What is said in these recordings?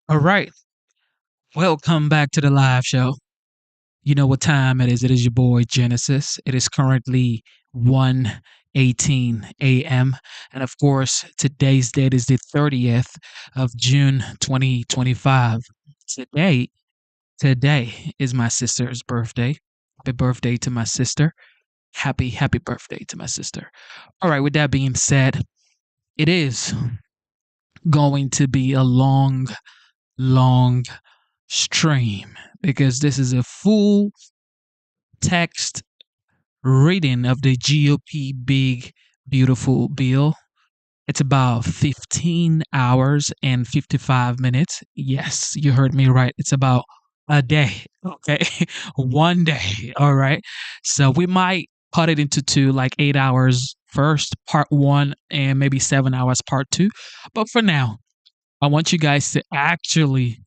All right. Welcome back to the live show. You know what time it is. It is your boy Genesis. It is currently 1:18 a.m. And of course, today's date is the 30th of June 2025. Today, today is my sister's birthday. Happy birthday to my sister. Happy birthday to my sister. All right, with that being said, it is going to be a long stream because this is a full text reading of the GOP Big Beautiful Bill. It's about 15 hours and 55 minutes. Yes, you heard me right. It's about a day. Okay. One day. All right. So we might cut it into two, like 8 hours first, part one, and maybe 7 hours, part two. But for now, I want you guys to actually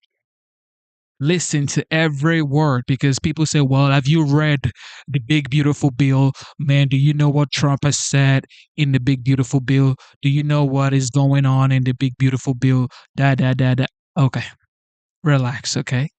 listen to every word because people say, well, have you read the big beautiful bill? Man, do you know what Trump has said in the big beautiful bill? Do you know what is going on in the big beautiful bill? Da. Okay, relax, okay?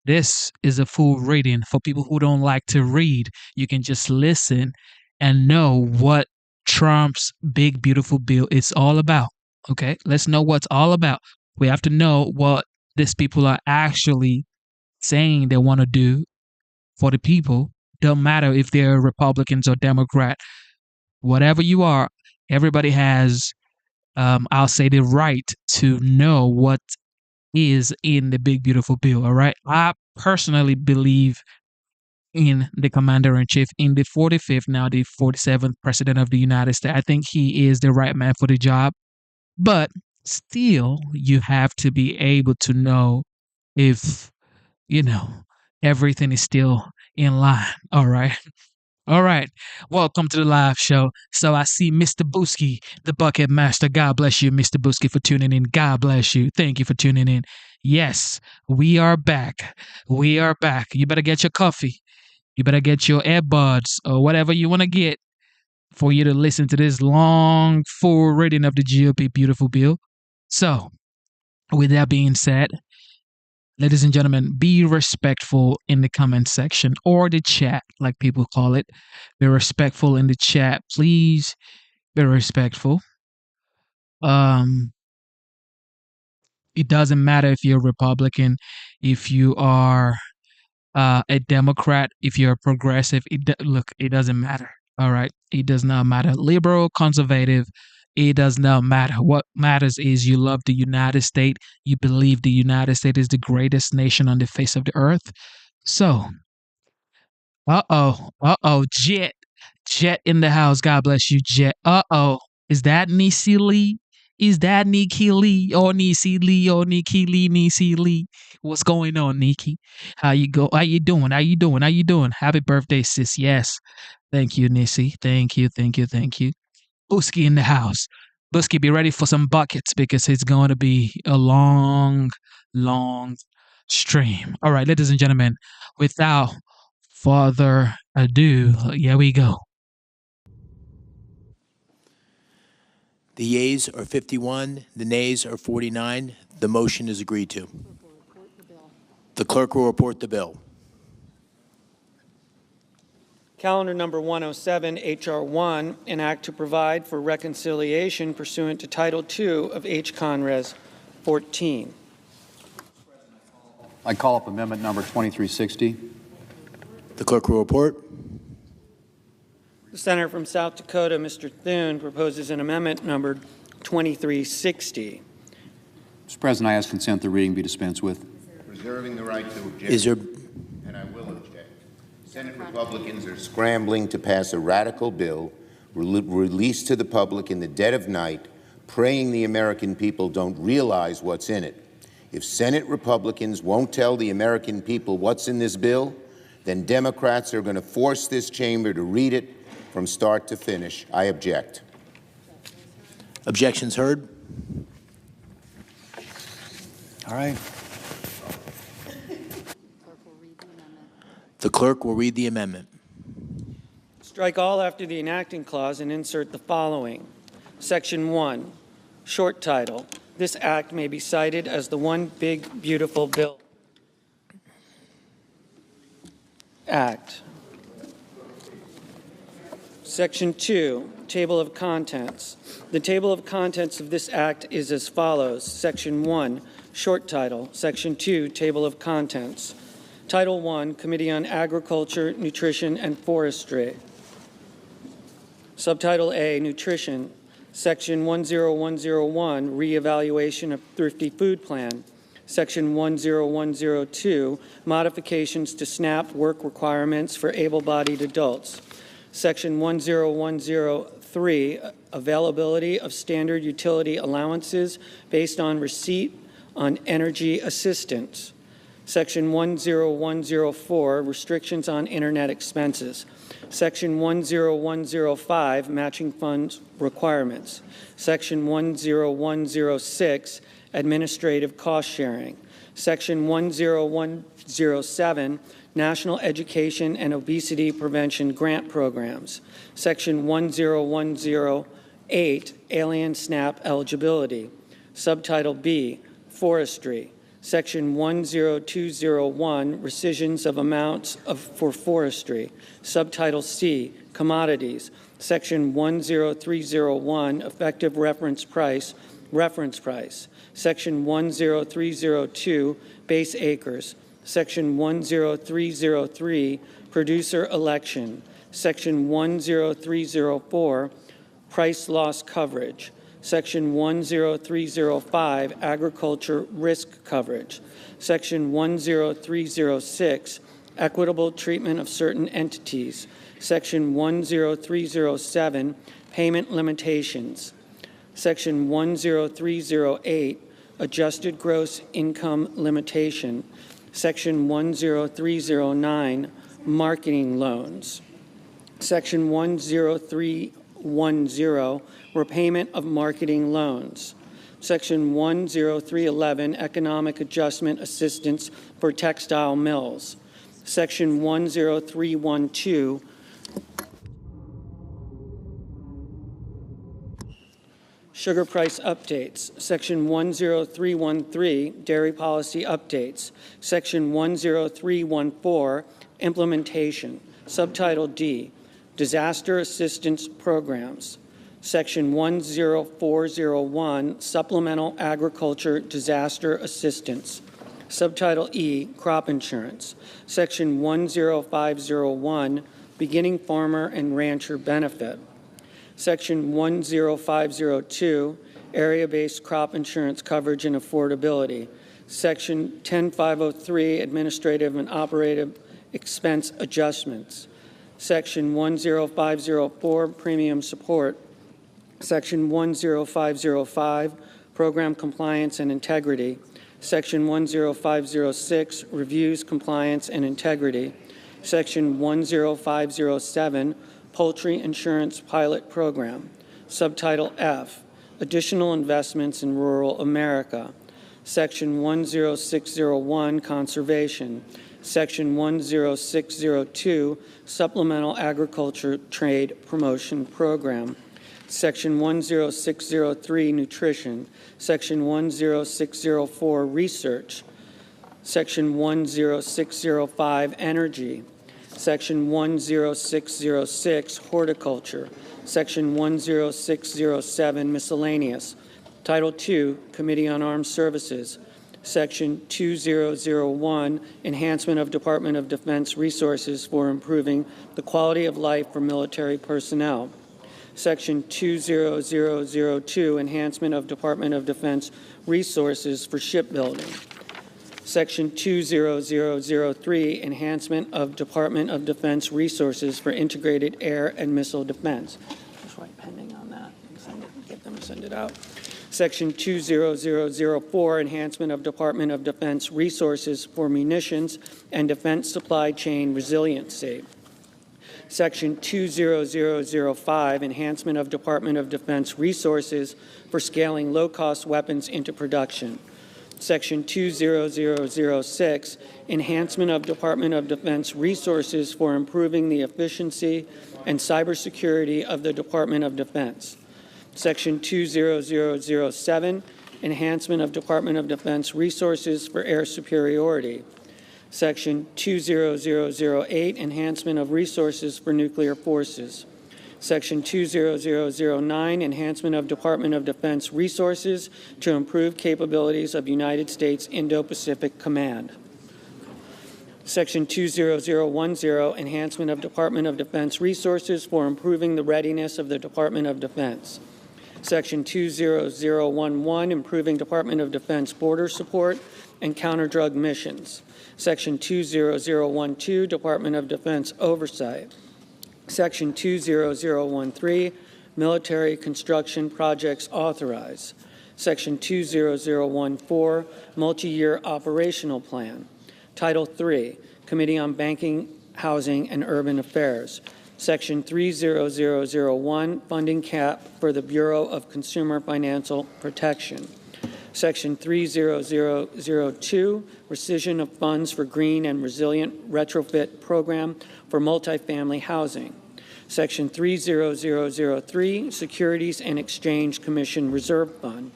This is a full reading for people who don't like to read. You can just listen and know what Trump's big beautiful bill is all about. Okay, let's know what's all about. We have to know what these people are actually saying they want to do for the people. Don't matter if they're Republicans or Democrat, whatever you are, everybody has, I'll say, the right to know what is in the big beautiful bill. All right, I personally believe in the commander in chief, in the 45th, now the 47th president of the United States. I think he is the right man for the job, but still, you have to be able to know if you know, everything is still in line. All right. All right. Welcome to the live show. So I see Mr. Booski, the Bucket Master. God bless you, Mr. Booski, for tuning in. God bless you. Thank you for tuning in. Yes, we are back. We are back. You better get your coffee. You better get your earbuds or whatever you want to get for you to listen to this long, full reading of the GOP Beautiful Bill. So, with that being said, ladies and gentlemen, be respectful in the comment section or the chat, like people call it. Be respectful in the chat. Please be respectful. Um, it doesn't matter if you're a Republican, if you are a Democrat, if you're a progressive. Look, it doesn't matter. All right, it does not matter. Liberal, conservative, it does not matter. What matters is you love the United States. You believe the United States is the greatest nation on the face of the earth. So, Jet, Jet in the house. God bless you, Jet. Is that Nisi Lee? Is that Nikki Lee or Nisi Lee or Nikki Lee, Nisi Lee? What's going on, Nikki? How you go? How you doing? How you doing? How you doing? Happy birthday, sis. Yes. Thank you, Nisi. Thank you. Busky in the house. Busky, be ready for some buckets because it's going to be a long stream. All right, ladies and gentlemen, without further ado, here we go. The yeas are 51, the nays are 49. The motion is agreed to. The clerk will report the bill. Calendar number 107, H.R. 1, an act to provide for reconciliation pursuant to Title II of H. Con. Res. 14. I call up amendment number 2360. The clerk will report. The senator from South Dakota, Mr. Thune, proposes an amendment number 2360. Mr. President, I ask consent the reading be dispensed with. Reserving the right to object. Is there And I will object. Senate Republicans are scrambling to pass a radical bill released to the public in the dead of night, praying the American people don't realize what's in it. If Senate Republicans won't tell the American people what's in this bill, then Democrats are going to force this chamber to read it from start to finish. I object. objections heard? All right. The clerk will read the amendment. Strike all after the enacting clause and insert the following. Section 1, short title, This act may be cited as the One Big Beautiful Bill Act. Section 2, Table of Contents. The table of contents of this act is as follows. Section 1, Short Title. Section 2, Table of Contents. Title 1, Committee on Agriculture, Nutrition, and Forestry. Subtitle A, Nutrition. Section 10101, Reevaluation of Thrifty Food Plan. Section 10102, Modifications to SNAP Work Requirements for Able-Bodied Adults. Section 10103, Availability of Standard Utility Allowances based on receipt on energy assistance. Section 10104, Restrictions on Internet Expenses. Section 10105, Matching Funds Requirements. Section 10106, Administrative Cost Sharing. Section 10107, National Education and Obesity Prevention Grant Programs. Section 10108, Alien SNAP Eligibility. Subtitle B, Forestry. Section 10201, Rescissions of Amounts for Forestry. Subtitle C, Commodities. Section 10301, Effective Reference Price. Section 10302, Base Acres. Section 10303, Producer Election. Section 10304, Price Loss Coverage. Section 10305, Agriculture Risk Coverage. Section 10306, Equitable Treatment of Certain Entities. Section 10307, Payment Limitations. Section 10308, Adjusted Gross Income Limitation. Section 10309, Marketing Loans. Section 10310, Repayment of Marketing Loans. Section 10311, Economic Adjustment Assistance for Textile Mills. Section 10312, Sugar Price Updates. Section 10313, Dairy Policy Updates. Section 10314, Implementation. Subtitle D, Disaster Assistance Programs. Section 10401, Supplemental Agriculture Disaster Assistance. Subtitle E, Crop Insurance. Section 10501, Beginning Farmer and Rancher Benefit. Section 10502, Area-Based Crop Insurance Coverage and Affordability. Section 10503, Administrative and Operative Expense Adjustments. Section 10504, Premium Support. Section 10505, Program Compliance and Integrity. Section 10506, Reviews, Compliance, and Integrity. Section 10507, Poultry Insurance Pilot Program. Subtitle F, Additional Investments in Rural America. Section 10601, Conservation. Section 10602, Supplemental Agriculture Trade Promotion Program. Section 10603, Nutrition. Section 10604, Research. Section 10605, Energy. Section 10606, Horticulture. Section 10607, Miscellaneous. Title II, Committee on Armed Services. Section 2001, Enhancement of Department of Defense Resources for Improving the Quality of Life for Military Personnel. Section 20002, Enhancement of Department of Defense Resources for Shipbuilding. Section 20003, Enhancement of Department of Defense Resources for Integrated Air and Missile Defense. Just write pending on that and get them to send it out. Section 20004, Enhancement of Department of Defense Resources for Munitions and Defense Supply Chain Resiliency. Section 20005, Enhancement of Department of Defense Resources for Scaling Low-Cost Weapons into Production. Section 20006, Enhancement of Department of Defense Resources for Improving the Efficiency and Cybersecurity of the Department of Defense. Section 20007, enhancement of Department of Defense resources for air superiority. Section 20008, enhancement of resources for nuclear forces. Section 20009, enhancement of Department of Defense resources to improve capabilities of United States Indo-Pacific Command. Section 20010, enhancement of Department of Defense resources for improving the readiness of the Department of Defense. Section 20011, improving Department of Defense border support and counter-drug missions. Section 20012, Department of Defense oversight. Section 20013, military construction projects authorized. Section 20014, multi-year operational plan. Title III, Committee on Banking, Housing, and Urban Affairs. Section 30001, funding cap for the Bureau of Consumer Financial Protection. Section 30002, rescission of funds for green and resilient retrofit program for multifamily housing. Section 30003, Securities and Exchange Commission Reserve Fund.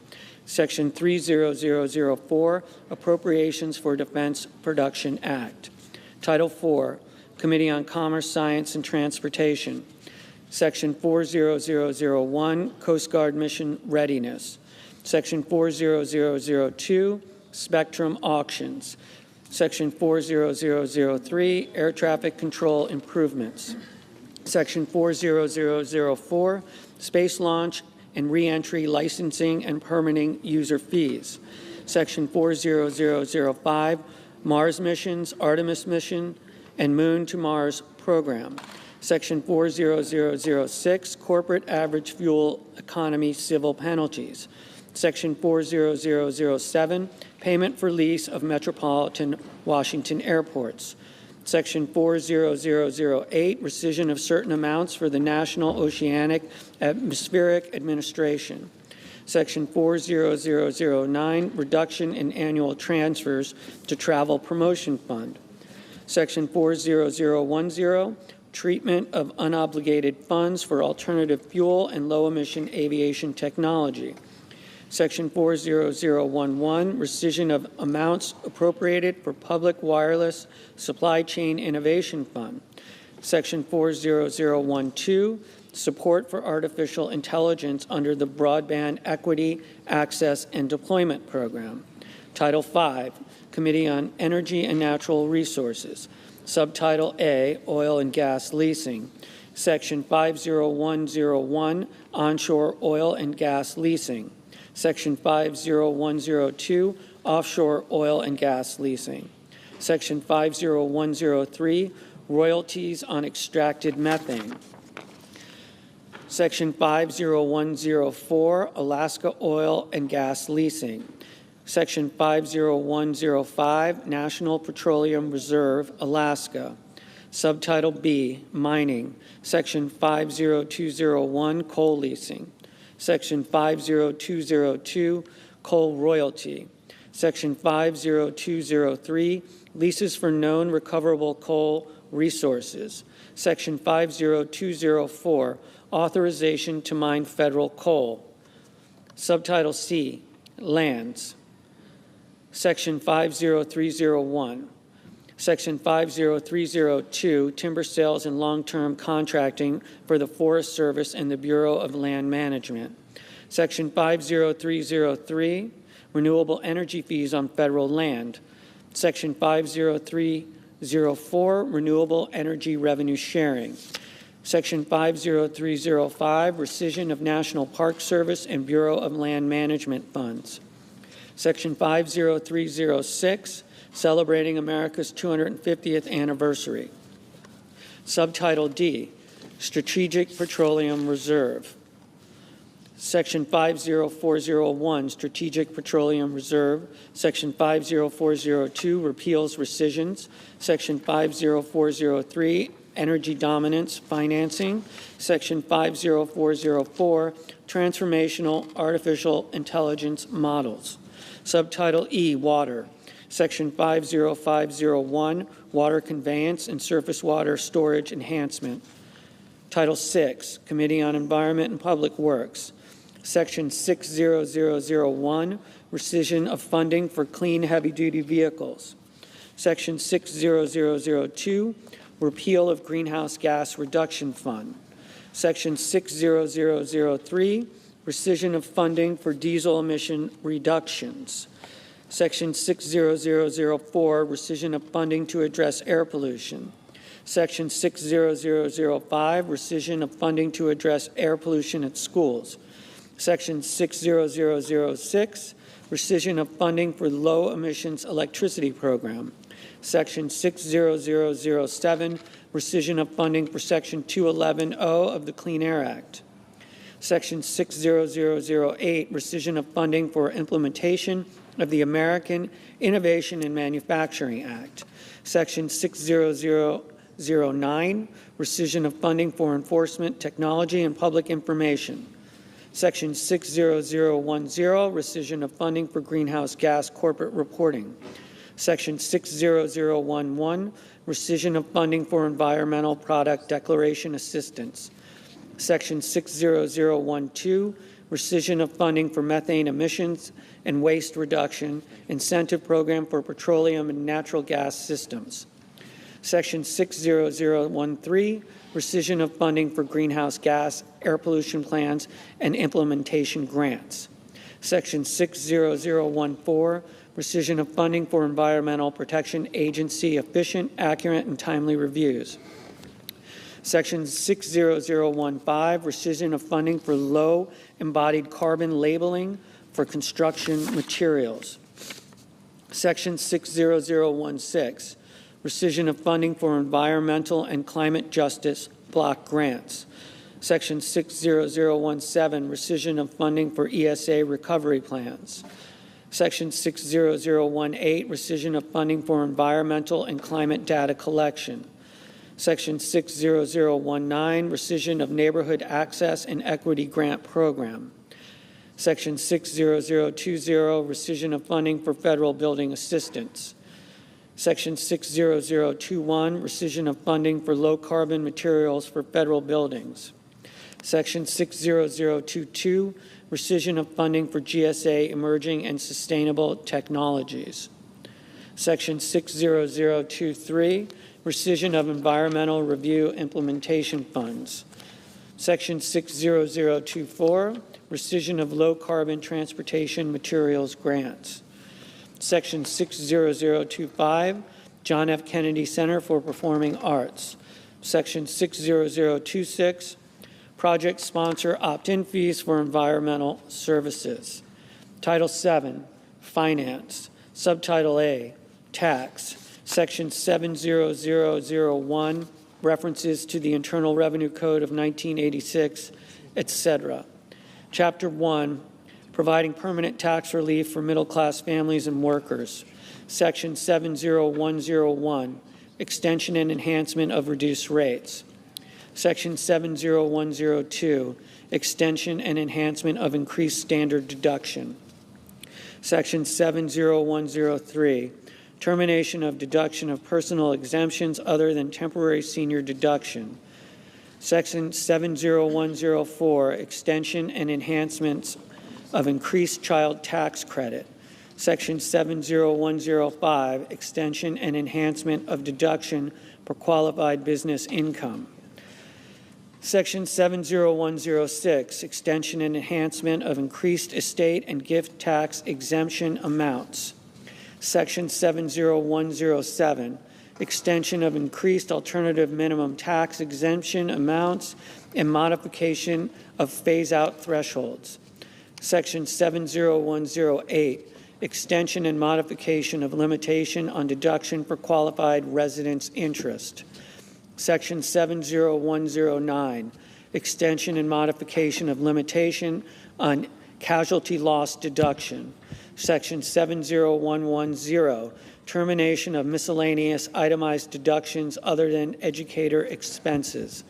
Section 30004, Appropriations for Defense Production Act. Title IV, Committee on Commerce, Science, and Transportation. Section 40001, Coast Guard Mission Readiness. Section 40002, Spectrum Auctions. Section 40003, Air Traffic Control Improvements. Section 40004, Space Launch and Reentry Licensing and Permitting User Fees. Section 40005, Mars Missions, Artemis Mission, and Moon to Mars Program. Section 40006, Corporate Average Fuel Economy Civil Penalties. Section 40007, Payment for Lease of Metropolitan Washington Airports. Section 40008, Rescission of certain amounts for the National Oceanic Atmospheric Administration. Section 40009, Reduction in annual transfers to Travel Promotion Fund. Section 40010, Treatment of unobligated funds for alternative fuel and low-emission aviation technology. Section 40011, rescission of amounts appropriated for Public Wireless Supply Chain Innovation Fund. Section 40012, support for artificial intelligence under the Broadband Equity, Access, and Deployment Program. Title V, Committee on Energy and Natural Resources. Subtitle A, Oil and Gas Leasing. Section 50101, Onshore Oil and Gas Leasing. Section 50102, Offshore Oil and Gas Leasing. Section 50103, Royalties on Extracted Methane. Section 50104, Alaska Oil and Gas Leasing. Section 50105, National Petroleum Reserve, Alaska. Subtitle B, Mining. Section 50201, Coal Leasing. Section 50202, Coal Royalty. Section 50203, Leases for Known Recoverable Coal Resources. Section 50204, Authorization to Mine Federal Coal. Subtitle C, Lands. Section 50301. Section 50302, Timber Sales and Long-Term Contracting for the Forest Service and the Bureau of Land Management. Section 50303, Renewable Energy Fees on Federal Land. Section 50304, Renewable Energy Revenue Sharing. Section 50305, Rescission of National Park Service and Bureau of Land Management Funds. Section 50306, Celebrating America's 250th Anniversary. Subtitle D, Strategic Petroleum Reserve. Section 50401, Strategic Petroleum Reserve. Section 50402, Repeals Rescissions. Section 50403, Energy Dominance Financing. Section 50404, Transformational Artificial Intelligence Models. Subtitle E, Water. Section 50501, Water Conveyance and Surface Water Storage Enhancement. Title VI, Committee on Environment and Public Works. Section 60001, rescission of funding for clean heavy-duty vehicles. Section 60002, repeal of greenhouse gas reduction fund. Section 60003, rescission of funding for diesel emission reductions. Section 60004, rescission of funding to address air pollution. Section 60005, rescission of funding to address air pollution at schools. Section 60006, rescission of funding for low emissions electricity program. Section 60007, rescission of funding for Section 211.0 of the Clean Air Act. Section 60008, rescission of funding for implementation of the American Innovation and Manufacturing Act. Section 60009, rescission of funding for enforcement, technology, and public information. Section 60010, rescission of funding for greenhouse gas corporate reporting. Section 60011, rescission of funding for environmental product declaration assistance. Section 60012, rescission of funding for methane emissions and waste reduction incentive program for petroleum and natural gas systems. Section 60013, rescission of funding for greenhouse gas, air pollution plans, and implementation grants. Section 60014, rescission of funding for Environmental Protection Agency efficient, accurate, and timely reviews. Section 60015, rescission of funding for low embodied carbon labeling for construction materials. Section 60016, rescission of funding for environmental and climate justice block grants. Section 60017, rescission of funding for ESA recovery plans. Section 60018, rescission of funding for environmental and climate data collection. Section 60019, rescission of neighborhood access and equity grant program. Section 60020, rescission of funding for federal building assistance. Section 60021, rescission of funding for low-carbon materials for federal buildings. Section 60022, rescission of funding for GSA emerging and sustainable technologies. Section 60023, rescission of environmental review implementation funds. Section 60024, rescission of low-carbon transportation materials grants. Section 60025, John F. Kennedy Center for Performing Arts. Section 60026, project sponsor opt-in fees for environmental services. Title VII, Finance. Subtitle A, Tax. Section 70001, references to the Internal Revenue Code of 1986, etc. Chapter 1, providing permanent tax relief for middle-class families and workers. Section 70101, extension and enhancement of reduced rates. Section 70102, extension and enhancement of increased standard deduction. Section 70103, termination of deduction of personal exemptions other than temporary senior deduction. Section 70104, extension and enhancements of increased child tax credit. Section 70105, extension and enhancement of deduction for qualified business income. Section 70106, extension and enhancement of increased estate and gift tax exemption amounts. Section 70107, extension of increased alternative minimum tax exemption amounts and modification of phase-out thresholds. Section 70108, extension and modification of limitation on deduction for qualified residence interest. Section 70109, extension and modification of limitation on casualty loss deduction. Section 70110, termination of miscellaneous itemized deductions other than educator expenses.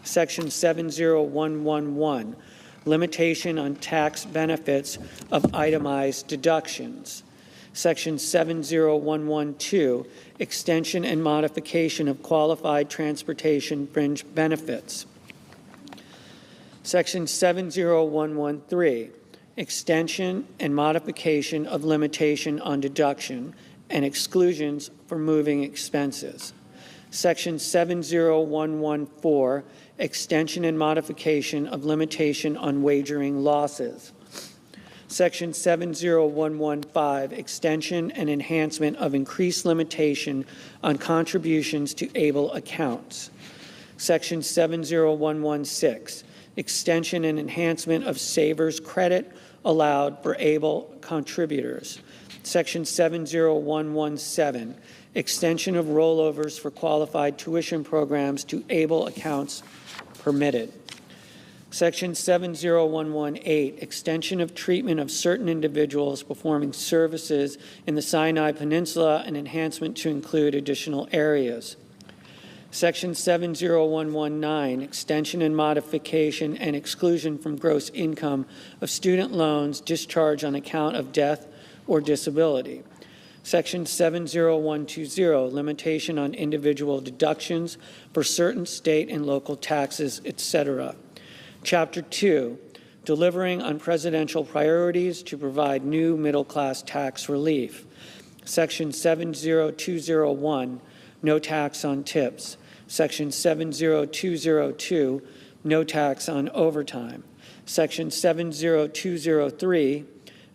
Section 70111, limitation on tax benefits of itemized deductions. Section 70112, extension and modification of qualified transportation fringe benefits. Section 70113, extension and modification of limitation on deduction and exclusions for moving expenses. Section 70114, extension and modification of limitation on wagering losses. Section 70115, extension and enhancement of increased limitation on contributions to ABLE accounts. Section 70116, extension and enhancement of savers credit allowed for ABLE contributors. Section 70117, extension of rollovers for qualified tuition programs to ABLE accounts permitted. Section 70118, extension of treatment of certain individuals performing services in the Sinai Peninsula and enhancement to include additional areas. Section 70119, extension and modification and exclusion from gross income of student loans discharged on account of death or disability. Section 70120, limitation on individual deductions for certain state and local taxes, etc. Chapter 2, delivering on presidential priorities to provide new middle-class tax relief. Section 70201, no tax on tips. Section 70202, no tax on overtime. Section 70203,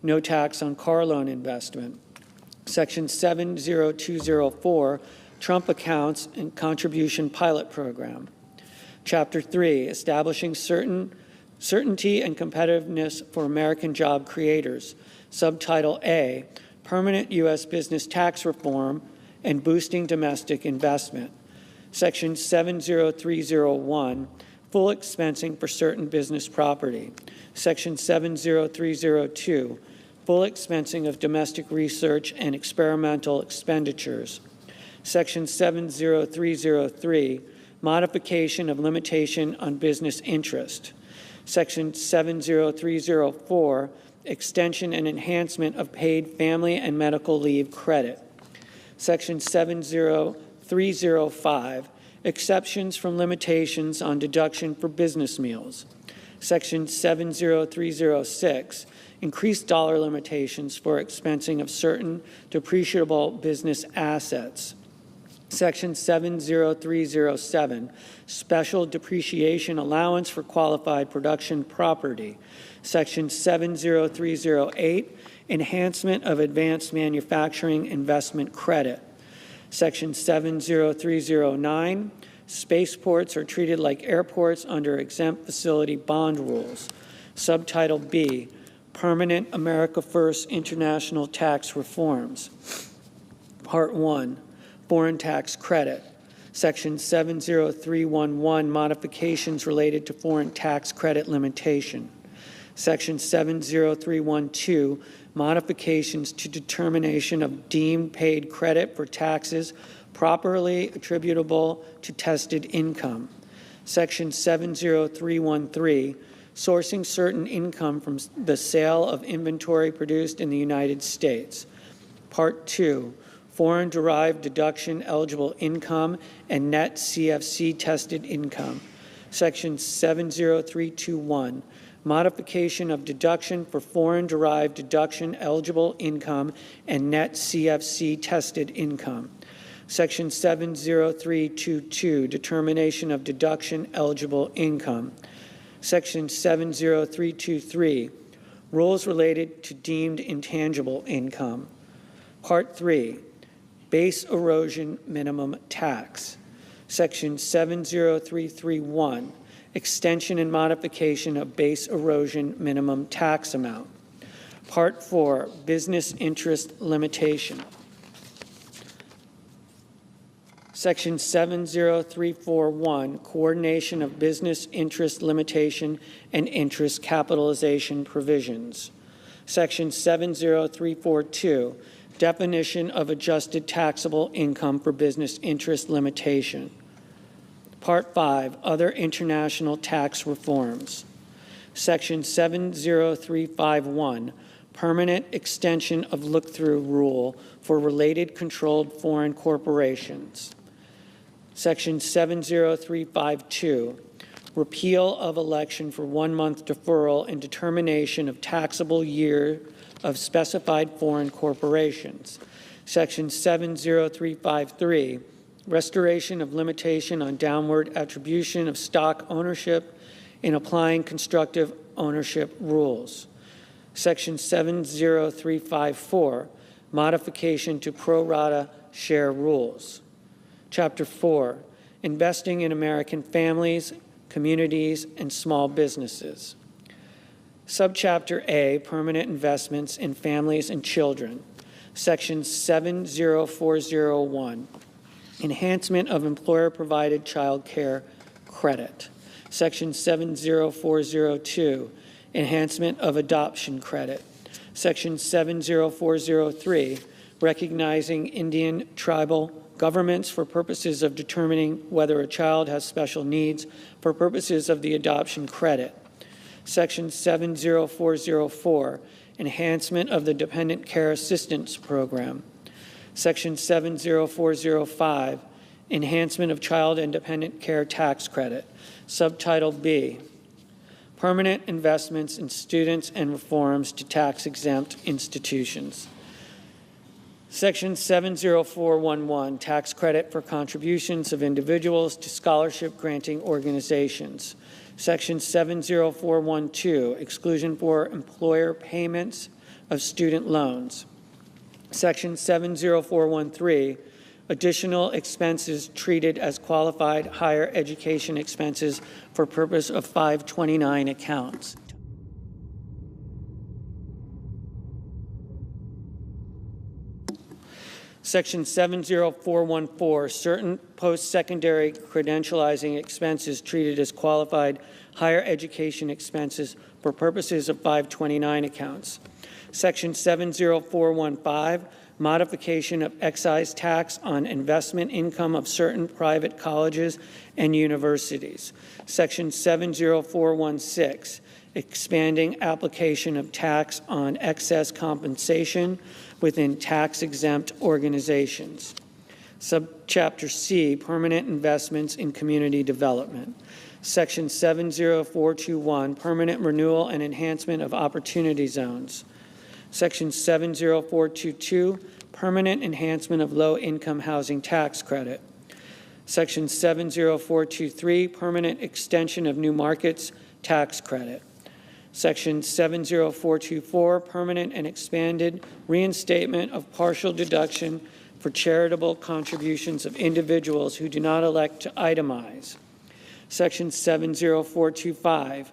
no tax on car loan investment. Section 70204, Trump accounts and contribution pilot program. Chapter 3, establishing certainty and competitiveness for American job creators. Subtitle A, permanent U.S. business tax reform and boosting domestic investment. Section 70301, full expensing for certain business property. Section 70302, full expensing of domestic research and experimental expenditures. Section 70303, modification of limitation on business interest. Section 70304, extension and enhancement of paid family and medical leave credit. Section 70305, exceptions from limitations on deduction for business meals. Section 70306, increased dollar limitations for expensing of certain depreciable business assets. Section 70307, special depreciation allowance for qualified production property. Section 70308, enhancement of advanced manufacturing investment credit. Section 70309, spaceports are treated like airports under exempt facility bond rules. Subtitle B, permanent America First international tax reforms. Part 1, foreign tax credit. Section 70311, modifications related to foreign tax credit limitation. Section 70312, modifications to determination of deemed paid credit for taxes properly attributable to tested income. Section 70313, sourcing certain income from the sale of inventory produced in the United States. Part 2, foreign-derived deduction eligible income and net CFC tested income. Section 70321, modification of deduction for foreign-derived deduction eligible income and net CFC tested income. Section 70322, determination of deduction eligible income. Section 70323, rules related to deemed intangible income. Part 3, base erosion minimum tax. Section 70331, extension and modification of base erosion minimum tax amount. Part 4, business interest limitation. Section 70341, coordination of business interest limitation and interest capitalization provisions. Section 70342, definition of adjusted taxable income for business interest limitation. Part 5, other international tax reforms. Section 70351, permanent extension of look-through rule for related controlled foreign corporations. Section 70352, repeal of election for 1 month deferral and determination of taxable year of specified foreign corporations. Section 70353, restoration of limitation on downward attribution of stock ownership in applying constructive ownership rules. Section 70354, modification to pro rata share rules. Chapter 4, investing in American families, communities, and small businesses. Subchapter A, permanent investments in families and children. Section 70401, enhancement of employer-provided child care credit. Section 70402, enhancement of adoption credit. Section 70403, recognizing Indian tribal governments for purposes of determining whether a child has special needs for purposes of the adoption credit. Section 70404, enhancement of the Dependent Care Assistance Program. Section 70405, enhancement of Child and Dependent Care Tax Credit. Subtitle B, permanent investments in students and reforms to tax-exempt institutions. Section 70411, tax credit for contributions of individuals to scholarship-granting organizations. Section 70412, exclusion for employer payments of student loans. Section 70413, additional expenses treated as qualified higher education expenses for purpose of 529 accounts. Section 70414, certain post-secondary credentializing expenses treated as qualified higher education expenses for purposes of 529 accounts. Section 70415, modification of excise tax on investment income of certain private colleges and universities. Section 70416, expanding application of tax on excess compensation within tax-exempt organizations. Subchapter C, permanent investments in community development. Section 70421, permanent renewal and enhancement of opportunity zones. Section 70422, permanent enhancement of low-income housing tax credit. Section 70423, permanent extension of new markets tax credit. Section 70424, permanent and expanded reinstatement of partial deduction for charitable contributions of individuals who do not elect to itemize. Section 70425,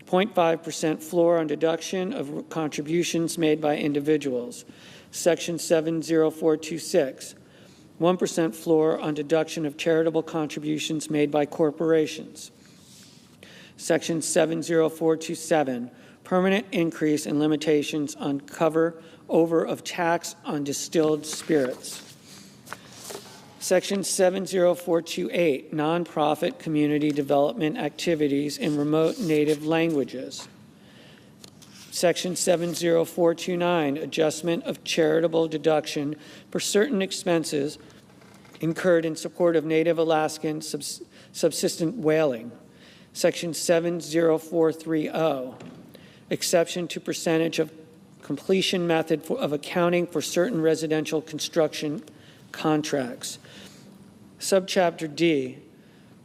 0.5% floor on deduction of contributions made by individuals. Section 70426, 1% floor on deduction of charitable contributions made by corporations. Section 70427, permanent increase in limitations on cover over of tax on distilled spirits. Section 70428, nonprofit community development activities in remote native languages. Section 70429, adjustment of charitable deduction for certain expenses incurred in support of Native Alaskan subsistent whaling. Section 70430, exception to percentage of completion method of accounting for certain residential construction contracts. Subchapter D,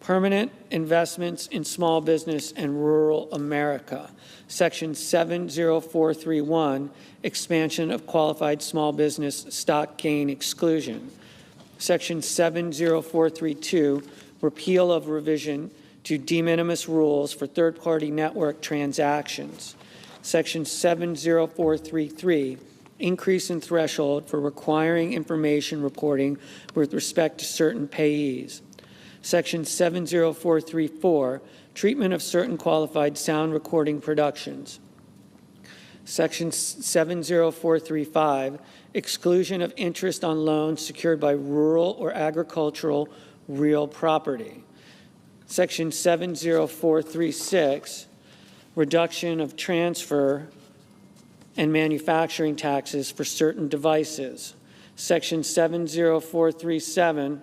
permanent investments in small business and rural America. Section 70431, expansion of qualified small business stock gain exclusion. Section 70432, repeal of revision to de minimis rules for third-party network transactions. Section 70433, increase in threshold for requiring information reporting with respect to certain payees. Section 70434, treatment of certain qualified sound recording productions. Section 70435, exclusion of interest on loans secured by rural or agricultural real property. Section 70436, reduction of transfer and manufacturing taxes for certain devices. Section 70437,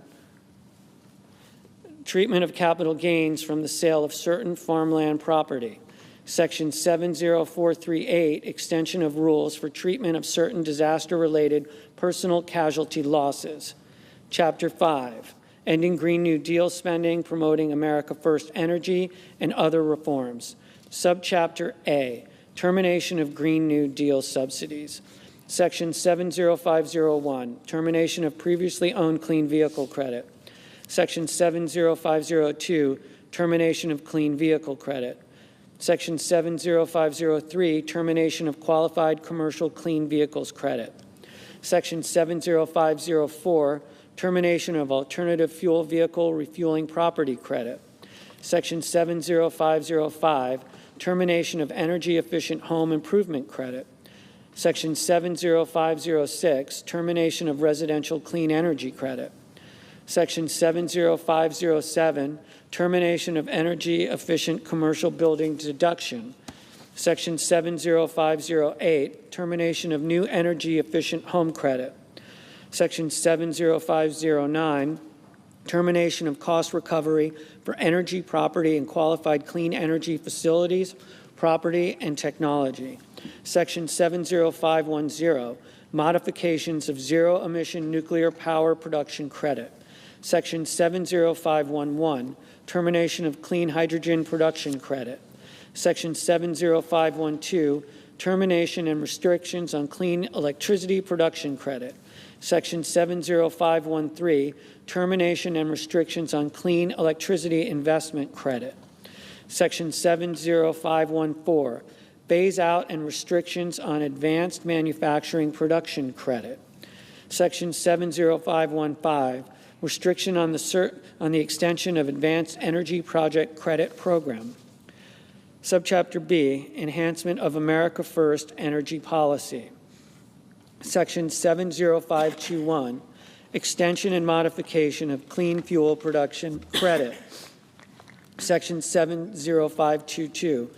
treatment of capital gains from the sale of certain farmland property. Section 70438, extension of rules for treatment of certain disaster-related personal casualty losses. Chapter 5, ending Green New Deal spending, promoting America First energy, and other reforms. Subchapter A, termination of Green New Deal subsidies. Section 70501, termination of previously owned clean vehicle credit. Section 70502, termination of clean vehicle credit. Section 70503, termination of qualified commercial clean vehicles credit. Section 70504, termination of alternative fuel vehicle refueling property credit. Section 70505, termination of energy efficient home improvement credit. Section 70506, termination of residential clean energy credit. Section 70507, termination of energy efficient commercial building deduction. Section 70508, termination of new energy efficient home credit. Section 70509, termination of cost recovery for energy, property, and qualified clean energy facilities, property, and technology. Section 70510, modifications of zero-emission nuclear power production credit. Section 70511, termination of clean hydrogen production credit. Section 70512, termination and restrictions on clean electricity production credit. Section 70513, termination and restrictions on clean electricity investment credit. Section 70514, phase out and restrictions on advanced manufacturing production credit. Section 70515, restriction on the extension of advanced energy project credit program. Subchapter B, enhancement of America First energy policy. Section 70521, extension and modification of clean fuel production credit. Section 70522,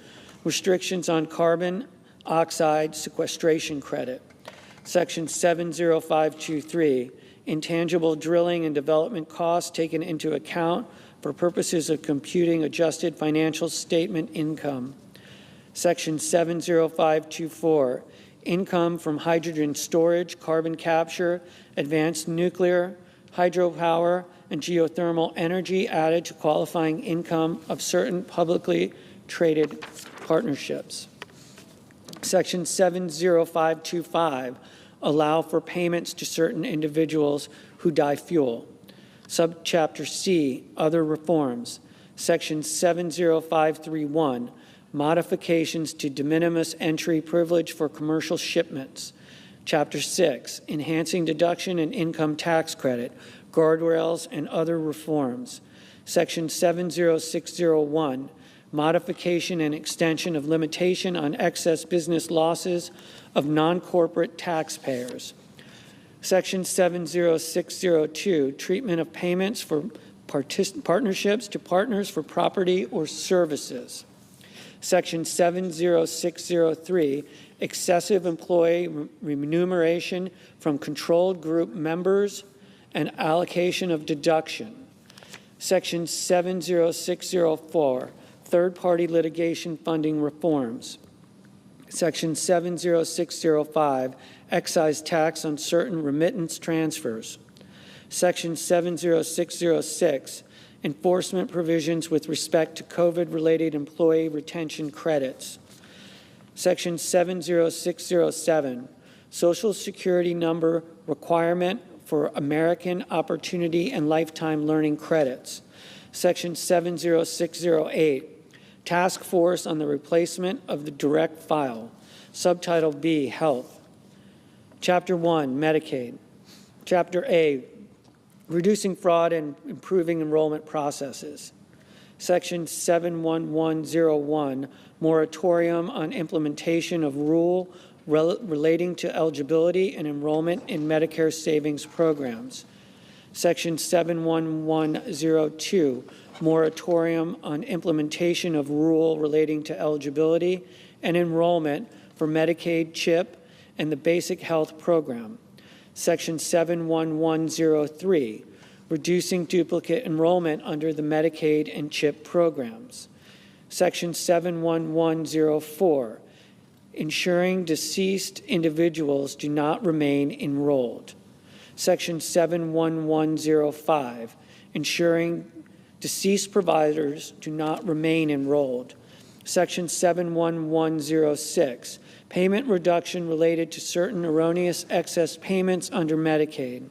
restrictions on carbon oxide sequestration credit. Section 70523, intangible drilling and development costs taken into account for purposes of computing adjusted financial statement income. Section 70524, income from hydrogen storage, carbon capture, advanced nuclear, hydropower, and geothermal energy added to qualifying income of certain publicly traded partnerships. Section 70525, allow for payments to certain individuals who die fuel. Subchapter C, other reforms. Section 70531, modifications to de minimis entry privilege for commercial shipments. Chapter 6, enhancing deduction and income tax credit, guardrails, and other reforms. Section 70601, modification and extension of limitation on excess business losses of non-corporate taxpayers. Section 70602, treatment of payments for partnerships to partners for property or services. Section 70603, excessive employee remuneration from controlled group members and allocation of deduction. Section 70604, third-party litigation funding reforms. Section 70605, excise tax on certain remittance transfers. Section 70606, enforcement provisions with respect to COVID-related employee retention credits. Section 70607, Social Security number requirement for American Opportunity and Lifetime Learning credits. Section 70608, Task Force on the Replacement of the Direct File. Subtitle B, Health. Chapter 1, Medicaid. Chapter A, Reducing Fraud and Improving Enrollment Processes. Section 71101, Moratorium on Implementation of Rule relating to eligibility and enrollment in Medicare savings programs. Section 71102, Moratorium on Implementation of Rule relating to eligibility and enrollment for Medicaid, CHIP, and the Basic Health Program. Section 71103, reducing duplicate enrollment under the Medicaid and CHIP programs. Section 71104, ensuring deceased individuals do not remain enrolled. Section 71105, ensuring deceased providers do not remain enrolled. Section 71106, payment reduction related to certain erroneous excess payments under Medicaid.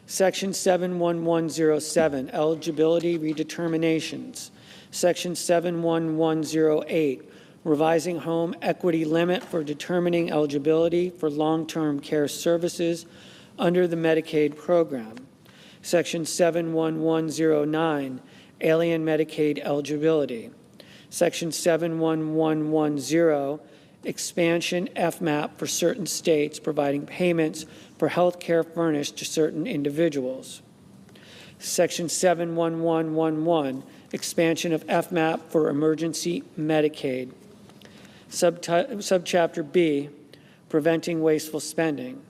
Section 71107, eligibility redeterminations. Section 71108, revising home equity limit for determining eligibility for long-term care services under the Medicaid program. Section 71109, alien Medicaid eligibility. Section 71110, expansion FMAP for certain states providing payments for health care furnished to certain individuals. Section 71111, expansion of FMAP for emergency Medicaid. Subchapter B, preventing wasteful spending.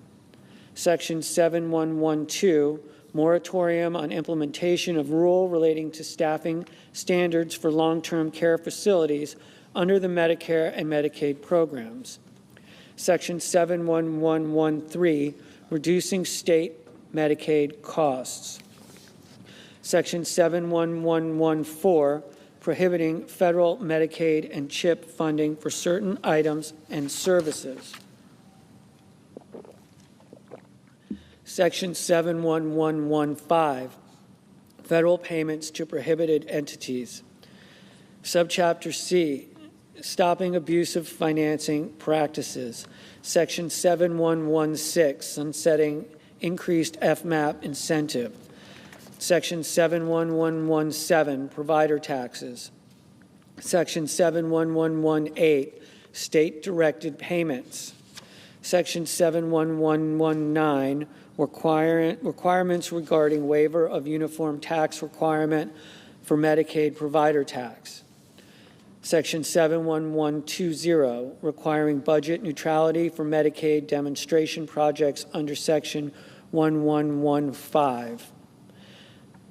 Section 7112, moratorium on implementation of rule relating to staffing standards for long-term care facilities under the Medicare and Medicaid programs. Section 71113, reducing state Medicaid costs. Section 71114, prohibiting federal Medicaid and CHIP funding for certain items and services. Section 71115, federal payments to prohibited entities. Subchapter C, stopping abusive financing practices. Section 7116, sunsetting increased FMAP incentive. Section 71117, provider taxes. Section 71118, state-directed payments. Section 71119, requirements regarding waiver of uniform tax requirement for Medicaid provider tax. Section 71120, requiring budget neutrality for Medicaid demonstration projects under Section 1115.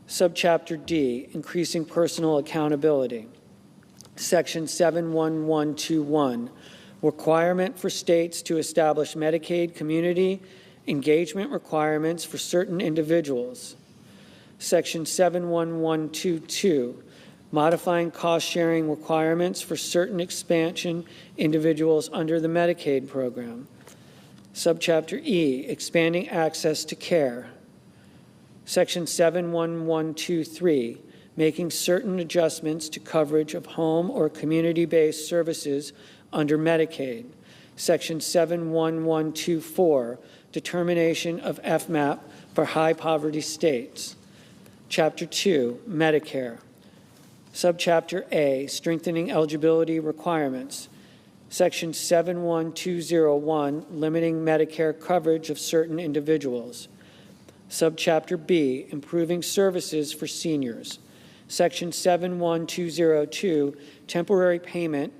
Subchapter D, increasing personal accountability. Section 71121, requirement for states to establish Medicaid community engagement requirements for certain individuals. Section 71122, modifying cost-sharing requirements for certain expansion individuals under the Medicaid program. Subchapter E, expanding access to care. Section 71123, making certain adjustments to coverage of home or community-based services under Medicaid. Section 71124, determination of FMAP for high-poverty states. Chapter 2, Medicare. Subchapter A, strengthening eligibility requirements. Section 71201, limiting Medicare coverage of certain individuals. Subchapter B, improving services for seniors. Section 71202, temporary payment,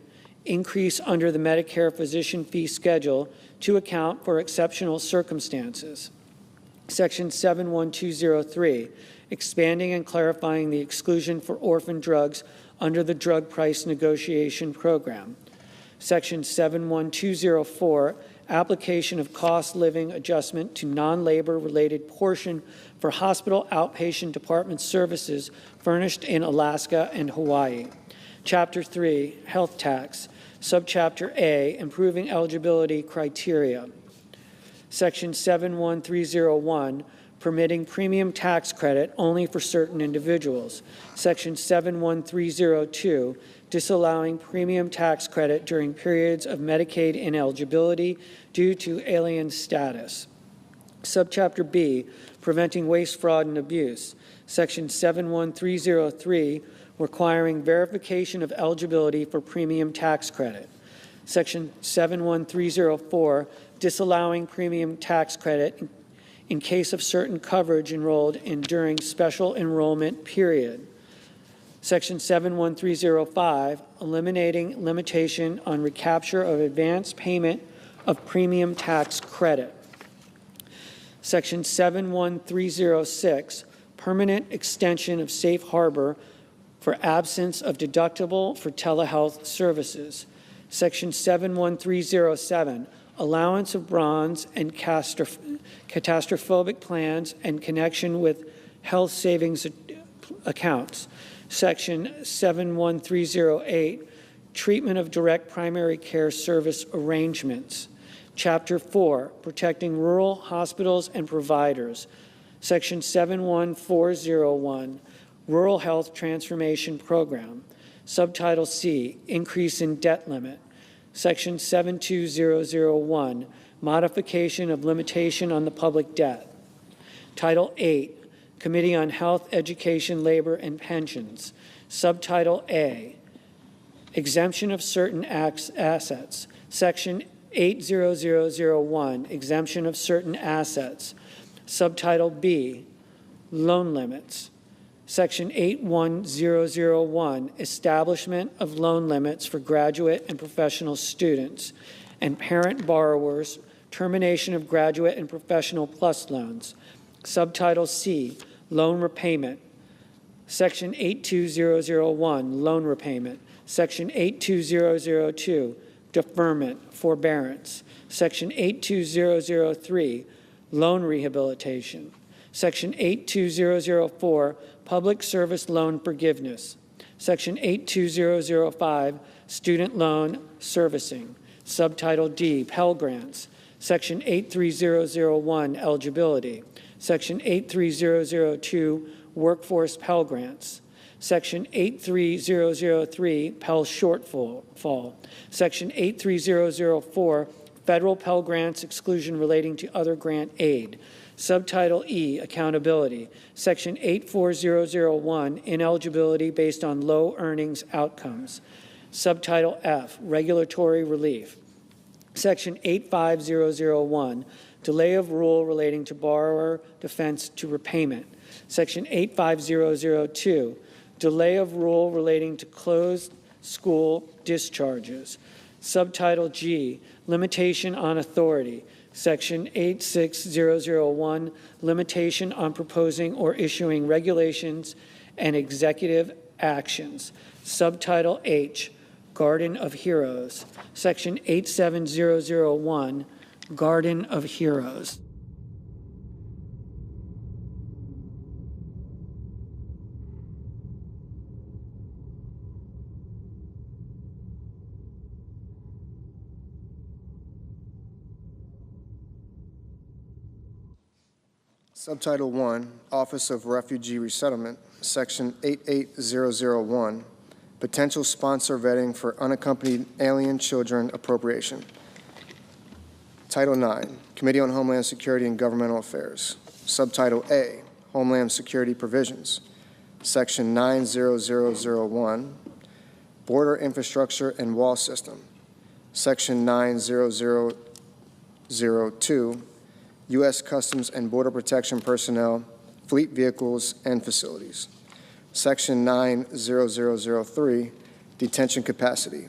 increase under the Medicare physician fee schedule to account for exceptional circumstances. Section 71203, expanding and clarifying the exclusion for orphan drugs under the drug price negotiation program. Section 71204, application of cost living adjustment to non-labor related portion for hospital outpatient department services furnished in Alaska and Hawaii. Chapter 3, health tax. Subchapter A, improving eligibility criteria. Section 71301, permitting premium tax credit only for certain individuals. Section 71302, disallowing premium tax credit during periods of Medicaid ineligibility due to alien status. Subchapter B, preventing waste, fraud, and abuse. Section 71303, requiring verification of eligibility for premium tax credit. Section 71304, disallowing premium tax credit in case of certain coverage enrolled in during special enrollment period. Section 71305, eliminating limitation on recapture of advance payment of premium tax credit. Section 71306, permanent extension of safe harbor for absence of deductible for telehealth services. Section 71307, allowance of bronze and catastrophic plans and connection with health savings accounts. Section 71308, treatment of direct primary care service arrangements. Chapter 4, protecting rural hospitals and providers. Section 71401, Rural Health Transformation Program. Subtitle C, increase in debt limit. Section 72001, modification of limitation on the public debt. Title 8, Committee on Health, Education, Labor, and Pensions. Subtitle A, exemption of certain assets. Section 80001, exemption of certain assets. Subtitle B, loan limits. Section 81001, establishment of loan limits for graduate and professional students and parent borrowers, termination of graduate and professional plus loans. Subtitle C, loan repayment. Section 82001, loan repayment. Section 82002, deferment, forbearance. Section 82003, loan rehabilitation. Section 82004, public service loan forgiveness. Section 82005, student loan servicing. Subtitle D, Pell Grants. Section 83001, eligibility. Section 83002, workforce Pell Grants. Section 83003, Pell shortfall. Section 83004, federal Pell Grants exclusion relating to other grant aid. Subtitle E, accountability. Section 84001, ineligibility based on low earnings outcomes. Subtitle F, regulatory relief. Section 85001, delay of rule relating to borrower defense to repayment. Section 85002, delay of rule relating to closed school discharges. Subtitle G, limitation on authority. Section 86001, limitation on proposing or issuing regulations and executive actions. Subtitle H, Garden of Heroes. Section 87001, Garden of Heroes. Subtitle 1, Office of Refugee Resettlement, Section 88001, Potential Sponsor Vetting for Unaccompanied Alien Children Appropriation. Title 9, Committee on Homeland Security and Governmental Affairs. Subtitle A, Homeland Security Provisions. Section 90001, Border Infrastructure and Wall System. Section 90002, U.S. Customs and Border Protection personnel, fleet vehicles, and facilities. Section 90003, detention capacity.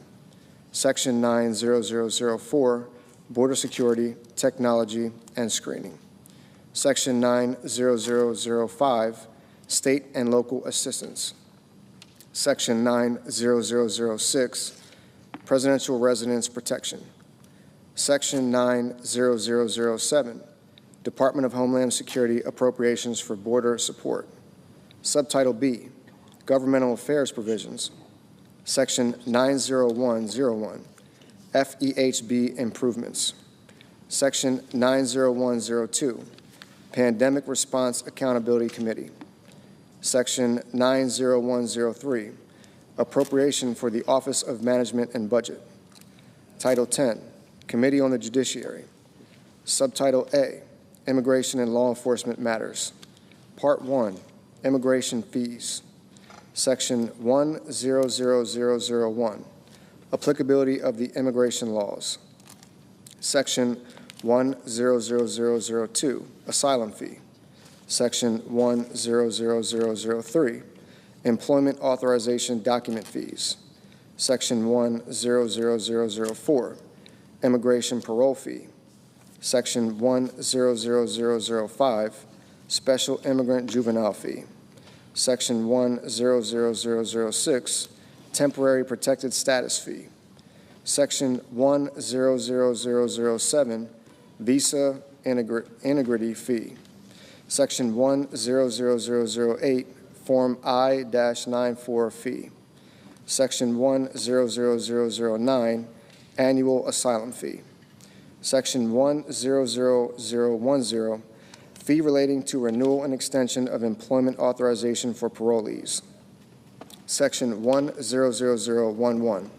Section 90004, border security, technology, and screening. Section 90005, state and local assistance. Section 90006, presidential residence protection. Section 90007, Department of Homeland Security appropriations for border support. Subtitle B, Governmental Affairs Provisions. Section 90101, FEHB improvements. Section 90102, Pandemic Response Accountability Committee. Section 90103, Appropriation for the Office of Management and Budget. Title 10, Committee on the Judiciary. Subtitle A, Immigration and Law Enforcement Matters. Part 1, Immigration Fees. Section 100001, Applicability of the Immigration Laws. Section 100002, Asylum Fee. Section 100003, Employment Authorization Document Fees. Section 100004, Immigration Parole Fee. Section 100005, Special Immigrant Juvenile Fee. Section 100006, Temporary Protected Status Fee. Section 100007, Visa Integrity Fee. Section 100008, Form I-94 Fee. Section 100009, Annual Asylum Fee. Section 100010, Fee relating to renewal and extension of employment authorization for parolees. Section 100011,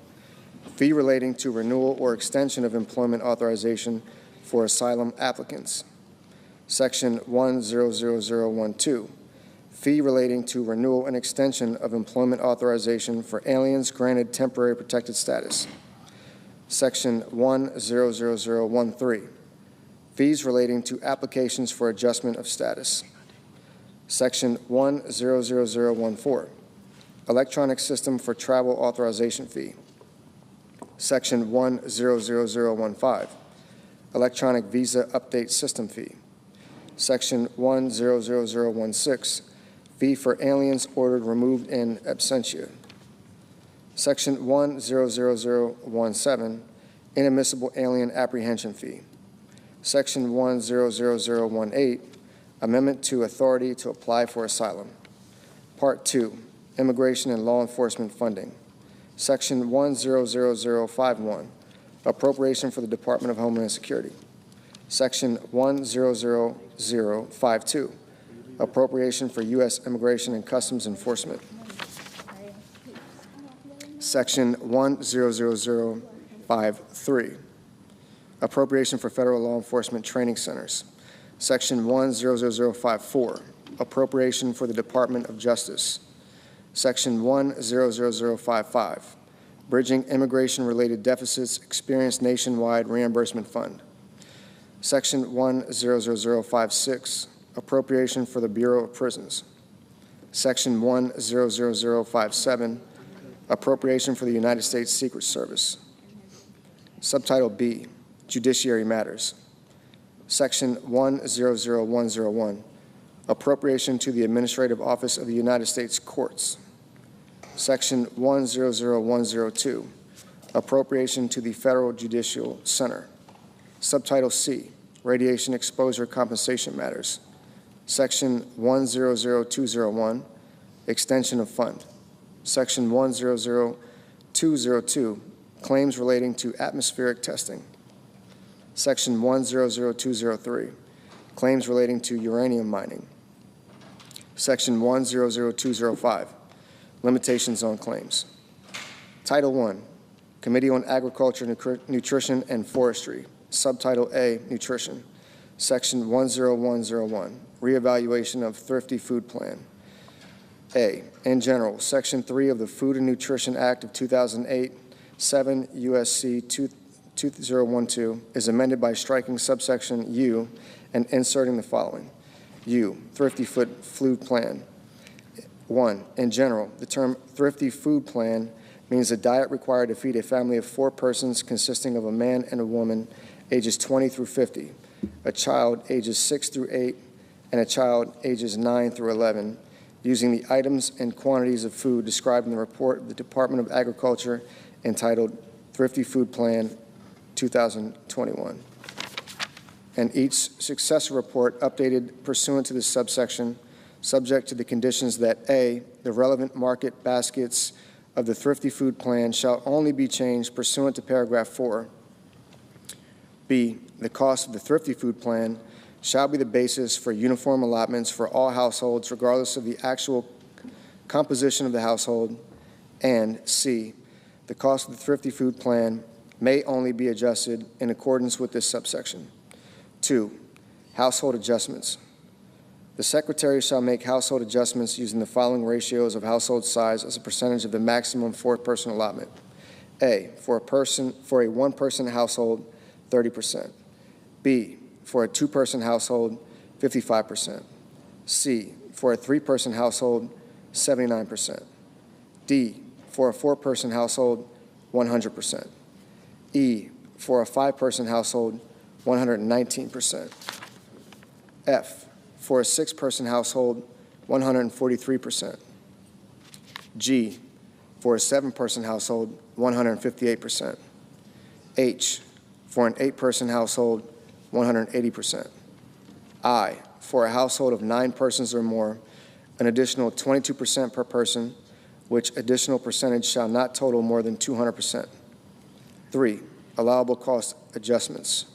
Fee relating to renewal or extension of employment authorization for asylum applicants. Section 100012, Fee relating to renewal and extension of employment authorization for aliens granted temporary protected status. Section 100013, Fees relating to applications for adjustment of status. Section 100014, Electronic System for Travel Authorization Fee. Section 100015, Electronic Visa Update System Fee. Section 100016, Fee for aliens ordered removed in absentia. Section 100017, Inadmissible Alien Apprehension Fee. Section 100018, Amendment to Authority to Apply for Asylum. Part 2, Immigration and Law Enforcement Funding. Section 100051, Appropriation for the Department of Homeland Security. Section 10052, Appropriation for U.S. Immigration and Customs Enforcement. Section 10053, Appropriation for Federal Law Enforcement Training Centers. Section 10054, Appropriation for the Department of Justice. Section 10055, Bridging Immigration-Related Deficits Experienced Nationwide Reimbursement Fund. Section 10056, Appropriation for the Bureau of Prisons. Section 10057, Appropriation for the United States Secret Service. Subtitle B, Judiciary Matters. Section 100101, Appropriation to the Administrative Office of the United States Courts. Section 100102, Appropriation to the Federal Judicial Center. Subtitle C, Radiation Exposure Compensation Matters. Section 100201, Extension of Fund. Section 100202, Claims relating to atmospheric testing. Section 100203, Claims relating to uranium mining. Section 100205, Limitations on Claims. Title I, Committee on Agriculture, Nutrition, and Forestry. Subtitle A, Nutrition. Section 10101, Reevaluation of Thrifty Food Plan. A, in general, Section 3 of the Food and Nutrition Act of 2008, 7 U.S.C. 2012 is amended by striking subsection U and inserting the following. U, Thrifty Food Plan. 1, in general, the term Thrifty Food Plan means a diet required to feed a family of 4 persons consisting of a man and a woman ages 20 through 50, a child ages 6 through 8, and a child ages 9 through 11, using the items and quantities of food described in the report of the Department of Agriculture entitled Thrifty Food Plan 2021. And each successor report updated pursuant to this subsection, subject to the conditions that A, the relevant market baskets of the Thrifty Food Plan shall only be changed pursuant to paragraph 4. B, the cost of the Thrifty Food Plan shall be the basis for uniform allotments for all households regardless of the actual composition of the household. And C, the cost of the Thrifty Food Plan may only be adjusted in accordance with this subsection. 2, household adjustments. The Secretary shall make household adjustments using the following ratios of household size as a percentage of the maximum 4-person allotment. A, for a one-person household, 30%. B, for a 2-person household, 55%. C, for a 3-person household, 79%. D, for a 4-person household, 100%. E, for a 5-person household, 119%. F, for a 6-person household, 143%. G, for a 7-person household, 158%. H, for an 8-person household, 180%. I, for a household of 9 persons or more, an additional 22% per person, which additional percentage shall not total more than 200%. 3, allowable cost adjustments.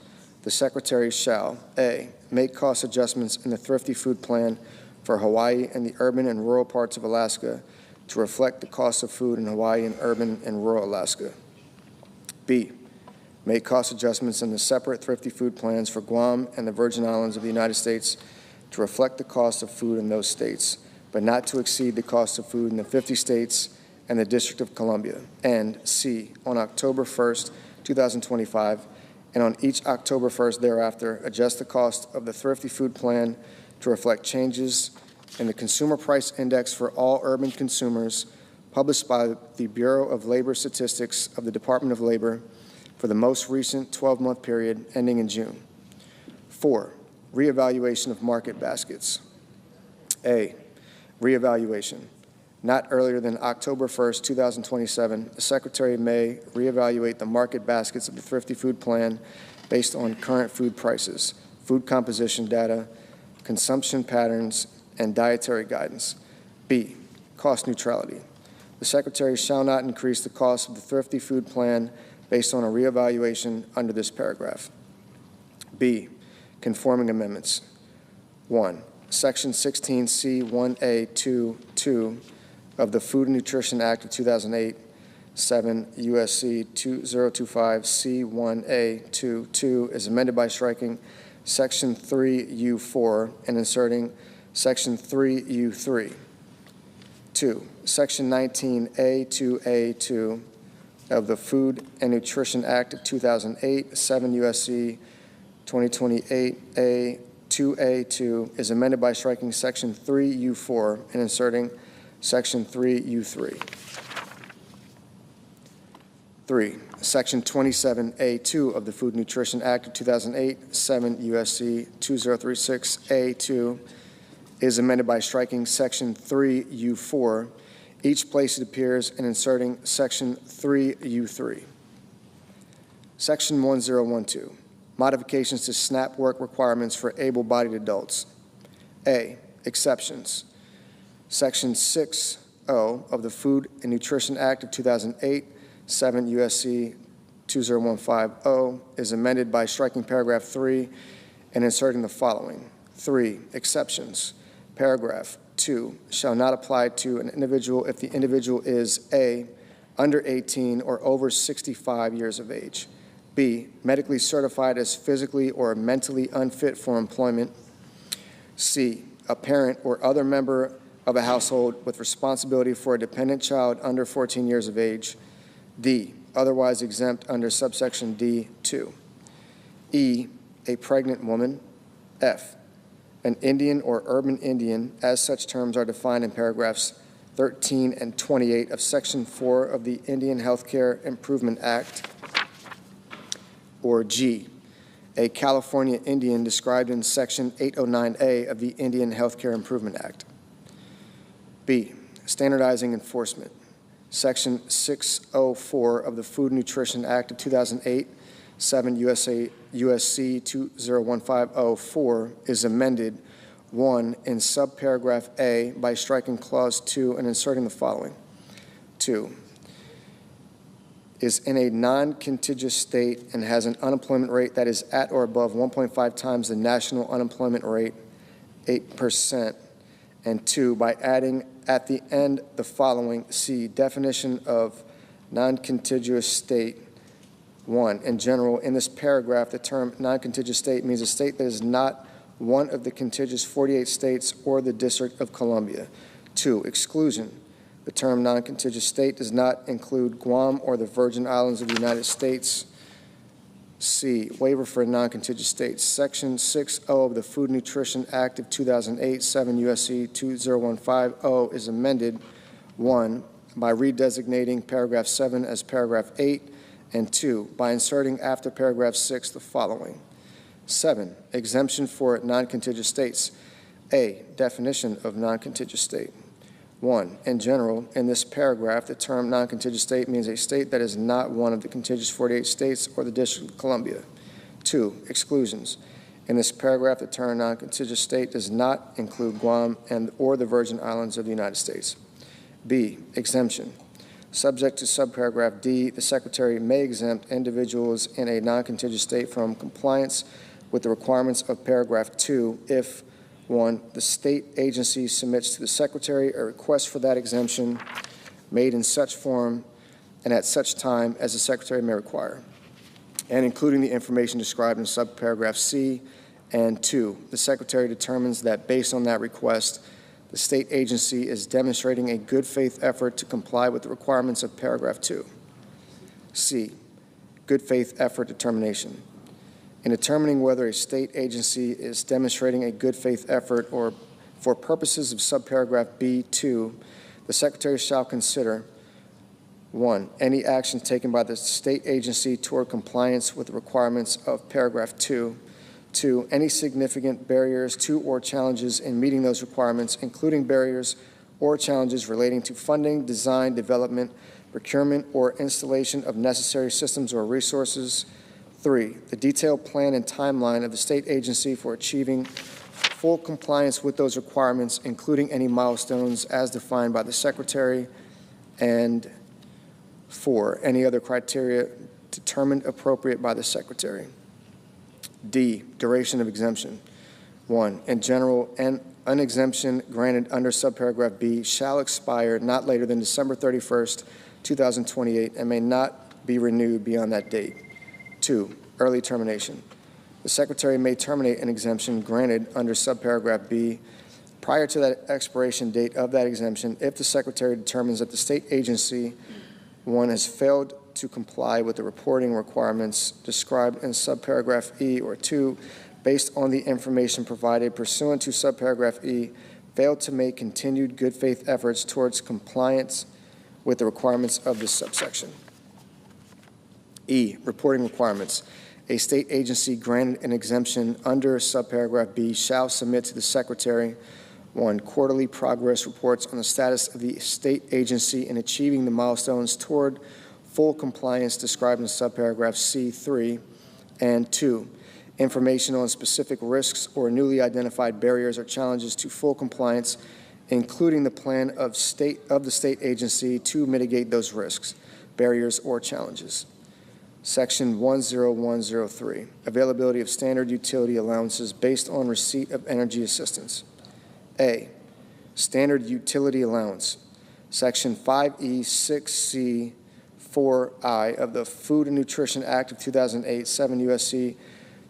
The Secretary shall, A, make cost adjustments in the Thrifty Food Plan for Hawaii and the urban and rural parts of Alaska to reflect the cost of food in Hawaii and urban and rural Alaska. B, make cost adjustments in the separate Thrifty Food Plans for Guam and the Virgin Islands of the United States to reflect the cost of food in those states, but not to exceed the cost of food in the 50 states and the District of Columbia. And C, on October 1st, 2025, and on each October 1st thereafter, adjust the cost of the Thrifty Food Plan to reflect changes in the Consumer Price Index for all urban consumers published by the Bureau of Labor Statistics of the Department of Labor for the most recent 12-month period ending in June. 4, reevaluation of market baskets. A, reevaluation. Not earlier than October 1st, 2027, the Secretary may reevaluate the market baskets of the Thrifty Food Plan based on current food prices, food composition data, consumption patterns, and dietary guidance. B, cost neutrality. The Secretary shall not increase the cost of the Thrifty Food Plan based on a reevaluation under this paragraph. B, conforming amendments. 1, Section 16C1A22 of the Food and Nutrition Act of 2008, 7 U.S.C. 2025C1A22 is amended by striking Section 3U4 and inserting Section 3U3. 2, Section 19A2A2 of the Food and Nutrition Act of 2008, 7 U.S.C. 2028A2A2 is amended by striking Section 3U4 and inserting Section 3U3. 3, Section 27A2 of the Food and Nutrition Act of 2008, 7 U.S.C. 2036A2 is amended by striking Section 3U4, each place it appears, and inserting Section 3U3. Section 1012, modifications to SNAP work requirements for able-bodied adults. A, exceptions. Section 6.0 of the Food and Nutrition Act of 2008, 7 U.S.C. 20150 is amended by striking paragraph 3 and inserting the following. 3, exceptions. Paragraph 2 shall not apply to an individual if the individual is A, under 18 or over 65 years of age, B, medically certified as physically or mentally unfit for employment, C, a parent or other member of a household with responsibility for a dependent child under 14 years of age, D, otherwise exempt under subsection D2, E, a pregnant woman, F, an Indian or urban Indian, as such terms are defined in paragraphs 13 and 28 of Section 4 of the Indian Healthcare Improvement Act, or G, a California Indian described in Section 809A of the Indian Healthcare Improvement Act. B, standardizing enforcement. Section 604 of the Food and Nutrition Act of 2008, 7 USC 201504 is amended, 1, in subparagraph A by striking clause 2 and inserting the following. 2, is in a non-contiguous state and has an unemployment rate that is at or above 1.5 times the national unemployment rate, 8%, and 2, by adding at the end the following. C, definition of non-contiguous state. 1, in general, in this paragraph, the term non-contiguous state means a state that is not one of the contiguous 48 states or the District of Columbia. 2, exclusion. The term non-contiguous state does not include Guam or the Virgin Islands of the United States. C, waiver for non-contiguous states. Section 6.0 of the Food and Nutrition Act of 2008, 7 U.S.C. 20150 is amended, 1, by redesignating paragraph 7 as paragraph 8, and 2, by inserting after paragraph 6 the following. 7, exemption for non-contiguous states. A, definition of non-contiguous state. 1, in general, in this paragraph, the term non-contiguous state means a state that is not one of the contiguous 48 states or the District of Columbia. 2, exclusions. In this paragraph, the term non-contiguous state does not include Guam or the Virgin Islands of the United States. B, exemption. Subject to subparagraph D, the Secretary may exempt individuals in a non-contiguous state from compliance with the requirements of paragraph 2 if 1, the state agency submits to the Secretary a request for that exemption made in such form and at such time as the Secretary may require, and including the information described in subparagraph C, and 2, the Secretary determines that based on that request, the state agency is demonstrating a good faith effort to comply with the requirements of paragraph 2. C, good faith effort determination. In determining whether a state agency is demonstrating a good faith effort or for purposes of subparagraph B2, the Secretary shall consider 1, any action taken by the state agency toward compliance with the requirements of paragraph 2, 2, any significant barriers to or challenges in meeting those requirements, including barriers or challenges relating to funding, design, development, procurement, or installation of necessary systems or resources. 3, the detailed plan and timeline of the state agency for achieving full compliance with those requirements, including any milestones as defined by the Secretary. And 4, any other criteria determined appropriate by the Secretary. D, duration of exemption. 1, in general, an exemption granted under subparagraph B shall expire not later than December 31st, 2028, and may not be renewed beyond that date. 2, early termination. The Secretary may terminate an exemption granted under subparagraph B prior to that expiration date of that exemption if the Secretary determines that the state agency, 1, has failed to comply with the reporting requirements described in subparagraph E, or 2, based on the information provided pursuant to subparagraph E, failed to make continued good faith efforts towards compliance with the requirements of this subsection. E, reporting requirements. A state agency granted an exemption under subparagraph B shall submit to the Secretary 1, quarterly progress reports on the status of the state agency in achieving the milestones toward full compliance described in subparagraph C3, and 2, information on specific risks or newly identified barriers or challenges to full compliance, including the plan of the state agency to mitigate those risks, barriers, or challenges. Section 10103, availability of standard utility allowances based on receipt of energy assistance. A, standard utility allowance. Section 5E 6C 4I of the Food and Nutrition Act of 2008, 7 U.S.C.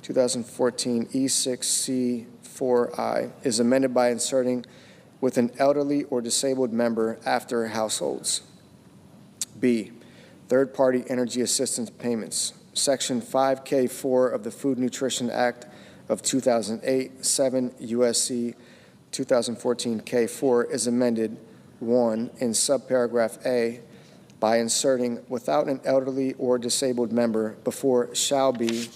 2014 E6C 4I is amended by inserting with an elderly or disabled member after households. B, third-party energy assistance payments. Section 5K4 of the Food and Nutrition Act of 2008, 7 U.S.C. 2014 K4 is amended 1 in subparagraph A by inserting without an elderly or disabled member before shall be,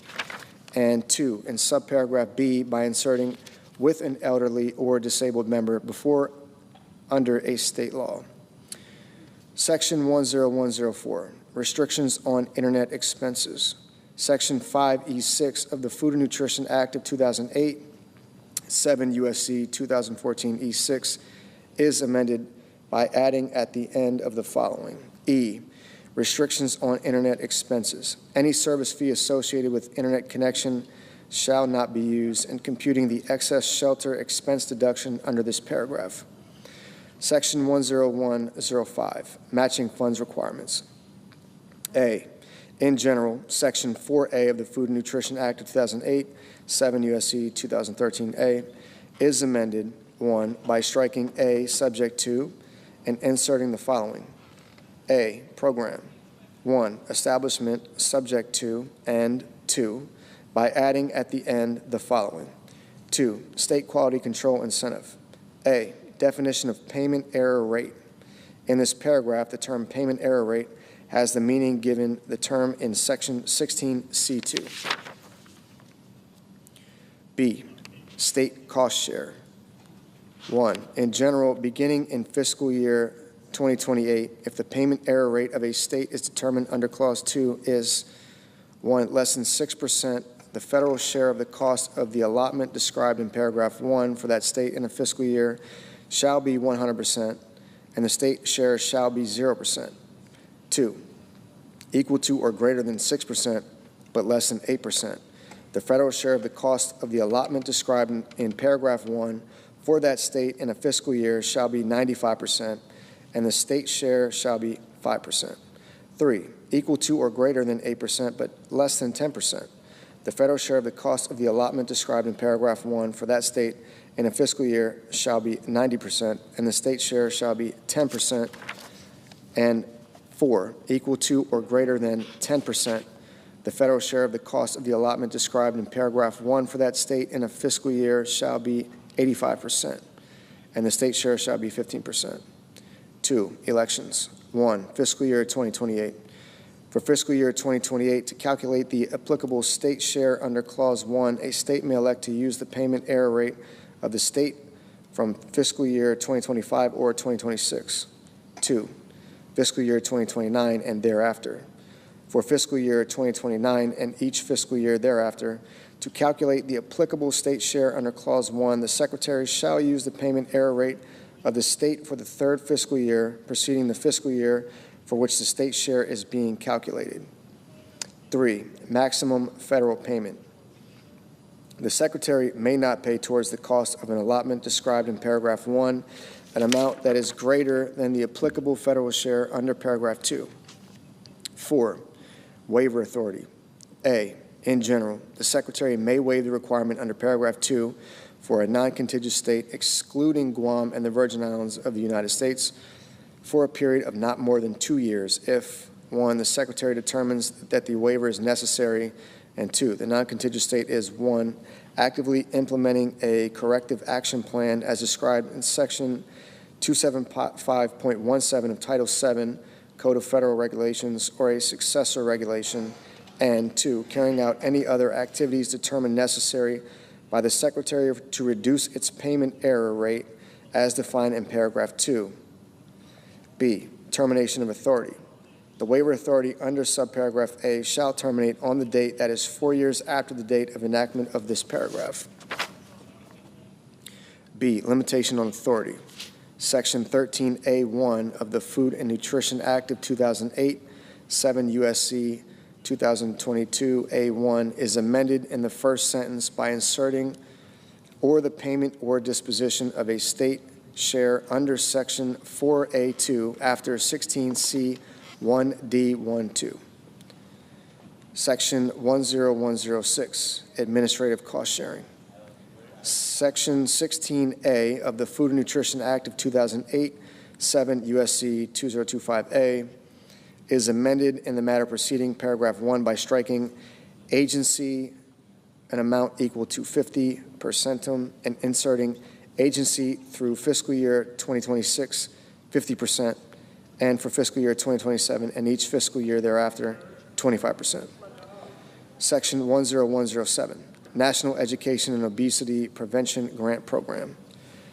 and 2 in subparagraph B by inserting with an elderly or disabled member before under a state law. Section 10104, restrictions on internet expenses. Section 5E6 of the Food and Nutrition Act of 2008, 7 U.S.C. 2014 E6 is amended by adding at the end of the following. E, restrictions on internet expenses. Any service fee associated with internet connection shall not be used in computing the excess shelter expense deduction under this paragraph. Section 10105, matching funds requirements. A, in general, Section 4A of the Food and Nutrition Act of 2008, 7 U.S.C. 2013A, is amended, 1, by striking A subject to and inserting the following. A, program. 1, establishment subject to, and 2, by adding at the end the following. 2, state quality control incentive. A, definition of payment error rate. In this paragraph, the term payment error rate has the meaning given the term in Section 16C2. B, state cost share. 1, in general, beginning in fiscal year 2028, if the payment error rate of a state is determined under Clause 2 is 1, less than 6%, the federal share of the cost of the allotment described in paragraph 1 for that state in a fiscal year shall be 100%, and the state share shall be 0%. 2, equal to or greater than 6%, but less than 8%. The federal share of the cost of the allotment described in paragraph 1 for that state in a fiscal year shall be 95%, and the state share shall be 5%. 3, equal to or greater than 8%, but less than 10%. The federal share of the cost of the allotment described in paragraph 1 for that state in a fiscal year shall be 90%, and the state share shall be 10%. And 4, equal to or greater than 10%. The federal share of the cost of the allotment described in paragraph 1 for that state in a fiscal year shall be 85%, and the state share shall be 15%. 2, elections. 1, fiscal year 2028. For fiscal year 2028, to calculate the applicable state share under Clause 1, a state may elect to use the payment error rate of the state from fiscal year 2025 or 2026. 2, fiscal year 2029 and thereafter. For fiscal year 2029 and each fiscal year thereafter, to calculate the applicable state share under Clause 1, the Secretary shall use the payment error rate of the state for the third fiscal year preceding the fiscal year for which the state share is being calculated. 3, maximum federal payment. The Secretary may not pay towards the cost of an allotment described in paragraph 1 an amount that is greater than the applicable federal share under paragraph 2. 4, waiver authority. A, in general, the Secretary may waive the requirement under paragraph 2 for a non-contiguous state excluding Guam and the Virgin Islands of the United States for a period of not more than 2 years if, 1, the Secretary determines that the waiver is necessary, and 2, the non-contiguous state is 1, actively implementing a corrective action plan as described in Section 275.17 of Title VII Code of Federal Regulations or a successor regulation, and 2, carrying out any other activities determined necessary by the Secretary to reduce its payment error rate as defined in paragraph 2. B, termination of authority. The waiver authority under subparagraph A shall terminate on the date that is 4 years after the date of enactment of this paragraph. B, limitation on authority. Section 13A1 of the Food and Nutrition Act of 2008, 7 U.S.C. 2022 A1 is amended in the first sentence by inserting or the payment or disposition of a state share under Section 4A2 after 16C 1D12. Section 10106, administrative cost sharing. Section 16A of the Food and Nutrition Act of 2008, 7 U.S.C. 2025A, is amended in the matter preceding paragraph 1 by striking agency an amount equal to 50% and inserting agency through fiscal year 2026, 50%, and for fiscal year 2027 and each fiscal year thereafter, 25%. Section 10107, National Education and Obesity Prevention Grant Program.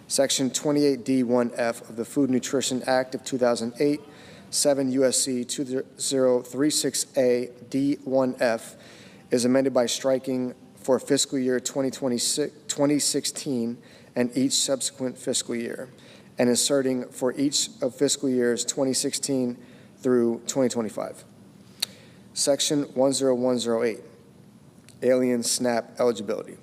Section 28D1F of the Food and Nutrition Act of 2008, 7 U.S.C. 2036A D1F is amended by striking for fiscal year 2016 and each subsequent fiscal year, and inserting for each of fiscal years 2016 through 2025. Section 10108, Alien SNAP eligibility.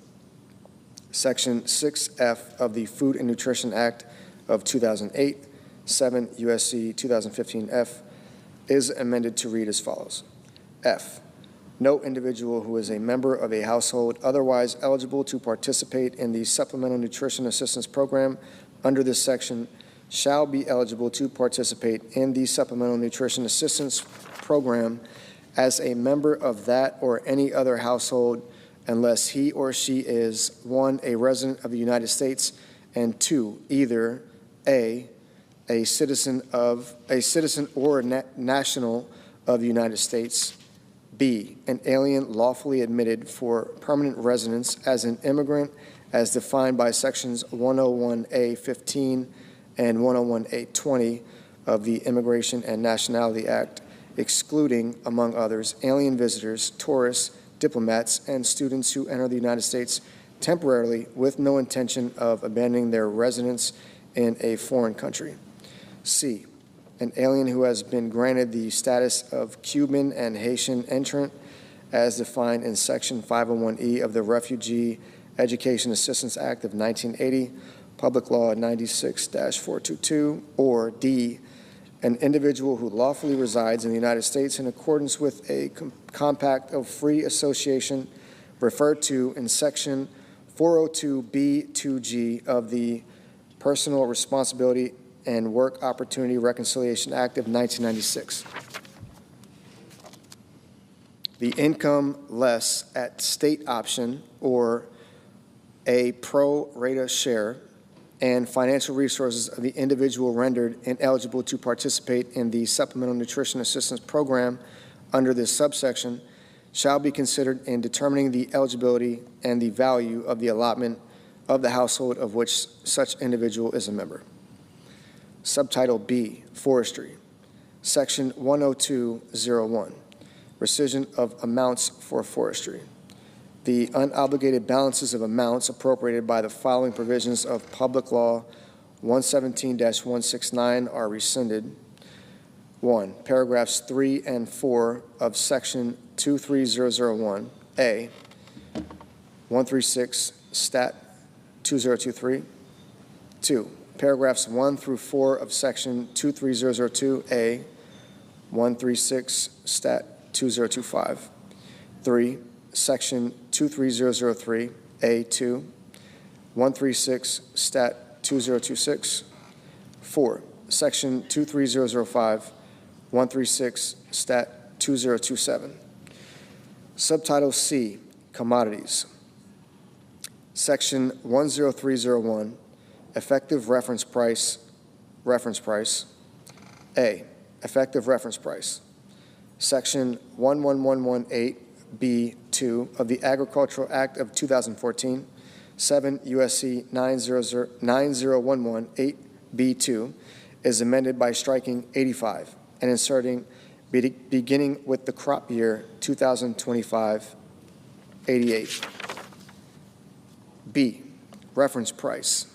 Section 6F of the Food and Nutrition Act of 2008, 7 U.S.C. 2015F, is amended to read as follows. F, no individual who is a member of a household otherwise eligible to participate in the Supplemental Nutrition Assistance Program under this section shall be eligible to participate in the Supplemental Nutrition Assistance Program as a member of that or any other household unless he or she is, 1, a resident of the United States, and 2, either A, a citizen or national of the United States, B, an alien lawfully admitted for permanent residence as an immigrant as defined by Sections 101A.15 and 101A.20 of the Immigration and Nationality Act, excluding, among others, alien visitors, tourists, diplomats, and students who enter the United States temporarily with no intention of abandoning their residence in a foreign country. C, an alien who has been granted the status of Cuban and Haitian entrant as defined in Section 501E of the Refugee Education Assistance Act of 1980, Public Law 96-422, or D, an individual who lawfully resides in the United States in accordance with a compact of free association referred to in Section 402B2G of the Personal Responsibility and Work Opportunity Reconciliation Act of 1996. The income less at state option or a pro rata share and financial resources of the individual rendered ineligible to participate in the Supplemental Nutrition Assistance Program under this subsection shall be considered in determining the eligibility and the value of the allotment of the household of which such individual is a member. Subtitle B, Forestry, Section 10201, Rescission of Amounts for Forestry. The unobligated balances of amounts appropriated by the following provisions of Public Law 117-169 are rescinded. 1. Paragraphs 3 and 4 of Section 23001A, 136 Stat 2023. 2. Paragraphs 1 through 4 of Section 23002A, 136 Stat 2025. 3. Section 23003A2, 136 Stat 2026. 4. Section 23005, 136 Stat 2027. Subtitle C, Commodities. Section 10301, Effective Reference Price, A, Effective Reference Price. Section 11118B2 of the Agricultural Act of 2014, 7 U.S.C. 90118B2 is amended by striking 85 and inserting beginning with the crop year 2025, 88. B, Reference Price.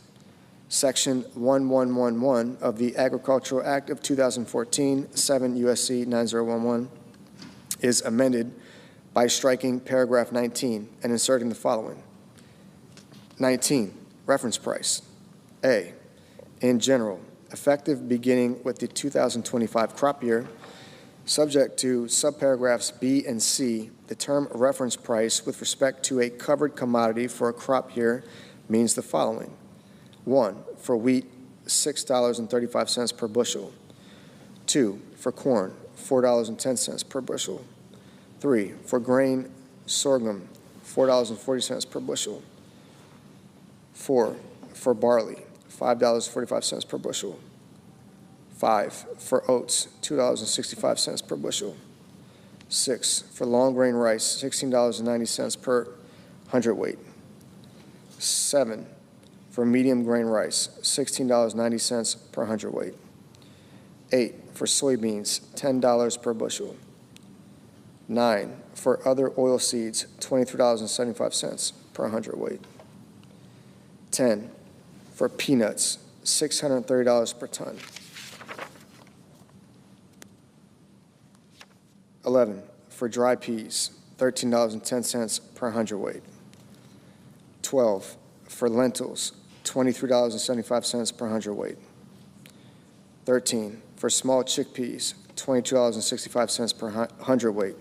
Section 1111 of the Agricultural Act of 2014, 7 U.S.C. 9011, is amended by striking paragraph 19 and inserting the following. 19, Reference Price. A, in general, effective beginning with the 2025 crop year, subject to subparagraphs B and C, the term reference price with respect to a covered commodity for a crop year means the following. 1, for wheat, $6.35 per bushel. 2, for corn, $4.10 per bushel. 3, for grain, sorghum, $4.40 per bushel. 4, for barley, $5.45 per bushel. 5, for oats, $2.65 per bushel. 6, for long grain rice, $16.90 per hundredweight. 7, for medium grain rice, $16.90 per hundredweight. 8, for soybeans, $10 per bushel. 9, for other oil seeds, $23.75 per hundredweight. 10, for peanuts, $630 per ton. 11, for dry peas, $13.10 per hundredweight. 12, for lentils, $23.75 per hundredweight. 13, for small chickpeas, $22.65 per hundredweight.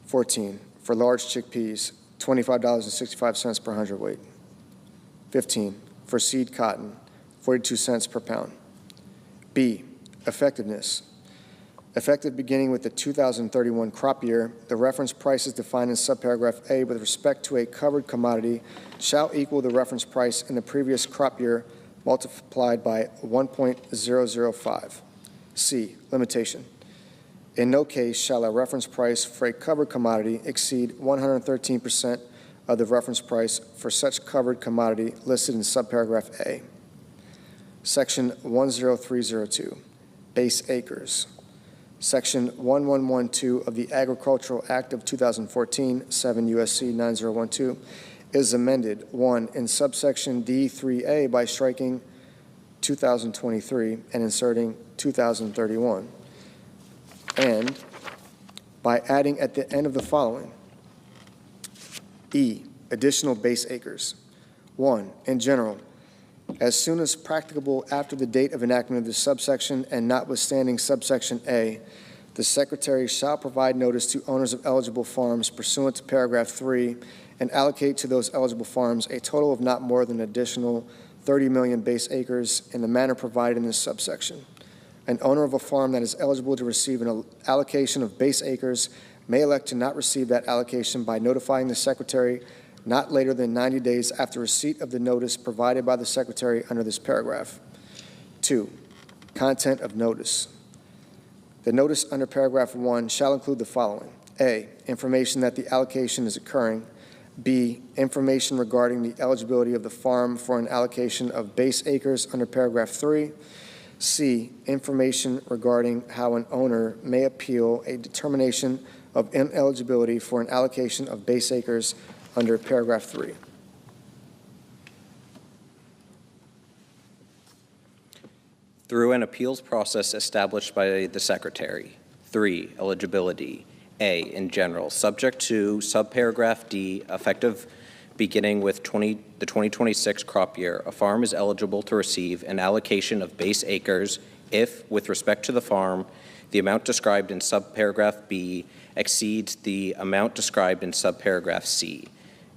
14, for large chickpeas, $25.65 per hundredweight. 15, for seed cotton, 42 cents per pound. B, effectiveness. Effective beginning with the 2031 crop year, the reference price is defined in subparagraph A with respect to a covered commodity shall equal the reference price in the previous crop year multiplied by 1.005. C, limitation. In no case shall a reference price for a covered commodity exceed 113% of the reference price for such covered commodity listed in subparagraph A. Section 10302, base acres. Section 1112 of the Agricultural Act of 2014, 7 U.S.C. 9012, is amended, 1, in subsection D3A by striking 2023 and inserting 2031, and by adding at the end of the following: E, additional base acres. 1, in general, as soon as practicable after the date of enactment of this subsection and notwithstanding subsection A, the Secretary shall provide notice to owners of eligible farms pursuant to paragraph 3 and allocate to those eligible farms a total of not more than an additional 30 million base acres in the manner provided in this subsection. An owner of a farm that is eligible to receive an allocation of base acres may elect to not receive that allocation by notifying the Secretary not later than 90 days after receipt of the notice provided by the Secretary under this paragraph. 2, content of notice. The notice under paragraph 1 shall include the following: A, information that the allocation is occurring; B, information regarding the eligibility of the farm for an allocation of base acres under paragraph 3; C, information regarding how an owner may appeal a determination of ineligibility for an allocation of base acres under paragraph 3. Through an appeals process established by the Secretary. 3, eligibility. A, in general, subject to subparagraph D, effective beginning with the 2026 crop year, a farm is eligible to receive an allocation of base acres if, with respect to the farm, the amount described in subparagraph B exceeds the amount described in subparagraph C.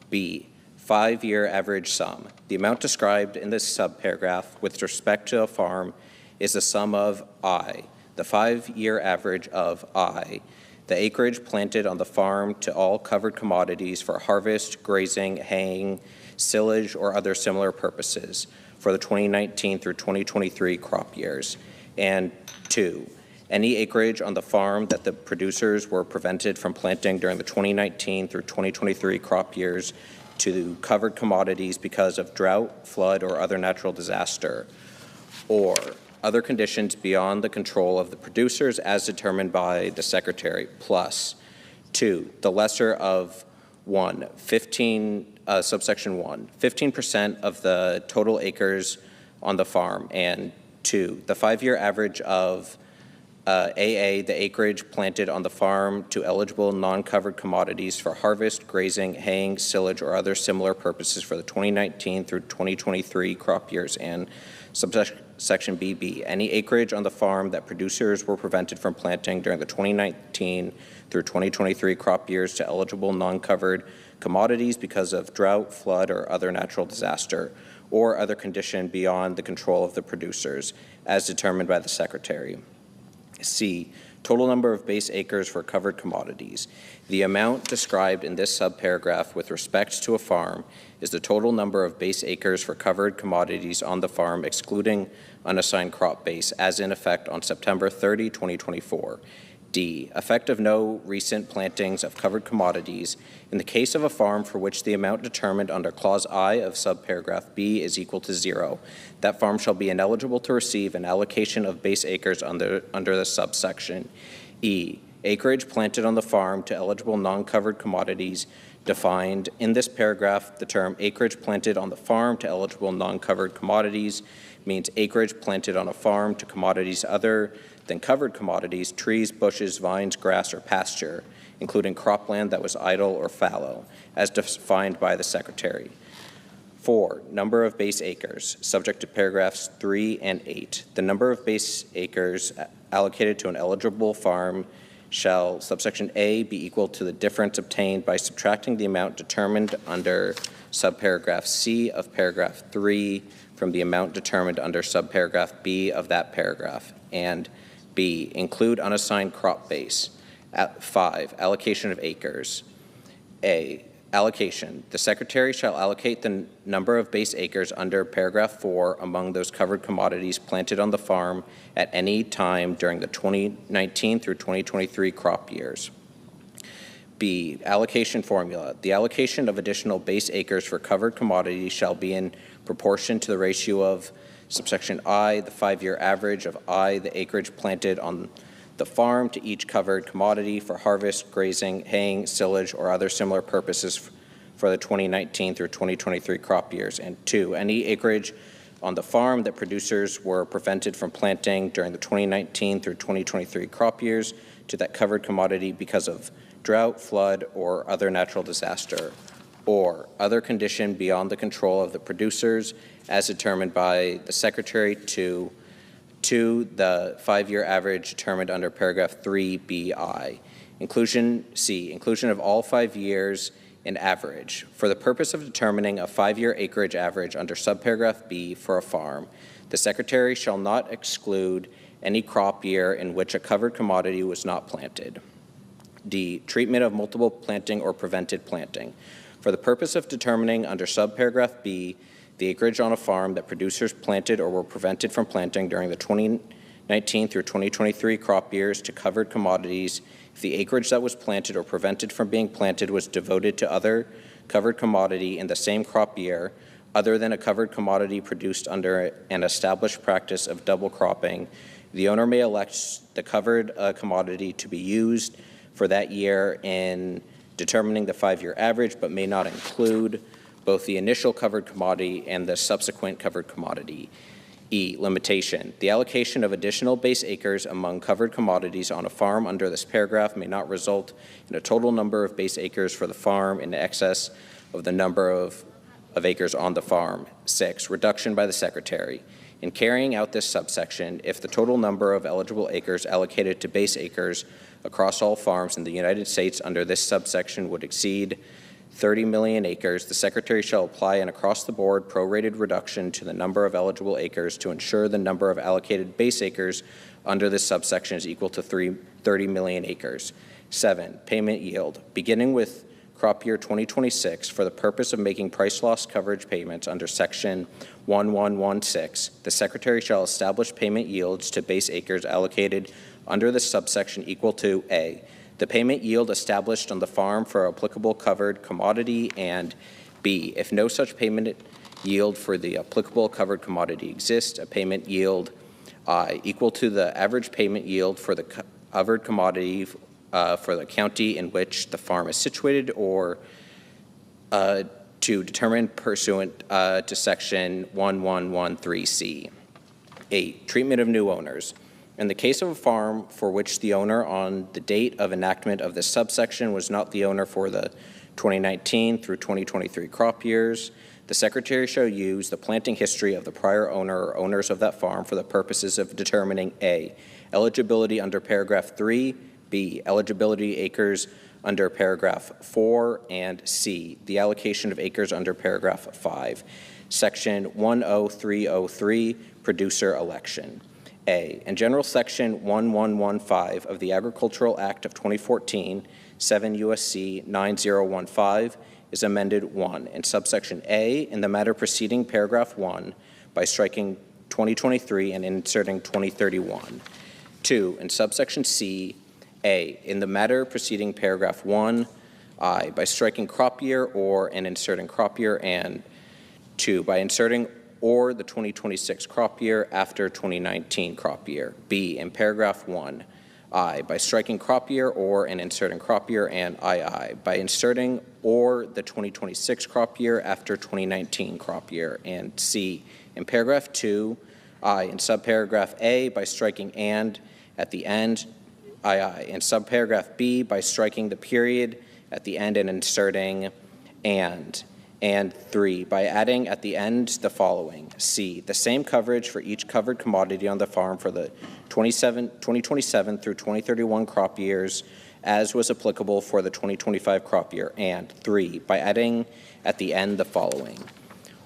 B, 5-year average sum. The amount described in this subparagraph with respect to a farm is the sum of I, the 5-year average of I, the acreage planted on the farm to all covered commodities for harvest, grazing, haying, silage, or other similar purposes for the 2019 through 2023 crop years. And 2, any acreage on the farm that the producers were prevented from planting during the 2019 through 2023 crop years to covered commodities because of drought, flood, or other natural disaster, or other conditions beyond the control of the producers as determined by the Secretary, plus 2, the lesser of 1, subsection 1, 15% of the total acres on the farm, and 2, the 5-year average of AA, the acreage planted on the farm to eligible non-covered commodities for harvest, grazing, haying, silage, or other similar purposes for the 2019 through 2023 crop years, and subsection BB, any acreage on the farm that producers were prevented from planting during the 2019 through 2023 crop years to eligible non-covered commodities because of drought, flood, or other natural disaster, or other condition beyond the control of the producers, as determined by the Secretary. C, total number of base acres for covered commodities. The amount described in this subparagraph with respect to a farm is the total number of base acres for covered commodities on the farm, excluding unassigned crop base, as in effect on September 30, 2024. D, effect of no recent plantings of covered commodities. In the case of a farm for which the amount determined under Clause I of subparagraph B is equal to 0, that farm shall be ineligible to receive an allocation of base acres under the subsection. E, acreage planted on the farm to eligible non-covered commodities. Defined in this paragraph, the term acreage planted on the farm to eligible non-covered commodities means acreage planted on a farm to commodities other than covered commodities, trees, bushes, vines, grass, or pasture, including cropland that was idle or fallow, as defined by the Secretary. 4, number of base acres, subject to paragraphs 3 and 8. The number of base acres allocated to an eligible farm shall, subsection A, be equal to the difference obtained by subtracting the amount determined under subparagraph C of paragraph 3 from the amount determined under subparagraph B of that paragraph, and B, include unassigned crop base. At 5, allocation of acres. A, Allocation. The Secretary shall allocate the number of base acres under paragraph 4 among those covered commodities planted on the farm at any time during the 2019 through 2023 crop years. B, allocation formula. The allocation of additional base acres for covered commodities shall be in proportion to the ratio of subsection I, the 5-year average of I, the acreage planted on the farm, to each covered commodity for harvest, grazing, haying, silage, or other similar purposes for the 2019 through 2023 crop years. And 2, any acreage on the farm that producers were prevented from planting during the 2019 through 2023 crop years to that covered commodity because of drought, flood, or other natural disaster, or other condition beyond the control of the producers as determined by the Secretary to the 5-year average determined under paragraph 3BI. Inclusion C, inclusion of all 5 years in average. For the purpose of determining a 5-year acreage average under subparagraph B for a farm, the Secretary shall not exclude any crop year in which a covered commodity was not planted. D, treatment of multiple planting or prevented planting. For the purpose of determining under subparagraph B the acreage on a farm that producers planted or were prevented from planting during the 2019 through 2023 crop years to covered commodities, if the acreage that was planted or prevented from being planted was devoted to other covered commodity in the same crop year, other than a covered commodity produced under an established practice of double cropping, the owner may elect the covered commodity to be used for that year in determining the 5-year average, but may not include both the initial covered commodity and the subsequent covered commodity. E, limitation. The allocation of additional base acres among covered commodities on a farm under this paragraph may not result in a total number of base acres for the farm in excess of the number of acres on the farm. 6, reduction by the Secretary. In carrying out this subsection, if the total number of eligible acres allocated to base acres across all farms in the United States under this subsection would exceed 30 million acres, the Secretary shall apply an across-the-board prorated reduction to the number of eligible acres to ensure the number of allocated base acres under this subsection is equal to 30 million acres. 7, payment yield. Beginning with crop year 2026, for the purpose of making price loss coverage payments under Section 1116, the Secretary shall establish payment yields to base acres allocated under this subsection equal to A, the payment yield established on the farm for applicable covered commodity, and B, if no such payment yield for the applicable covered commodity exists, a payment yield equal to the average payment yield for the covered commodity for the county in which the farm is situated, or to determine pursuant to Section 1113C. 8, treatment of new owners. In the case of a farm for which the owner on the date of enactment of this subsection was not the owner for the 2019 through 2023 crop years, the Secretary shall use the planting history of the prior owner or owners of that farm for the purposes of determining A, eligibility under paragraph 3, B, eligibility acres under paragraph 4, and C, the allocation of acres under paragraph 5. Section 10303, producer election. A, in General Section 1115 of the Agricultural Act of 2014, 7 U.S.C. 9015, is amended 1, in subsection A, in the matter preceding paragraph 1, by striking 2023 and inserting 2031. 2, in subsection C, A, in the matter preceding paragraph 1, I, by striking crop year or and inserting crop year, and 2, by inserting or the 2026 crop year after 2019 crop year. B, in paragraph 1, I, by striking crop year or and inserting crop year, and II, by inserting or the 2026 crop year after 2019 crop year, and C, in paragraph 2, I, in subparagraph A, by striking and at the end, II, in subparagraph B, by striking the period at the end and inserting and 3, by adding at the end the following. C, the same coverage for each covered commodity on the farm for the 2027 through 2031 crop years as was applicable for the 2025 crop year. And 3, by adding at the end the following.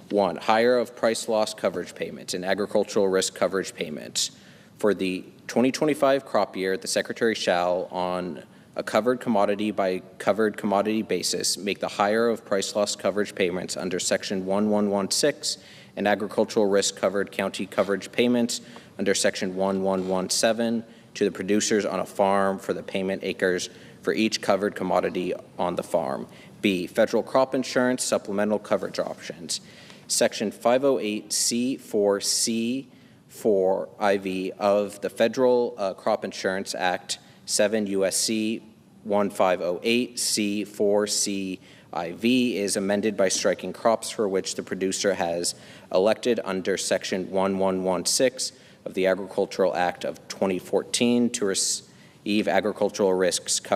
1, higher of price loss coverage payments and agricultural risk coverage payments. For the 2025 crop year, the Secretary shall, on a covered commodity by covered commodity basis, make the higher of price loss coverage payments under Section 1116 and agricultural risk covered county coverage payments under Section 1117 to the producers on a farm for the payment acres for each covered commodity on the farm. B, federal crop insurance supplemental coverage options. Section 508C4C4IV of the Federal Crop Insurance Act 7 U.S.C. 1508 C4CIV is amended by striking crops for which the producer has elected under Section 1116 of the Agricultural Act of 2014 to receive agricultural risk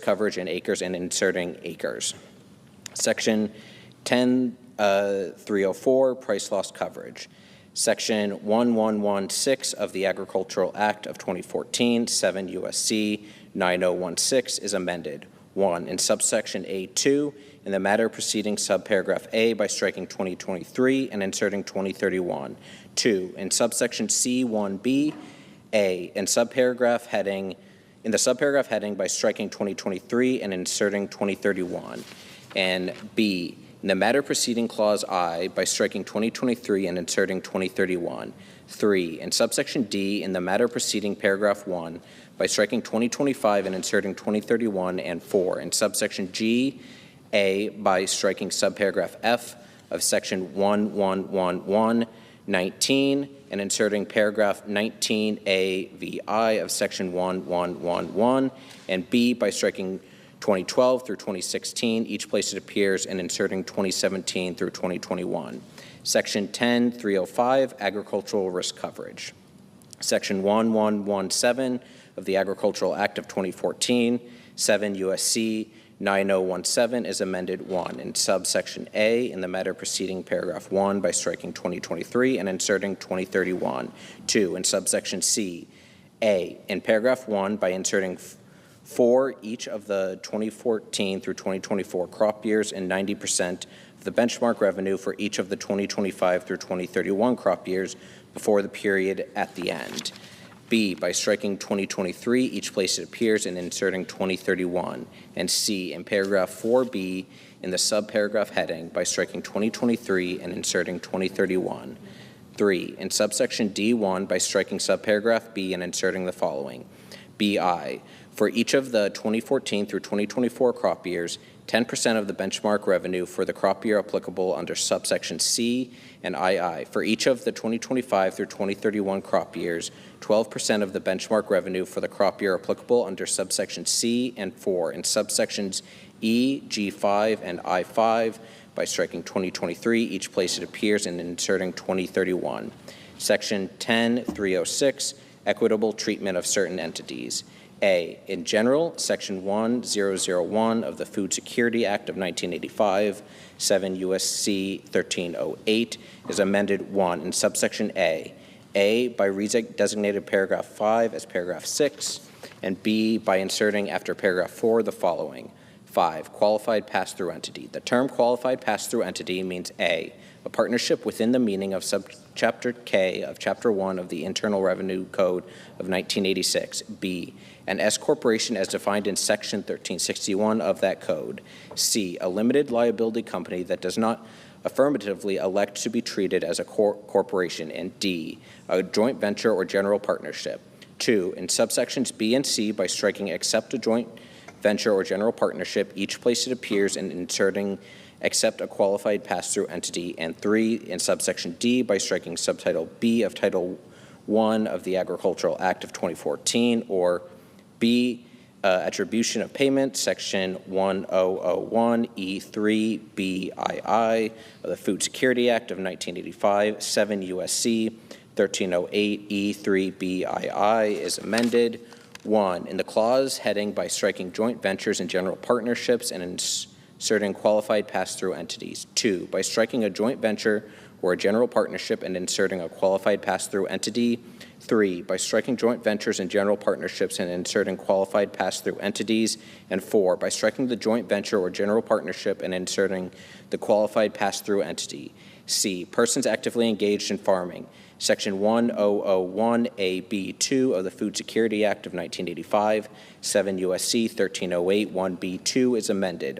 coverage in acres and inserting acres. Section 10304, price loss coverage. Section 1116 of the Agricultural Act of 2014, 7 U.S.C. 9016 is amended. 1. In subsection A2, in the matter preceding subparagraph A by striking 2023 and inserting 2031. 2. In subsection C1B, A, in the subparagraph heading by striking 2023 and inserting 2031. And B, in the matter preceding clause I by striking 2023 and inserting 2031. 3. In subsection D, in the matter preceding paragraph 1 by striking 2025 and inserting 2031. And 4. In subsection G, A, by striking subparagraph F of section 1111-19 and inserting paragraph 19A VI of section 1111, and B, by striking 2012 through 2016, each place it appears, and inserting 2017 through 2021. Section 10305, agricultural risk coverage. Section 1117 of the Agricultural Act of 2014, 7 U.S.C. 9017 is amended. 1. In subsection A, in the matter preceding paragraph 1 by striking 2023 and inserting 2031. 2. In subsection C, A, in paragraph 1 by inserting for each of the 2014 through 2024 crop years and 90% of the benchmark revenue for each of the 2025 through 2031 crop years before the period at the end. B, by striking 2023, each place it appears, and inserting 2031. And C, in paragraph 4B, in the subparagraph heading, by striking 2023 and inserting 2031. 3, in subsection D1, by striking subparagraph B and inserting the following. BI, for each of the 2014 through 2024 crop years, 10% of the benchmark revenue for the crop year applicable under subsection C, and II. For each of the 2025 through 2031 crop years, 12% of the benchmark revenue for the crop year applicable under subsection C and 4 in subsections E, G5, and I5 by striking 2023, each place it appears, and inserting 2031. Section 10306, equitable treatment of certain entities. A, in general, Section 1001 of the Food Security Act of 1985, 7 U.S.C. 1308, is amended. 1, in subsection A, by designated paragraph 5 as paragraph 6, and B, by inserting after paragraph 4 the following. 5, qualified pass-through entity. The term qualified pass-through entity means A, a partnership within the meaning of subchapter K of Chapter 1 of the Internal Revenue Code of 1986. B, an S corporation as defined in Section 1361 of that code. C, a limited liability company that does not affirmatively elect to be treated as a corporation. And D, a joint venture or general partnership. 2, in subsections B and C, by striking except a joint venture or general partnership, each place it appears, and inserting except a qualified pass-through entity. And 3, in subsection D, by striking subtitle B of Title I of the Agricultural Act of 2014, or B, attribution of payment, Section 1001E3BII of the Food Security Act of 1985, 7 U.S.C. 1308E3BII is amended. 1, in the clause heading by striking joint ventures and general partnerships and inserting qualified pass-through entities. 2, by striking a joint venture or a general partnership and inserting a qualified pass-through entity. 3, by striking joint ventures and general partnerships and inserting qualified pass-through entities. And 4, by striking the joint venture or general partnership and inserting the qualified pass-through entity. C, persons actively engaged in farming. Section 1001AB2 of the Food Security Act of 1985, 7 U.S.C. 1308 1B2 is amended.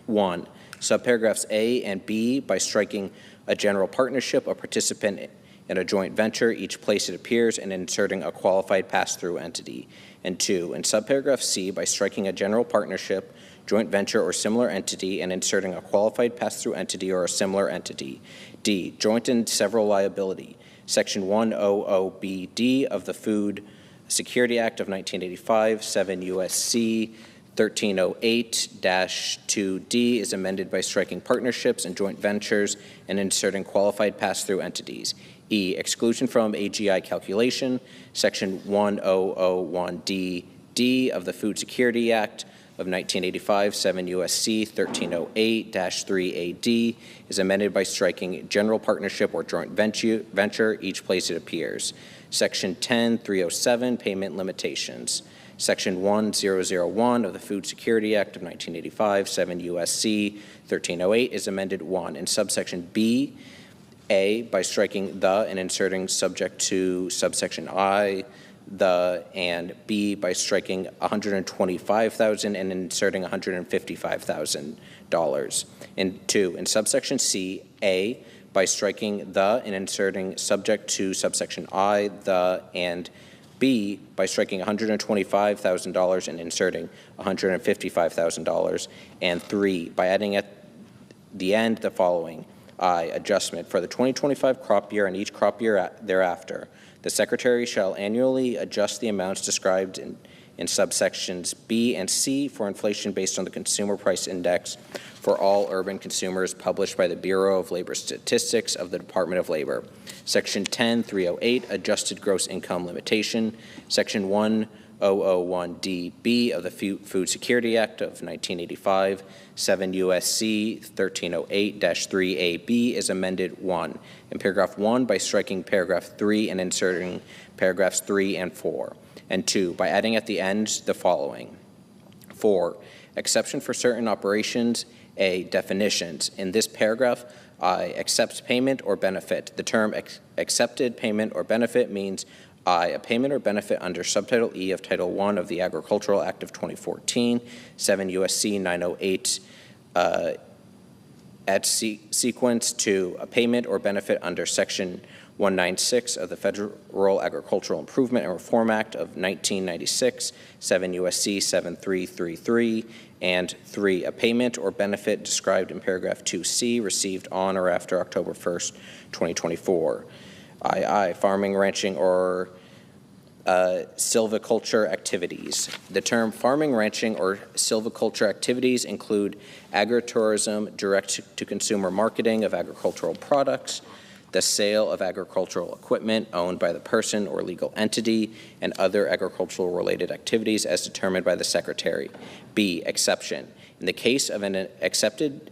1. Subparagraphs A and B by striking a general partnership, a participant in a joint venture, each place it appears, and inserting a qualified pass-through entity. And 2. In subparagraph C by striking a general partnership, joint venture, or similar entity and inserting a qualified pass-through entity or a similar entity. D. Joint and several liability. Section 100BD of the Food Security Act of 1985, 7 U.S.C. 1308-2D is amended by striking partnerships and joint ventures and inserting qualified pass-through entities. E. Exclusion from AGI calculation. Section 1001D of the Food Security Act of 1985, 7 U.S.C. 1308-3AD is amended by striking general partnership or joint venture, each place it appears. Section 10307, payment limitations. Section 1001 of the Food Security Act of 1985, 7 U.S.C. 1308 is amended 1. In subsection B, A, by striking the and inserting subject to subsection I, the, and B by striking $125,000 and inserting $155,000. And 2, in subsection C, A, by striking the and inserting subject to subsection I, the, and B by striking $125,000 and inserting $155,000. And 3, by adding at the end the following. I, adjustment for the 2025 crop year and each crop year thereafter. The Secretary shall annually adjust the amounts described in subsections B and C for inflation based on the Consumer Price Index for all urban consumers published by the Bureau of Labor Statistics of the Department of Labor. Section 10308, adjusted gross income limitation. Section 1001DB of the Food Security Act of 1985, 7 U.S.C. 1308-3AB is amended 1. In paragraph 1 by striking paragraph 3 and inserting paragraphs 3 and 4. And 2, by adding at the end the following. 4, exception for certain operations. A, definitions. In this paragraph, I, accepts payment or benefit. The term accepted payment or benefit means I, a payment or benefit under Subtitle E of Title I of the Agricultural Act of 2014, 7 U.S.C. 908 at sequence. 2, a payment or benefit under Section 196 of the Federal Agricultural Improvement and Reform Act of 1996, 7 U.S.C. 7333, and 3, a payment or benefit described in paragraph 2C received on or after October 1st, 2024. II, farming, ranching, or silviculture activities. The term farming, ranching, or silviculture activities include agritourism, direct-to-consumer marketing of agricultural products, the sale of agricultural equipment owned by the person or legal entity, and other agricultural-related activities as determined by the Secretary. B, exception. In the case of an accepted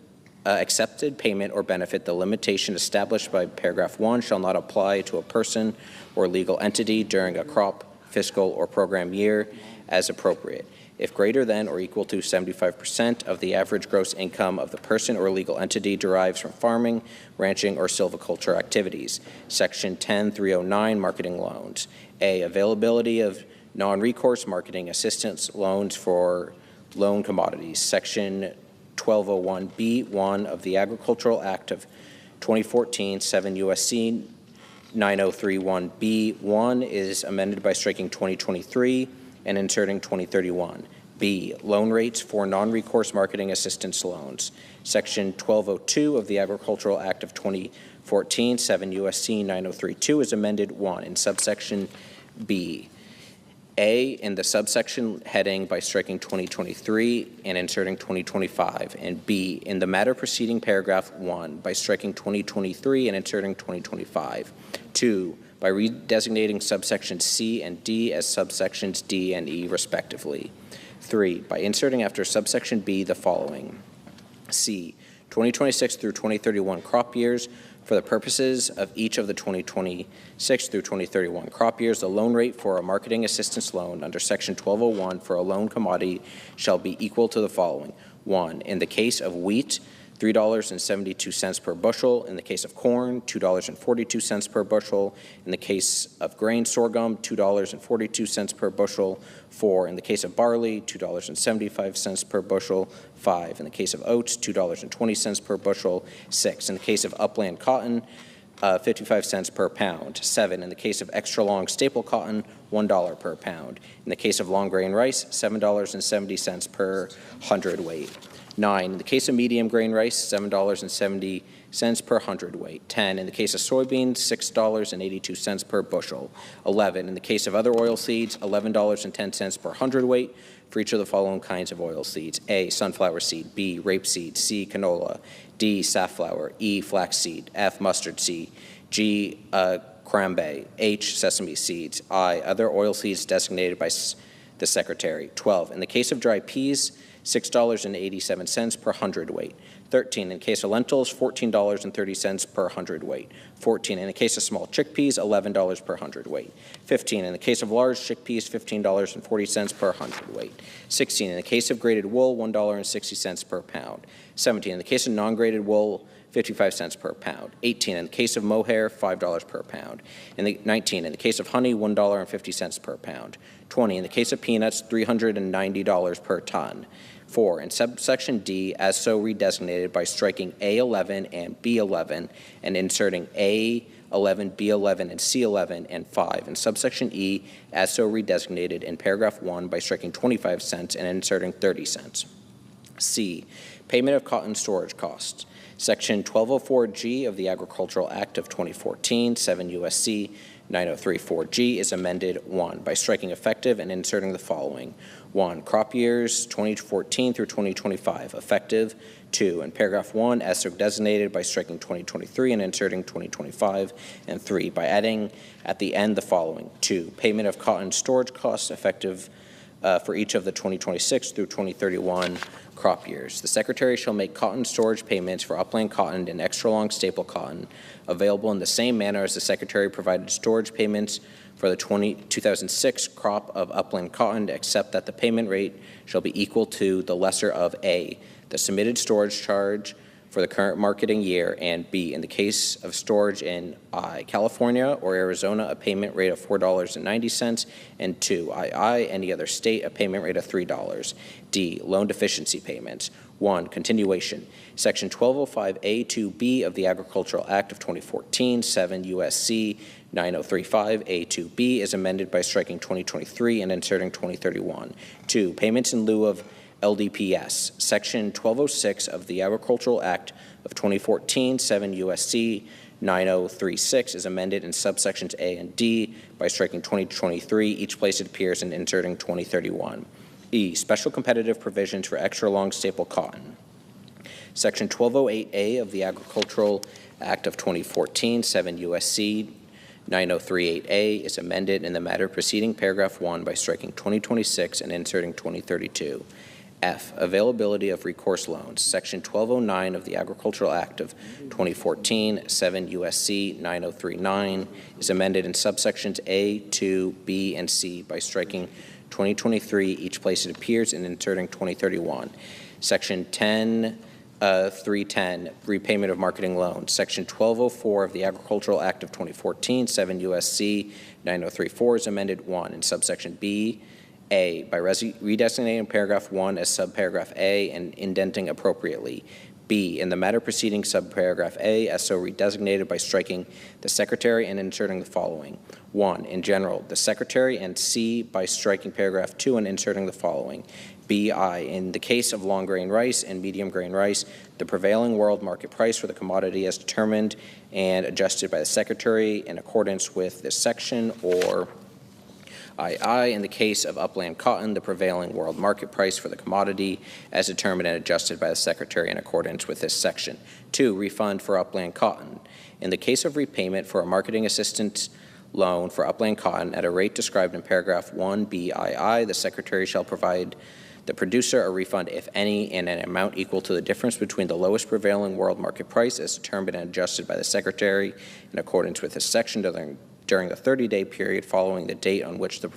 payment or benefit, the limitation established by paragraph 1 shall not apply to a person or legal entity during a crop, fiscal, or program year as appropriate, if greater than or equal to 75% of the average gross income of the person or legal entity derives from farming, ranching, or silviculture activities. Section 10309, marketing loans. A, availability of non-recourse marketing assistance loans for loan commodities. Section 1201B1 of the Agricultural Act of 2014, 7 U.S.C. 9031B1 is amended by striking 2023 and inserting 2031. B, loan rates for non-recourse marketing assistance loans. Section 1202 of the Agricultural Act of 2014, 7 U.S.C. 9032 is amended 1 in subsection B. A, in the subsection heading by striking 2023 and inserting 2025, and B, in the matter preceding paragraph 1 by striking 2023 and inserting 2025. 2, by redesignating subsections C and D as subsections D and E respectively. 3, by inserting after subsection B the following. C, 2026 through 2031 crop years. For the purposes of each of the 2026 through 2031 crop years, the loan rate for a marketing assistance loan under Section 1201 for a loan commodity shall be equal to the following. 1, in the case of wheat, $3.72 per bushel. In the case of corn, $2.42 per bushel. In the case of grain sorghum, $2.42 per bushel. 4, in the case of barley, $2.75 per bushel. 5, in the case of oats, $2.20 per bushel. 6, in the case of upland cotton, 55 cents per pound. 7, in the case of extra long staple cotton, $1 per pound. In the case of long grain rice, $7.70 per hundredweight. 9, in the case of medium grain rice, $7.70 per hundredweight. 10, in the case of soybeans, $6.82 per bushel. 11, in the case of other oil seeds, $11.10 per hundredweight for each of the following kinds of oil seeds: A, sunflower seed; B, rapeseed; C, canola; D, safflower; E, flaxseed; F, mustard seed; G, cranberry; H, sesame seeds; I, other oil seeds designated by the Secretary. 12, in the case of dry peas, $6.87 per hundredweight. 13, in the case of lentils, $14.30 per hundredweight. 14, in the case of small chickpeas, $11 per hundredweight. 15, in the case of large chickpeas, $15.40 per hundredweight. 16, in the case of grated wool, $1.60 per pound. 17, in the case of non-grated wool, 55 cents per pound. 18, in the case of mohair, $5 per pound. 19, in the case of honey, $1.50 per pound. 20, in the case of peanuts, $390 per ton. 4, in subsection D, as so redesignated by striking A11 and B11 and inserting A11, B11, and C11, and 5, in subsection E, as so redesignated in paragraph 1 by striking 25 cents and inserting 30 cents. C, payment of cotton storage costs. Section 1204G of the Agricultural Act of 2014, 7 U.S.C. 9034G is amended: 1, by striking effective and inserting the following: 1, crop years 2014 through 2025, effective; 2, in paragraph 1, as so designated, by striking 2023 and inserting 2025, and 3, by adding at the end the following: 2, payment of cotton storage costs effective for each of the 2026 through 2031 crop years. The Secretary shall make cotton storage payments for upland cotton and extra long staple cotton available in the same manner as the Secretary provided storage payments for the 2006 crop of upland cotton, except that the payment rate shall be equal to the lesser of A, the submitted storage charge for the current marketing year, and B, in the case of storage in I, California or Arizona, a payment rate of $4.90, and 2, II, any other state, a payment rate of $3. D, loan deficiency payments. 1, continuation. Section 1205A2B of the Agricultural Act of 2014, 7 U.S.C. 9035A2B is amended by striking 2023 and inserting 2031. 2, payments in lieu of LDPS. Section 1206 of the Agricultural Act of 2014, 7 U.S.C. 9036 is amended in subsections A and D by striking 2023, each place it appears, and inserting 2031. E, special competitive provisions for extra long staple cotton. Section 1208A of the Agricultural Act of 2014, 7 U.S.C. 9038A is amended in the matter preceding paragraph 1 by striking 2026 and inserting 2032. F, availability of recourse loans. Section 1209 of the Agricultural Act of 2014, 7 U.S.C. 9039 is amended in subsections A, 2, B, and C by striking 2023, each place it appears, and inserting 2031. Section 310, repayment of marketing loans. Section 1204 of the Agricultural Act of 2014, 7 U.S.C. 9034 is amended: 1, in subsection B, A, by redesignating paragraph 1 as subparagraph A and indenting appropriately. B, in the matter preceding subparagraph A, as so redesignated by striking the Secretary and inserting the following: 1, in general, the Secretary, and C, by striking paragraph 2 and inserting the following: B.I. in the case of long grain rice and medium grain rice, the prevailing world market price for the commodity as determined and adjusted by the Secretary in accordance with this section, or II, in the case of upland cotton, the prevailing world market price for the commodity as determined and adjusted by the Secretary in accordance with this section. 2, refund for upland cotton. In the case of repayment for a marketing assistance loan for upland cotton at a rate described in paragraph 1BII, the Secretary shall provide the producer a refund, if any, in an amount equal to the difference between the lowest prevailing world market price as determined and adjusted by the Secretary in accordance with this section during the 30-day period following the date on which the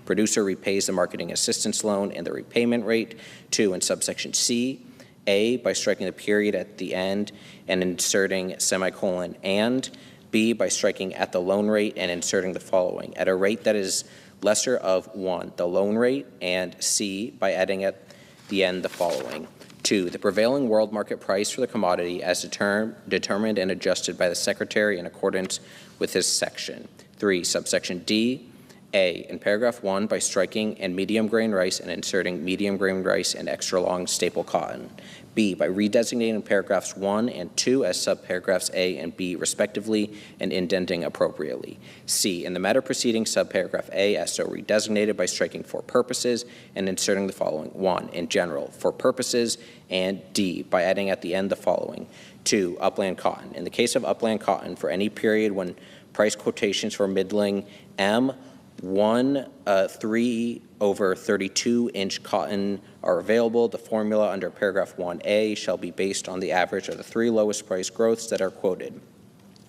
producer repays the marketing assistance loan, and the repayment rate. 2, in subsection C, A, by striking the period at the end and inserting semicolon and, B, by striking at the loan rate and inserting the following, at a rate that is lesser of 1, the loan rate, and C, by adding at the end the following. 2, the prevailing world market price for the commodity as determined and adjusted by the Secretary in accordance with this section. 3, subsection D, A, in paragraph 1, by striking and medium grain rice and inserting medium grain rice and extra long staple cotton. B, by redesignating paragraphs 1 and 2 as subparagraphs A and B respectively and indenting appropriately. C, in the matter preceding subparagraph A as so redesignated by striking for purposes and inserting the following. 1, in general, for purposes, and D, by adding at the end the following. 2, upland cotton. In the case of upland cotton, for any period when price quotations for middling M 3/32-inch cotton are available, the formula under paragraph 1A shall be based on the average of the 3 lowest price growths that are quoted.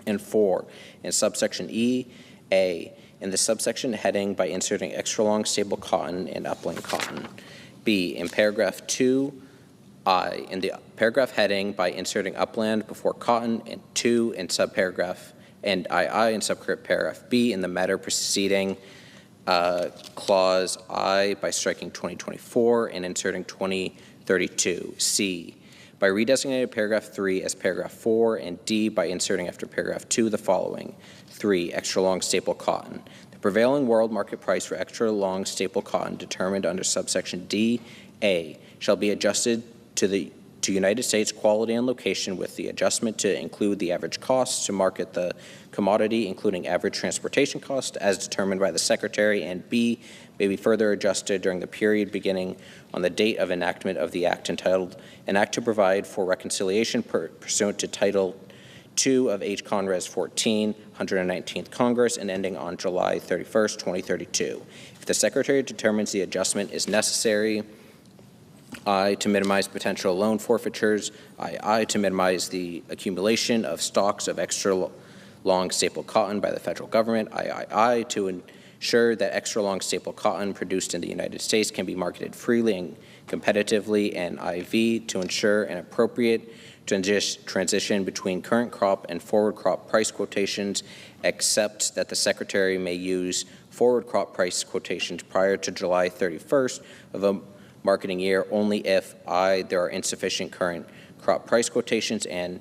And 4, in subsection E, A, in the subsection heading by inserting extra long staple cotton and upland cotton. B, in paragraph 2, I, in the paragraph heading by inserting upland before cotton, and 2 in subparagraph, and II in subparagraph B in the matter preceding clause I by striking 2024 and inserting 2032. C, by redesignating paragraph 3 as paragraph 4, and D, by inserting after paragraph 2 the following. 3, extra long staple cotton. The prevailing world market price for extra long staple cotton determined under subsection D, A, shall be adjusted to United States quality and location with the adjustment to include the average cost to market the commodity, including average transportation cost as determined by the Secretary, and B, may be further adjusted during the period beginning on the date of enactment of the act entitled An Act to Provide for Reconciliation pursuant to Title II of H. Con. Res. 14, 119th Congress, and ending on July 31st, 2032. If the Secretary determines the adjustment is necessary, I, to minimize potential loan forfeitures, I, to minimize the accumulation of stocks of extra long staple cotton by the federal government, I, to ensure that extra long staple cotton produced in the United States can be marketed freely and competitively, and IV, to ensure an appropriate transition between current crop and forward crop price quotations, except that the Secretary may use forward crop price quotations prior to July 31st of a marketing year only if I, there are insufficient current crop price quotations, and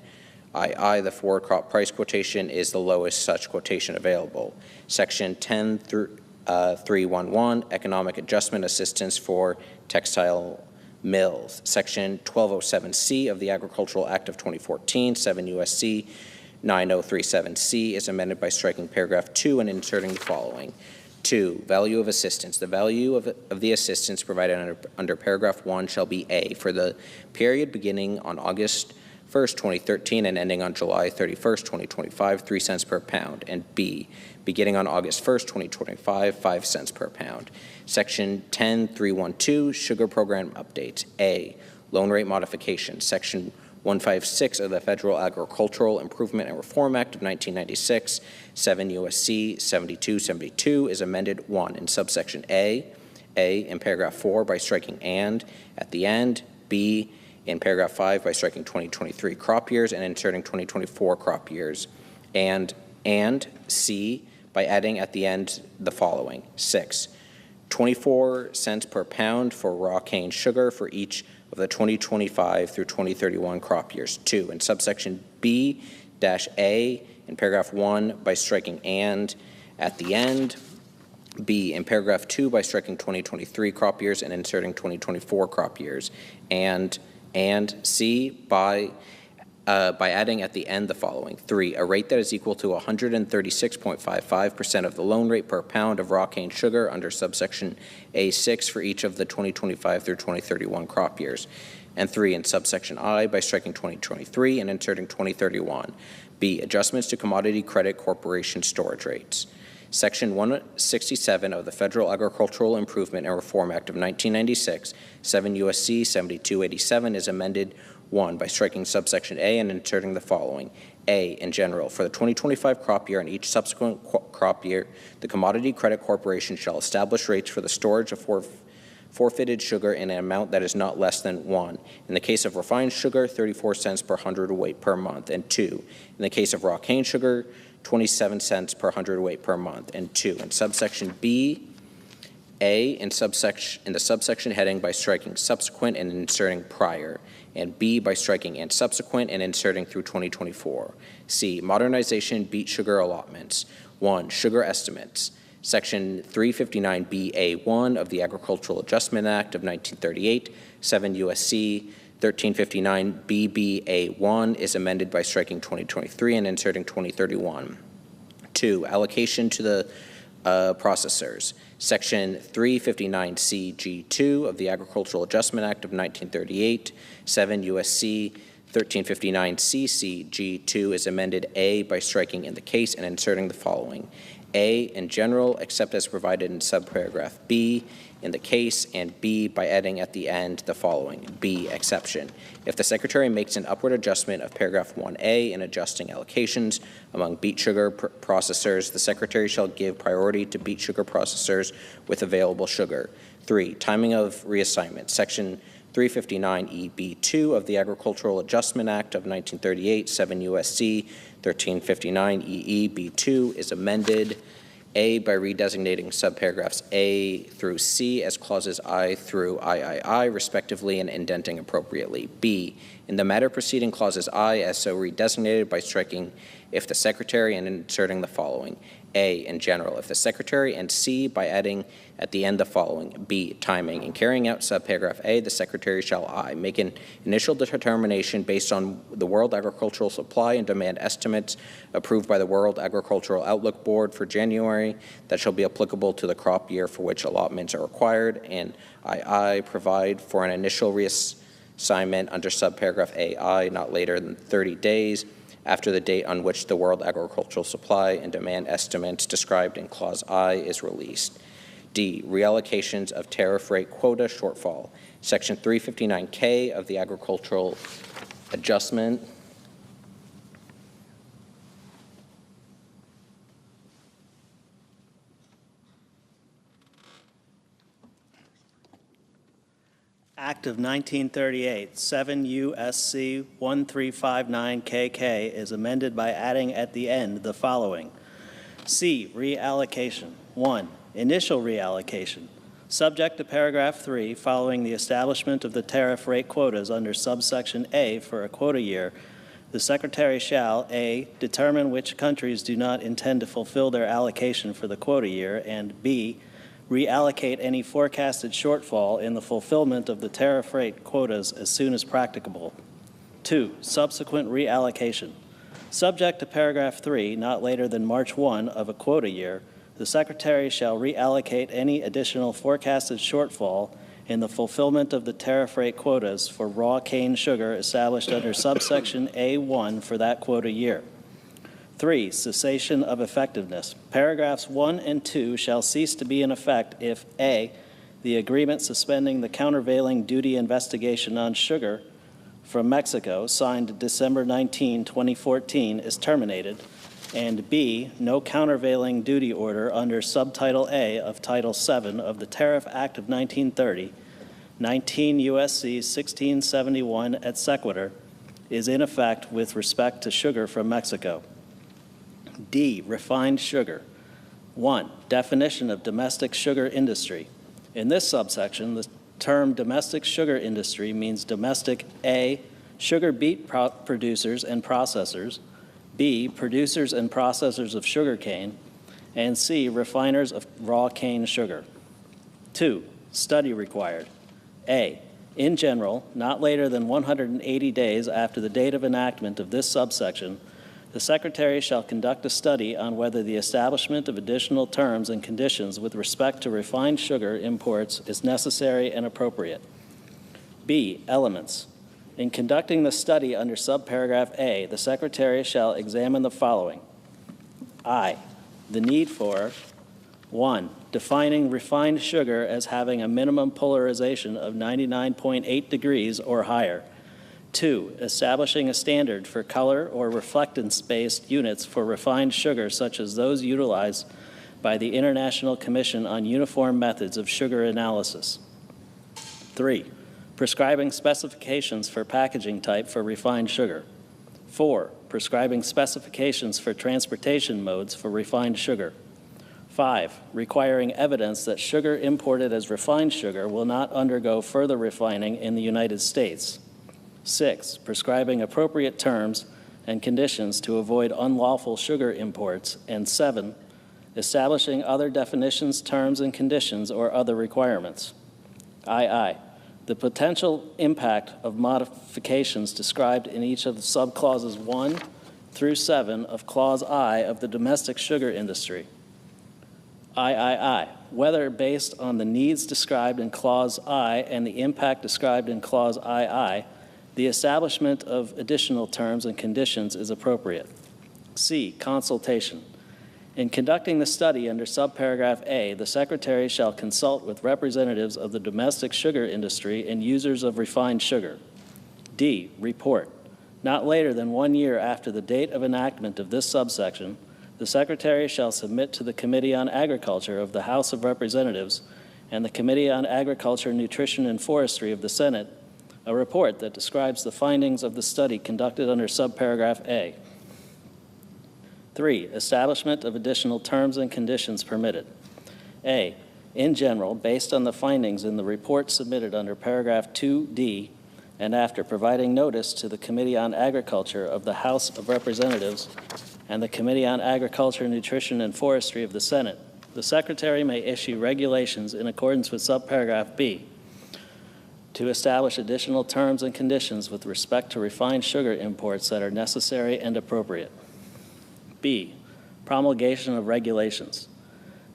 II, the forward crop price quotation is the lowest such quotation available. Section 10.311, Economic Adjustment Assistance for Textile Mills. Section 1207C of the Agricultural Act of 2014, 7 U.S.C. 9037C is amended by striking paragraph 2 and inserting the following. 2, value of assistance. The value of the assistance provided under paragraph 1 shall be A, for the period beginning on August 1st, 2013 and ending on July 31st, 2025, 3 cents per pound, and B, beginning on August 1st, 2025, 5 cents per pound. Section 10.312, Sugar Program Updates. A, loan rate modification. Section 156 of the Federal Agricultural Improvement and Reform Act of 1996, 7 U.S.C. 7272 is amended 1 in subsection A in paragraph 4 by striking and at the end, B in paragraph 5 by striking 2023 crop years and inserting 2024 crop years, and C by adding at the end the following. 6, 24 cents per pound for raw cane sugar for each of the 2025 through 2031 crop years. 2, in subsection B-A in paragraph 1 by striking and at the end, B in paragraph 2 by striking 2023 crop years and inserting 2024 crop years, and C by adding at the end the following. 3, a rate that is equal to 136.55% of the loan rate per pound of raw cane sugar under subsection A6 for each of the 2025 through 2031 crop years. And 3, in subsection I by striking 2023 and inserting 2031. B, adjustments to Commodity Credit Corporation storage rates. Section 167 of the Federal Agricultural Improvement and Reform Act of 1996, 7 U.S.C. 7287 is amended 1 by striking subsection A and inserting the following. A, in general, for the 2025 crop year and each subsequent crop year, the Commodity Credit Corporation shall establish rates for the storage of forfeited sugar in an amount that is not less than 1. In the case of refined sugar, 34 cents per hundredweight per month, and 2. In the case of raw cane sugar, 27 cents per hundredweight per month, and 2. In subsection B, A, in the subsection heading by striking subsequent and inserting prior, and B by striking and subsequent and inserting through 2024. C, modernization beet sugar allotments. 1, sugar estimates. Section 359BA1 of the Agricultural Adjustment Act of 1938, 7 U.S.C. 1359BBA1 is amended by striking 2023 and inserting 2031. 2, allocation to the processors. Section 359CG2 of the Agricultural Adjustment Act of 1938, 7 U.S.C. 1359CCG2 is amended A by striking in the case and inserting the following. A, in general, except as provided in subparagraph B in the case, and B by adding at the end the following. B, exception. If the Secretary makes an upward adjustment of paragraph 1A in adjusting allocations among beet sugar processors, the Secretary shall give priority to beet sugar processors with available sugar. 3, timing of reassignment. Section 359EB2 of the Agricultural Adjustment Act of 1938, 7 U.S.C. 1359EEB2 is amended A by redesignating subparagraphs A through C as clauses I through III, respectively, and indenting appropriately. B, in the matter preceding clauses I as so redesignated by striking if the Secretary and inserting the following. A, in general, if the Secretary, and C, by adding at the end the following. B, timing. In carrying out subparagraph A, the Secretary shall I make an initial determination based on the World Agricultural Supply and Demand estimates approved by the World Agricultural Outlook Board for January that shall be applicable to the crop year for which allotments are required, and II, provide for an initial reassignment under subparagraph AI not later than 30 days after the date on which the World Agricultural Supply and Demand estimates described in Clause I is released. D, reallocations of tariff rate quota shortfall. Section 359K of the Agricultural Adjustment Act of 1938, 7 U.S.C. 1359KK is amended by adding at the end the following. C, reallocation. 1, initial reallocation. Subject to paragraph 3, following the establishment of the tariff rate quotas under subsection A for a quota year, the Secretary shall, A, determine which countries do not intend to fulfill their allocation for the quota year, and B, reallocate any forecasted shortfall in the fulfillment of the tariff rate quotas as soon as practicable. 2, subsequent reallocation. Subject to paragraph 3, not later than March 1 of a quota year, the Secretary shall reallocate any additional forecasted shortfall in the fulfillment of the tariff rate quotas for raw cane sugar established under subsection A1 for that quota year. 3, cessation of effectiveness. Paragraphs 1 and 2 shall cease to be in effect if A, the agreement suspending the countervailing duty investigation on sugar from Mexico signed December 19, 2014 is terminated, and B, no countervailing duty order under Subtitle A of Title VII of the Tariff Act of 1930, 19 U.S.C. 1671 et sequitur, is in effect with respect to sugar from Mexico. D, refined sugar. 1, definition of domestic sugar industry. In this subsection, the term domestic sugar industry means domestic A, sugar beet producers and processors, B, producers and processors of sugar cane, and C, refiners of raw cane sugar. 2, study required. A, in general, not later than 180 days after the date of enactment of this subsection, the Secretary shall conduct a study on whether the establishment of additional terms and conditions with respect to refined sugar imports is necessary and appropriate. B, elements. In conducting the study under subparagraph A, the Secretary shall examine the following. I, the need for 1, defining refined sugar as having a minimum polarization of 99.8 degrees or higher. 2, establishing a standard for color or reflectance-based units for refined sugar such as those utilized by the International Commission on Uniform Methods of Sugar Analysis. 3, prescribing specifications for packaging type for refined sugar. 4, prescribing specifications for transportation modes for refined sugar. 5, requiring evidence that sugar imported as refined sugar will not undergo further refining in the United States. 6, prescribing appropriate terms and conditions to avoid unlawful sugar imports. And 7, establishing other definitions, terms, and conditions or other requirements. II, the potential impact of modifications described in each of the subclauses 1 through 7 of Clause I of the domestic sugar industry. III, whether based on the needs described in Clause I and the impact described in Clause II, the establishment of additional terms and conditions is appropriate. C, consultation. In conducting the study under subparagraph A, the Secretary shall consult with representatives of the domestic sugar industry and users of refined sugar. D, report. Not later than 1 year after the date of enactment of this subsection, the Secretary shall submit to the Committee on Agriculture of the House of Representatives and the Committee on Agriculture, Nutrition, and Forestry of the Senate a report that describes the findings of the study conducted under subparagraph A. 3, establishment of additional terms and conditions permitted. A, in general, based on the findings in the report submitted under paragraph 2D, and after providing notice to the Committee on Agriculture of the House of Representatives and the Committee on Agriculture, Nutrition, and Forestry of the Senate, the Secretary may issue regulations in accordance with subparagraph B to establish additional terms and conditions with respect to refined sugar imports that are necessary and appropriate. B, promulgation of regulations.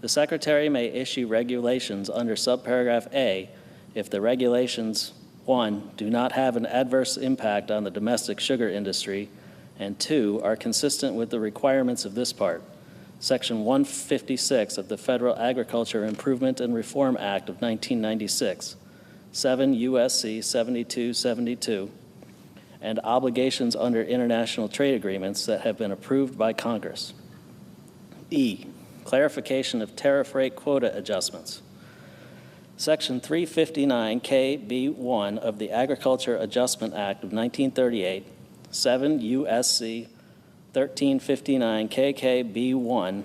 The Secretary may issue regulations under subparagraph A if the regulations, 1, do not have an adverse impact on the domestic sugar industry, and 2, are consistent with the requirements of this part, Section 156 of the Federal Agriculture Improvement and Reform Act of 1996, 7 U.S.C. 7272, and obligations under international trade agreements that have been approved by Congress. E, clarification of tariff rate quota adjustments. Section 359KB1 of the Agriculture Adjustment Act of 1938, 7 U.S.C. 1359 KKB1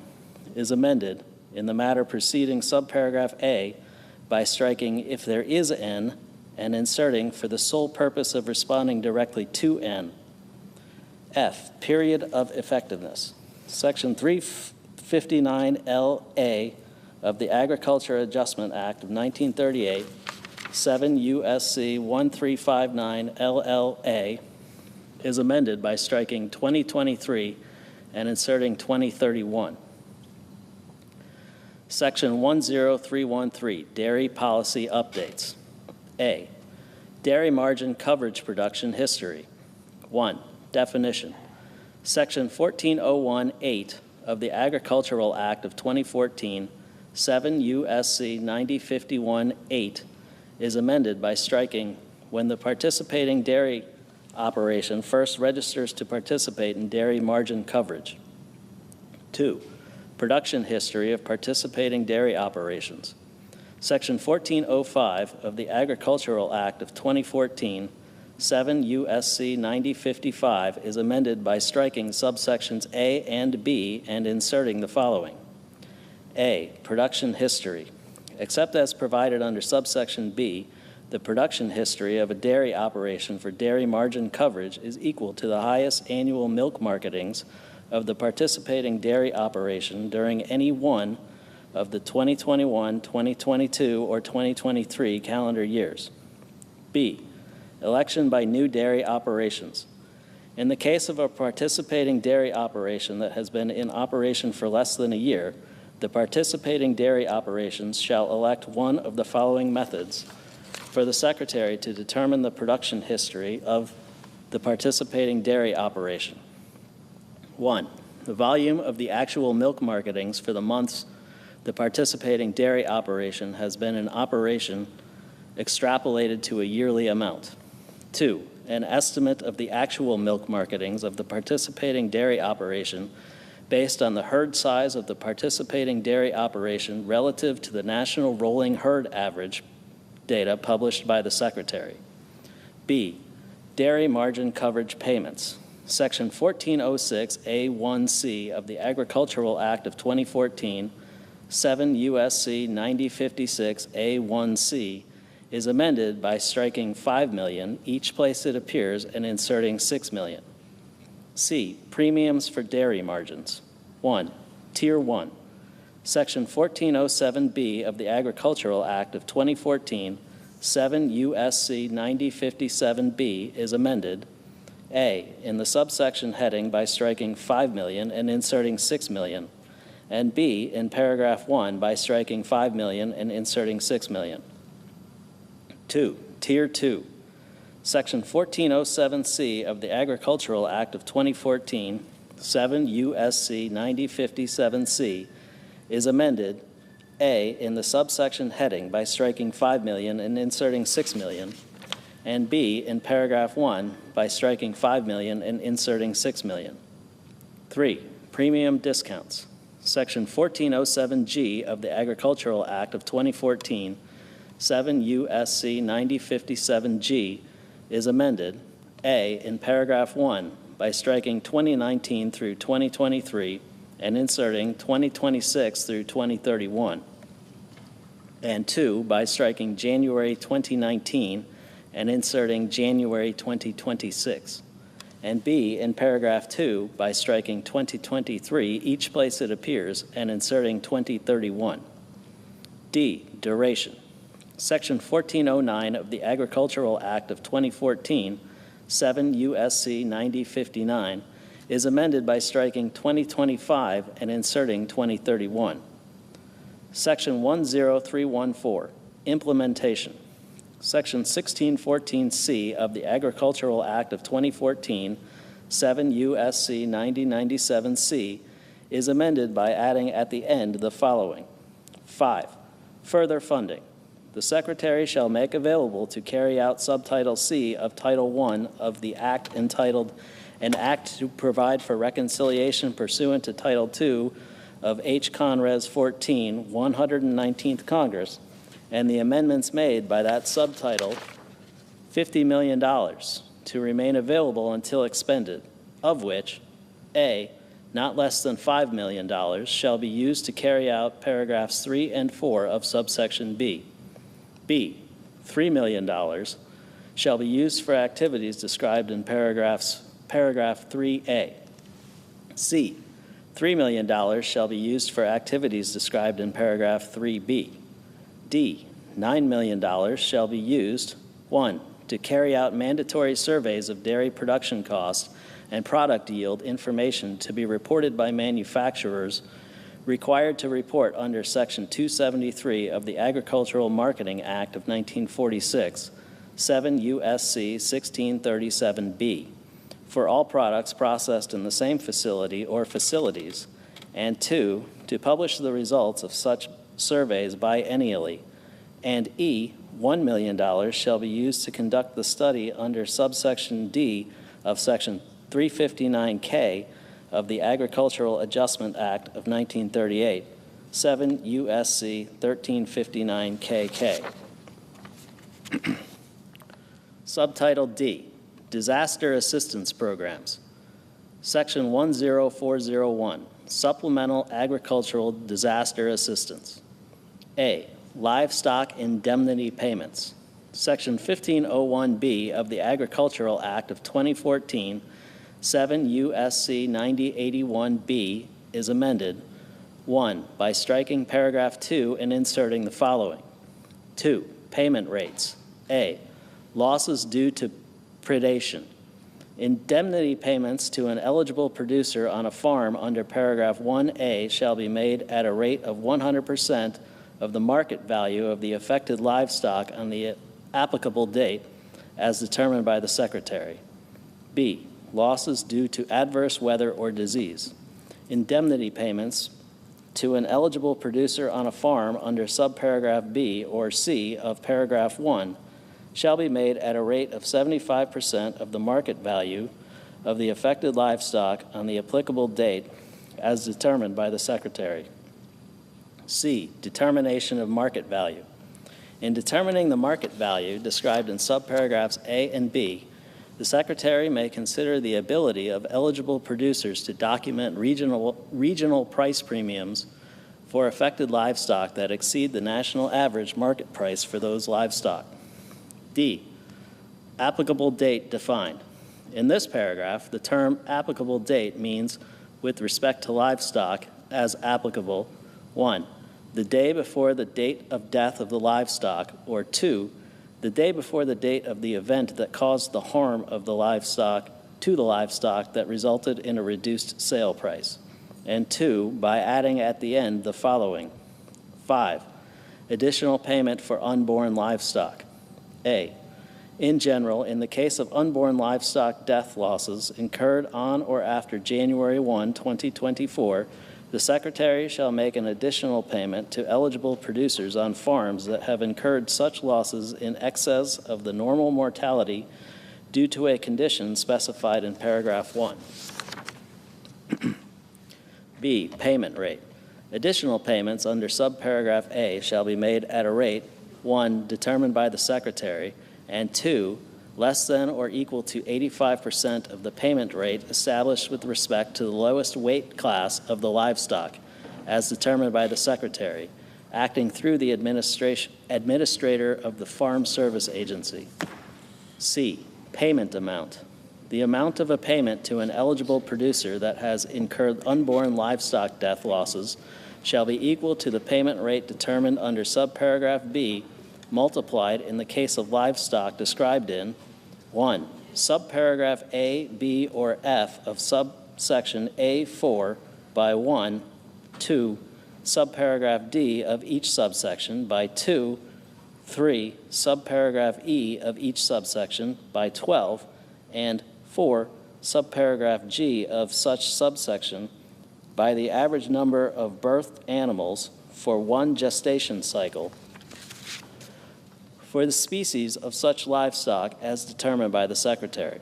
is amended in the matter preceding subparagraph A by striking "if there is N" and inserting "for the sole purpose of responding directly to N." F, period of effectiveness. Section 359LA of the Agriculture Adjustment Act of 1938, 7 U.S.C. 1359 LLA, is amended by striking 2023 and inserting 2031. Section 10313, Dairy Policy Updates. A, Dairy Margin Coverage Production History. 1, definition. Section 14018 of the Agricultural Act of 2014, 7 U.S.C. 9051-8, is amended by striking "when the participating dairy operation first registers to participate in dairy margin coverage." 2, production history of participating dairy operations. Section 1405 of the Agricultural Act of 2014, 7 U.S.C. 9055, is amended by striking subsections A and B and inserting the following. A, production history. Except as provided under subsection B, the production history of a dairy operation for dairy margin coverage is equal to the highest annual milk marketings of the participating dairy operation during any one of the 2021, 2022, or 2023 calendar years. B, election by new dairy operations. In the case of a participating dairy operation that has been in operation for less than a year, the participating dairy operations shall elect one of the following methods for the Secretary to determine the production history of the participating dairy operation. 1, the volume of the actual milk marketings for the months the participating dairy operation has been in operation extrapolated to a yearly amount. 2, an estimate of the actual milk marketings of the participating dairy operation based on the herd size of the participating dairy operation relative to the national rolling herd average data published by the Secretary. B, dairy margin coverage payments. Section 1406A1C of the Agricultural Act of 2014, 7 U.S.C. 9056A1C, is amended by striking $5 million each place it appears and inserting $6 million. C, premiums for dairy margins. 1, Tier 1. Section 1407B of the Agricultural Act of 2014, 7 U.S.C. 9057B is amended. A, in the subsection heading by striking $5 million and inserting $6 million, and B, in paragraph 1 by striking $5 million and inserting $6 million. 2, Tier 2. Section 1407C of the Agricultural Act of 2014, 7 U.S.C. 9057C, is amended. A, in the subsection heading by striking $5 million and inserting $6 million, and B, in paragraph 1 by striking $5 million and inserting $6 million. 3, premium discounts. Section 1407G of the Agricultural Act of 2014, 7 U.S.C. 9057G, is amended. A, in paragraph 1 by striking 2019 through 2023 and inserting 2026 through 2031, and 2, by striking January 2019 and inserting January 2026, and B, in paragraph 2, by striking 2023 each place it appears and inserting 2031. D, duration. Section 1409 of the Agricultural Act of 2014, 7 U.S.C. 9059, is amended by striking 2025 and inserting 2031. Section 10314, implementation. Section 1614C of the Agricultural Act of 2014, 7 U.S.C. 9097C, is amended by adding at the end the following. 5, further funding. The Secretary shall make available to carry out Subtitle C of Title I of the Act entitled An Act to Provide for Reconciliation pursuant to Title II of H. Con. Res. 14, 119th Congress, and the amendments made by that subtitle, $50 million to remain available until expended, of which, A, not less than $5 million shall be used to carry out paragraphs 3 and 4 of subsection B. B, $3 million shall be used for activities described in paragraph 3A. C, $3 million shall be used for activities described in paragraph 3B. D, $9 million shall be used, 1, to carry out mandatory surveys of dairy production costs and product yield information to be reported by manufacturers required to report under Section 273 of the Agricultural Marketing Act of 1946, 7 U.S.C. 1637B, for all products processed in the same facility or facilities, and 2, to publish the results of such surveys biennially, and E, $1 million shall be used to conduct the study under subsection D of Section 359K of the Agricultural Adjustment Act of 1938, 7 U.S.C. 1359KK. Subtitle D, Disaster Assistance Programs. Section 10401, Supplemental Agricultural Disaster Assistance. A, Livestock Indemnity Payments. Section 1501B of the Agricultural Act of 2014, 7 U.S.C. 9081B is amended. 1, by striking paragraph 2 and inserting the following. 2, payment rates. A, losses due to predation. Indemnity payments to an eligible producer on a farm under paragraph 1A shall be made at a rate of 100% of the market value of the affected livestock on the applicable date as determined by the Secretary. B, losses due to adverse weather or disease. Indemnity payments to an eligible producer on a farm under subparagraph B or C of paragraph 1 shall be made at a rate of 75% of the market value of the affected livestock on the applicable date as determined by the Secretary. C, determination of market value. In determining the market value described in subparagraphs A and B, the Secretary may consider the ability of eligible producers to document regional price premiums for affected livestock that exceed the national average market price for those livestock. D, applicable date defined. In this paragraph, the term applicable date means, with respect to livestock, as applicable, 1, the day before the date of death of the livestock, or 2, the day before the date of the event that caused the harm of the livestock to the livestock that resulted in a reduced sale price. And 2, by adding at the end the following. 5, additional payment for unborn livestock. A, in general, in the case of unborn livestock death losses incurred on or after January 1, 2024, the Secretary shall make an additional payment to eligible producers on farms that have incurred such losses in excess of the normal mortality due to a condition specified in paragraph 1. B, payment rate. Additional payments under subparagraph A shall be made at a rate, 1, determined by the Secretary, and 2, less than or equal to 85% of the payment rate established with respect to the lowest weight class of the livestock, as determined by the Secretary, acting through the administrator of the Farm Service Agency. C, payment amount. The amount of a payment to an eligible producer that has incurred unborn livestock death losses shall be equal to the payment rate determined under subparagraph B, multiplied in the case of livestock described in 1, subparagraph A, B, or F of subsection A4 by 1, 2, subparagraph D of each subsection by 2, 3, subparagraph E of each subsection by 12, and 4, subparagraph G of such subsection by the average number of birthed animals for one gestation cycle for the species of such livestock as determined by the Secretary.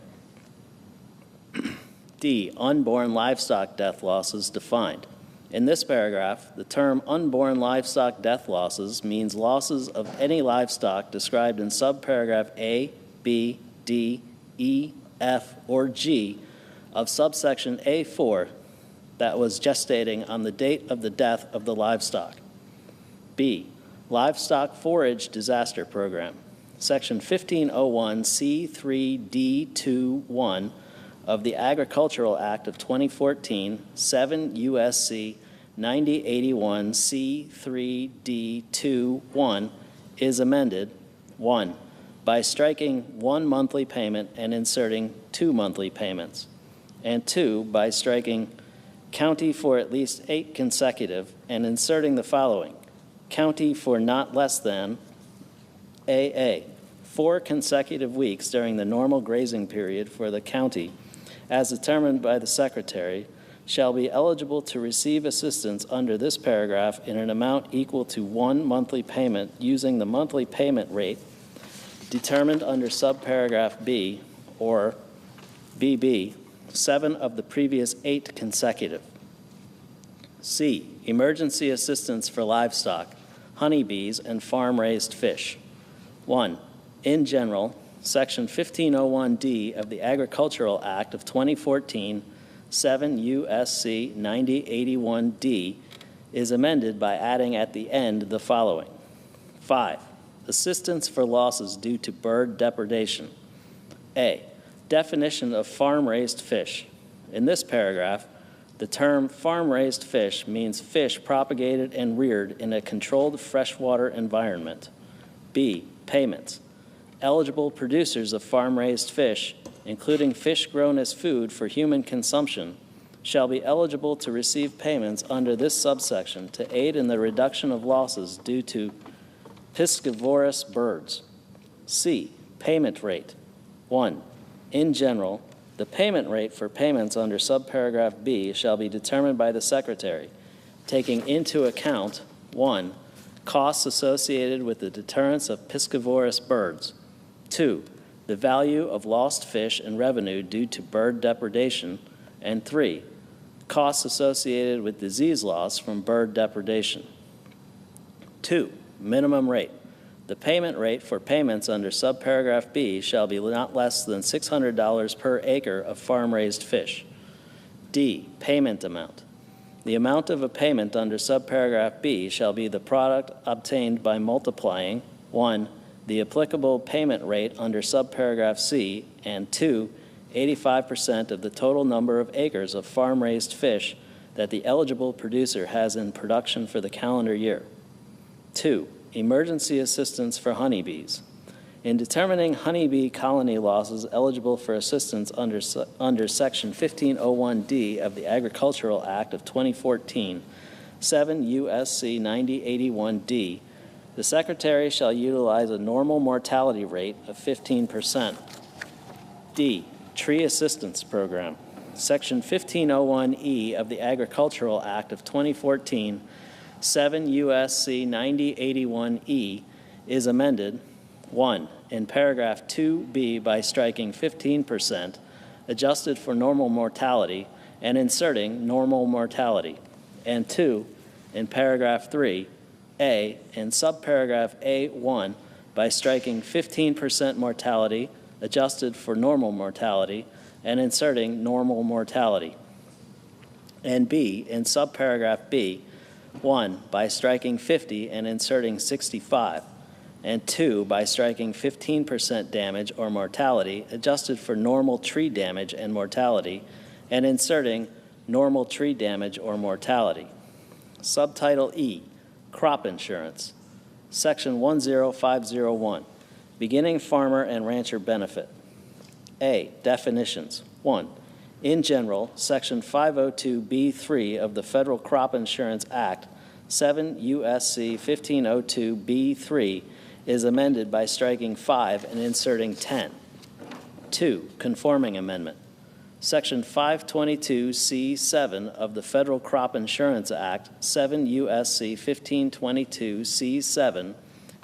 D, unborn livestock death losses defined. In this paragraph, the term unborn livestock death losses means losses of any livestock described in subparagraph A, B, D, E, F, or G of subsection A4 that was gestating on the date of the death of the livestock. B, Livestock Forage Disaster Program. Section 1501 C3D21 of the Agricultural Act of 2014, 7 U.S.C. 9081 C3D21 is amended, 1, by striking 1 monthly payment and inserting 2 monthly payments, and 2, by striking county for at least 8 consecutive and inserting the following: county for not less than AA, 4 consecutive weeks during the normal grazing period for the county, as determined by the Secretary, shall be eligible to receive assistance under this paragraph in an amount equal to 1 monthly payment using the monthly payment rate determined under subparagraph B or BB, 7 of the previous 8 consecutive. C, emergency assistance for livestock, honeybees, and farm-raised fish. 1, in general, Section 1501D of the Agricultural Act of 2014, 7 U.S.C. 9081D, is amended by adding at the end the following: 5, assistance for losses due to bird depredation. A, definition of farm-raised fish. In this paragraph, the term farm-raised fish means fish propagated and reared in a controlled freshwater environment. B, payments. Eligible producers of farm-raised fish, including fish grown as food for human consumption, shall be eligible to receive payments under this subsection to aid in the reduction of losses due to piscivorous birds. C, payment rate. 1, in general, the payment rate for payments under subparagraph B shall be determined by the Secretary, taking into account 1, costs associated with the deterrence of piscivorous birds, 2, the value of lost fish and revenue due to bird depredation, and 3, costs associated with disease loss from bird depredation. 2, minimum rate. The payment rate for payments under subparagraph B shall be not less than $600 per acre of farm-raised fish. D, payment amount. The amount of a payment under subparagraph B shall be the product obtained by multiplying 1, the applicable payment rate under subparagraph C, and 2, 85% of the total number of acres of farm-raised fish that the eligible producer has in production for the calendar year. 2, emergency assistance for honeybees. In determining honeybee colony losses eligible for assistance under Section 1501D of the Agricultural Act of 2014, 7 U.S.C. 9081D, the Secretary shall utilize a normal mortality rate of 15%. D, Tree Assistance Program. Section 1501E of the Agricultural Act of 2014, 7 U.S.C. 9081E, is amended 1. In paragraph 2B by striking 15%, adjusted for normal mortality, and inserting normal mortality. And 2. In paragraph 3, A, in subparagraph A1 by striking 15% mortality, adjusted for normal mortality, and inserting normal mortality. And B, in subparagraph B, 1, by striking 50 and inserting 65. And 2, by striking 15% damage or mortality, adjusted for normal tree damage and mortality, and inserting normal tree damage or mortality. Subtitle E, Crop Insurance. Section 10501, Beginning Farmer and Rancher Benefit. A, definitions. 1, in general, Section 502B3 of the Federal Crop Insurance Act, 7 U.S.C. 1502B3, is amended by striking 5 and inserting 10. 2, conforming amendment. Section 522C7 of the Federal Crop Insurance Act, 7 U.S.C. 1522C7,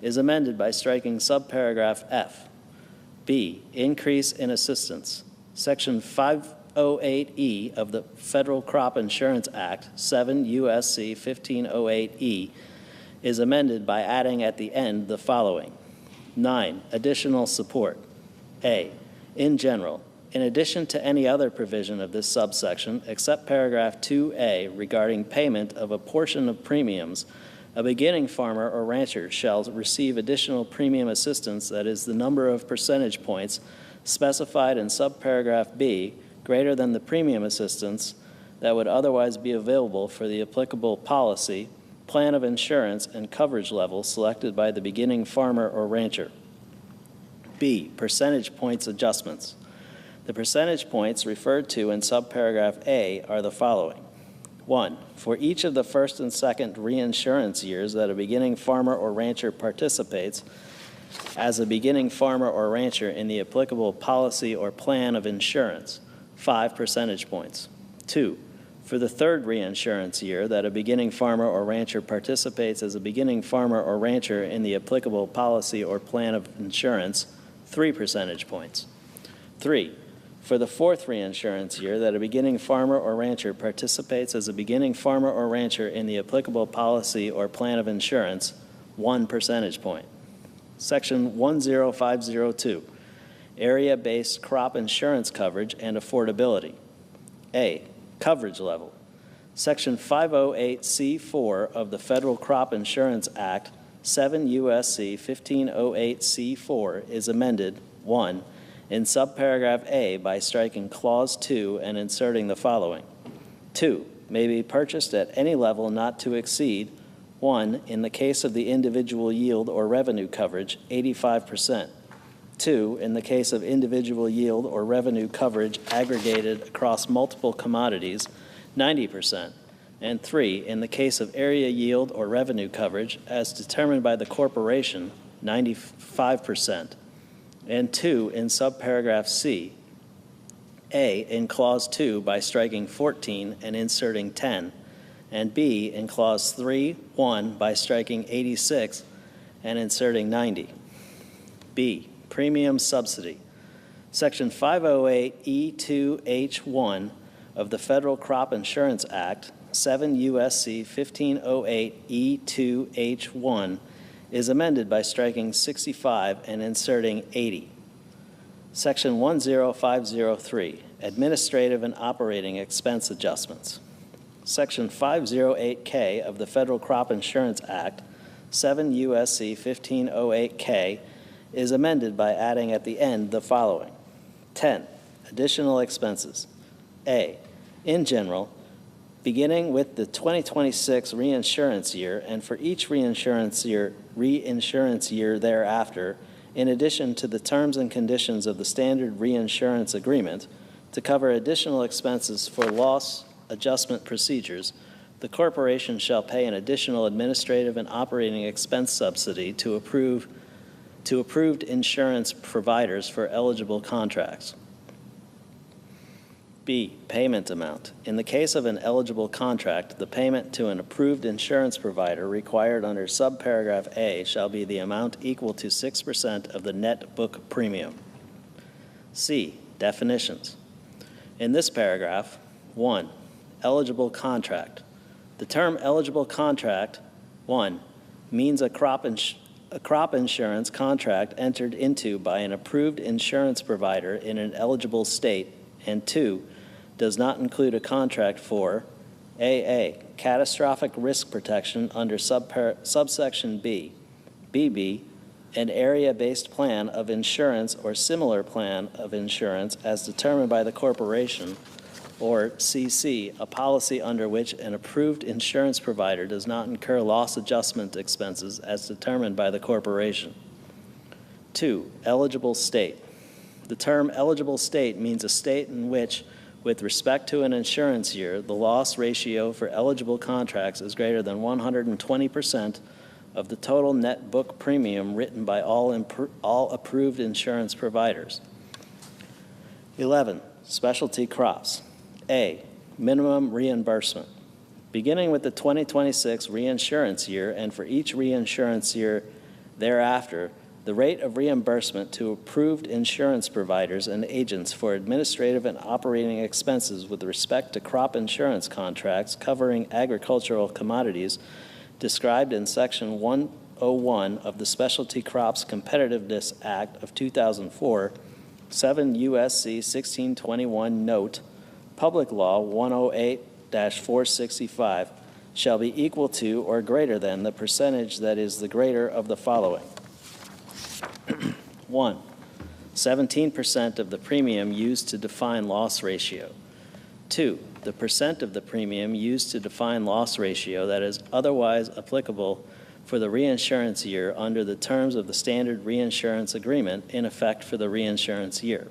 is amended by striking subparagraph F. B, increase in assistance. Section 508E of the Federal Crop Insurance Act, 7 U.S.C. 1508E, is amended by adding at the end the following. 9, additional support. A, in general, in addition to any other provision of this subsection, except paragraph 2A regarding payment of a portion of premiums, a beginning farmer or rancher shall receive additional premium assistance, that is, the number of percentage points specified in subparagraph B greater than the premium assistance that would otherwise be available for the applicable policy, plan of insurance, and coverage level selected by the beginning farmer or rancher. B, percentage points adjustments. The percentage points referred to in subparagraph A are the following. 1, for each of the first and second reinsurance years that a beginning farmer or rancher participates as a beginning farmer or rancher in the applicable policy or plan of insurance, 5 percentage points. 2, for the third reinsurance year that a beginning farmer or rancher participates as a beginning farmer or rancher in the applicable policy or plan of insurance, 3 percentage points. 3, for the fourth reinsurance year that a beginning farmer or rancher participates as a beginning farmer or rancher in the applicable policy or plan of insurance, 1 percentage point. Section 10502, area-based crop insurance coverage and affordability. A, coverage level. Section 508C4 of the Federal Crop Insurance Act, 7 U.S.C. 1508C4, is amended, 1, in subparagraph A by striking clause 2 and inserting the following. 2, may be purchased at any level not to exceed 1, in the case of the individual yield or revenue coverage, 85%. 2, in the case of individual yield or revenue coverage aggregated across multiple commodities, 90%. And 3, in the case of area yield or revenue coverage as determined by the corporation, 95%. And 2, in subparagraph C. A, in clause 2 by striking 14 and inserting 10. And B, in clause 3.1 by striking 86 and inserting 90. B, premium subsidy. Section 508E2H1 of the Federal Crop Insurance Act, 7 U.S.C. 1508E2H1, is amended by striking 65 and inserting 80. Section 10503, Administrative and Operating Expense Adjustments. Section 508K of the Federal Crop Insurance Act, 7 U.S.C. 1508K, is amended by adding at the end the following. 10. Additional expenses. A. In general, beginning with the 2026 reinsurance year and for each reinsurance year thereafter, in addition to the terms and conditions of the standard reinsurance agreement, to cover additional expenses for loss adjustment procedures, the corporation shall pay an additional administrative and operating expense subsidy to approved insurance providers for eligible contracts. B. Payment amount. In the case of an eligible contract, the payment to an approved insurance provider required under subparagraph A shall be the amount equal to 6% of the net book premium. C. Definitions. In this paragraph, 1. Eligible contract. The term eligible contract, 1, means a crop insurance contract entered into by an approved insurance provider in an eligible state, and 2, does not include a contract for AA, catastrophic risk protection under subsection B, BB, an area-based plan of insurance or similar plan of insurance as determined by the corporation, or CC, a policy under which an approved insurance provider does not incur loss adjustment expenses as determined by the corporation. 2. Eligible state. The term eligible state means a state in which, with respect to an insurance year, the loss ratio for eligible contracts is greater than 120% of the total net book premium written by all approved insurance providers. 11. Specialty crops. A. Minimum reimbursement. Beginning with the 2026 reinsurance year and for each reinsurance year thereafter, the rate of reimbursement to approved insurance providers and agents for administrative and operating expenses with respect to crop insurance contracts covering agricultural commodities described in Section 101 of the Specialty Crops Competitiveness Act of 2004, 7 U.S.C. 1621 Note, Public Law 108-465, shall be equal to or greater than the percentage that is the greater of the following. 1. 17% of the premium used to define loss ratio. 2. The percent of the premium used to define loss ratio that is otherwise applicable for the reinsurance year under the terms of the standard reinsurance agreement in effect for the reinsurance year.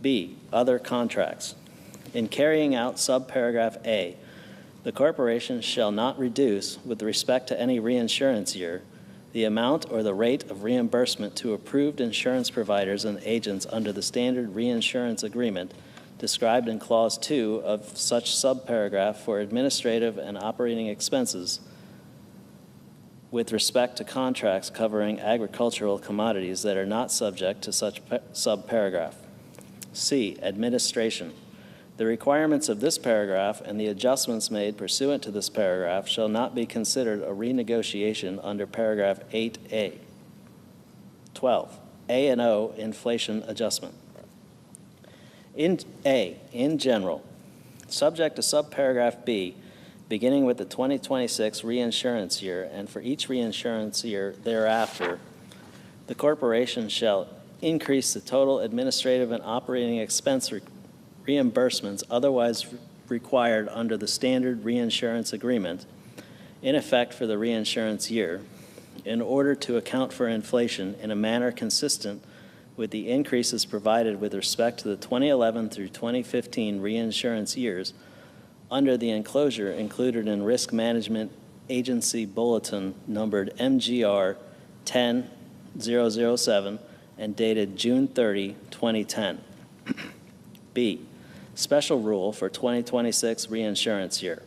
B. Other contracts. In carrying out subparagraph A, the corporation shall not reduce, with respect to any reinsurance year, the amount or the rate of reimbursement to approved insurance providers and agents under the standard reinsurance agreement described in Clause 2 of such subparagraph for administrative and operating expenses with respect to contracts covering agricultural commodities that are not subject to such subparagraph. C. Administration. The requirements of this paragraph and the adjustments made pursuant to this paragraph shall not be considered a renegotiation under paragraph 8A. 12. A&O inflation adjustment. In general, subject to subparagraph B, beginning with the 2026 reinsurance year and for each reinsurance year thereafter, the corporation shall increase the total administrative and operating expense reimbursements otherwise required under the standard reinsurance agreement in effect for the reinsurance year in order to account for inflation in a manner consistent with the increases provided with respect to the 2011 through 2015 reinsurance years under the enclosure included in Risk Management Agency Bulletin numbered MGR 10007 and dated June 30, 2010. B. Special rule for 2026 reinsurance year.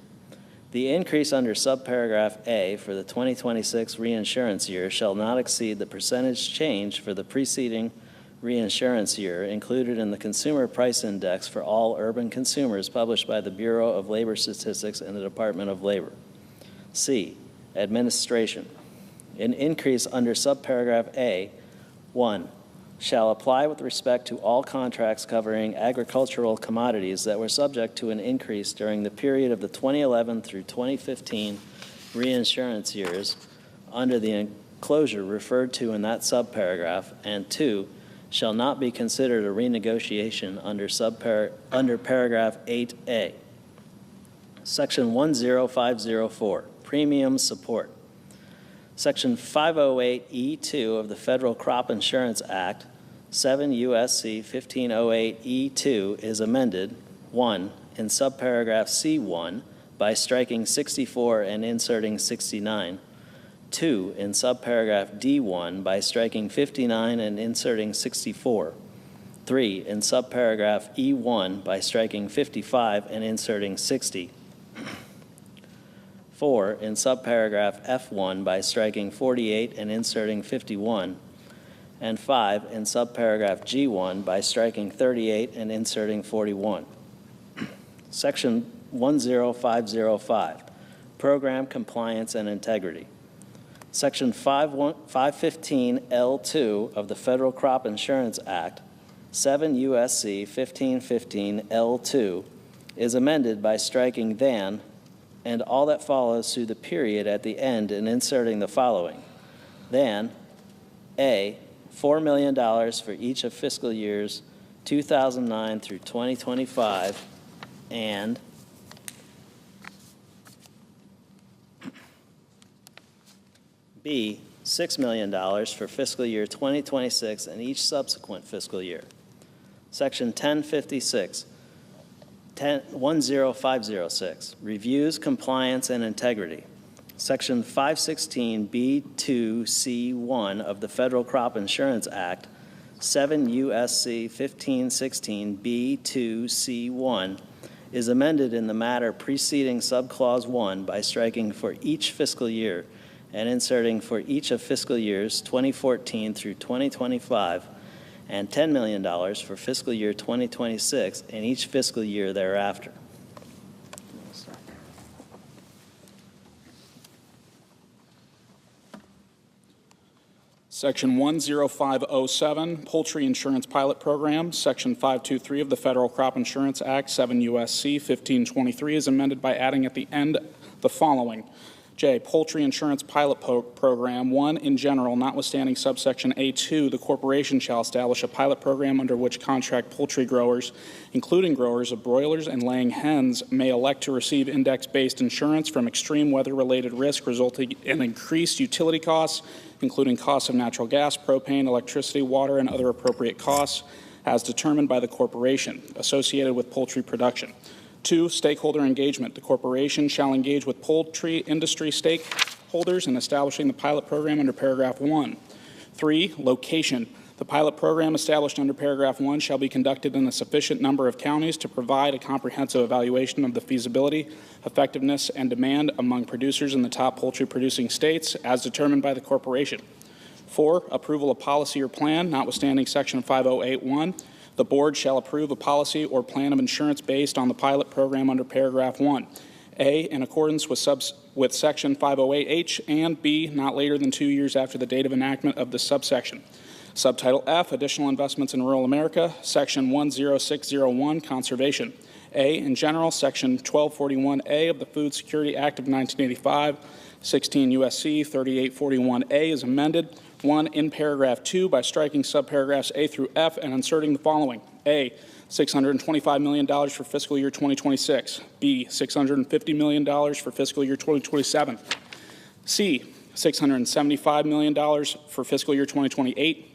The increase under subparagraph A for the 2026 reinsurance year shall not exceed the percentage change for the preceding reinsurance year included in the Consumer Price Index for all urban consumers published by the Bureau of Labor Statistics and the Department of Labor. C. Administration. An increase under subparagraph A, 1, shall apply with respect to all contracts covering agricultural commodities that were subject to an increase during the period of the 2011 through 2015 reinsurance years under the enclosure referred to in that subparagraph, and 2, shall not be considered a renegotiation under paragraph 8A. Section 10504, premium support. Section 508E2 of the Federal Crop Insurance Act, 7 U.S.C. 1508E2 is amended, 1, in subparagraph C1 by striking 64 and inserting 69, 2, in subparagraph D1 by striking 59 and inserting 64, 3, in subparagraph E1 by striking 55 and inserting 60, 4, in subparagraph F1 by striking 48 and inserting 51, and 5, in subparagraph G1 by striking 38 and inserting 41. Section 10505, Program Compliance and Integrity. Section 515L2 of the Federal Crop Insurance Act, 7 U.S.C. 1515L2, is amended by striking than and all that follows through the period at the end and inserting the following. Than A, $4 million for each of fiscal years 2009 through 2025, and B, $6 million for fiscal year 2026 and each subsequent fiscal year. Section 1056, 10506, Reviews, Compliance, and Integrity. Section 516B2C1 of the Federal Crop Insurance Act, 7 U.S.C. 1516B2C1, is amended in the matter preceding subclause 1 by striking for each fiscal year and inserting for each of fiscal years 2014 through 2025 and $10 million for fiscal year 2026 and each fiscal year thereafter. Section 10507, Poultry Insurance Pilot Program. Section 523 of the Federal Crop Insurance Act, 7 U.S.C. 1523, is amended by adding at the end the following. J, Poultry Insurance Pilot Program. 1, in general, notwithstanding subsection A2, the corporation shall establish a pilot program under which contract poultry growers, including growers of broilers and laying hens, may elect to receive index-based insurance from extreme weather-related risk resulting in increased utility costs, including costs of natural gas, propane, electricity, water, and other appropriate costs, as determined by the corporation associated with poultry production. 2, stakeholder engagement. The corporation shall engage with poultry industry stakeholders in establishing the pilot program under paragraph 1. 3, location. The pilot program established under paragraph 1 shall be conducted in a sufficient number of counties to provide a comprehensive evaluation of the feasibility, effectiveness, and demand among producers in the top poultry producing states as determined by the corporation. 4, approval of policy or plan, notwithstanding section 5081. The board shall approve a policy or plan of insurance based on the pilot program under paragraph 1. A, in accordance with section 508H, and B, not later than 2 years after the date of enactment of this subsection. Subtitle F, Additional Investments in Rural America, Section 10601, Conservation. A, in general, Section 1241A of the Food Security Act of 1985, 16 U.S.C. 3841A is amended. 1, in paragraph 2 by striking subparagraphs A through F and inserting the following. A, $625 million for fiscal year 2026. B, $650 million for fiscal year 2027. C, $675 million for fiscal year 2028.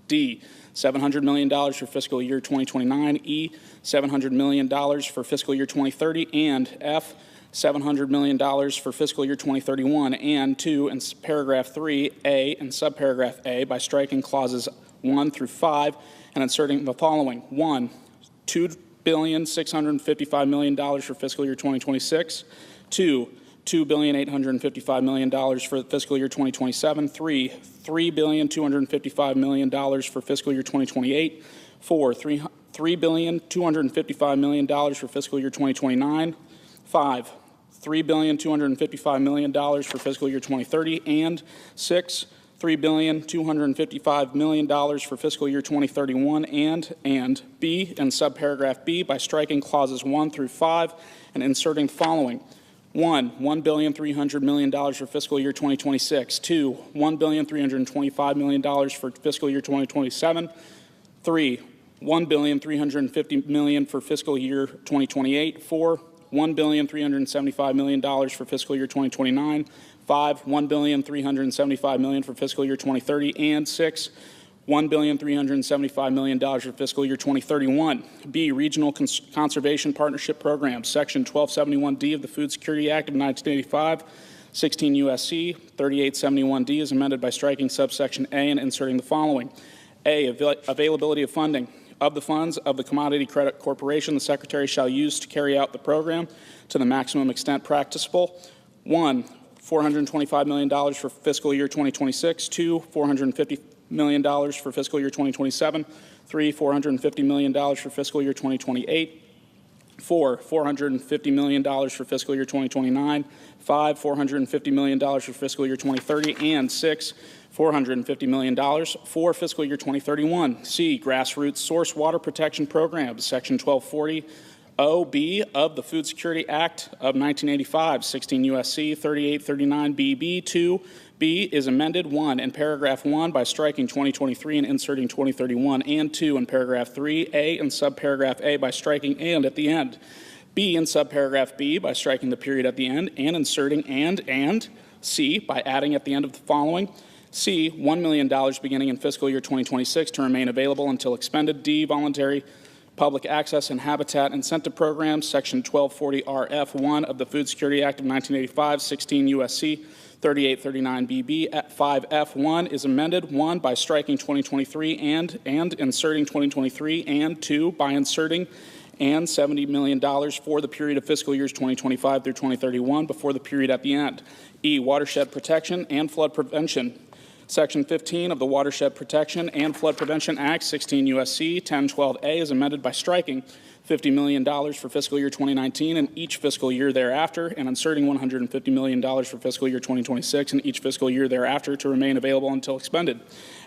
D, $700 million for fiscal year 2029. E, $700 million for fiscal year 2030. And F, $700 million for fiscal year 2031, and 2, in paragraph 3A and subparagraph A by striking clauses 1 through 5 and inserting the following. 1, $2,655 million for fiscal year 2026. 2, $2,855 million for fiscal year 2027. 3, $3,255 million for fiscal year 2028. 4, $3,255 million for fiscal year 2029. 5, $3,255 million for fiscal year 2030, and 6, $3,255 million for fiscal year 2031, and B, in subparagraph B, by striking clauses 1 through 5 and inserting the following. 1, $1,300 million for fiscal year 2026. 2, $1,325 million for fiscal year 2027. 3, $1,350 million for fiscal year 2028. 4, $1,375 million for fiscal year 2029. 5, $1,375 million for fiscal year 2030, and 6, $1,375 million for fiscal year 2031. B, Regional Conservation Partnership Programs, Section 1271D of the Food Security Act of 1985, 16 U.S.C. 3871D is amended by striking subsection A and inserting the following. A, availability of funding. Of the funds of the Commodity Credit Corporation, the Secretary shall use to carry out the program to the maximum extent practicable. 1, $425 million for fiscal year 2026. 2, $450 million for fiscal year 2027. 3, $450 million for fiscal year 2028. 4, $450 million for fiscal year 2029. 5, $450 million for fiscal year 2030, and 6, $450 million for fiscal year 2031. C, Grassroots Source Water Protection Programs, Section 1240 OB of the Food Security Act of 1985, 16 U.S.C. 3839BB. 2B is amended 1 in paragraph 1 by striking 2023 and inserting 2031, and 2 in paragraph 3A and subparagraph A by striking and at the end. B in subparagraph B by striking the period at the end and inserting and. C by adding at the end of the following. C, $1 million beginning in fiscal year 2026 to remain available until expended. D, voluntary public access and habitat incentive programs, Section 1240 RF1 of the Food Security Act of 1985, 16 U.S.C. 3839BB. 5F1 is amended 1 by striking 2023 and inserting 2023, and 2 by inserting and $70 million for the period of fiscal years 2025 through 2031 before the period at the end. E, watershed protection and flood prevention. Section 15 of the Watershed Protection and Flood Prevention Act, 16 U.S.C. 1012A is amended by striking $50 million for fiscal year 2019 and each fiscal year thereafter, and inserting $150 million for fiscal year 2026 and each fiscal year thereafter to remain available until expended.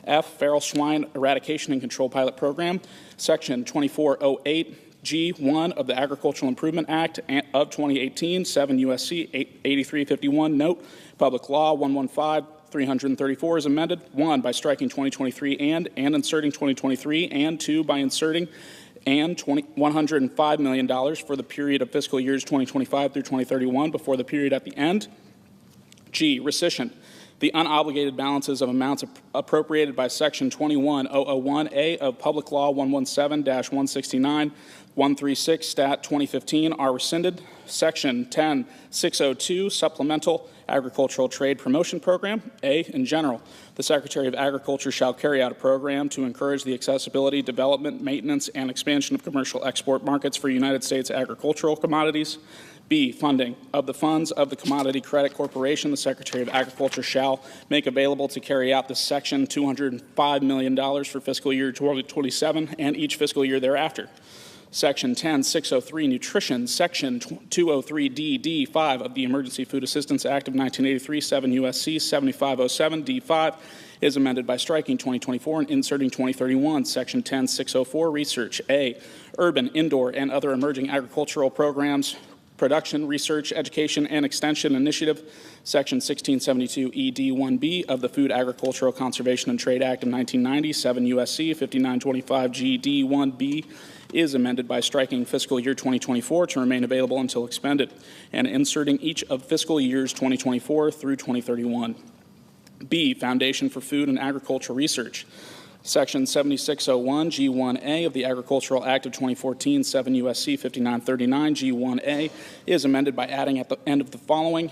F, Feral Swine Eradication and Control Pilot Program, Section 2408 G1 of the Agricultural Improvement Act of 2018, 7 U.S.C. 8351, note, Public Law 115-334 is amended 1 by striking 2023 and inserting 2023, and 2 by inserting and $105 million for the period of fiscal years 2025 through 2031 before the period at the end. G, rescission. The unobligated balances of amounts appropriated by Section 21001A of Public Law 117-169, 136 Stat 2015 are rescinded. Section 10602 Supplemental Agricultural Trade Promotion Program. A, in general, the Secretary of Agriculture shall carry out a program to encourage the accessibility, development, maintenance, and expansion of commercial export markets for United States agricultural commodities. B, funding. Of the funds of the Commodity Credit Corporation, the Secretary of Agriculture shall make available to carry out this section $205 million for fiscal year 2027 and each fiscal year thereafter. Section 10603, Nutrition, Section 203D-5 of the Emergency Food Assistance Act of 1983, 7 U.S.C. 7507 D5 is amended by striking 2024 and inserting 2031. Section 10604, Research. A, Urban, Indoor, and Other Emerging Agricultural Programs, Production, Research, Education, and Extension Initiative, Section 1672 ED1B of the Food, Agricultural, Conservation, and Trade Act of 1990, 7 U.S.C. 5925 GD1B is amended by striking fiscal year 2024 to remain available until expended, and inserting each of fiscal years 2024 through 2031. B, Foundation for Food and Agricultural Research. Section 7601 G1A of the Agricultural Act of 2014, 7 U.S.C. 5939 G1A is amended by adding at the end of the following.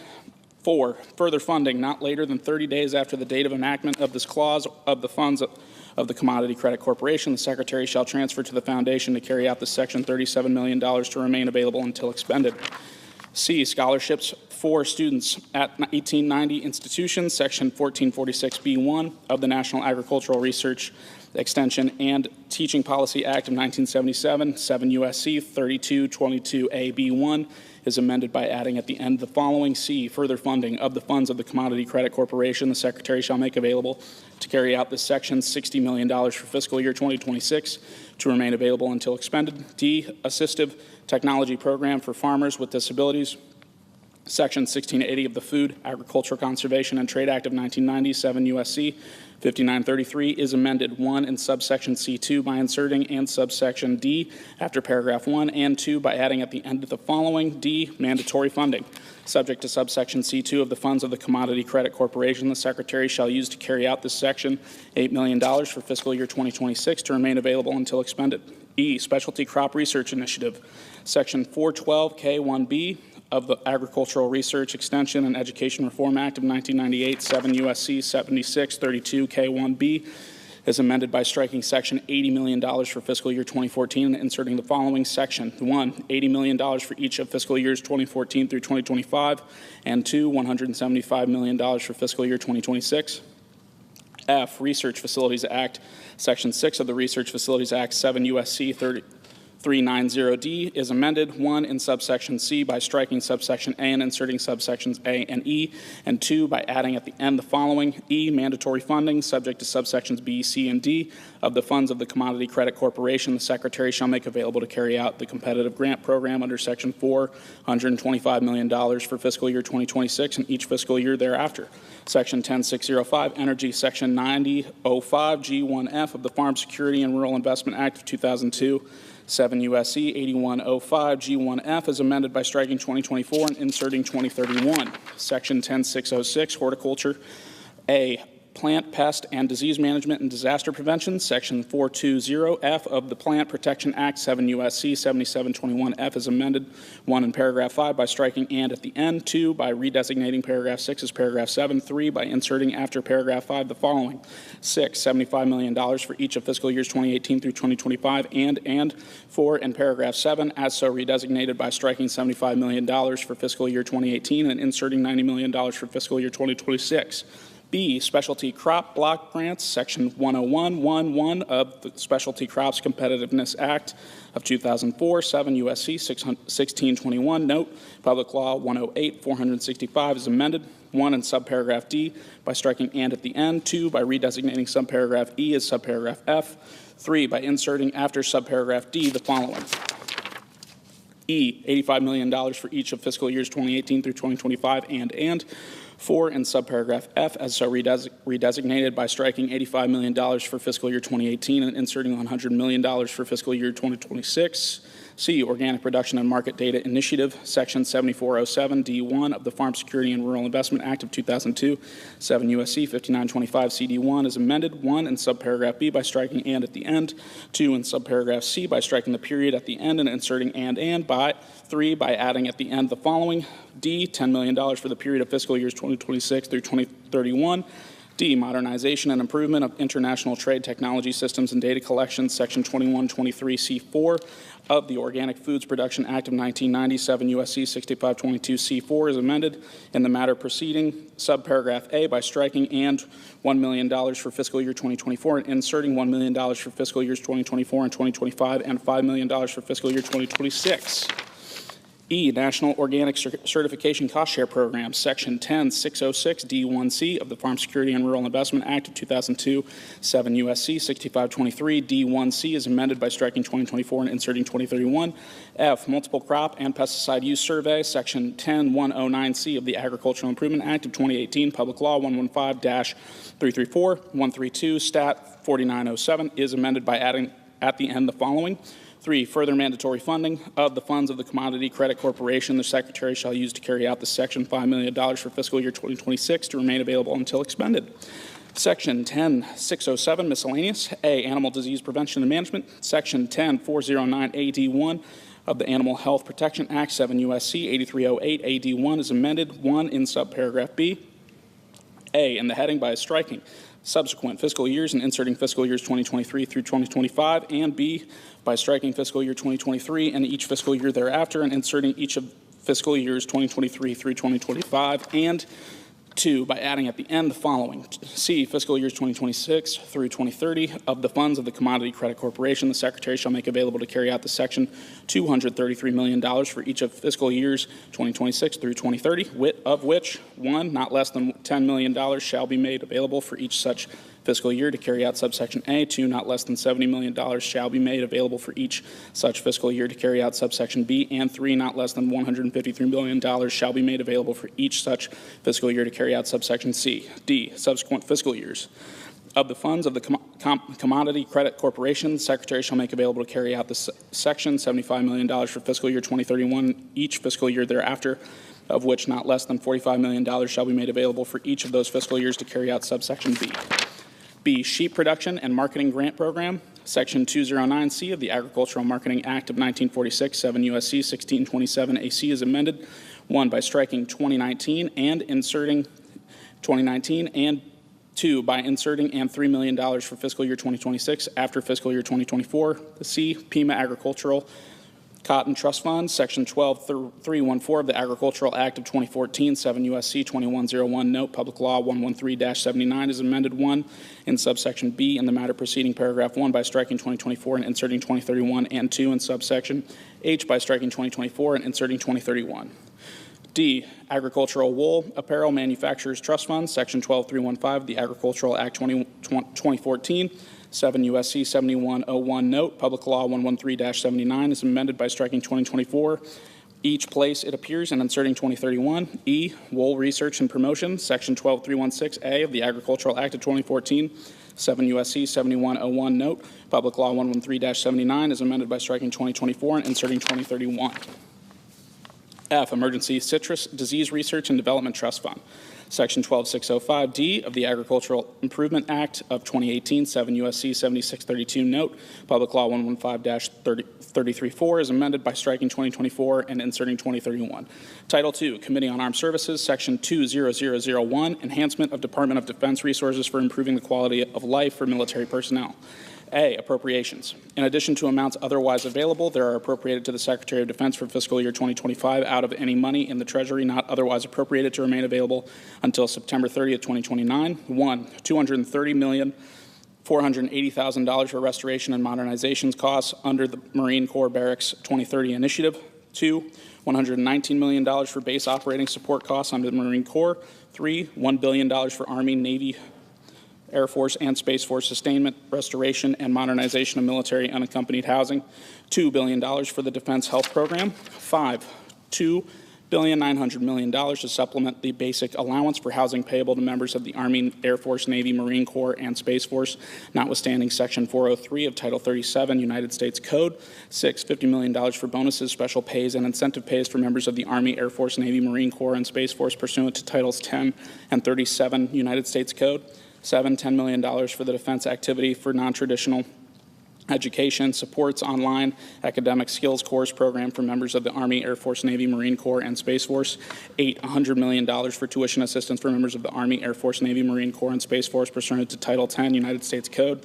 4, further funding not later than 30 days after the date of enactment of this clause of the funds of the Commodity Credit Corporation, the Secretary shall transfer to the Foundation to carry out this section $37 million to remain available until expended. C, scholarships for students at 1890 institutions, Section 1446B1 of the National Agricultural Research Extension and Teaching Policy Act of 1977, 7 U.S.C. 3222A-B1 is amended by adding at the end the following: C, further funding of the funds of the Commodity Credit Corporation, the Secretary shall make available to carry out this section $60 million for fiscal year 2026 to remain available until expended. D, assistive technology program for farmers with disabilities, Section 1680 of the Food, Agriculture, Conservation, and Trade Act of 1990, 7 U.S.C. 5933 is amended, 1, in subsection C2 by inserting and subsection D after paragraph 1, and 2 by adding at the end of the following: D, mandatory funding. Subject to subsection C2 of the funds of the Commodity Credit Corporation, the Secretary shall use to carry out this section $8 million for fiscal year 2026 to remain available until expended. E, Specialty Crop Research Initiative, Section 412K1B of the Agricultural Research Extension and Education Reform Act of 1998, 7 U.S.C. 7632K1B, is amended by striking Section $80 million for fiscal year 2014 and inserting the following section: 1, $80 million for each of fiscal years 2014 through 2025, and 2, $175 million for fiscal year 2026. F, Research Facilities Act, Section 6 of the Research Facilities Act, 7 U.S.C. 390D is amended, 1, in subsection C by striking subsection A and inserting subsections A and E, and 2, by adding at the end the following: E, mandatory funding, subject to subsections B, C, and D of the funds of the Commodity Credit Corporation, the Secretary shall make available to carry out the competitive grant program under Section 4, $125 million for fiscal year 2026 and each fiscal year thereafter. Section 10605, Energy, Section 9005 G1F of the Farm Security and Rural Investment Act of 2002, 7 U.S.C. 8105 G1F is amended by striking 2024 and inserting 2031. Section 10606, Horticulture. A, Plant, Pest, and Disease Management and Disaster Prevention, Section 420F of the Plant Protection Act, 7 U.S.C. 7721F is amended, 1, in paragraph 5 by striking and at the end, 2, by redesignating paragraph 6 as paragraph 7, 3, by inserting after paragraph 5 the following: 6, $75 million for each of fiscal years 2018 through 2025, and 4, in paragraph 7, as so redesignated by striking $75 million for fiscal year 2018 and inserting $90 million for fiscal year 2026. B, Specialty Crop Block Grants, Section 10111 of the Specialty Crops Competitiveness Act of 2004, 7 U.S.C. 1621, note, Public Law 108, 465 is amended, 1, in subparagraph D by striking and at the end, 2, by redesignating subparagraph E as subparagraph F, 3, by inserting after subparagraph D the following: E, $85 million for each of fiscal years 2018 through 2025, and 4, in subparagraph F, as so redesignated by striking $85 million for fiscal year 2018 and inserting $100 million for fiscal year 2026. C, Organic Production and Market Data Initiative, Section 7407 D1 of the Farm Security and Rural Investment Act of 2002, 7 U.S.C. 5925 CD1 is amended, 1, in subparagraph B by striking and at the end, 2, in subparagraph C by striking the period at the end and inserting and by 3, by adding at the end the following: D, $10 million for the period of fiscal years 2026 through 2031. D, Modernization and Improvement of International Trade Technology Systems and Data Collection, Section 2123C4 of the Organic Foods Production Act of 1997, U.S.C. 6522C4 is amended in the matter preceding subparagraph A by striking and $1 million for fiscal year 2024 and inserting $1 million for fiscal years 2024 and 2025 and $5 million for fiscal year 2026. E, National Organic Certification Cost Share Program, Section 10606 D1C of the Farm Security and Rural Investment Act of 2002, 7 U.S.C. 6523 D1C is amended by striking 2024 and inserting 2031. F, Multiple Crop and Pesticide Use Survey, Section 10109C of the Agricultural Improvement Act of 2018, Public Law 115-334, 132, Stat 4907 is amended by adding at the end the following: 3, further mandatory funding of the funds of the Commodity Credit Corporation. The Secretary shall use to carry out the section $5 million for fiscal year 2026 to remain available until expended. Section 10607, Miscellaneous. A, Animal Disease Prevention and Management. Section 10409 AD1 of the Animal Health Protection Act, 7 U.S.C. 8308 AD1 is amended, 1, in subparagraph B. A, in the heading by striking subsequent fiscal years and inserting fiscal years 2023 through 2025, and B, by striking fiscal year 2023 and each fiscal year thereafter and inserting each of fiscal years 2023 through 2025, and 2, by adding at the end the following. C, fiscal years 2026 through 2030 of the funds of the Commodity Credit Corporation, the Secretary shall make available to carry out the section $233 million for each of fiscal years 2026 through 2030, of which 1, not less than $10 million shall be made available for each such fiscal year to carry out subsection A. 2, not less than $70 million shall be made available for each such fiscal year to carry out subsection B. And 3, not less than $153 million shall be made available for each such fiscal year to carry out subsection C. D, subsequent fiscal years. Of the funds of the Commodity Credit Corporation, the Secretary shall make available to carry out the section $75 million for fiscal year 2031, each fiscal year thereafter, of which not less than $45 million shall be made available for each of those fiscal years to carry out subsection B. B, Sheep Production and Marketing Grant Program, Section 209C of the Agricultural Marketing Act of 1946, 7 U.S.C. 1627 AC is amended, 1, by striking 2019 and inserting 2019, and 2, by inserting and $3 million for fiscal year 2026 after fiscal year 2024. C, Pima Agricultural Cotton Trust Fund, Section 12314 of the Agricultural Act of 2014, 7 U.S.C. 2101, Note, Public Law 113-79 is amended, 1, in subsection B in the matter preceding paragraph 1 by striking 2024 and inserting 2031, and 2, in subsection H by striking 2024 and inserting 2031. D, Agricultural Wool Apparel Manufacturers Trust Fund, Section 12315 of the Agricultural Act 2014, 7 U.S.C. 7101, Note, Public Law 113-79 is amended by striking 2024, each place it appears, and inserting 2031. E, Wool Research and Promotion, Section 12316A of the Agricultural Act of 2014, 7 U.S.C. 7101, Note, Public Law 113-79 is amended by striking 2024 and inserting 2031. F, Emergency Citrus Disease Research and Development Trust Fund, Section 12605D of the Agricultural Improvement Act of 2018, 7 U.S.C. 7632, Note, Public Law 115-334 is amended by striking 2024 and inserting 2031. Title II, Committee on Armed Services, Section 20001, Enhancement of Department of Defense Resources for Improving the Quality of Life for Military Personnel. A, appropriations. In addition to amounts otherwise available, there are appropriated to the Secretary of Defense for fiscal year 2025 out of any money in the Treasury not otherwise appropriated to remain available until September 30th, 2029. 1, $230,480,000 for restoration and modernizations costs under the Marine Corps Barracks 2030 Initiative. 2, $119 million for base operating support costs under the Marine Corps. 3, $1 billion for Army, Navy, Air Force, and Space Force sustainment, restoration, and modernization of military unaccompanied housing. $2 billion for the Defense Health Program. 5, $2.9 billion to supplement the basic allowance for housing payable to members of the Army, Air Force, Navy, Marine Corps, and Space Force, notwithstanding Section 403 of Title 37 United States Code. 6, $50 million for bonuses, special pays, and incentive pays for members of the Army, Air Force, Navy, Marine Corps, and Space Force pursuant to Titles 10 and 37 United States Code. 7, $10 million for the defense activity for non-traditional education, supports online academic skills course program for members of the Army, Air Force, Navy, Marine Corps, and Space Force. 8, $100 million for tuition assistance for members of the Army, Air Force, Navy, Marine Corps, and Space Force pursuant to Title 10 United States Code.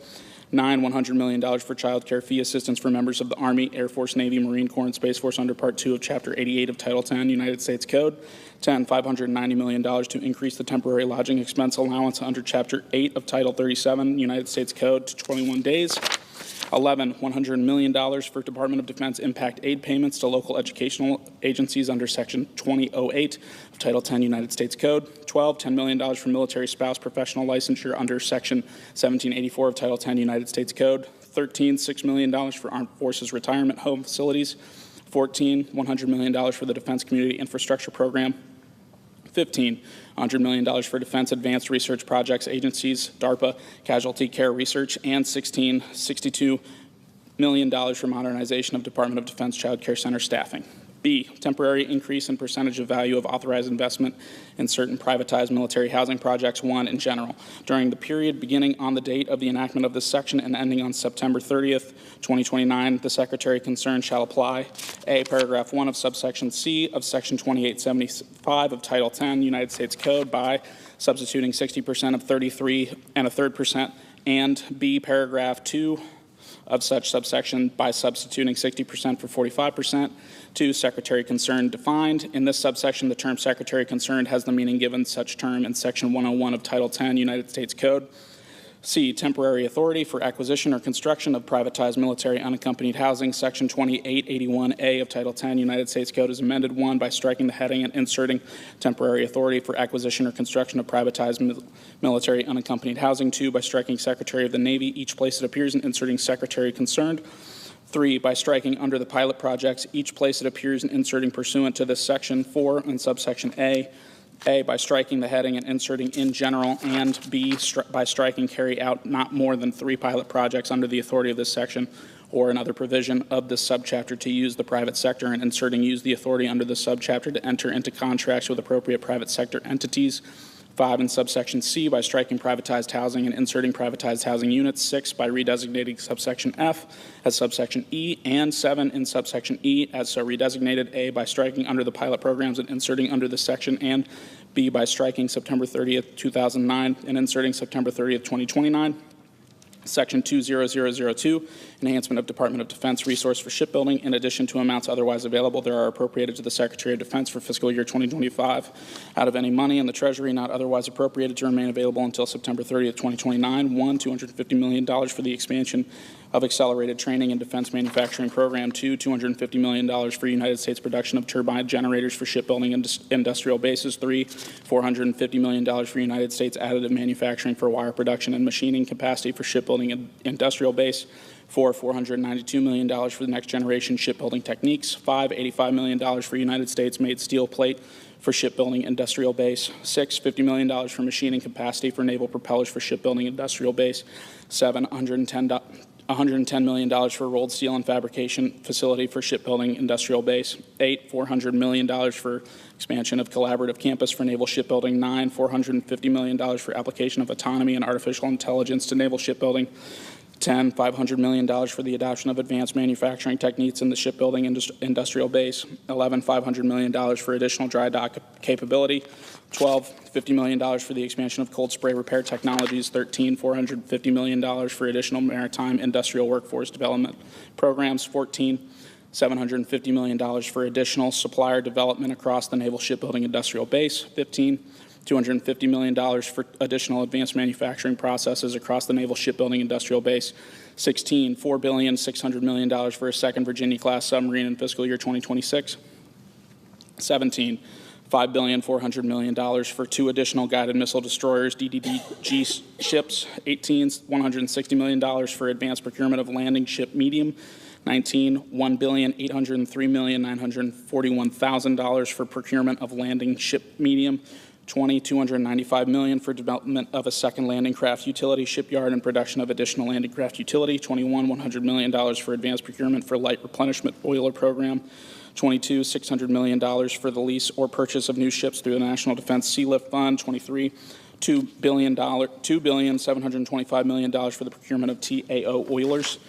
9, $100 million for child care fee assistance for members of the Army, Air Force, Navy, Marine Corps, and Space Force under Part 2 of Chapter 88 of Title 10 United States Code. 10, $590 million to increase the temporary lodging expense allowance under Chapter 8 of Title 37 United States Code to 21 days. 11, $100 million for Department of Defense impact aid payments to local educational agencies under Section 2008 of Title 10 United States Code. 12, $10 million for military spouse professional licensure under Section 1784 of Title 10 United States Code. 13, $6 million for Armed Forces Retirement Home Facilities. 14, $100 million for the Defense Community Infrastructure Program. 15, $100 million for Defense Advanced Research Projects Agencies, DARPA, Casualty Care Research, and 16, $62 million for modernization of Department of Defense Child Care Center staffing. B, temporary increase in percentage of value of authorized investment in certain privatized military housing projects, 1, in general. During the period beginning on the date of the enactment of this section and ending on September 30th, 2029, the Secretary concerned shall apply. A, paragraph 1 of subsection C of Section 2875 of Title 10 United States Code by substituting 60% of 33 and a third percent, and B, paragraph 2 of such subsection by substituting 60% for 45%. 2, secretary concerned defined. In this subsection, the term secretary concerned has the meaning given such term in Section 101 of Title 10 United States Code. C, temporary authority for acquisition or construction of privatized military unaccompanied housing. Section 2881A of Title 10 United States Code is amended 1 by striking the heading and inserting temporary authority for acquisition or construction of privatized military unaccompanied housing. 2, by striking Secretary of the Navy each place it appears and inserting secretary concerned. 3, by striking under the pilot projects each place it appears and inserting pursuant to this section. 4, in subsection A, by striking the heading and inserting in general, and B, by striking carry out not more than 3 pilot projects under the authority of this section or another provision of this subchapter to use the private sector, and inserting use the authority under the subchapter to enter into contracts with appropriate private sector entities. 5, in subsection C, by striking privatized housing and inserting privatized housing units. 6, by redesignating subsection F as subsection E, and 7, in subsection E as so redesignated. A, by striking under the pilot programs and inserting under this section, and B, by striking September 30th, 2009 and inserting September 30th, 2029. Section 20002, enhancement of Department of Defense resource for shipbuilding. In addition to amounts otherwise available, there are appropriated to the Secretary of Defense for fiscal year 2025 out of any money in the Treasury not otherwise appropriated to remain available until September 30th, 2029. 1, $250 million for the expansion of accelerated training and defense manufacturing program. 2, $250 million for United States production of turbine generators for shipbuilding and industrial bases. 3, $450 million for United States additive manufacturing for wire production and machining capacity for shipbuilding and industrial base. 4, $492 million for the next generation shipbuilding techniques. 5, $85 million for United States made steel plate for shipbuilding industrial base. 6, $50 million for machining capacity for naval propellers for shipbuilding industrial base. 7, $110 million for rolled steel and fabrication facility for shipbuilding industrial base. 8, $400 million for expansion of collaborative campus for naval shipbuilding. 9, $450 million for application of autonomy and artificial intelligence to naval shipbuilding. 10, $500 million for the adoption of advanced manufacturing techniques in the shipbuilding industrial base. 11, $500 million for additional dry dock capability. 12, $50 million for the expansion of cold spray repair technologies. 13, $450 million for additional maritime industrial workforce development programs. 14, $750 million for additional supplier development across the naval shipbuilding industrial base. 15, $250 million for additional advanced manufacturing processes across the naval shipbuilding industrial base. 16, $4,600 million for a second Virginia-class submarine in fiscal year 2026. 17, $5,400 million for 2 additional guided missile destroyers, DDG ships. 18, $160 million for advanced procurement of landing ship medium. 19, $1,803,941,000 for procurement of landing ship medium. 20, $295 million for development of a second landing craft utility shipyard and production of additional landing craft utility. 21, $100 million for advanced procurement for light replenishment oiler program. 22, $600 million for the lease or purchase of new ships through the National Defense Sea Lift Fund. 23, $2,725 million for the procurement of TAO oilers.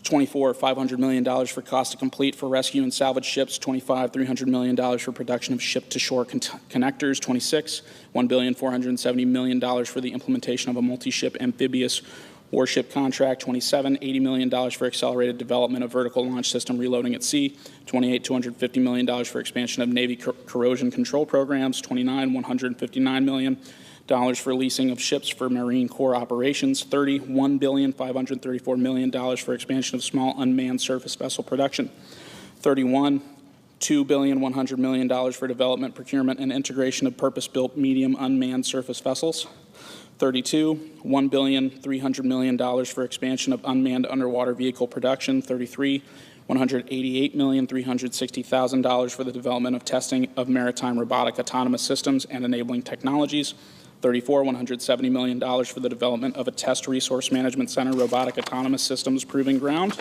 24, $500 million for cost to complete for rescue and salvage ships. 25, $300 million for production of ship-to-shore connectors. 26, $1,470 million for the implementation of a multi-ship amphibious warship contract. 27, $80 million for accelerated development of vertical launch system reloading at sea. 28, $250 million for expansion of Navy corrosion control programs. 29, $159 million for leasing of ships for Marine Corps operations. 30, $1,534 million for expansion of small unmanned surface vessel production. 31, $2,100 million for development, procurement, and integration of purpose-built medium unmanned surface vessels. 32, $1,300 million for expansion of unmanned underwater vehicle production. 33, $188,360,000 for the development of testing of maritime robotic autonomous systems and enabling technologies. 34, $170 million for the development of a test resource management center robotic autonomous systems proving ground.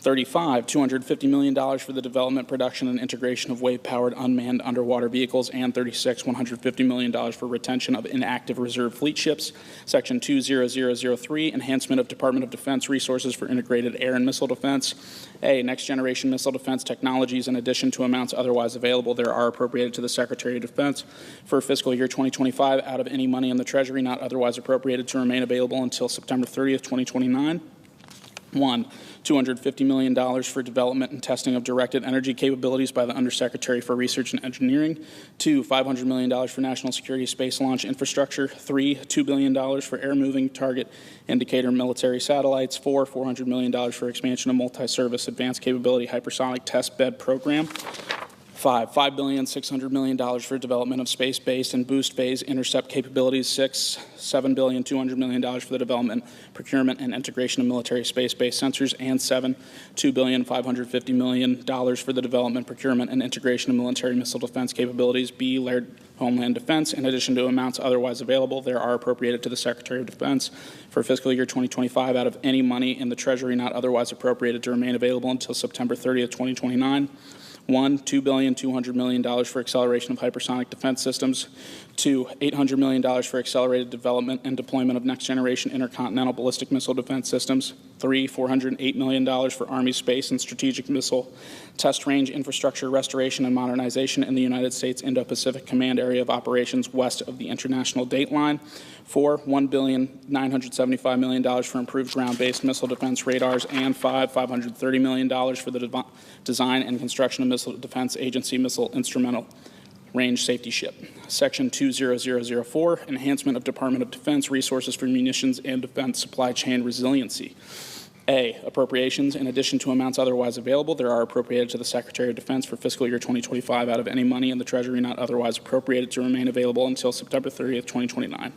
35, $250 million for the development, production, and integration of wave-powered unmanned underwater vehicles. And 36, $150 million for retention of inactive reserve fleet ships. Section 20003, enhancement of Department of Defense resources for integrated air and missile defense. A, next-generation missile defense technologies. In addition to amounts otherwise available, there are appropriated to the Secretary of Defense for fiscal year 2025 out of any money in the Treasury not otherwise appropriated to remain available until September 30th, 2029. 1, $250 million for development and testing of directed energy capabilities by the Undersecretary for Research and Engineering. 2, $500 million for national security space launch infrastructure. 3, $2 billion for air-moving target indicator military satellites. 4, $400 million for expansion of multi-service advanced capability hypersonic test bed program. 5, $5.6 billion for development of space-based and boost phase intercept capabilities. 6, $7.2 billion for the development, procurement, and integration of military space-based sensors. And 7, $2.55 billion for the development, procurement, and integration of military missile defense capabilities. B, Laird Homeland Defense. In addition to amounts otherwise available, there are appropriated to the Secretary of Defense for fiscal year 2025 out of any money in the Treasury not otherwise appropriated to remain available until September 30th, 2029. 1, $2.2 billion for acceleration of hypersonic defense systems. 2, $800 million for accelerated development and deployment of next-generation intercontinental ballistic missile defense systems. 3, $408 million for Army space and strategic missile test range infrastructure restoration and modernization in the United States Indo-Pacific Command Area of Operations west of the international date line. 4, $1.975 billion for improved ground-based missile defense radars. And 5, $530 million for the design and construction of Missile Defense Agency missile instrumental range safety ship. Section 20004, enhancement of Department of Defense resources for munitions and defense supply chain resiliency. A, appropriations. In addition to amounts otherwise available, there are appropriated to the Secretary of Defense for fiscal year 2025 out of any money in the Treasury not otherwise appropriated to remain available until September 30th, 2029.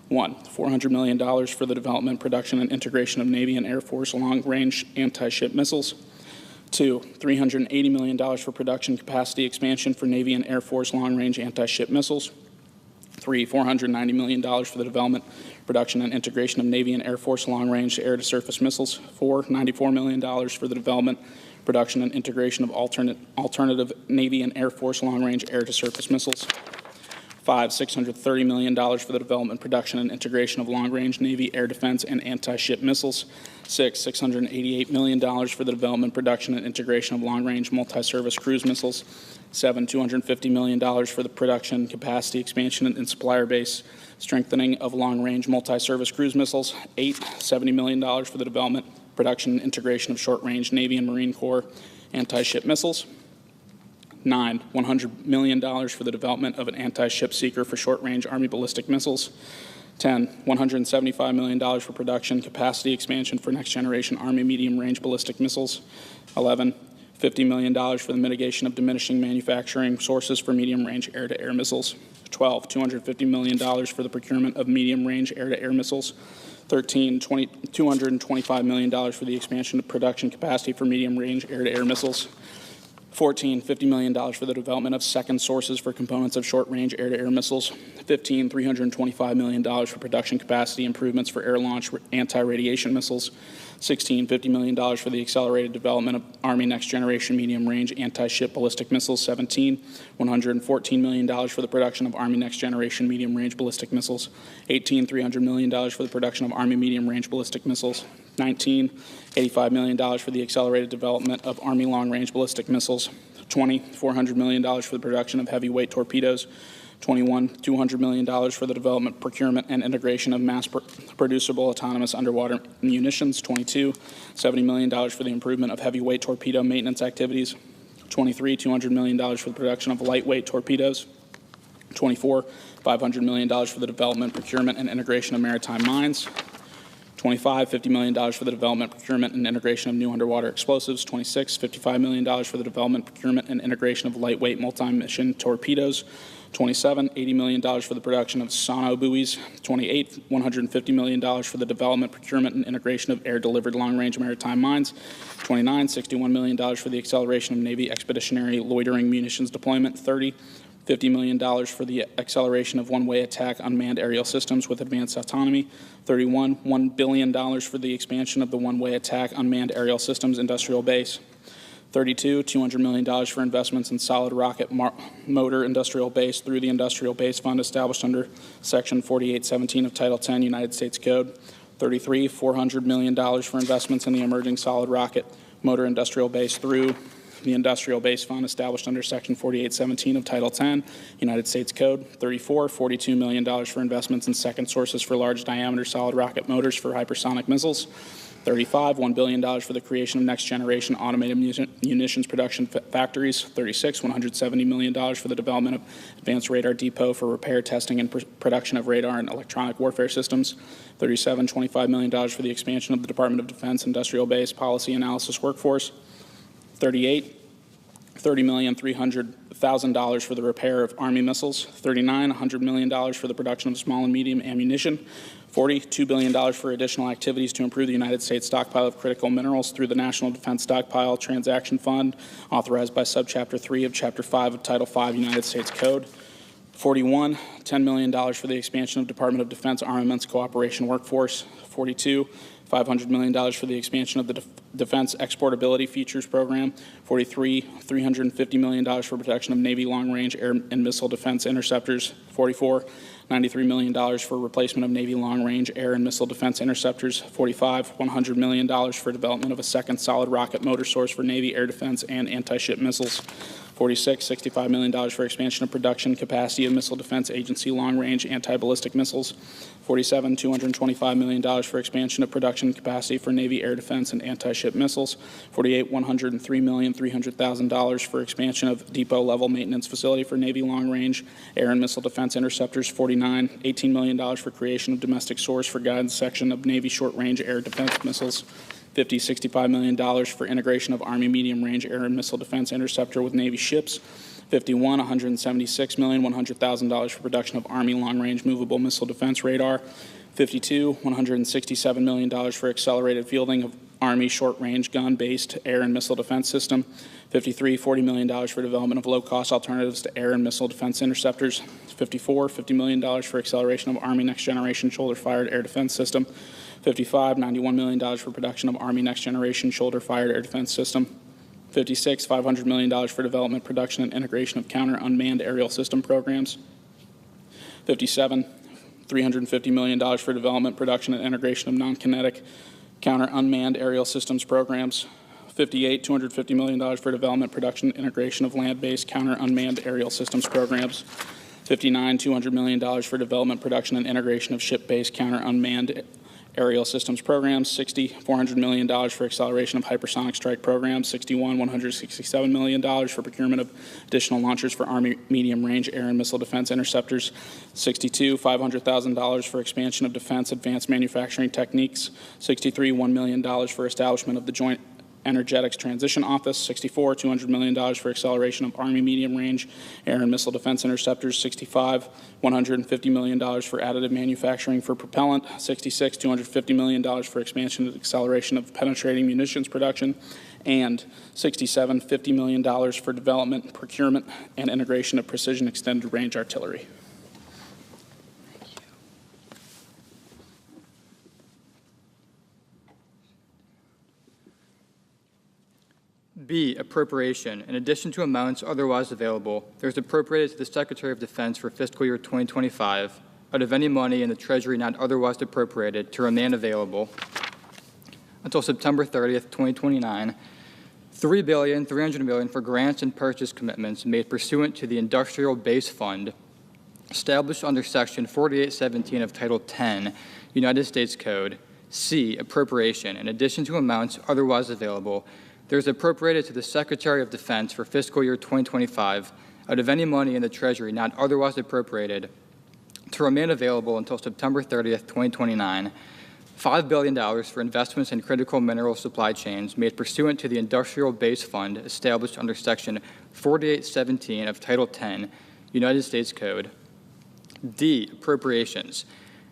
1, $400 million for the development, production, and integration of Navy and Air Force long-range anti-ship missiles. 2, $380 million for production capacity expansion for Navy and Air Force long-range anti-ship missiles. 3, $490 million for the development, production, and integration of Navy and Air Force long-range air-to-surface missiles. 4, $94 million for the development, production, and integration of alternative Navy and Air Force long-range air-to-surface missiles. 5, $630 million for the development, production, and integration of long-range Navy air defense and anti-ship missiles. 6, $688 million for the development, production, and integration of long-range multi-service cruise missiles. 7, $250 million for the production, capacity expansion, and supplier base strengthening of long-range multi-service cruise missiles. 8, $70 million for the development, production, and integration of short-range Navy and Marine Corps anti-ship missiles. 9, $100 million for the development of an anti-ship seeker for short-range Army ballistic missiles. 10, $175 million for production capacity expansion for next-generation Army medium-range ballistic missiles. 11, $50 million for the mitigation of diminishing manufacturing sources for medium-range air-to-air missiles. 12, $250 million for the procurement of medium-range air-to-air missiles. 13, $225 million for the expansion of production capacity for medium-range air-to-air missiles. 14, $50 million for the development of second sources for components of short-range air-to-air missiles. 15, $325 million for production capacity improvements for air-launched anti-radiation missiles. 16, $50 million for the accelerated development of Army next-generation medium-range anti-ship ballistic missiles. 17, $114 million for the production of Army next-generation medium-range ballistic missiles. 18, $300 million for the production of Army medium-range ballistic missiles. 19, $85 million for the accelerated development of Army long-range ballistic missiles. 20, $400 million for the production of heavyweight torpedoes. 21, $200 million for the development, procurement, and integration of mass-producible autonomous underwater munitions. 22, $70 million for the improvement of heavyweight torpedo maintenance activities. 23, $200 million for the production of lightweight torpedoes. 24, $500 million for the development, procurement, and integration of maritime mines. 25, $50 million for the development, procurement, and integration of new underwater explosives. 26, $55 million for the development, procurement, and integration of lightweight multi-mission torpedoes. 27, $80 million for the production of sono buoys. 28, $150 million for the development, procurement, and integration of air-delivered long-range maritime mines. 29, $61 million for the acceleration of Navy expeditionary loitering munitions deployment. 30, $50 million for the acceleration of one-way attack unmanned aerial systems with advanced autonomy. 31, $1 billion for the expansion of the one-way attack unmanned aerial systems industrial base. 32, $200 million for investments in solid rocket motor industrial base through the Industrial Base Fund established under Section 4817 of Title 10 United States Code. 33, $400 million for investments in the emerging solid rocket motor industrial base through the Industrial Base Fund established under Section 4817 of Title 10 United States Code. 34, $42 million for investments in second sources for large diameter solid rocket motors for hypersonic missiles. 35, $1 billion for the creation of next-generation automated munitions production factories. 36, $170 million for the development of advanced radar depot for repair, testing, and production of radar and electronic warfare systems. 37, $25 million for the expansion of the Department of Defense industrial base policy analysis workforce. 38, $30,300,000 for the repair of Army missiles. 39, $100 million for the production of small and medium ammunition. 40, $2 billion for additional activities to improve the United States stockpile of critical minerals through the National Defense Stockpile Transaction Fund, authorized by Subchapter 3 of Chapter 5 of Title 5 United States Code. 41, $10 million for the expansion of Department of Defense armaments cooperation workforce. 42, $500 million for the expansion of the Defense Exportability Features Program. 43, $350 million for protection of Navy long-range air and missile defense interceptors. 44, $93 million for replacement of Navy long-range air and missile defense interceptors. 45, $100 million for development of a second solid rocket motor source for Navy air defense and anti-ship missiles. 46, $65 million for expansion of production capacity of Missile Defense Agency long-range anti-ballistic missiles. 47, $225 million for expansion of production capacity for Navy air defense and anti-ship missiles. 48, $103,300,000 for expansion of depot-level maintenance facility for Navy long-range air and missile defense interceptors. 49, $18 million for creation of domestic source for guidance section of Navy short-range air defense missiles. 50, $65 million for integration of Army medium-range air and missile defense interceptor with Navy ships. 51, $176,100,000 for production of Army long-range movable missile defense radar. 52, $167 million for accelerated fielding of Army short-range gun-based air and missile defense system. 53, $40 million for development of low-cost alternatives to air and missile defense interceptors. 54, $50 million for acceleration of Army next-generation shoulder-fired air defense system. 55, $91 million for production of Army next-generation shoulder-fired air defense system. 56, $500 million for development, production, and integration of counter-unmanned aerial system programs. 57, $350 million for development, production, and integration of non-kinetic counter-unmanned aerial systems programs. 58, $250 million for development, production, and integration of land-based counter-unmanned aerial systems programs. 59, $200 million for development, production, and integration of ship-based counter-unmanned aerial systems programs. 60, $400 million for acceleration of hypersonic strike programs. 61, $167 million for procurement of additional launchers for Army medium-range air and missile defense interceptors. 62, $500,000 for expansion of defense advanced manufacturing techniques. 63, $1 million for establishment of the Joint Energetics Transition Office. 64, $200 million for acceleration of Army medium-range air and missile defense interceptors. 65, $150 million for additive manufacturing for propellant. 66, $250 million for expansion and acceleration of penetrating munitions production. And 67, $50 million for development, procurement, and integration of precision extended range artillery. B, appropriation. In addition to amounts otherwise available, there is appropriated to the Secretary of Defense for fiscal year 2025 out of any money in the Treasury not otherwise appropriated to remain available until September 30th, 2029, $3.3 billion for grants and purchase commitments made pursuant to the Industrial Base Fund established under Section 4817 of Title 10, United States Code. C, appropriation. In addition to amounts otherwise available, there is appropriated to the Secretary of Defense for fiscal year 2025 out of any money in the Treasury not otherwise appropriated to remain available until September 30th, 2029, $5 billion for investments in critical mineral supply chains made pursuant to the Industrial Base Fund established under Section 4817 of Title 10, United States Code. D, appropriations.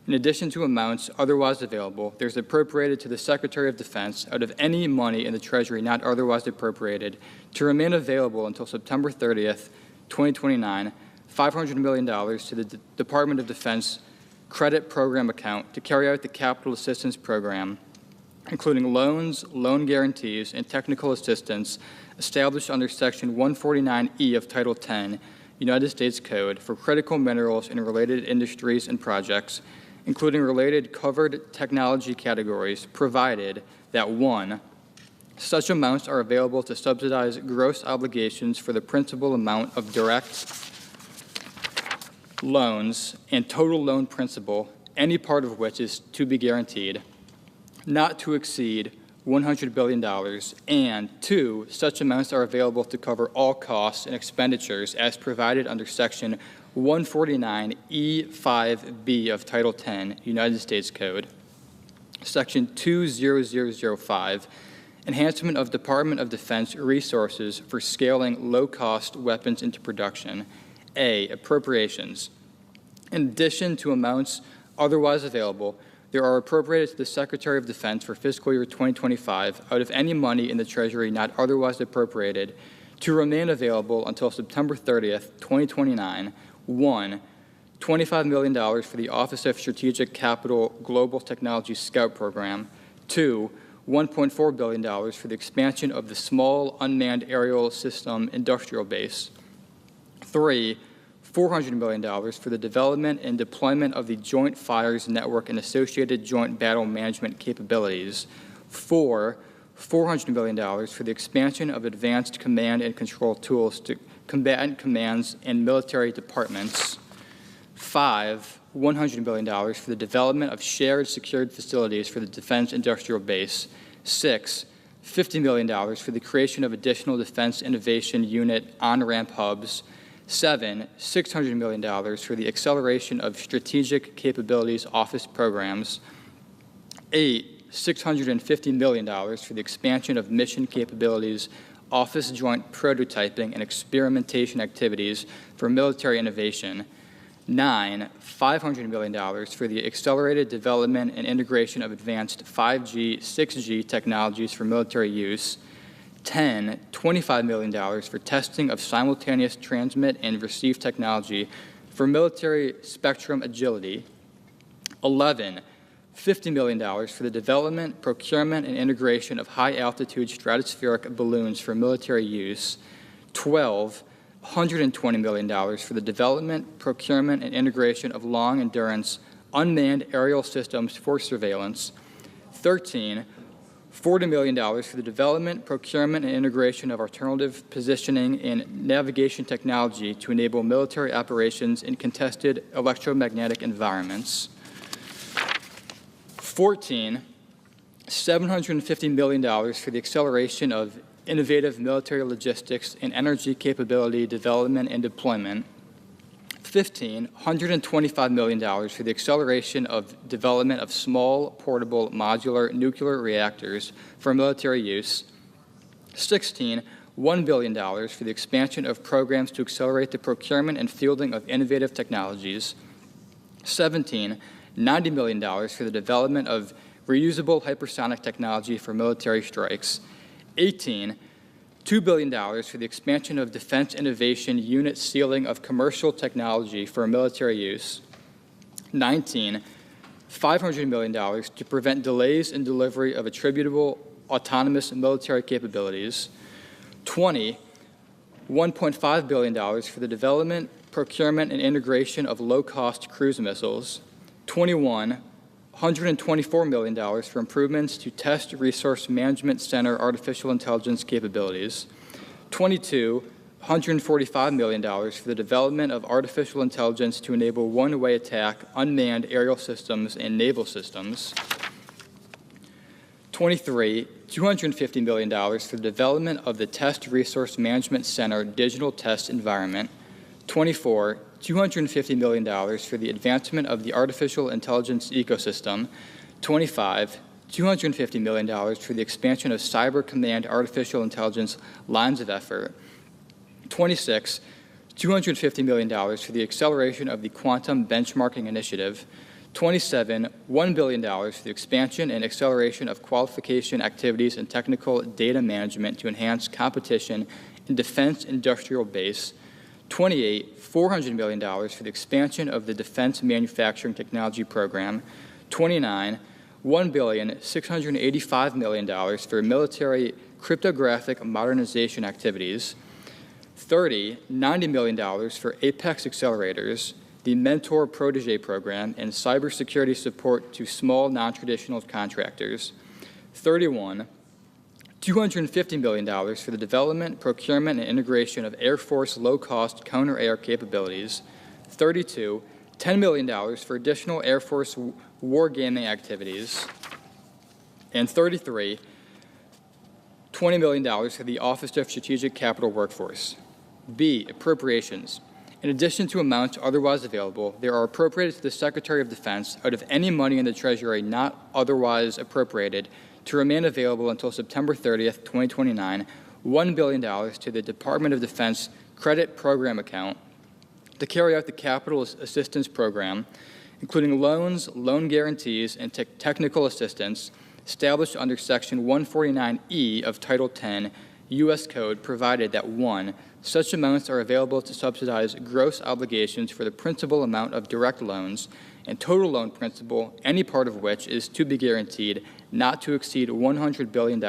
In addition to amounts otherwise available, there is appropriated to the Secretary of Defense out of any money in the Treasury not otherwise appropriated to remain available until September 30th, 2029, $500 million to the Department of Defense Credit Program account to carry out the Capital Assistance Program, including loans, loan guarantees, and technical assistance established under Section 149E of Title 10, United States Code for critical minerals and related industries and projects, including related covered technology categories, provided that 1, such amounts are available to subsidize gross obligations for the principal amount of direct loans and total loan principal, any part of which is to be guaranteed. not to exceed $100 billion, and 2, such amounts are available to cover all costs and expenditures as provided under Section 149E5B of Title 10, United States Code. Section 20005, enhancement of Department of Defense resources for scaling low-cost weapons into production. A, appropriations. In addition to amounts otherwise available, there are appropriated to the Secretary of Defense for fiscal year 2025 out of any money in the Treasury not otherwise appropriated to remain available until September 30th, 2029, 1, $25 million for the Office of Strategic Capital Global Technology Scout Program, 2, $1.4 billion for the expansion of the Small Unmanned Aerial System Industrial Base, 3, $400 million for the development and deployment of the Joint Fires Network and associated joint battle management capabilities. 4, $400 million for the expansion of advanced command and control tools to combatant commands and military departments. 5, $100 million for the development of shared secured facilities for the Defense Industrial Base. 6, $50 million for the creation of additional Defense Innovation Unit on-ramp hubs. 7, $600 million for the acceleration of strategic capabilities office programs. 8, $650 million for the expansion of mission capabilities office joint prototyping and experimentation activities for military innovation. 9, $500 million for the accelerated development and integration of advanced 5G, 6G technologies for military use. 10, $25 million for testing of simultaneous transmit and receive technology for military spectrum agility. 11, $50 million for the development, procurement, and integration of high-altitude stratospheric balloons for military use. 12, $120 million for the development, procurement, and integration of long-endurance unmanned aerial systems for surveillance. 13, $40 million for the development, procurement, and integration of alternative positioning and navigation technology to enable military operations in contested electromagnetic environments. 14, $750 million for the acceleration of innovative military logistics and energy capability development and deployment. 15, $125 million for the acceleration of development of small, portable, modular nuclear reactors for military use. 16, $1 billion for the expansion of programs to accelerate the procurement and fielding of innovative technologies. 17, $90 million for the development of reusable hypersonic technology for military strikes. 18, $2 billion for the expansion of Defense Innovation Unit ceiling of commercial technology for military use. 19, $500 million to prevent delays in delivery of attributable autonomous military capabilities. 20, $1.5 billion for the development, procurement, and integration of low-cost cruise missiles. 21, $124 million for improvements to Test Resource Management Center artificial intelligence capabilities. 22, $145 million for the development of artificial intelligence to enable one-way attack, unmanned aerial systems, and naval systems. 23, $250 million for the development of the Test Resource Management Center digital test environment. 24, $250 million for the advancement of the artificial intelligence ecosystem. 25, $250 million for the expansion of Cyber Command artificial intelligence lines of effort. 26, $250 million for the acceleration of the Quantum Benchmarking Initiative. 27, $1 billion for the expansion and acceleration of qualification activities and technical data management to enhance competition in defense industrial base. 28, $400 million for the expansion of the Defense Manufacturing Technology Program. 29, $1,685 million for military cryptographic modernization activities. 30, $90 million for Apex Accelerators, the Mentor Protege Program, and cybersecurity support to small non-traditional contractors. 31, $250 million for the development, procurement, and integration of Air Force low-cost counter-air capabilities. 32, $10 million for additional Air Force wargaming activities. And 33, $20 million for the Office of Strategic Capital Workforce. B, appropriations. In addition to amounts otherwise available, there are appropriated to the Secretary of Defense out of any money in the Treasury not otherwise appropriated to remain available until September 30th, 2029, $1 billion to the Department of Defense Credit Program account to carry out the Capital Assistance Program, including loans, loan guarantees, and technical assistance established under Section 149E of Title 10 U.S. Code, provided that 1. Such amounts are available to subsidize gross obligations for the principal amount of direct loans and total loan principal, any part of which is to be guaranteed not to exceed $100 billion,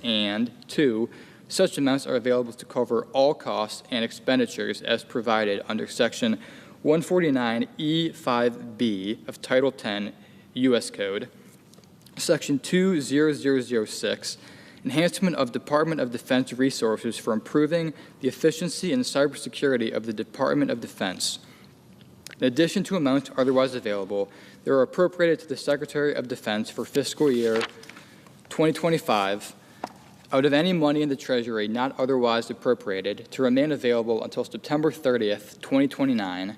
and 2. Such amounts are available to cover all costs and expenditures as provided under Section 149E5B of Title 10 U.S. Code. Section 20006, enhancement of Department of Defense resources for improving the efficiency and cybersecurity of the Department of Defense. In addition to amounts otherwise available, they are appropriated to the Secretary of Defense for fiscal year 2025 out of any money in the Treasury not otherwise appropriated to remain available until September 30th, 2029.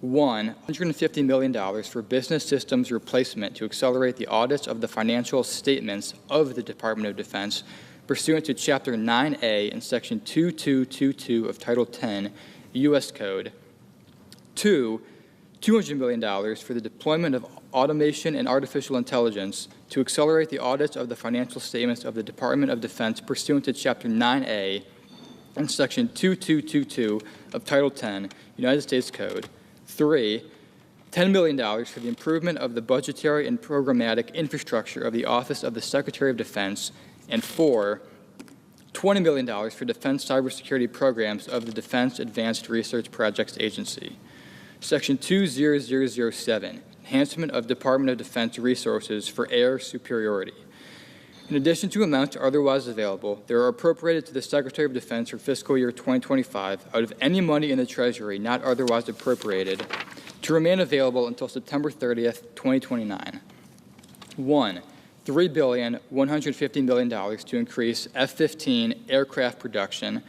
1, $150 million for business systems replacement to accelerate the audits of the financial statements of the Department of Defense pursuant to Chapter 9A and Section 2222 of Title 10 U.S. Code. 2, $200 million for the deployment of automation and artificial intelligence to accelerate the audits of the financial statements of the Department of Defense pursuant to Chapter 9A and Section 2222 of Title 10 United States Code. 3, $10 million for the improvement of the budgetary and programmatic infrastructure of the Office of the Secretary of Defense. And 4, $20 million for defense cybersecurity programs of the Defense Advanced Research Projects Agency. Section 20007, enhancement of Department of Defense resources for air superiority. In addition to amounts otherwise available, they are appropriated to the Secretary of Defense for fiscal year 2025 out of any money in the Treasury not otherwise appropriated to remain available until September 30th, 2029. 1, $3,150 million to increase F-15 aircraft production.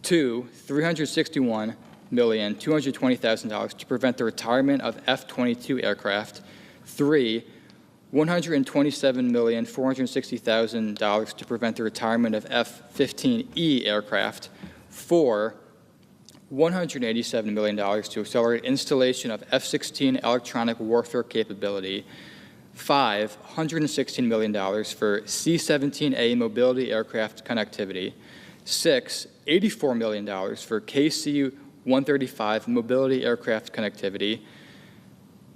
2, $361,220,000 to prevent the retirement of F-22 aircraft. 3, $127,460,000 to prevent the retirement of F-15E aircraft. 4, $187 million to accelerate installation of F-16 electronic warfare capability. 5, $116 million for C-17A mobility aircraft connectivity. 6, $84 million for KC-135 mobility aircraft connectivity.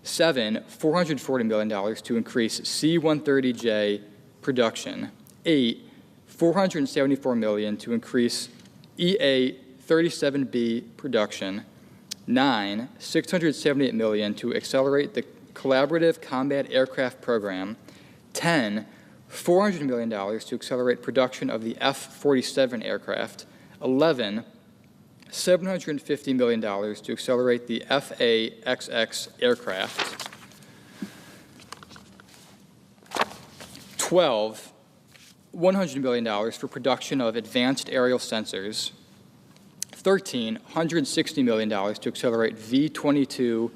7, $440 million to increase C-130J production. 8, $474 million to increase EA-37B production. 9, $678 million to accelerate the Collaborative Combat Aircraft Program. 10, $400 million to accelerate production of the F-47 aircraft. 11, $750 million to accelerate the F/A-XX aircraft. 12, $100 million for production of advanced aerial sensors. 13, $160 million to accelerate V-22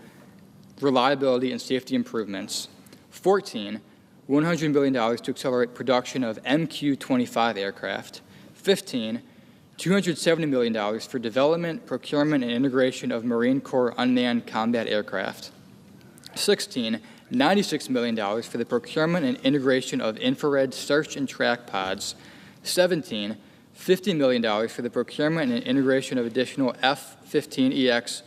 reliability and safety improvements. 14, $100 million to accelerate production of MQ-25 aircraft. 15, $270 million for development, procurement, and integration of Marine Corps unmanned combat aircraft. 16, $96 million for the procurement and integration of infrared search and track pods. 17, $50 million for the procurement and integration of additional F-15EX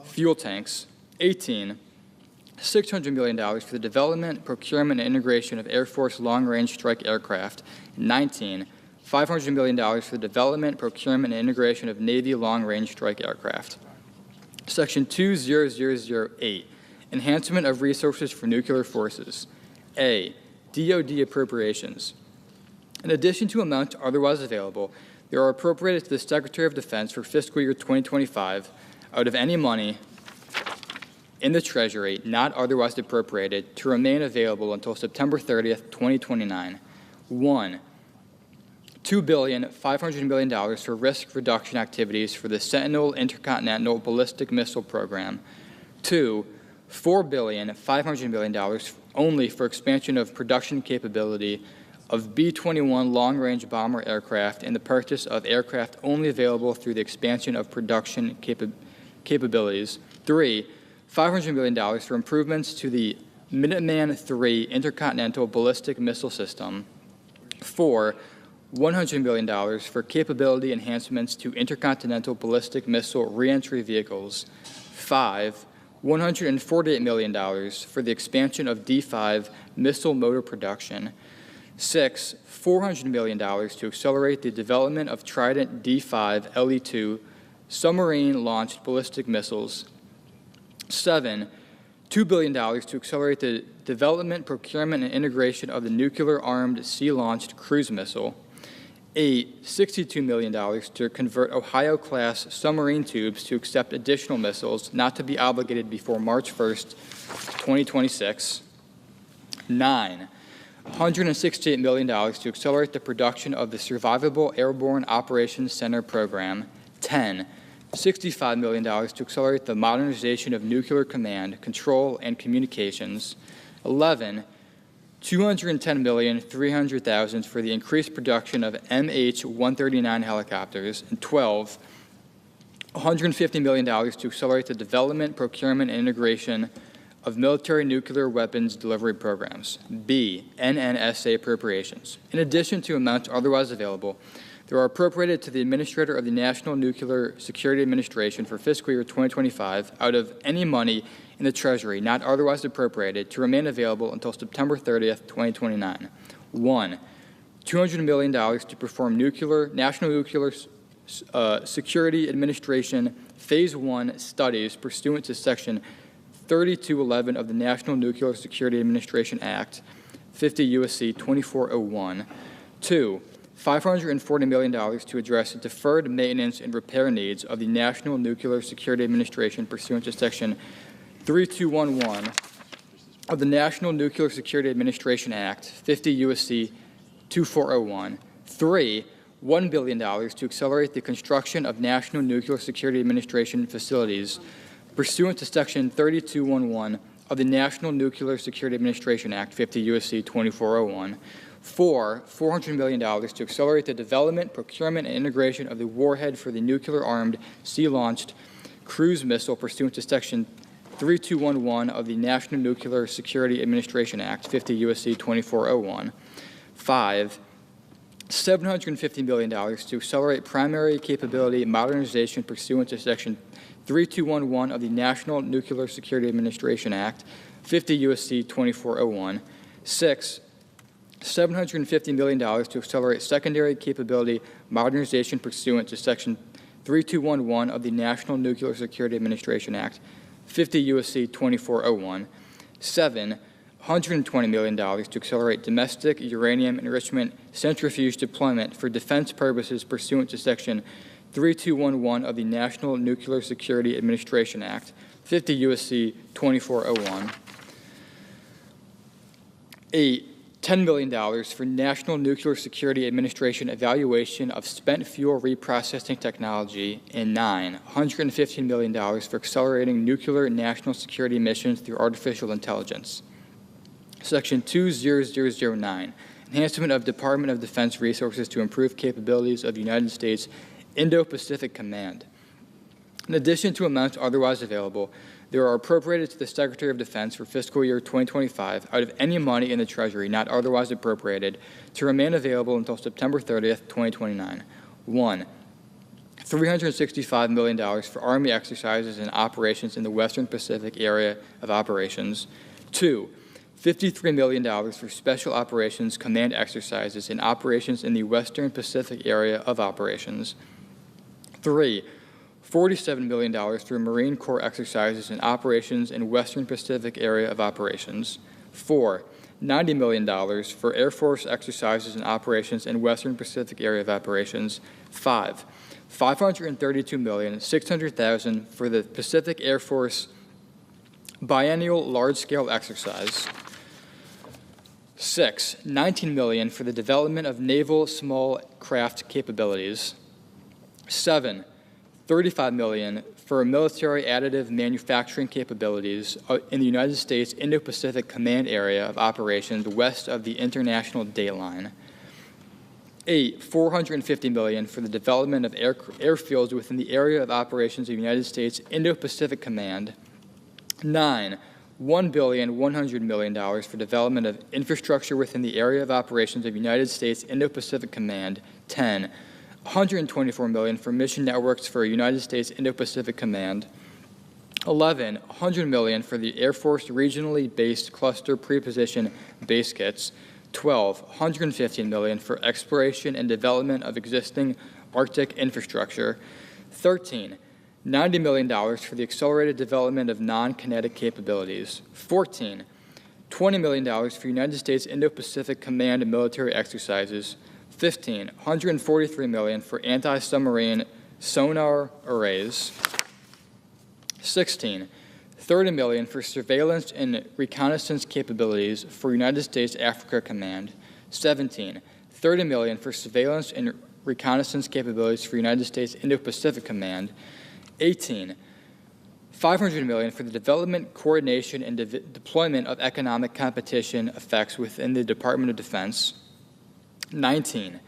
fuel tanks. 18, $600 million for the development, procurement, and integration of Air Force long-range strike aircraft. 19, $500 million for the development, procurement, and integration of Navy long-range strike aircraft. Section 20008, enhancement of resources for nuclear forces. A, DoD appropriations. In addition to amounts otherwise available, they are appropriated to the Secretary of Defense for fiscal year 2025 out of any money in the Treasury not otherwise appropriated to remain available until September 30th, 2029. 1. $2.5 billion for risk reduction activities for the Sentinel Intercontinental Ballistic Missile Program. 2. $4.5 billion only for expansion of production capability of B-21 long-range bomber aircraft and the purchase of aircraft only available through the expansion of production capabilities. 3. $500 million for improvements to the Minuteman III intercontinental ballistic missile system. 4. $100 million for capability enhancements to intercontinental ballistic missile reentry vehicles. 5. $148 million for the expansion of D5 missile motor production. 6. $400 million to accelerate the development of Trident D5 LE-2 submarine-launched ballistic missiles. 7. $2 billion to accelerate the development, procurement, and integration of the nuclear-armed sea-launched cruise missile. 8. $62 million to convert Ohio-class submarine tubes to accept additional missiles not to be obligated before March 1st, 2026. 9. $168 million to accelerate the production of the Survivable Airborne Operations Center program. 10. $65 million to accelerate the modernization of nuclear command, control, and communications. 11. $210,300,000 for the increased production of MH-139 helicopters. And 12. $150 million to accelerate the development, procurement, and integration of military nuclear weapons delivery programs. B. NNSA appropriations. In addition to amounts otherwise available, they are appropriated to the Administrator of the National Nuclear Security Administration for fiscal year 2025 out of any money in the Treasury not otherwise appropriated to remain available until September 30th, 2029. 1. $200 million to perform National Nuclear Security Administration Phase 1 studies pursuant to Section 3211 of the National Nuclear Security Administration Act, 50 U.S.C. 2401. 2. $540 million to address deferred maintenance and repair needs of the National Nuclear Security Administration pursuant to Section 3211 of the National Nuclear Security Administration Act, 50 U.S.C. 2401. 3. $1 billion to accelerate the construction of National Nuclear Security Administration facilities pursuant to Section 3211 of the National Nuclear Security Administration Act, 50 U.S.C. 2401. 4. $400 million to accelerate the development, procurement, and integration of the warhead for the nuclear-armed sea-launched cruise missile pursuant to Section 3211 of the National Nuclear Security Administration Act, 50 U.S.C. 2401. 5. $750 million to accelerate primary capability modernization pursuant to Section 3211 of the National Nuclear Security Administration Act, 50 U.S.C. 2401. 6. $750 million to accelerate secondary capability modernization pursuant to Section 3211 of the National Nuclear Security Administration Act, 50 U.S.C. 2401. 7. $120 million to accelerate domestic uranium enrichment centrifuge deployment for defense purposes pursuant to Section 3211 of the National Nuclear Security Administration Act, 50 U.S.C. 2401. 8. $10 million for National Nuclear Security Administration evaluation of spent fuel reprocessing technology. And 9. $115 million for accelerating nuclear national security missions through artificial intelligence. Section 20009, enhancement of Department of Defense resources to improve capabilities of United States Indo-Pacific Command. In addition to amounts otherwise available, they are appropriated to the Secretary of Defense for fiscal year 2025 out of any money in the Treasury not otherwise appropriated to remain available until September 30th, 2029. 1. $365 million for Army exercises and operations in the Western Pacific Area of Operations. 2. $53 million for Special Operations Command exercises and operations in the Western Pacific Area of Operations. 3. $47 million for Marine Corps exercises and operations in Western Pacific Area of Operations. 4. $90 million for Air Force exercises and operations in Western Pacific Area of Operations. 5. $532,600,000 for the Pacific Air Force biennial large-scale exercise. 6, $19 million for the development of naval small craft capabilities. 7, $35 million for military additive manufacturing capabilities in the United States Indo-Pacific Command Area of Operations west of the international date line. 8, $450 million for the development of airfields within the area of operations of the United States Indo-Pacific Command. 9, $1.1 billion for development of infrastructure within the area of operations of United States Indo-Pacific Command. 10, $124 million for mission networks for United States Indo-Pacific Command. 11, $100 million for the Air Force regionally based cluster preposition base kits. 12, $115 million for exploration and development of existing Arctic infrastructure. 13, $90 million for the accelerated development of non-kinetic capabilities. 14, $20 million for United States Indo-Pacific Command military exercises. 15, $143 million for anti-submarine sonar arrays. 16, $30 million for surveillance and reconnaissance capabilities for United States Africa Command. 17, $30 million for surveillance and reconnaissance capabilities for United States Indo-Pacific Command. 18, $500 million for the development, coordination, and deployment of economic competition effects within the Department of Defense. 19,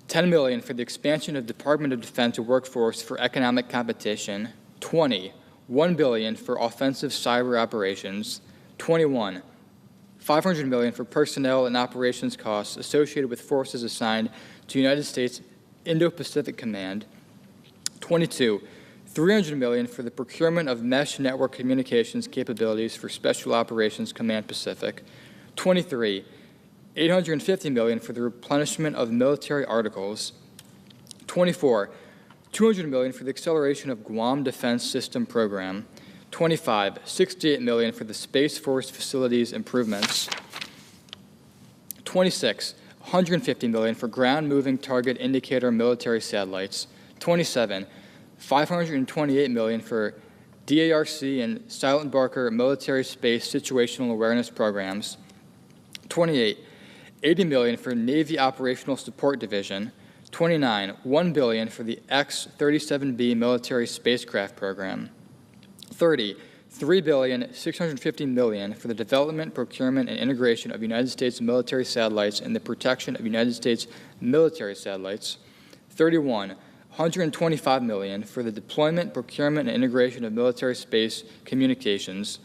$10 million for the expansion of Department of Defense workforce for economic competition. 20, $1 billion for offensive cyber operations. 21, $500 million for personnel and operations costs associated with forces assigned to United States Indo-Pacific Command. 22, $300 million for the procurement of mesh network communications capabilities for Special Operations Command Pacific. 23, $850 million for the replenishment of military articles. 24, $200 million for the acceleration of Guam Defense System program. 25, $68 million for the Space Force facilities improvements. 26, $150 million for ground moving target indicator military satellites. 27, $528 million for DARC and Silent Barker military space situational awareness programs. 28, $80 million for Navy Operational Support Division. 29, $1 billion for the X-37B military spacecraft program. 30, $3.65 billion for the development, procurement, and integration of United States military satellites and the protection of United States military satellites. 31, $125 million for the deployment, procurement, and integration of military space communications.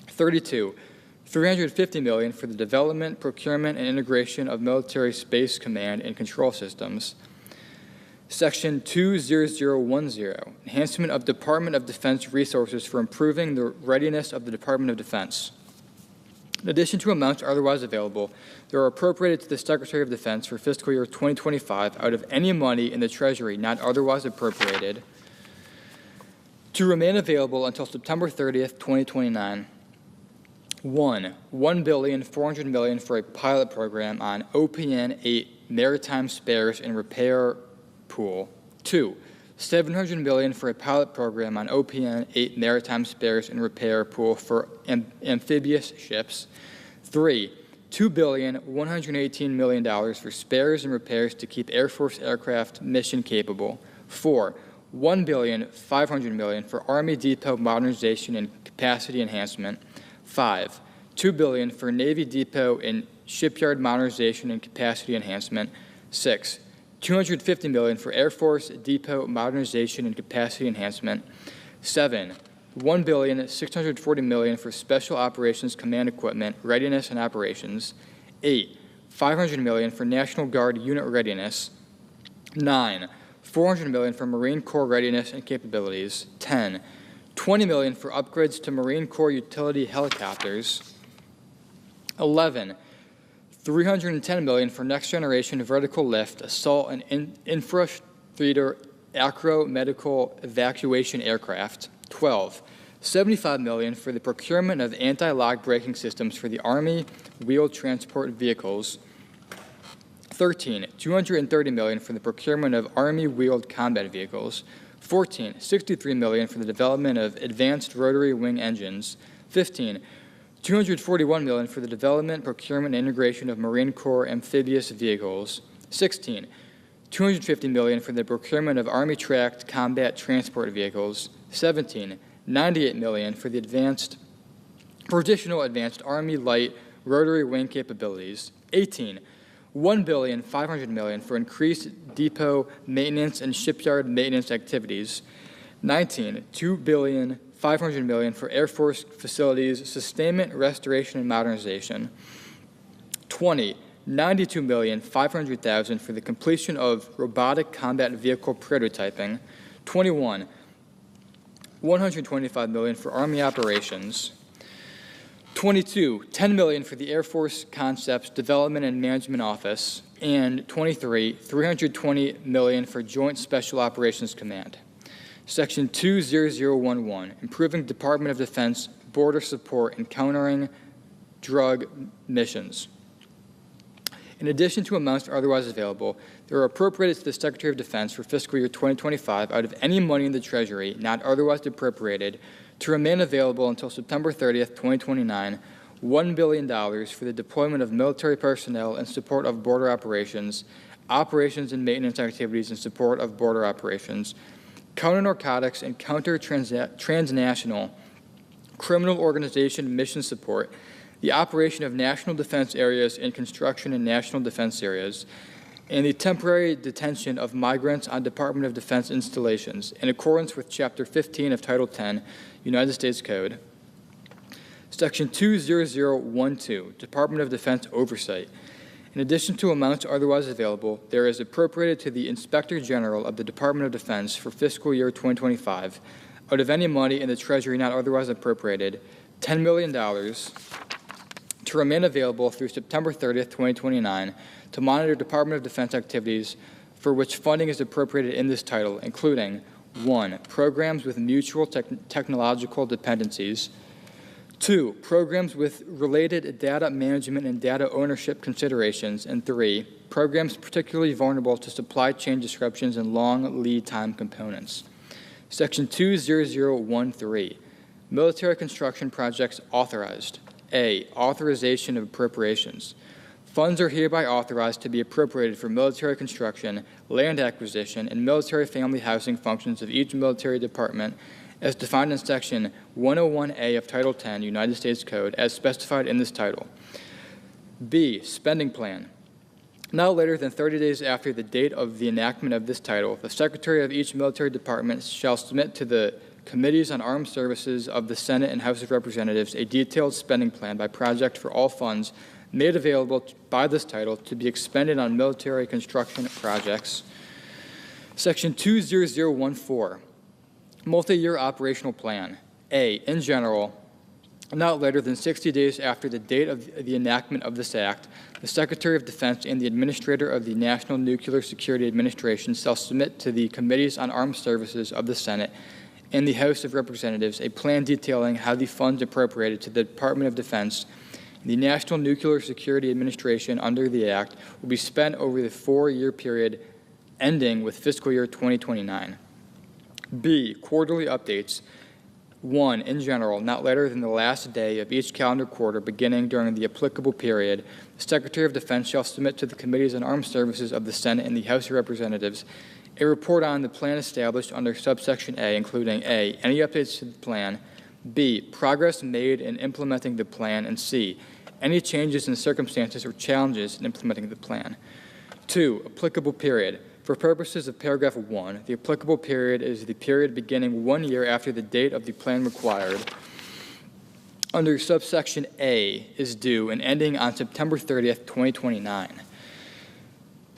32, $350 million for the development, procurement, and integration of military space command and control systems. Section 20010, enhancement of Department of Defense resources for improving the readiness of the Department of Defense. In addition to amounts otherwise available, there are appropriated to the Secretary of Defense for fiscal year 2025 out of any money in the Treasury not otherwise appropriated to remain available until September 30th, 2029. 1, $1.4 billion for a pilot program on OPN-8 maritime spares and repair pool. 2, $700 million for a pilot program on OPN-8 maritime spares and repair pool for amphibious ships. 3, $2.118 billion for spares and repairs to keep Air Force aircraft mission capable. 4, $1.5 billion for Army depot modernization and capacity enhancement. 5, $2 billion for Navy depot and shipyard modernization and capacity enhancement. 6, $250 million for Air Force depot modernization and capacity enhancement. 7, $1.640 billion for Special Operations Command equipment, readiness and operations. 8, $500 million for National Guard unit readiness. 9, $400 million for Marine Corps readiness and capabilities. 10, $20 million for upgrades to Marine Corps utility helicopters. 11, $310 million for next-generation vertical lift, assault, and infrastructure acro medical evacuation aircraft. 12, $75 million for the procurement of anti-lock braking systems for the Army wheeled transport vehicles. 13, $230 million for the procurement of Army wheeled combat vehicles. 14, $63 million for the development of advanced rotary wing engines. 15, $241 million for the development, procurement, and integration of Marine Corps amphibious vehicles. 16, $250 million for the procurement of Army tracked combat transport vehicles. 17, $98 million for additional advanced Army light rotary wing capabilities. 18, $1.5 billion for increased depot maintenance and shipyard maintenance activities. 19, $2.5 billion for Air Force facilities sustainment, restoration, and modernization. 20, $92,500,000 for the completion of robotic combat vehicle prototyping. 21, $125 million for Army operations. 22, $10 million for the Air Force Concepts Development and Management Office. And 23, $320 million for Joint Special Operations Command. Section 20011, improving Department of Defense border support and countering drug missions. In addition to amounts otherwise available, there are appropriated to the Secretary of Defense for fiscal year 2025 out of any money in the Treasury not otherwise appropriated to remain available until September 30th, 2029, $1 billion for the deployment of military personnel in support of border operations, operations and maintenance activities in support of border operations, counter-narcotics and counter-transnational criminal organization mission support, the operation of national defense areas and construction in national defense areas, and the temporary detention of migrants on Department of Defense installations in accordance with Chapter 15 of Title 10, United States Code. Section 20012, Department of Defense Oversight. In addition to amounts otherwise available, there is appropriated to the Inspector General of the Department of Defense for fiscal year 2025, out of any money in the Treasury not otherwise appropriated, $10 million to remain available through September 30th, 2029, to monitor Department of Defense activities for which funding is appropriated in this title, including 1, programs with mutual technological dependencies, 2, programs with related data management and data ownership considerations, and 3, programs particularly vulnerable to supply chain disruptions and long lead time components. Section 20013, military construction projects authorized. A, authorization of appropriations. Funds are hereby authorized to be appropriated for military construction, land acquisition, and military family housing functions of each military department as defined in Section 101A of Title 10, United States Code, as specified in this title. B, spending plan. Not later than 30 days after the date of the enactment of this title, the Secretary of each military department shall submit to the Committees on Armed Services of the Senate and House of Representatives a detailed spending plan by project for all funds made available by this title to be expended on military construction projects. Section 20014, multi-year operational plan. A, in general, not later than 60 days after the date of the enactment of this act, the Secretary of Defense and the Administrator of the National Nuclear Security Administration shall submit to the Committees on Armed Services of the Senate and the House of Representatives a plan detailing how the funds appropriated to the Department of Defense and the National Nuclear Security Administration under the Act will be spent over the 4-year period ending with fiscal year 2029. B, quarterly updates. 1, in general, not later than the last day of each calendar quarter beginning during the applicable period, the Secretary of Defense shall submit to the Committees on Armed Services of the Senate and the House of Representatives a report on the plan established under subsection A, including A, any updates to the plan, B, progress made in implementing the plan, and C, any changes in circumstances or challenges in implementing the plan. 2, applicable period. For purposes of paragraph 1, the applicable period is the period beginning 1 year after the date of the plan required under subsection A is due and ending on September 30th, 2029.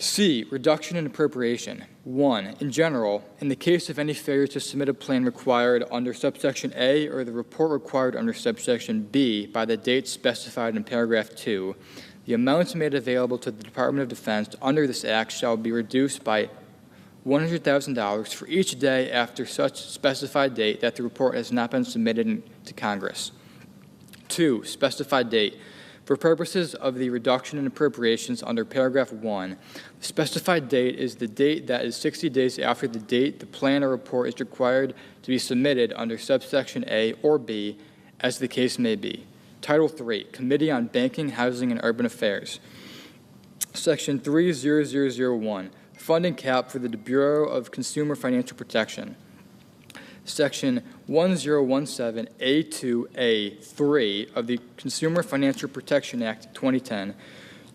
C, reduction in appropriation. 1, in general, in the case of any failure to submit a plan required under subsection A or the report required under subsection B by the date specified in paragraph 2, the amounts made available to the Department of Defense under this act shall be reduced by $100,000 for each day after such specified date that the report has not been submitted to Congress. 2, specified date. For purposes of the reduction in appropriations under paragraph 1, the specified date is the date that is 60 days after the date the plan or report is required to be submitted under subsection A or B as the case may be. Title III, Committee on Banking, Housing, and Urban Affairs. Section 30001, Funding Cap for the Bureau of Consumer Financial Protection. Section 1017A2A3 of the Consumer Financial Protection Act 2010,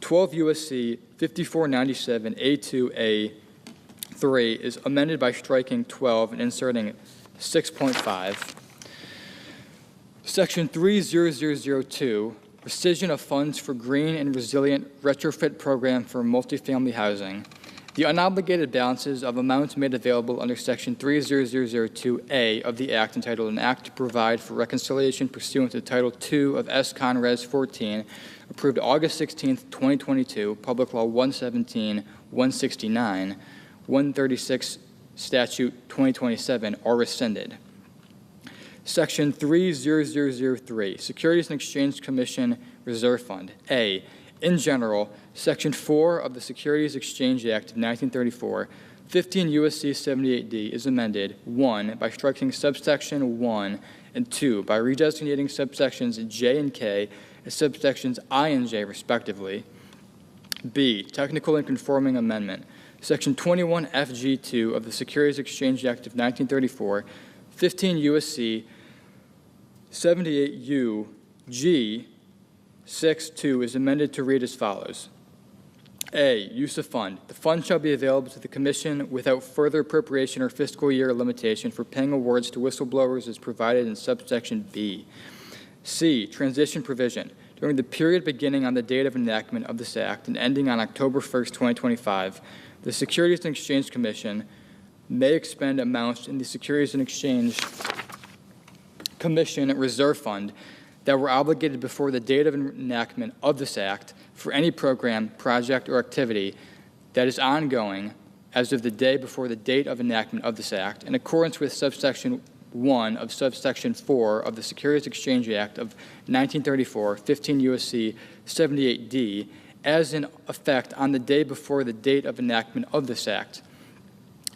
12 U.S.C. 5497A2A3 is amended by striking 12 and inserting 6.5. Section 30002, Rescission of Funds for Green and Resilient Retrofit Program for Multifamily Housing. The unobligated balances of amounts made available under Section 30002A of the Act entitled An Act to Provide for Reconciliation pursuant to Title II of S. Con. Res. 14, approved August 16, 2022, Public Law 117, 169, 136, Statute 2027 are rescinded. Section 30003, Securities and Exchange Commission Reserve Fund. A, in general, Section 4 of the Securities Exchange Act of 1934, 15 U.S.C. 78D is amended, 1, by striking subsection 1, and 2, by redesignating subsections J and K as subsections I and J, respectively. B, technical and conforming amendment. Section 21FG2 of the Securities Exchange Act of 1934, 15 U.S.C. 78U G 6.2 is amended to read as follows. A, use of fund. The fund shall be available to the Commission without further appropriation or fiscal year limitation for paying awards to whistleblowers as provided in subsection B. C, transition provision. During the period beginning on the date of enactment of this Act and ending on October 1st, 2025, the Securities and Exchange Commission may expend amounts in the Securities and Exchange Commission Reserve Fund that were obligated before the date of enactment of this Act for any program, project, or activity that is ongoing as of the day before the date of enactment of this Act, in accordance with subsection 1 of subsection 4 of the Securities Exchange Act of 1934, 15 U.S.C. 78D, as in effect on the day before the date of enactment of this Act.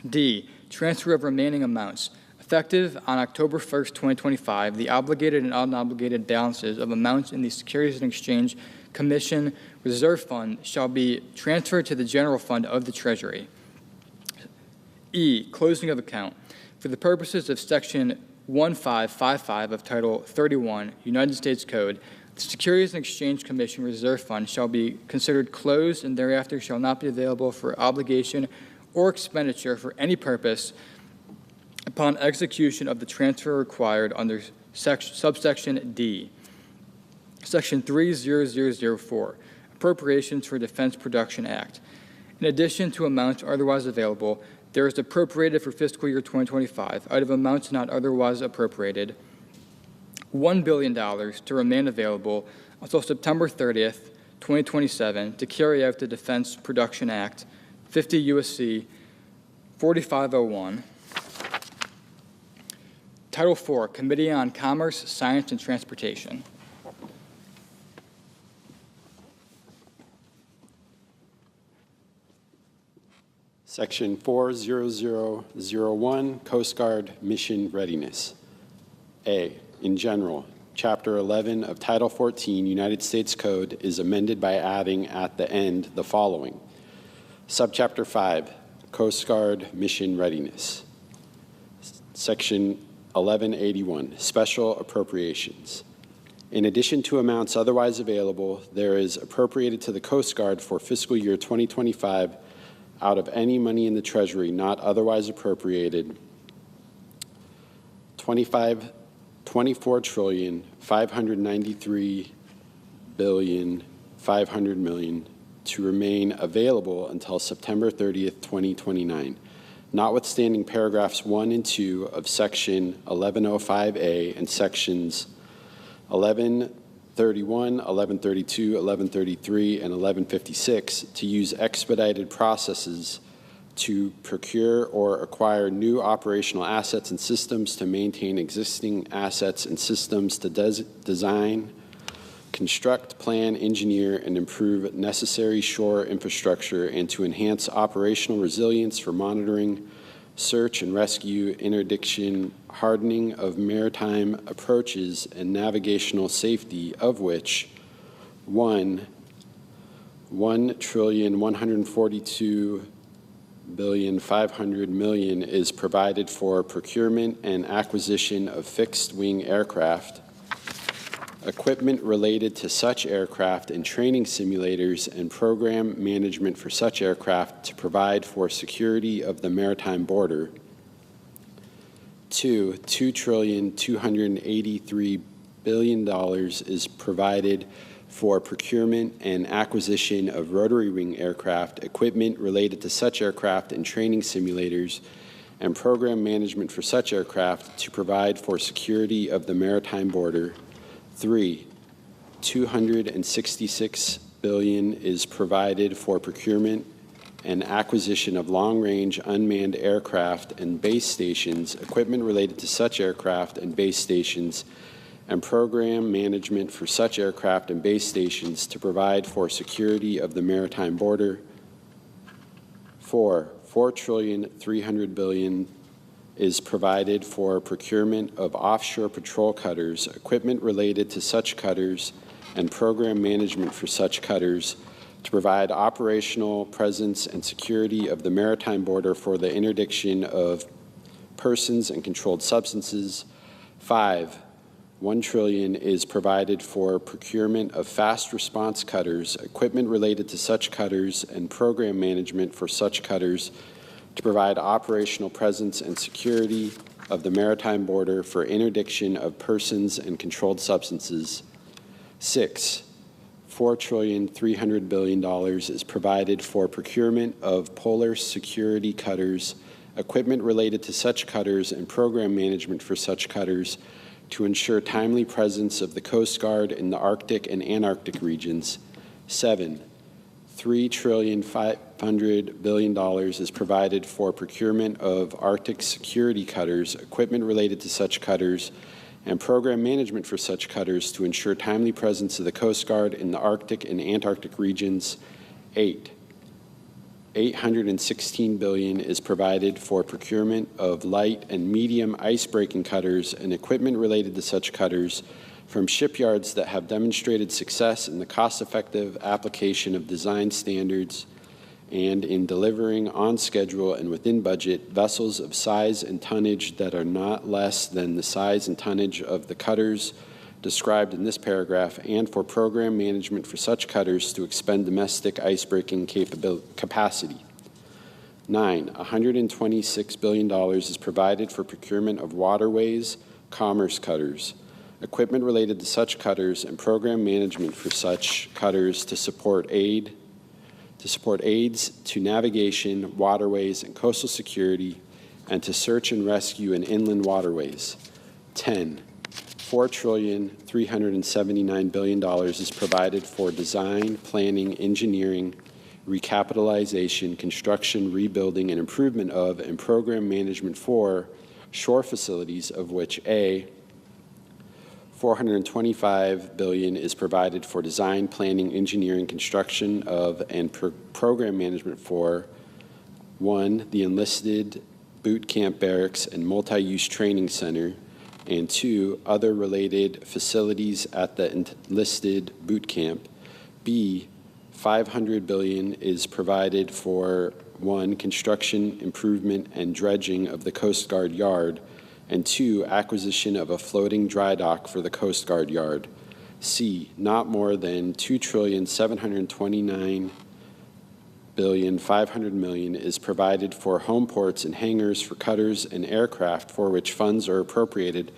D, transfer of remaining amounts. Effective on October 1st, 2025, the obligated and unobligated balances of amounts in the Securities and Exchange Commission Reserve Fund shall be transferred to the General Fund of the Treasury. E, closing of account. For the purposes of Section 1555 of Title 31, United States Code, the Securities and Exchange Commission Reserve Fund shall be considered closed and thereafter shall not be available for obligation or expenditure for any purpose upon execution of the transfer required under subsection D. Section 30004, Appropriations for Defense Production Act. In addition to amounts otherwise available, there is appropriated for fiscal year 2025, out of amounts not otherwise appropriated, $1 billion to remain available until September 30th, 2027, to carry out the Defense Production Act, 50 U.S.C. 4501. Title IV, Committee on Commerce, Science, and Transportation. Section 40001, Coast Guard Mission Readiness. A, in general, Chapter 11 of Title 14 United States Code is amended by adding at the end the following. Subchapter 5, Coast Guard Mission Readiness. Section 1181, Special Appropriations. In addition to amounts otherwise available, there is appropriated to the Coast Guard for fiscal year 2025 out of any money in the Treasury not otherwise appropriated, $24,593,500,000,000 to remain available until September 30th, 2029. Notwithstanding paragraphs 1 and 2 of Section 1105A and Sections 1131, 1132, 1133, and 1156 to use expedited processes to procure or acquire new operational assets and systems, to maintain existing assets and systems, to design, construct, plan, engineer, and improve necessary shore infrastructure, and to enhance operational resilience for monitoring, search and rescue, interdiction, hardening of maritime approaches, and navigational safety, of which $1,142,500,000,000 is provided for procurement and acquisition of fixed-wing aircraft, equipment related to such aircraft and training simulators and program management for such aircraft to provide for security of the maritime border. $2,283,000,000,000 is provided for procurement and acquisition of rotary wing aircraft, equipment related to such aircraft and training simulators, and program management for such aircraft to provide for security of the maritime border. 3, $266 billion is provided for procurement and acquisition of long-range unmanned aircraft and base stations, equipment related to such aircraft and base stations, and program management for such aircraft and base stations to provide for security of the maritime border. 4, $4,300,000,000,000 is provided for procurement of offshore patrol cutters, equipment related to such cutters, and program management for such cutters to provide operational presence and security of the maritime border for the interdiction of persons and controlled substances. 5, $1 trillion is provided for procurement of fast response cutters, equipment related to such cutters, and program management for such cutters to provide operational presence and security of the maritime border for interdiction of persons and controlled substances. 6, $4,300,000,000,000 is provided for procurement of polar security cutters, equipment related to such cutters, and program management for such cutters to ensure timely presence of the Coast Guard in the Arctic and Antarctic regions. 7, $3,500,000,000 is provided for procurement of Arctic security cutters, equipment related to such cutters, and program management for such cutters to ensure timely presence of the Coast Guard in the Arctic and Antarctic regions. 8, $816 billion is provided for procurement of light and medium ice-breaking cutters and equipment related to such cutters from shipyards that have demonstrated success in the cost-effective application of design standards and in delivering on schedule and within budget vessels of size and tonnage that are not less than the size and tonnage of the cutters described in this paragraph, and for program management for such cutters to expend domestic ice-breaking capacity. 9, $126 billion is provided for procurement of waterways, commerce cutters, equipment related to such cutters, and program management for such cutters to support aids to navigation, waterways, and coastal security, and to search and rescue in inland waterways. 10, $4,379,000,000,000 is provided for design, planning, engineering, recapitalization, construction, rebuilding, and improvement of, and program management for shore facilities, of which A, $425 billion is provided for design, planning, engineering, construction of, and program management for 1, the enlisted boot camp barracks and multi-use training center, and 2, other related facilities at the enlisted boot camp. B, $500 billion is provided for 1, construction, improvement, and dredging of the Coast Guard yard, and 2, acquisition of a floating dry dock for the Coast Guard yard. C, not more than $2,729,500,000,000 is provided for home ports and hangars for cutters and aircraft for which funds are appropriated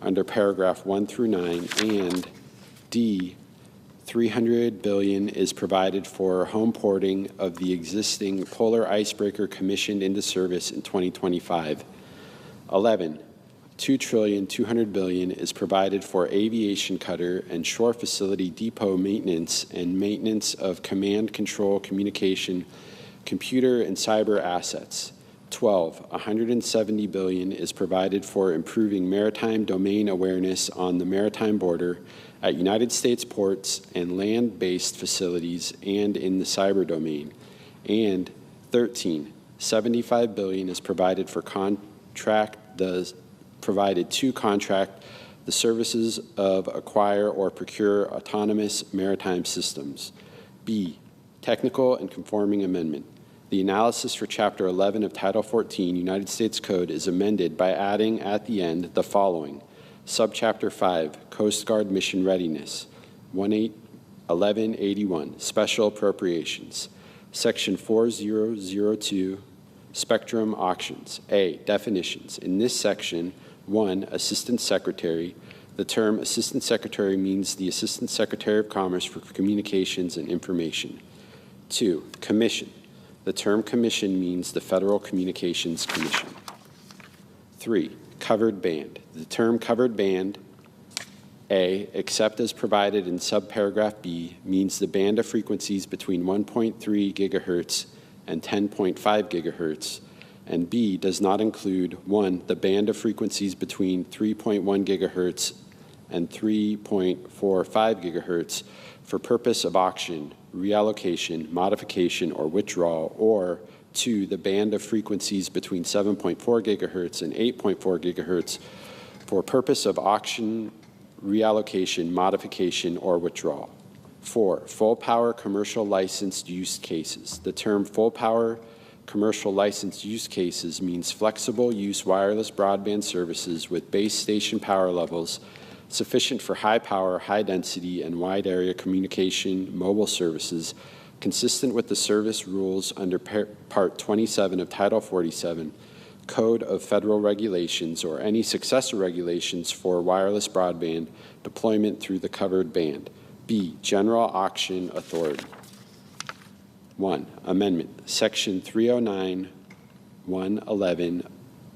under paragraph 1 through 9, and D, $300 billion is provided for home porting of the existing polar icebreaker commissioned into service in 2025. 11, $2,200,000,000 is provided for aviation cutter and shore facility depot maintenance and maintenance of command, control, communication, computer, and cyber assets. 12, $170 billion is provided for improving maritime domain awareness on the maritime border at United States ports and land-based facilities and in the cyber domain. And 13, $75 billion is provided to contract the services of acquire or procure autonomous maritime systems. B, technical and conforming amendment. The analysis for Chapter 11 of Title 14 United States Code is amended by adding at the end the following. Subchapter 5, Coast Guard Mission Readiness, 1181, Special Appropriations. Section 4002, Spectrum Auctions. A, definitions. In this section, 1, Assistant Secretary. The term Assistant Secretary means the Assistant Secretary of Commerce for Communications and Information. 2, Commission. The term commission means the Federal Communications Commission. 3, covered band. The term covered band, A, except as provided in subparagraph B, means the band of frequencies between 1.3 gigahertz and 10.5 gigahertz, and B, does not include 1, the band of frequencies between 3.1 gigahertz and 3.45 gigahertz for purpose of auction, reallocation, modification, or withdrawal, or 2, the band of frequencies between 7.4 gigahertz and 8.4 gigahertz for purpose of auction, reallocation, modification, or withdrawal. 4, full power commercial licensed use cases. The term full power commercial licensed use cases means flexible use wireless broadband services with base station power levels sufficient for high power, high density, and wide area communication mobile services consistent with the service rules under Part 27 of Title 47, Code of Federal Regulations, or any successor regulations for wireless broadband deployment through the covered band. B, General Auction Authority. 1, Amendment, Section 309(1)11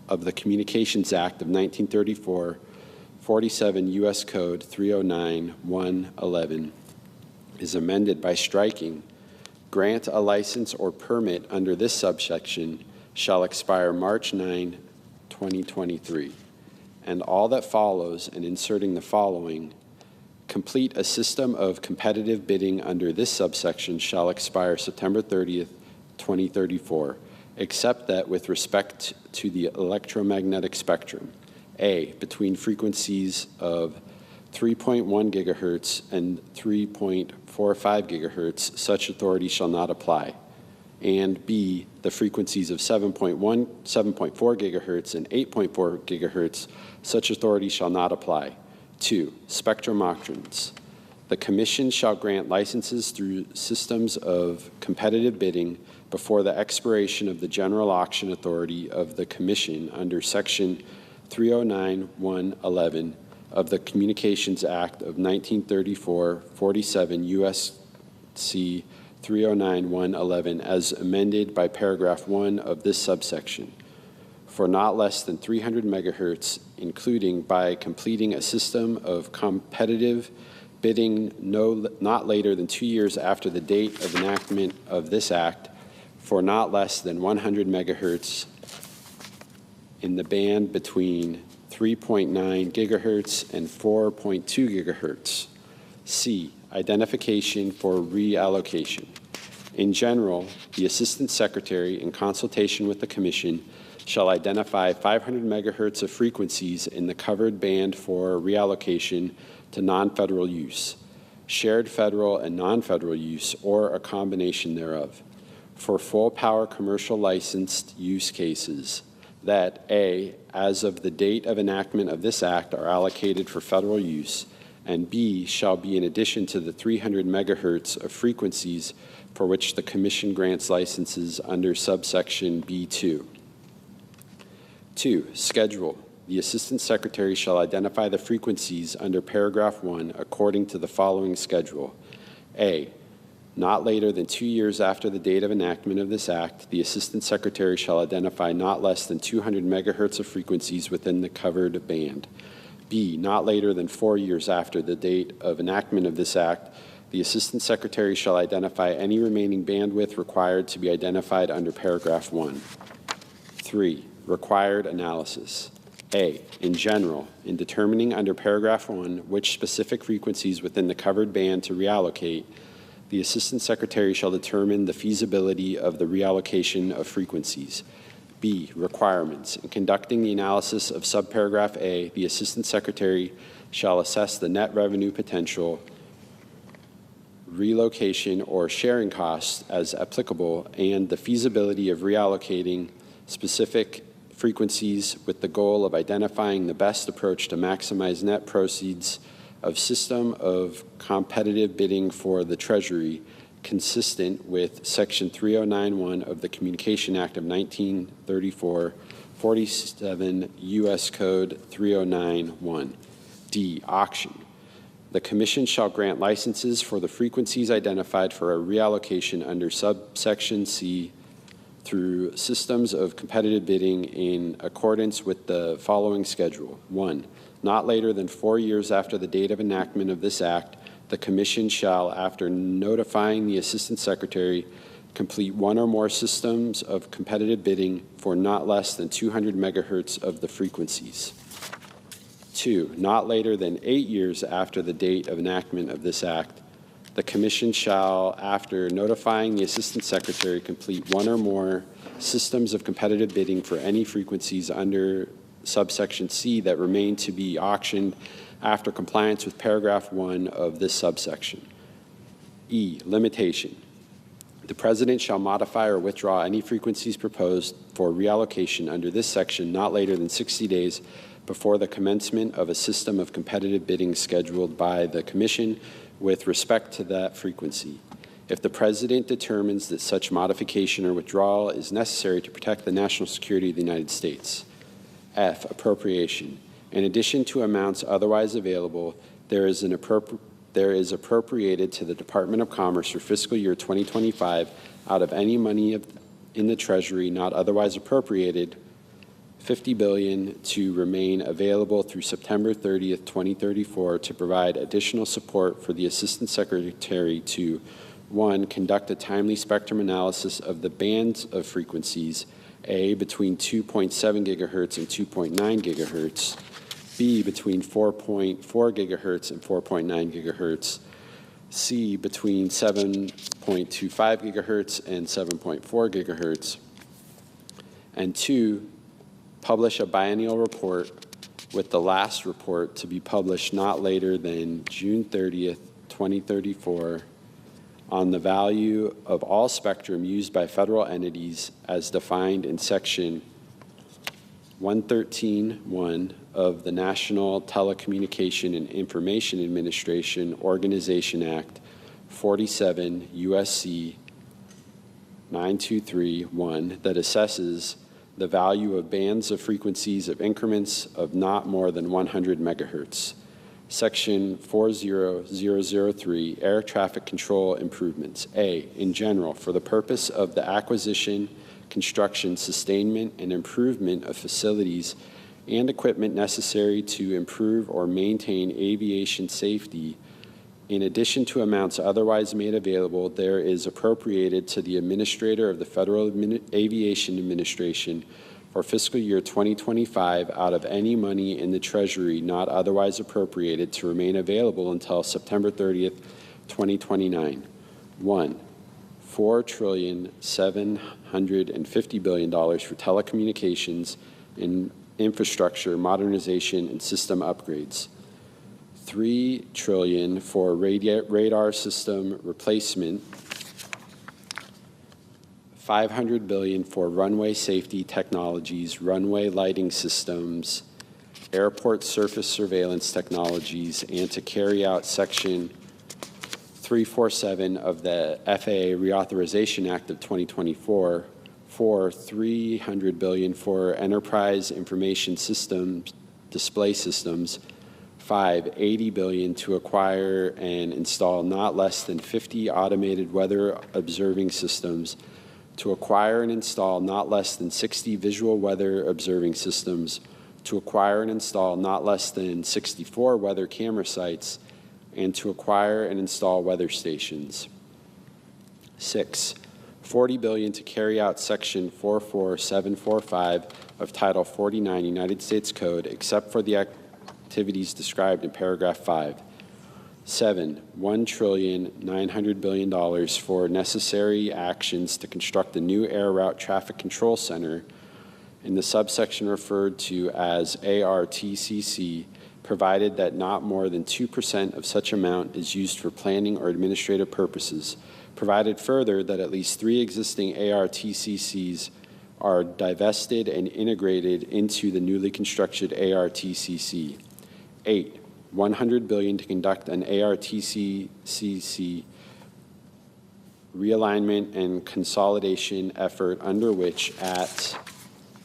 of the Communications Act of 1934, 47 U.S. Code 309(1)11 is amended by striking, grant a license or permit under this subsection shall expire March 9, 2023, and all that follows, and inserting the following, complete a system of competitive bidding under this subsection shall expire September 30th, 2034, except that with respect to the electromagnetic spectrum, A, between frequencies of 3.1 gigahertz and 3.45 gigahertz, such authority shall not apply. And B, the frequencies of 7.4 gigahertz and 8.4 gigahertz, such authority shall not apply. 2, spectrum auctions. The Commission shall grant licenses through systems of competitive bidding before the expiration of the general auction authority of the Commission under Section 309(1)11 of the Communications Act of 1934, 47 U.S.C. 309(1)11 as amended by paragraph 1 of this subsection for not less than 300 megahertz, including by completing a system of competitive bidding not later than 2 years after the date of enactment of this act for not less than 100 megahertz in the band between 3.9 gigahertz and 4.2 gigahertz. C, identification for reallocation. In general, the Assistant Secretary, in consultation with the Commission, shall identify 500 megahertz of frequencies in the covered band for reallocation to non-federal use, shared federal and non-federal use, or a combination thereof, for full power commercial licensed use cases that, A, as of the date of enactment of this act are allocated for federal use, and B, shall be in addition to the 300 megahertz of frequencies for which the Commission grants licenses under subsection B2. 2, schedule. The Assistant Secretary shall identify the frequencies under paragraph 1 according to the following schedule. A, not later than 2 years after the date of enactment of this act, the Assistant Secretary shall identify not less than 200 megahertz of frequencies within the covered band. B, not later than 4 years after the date of enactment of this act, the Assistant Secretary shall identify any remaining bandwidth required to be identified under paragraph 1. 3, required analysis. A, in general, in determining under paragraph 1 which specific frequencies within the covered band to reallocate, the Assistant Secretary shall determine the feasibility of the reallocation of frequencies. B, requirements. In conducting the analysis of subparagraph A, the Assistant Secretary shall assess the net revenue potential, relocation or sharing costs as applicable, and the feasibility of reallocating specific frequencies with the goal of identifying the best approach to maximize net proceeds of system of competitive bidding for the Treasury, consistent with Section 3091 of the Communication Act of 1934, 47 U.S. Code 3091. D, auction. The Commission shall grant licenses for the frequencies identified for a reallocation under subsection C through systems of competitive bidding in accordance with the following schedule. 1. Not later than 4 years after the date of enactment of this act, the Commission shall, after notifying the Assistant Secretary, complete one or more systems of competitive bidding for not less than 200 megahertz of the frequencies. 2. Not later than 8 years after the date of enactment of this act, the Commission shall, after notifying the Assistant Secretary, complete one or more systems of competitive bidding for any frequencies under subsection C that remain to be auctioned after compliance with paragraph 1 of this subsection. E, limitation. The President shall modify or withdraw any frequencies proposed for reallocation under this section not later than 60 days before the commencement of a system of competitive bidding scheduled by the Commission with respect to that frequency. If the President determines that such modification or withdrawal is necessary to protect the national security of the United States. F, appropriation. In addition to amounts otherwise available, there is appropriated to the Department of Commerce for fiscal year 2025 out of any money in the Treasury not otherwise appropriated, $50 billion to remain available through September 30th, 2034 to provide additional support for the Assistant Secretary to 1. Conduct a timely spectrum analysis of the bands of frequencies, A, between 2.7 gigahertz and 2.9 gigahertz, B, between 4.4 gigahertz and 4.9 gigahertz, C, between 7.25 gigahertz and 7.4 gigahertz, and 2, publish a biennial report with the last report to be published not later than June 30th, 2034 on the value of all spectrum used by federal entities as defined in Section 113.1 of the National Telecommunication and Information Administration Organization Act 47 U.S.C. 923.1 that assesses the value of bands of frequencies of increments of not more than 100 megahertz. Section 40003, Air Traffic Control Improvements. A, in general, for the purpose of the acquisition, construction, sustainment, and improvement of facilities and equipment necessary to improve or maintain aviation safety, in addition to amounts otherwise made available, there is appropriated to the Administrator of the Federal Aviation Administration for fiscal year 2025 out of any money in the Treasury not otherwise appropriated to remain available until September 30th, 2029. 1. $4,750 billion for telecommunications and infrastructure modernization and system upgrades. $3 trillion for radar system replacement, $500 billion for runway safety technologies, runway lighting systems, airport surface surveillance technologies, and to carry out Section 347 of the FAA Reauthorization Act of 2024, for $300 billion for enterprise information systems, display systems, 5, $80 billion to acquire and install not less than 50 automated weather observing systems, to acquire and install not less than 60 visual weather observing systems, to acquire and install not less than 64 weather camera sites, and to acquire and install weather stations. 6, $40 billion to carry out Section 44745 of Title 49 United States Code, except for the activities described in paragraph 5. 7, $1.9 trillion for necessary actions to construct a new air route traffic control center in the subsection referred to as ARTCC, provided that not more than 2% of such amount is used for planning or administrative purposes, provided further that at least 3 existing ARTCCs are divested and integrated into the newly constructed ARTCC. 8, $100 billion to conduct an ARTCC realignment and consolidation effort under which at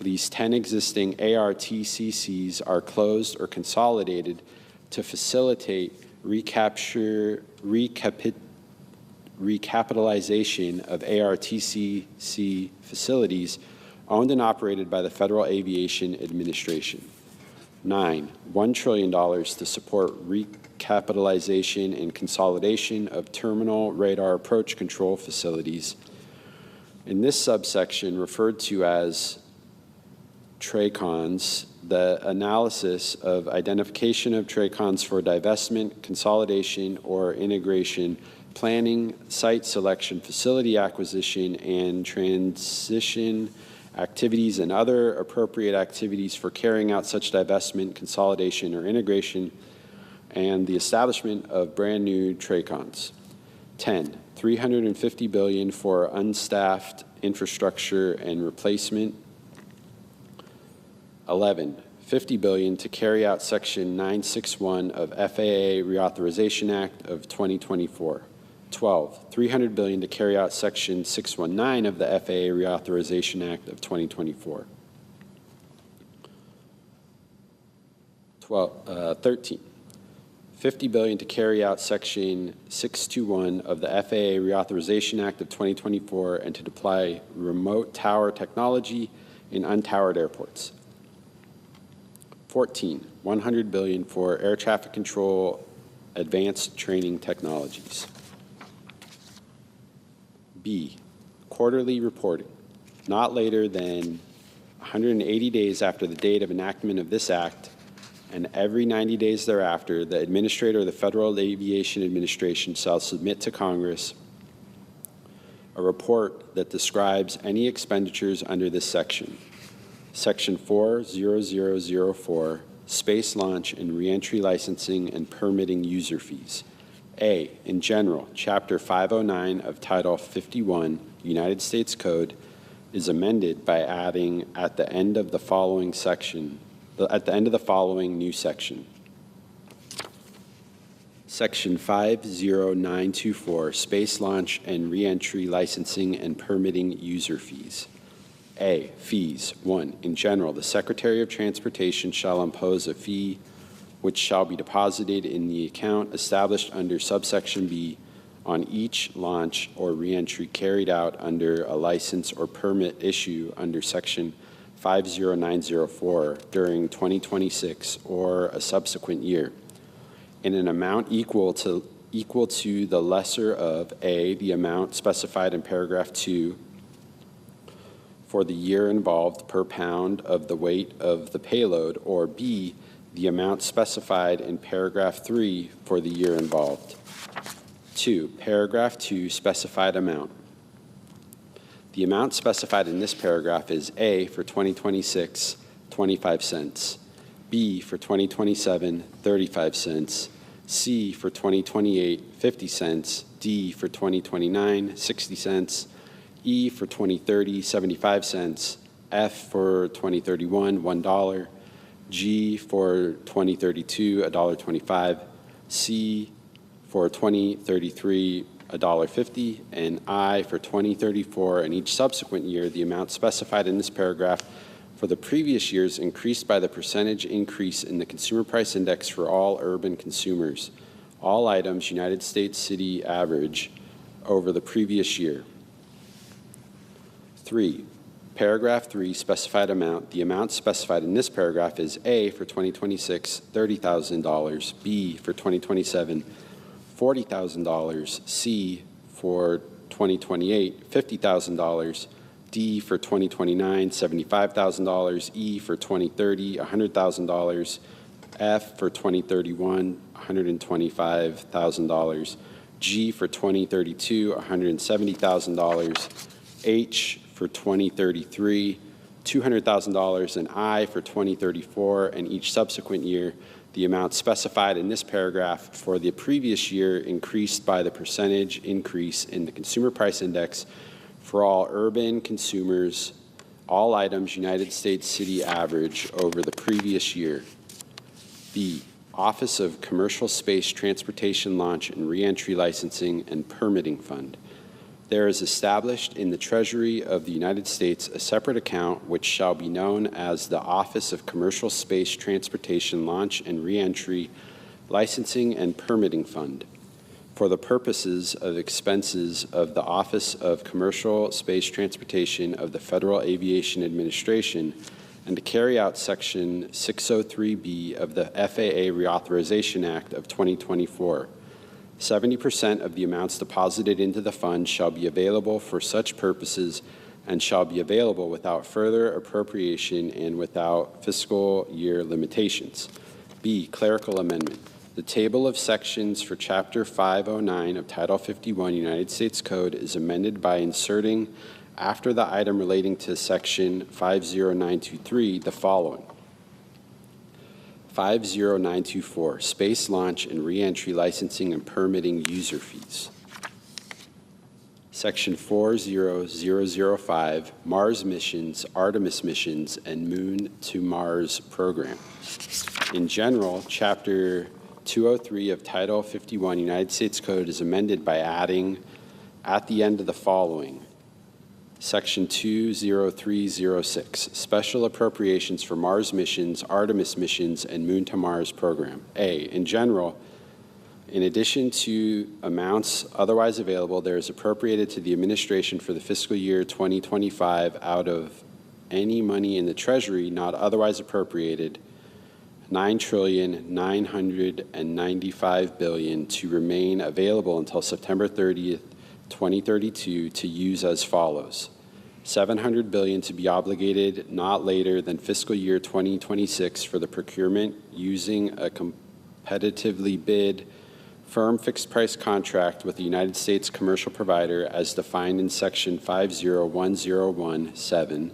least 10 existing ARTCCs are closed or consolidated to facilitate recapitalization of ARTCC facilities owned and operated by the Federal Aviation Administration. 9, $1 trillion to support recapitalization and consolidation of terminal radar approach control facilities. In this subsection, referred to as TRACONs, the analysis of identification of TRACONs for divestment, consolidation, or integration, planning, site selection, facility acquisition, and transition activities and other appropriate activities for carrying out such divestment, consolidation, or integration, and the establishment of brand new TRACONs. 10, $350 billion for unstaffed infrastructure and replacement. 11, $50 billion to carry out Section 961 of FAA Reauthorization Act of 2024. 12, $300 billion to carry out Section 619 of the FAA Reauthorization Act of 2024. 13, $50 billion to carry out Section 621 of the FAA Reauthorization Act of 2024 and to deploy remote tower technology in untowered airports. 14, $100 billion for air traffic control advanced training technologies. B, quarterly reporting. Not later than 180 days after the date of enactment of this act, and every 90 days thereafter, the Administrator of the Federal Aviation Administration shall submit to Congress a report that describes any expenditures under this section. Section 40004, Space Launch and Reentry Licensing and Permitting User Fees. A, in general, Chapter 509 of Title 51, United States Code, is amended by adding at the end of the following new section. Section 50924, Space Launch and Reentry Licensing and Permitting User Fees. A, fees. 1, in general, the Secretary of Transportation shall impose a fee which shall be deposited in the account established under subsection B on each launch or reentry carried out under a license or permit issue under Section 50904 during 2026 or a subsequent year, in an amount equal to the lesser of A, the amount specified in paragraph 2 for the year involved per pound of the weight of the payload, or B, the amount specified in paragraph 3 for the year involved. 2, paragraph 2, specified amount. The amount specified in this paragraph is A, for 2026, 25 cents, B, for 2027, 35 cents, C, for 2028, 50 cents, D, for 2029, 60 cents, E, for 2030, 75 cents, F, for 2031, $1, G, for 2032, $1.25, C, for 2033, $1.50, and I, for 2034 and each subsequent year, the amount specified in this paragraph for the previous years increased by the percentage increase in the Consumer Price Index for all urban consumers, all items United States city average over the previous year. 3, paragraph 3, specified amount. The amount specified in this paragraph is A, for 2026, $30,000, B, for 2027, $40,000, C, for 2028, $50,000, D, for 2029, $75,000, E, for 2030, $100,000, F for 2031, $125,000. G for 2032, $170,000. H for 2033, $200,000, and I for 2034 and each subsequent year, the amount specified in this paragraph for the previous year increased by the percentage increase in the Consumer Price Index for all urban consumers, all items United States city average over the previous year. B, Office of Commercial Space Transportation Launch and Reentry Licensing and Permitting Fund. There is established in the Treasury of the United States a separate account which shall be known as the Office of Commercial Space Transportation Launch and Reentry Licensing and Permitting Fund for the purposes of expenses of the Office of Commercial Space Transportation of the Federal Aviation Administration and to carry out Section 603B of the FAA Reauthorization Act of 2024. 70% of the amounts deposited into the fund shall be available for such purposes and shall be available without further appropriation and without fiscal year limitations. B, clerical amendment. The table of sections for Chapter 509 of Title 51 United States Code is amended by inserting after the item relating to Section 50923 the following. 50924, Space Launch and Reentry Licensing and Permitting User Fees. Section 40005, Mars Missions, Artemis Missions, and Moon to Mars Program. In general, Chapter 203 of Title 51 United States Code is amended by adding at the end of the following. Section 20306, Special Appropriations for Mars Missions, Artemis Missions, and Moon to Mars Program. A, in general, in addition to amounts otherwise available, there is appropriated to the administration for the fiscal year 2025 out of any money in the Treasury not otherwise appropriated, $9,995 billion to remain available until September 30th, 2032 to use as follows. $700 billion to be obligated not later than fiscal year 2026 for the procurement using a competitively bid firm fixed price contract with the United States commercial provider as defined in Section 50101.7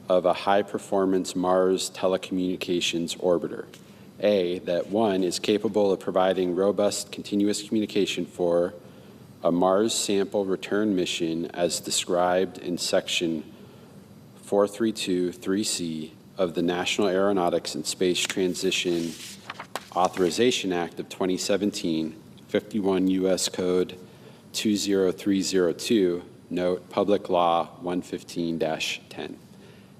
of a high-performance Mars telecommunications orbiter. A, that one is capable of providing robust continuous communication for a Mars sample return mission as described in Section 432(3)(c) of the National Aeronautics and Space Transition Authorization Act of 2017, 51 U.S. Code 20302, note Public Law 115-10.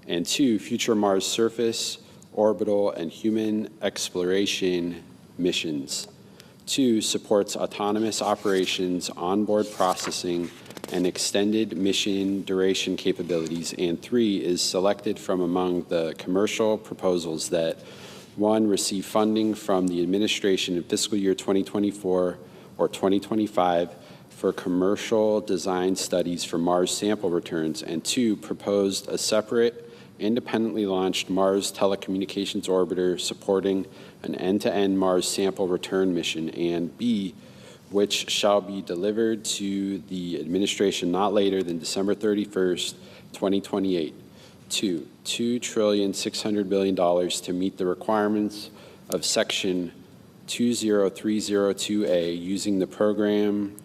And two, future Mars surface, orbital, and human exploration missions. 2, supports autonomous operations, onboard processing, and extended mission duration capabilities. And 3, is selected from among the commercial proposals that 1, receive funding from the administration in fiscal year 2024 or 2025 for commercial design studies for Mars sample returns, and 2, proposed a separate independently launched Mars telecommunications orbiter supporting an end-to-end Mars sample return mission, and B, which shall be delivered to the administration not later than December 31st, 2028. 2, $2,600 billion to meet the requirements of Section 20302A using the program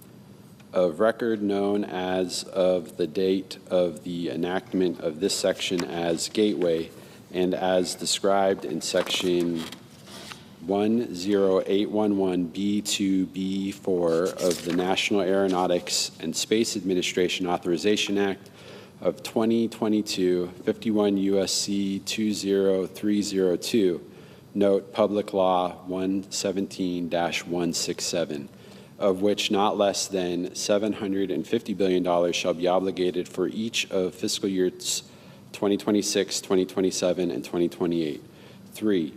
of record known as of the date of the enactment of this section as Gateway and as described in Section 10811B2B4 of the National Aeronautics and Space Administration Authorization Act of 2022, 51 U.S.C. 20302, note Public Law 117-167. Of which not less than $750 billion shall be obligated for each of fiscal years 2026, 2027, and 2028. 3,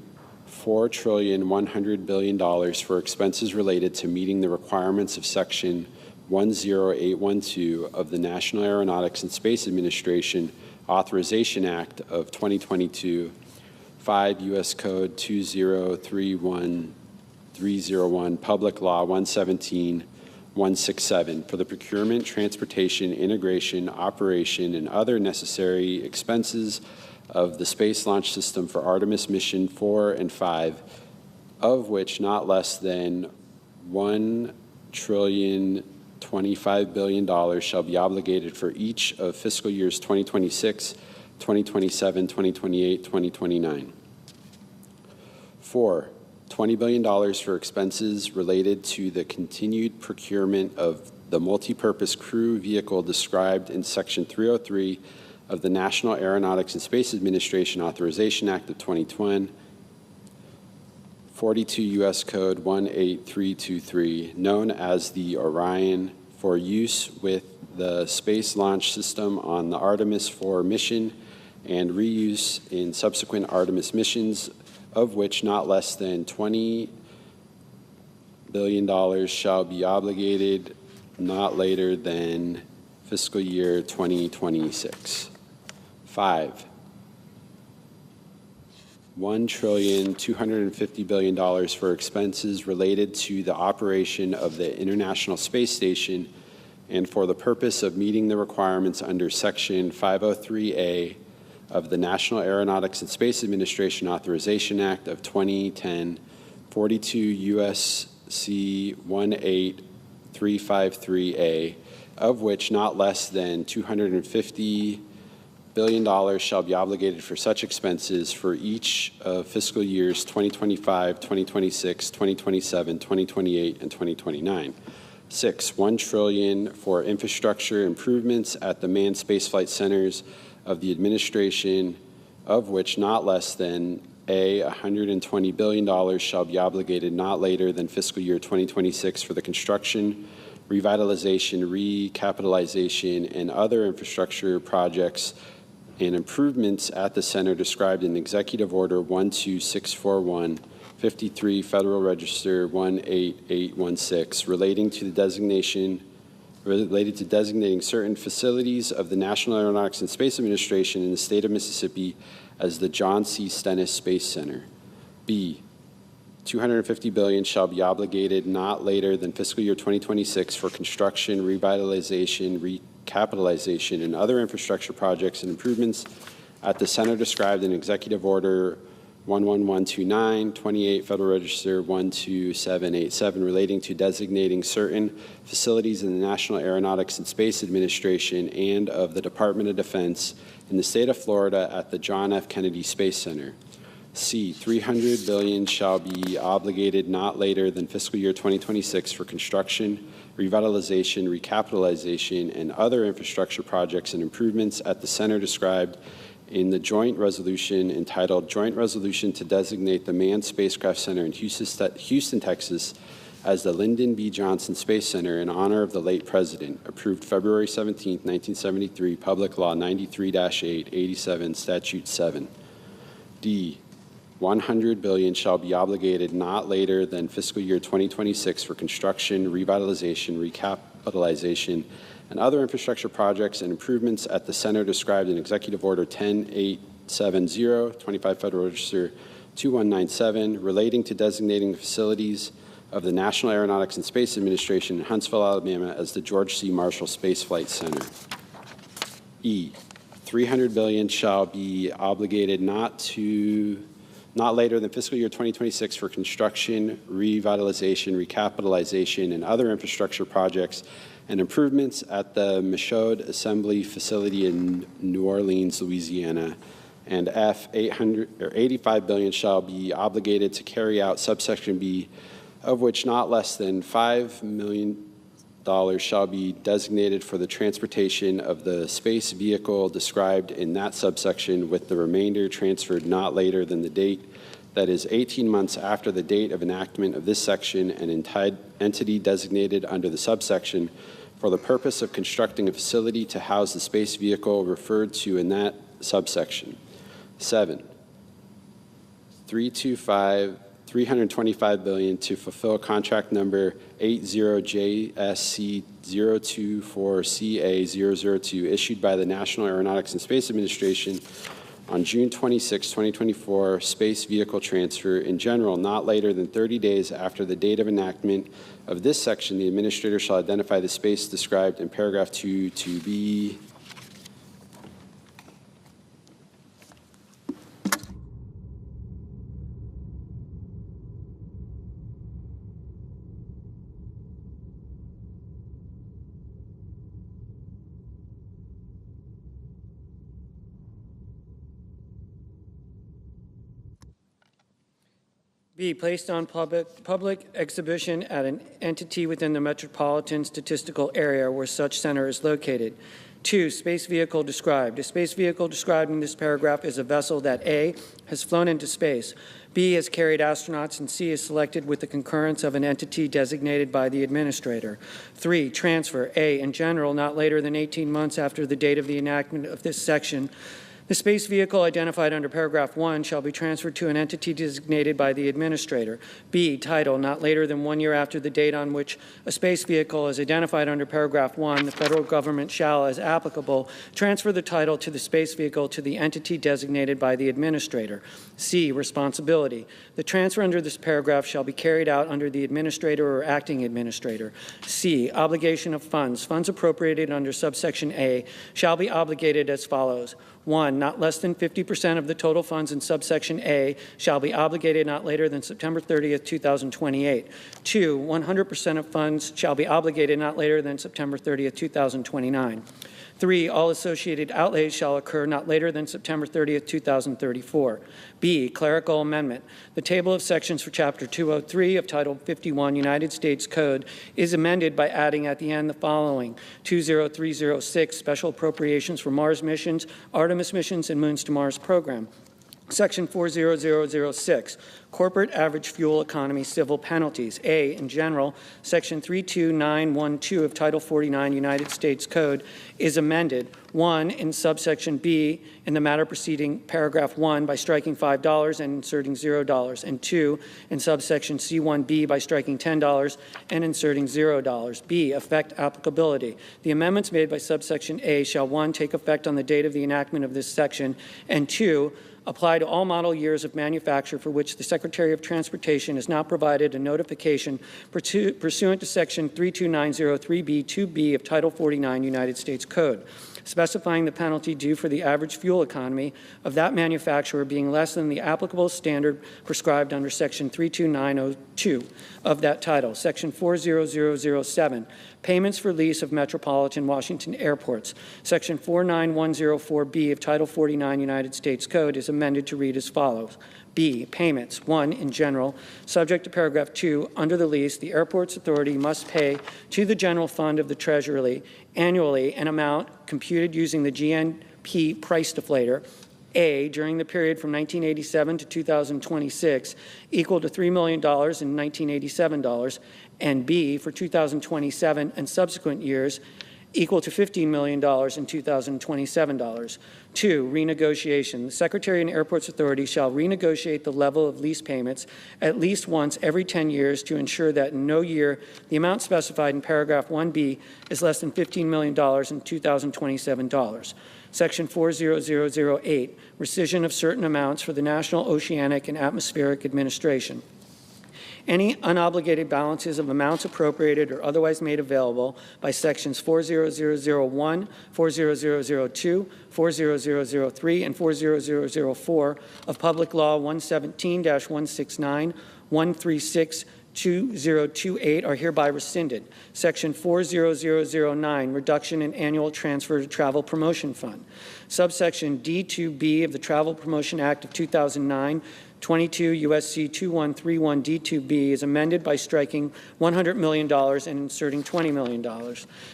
$4,100 billion for expenses related to meeting the requirements of Section 10812 of the National Aeronautics and Space Administration Authorization Act of 2022 5 U.S. Code 2031301, Public Law 117-167, for the procurement, transportation, integration, operation, and other necessary expenses of the Space Launch System for Artemis Mission 4 and 5, of which not less than $1,025 billion shall be obligated for each of fiscal years 2026, 2027, 2028, 2029. 4, $20 billion for expenses related to the continued procurement of the multi-purpose crew vehicle described in Section 303 of the National Aeronautics and Space Administration Authorization Act of 2020, 42 U.S. Code 18323, known as the Orion, for use with the Space Launch System on the Artemis 4 mission and reuse in subsequent Artemis missions, of which not less than $20 billion shall be obligated not later than fiscal year 2026. 5, $1,250 billion for expenses related to the operation of the International Space Station and for the purpose of meeting the requirements under Section 503A of the National Aeronautics and Space Administration Authorization Act of 2010, 42 U.S.C. 18353A, of which not less than $250 billion shall be obligated for such expenses for each of fiscal years 2025, 2026, 2027, 2028, and 2029. 6, $1 trillion for infrastructure improvements at the manned spaceflight centers of the administration, of which not less than $120 billion shall be obligated not later than fiscal year 2026 for the construction, revitalization, recapitalization, and other infrastructure projects and improvements at the center described in Executive Order 12641, 53 Federal Register 18816, related to designating certain facilities of the National Aeronautics and Space Administration in the state of Mississippi as the John C. Stennis Space Center. B, $250 billion shall be obligated not later than fiscal year 2026 for construction, revitalization, recapitalization, and other infrastructure projects and improvements at the center described in Executive Order 11129, 28 Federal Register 12787, relating to designating certain facilities in the National Aeronautics and Space Administration and of the Department of Defense in the state of Florida at the John F. Kennedy Space Center. C, $300 billion shall be obligated not later than fiscal year 2026 for construction, revitalization, recapitalization, and other infrastructure projects and improvements at the center described in the joint resolution entitled Joint Resolution to Designate the Manned Spacecraft Center in Houston, Texas as the Lyndon B. Johnson Space Center in honor of the late president, approved February 17, 1973, Public Law 93-8, 87, Statute 7. D, $100 billion shall be obligated not later than fiscal year 2026 for construction, revitalization, recapitalization, and other infrastructure projects and improvements at the center described in Executive Order 10870, 25 Federal Register 2197, relating to designating the facilities of the National Aeronautics and Space Administration in Huntsville, Alabama as the George C. Marshall Space Flight Center. E, $300 billion shall be obligated not later than fiscal year 2026 for construction, revitalization, recapitalization, and other infrastructure projects and improvements at the Michaud Assembly Facility in New Orleans, Louisiana. And F, $85 billion shall be obligated to carry out subsection B, of which not less than $5 million shall be designated for the transportation of the space vehicle described in that subsection, with the remainder transferred not later than the date, that is 18 months after the date of enactment of this section, and entity designated under the subsection for the purpose of constructing a facility to house the space vehicle referred to in that subsection. 7, $325 billion to fulfill contract number 80JSC024CA002 issued by the National Aeronautics and Space Administration on June 26, 2024, space vehicle transfer in general, not later than 30 days after the date of enactment of this section, the administrator shall identify the space described in paragraph 2 to be B, placed on public exhibition at an entity within the metropolitan statistical area where such center is located. 2, space vehicle described. A space vehicle described in this paragraph is a vessel that A, has flown into space, B, has carried astronauts, and C, is selected with the concurrence of an entity designated by the administrator. 3, transfer. A, in general, not later than 18 months after the date of the enactment of this section, the space vehicle identified under paragraph 1 shall be transferred to an entity designated by the administrator. B, title, not later than 1 year after the date on which a space vehicle is identified under paragraph 1, the federal government shall, as applicable, transfer the title to the space vehicle to the entity designated by the administrator. C, responsibility. The transfer under this paragraph shall be carried out under the administrator or acting administrator. C, obligation of funds. Funds appropriated under subsection A shall be obligated as follows. 1, not less than 50% of the total funds in subsection A shall be obligated not later than September 30th, 2028. 2, 100% of funds shall be obligated not later than September 30th, 2029. 3, all associated outlays shall occur not later than September 30th, 2034. B, clerical amendment. The table of sections for Chapter 203 of Title 51 United States Code is amended by adding at the end the following: 20306, special appropriations for Mars missions, Artemis missions, and Moons to Mars program. Section 40006, corporate average fuel economy civil penalties. A, in general, Section 32912 of Title 49 United States Code is amended. 1, in subsection B, in the matter preceding paragraph 1 by striking $5 and inserting $0, and 2, in subsection C1B by striking $10 and inserting $0. B, effect applicability. The amendments made by subsection A shall 1, take effect on the date of the enactment of this section, and 2, apply to all model years of manufacture for which the Secretary of Transportation has not provided a notification pursuant to Section 32903B2B of Title 49 United States Code, specifying the penalty due for the average fuel economy of that manufacturer being less than the applicable standard prescribed under Section 32902 of that title. Section 40007, payments for lease of metropolitan Washington airports. Section 49104B of Title 49 United States Code is amended to read as follows. B, payments. 1, in general, subject to paragraph 2, under the lease, the airport's authority must pay to the general fund of the Treasury annually an amount computed using the GNP price deflator, A, during the period from 1987 to 2026, equal to $3 million in 1987 dollars, and B, for 2027 and subsequent years, equal to $15 million in 2027 dollars. 2, renegotiation. The Secretary and Airports Authority shall renegotiate the level of lease payments at least once every 10 years to ensure that in no year the amount specified in paragraph 1B is less than $15 million in 2027 dollars. Section 40008, rescission of certain amounts for the National Oceanic and Atmospheric Administration. Any unobligated balances of amounts appropriated or otherwise made available by sections 40001, 40002, 40003, and 40004 of Public Law 117-169, 136, 2028 are hereby rescinded. Section 40009, reduction in annual transfer to Travel Promotion Fund. Subsection D2B of the Travel Promotion Act of 2009, 22 U.S.C. 2131 D2B is amended by striking $100 million and inserting $20 million.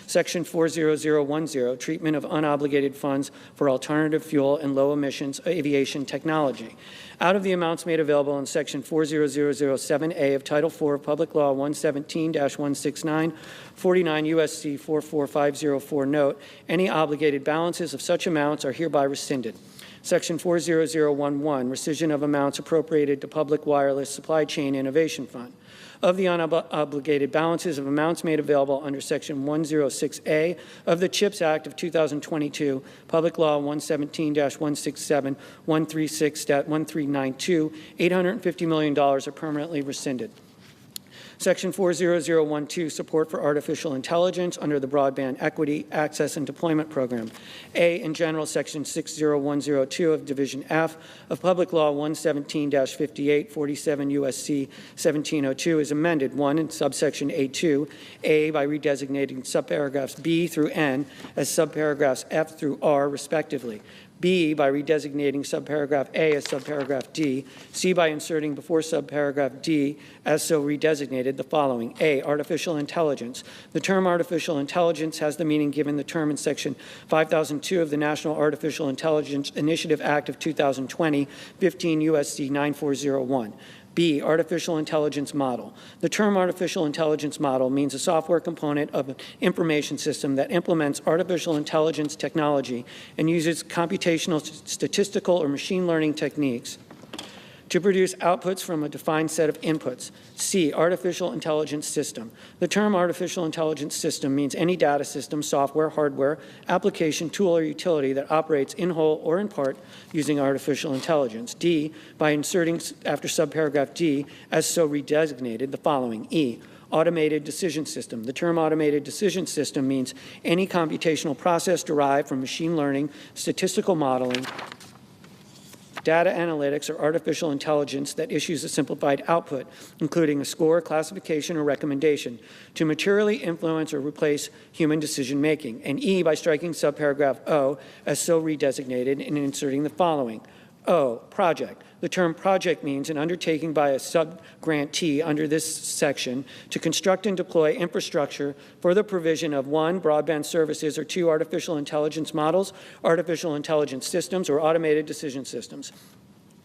Section 40010, treatment of unobligated funds for alternative fuel and low emissions aviation technology. Out of the amounts made available in Section 40007A of Title IV of Public Law 117-169, 49 U.S.C. 44504 note, any obligated balances of such amounts are hereby rescinded. Section 40011, rescission of amounts appropriated to Public Wireless Supply Chain Innovation Fund. Of the unobligated balances of amounts made available under Section 106A of the CHIPS Act of 2022, Public Law 117-167, 136-1392, $850 million are permanently rescinded. Section 40012, support for artificial intelligence under the Broadband Equity, Access, and Deployment Program. A, in general, Section 60102 of Division F of Public Law 117-58, 47 U.S.C. 1702 is amended. 1, in subsection A2, A, by redesignating subparagraphs B through N as subparagraphs F through R, respectively. B, by redesignating subparagraph A as subparagraph D. C, by inserting before subparagraph D, as so redesignated, the following. A, artificial intelligence. The term artificial intelligence has the meaning given the term in Section 5002 of the National Artificial Intelligence Initiative Act of 2020, 15 U.S.C. 9401. B, artificial intelligence model. The term artificial intelligence model means a software component of an information system that implements artificial intelligence technology and uses computational, statistical, or machine learning techniques to produce outputs from a defined set of inputs. C, artificial intelligence system. The term artificial intelligence system means any data system, software, hardware, application, tool, or utility that operates in whole or in part using artificial intelligence. D, by inserting after subparagraph D, as so redesignated, the following. E, automated decision system. The term automated decision system means any computational process derived from machine learning, statistical modeling, data analytics, or artificial intelligence that issues a simplified output, including a score, classification, or recommendation, to materially influence or replace human decision-making. And E, by striking subparagraph O, as so redesignated, and inserting the following. O, project. The term project means an undertaking by a sub-grantee under this section to construct and deploy infrastructure for the provision of 1, broadband services, or 2, artificial intelligence models, artificial intelligence systems, or automated decision systems.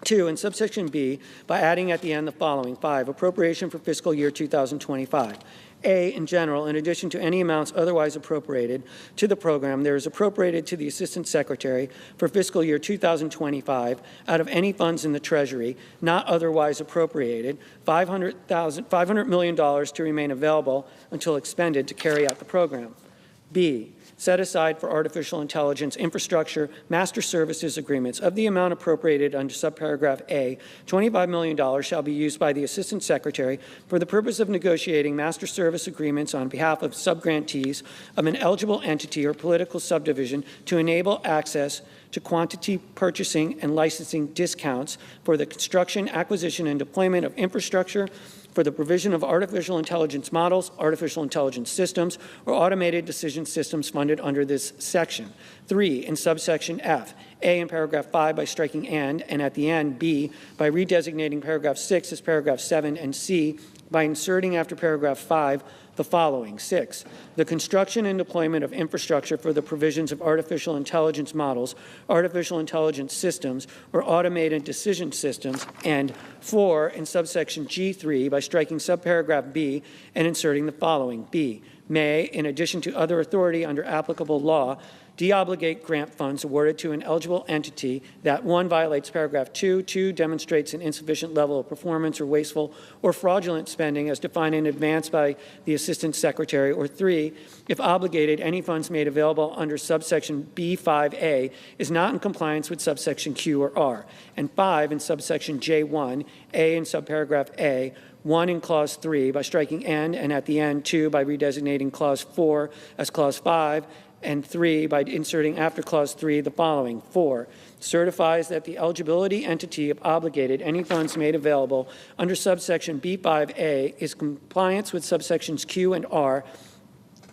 2, in subsection B, by adding at the end the following. 5, appropriation for fiscal year 2025. A, in general, in addition to any amounts otherwise appropriated to the program, there is appropriated to the Assistant Secretary for fiscal year 2025 out of any funds in the Treasury not otherwise appropriated, $500 million to remain available until expended to carry out the program. B, set aside for artificial intelligence infrastructure master services agreements of the amount appropriated under subparagraph A, $25 million shall be used by the Assistant Secretary for the purpose of negotiating master service agreements on behalf of subgrantees of an eligible entity or political subdivision to enable access to quantity purchasing and licensing discounts for the construction, acquisition, and deployment of infrastructure for the provision of artificial intelligence models, artificial intelligence systems, or automated decision systems funded under this section. 3, in subsection F, A in paragraph 5 by striking and at the end, B by redesignating paragraph 6 as paragraph 7, and C by inserting after paragraph 5 the following. 6, the construction and deployment of infrastructure for the provisions of artificial intelligence models, artificial intelligence systems, or automated decision systems. And 4, in subsection G3, by striking subparagraph B and inserting the following. B, may, in addition to other authority under applicable law, deobligate grant funds awarded to an eligible entity that 1, violates paragraph 2, 2, demonstrates an insufficient level of performance or wasteful or fraudulent spending as defined in advance by the Assistant Secretary, or 3, if obligated, any funds made available under subsection B5A is not in compliance with subsection Q or R, and 5, in subsection J1, A in subparagraph A, 1, in clause 3 by striking and at the end, 2, by redesignating clause 4 as clause 5, and 3, by inserting after clause 3 the following. 4, certifies that the eligibility entity of obligated any funds made available under subsection B5A is compliance with subsections Q and R,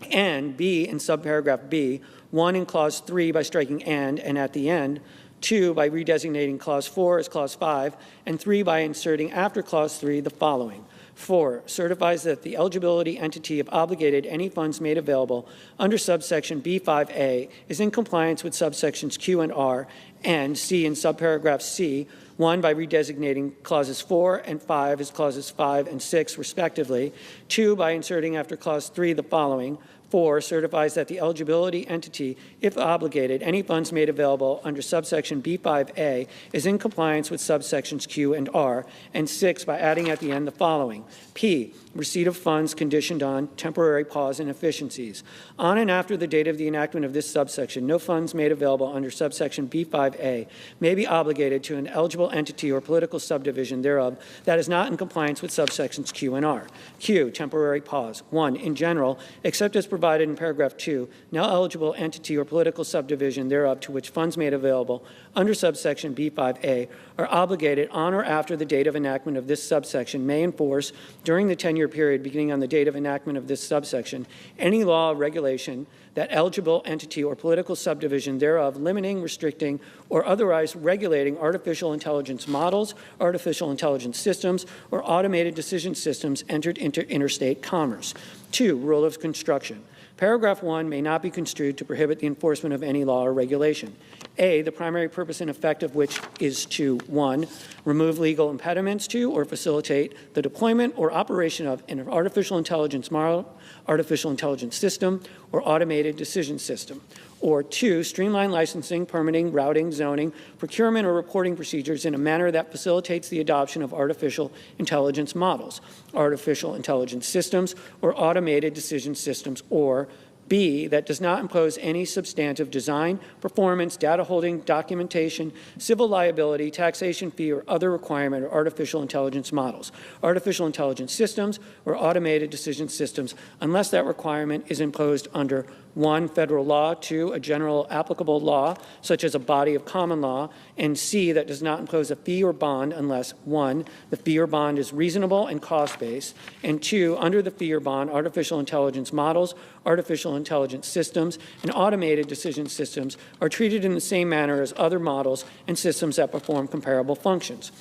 and B in subparagraph B, 1, in clause 3 by striking and at the end, 2, by redesignating clause 4 as clause 5, and 3, by inserting after clause 3 the following. 4, certifies that the eligibility entity of obligated any funds made available under subsection B5A is in compliance with subsections Q and R, and C in subparagraph C, 1, by redesignating clauses 4 and 5 as clauses 5 and 6, respectively. 2, by inserting after clause 3 the following. 4, certifies that the eligibility entity, if obligated, any funds made available under subsection B5A is in compliance with subsections Q and R, and 6, by adding at the end the following. P, receipt of funds conditioned on temporary pause and efficiencies. On and after the date of the enactment of this subsection, no funds made available under subsection B5A may be obligated to an eligible entity or political subdivision thereof that is not in compliance with subsections Q and R. Q, temporary pause. 1, in general, except as provided in paragraph 2, no eligible entity or political subdivision thereof to which funds made available under subsection B5A are obligated on or after the date of enactment of this subsection may enforce during the 10-year period beginning on the date of enactment of this subsection any law or regulation that eligible entity or political subdivision thereof limiting, restricting, or otherwise regulating artificial intelligence models, artificial intelligence systems, or automated decision systems entered into interstate commerce. 2, rule of construction. Paragraph 1 may not be construed to prohibit the enforcement of any law or regulation. A, the primary purpose and effect of which is to, 1, remove legal impediments to or facilitate the deployment or operation of an artificial intelligence model, artificial intelligence system, or automated decision system. Or 2, streamline licensing, permitting, routing, zoning, procurement, or reporting procedures in a manner that facilitates the adoption of artificial intelligence models, artificial intelligence systems, or automated decision systems. Or B, that does not impose any substantive design, performance, data holding, documentation, civil liability, taxation fee, or other requirement of artificial intelligence models, artificial intelligence systems, or automated decision systems, unless that requirement is imposed under 1, federal law, 2, a general applicable law, such as a body of common law, and C, that does not impose a fee or bond unless 1, the fee or bond is reasonable and cost-based, and 2, under the fee or bond, artificial intelligence models, artificial intelligence systems, and automated decision systems are treated in the same manner as other models and systems that perform comparable functions.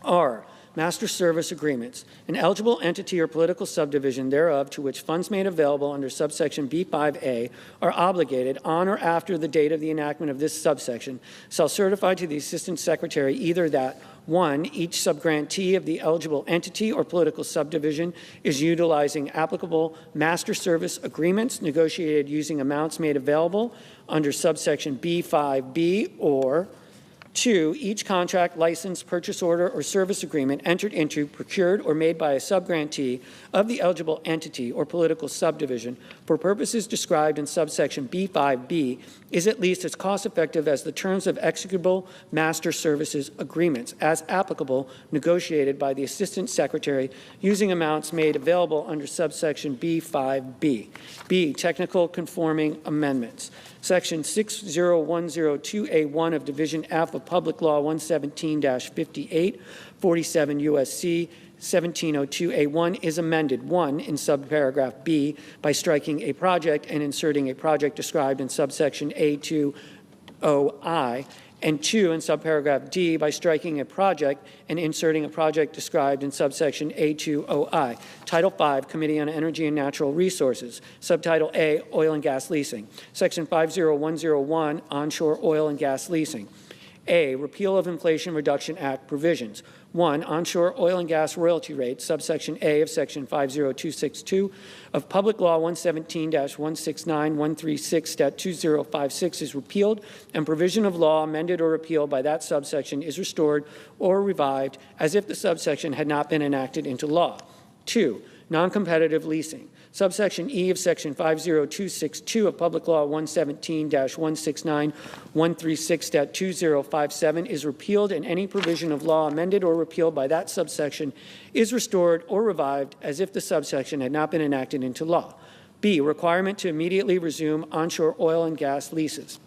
R, master service agreements. An eligible entity or political subdivision thereof to which funds made available under subsection B5A are obligated on or after the date of the enactment of this subsection shall certify to the Assistant Secretary either that 1, each subgrantee of the eligible entity or political subdivision is utilizing applicable master service agreements negotiated using amounts made available under subsection B5B, or 2, each contract, license, purchase order, or service agreement entered into, procured, or made by a subgrantee of the eligible entity or political subdivision for purposes described in subsection B5B is at least as cost-effective as the terms of executable master services agreements as applicable negotiated by the Assistant Secretary using amounts made available under subsection B5B. B, technical conforming amendments. Section 60102A1 of Division F of Public Law 117-58, 47 U.S.C. 1702A1 is amended, 1, in subparagraph B by striking a project and inserting a project described in subsection A20I, and 2, in subparagraph D by striking a project and inserting a project described in subsection A20I. Title 5, Committee on Energy and Natural Resources. Subtitle A, Oil and Gas Leasing. Section 50101, Onshore Oil and Gas Leasing. A, Repeal of Inflation Reduction Act provisions. 1, onshore oil and gas royalty rates, subsection A of section 50262 of Public Law 117-169-136-2056 is repealed, and provision of law amended or repealed by that subsection is restored or revived as if the subsection had not been enacted into law. 2, non-competitive leasing. Subsection E of Section 50262 of Public Law 117-169-136-2057 is repealed, and any provision of law amended or repealed by that subsection is restored or revived as if the subsection had not been enacted into law. B, requirement to immediately resume onshore oil and gas leases.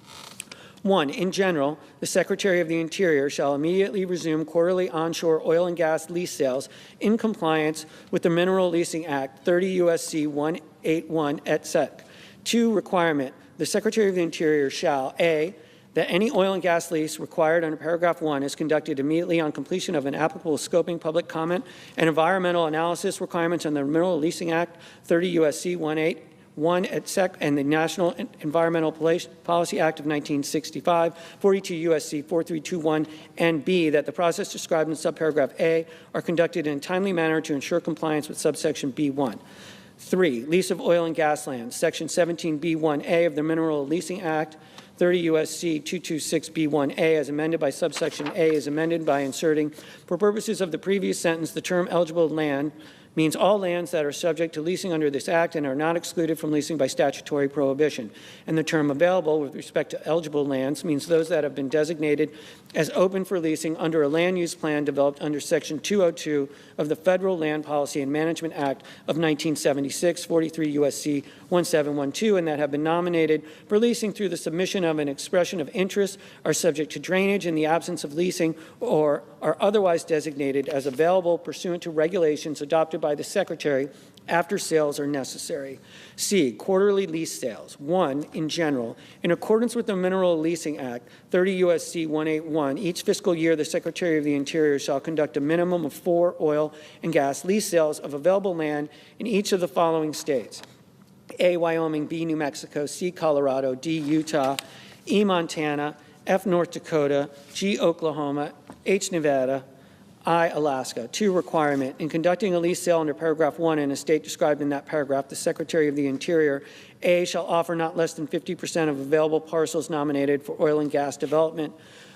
1, in general, the Secretary of the Interior shall immediately resume quarterly onshore oil and gas lease sales in compliance with the Mineral Leasing Act, 30 U.S.C. 181 et sec. 2, requirement, the Secretary of the Interior shall, A, that any oil and gas lease required under paragraph 1 is conducted immediately on completion of an applicable scoping, public comment, and environmental analysis requirements under the Mineral Leasing Act, 30 U.S.C. 181 et sec, and the National Environmental Policy Act of 1965, 42 U.S.C. 4321, and B, that the process described in subparagraph A are conducted in a timely manner to ensure compliance with subsection B1. 3, lease of oil and gas lands, Section 17B1A of the Mineral Leasing Act, 30 U.S.C. 226B1A as amended by subsection A is amended by inserting, for purposes of the previous sentence, the term eligible land means all lands that are subject to leasing under this act and are not excluded from leasing by statutory prohibition. And the term available with respect to eligible lands means those that have been designated as open for leasing under a land use plan developed under Section 202 of the Federal Land Policy and Management Act of 1976, 43 U.S.C. 1712, and that have been nominated for leasing through the submission of an expression of interest, are subject to drainage in the absence of leasing, or are otherwise designated as available pursuant to regulations adopted by the Secretary after sales are necessary. C, quarterly lease sales. 1, in general, in accordance with the Mineral Leasing Act, 30 U.S.C. 181, each fiscal year the Secretary of the Interior shall conduct a minimum of 4 oil and gas lease sales of available land in each of the following states: A, Wyoming, B, New Mexico, C, Colorado, D, Utah, E, Montana, F, North Dakota, G, Oklahoma, H, Nevada, I, Alaska. 2, requirement. In conducting a lease sale under paragraph 1 in a state described in that paragraph, the Secretary of the Interior, A, shall offer not less than 50% of available parcels nominated for oil and gas development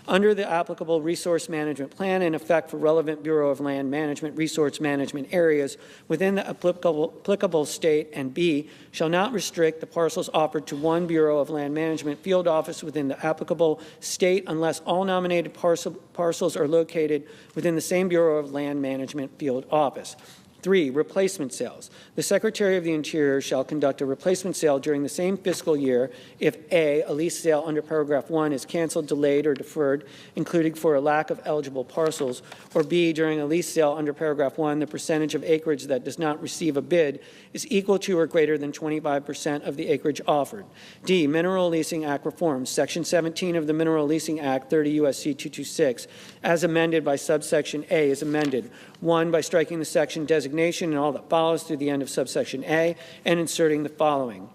under the applicable resource management plan in effect for relevant Bureau of Land Management resource management areas within the applicable state, and B, shall not restrict the parcels offered to one Bureau of Land Management field office within the applicable state unless all nominated parcels are located within the same Bureau of Land Management field office. 3, replacement sales. The Secretary of the Interior shall conduct a replacement sale during the same fiscal year if A, a lease sale under paragraph 1 is canceled, delayed, or deferred, including for a lack of eligible parcels, or B, during a lease sale under paragraph 1, the percentage of acreage that does not receive a bid is equal to or greater than 25% of the acreage offered. D, Mineral Leasing Act reforms. Section 17 of the Mineral Leasing Act, 30 U.S.C. 226, as amended by subsection A, is amended. 1, by striking the section designation and all that follows through the end of subsection A and inserting the following.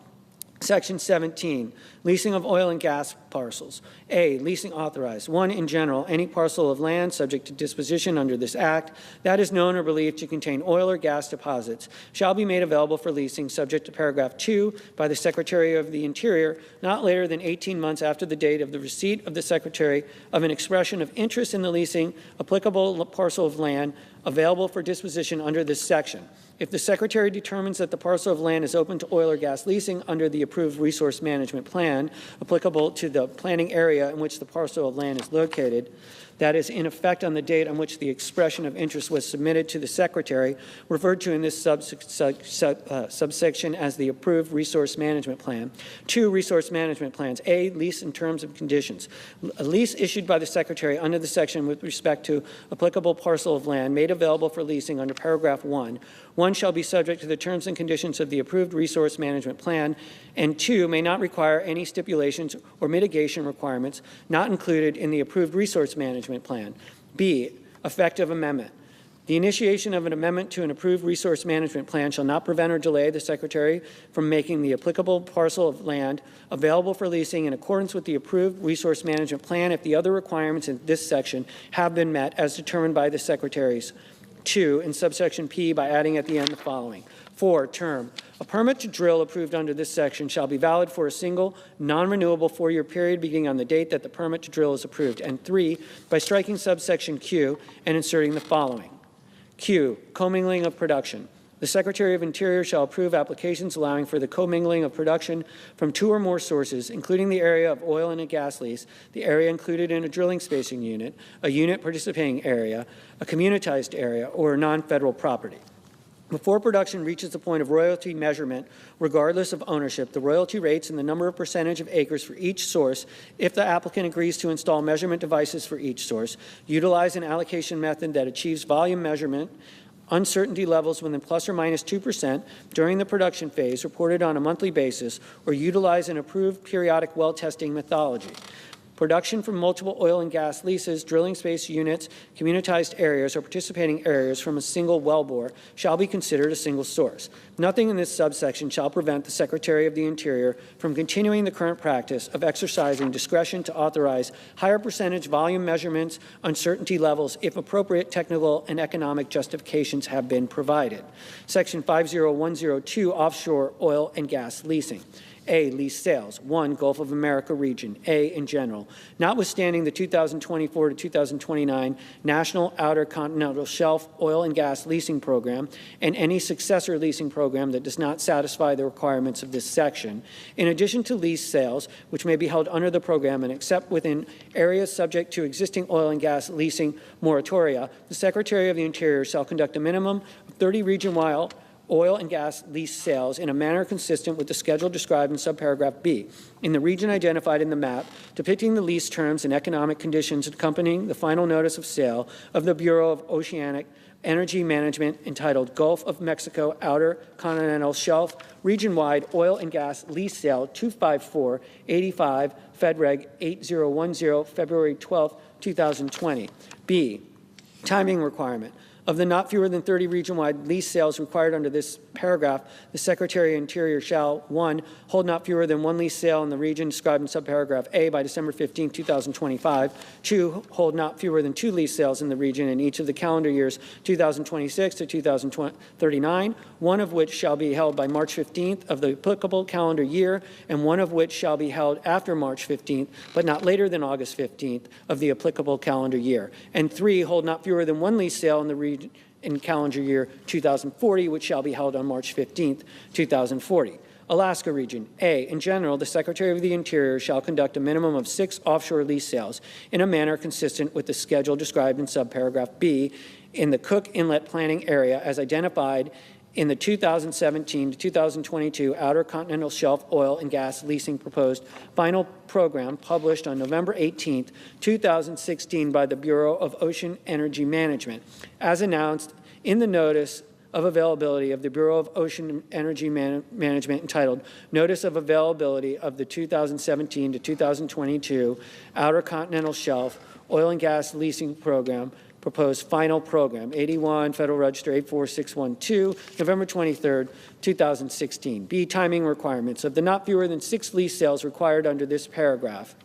Section 17, leasing of oil and gas parcels. A, leasing authorized. 1, in general, any parcel of land subject to disposition under this act that is known or believed to contain oil or gas deposits shall be made available for leasing subject to paragraph 2 by the Secretary of the Interior not later than 18 months after the date of the receipt of the Secretary of an expression of interest in the leasing applicable parcel of land available for disposition under this section. If the Secretary determines that the parcel of land is open to oil or gas leasing under the approved resource management plan applicable to the planning area in which the parcel of land is located, that is in effect on the date on which the expression of interest was submitted to the Secretary, referred to in this subsection as the approved resource management plan. 2, resource management plans. A, lease in terms and conditions. A lease issued by the Secretary under the section with respect to applicable parcel of land made available for leasing under paragraph 1. 1 shall be subject to the terms and conditions of the approved resource management plan, and 2 may not require any stipulations or mitigation requirements not included in the approved resource management plan. B, effective amendment. The initiation of an amendment to an approved resource management plan shall not prevent or delay the Secretary from making the applicable parcel of land available for leasing in accordance with the approved resource management plan if the other requirements in this section have been met as determined by the Secretary's. 2, in subsection P, by adding at the end the following. 4, term. A permit to drill approved under this section shall be valid for a single, non-renewable 4-year period beginning on the date that the permit to drill is approved. And 3, by striking subsection Q and inserting the following. Q, commingling of production. The Secretary of Interior shall approve applications allowing for the commingling of production from 2 or more sources, including the area of oil and a gas lease, the area included in a drilling spacing unit, a unit participating area, a communitized area, or non-federal property. Before production reaches the point of royalty measurement, regardless of ownership, the royalty rates and the number of percentage of acres for each source, if the applicant agrees to install measurement devices for each source, utilize an allocation method that achieves volume measurement, uncertainty levels within plus or minus 2% during the production phase reported on a monthly basis, or utilize an approved periodic well testing methodology. production from multiple oil and gas leases, drilling space units, communitized areas, or participating areas from a single wellbore shall be considered a single source. Nothing in this subsection shall prevent the Secretary of the Interior from continuing the current practice of exercising discretion to authorize higher percentage volume measurements, uncertainty levels, if appropriate technical and economic justifications have been provided. Section 50102, offshore oil and gas leasing. A, lease sales. 1, Gulf of America region. A, in general. Notwithstanding the 2024 to 2029 National Outer Continental Shelf Oil and Gas Leasing Program and any successor leasing program that does not satisfy the requirements of this section, in addition to lease sales, which may be held under the program and except within areas subject to existing oil and gas leasing moratoria, the Secretary of the Interior shall conduct a minimum of 30 region-wide oil and gas lease sales in a manner consistent with the schedule described in subparagraph B in the region identified in the map, depicting the lease terms and economic conditions accompanying the final notice of sale of the Bureau of Oceanic Energy Management entitled Gulf of Mexico Outer Continental Shelf Region-Wide Oil and Gas Lease Sale 25485 Fed Reg 8010 February 12, 2020. B, timing requirement. Of the not fewer than 30 region-wide lease sales required under this paragraph, the Secretary of Interior shall, 1, hold not fewer than 1 lease sale in the region described in subparagraph A by December 15, 2025, 2, hold not fewer than 2 lease sales in the region in each of the calendar years 2026 to 2039, 1 of which shall be held by March 15th of the applicable calendar year, and 1 of which shall be held after March 15th, but not later than August 15th of the applicable calendar year, and 3, hold not fewer than 1 lease sale in the region in calendar year 2040, which shall be held on March 15th, 2040. Alaska region. A, in general, the Secretary of the Interior shall conduct a minimum of 6 offshore lease sales in a manner consistent with the schedule described in subparagraph B in the Cook Inlet Planning Area as identified in the 2017 to 2022 Outer Continental Shelf Oil and Gas Leasing Proposed Final Program published on November 18, 2016 by the Bureau of Ocean Energy Management, as announced in the Notice of Availability of the Bureau of Ocean Energy Management entitled Notice of Availability of the 2017 to 2022 Outer Continental Shelf Oil and Gas Leasing Program Proposed Final Program, 81 Federal Register 84612, November 23, 2016. B, timing requirements. Of the not fewer than 6 lease sales required under this paragraph,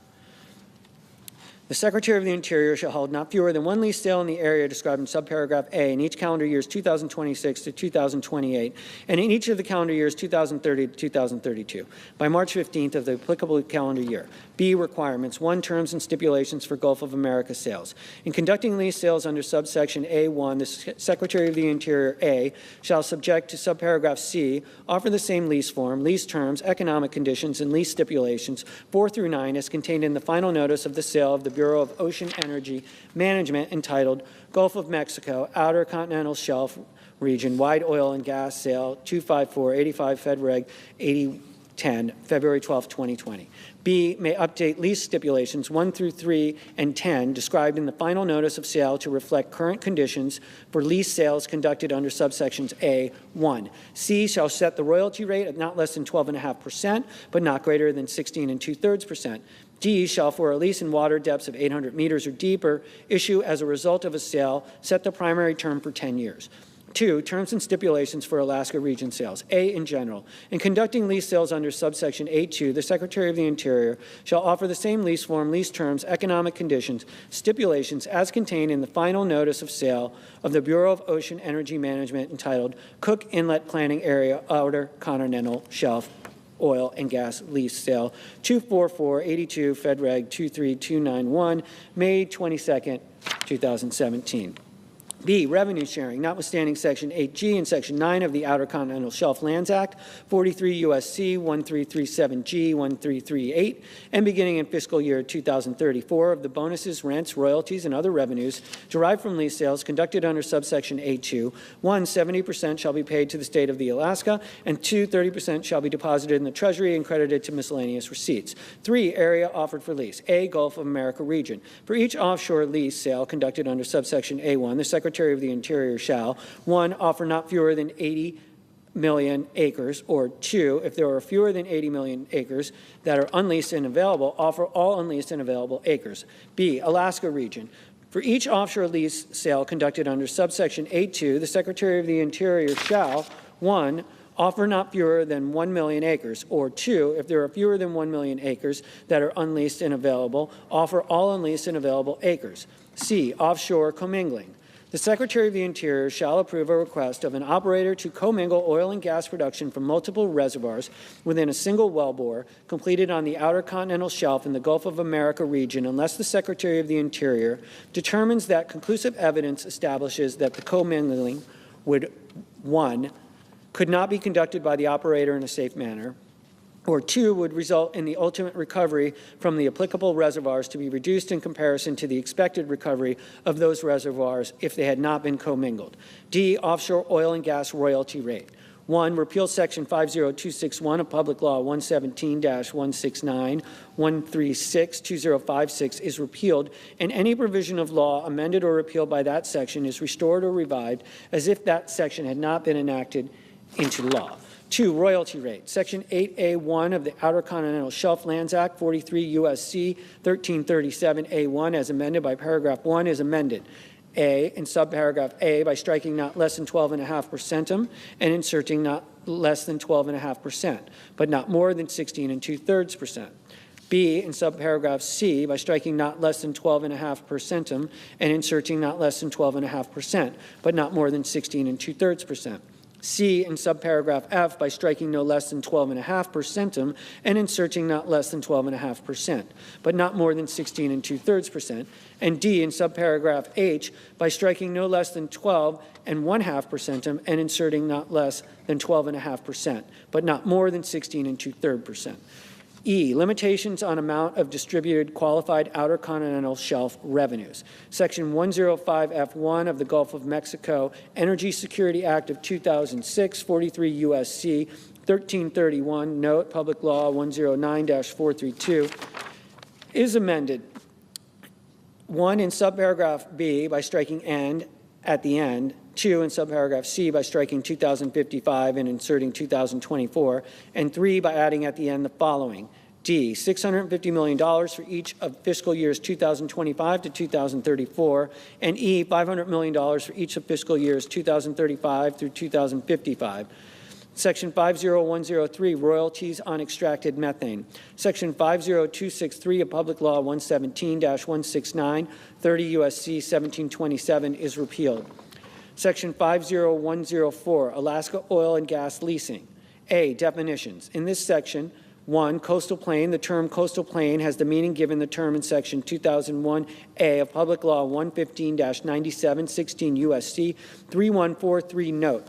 the Secretary of the Interior shall hold not fewer than 1 lease sale in the area described in subparagraph A in each calendar years 2026 to 2028, and in each of the calendar years 2030 to 2032, by March 15th of the applicable calendar year. B, requirements. 1, terms and stipulations for Gulf of America sales. In conducting lease sales under subsection A1, the Secretary of the Interior, A, shall subject to subparagraph C, offer the same lease form, lease terms, economic conditions, and lease stipulations 4 through 9 as contained in the final notice of the sale of the Bureau of Ocean Energy Management entitled Gulf of Mexico Outer Continental Shelf Region Wide Oil and Gas Sale 25485 Fed Reg 8010 February 12, 2020. B, may update lease stipulations 1 through 3 and 10 described in the final notice of sale to reflect current conditions for lease sales conducted under subsections A1. C, shall set the royalty rate at not less than 12.5%, but not greater than 16 2/3%. D, shall for a lease in water depths of 800 meters or deeper issue as a result of a sale, set the primary term for 10 years. 2, terms and stipulations for Alaska region sales. A, in general. In conducting lease sales under subsection A2, the Secretary of the Interior shall offer the same lease form, lease terms, economic conditions, stipulations as contained in the final notice of sale of the Bureau of Ocean Energy Management entitled Cook Inlet Planning Area Outer Continental Shelf Oil and Gas Lease Sale 24482 Fed Reg 23291, May 22nd, 2017. B, revenue sharing, notwithstanding Section 8G and Section 9 of the Outer Continental Shelf Lands Act, 43 U.S.C. 1337G 1338, and beginning in fiscal year 2034 of the bonuses, rents, royalties, and other revenues derived from lease sales conducted under subsection A2, 1, 70% shall be paid to the state of the Alaska, and 2, 30% shall be deposited in the Treasury and credited to miscellaneous receipts. 3, area offered for lease. A, Gulf of America region. For each offshore lease sale conducted under subsection A1, the Secretary of the Interior shall, 1, offer not fewer than 80 million acres, or 2, if there are fewer than 80 million acres that are unleased and available, offer all unleased and available acres. B, Alaska region. For each offshore lease sale conducted under subsection 8.2, the Secretary of the Interior shall, 1, offer not fewer than 1 million acres, or 2, if there are fewer than 1 million acres that are unleased and available, offer all unleased and available acres. C, offshore commingling. The Secretary of the Interior shall approve a request of an operator to commingle oil and gas production from multiple reservoirs within a single wellbore completed on the outer continental shelf in the Gulf of America region unless the Secretary of the Interior determines that conclusive evidence establishes that the commingling would, 1, could not be conducted by the operator in a safe manner, or 2, would result in the ultimate recovery from the applicable reservoirs to be reduced in comparison to the expected recovery of those reservoirs if they had not been commingled. D, offshore oil and gas royalty rate. 1, repeal Section 50261 of Public Law 117-169, 136-2056 is repealed, and any provision of law amended or repealed by that section is restored or revived as if that section had not been enacted into law. 2, royalty rate. Section 8A1 of the Outer Continental Shelf Lands Act, 43 U.S.C. 1337A1, as amended by paragraph 1, is amended. A, in subparagraph A, by striking not less than 12.5% and inserting not less than 12.5%, but not more than 16 2/3%. B, in subparagraph C, by striking not less than 12.5% and inserting not less than 12.5%, but not more than 16 2/3%. C, in subparagraph F, by striking no less than 12.5% and inserting not less than 12.5%, but not more than 16 2/3%. And D, in subparagraph H, by striking no less than 12.5% and inserting not less than 12.5%, but not more than 16 2/3%. E, limitations on amount of distributed qualified outer continental shelf revenues. Section 105F1 of the Gulf of Mexico Energy Security Act of 2006, 43 U.S.C. 1331, note Public Law 109-432, is amended. 1, in subparagraph B, by striking "and" at the end. 2, in subparagraph C, by striking 2055 and inserting 2024, and 3, by adding at the end the following. D, $650 million for each of fiscal years 2025 to 2034, and E, $500 million for each of fiscal years 2035 through 2055. Section 50103, royalties on extracted methane. Section 50263 of Public Law 117-169, 30 U.S.C. 1727 is repealed. Section 50104, Alaska oil and gas leasing. A, definitions. In this section, 1, coastal plain. The term coastal plain has the meaning given the term in Section 2001A of Public Law 115-97, 16 U.S.C. 3143, note.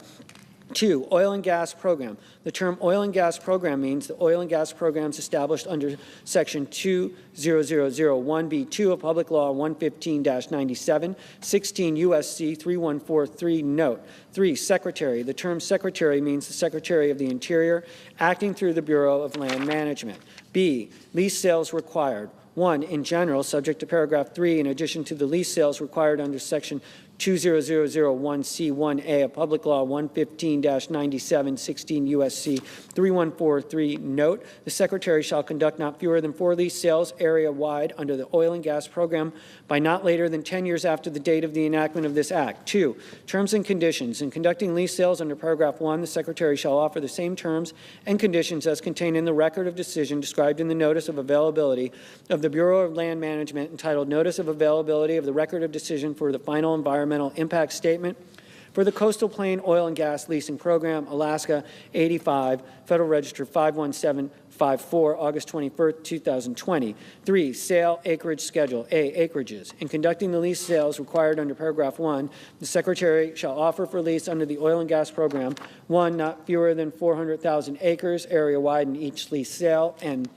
2, oil and gas program. The term oil and gas program means the oil and gas programs established under Section 20001B2 of Public Law 115-97, 16 U.S.C. 3143, note. 3, secretary. The term secretary means the Secretary of the Interior acting through the Bureau of Land Management. B, lease sales required. 1, in general, subject to paragraph 3, in addition to the lease sales required under Section 20001C1A of Public Law 115-97, 16 U.S.C. 3143, note, the Secretary shall conduct not fewer than 4 lease sales area-wide under the oil and gas program by not later than 10 years after the date of the enactment of this Act. 2, terms and conditions. In conducting lease sales under paragraph 1, the Secretary shall offer the same terms and conditions as contained in the record of decision described in the Notice of Availability of the Bureau of Land Management entitled Notice of Availability of the Record of Decision for the Final Environmental Impact Statement for the Coastal Plain Oil and Gas Leasing Program, Alaska 85, Federal Register 51754, August 21, 2020. 3, sale acreage schedule. A, acreages. In conducting the lease sales required under paragraph 1, the Secretary shall offer for lease under the oil and gas program 1, not fewer than 400,000 acres area-wide in each lease sale, and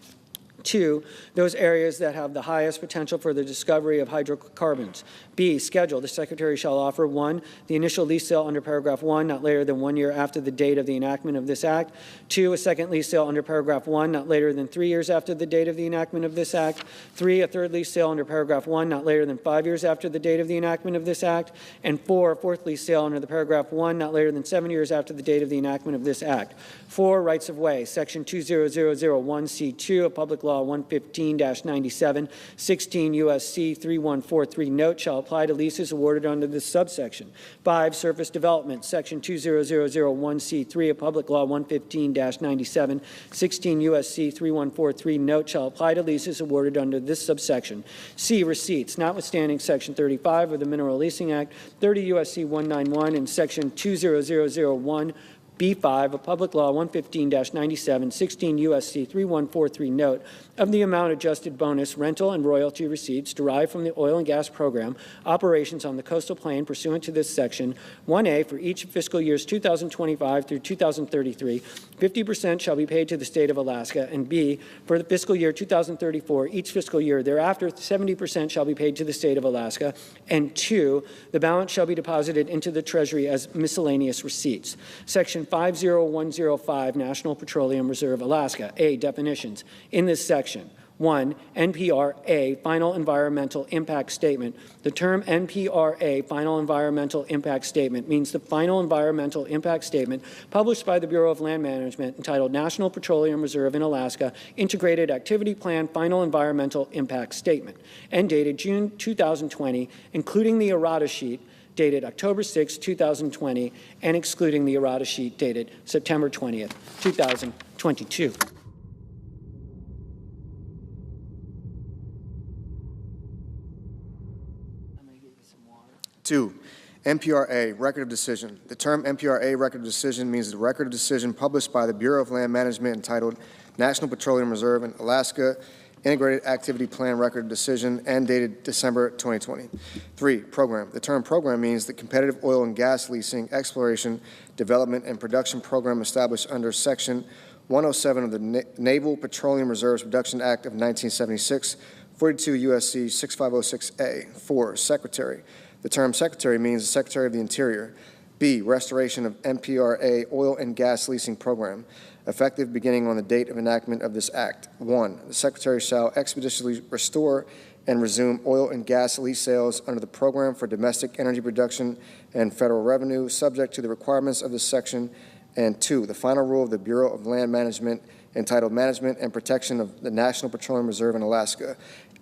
2, those areas that have the highest potential for the discovery of hydrocarbons. B, schedule. The Secretary shall offer 1, the initial lease sale under paragraph 1 not later than 1 year after the date of the enactment of this act. 2, a second lease sale under paragraph 1 not later than 3 years after the date of the enactment of this act. 3, a third lease sale under paragraph 1 not later than 5 years after the date of the enactment of this act. And 4, a fourth lease sale under the paragraph 1 not later than 7 years after the date of the enactment of this act. 4, rights of way. Section 20001C2 of Public Law 115-97, 16 U.S.C. 3143 note shall apply to leases awarded under this subsection. 5, surface development. Section 20001C3 of Public Law 115-97, 16 U.S.C. 3143 note shall apply to leases awarded under this subsection. C, receipts. Notwithstanding Section 35 of the Mineral Leasing Act, 30 U.S.C. 191, and Section 20001 B5 of Public Law 115-97, 16 U.S.C. 3143 note of the amount adjusted bonus, rental, and royalty receipts derived from the oil and gas program operations on the coastal plain pursuant to this section. 1A, for each of fiscal years 2025 through 2033, 50% shall be paid to the state of Alaska, and B, for the fiscal year 2034, each fiscal year thereafter, 70% shall be paid to the state of Alaska, and 2, the balance shall be deposited into the Treasury as miscellaneous receipts. Section 50105, National Petroleum Reserve, Alaska. A, definitions. In this section, 1, NPRA, Final Environmental Impact Statement. The term NPRA, Final Environmental Impact Statement, means the final environmental impact statement published by the Bureau of Land Management entitled National Petroleum Reserve in Alaska, Integrated Activity Plan Final Environmental Impact Statement, and dated June 2020, including the errata sheet dated October 6, 2020, and excluding the errata sheet dated September 20th, 2022. Two, NPRA, record of decision. The term NPRA, record of decision, means the record of decision published by the Bureau of Land Management entitled National Petroleum Reserve in Alaska, Integrated Activity Plan Record of Decision, and dated December 2020. 3, program. The term program means the competitive oil and gas leasing, exploration, development, and production program established under Section 107 of the Naval Petroleum Reserves Reduction Act of 1976, 42 U.S.C. 6506A. 4, secretary. The term secretary means the Secretary of the Interior. B, restoration of NPRA oil and gas leasing program, effective beginning on the date of enactment of this act. 1, the Secretary shall expeditiously restore and resume oil and gas lease sales under the program for domestic energy production and federal revenue, subject to the requirements of this section. And 2, the final rule of the Bureau of Land Management entitled Management and Protection of the National Petroleum Reserve in Alaska,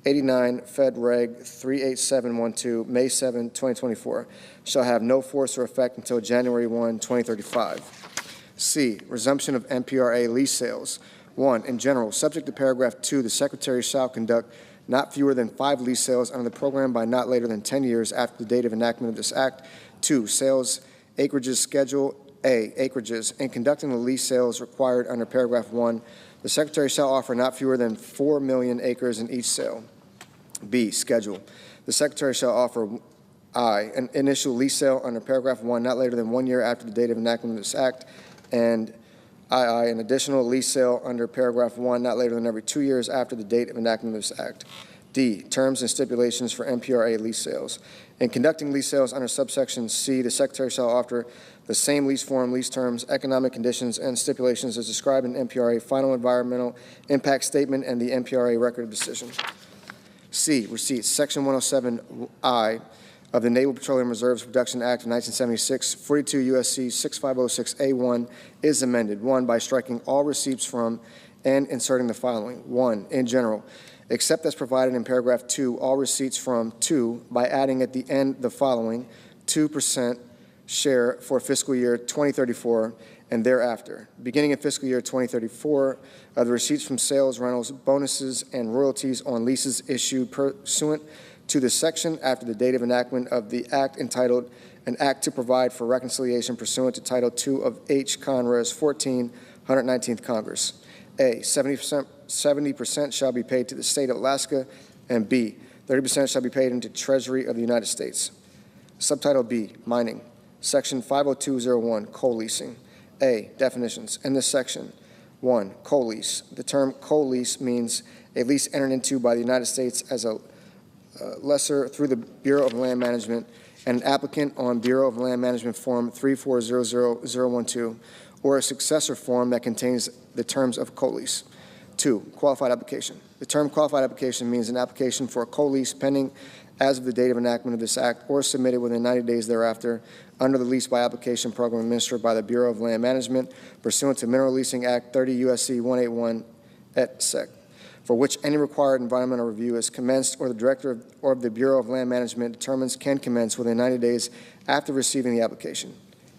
89 Fed Reg 38712, May 7, 2024, shall have no force or effect until January 1, 2035. C, resumption of NPRA lease sales. 1, in general, subject to paragraph 2, the Secretary shall conduct not fewer than 5 lease sales under the program by not later than 10 years after the date of enactment of this act. 2, sales acreages schedule A, acreages. In conducting the lease sales required under paragraph 1, the Secretary shall offer not fewer than 4 million acres in each sale. B, schedule. The Secretary shall offer I, an initial lease sale under paragraph 1 not later than 1 year after the date of enactment of this act, and II, an additional lease sale under paragraph 1 not later than every 2 years after the date of enactment of this act. D, terms and stipulations for NPRA lease sales. In conducting lease sales under subsection C, the Secretary shall offer the same lease form, lease terms, economic conditions, and stipulations as described in NPRA Final Environmental Impact Statement and the NPRA Record of Decision. C, receipts. Section 107I of the Naval Petroleum Reserves Reduction Act of 1976, 42 U.S.C. 6506A1 is amended. 1, by striking all receipts from and inserting the following. 1, in general, except as provided in paragraph 2, all receipts from. 2, by adding at the end the following, 2% share for fiscal year 2034 and thereafter. Beginning in fiscal year 2034, the receipts from sales, rentals, bonuses, and royalties on leases issued pursuant to the section after the date of enactment of the act entitled An Act to Provide for Reconciliation pursuant to Title II of H. Conres 14, 119th Congress. A, 70% shall be paid to the state of Alaska, and B, 30% shall be paid into Treasury of the United States. Subtitle B, mining. Section 50201, coal leasing. A, definitions. In this section, 1, coal lease. The term coal lease means a lease entered into by the United States as a lessor through the Bureau of Land Management and an applicant on Bureau of Land Management Form 3400012 or a successor form that contains the terms of co-lease. 2, qualified application. The term qualified application means an application for a co-lease pending as of the date of enactment of this act or submitted within 90 days thereafter under the lease by application program administered by the Bureau of Land Management pursuant to Mineral Leasing Act 30 U.S.C. 181 et sec, for which any required environmental review is commenced or the Director of the Bureau of Land Management determines can commence within 90 days after receiving the application.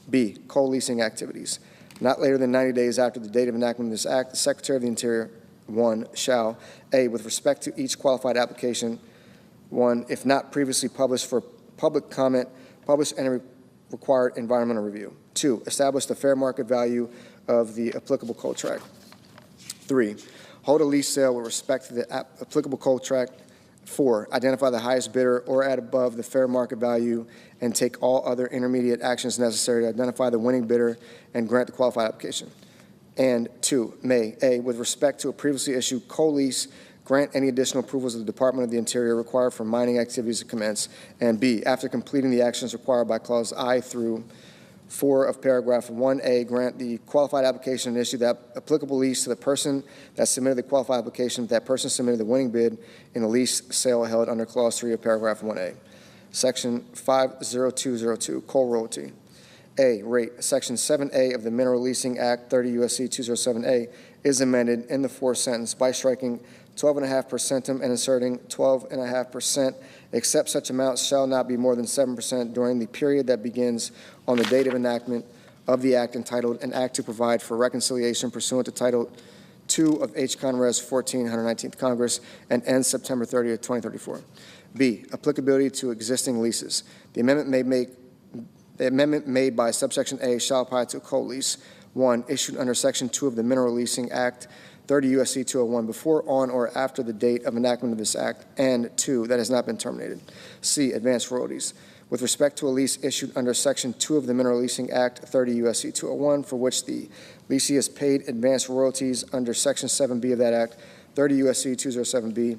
B, co-leasing activities. Not later than 90 days after the date of enactment of this act, the Secretary of the Interior, 1, shall, A, with respect to each qualified application, 1, if not previously published for public comment, publish any required environmental review. 2, establish the fair market value of the applicable contract. 3, hold a lease sale with respect to the applicable contract. 4, identify the highest bidder or at above the fair market value and take all other intermediate actions necessary to identify the winning bidder and grant the qualified application. And 2, may, A, with respect to a previously issued co-lease, grant any additional approvals of the Department of the Interior required for mining activities to commence, and B, after completing the actions required by Clause I through 4 of paragraph 1A, grant the qualified application and issue that applicable lease to the person that submitted the qualified application if that person submitted the winning bid in the lease sale held under Clause 3 of paragraph 1A. Section 50202, coal royalty. A, rate. Section 7A of the Mineral Leasing Act 30 U.S.C. 207A is amended in the fourth sentence by striking 12.5% and inserting 12.5%, except such amounts shall not be more than 7% during the period that begins on the date of enactment of the act entitled An Act to Provide for Reconciliation pursuant to Title II of H. Con. Res. 14, 119th Congress, and ends September 30th, 2034. B, applicability to existing leases. The amendment made by subsection A shall apply to a co-lease, 1, issued under Section 2 of the Mineral Leasing Act 30 U.S.C. 201 before, on, or after the date of enactment of this act, and 2, that has not been terminated. C, advanced royalties. With respect to a lease issued under Section 2 of the Mineral Leasing Act 30 U.S.C. 201, for which the leasee has paid advanced royalties under Section 7B of that act, 30 U.S.C. 207B,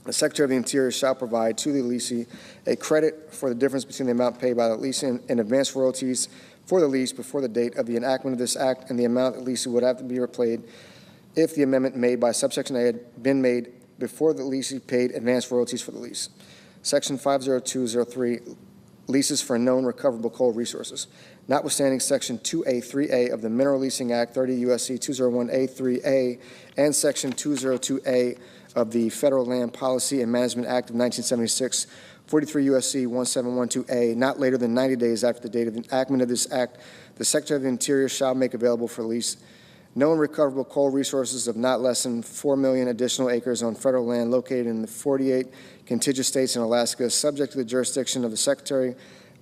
the Secretary of the Interior shall provide to the leasee a credit for the difference between the amount paid by the leasing and advanced royalties for the lease before the date of the enactment of this act and the amount the leasee would have to be repaid if the amendment made by subsection A had been made before the leasee paid advanced royalties for the lease. Section 50203, leases for known recoverable coal resources. Notwithstanding Section 2A3A of the Mineral Leasing Act 30 U.S.C. 201A3A and Section 202A of the Federal Land Policy and Management Act of 1976, 43 U.S.C. 1712A, not later than 90 days after the date of enactment of this act, the Secretary of the Interior shall make available for lease known recoverable coal resources of not less than 4 million additional acres on federal land located in the 48 contiguous states in Alaska, subject to the jurisdiction of the Secretary,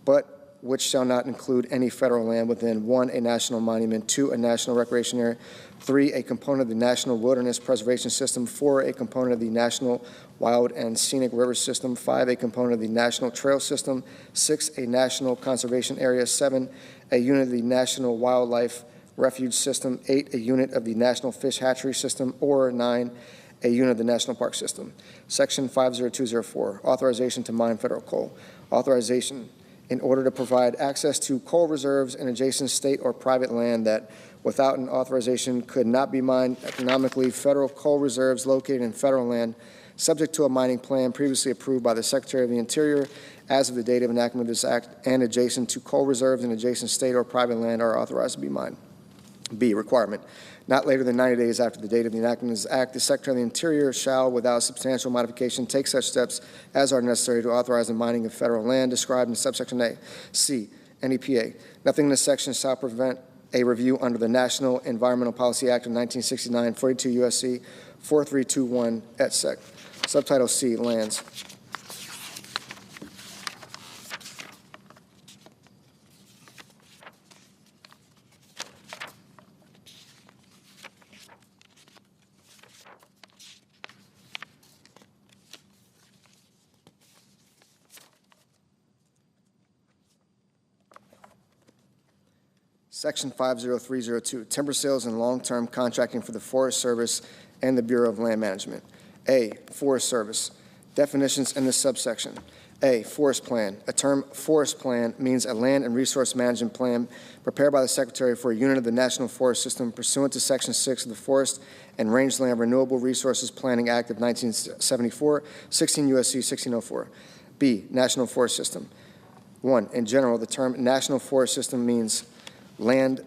but which shall not include any federal land within 1, a national monument, 2, a national recreation area, 3, a component of the National Wilderness Preservation System, 4, a component of the National Wild and Scenic River System, 5, a component of the National Trail System, 6, a National Conservation Area, 7, a unit of the National Wildlife Refuge System, 8, a unit of the National Fish Hatchery System, or 9, a unit of the National Park System. Section 50204, authorization to mine federal coal. Authorization in order to provide access to coal reserves in adjacent state or private land that, without an authorization, could not be mined economically. Federal coal reserves located in federal land, subject to a mining plan previously approved by the Secretary of the Interior as of the date of enactment of this act, and adjacent to coal reserves in adjacent state or private land are authorized to be mined. B, requirement. Not later than 90 days after the date of the enactment of this act, the Secretary of the Interior shall, without substantial modification, take such steps as are necessary to authorize the mining of federal land described in subsection A. C, NEPA. Nothing in this section shall prevent a review under the National Environmental Policy Act of 1969, 42 U.S.C. 4321 et sec. Subtitle C, lands. Section 50302, timber sales and long-term contracting for the Forest Service and the Bureau of Land Management. A, Forest Service. Definitions in this subsection. A, forest plan. A term forest plan means a land and resource management plan prepared by the Secretary for a unit of the National Forest System pursuant to Section 6 of the Forest and Rangeland Renewable Resources Planning Act of 1974, 16 U.S.C. 1604. B, National Forest System. 1, in general, the term National Forest System means land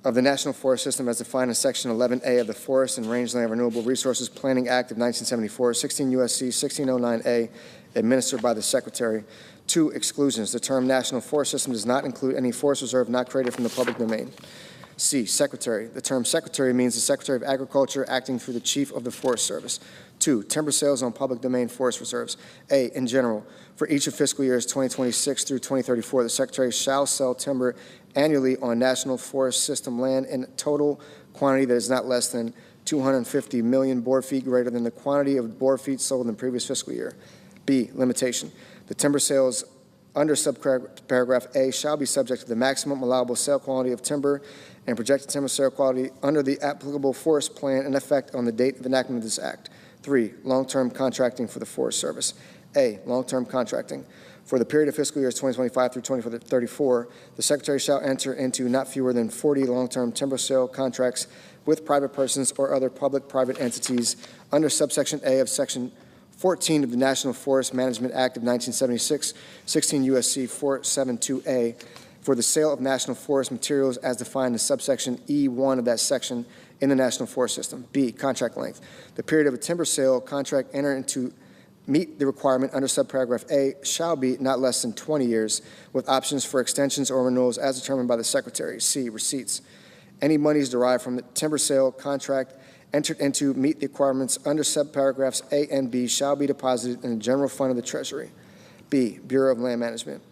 of the National Forest System as defined in Section 11A of the Forest and Rangeland Renewable Resources Planning Act of 1974, 16 U.S.C. 1609A, administered by the Secretary. 2, exclusions. The term National Forest System does not include any forest reserve not created from the public domain. C, Secretary. The term Secretary means the Secretary of Agriculture acting through the Chief of the Forest Service. 2, timber sales on public domain forest reserves. A, in general, for each of fiscal years 2026 through 2034, the Secretary shall sell timber annually on National Forest System land in a total quantity that is not less than 250 million board feet greater than the quantity of board feet sold in the previous fiscal year. B, limitation. The timber sales under subparagraph A shall be subject to the maximum allowable sale quality of timber and projected timber sale quality under the applicable forest plan in effect on the date of enactment of this act. 3, long-term contracting for the Forest Service. A, long-term contracting. For the period of fiscal years 2025 through 2034, the Secretary shall enter into not fewer than 40 long-term timber sale contracts with private persons or other public-private entities under subsection A of Section 14 of the National Forest Management Act of 1976, 16 U.S.C. 472A, for the sale of national forest materials as defined in subsection E1 of that section in the National Forest System. B, contract length. The period of a timber sale contract entered into meet the requirement under subparagraph A shall be not less than 20 years, with options for extensions or renewals as determined by the Secretary. C, receipts. Any monies derived from the timber sale contract entered into meet the requirements under subparagraphs A and B shall be deposited in the general fund of the Treasury. B, Bureau of Land Management.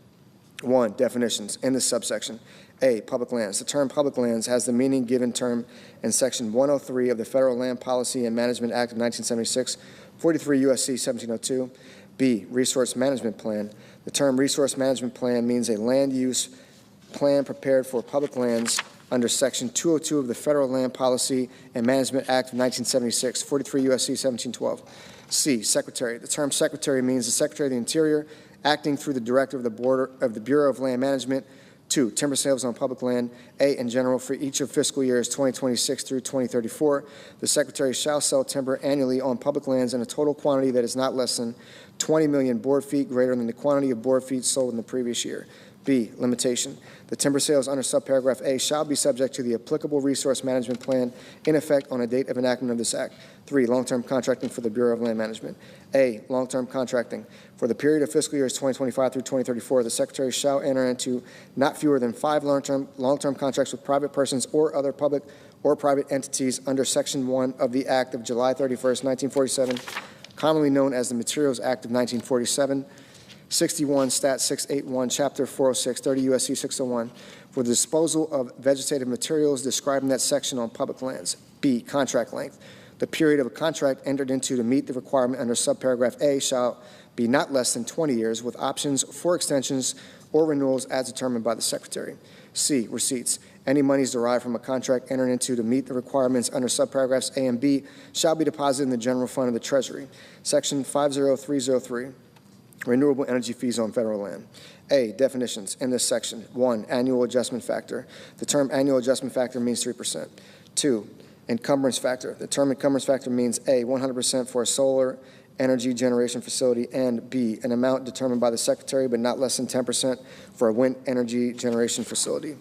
1, definitions in this subsection. A, public lands. The term public lands has the meaning given term in Section 103 of the Federal Land Policy and Management Act of 1976, 43 U.S.C. 1702. B, resource management plan. The term resource management plan means a land use plan prepared for public lands under Section 202 of the Federal Land Policy and Management Act of 1976, 43 U.S.C. 1712. C, secretary. The term secretary means the Secretary of the Interior acting through the Director of the Bureau of Land Management. 2, timber sales on public land. A, in general, for each of fiscal years 2026 through 2034, the Secretary shall sell timber annually on public lands in a total quantity that is not less than 20 million board feet greater than the quantity of board feet sold in the previous year. B, limitation. The timber sales under subparagraph A shall be subject to the applicable resource management plan in effect on a date of enactment of this act. 3, long-term contracting for the Bureau of Land Management. A, long-term contracting. For the period of fiscal years 2025 through 2034, the Secretary shall enter into not fewer than 5 long-term contracts with private persons or other public or private entities under Section 1 of the Act of July 31st, 1947, commonly known as the Materials Act of 1947, 61 Stat 681, Chapter 406, 30 U.S.C. 601, for the disposal of vegetative materials described in that section on public lands. B, contract length. The period of a contract entered into to meet the requirement under subparagraph A shall be not less than 20 years, with options for extensions or renewals as determined by the Secretary. C, receipts. Any monies derived from a contract entered into to meet the requirements under subparagraphs A and B shall be deposited in the general fund of the Treasury. Section 50303. Renewable energy fees on federal land. A, definitions in this section. 1, annual adjustment factor. The term annual adjustment factor means 3%. 2, encumbrance factor. The term encumbrance factor means A, 100% for a solar energy generation facility, and B, an amount determined by the Secretary but not less than 10% for a wind energy generation facility.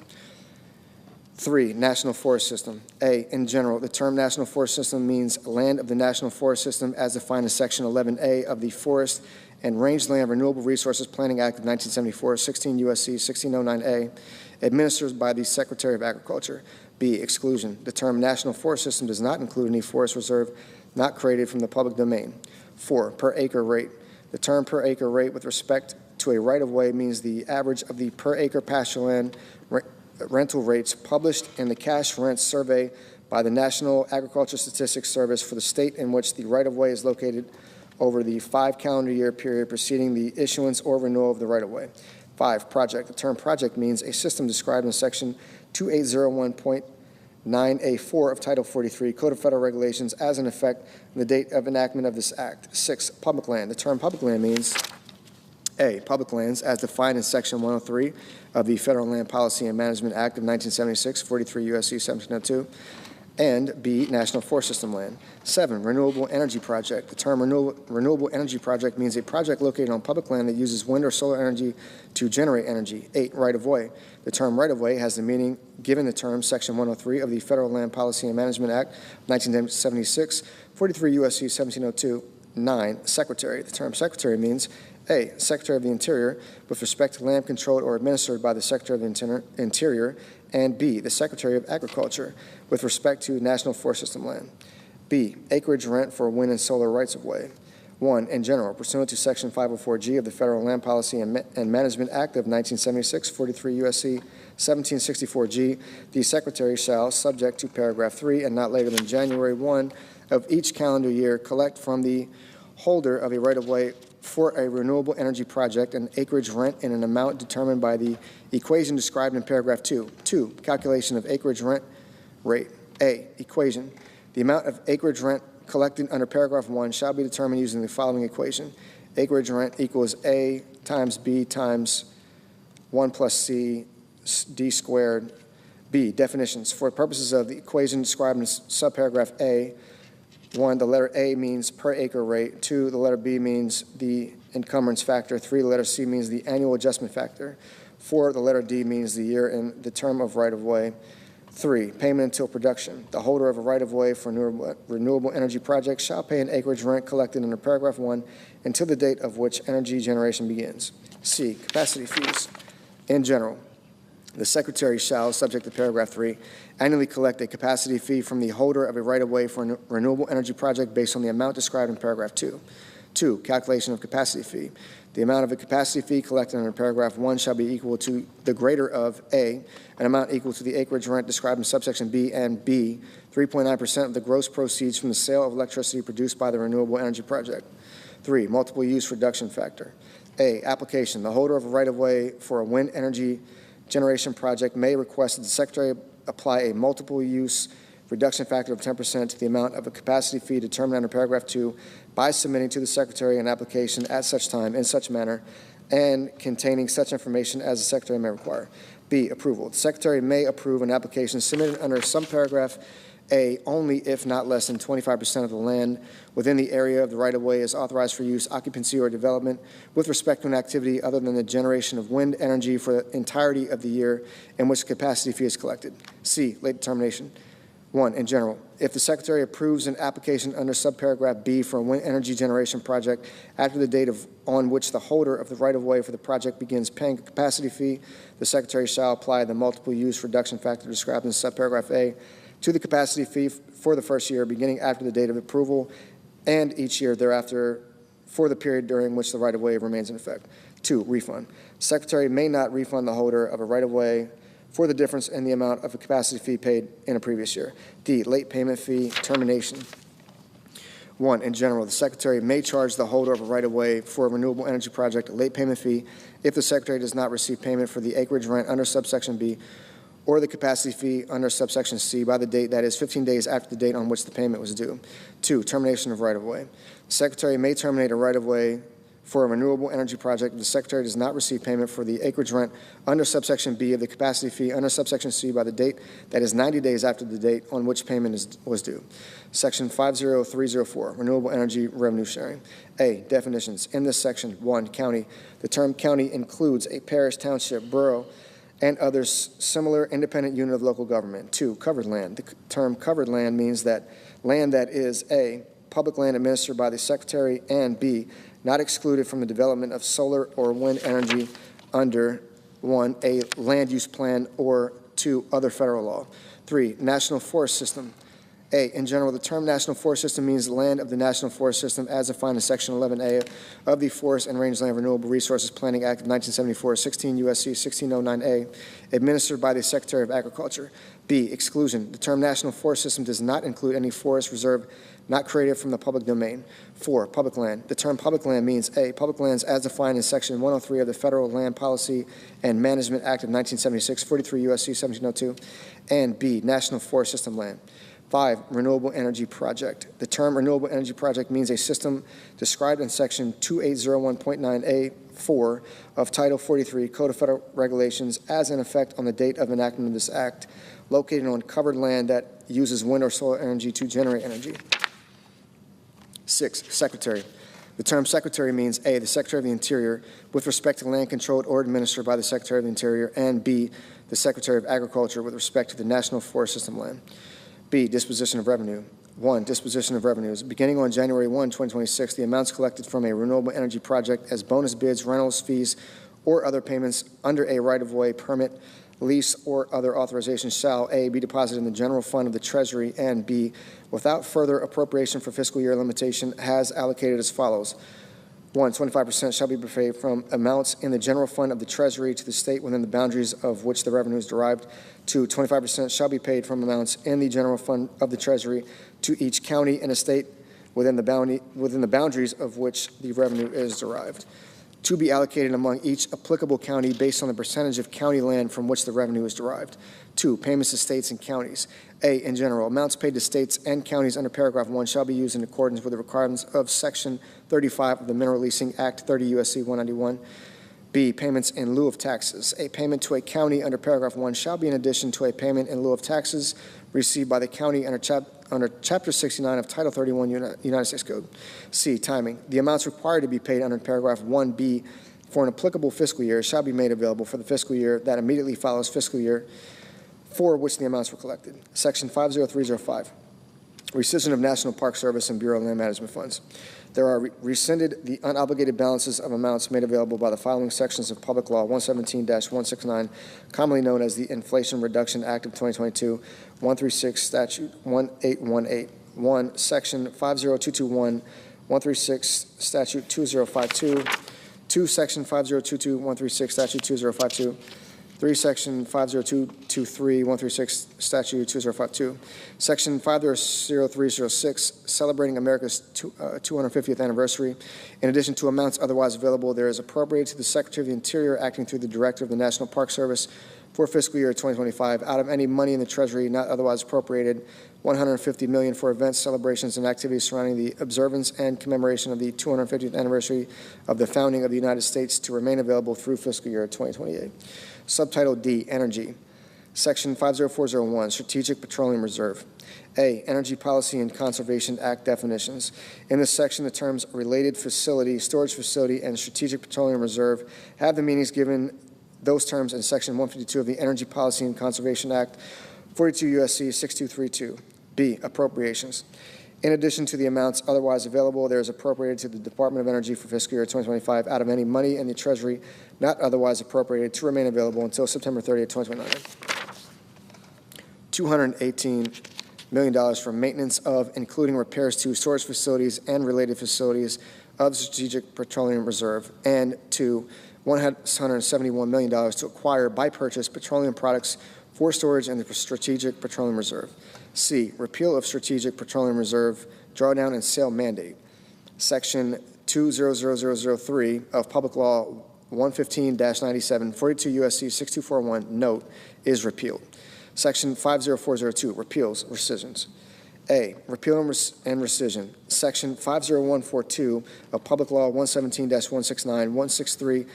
3, National Forest System. A, in general, the term National Forest System means land of the National Forest System as defined in Section 11A of the Forest and Rangeland Renewable Resources Planning Act of 1974, 16 U.S.C. 1609A, administered by the Secretary of Agriculture. B, exclusion. The term National Forest System does not include any forest reserve not created from the public domain. 4, per acre rate. The term per acre rate with respect to a right-of-way means the average of the per acre pasture land rental rates published in the cash rent survey by the National Agricultural Statistics Service for the state in which the right-of-way is located over the 5 calendar year period preceding the issuance or renewal of the right-of-way. 5, project. The term project means a system described in Section 9A4 of Title 43 Code of Federal Regulations as in effect on the date of enactment of this act. 6, public land. The term public land means A, public lands as defined in Section 103 of the Federal Land Policy and Management Act of 1976, 43 U.S.C. 1702, and B, National Forest System land. 7, renewable energy project. The term renewable energy project means a project located on public land that uses wind or solar energy to generate energy. 8, right-of-way. The term right-of-way has the meaning given the term Section 103 of the Federal Land Policy and Management Act of 1976, 43 U.S.C. 1702. 9, secretary. The term secretary means A, Secretary of the Interior with respect to land controlled or administered by the Secretary of the Interior, and B, the Secretary of Agriculture with respect to National Forest System land. B, acreage rent for wind and solar rights-of-way. 1, in general, pursuant to Section 504G of the Federal Land Policy and Management Act of 1976, 43 U.S.C. 1764G, the Secretary shall, subject to paragraph 3 and not later than January 1 of each calendar year, collect from the holder of a right-of-way for a renewable energy project an acreage rent in an amount determined by the equation described in paragraph 2. 2, calculation of acreage rent rate. A, equation. The amount of acreage rent collected under paragraph 1 shall be determined using the following equation. Acreage rent equals A times B times 1 plus C D squared. B, definitions. For purposes of the equation described in subparagraph A, 1, the letter A means per acre rate. 2, the letter B means the encumbrance factor. 3, the letter C means the annual adjustment factor. 4, the letter D means the year and the term of right-of-way. 3, payment until production. The holder of a right-of-way for renewable energy project shall pay an acreage rent collected under paragraph 1 until the date of which energy generation begins. C, capacity fees. In general, the Secretary shall, subject to paragraph 3, annually collect a capacity fee from the holder of a right-of-way for a renewable energy project based on the amount described in paragraph 2. 2, calculation of capacity fee. The amount of a capacity fee collected under paragraph 1 shall be equal to the greater of A, an amount equal to the acreage rent described in subsection B, and B, 3.9% of the gross proceeds from the sale of electricity produced by the renewable energy project. 3, multiple use reduction factor. A, application. The holder of a right-of-way for a wind energy generation project may request that the Secretary apply a multiple use reduction factor of 10% to the amount of a capacity fee determined under paragraph 2 by submitting to the Secretary an application at such time in such manner and containing such information as the Secretary may require. B, approval. The Secretary may approve an application submitted under some paragraph A only if not less than 25% of the land within the area of the right-of-way is authorized for use, occupancy, or development with respect to an activity other than the generation of wind energy for the entirety of the year in which the capacity fee is collected. C, late determination. 1, in general, if the Secretary approves an application under subparagraph B for a wind energy generation project after the date on which the holder of the right-of-way for the project begins paying a capacity fee, the Secretary shall apply the multiple use reduction factor described in subparagraph A to the capacity fee for the first year beginning after the date of approval and each year thereafter for the period during which the right-of-way remains in effect. 2, refund. The Secretary may not refund the holder of a right-of-way for the difference in the amount of a capacity fee paid in a previous year. D, late payment fee termination. 1, in general, the Secretary may charge the holder of a right-of-way for a renewable energy project a late payment fee if the Secretary does not receive payment for the acreage rent under subsection B or the capacity fee under subsection C by the date that is 15 days after the date on which the payment was due. 2, termination of right-of-way. The Secretary may terminate a right-of-way for a renewable energy project if the Secretary does not receive payment for the acreage rent under subsection B of the capacity fee under subsection C by the date that is 90 days after the date on which payment was due. Section 50304, renewable energy revenue sharing. A, definitions. In this section, 1, county. The term county includes a parish, township, borough, and other similar independent unit of local government. 2, covered land. The term covered land means that land that is A, public land administered by the Secretary, and B, not excluded from the development of solar or wind energy under 1, a land use plan, or 2, other federal law. 3, national forest system. A, in general, the term national forest system means land of the national forest system as defined in Section 11A of the Forest and Rangeland Renewable Resources Planning Act of 1974, 16 U.S.C. 1609A, administered by the Secretary of Agriculture. B, exclusion. The term national forest system does not include any forest reserve not created from the public domain. 4, public land. The term public land means A, public lands as defined in Section 103 of the Federal Land Policy and Management Act of 1976, 43 U.S.C. 1702, and B, national forest system land. 5, renewable energy project. The term renewable energy project means a system described in Section 2801.9A4 of Title 43, Code of Federal Regulations, as in effect on the date of enactment of this act, located on covered land that uses wind or solar energy to generate energy. 6, secretary. The term secretary means A, the Secretary of the Interior with respect to land controlled or administered by the Secretary of the Interior, and B, the Secretary of Agriculture with respect to the national forest system land. B, disposition of revenue. 1, disposition of revenues. Beginning on January 1, 2026, the amounts collected from a renewable energy project as bonus bids, rentals, fees, or other payments under a right-of-way permit, lease, or other authorization shall A, be deposited in the general fund of the Treasury, and B, without further appropriation for fiscal year limitation, has allocated as follows. 1, 25% shall be paid from amounts in the general fund of the Treasury to the state within the boundaries of which the revenue is derived. 2, 25% shall be paid from amounts in the general fund of the Treasury to each county and a state within the boundaries of which the revenue is derived, to be allocated among each applicable county based on the percentage of county land from which the revenue is derived. 2, payments to states and counties. A, in general, amounts paid to states and counties under paragraph 1 shall be used in accordance with the requirements of Section 35 of the Mineral Leasing Act, 30 U.S.C. 191. B, payments in lieu of taxes. A payment to a county under paragraph 1 shall be in addition to a payment in lieu of taxes received by the county under Chapter 69 of Title 31 United States Code. C, timing. The amounts required to be paid under paragraph 1B for an applicable fiscal year shall be made available for the fiscal year that immediately follows fiscal year for which the amounts were collected. Section 50305, rescission of National Park Service and Bureau of Land Management funds. There are rescinded the unobligated balances of amounts made available by the following sections of Public Law 117-169, commonly known as the Inflation Reduction Act of 2022, 136 Statute 1818. 1, Section 50221, 136 Statute 2052. 2, Section 50221, 136 Statute 2052. 3, Section 50223, 136 Statute 2052. Section 50306, celebrating America's 250th anniversary. In addition to amounts otherwise available, there is appropriated to the Secretary of the Interior, acting through the Director of the National Park Service, for fiscal year 2025, out of any money in the Treasury not otherwise appropriated, $150 million for events, celebrations, and activities surrounding the observance and commemoration of the 250th anniversary of the founding of the United States to remain available through fiscal year 2028. Subtitle D, Energy. Section 50401, Strategic Petroleum Reserve. A, Energy Policy and Conservation Act definitions. In this section, the terms related facility, storage facility, and strategic petroleum reserve have the meanings given those terms in Section 152 of the Energy Policy and Conservation Act, 42 U.S.C. 6232. B, appropriations. In addition to the amounts otherwise available, there is appropriated to the Department of Energy for fiscal year 2025 out of any money in the Treasury not otherwise appropriated to remain available until September 30th, 2029. $218 million for maintenance of, including repairs to, storage facilities and related facilities of Strategic Petroleum Reserve, and to $171 million to acquire by purchase petroleum products for storage in the Strategic Petroleum Reserve. C, repeal of Strategic Petroleum Reserve drawdown and sale mandate. Section 200003 of Public Law 115-97, 42 U.S.C. 6241, note, is repealed. Section 50402, repeals, rescissions. A, repeal and rescission. Section 50142 of Public Law 117-169, 163,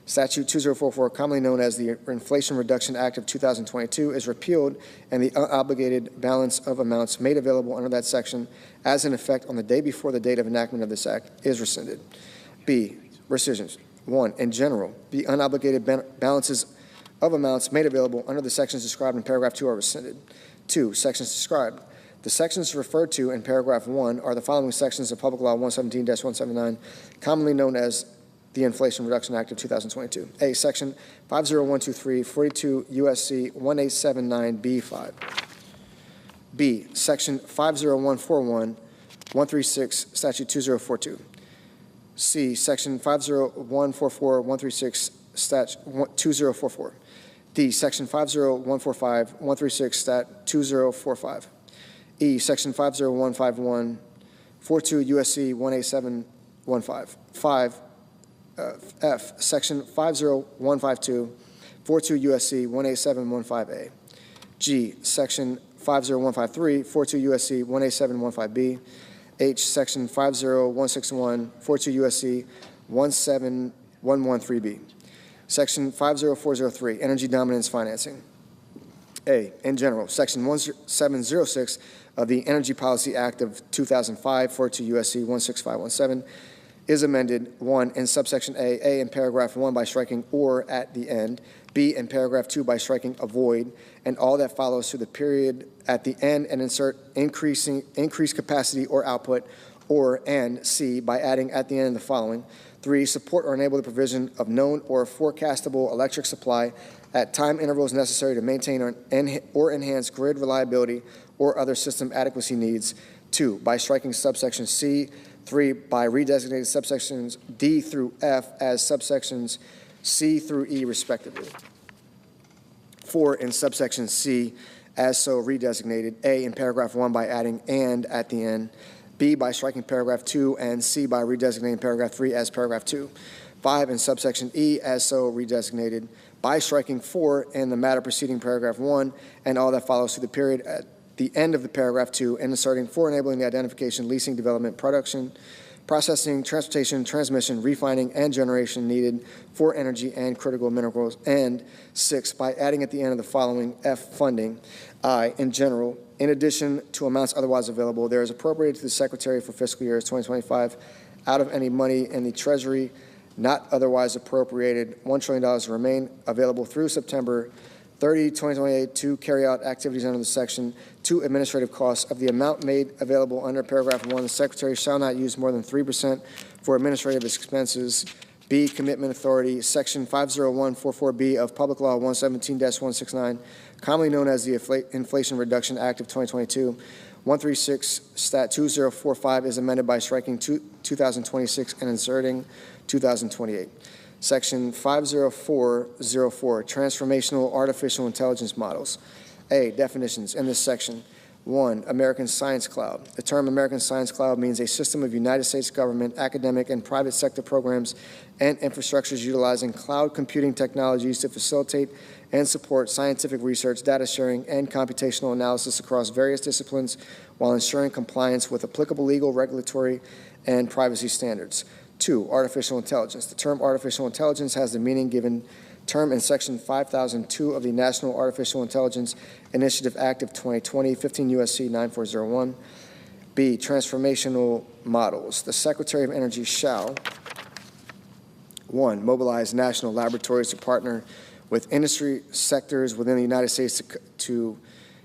Statute 2044, commonly known as the Inflation Reduction Act of 2022, is repealed, and the unobligated balance of amounts made available under that section as in effect on the day before the date of enactment of this act is rescinded. B, rescissions. 1, in general, the unobligated balances of amounts made available under the sections described in paragraph 2 are rescinded. 2, sections described. The sections referred to in paragraph 1 are the following sections of Public Law 117-179, commonly known as the Inflation Reduction Act of 2022. A, Section 50123, 42 U.S.C. 1879B5. B, Section 50141, 136, Statute 2042. C, Section 50144, 136, Statute 2044. D, Section 50145, 136, Stat 2045. E, Section 50151, 42 USC 18715. 5, F, Section 50152, 42 USC 18715A. G, Section 50153, 42 USC 18715B. H, Section 50161, 42 USC 17113B. Section 50403, Energy Dominance Financing. A, in general, Section 1706 of the Energy Policy Act of 2005, 42 USC 16517, is amended, 1, in subsection A in paragraph 1 by striking or at the end, B, in paragraph 2 by striking avoid, and all that follows through the period at the end and insert increased capacity or output, or, and C, by adding at the end of the following. 3, support or enable the provision of known or forecastable electric supply at time intervals necessary to maintain or enhance grid reliability or other system adequacy needs. 2, by striking subsection C. 3, by redesignating subsections D through F as subsections C through E, respectively. 4, in subsection C, as so redesignated. A, in paragraph 1 by adding and at the end. B, by striking paragraph 2, and C, by redesignating paragraph 3 as paragraph 2. 5, in subsection E, as so redesignated, by striking 4 in the matter preceding paragraph 1, and all that follows through the period at the end of the paragraph 2, and inserting 4, enabling the identification, leasing, development, production, processing, transportation, transmission, refining, and generation needed for energy and critical minerals, and 6, by adding at the end of the following F, funding. I, in general, in addition to amounts otherwise available, there is appropriated to the Secretary for fiscal years 2025 out of any money in the Treasury not otherwise appropriated, $1 trillion to remain available through September 30, 2028 to carry out activities under the section. 2, administrative costs of the amount made available under paragraph 1. The Secretary shall not use more than 3% for administrative expenses. B, commitment authority, section 50144B of Public Law 117-169, commonly known as the Inflation Reduction Act of 2022. 136 Stat 2045 is amended by striking 2026 and inserting 2028. Section 50404, Transformational Artificial Intelligence Models. A, definitions in this section. 1, American Science Cloud. The term American Science Cloud means a system of United States government, academic, and private sector programs and infrastructures utilizing cloud computing technologies to facilitate and support scientific research, data sharing, and computational analysis across various disciplines while ensuring compliance with applicable legal, regulatory, and privacy standards. 2, artificial intelligence. The term artificial intelligence has the meaning given term in Section 5002 of the National Artificial Intelligence Initiative Act of 2020, 15 U.S.C. 9401. B, transformational models. The Secretary of Energy shall, 1, mobilize national laboratories to partner with industry sectors within the United States to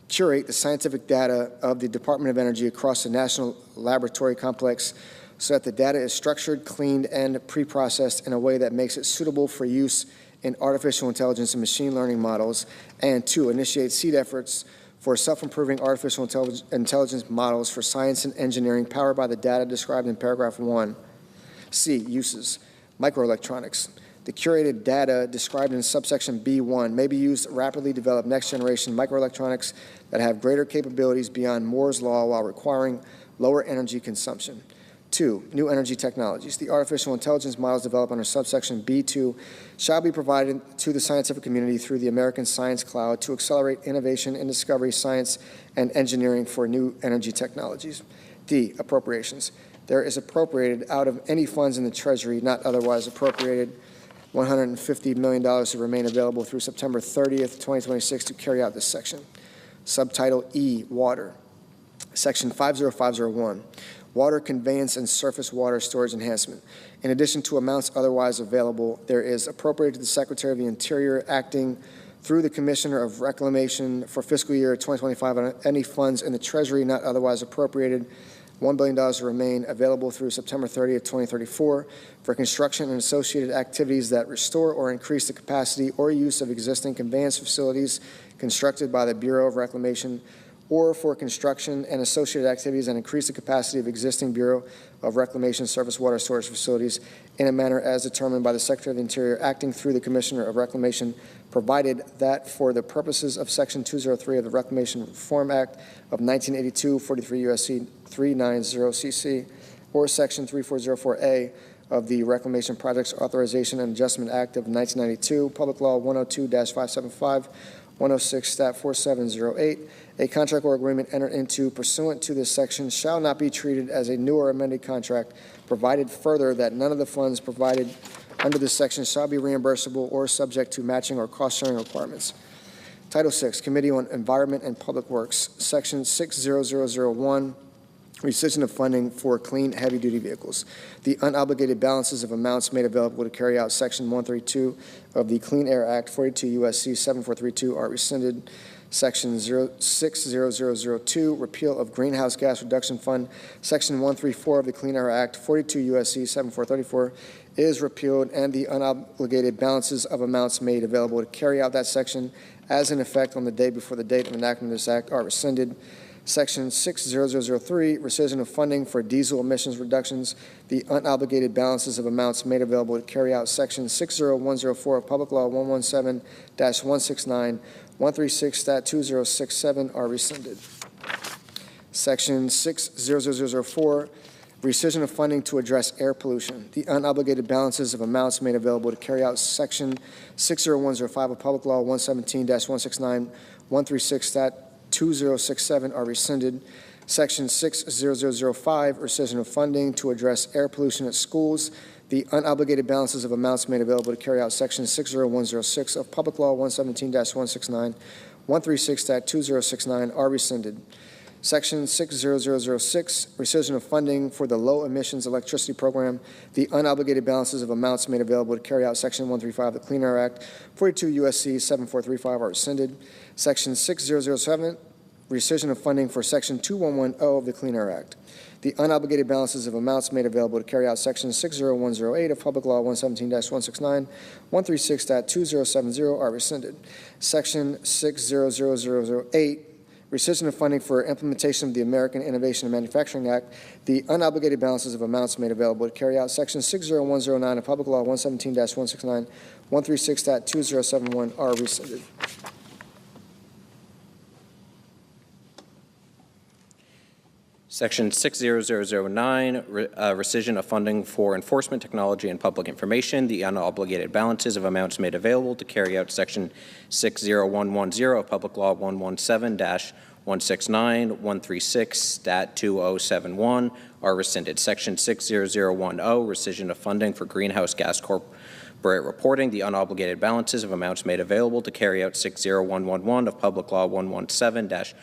curate the scientific data of the Department of Energy across the national laboratory complex so that the data is structured, cleaned, and pre-processed in a way that makes it suitable for use in artificial intelligence and machine learning models. And 2, initiate seed efforts for self-improving artificial intelligence models for science and engineering powered by the data described in paragraph 1. C, uses. Microelectronics. The curated data described in subsection B1 may be used to rapidly develop next-generation microelectronics that have greater capabilities beyond Moore's law while requiring lower energy consumption. 2, new energy technologies. The artificial intelligence models developed under subsection B2 shall be provided to the scientific community through the American Science Cloud to accelerate innovation in discovery, science, and engineering for new energy technologies. D, appropriations. There is appropriated out of any funds in the Treasury not otherwise appropriated $150 million to remain available through September 30th, 2026 to carry out this section. Subtitle E, water. Section 50501. Water conveyance and surface water storage enhancement. In addition to amounts otherwise available, there is appropriated to the Secretary of the Interior acting through the Commissioner of Reclamation for fiscal year 2025 on any funds in the Treasury not otherwise appropriated, $1 billion to remain available through September 30th, 2034 for construction and associated activities that restore or increase the capacity or use of existing conveyance facilities constructed by the Bureau of Reclamation or for construction and associated activities and increase the capacity of existing Bureau of Reclamation surface water storage facilities in a manner as determined by the Secretary of the Interior acting through the Commissioner of Reclamation, provided that for the purposes of Section 203 of the Reclamation Reform Act of 1982, 43 U.S.C. 390cc, or Section 3404A of the Reclamation Projects Authorization and Adjustment Act of 1992, Public Law 102-575, 106 Stat 4708, a contract or agreement entered into pursuant to this section shall not be treated as a new or amended contract, provided further that none of the funds provided under this section shall be reimbursable or subject to matching or cost-sharing requirements. Title VI, Committee on Environment and Public Works, Section 60001, rescission of funding for clean heavy-duty vehicles. The unobligated balances of amounts made available to carry out Section 132 of the Clean Air Act, 42 U.S.C. 7432, are rescinded. Section 60002, repeal of Greenhouse Gas Reduction Fund. Section 134 of the Clean Air Act, 42 U.S.C. 7434, is repealed, and the unobligated balances of amounts made available to carry out that section as in effect on the day before the date of enactment of this act are rescinded. Section 60003, rescission of funding for diesel emissions reductions. The unobligated balances of amounts made available to carry out Section 60104 of Public Law 117-169, 136 Stat 2067 are rescinded. Section 60004, rescission of funding to address air pollution. The unobligated balances of amounts made available to carry out Section 60105 of Public Law 117-169, 136 Stat 2067 are rescinded. Section 60005, rescission of funding to address air pollution at schools. The unobligated balances of amounts made available to carry out Section 60106 of Public Law 117-169, 136 Stat 2069 are rescinded. Section 60006, rescission of funding for the Low Emissions Electricity Program. The unobligated balances of amounts made available to carry out Section 135 of the Clean Air Act, 42 U.S.C. 7435 are rescinded. Section 6007, rescission of funding for Section 2110 of the Clean Air Act. The unobligated balances of amounts made available to carry out Section 60108 of Public Law 117-169, 136 Stat 2070 are rescinded. Section 60008, rescission of funding for implementation of the American Innovation and Manufacturing Act. The unobligated balances of amounts made available to carry out Section 60109 of Public Law 117-169, 136 Stat 2071 are rescinded. Section 60009, rescission of funding for enforcement technology and public information. The unobligated balances of amounts made available to carry out Section 60110 of Public Law 117-169, 136 Stat 2071 are rescinded. Section 60010, rescission of funding for greenhouse gas corporate reporting. The unobligated balances of amounts made available to carry out 60111 of Public Law 117-169,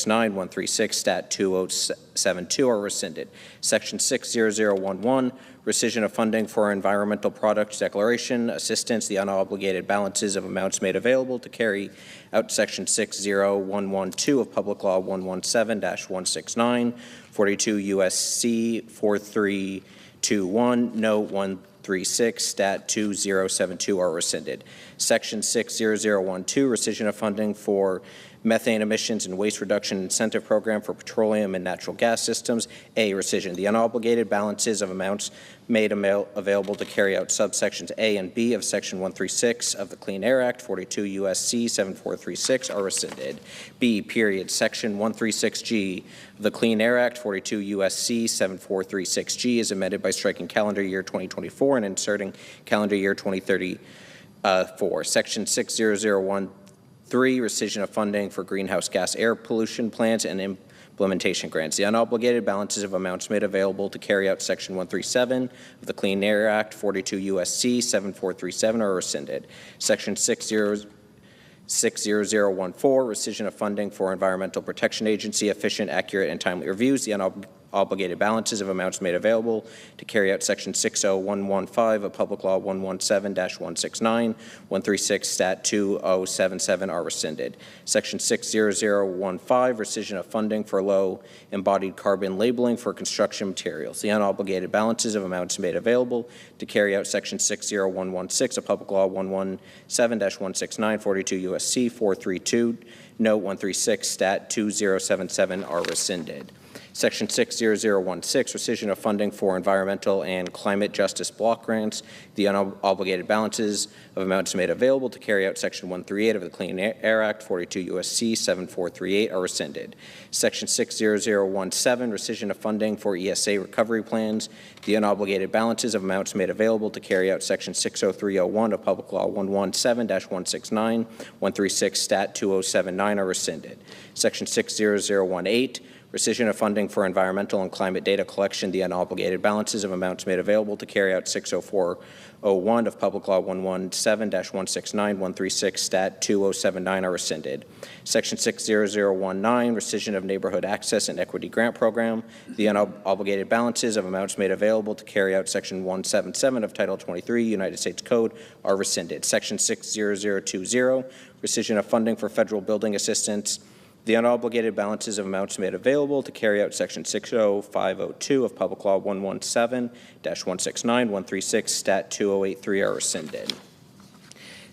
136 Stat 2072 are rescinded. Section 60011, rescission of funding for environmental product declaration assistance. The unobligated balances of amounts made available to carry out Section 60112 of Public Law 117-169, 42 U.S.C. 4321, Note 136, Stat 2072 are rescinded. Section 60012, rescission of funding for methane emissions and waste reduction incentive program for petroleum and natural gas systems. A, rescission. The unobligated balances of amounts made available to carry out subsections A and B of Section 136 of the Clean Air Act, 42 U.S.C. 7436 are rescinded. B, period. Section 136G of the Clean Air Act, 42 U.S.C. 7436G is amended by striking calendar year 2024 and inserting calendar year 2034. Section 60013, rescission of funding for greenhouse gas air pollution plans and implementation grants. The unobligated balances of amounts made available to carry out Section 137 of the Clean Air Act, 42 U.S.C. 7437 are rescinded. Section 60014, rescission of funding for Environmental Protection Agency efficient, accurate, and timely reviews. The unobligated balances of amounts made available to carry out Section 60115 of Public Law 117-169, 136 Stat 2077 are rescinded. Section 60015, rescission of funding for low embodied carbon labeling for construction materials. The unobligated balances of amounts made available to carry out Section 60116 of Public Law 117-169, 42 U.S.C. 432, Note 136, Stat 2077 are rescinded. Section 60016, rescission of funding for environmental and climate justice block grants. The unobligated balances of amounts made available to carry out Section 138 of the Clean Air Act, 42 U.S.C. 7438 are rescinded. Section 60017, rescission of funding for ESA recovery plans. The unobligated balances of amounts made available to carry out Section 60301 of Public Law 117-169, 136 Stat 2079 are rescinded. Section 60018, rescission of funding for environmental and climate data collection. The unobligated balances of amounts made available to carry out 60401 of Public Law 117-169, 136 Stat 2079 are rescinded. Section 60019, rescission of neighborhood access and equity grant program. The unobligated balances of amounts made available to carry out Section 177 of Title 23 United States Code are rescinded. Section 60020, rescission of funding for federal building assistance. The unobligated balances of amounts made available to carry out Section 60502 of Public Law 117-169, 136 Stat 2083 are rescinded.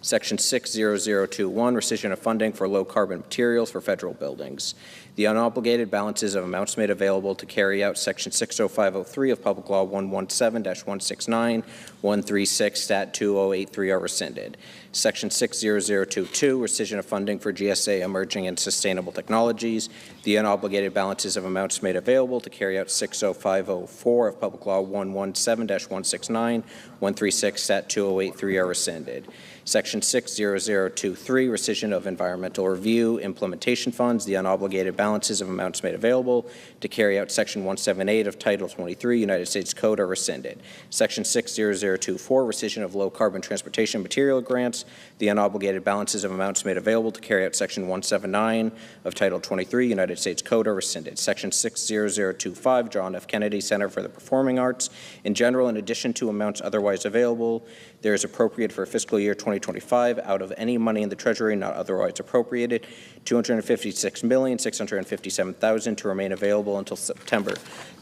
Section 60021, rescission of funding for low-carbon materials for federal buildings. The unobligated balances of amounts made available to carry out Section 60503 of Public Law 117-169, 136 Stat 2083 are rescinded. Section 60022, rescission of funding for GSA emerging and sustainable technologies. The unobligated balances of amounts made available to carry out 60504 of Public Law 117-169, 136 Stat 2083 are rescinded. Section 60023, rescission of environmental review implementation funds. The unobligated balances of amounts made available to carry out Section 178 of Title 23 United States Code are rescinded. Section 60024, rescission of low-carbon transportation material grants. The unobligated balances of amounts made available to carry out Section 179 of Title 23 United States Code are rescinded. Section 60025, John F. Kennedy Center for the Performing Arts. In general, in addition to amounts otherwise available, there is appropriate for fiscal year 2025 out of any money in the Treasury not otherwise appropriated, $256,657,000 to remain available until September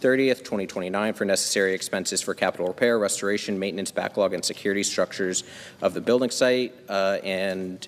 30th, 2029 for necessary expenses for capital repair, restoration, maintenance, backlog, and security structures of the building site and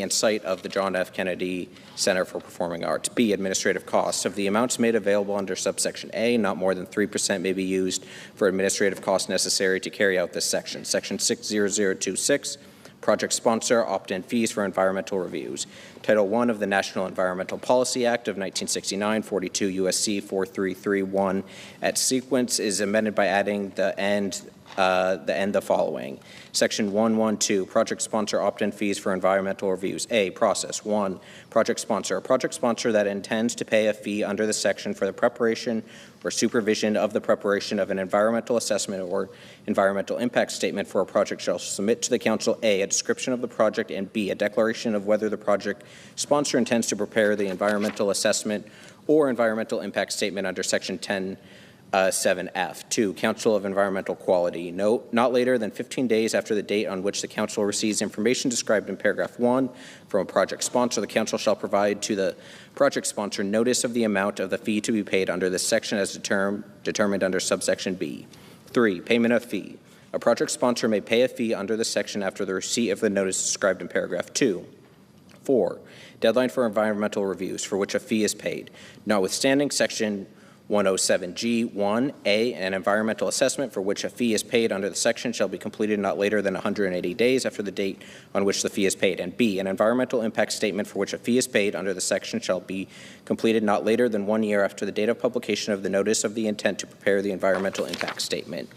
site of the John F. Kennedy Center for Performing Arts. B, administrative costs. Of the amounts made available under subsection A, not more than 3% may be used for administrative costs necessary to carry out this section. Section 60026, project sponsor, opt-in fees for environmental reviews. Title I of the National Environmental Policy Act of 1969, 42 U.S.C. 4331 at sequence is amended by adding the end the following. Section 112, project sponsor opt-in fees for environmental reviews. A, process. 1, project sponsor. A project sponsor that intends to pay a fee under the section for the preparation or supervision of the preparation of an environmental assessment or environmental impact statement for a project shall submit to the council A, description of the project, and B, a declaration of whether the project sponsor intends to prepare the environmental assessment or environmental impact statement under Section 7F. 2, Council of Environmental Quality. Note, not later than 15 days after the date on which the council receives information described in paragraph 1 from a project sponsor, the council shall provide to the project sponsor notice of the amount of the fee to be paid under this section as determined under subsection B. 3, payment of fee. A project sponsor may pay a fee under this section after the receipt of the notice described in paragraph 2. 4, deadline for environmental reviews for which a fee is paid. Notwithstanding Section 107G1A, an environmental assessment for which a fee is paid under the section shall be completed not later than 180 days after the date on which the fee is paid. And B, an environmental impact statement for which a fee is paid under the section shall be completed not later than 1 year after the date of publication of the notice of the intent to prepare the environmental impact statement.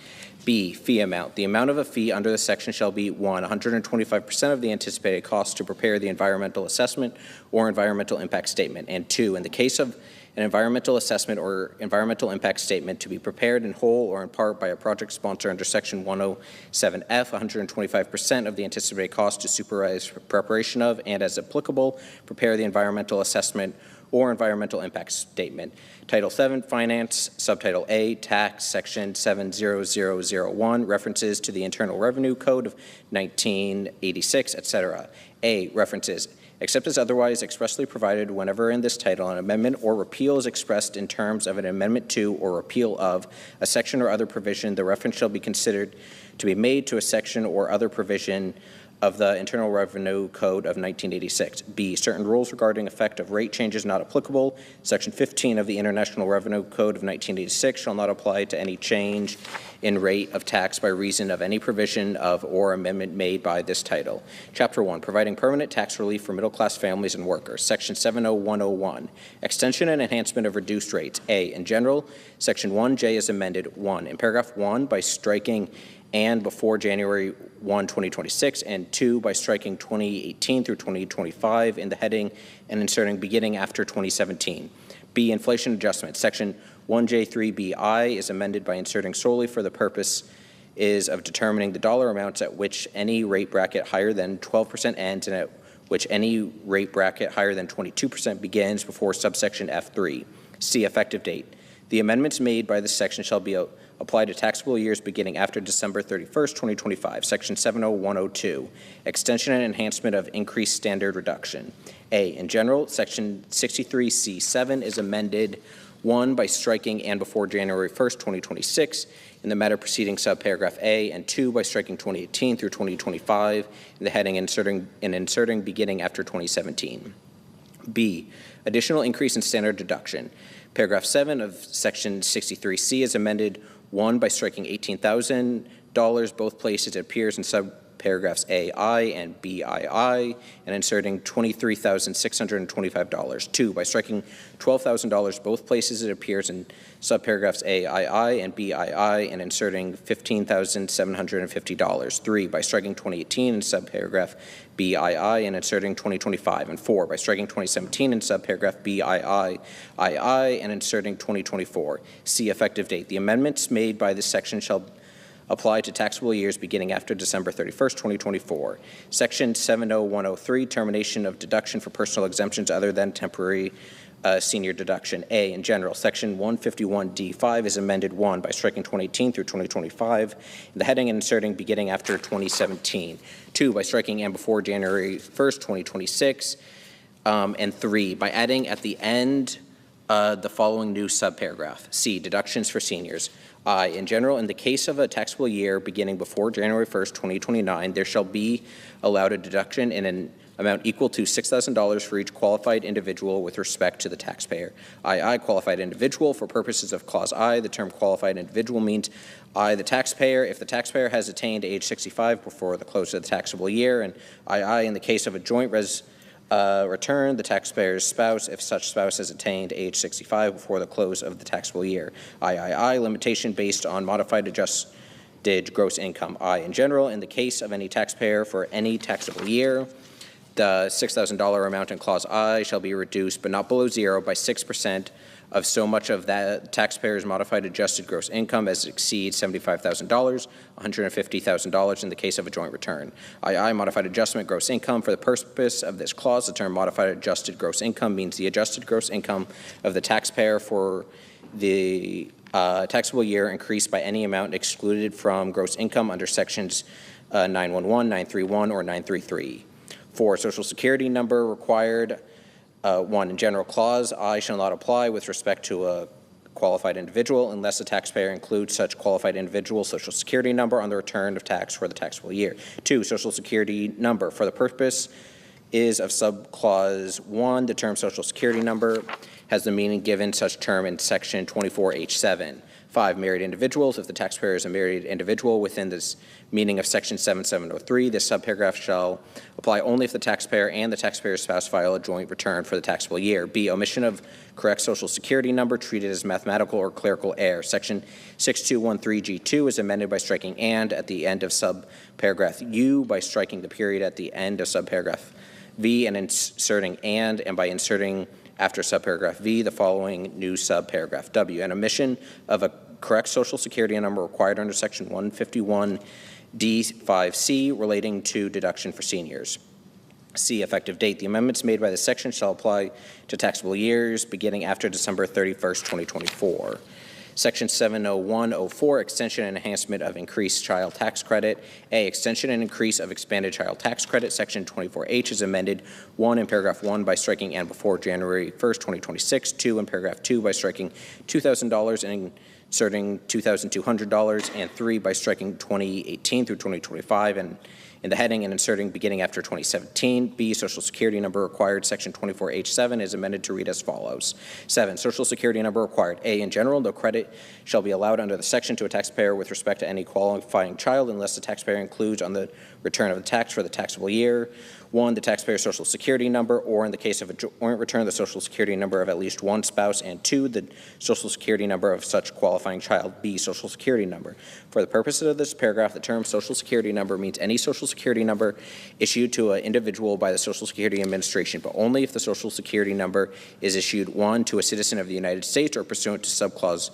B, fee amount. The amount of a fee under the section shall be 1, 125% of the anticipated cost to prepare the environmental assessment or environmental impact statement. And 2, in the case of an environmental assessment or environmental impact statement to be prepared in whole or in part by a project sponsor under Section 107F, 125% of the anticipated cost to supervise preparation of and, as applicable, prepare the environmental assessment or environmental impact statement. Title 7, Finance, Subtitle A, Tax, Section 70001, references to the Internal Revenue Code of 1986, etc. A, references, except as otherwise expressly provided whenever in this title an amendment or repeal is expressed in terms of an amendment to or repeal of a section or other provision, the reference shall be considered to be made to a section or other provision of the Internal Revenue Code of 1986. B, certain rules regarding effect of rate changes not applicable. Section 15 of the International Revenue Code of 1986 shall not apply to any change in rate of tax by reason of any provision of or amendment made by this title. Chapter 1, providing permanent tax relief for middle-class families and workers. Section 70101, extension and enhancement of reduced rates. A, in general, Section 1J is amended. 1, in paragraph 1 by striking and before January 1, 2026, and 2, by striking 2018 through 2025 in the heading and inserting beginning after 2017. B, inflation adjustment. Section 1J3BI is amended by inserting solely for the purpose is of determining the dollar amounts at which any rate bracket higher than 12% ends and at which any rate bracket higher than 22% begins before subsection F3. C, effective date. The amendments made by this section shall be apply to taxable years beginning after December 31st, 2025. Section 70102, extension and enhancement of increased standard reduction. A, in general, Section 63C7 is amended 1, by striking and before January 1st, 2026 in the matter preceding subparagraph A, and 2, by striking 2018 through 2025 in the heading and inserting beginning after 2017. B, additional increase in standard deduction. Paragraph 7 of Section 63C is amended 1, by striking $18,000, both places it appears in subparagraphs AI and BII, and inserting $23,625. 2, by striking $12,000, both places it appears in subparagraphs AII and BII, and inserting $15,750. 3, by striking 2018 in subparagraph BII and inserting 2025. And 4, by striking 2017 in subparagraph BII and inserting 2024. C, effective date. The amendments made by this section shall apply to taxable years beginning after December 31st, 2024. Section 70103, termination of deduction for personal exemptions other than temporary senior deduction. A, in general, Section 151D5 is amended 1, by striking 2018 through 2025 in the heading and inserting beginning after 2017. 2, by striking and before January 1st, 2026. And 3, by adding at the end the following new subparagraph. C, deductions for seniors. I, in general, in the case of a taxable year beginning before January 1st, 2029, there shall be allowed a deduction in an amount equal to $6,000 for each qualified individual with respect to the taxpayer. II, qualified individual. For purposes of Clause I, the term qualified individual means I, the taxpayer, if the taxpayer has attained age 65 before the close of the taxable year, and II, in the case of a joint return, the taxpayer's spouse, if such spouse has attained age 65 before the close of the taxable year. III, limitation based on modified adjusted gross income. I, in general, in the case of any taxpayer for any taxable year, the $6,000 amount in Clause I shall be reduced, but not below zero, by 6% of so much of that taxpayer's modified adjusted gross income as exceeds $75,000, $150,000 in the case of a joint return. II, modified adjustment gross income. For the purpose of this clause, the term modified adjusted gross income means the adjusted gross income of the taxpayer for the taxable year increased by any amount excluded from gross income under sections 911, 931, or 933. 4, Social Security number required. 1, in general clause, I shall not apply with respect to a qualified individual unless the taxpayer includes such qualified individual Social Security number on the return of tax for the taxable year. 2, Social Security number. For the purpose is of subclause 1, the term Social Security number has the meaning given such term in Section 24H7. 5, married individuals. If the taxpayer is a married individual within this meaning of Section 7703, this subparagraph shall apply only if the taxpayer and the taxpayer's spouse file a joint return for the taxable year. B, omission of correct Social Security number treated as mathematical or clerical error. Section 6213G2 is amended by striking and at the end of subparagraph U, by striking the period at the end of subparagraph V and inserting and by inserting after subparagraph V the following new subparagraph W. An omission of a correct Social Security number required under Section 151D5C relating to deduction for seniors. C, effective date. The amendments made by this section shall apply to taxable years beginning after December 31st, 2024. Section 70104, extension and enhancement of increased child tax credit. A, extension and increase of expanded child tax credit. Section 24H is amended, 1, in paragraph 1 by striking and before January 1st, 2026, 2, in paragraph 2 by striking $2,000 and inserting $2,200, and 3, by striking 2018 through 2025 and in the heading and inserting beginning after 2017. B, Social Security number required. Section 24H7 is amended to read as follows. 7, Social Security number required. A, in general, no credit shall be allowed under the section to a taxpayer with respect to any qualifying child unless the taxpayer includes on the return of the tax for the taxable year 1, the taxpayer's Social Security number, or in the case of a joint return, the Social Security number of at least one spouse, and 2, the Social Security number of such qualifying child. B, Social Security number. For the purposes of this paragraph, the term Social Security number means any Social Security number issued to an individual by the Social Security Administration, but only if the Social Security number is issued, 1, to a citizen of the United States or pursuant to subclause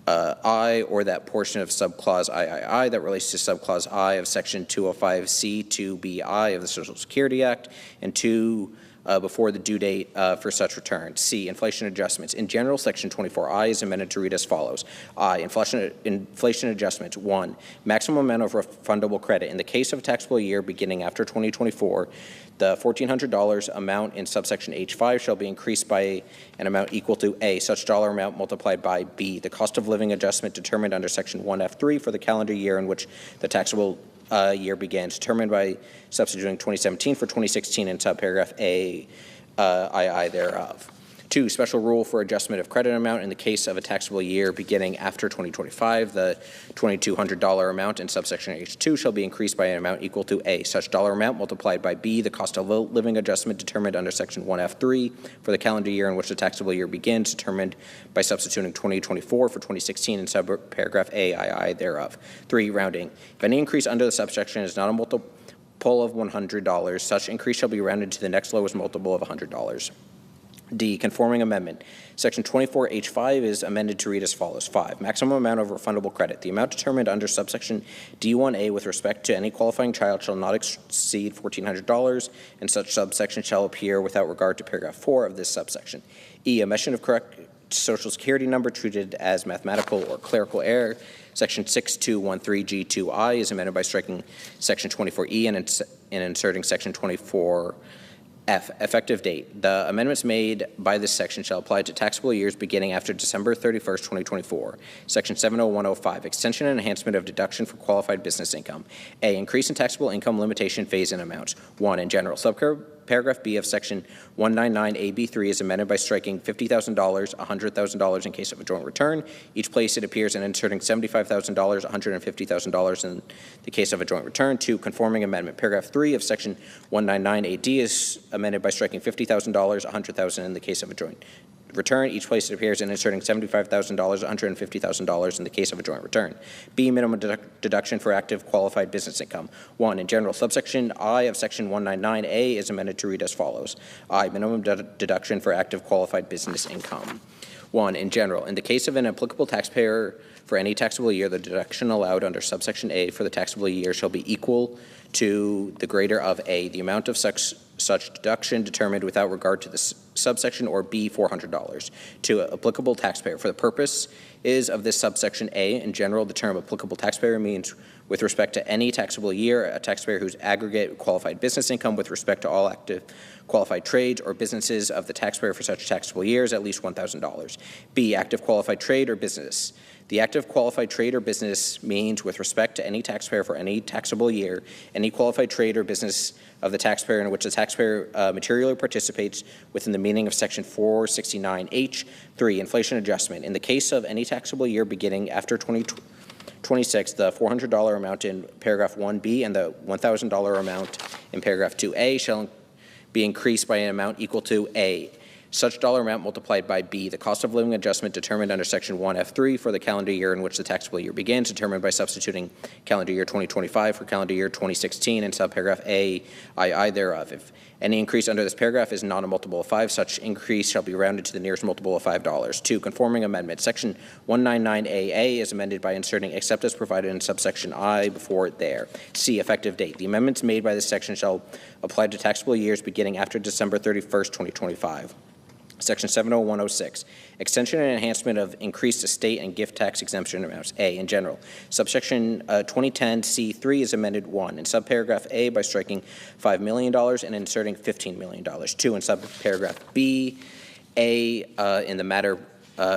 I, or that portion of subclause III that relates to subclause I of Section 205C2BI of the Social Security Act, and 2, before the due date for such return. C, inflation adjustments. In general, Section 24I is amended to read as follows. I, inflation adjustments. 1, maximum amount of refundable credit. In the case of a taxable year beginning after 2024, the $1,400 amount in subsection H5 shall be increased by an amount equal to A, such dollar amount multiplied by B, the cost of living adjustment determined under Section 1F3 for the calendar year in which the taxable year began, determined by substituting 2017 for 2016 in subparagraph A, II thereof. 2, special rule for adjustment of credit amount. In the case of a taxable year beginning after 2025, the $2,200 amount in subsection H2 shall be increased by an amount equal to A, such dollar amount multiplied by B, the cost of living adjustment determined under Section 1F3 for the calendar year in which the taxable year begins, determined by substituting 2024 for 2016 in subparagraph A, II thereof. 3, rounding. If any increase under the subsection is not a multiple of $100, such increase shall be rounded to the next lowest multiple of $100. D, conforming amendment. Section 24H5 is amended to read as follows. 5, maximum amount of refundable credit. The amount determined under subsection D1A with respect to any qualifying child shall not exceed $1,400, and such subsection shall appear without regard to paragraph 4 of this subsection. E, omission of correct Social Security number treated as mathematical or clerical error. Section 6213G2I is amended by striking Section 24E and inserting Section 24F, effective date. The amendments made by this section shall apply to taxable years beginning after December 31st, 2024. Section 70105, extension and enhancement of deduction for qualified business income. A, increase in taxable income limitation phase-in amounts. 1, in general. Subparagraph B of Section 199AB3 is amended by striking $50,000, $100,000 in case of a joint return. Each place it appears and inserting $75,000, $150,000 in the case of a joint return. 2, conforming amendment. Paragraph 3 of Section 199AD is amended by striking $50,000, $100,000 in the case of a joint return. Each place it appears and inserting $75,000, $150,000 in the case of a joint return. B, minimum deduction for active qualified business income. 1, in general. Subsection I of Section 199A is amended to read as follows. I, minimum deduction for active qualified business income. 1, in general. In the case of an applicable taxpayer for any taxable year, the deduction allowed under subsection A for the taxable year shall be equal to the greater of A, the amount of such deduction determined without regard to the subsection, or B, $400 to an applicable taxpayer. For the purpose of this subsection A, in general, the term applicable taxpayer means with respect to any taxable year, a taxpayer whose aggregate qualified business income with respect to all active qualified trades or businesses of the taxpayer for such taxable year is at least $1,000. B, active qualified trade or business. The active qualified trade or business means with respect to any taxpayer for any taxable year, any qualified trade or business of the taxpayer in which the taxpayer materially participates within the meaning of Section 469H. 3, inflation adjustment. In the case of any taxable year beginning after 2026, the $400 amount in paragraph 1B and the $1,000 amount in paragraph 2A shall be increased by an amount equal to A, such dollar amount multiplied by B, the cost of living adjustment determined under Section 1F3 for the calendar year in which the taxable year begins, determined by substituting calendar year 2025 for calendar year 2016 in subparagraph A, II thereof. If Any increase under this paragraph is not a multiple of 5. Such increase shall be rounded to the nearest multiple of $5. 2. Conforming amendment. Section 199AA is amended by inserting except as provided in subsection I before there. C. Effective date. The amendments made by this section shall apply to taxable years beginning after December 31st, 2025. Section 70106, extension and enhancement of increased estate and gift tax exemption amounts. A, in general. Subsection 2010C3 is amended 1. In subparagraph A by striking $5 million and inserting $15 million. 2. In subparagraph B, A, in the matter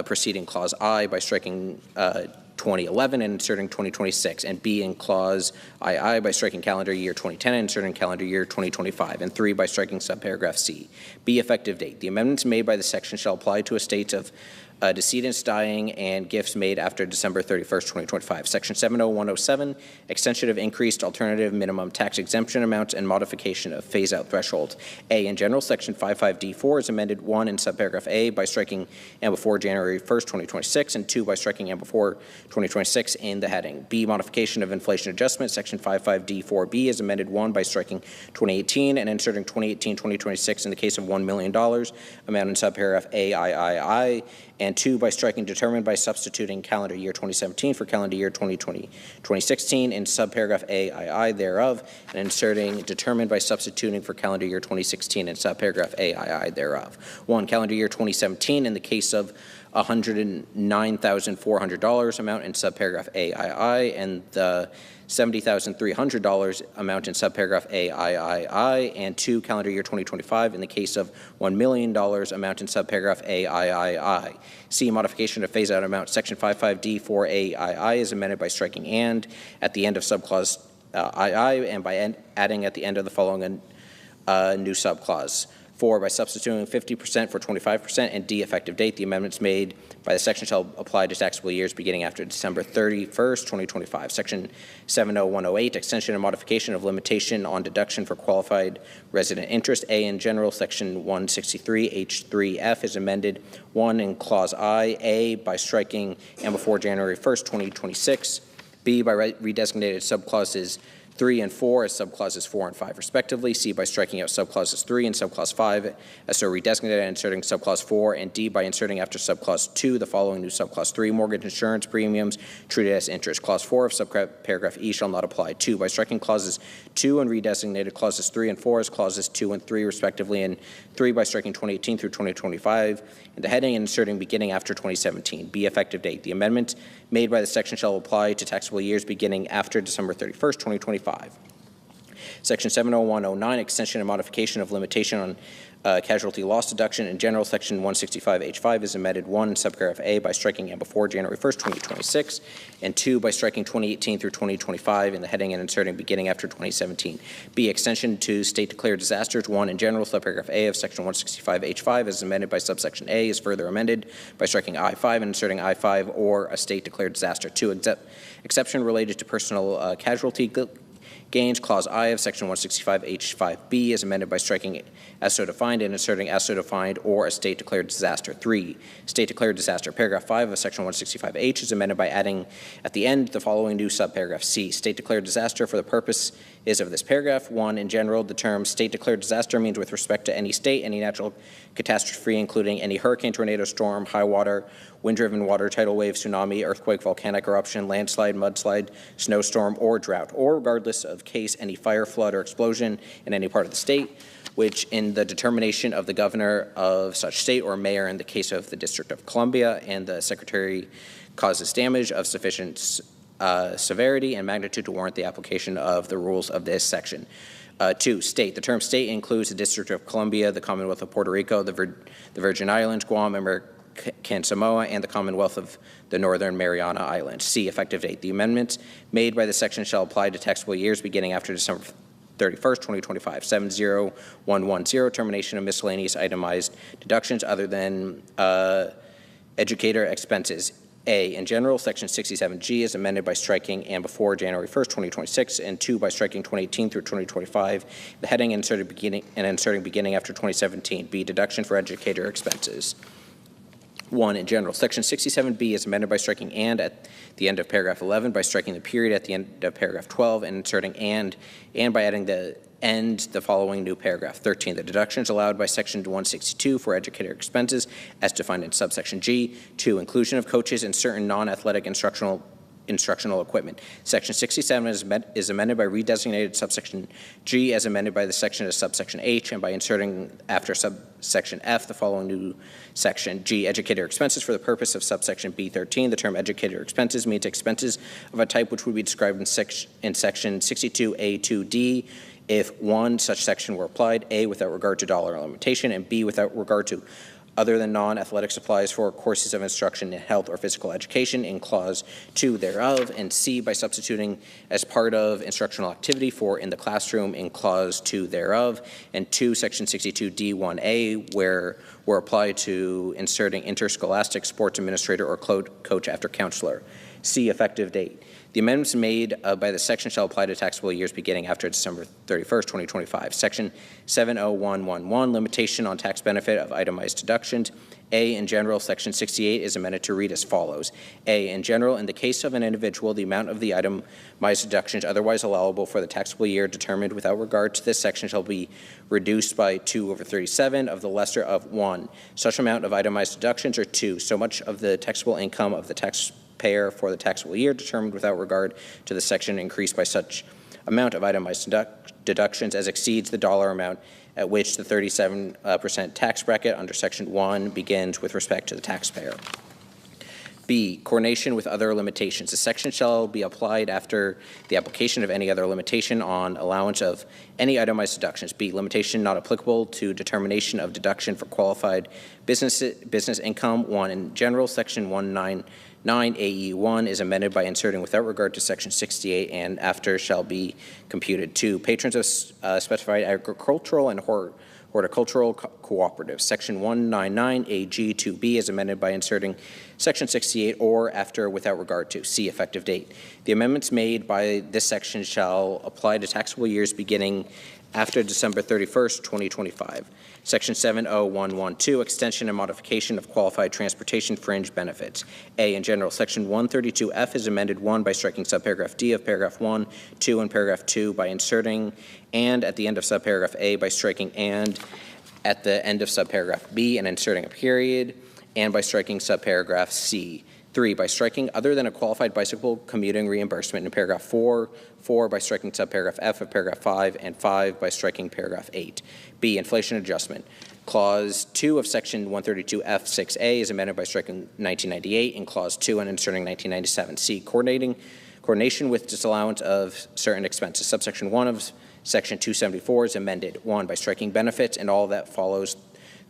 preceding clause I by striking 2011 and inserting 2026, and B in clause II by striking calendar year 2010 and inserting calendar year 2025, and 3 by striking subparagraph C. B, effective date. The amendments made by the section shall apply to estates of decedents dying and gifts made after December 31st, 2025. Section 70107, extension of increased alternative minimum tax exemption amounts and modification of phase-out thresholds. A, in general, Section 55D4 is amended 1 in subparagraph A by striking and before January 1st, 2026, and 2 by striking and before 2026 in the heading. B, modification of inflation adjustment. Section 55D4B is amended 1 by striking 2018 and inserting 2018-2026 in the case of $1 million, amount in subparagraph AIII, and 2 by striking determined by substituting calendar year 2017 for calendar year 2016 in subparagraph AII thereof, and inserting determined by substituting for calendar year 2016 in subparagraph AII thereof. 1. Calendar year 2017 in the case of $109,400 amount in subparagraph AII, and the $70,300 amount in subparagraph AIII, and 2. Calendar year 2025 in the case of $1 million amount in subparagraph AIII. C. Modification of phase-out amount. Section 55D4AII is amended by striking and at the end of subclause II and by adding at the end of the following new subclause. 4, by substituting 50% for 25%, and D, effective date. The amendments made by the section shall apply to taxable years beginning after December 31st, 2025. Section 70108, extension and modification of limitation on deduction for qualified resident interest. A, in general, Section 163H3F is amended 1 in clause I, A, by striking and before January 1st, 2026. B, by redesignated subclauses 3 and 4 as subclauses 4 and 5 respectively. C, by striking out subclauses 3 and subclause 5 as so redesignated and inserting subclause 4. And D, by inserting after subclause 2 the following new subclause 3, mortgage insurance premiums treated as interest. Clause 4 of subparagraph E shall not apply. 2, by striking clauses 2 and redesignated clauses 3 and 4 as clauses 2 and 3 respectively. And 3, by striking 2018 through 2025 in the heading and inserting beginning after 2017. B, effective date. The amendment made by the section shall apply to taxable years beginning after December 31st, 2025. Section 70109, extension and modification of limitation on casualty loss deduction. In general, Section 165H5 is amended 1 in subparagraph A by striking and before January 1st, 2026, and 2 by striking 2018 through 2025 in the heading and inserting beginning after 2017. B, extension to state declared disasters. 1 in general, subparagraph A of Section 165H5 is amended by subsection A is further amended by striking I-5 and inserting I-5 or a state declared disaster. 2, exception related to personal casualty gains. Clause I of Section 165H5B is amended by striking as so defined and inserting as so defined or a state declared disaster. 3, state declared disaster. Paragraph 5 of Section 165H is amended by adding at the end the following new subparagraph. C, state declared disaster for the purpose is of this paragraph. 1, in general, the term state declared disaster means with respect to any state, any natural catastrophe, including any hurricane, tornado, storm, high water, wind-driven water, tidal wave, tsunami, earthquake, volcanic eruption, landslide, mudslide, snowstorm, or drought, or regardless of case, any fire, flood, or explosion in any part of the state, which in the determination of the governor of such state or mayor in the case of the District of Columbia and the secretary causes damage of sufficient severity and magnitude to warrant the application of the rules of this section. 2, state. The term state includes the District of Columbia, the Commonwealth of Puerto Rico, the Virgin Islands, Guam, American Samoa, and the Commonwealth of the Northern Mariana Islands. C, effective date. The amendments made by this section shall apply to taxable years beginning after December 31st, 2025. 70110, termination of miscellaneous itemized deductions other than educator expenses. A, in general, Section 67G is amended by striking and before January 1st, 2026, and 2, by striking 2018 through 2025, the heading inserting beginning after 2017. B, deduction for educator expenses. 1, in general, Section 67B is amended by striking and at the end of paragraph 11, by striking the period at the end of paragraph 12, and inserting and by adding the end the following new paragraph. 13, the deductions allowed by Section 162 for educator expenses as defined in subsection G. 2, inclusion of coaches and certain non-athletic instructional equipment. Section 67 is amended by redesignated subsection G as amended by the section as subsection H, and by inserting after subsection F the following new section G. Educator expenses. For the purpose of subsection B13, the term educator expenses means expenses of a type which would be described in section 62A2D if 1, such section were applied, A, without regard to dollar limitation, and B, without regard to other than non-athletic supplies for courses of instruction in health or physical education in Clause 2 thereof, and C, by substituting as part of instructional activity for in the classroom in Clause 2 thereof, and 2, Section 62D1A, where were applied to inserting interscholastic sports administrator or coach after counselor. C, effective date. The amendments made by the section shall apply to taxable years beginning after December 31st, 2025. Section 70111, limitation on tax benefit of itemized deductions. A, in general, Section 68 is amended to read as follows. A, in general, in the case of an individual, the amount of the itemized deductions otherwise allowable for the taxable year determined without regard to this section shall be reduced by 2/37 of the lesser of 1. Such amount of itemized deductions, or 2, so much of the taxable income of the taxpayer for the taxable year determined without regard to the section increased by such amount of itemized deductions as exceeds the dollar amount at which the 37% tax bracket under Section 1 begins with respect to the taxpayer. B, coordination with other limitations. The section shall be applied after the application of any other limitation on allowance of any itemized deductions. B, limitation not applicable to determination of deduction for qualified business income. 1, in general, Section 199 AE1 is amended by inserting without regard to Section 68 and after shall be computed. 2, patrons of specified agricultural and horticultural cooperatives. Section 199 AG2B is amended by inserting Section 68 or after without regard to. C, effective date. The amendments made by this section shall apply to taxable years beginning after December 31st, 2025. Section 70112, extension and modification of qualified transportation fringe benefits. A, in general, Section 132F is amended 1 by striking subparagraph D of paragraph 1, 2 and paragraph 2 by inserting and at the end of subparagraph A by striking and at the end of subparagraph B and inserting a period, and by striking subparagraph C. 3, by striking other than a qualified bicycle commuting reimbursement in paragraph 4, 4 by striking subparagraph F of paragraph 5, and 5 by striking paragraph 8. B, inflation adjustment. Clause 2 of Section 132F6A is amended by striking 1998 in Clause 2 and inserting 1997. C, coordination with disallowance of certain expenses. Subsection 1 of Section 274 is amended. 1, by striking benefits and all that follows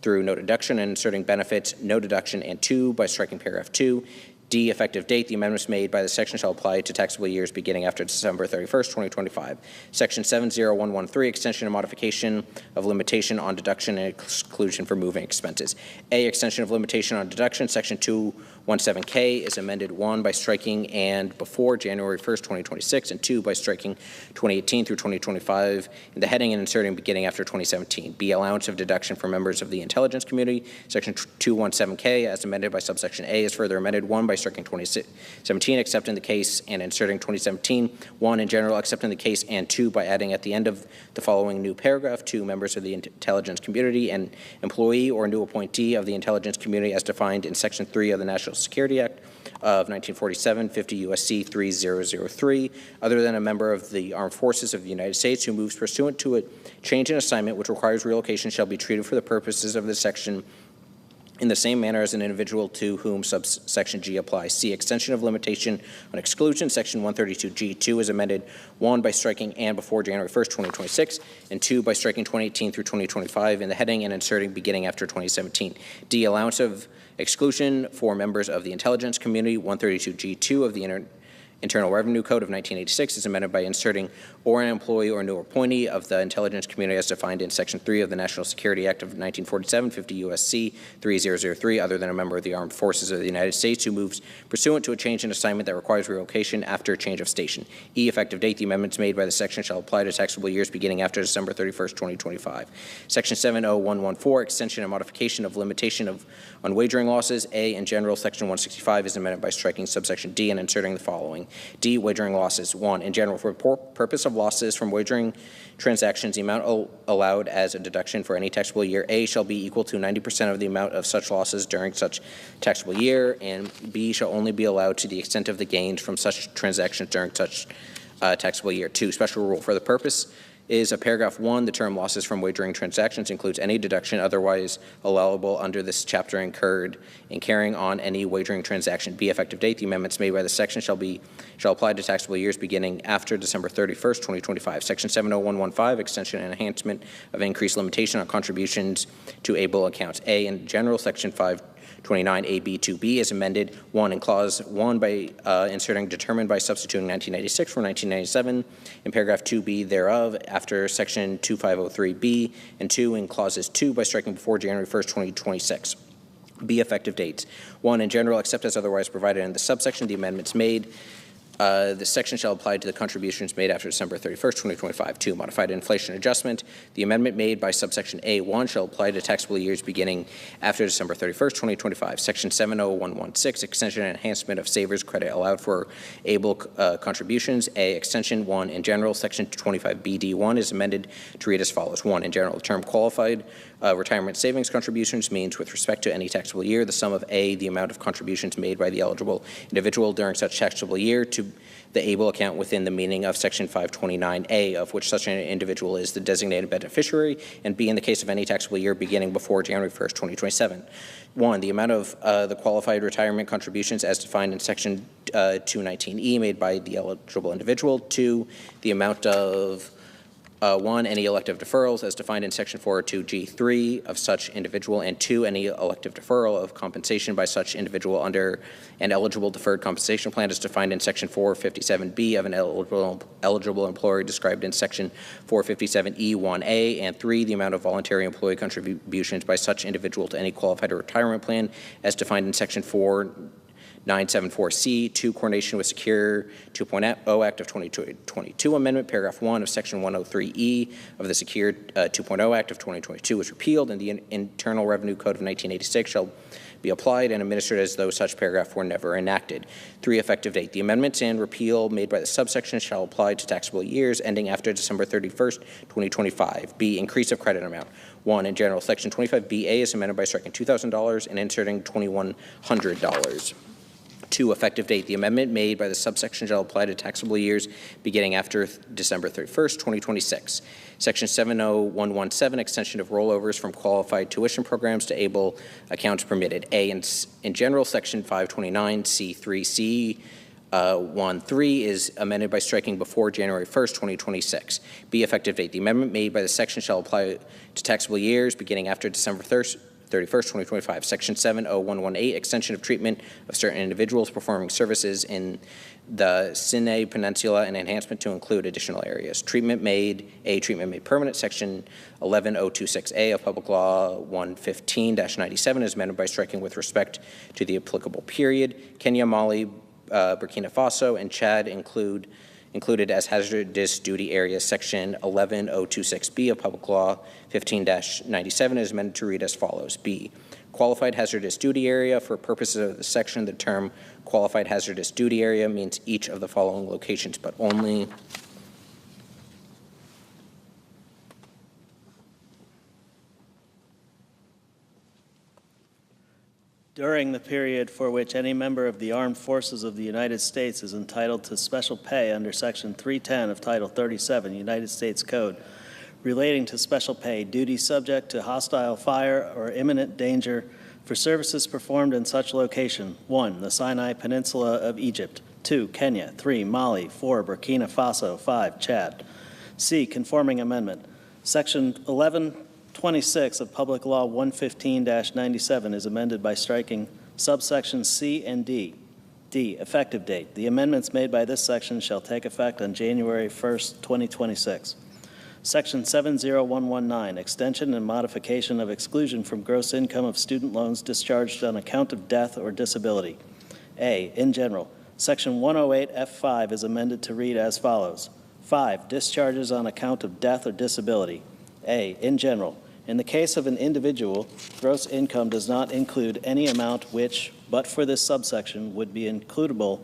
through no deduction and inserting benefits, no deduction, and 2 by striking paragraph 2. D, effective date. The amendments made by the section shall apply to taxable years beginning after December 31st, 2025. Section 70113, extension and modification of limitation on deduction and exclusion for moving expenses. A, extension of limitation on deduction. Section 217K is amended 1 by striking and before January 1st, 2026, and 2 by striking 2018 through 2025 in the heading and inserting beginning after 2017. B, allowance of deduction for members of the intelligence community. Section 217K, as amended by subsection A, is further amended 1 by striking 2017, except in the case, and inserting 2017, 1 in general, except in the case, and 2 by adding at the end of the following new paragraph, 2 members of the intelligence community and employee or new appointee of the intelligence community as defined in Section 3 of the National Security Act of 1947, 50 U.S.C. 3003, other than a member of the Armed Forces of the United States who moves pursuant to a change in assignment which requires relocation shall be treated for the purposes of this section in the same manner as an individual to whom subsection G applies. C, extension of limitation on exclusion. Section 132G2 is amended 1 by striking and before January 1st, 2026, and 2 by striking 2018 through 2025 in the heading and inserting beginning after 2017. D, allowance of exclusion for members of the intelligence community. 132G2 of the Internal Revenue Code of 1986 is amended by inserting or an employee or new appointee of the intelligence community as defined in Section 3 of the National Security Act of 1947, 50 U.S.C. 3003, other than a member of the Armed Forces of the United States who moves pursuant to a change in assignment that requires relocation after a change of station. E, effective date. The amendments made by the section shall apply to taxable years beginning after December 31st, 2025. Section 70114, extension and modification of limitation on wagering losses. A, in general, Section 165 is amended by striking subsection D and inserting the following. following. D, wagering losses. 1, in general, for purpose of losses from wagering transactions, the amount allowed as a deduction for any taxable year, A, shall be equal to 90% of the amount of such losses during such taxable year, and B, shall only be allowed to the extent of the gains from such transactions during such taxable year. 2, special rule. For the purpose is of paragraph 1, the term losses from wagering transactions includes any deduction otherwise allowable under this chapter incurred in carrying on any wagering transaction. B, effective date. The amendments made by this section shall apply to taxable years beginning after December 31st, 2025. Section 70115, extension and enhancement of increased limitation on contributions to able accounts. A, in general, section 529AB2B is amended 1 in clause 1 by inserting determined by substituting 1996 for 1997 in paragraph 2B thereof after section 2503B, and 2 in clauses 2 by striking before January 1st, 2026. B, effective dates. 1 in general, except as otherwise provided in the subsection, the amendments made. This section shall apply to the contributions made after December 31st, 2025. 2, modified inflation adjustment. The amendment made by subsection A1 shall apply to taxable years beginning after December 31st, 2025. Section 70116, extension and enhancement of savers credit allowed for able contributions. A, extension. 1, in general, section 25BD1 is amended to read as follows. 1, in general, the term qualified retirement savings contributions means with respect to any taxable year, the sum of A, the amount of contributions made by the eligible individual during such taxable year to the able account within the meaning of section 529A, of which such an individual is the designated beneficiary, and B, in the case of any taxable year beginning before January 1st, 2027. 1, the amount of the qualified retirement contributions as defined in section 219E made by the eligible individual. 2, the amount of 1, any elective deferrals as defined in section 402G3 of such individual, and 2, any elective deferral of compensation by such individual under an eligible deferred compensation plan as defined in section 457B of an eligible employer described in section 457E1A, and 3, the amount of voluntary employee contributions by such individual to any qualified retirement plan as defined in section 4974C, 2, coordination with Secure 2.0 Act of 2022 Amendment, paragraph 1 of section 103E of the Secure 2.0 Act of 2022 was repealed, and the Internal Revenue Code of 1986 shall be applied and administered as though such paragraph were never enacted. 3, effective date. The amendments and repeal made by the subsection shall apply to taxable years ending after December 31st, 2025. B, increase of credit amount. 1, in general, section 25BA is amended by striking $2,000 and inserting $2,100. 2, effective date. The amendment made by the subsection shall apply to taxable years beginning after December 31st, 2026. Section 70117, extension of rollovers from qualified tuition programs to able accounts permitted. A, in general, section 529C3C 1.3 is amended by striking before January 1st, 2026. B, effective date. The amendment made by the section shall apply to taxable years beginning after December 31st, 2025. Section 70118, extension of treatment of certain individuals performing services in the Sinai Peninsula and enhancement to include additional areas. Treatment made permanent. Section 11026A of Public Law 115-97 is amended by striking with respect to the applicable period. Kenya, Mali, Burkina Faso, and Chad included as hazardous duty areas. Section 11026B of Public Law 15-97 is amended to read as follows. B, qualified hazardous duty area. For purposes of the section, the term qualified hazardous duty area means each of the following locations, but only during the period for which any member of the Armed Forces of the United States is entitled to special pay under Section 310 of Title 37, United States Code, relating to special pay, duty subject to hostile fire or imminent danger for services performed in such location. 1, the Sinai Peninsula of Egypt. 2, Kenya. 3, Mali. 4, Burkina Faso. 5, Chad. C, conforming amendment. Section 1126 of Public Law 115-97 is amended by striking subsections C and D. D, effective date. The amendments made by this section shall take effect on January 1st, 2026. Section 70119, extension and modification of exclusion from gross income of student loans discharged on account of death or disability. A, in general, Section 108F5 is amended to read as follows. 5, discharges on account of death or disability. A, in general, in the case of an individual, gross income does not include any amount which, but for this subsection, would be includable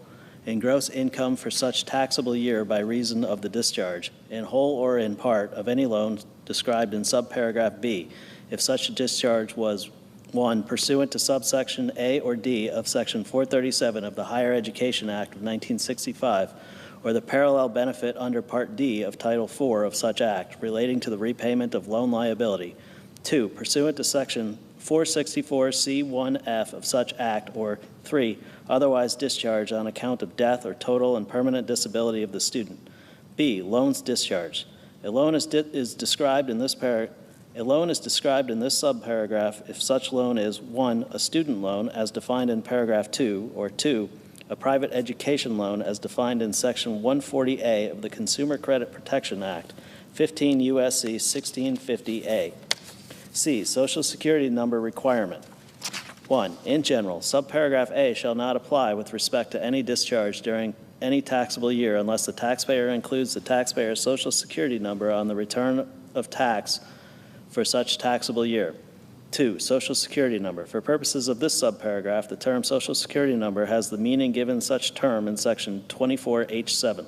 in gross income for such taxable year by reason of the discharge, in whole or in part, of any loan described in subparagraph B, if such a discharge was 1, pursuant to subsection A or D of Section 437 of the Higher Education Act of 1965, or the parallel benefit under Part D of Title IV of such act relating to the repayment of loan liability. 2, pursuant to Section 464C1F of such act, or 3, otherwise discharged on account of death or total and permanent disability of the student. B, loans discharged. A loan is described in this subparagraph if such loan is 1, a student loan as defined in paragraph 2, or 2, a private education loan as defined in Section 140A of the Consumer Credit Protection Act, 15 U.S.C. 1650A. C, Social Security number requirement. 1, in general, subparagraph A shall not apply with respect to any discharge during any taxable year unless the taxpayer includes the taxpayer's Social Security number on the return of tax for such taxable year. 2, Social Security number. For purposes of this subparagraph, the term Social Security number has the meaning given such term in Section 24H7.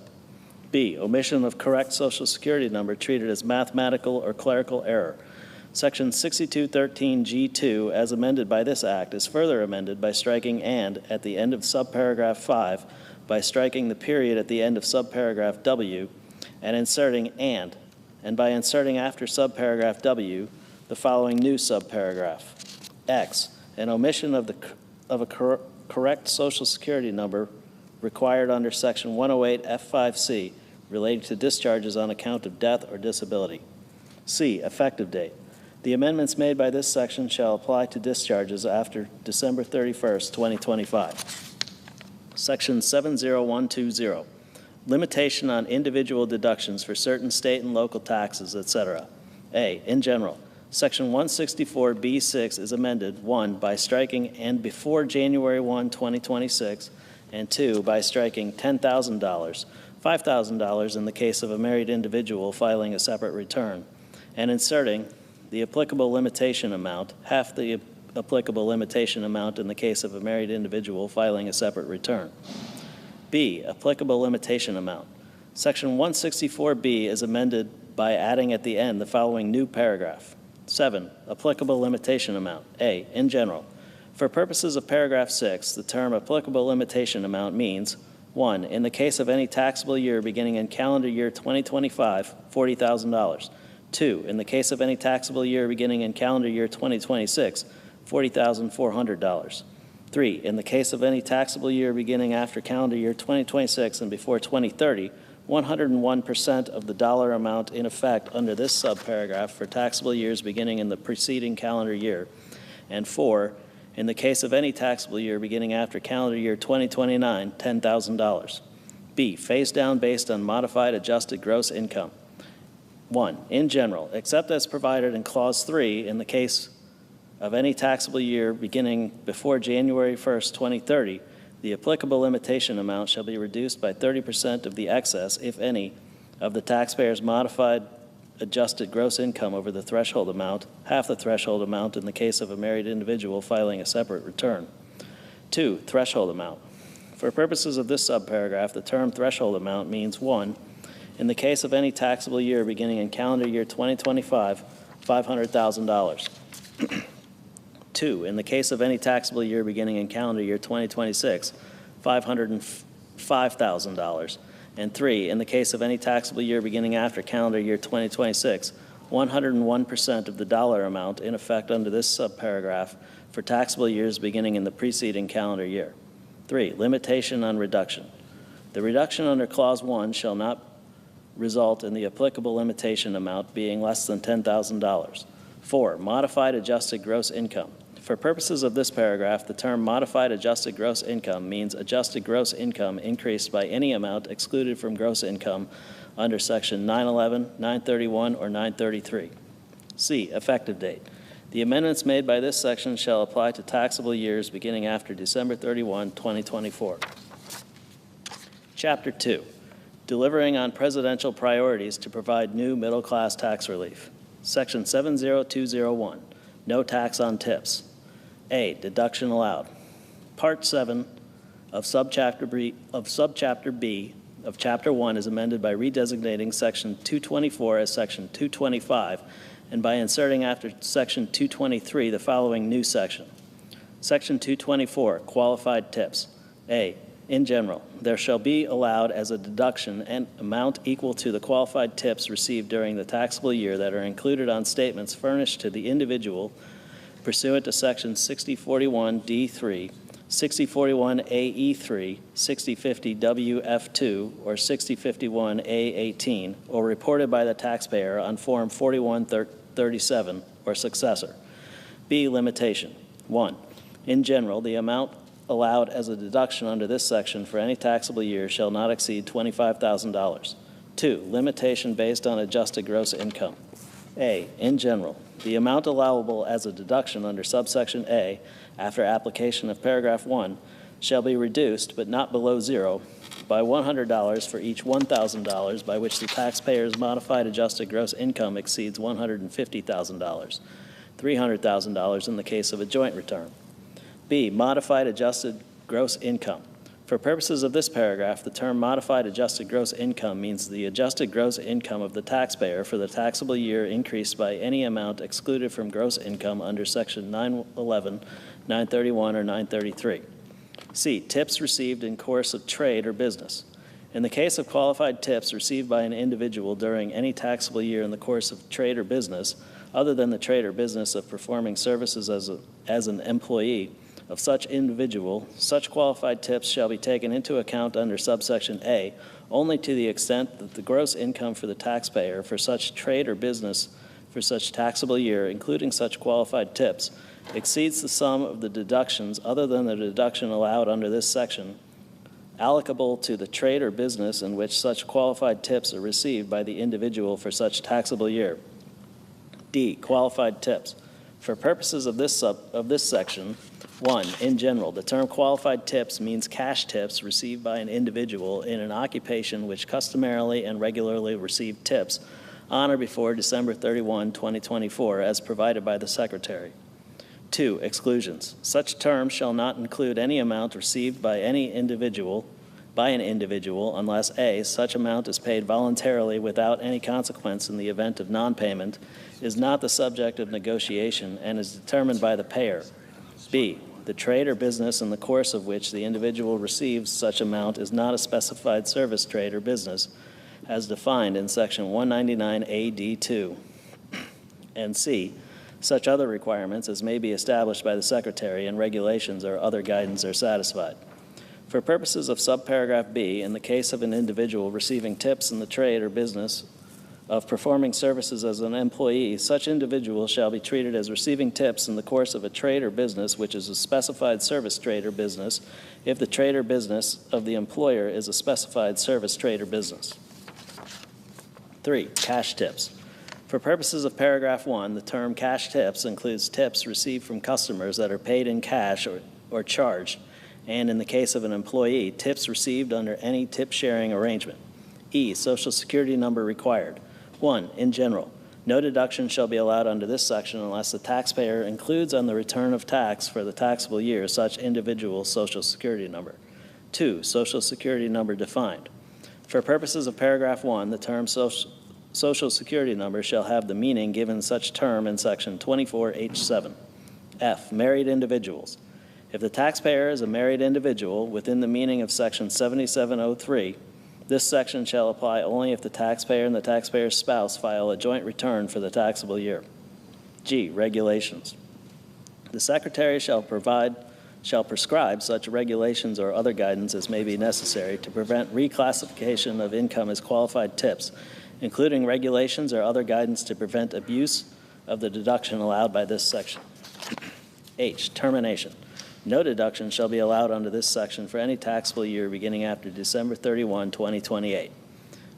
B, omission of correct Social Security number treated as mathematical or clerical error. Section 6213G2, as amended by this Act, is further amended by striking "and" at the end of subparagraph 5, by striking the period at the end of subparagraph W, and inserting "and by inserting after subparagraph W the following new subparagraph. X, an omission of a correct Social Security number required under Section 108 F5C relating to discharges on account of death or disability. C, effective date. The amendments made by this section shall apply to discharges after December 31st, 2025. Section 70120, limitation on individual deductions for certain state and local taxes, etc. A, in general, Section 164B6 is amended, 1, by striking "and before January 1, 2026, and 2, by striking $10,000, $5,000 in the case of a married individual filing a separate return, and inserting the applicable limitation amount, half the applicable limitation amount in the case of a married individual filing a separate return. B, applicable limitation amount. Section 164B is amended by adding at the end the following new paragraph. 7, applicable limitation amount. A, in general. For purposes of paragraph 6, the term applicable limitation amount means 1, in the case of any taxable year beginning in calendar year 2025, $40,000. 2, in the case of any taxable year beginning in calendar year 2026, $40,400. 3, in the case of any taxable year beginning after calendar year 2026 and before 2030, 101% of the dollar amount in effect under this subparagraph for taxable years beginning in the preceding calendar year. And 4, in the case of any taxable year beginning after calendar year 2029, $10,000. B, phase down based on modified adjusted gross income. 1, in general, except as provided in Clause 3, in the case of any taxable year beginning before January 1st, 2030, the applicable limitation amount shall be reduced by 30% of the excess, if any, of the taxpayer's modified adjusted gross income over the threshold amount, half the threshold amount in the case of a married individual filing a separate return. 2, threshold amount. For purposes of this subparagraph, the term threshold amount means 1, in the case of any taxable year beginning in calendar year 2025, $500,000. 2, in the case of any taxable year beginning in calendar year 2026, $505,000. And 3, in the case of any taxable year beginning after calendar year 2026, 101% of the dollar amount in effect under this subparagraph for taxable years beginning in the preceding calendar year. 3, limitation on reduction. The reduction under Clause 1 shall not result in the applicable limitation amount being less than $10,000. 4, modified adjusted gross income. For purposes of this paragraph, the term modified adjusted gross income means adjusted gross income increased by any amount excluded from gross income under Section 911, 931, or 933. C, effective date. The amendments made by this section shall apply to taxable years beginning after December 31, 2024. Chapter 2, delivering on presidential priorities to provide new middle-class tax relief. Section 70201, no tax on tips. A, deduction allowed. Part 7 of Subchapter B of Chapter 1 is amended by redesignating Section 224 as Section 225 and by inserting after Section 223 the following new section. Section 224, Qualified Tips. A, in general, there shall be allowed as a deduction an amount equal to the qualified tips received during the taxable year that are included on statements furnished to the individual pursuant to Section 6041D3, 6041AE3, 6050WF2, or 6051A18, or reported by the taxpayer on Form 4137 or successor. B, limitation. 1. In general, the amount allowed as a deduction under this section for any taxable year shall not exceed $25,000. 2. Limitation based on adjusted gross income. A, in general, the amount allowable as a deduction under subsection A after application of paragraph 1 shall be reduced, but not below zero, by $100 for each $1,000 by which the taxpayer's modified adjusted gross income exceeds $150,000, $300,000 in the case of a joint return. B, modified adjusted gross income. For purposes of this paragraph, the term modified adjusted gross income means the adjusted gross income of the taxpayer for the taxable year increased by any amount excluded from gross income under Section 911, 931, or 933. C, tips received in course of trade or business. In the case of qualified tips received by an individual during any taxable year in the course of trade or business, other than the trade or business of performing services as an employee of such individual, such qualified tips shall be taken into account under subsection A only to the extent that the gross income for the taxpayer for such trade or business for such taxable year, including such qualified tips, exceeds the sum of the deductions other than the deduction allowed under this section, allocable to the trade or business in which such qualified tips are received by the individual for such taxable year. D, qualified tips. For purposes of this section, 1, in general, the term qualified tips means cash tips received by an individual in an occupation which customarily and regularly received tips on or before December 31, 2024, as provided by the Secretary. 2, exclusions. Such term shall not include any amount received by an individual unless A, such amount is paid voluntarily without any consequence in the event of non-payment, is not the subject of negotiation, and is determined by the payer. B, the trade or business in the course of which the individual receives such amount is not a specified service, trade, or business as defined in Section 199AD2. And C, such other requirements as may be established by the Secretary and regulations or other guidance are satisfied. For purposes of subparagraph B, in the case of an individual receiving tips in the trade or business of performing services as an employee, such individual shall be treated as receiving tips in the course of a trade or business which is a specified service, trade, or business if the trade or business of the employer is a specified service, trade, or business. 3, cash tips. For purposes of paragraph 1, the term cash tips includes tips received from customers that are paid in cash or charged, and in the case of an employee, tips received under any tip-sharing arrangement. E, Social Security number required. 1, in general, no deduction shall be allowed under this section unless the taxpayer includes on the return of tax for the taxable year such individual's Social Security number. 2, Social Security number defined. For purposes of paragraph 1, the term Social Security number shall have the meaning given such term in Section 24H7. F, married individuals. If the taxpayer is a married individual within the meaning of Section 7703, this section shall apply only if the taxpayer and the taxpayer's spouse file a joint return for the taxable year. G, regulations. The Secretary shall prescribe such regulations or other guidance as may be necessary to prevent reclassification of income as qualified tips, including regulations or other guidance to prevent abuse of the deduction allowed by this section. H, termination. No deduction shall be allowed under this section for any taxable year beginning after December 31, 2028.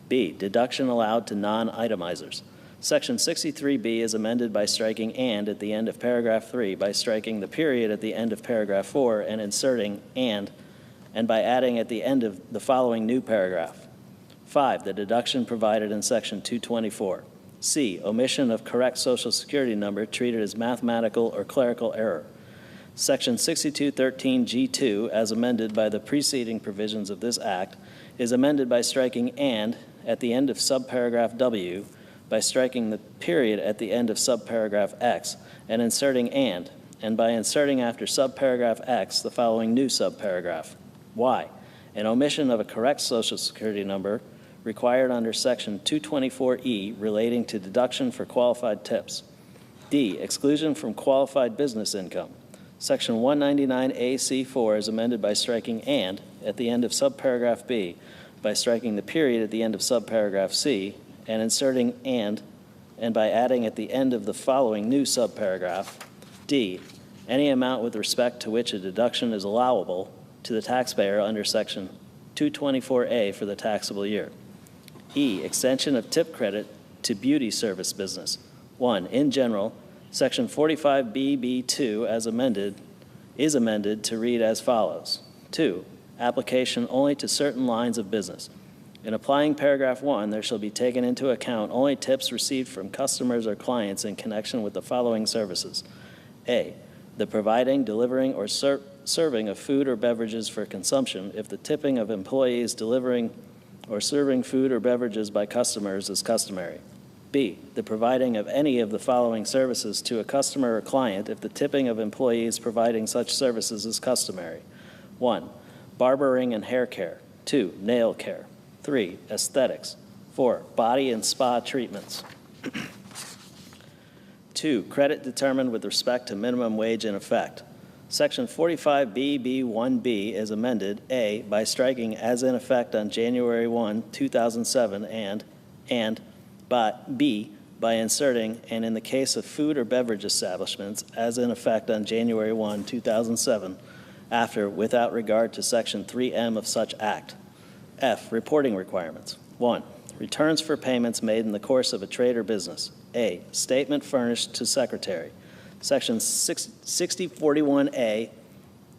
B, deduction allowed to non-itemizers. Section 63B is amended by striking "and" at the end of paragraph 3, by striking the period at the end of paragraph 4 and inserting "and by adding at the end of the following new paragraph. 5, the deduction provided in Section 224. C, omission of correct Social Security number treated as mathematical or clerical error. Section 6213G2, as amended by the preceding provisions of this Act, is amended by striking "and" at the end of subparagraph W, by striking the period at the end of subparagraph X, and inserting "and by inserting after subparagraph X the following new subparagraph. Y, an omission of a correct Social Security number required under Section 224E relating to deduction for qualified tips. D, exclusion from qualified business income. Section 199AC4 is amended by striking "and" at the end of subparagraph B, by striking the period at the end of subparagraph C, and inserting "and by adding at the end of the following new subparagraph. D, any amount with respect to which a deduction is allowable to the taxpayer under Section 224A for the taxable year. E, extension of tip credit to beauty service business. 1, in general, Section 45BB2 as amended is amended to read as follows. 2, application only to certain lines of business. In applying paragraph 1, there shall be taken into account only tips received from customers or clients in connection with the following services. A, the providing, delivering, or serving of food or beverages for consumption if the tipping of employees delivering or serving food or beverages by customers is customary. B, the providing of any of the following services to a customer or client if the tipping of employees providing such services is customary. 1, barbering and hair care. 2, nail care. 3, aesthetics. 4, body and spa treatments. 2, credit determined with respect to minimum wage in effect. Section 45BB1B is amended, A, by striking "as in effect on January 1, 2007, and B, by inserting "and in the case of food or beverage establishments, as in effect on January 1, 2007, after, without regard to Section 3M of such Act." F, reporting requirements. 1, returns for payments made in the course of a trade or business. A, statement furnished to Secretary. Section 6041A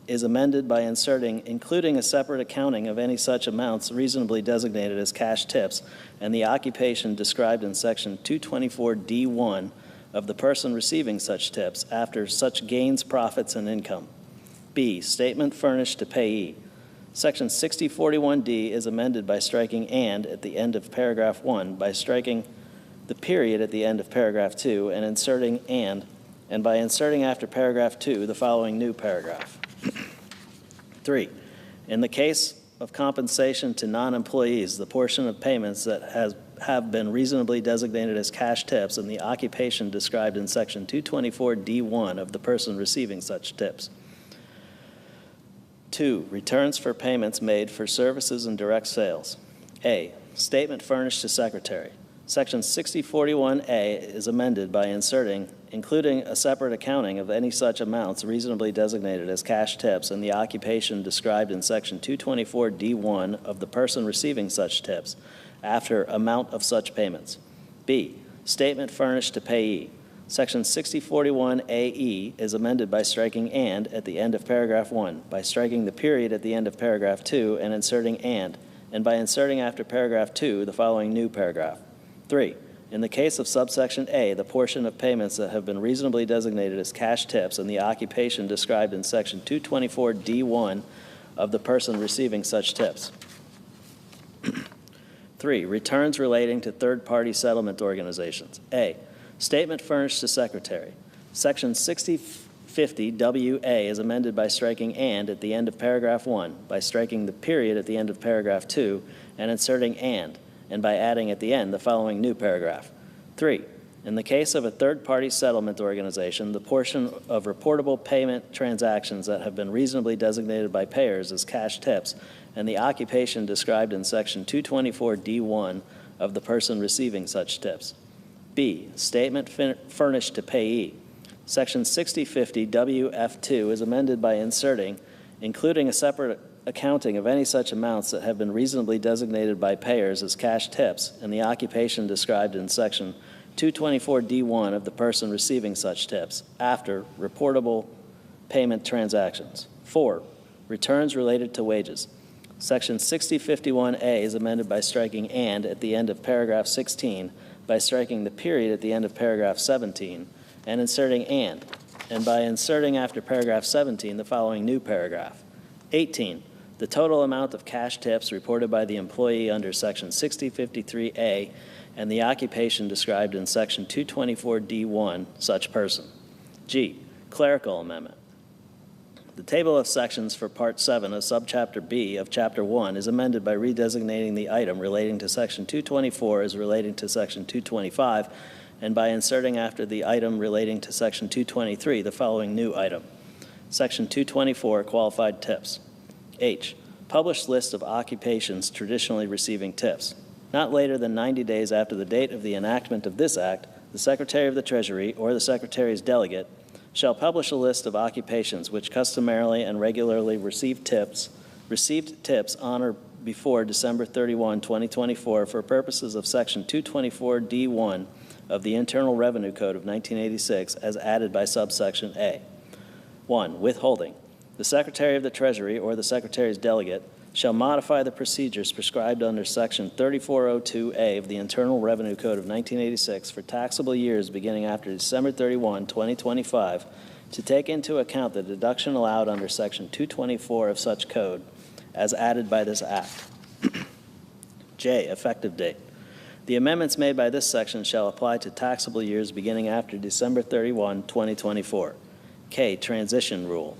is amended by inserting "including a separate accounting of any such amounts reasonably designated as cash tips and the occupation described in Section 224D1 of the person receiving such tips after such gains, profits, and income." B, statement furnished to payee. Section 6041D is amended by striking "and" at the end of paragraph 1, by striking the period at the end of paragraph 2, and inserting "and by inserting after paragraph 2 the following new paragraph. 3, in the case of compensation to non-employees, the portion of payments that have been reasonably designated as cash tips and the occupation described in Section 224D1 of the person receiving such tips. 2, returns for payments made for services and direct sales. A, statement furnished to Secretary. Section 6041A is amended by inserting "including a separate accounting of any such amounts reasonably designated as cash tips and the occupation described in Section 224D1 of the person receiving such tips after amount of such payments." B, statement furnished to payee. Section 6041AE is amended by striking "and" at the end of paragraph 1, by striking the period at the end of paragraph 2 and inserting "and by inserting after paragraph 2 the following new paragraph. 3, in the case of subsection A, the portion of payments that have been reasonably designated as cash tips and the occupation described in Section 224D1 of the person receiving such tips. 3, returns relating to third-party settlement organizations. A, statement furnished to Secretary. Section 6050WA is amended by striking "and" at the end of paragraph 1, by striking the period at the end of paragraph 2, and inserting "and by adding at the end the following new paragraph. 3, in the case of a third-party settlement organization, the portion of reportable payment transactions that have been reasonably designated by payers as cash tips and the occupation described in Section 224D1 of the person receiving such tips. B, statement furnished to payee. Section 6050WF2 is amended by inserting "including a separate accounting of any such amounts that have been reasonably designated by payers as cash tips and the occupation described in Section 224D1 of the person receiving such tips after reportable payment transactions." 4, returns related to wages. Section 6051A is amended by striking "and" at the end of paragraph 16, by striking the period at the end of paragraph 17, and inserting "and and by inserting after paragraph 17 the following new paragraph. 18, the total amount of cash tips reported by the employee under section 6053A and the occupation described in section 224D1, such person. G, clerical amendment. The table of sections for Part 7 of Subchapter B of Chapter 1 is amended by redesignating the item relating to Section 224 as relating to Section 225, and by inserting after the item relating to Section 223 the following new item. Section 224, qualified tips. H, published list of occupations traditionally receiving tips. Not later than 90 days after the date of the enactment of this Act, the Secretary of the Treasury or the Secretary's delegate shall publish a list of occupations which customarily and regularly received tips on or before December 31, 2024 for purposes of Section 224D1 of the Internal Revenue Code of 1986 as added by subsection A. 1. Withholding. The Secretary of the Treasury or the Secretary's delegate shall modify the procedures prescribed under Section 3402A of the Internal Revenue Code of 1986 for taxable years beginning after December 31, 2025, to take into account the deduction allowed under Section 224 of such code as added by this Act. J. Effective date. The amendments made by this section shall apply to taxable years beginning after December 31, 2024. K. Transition rule.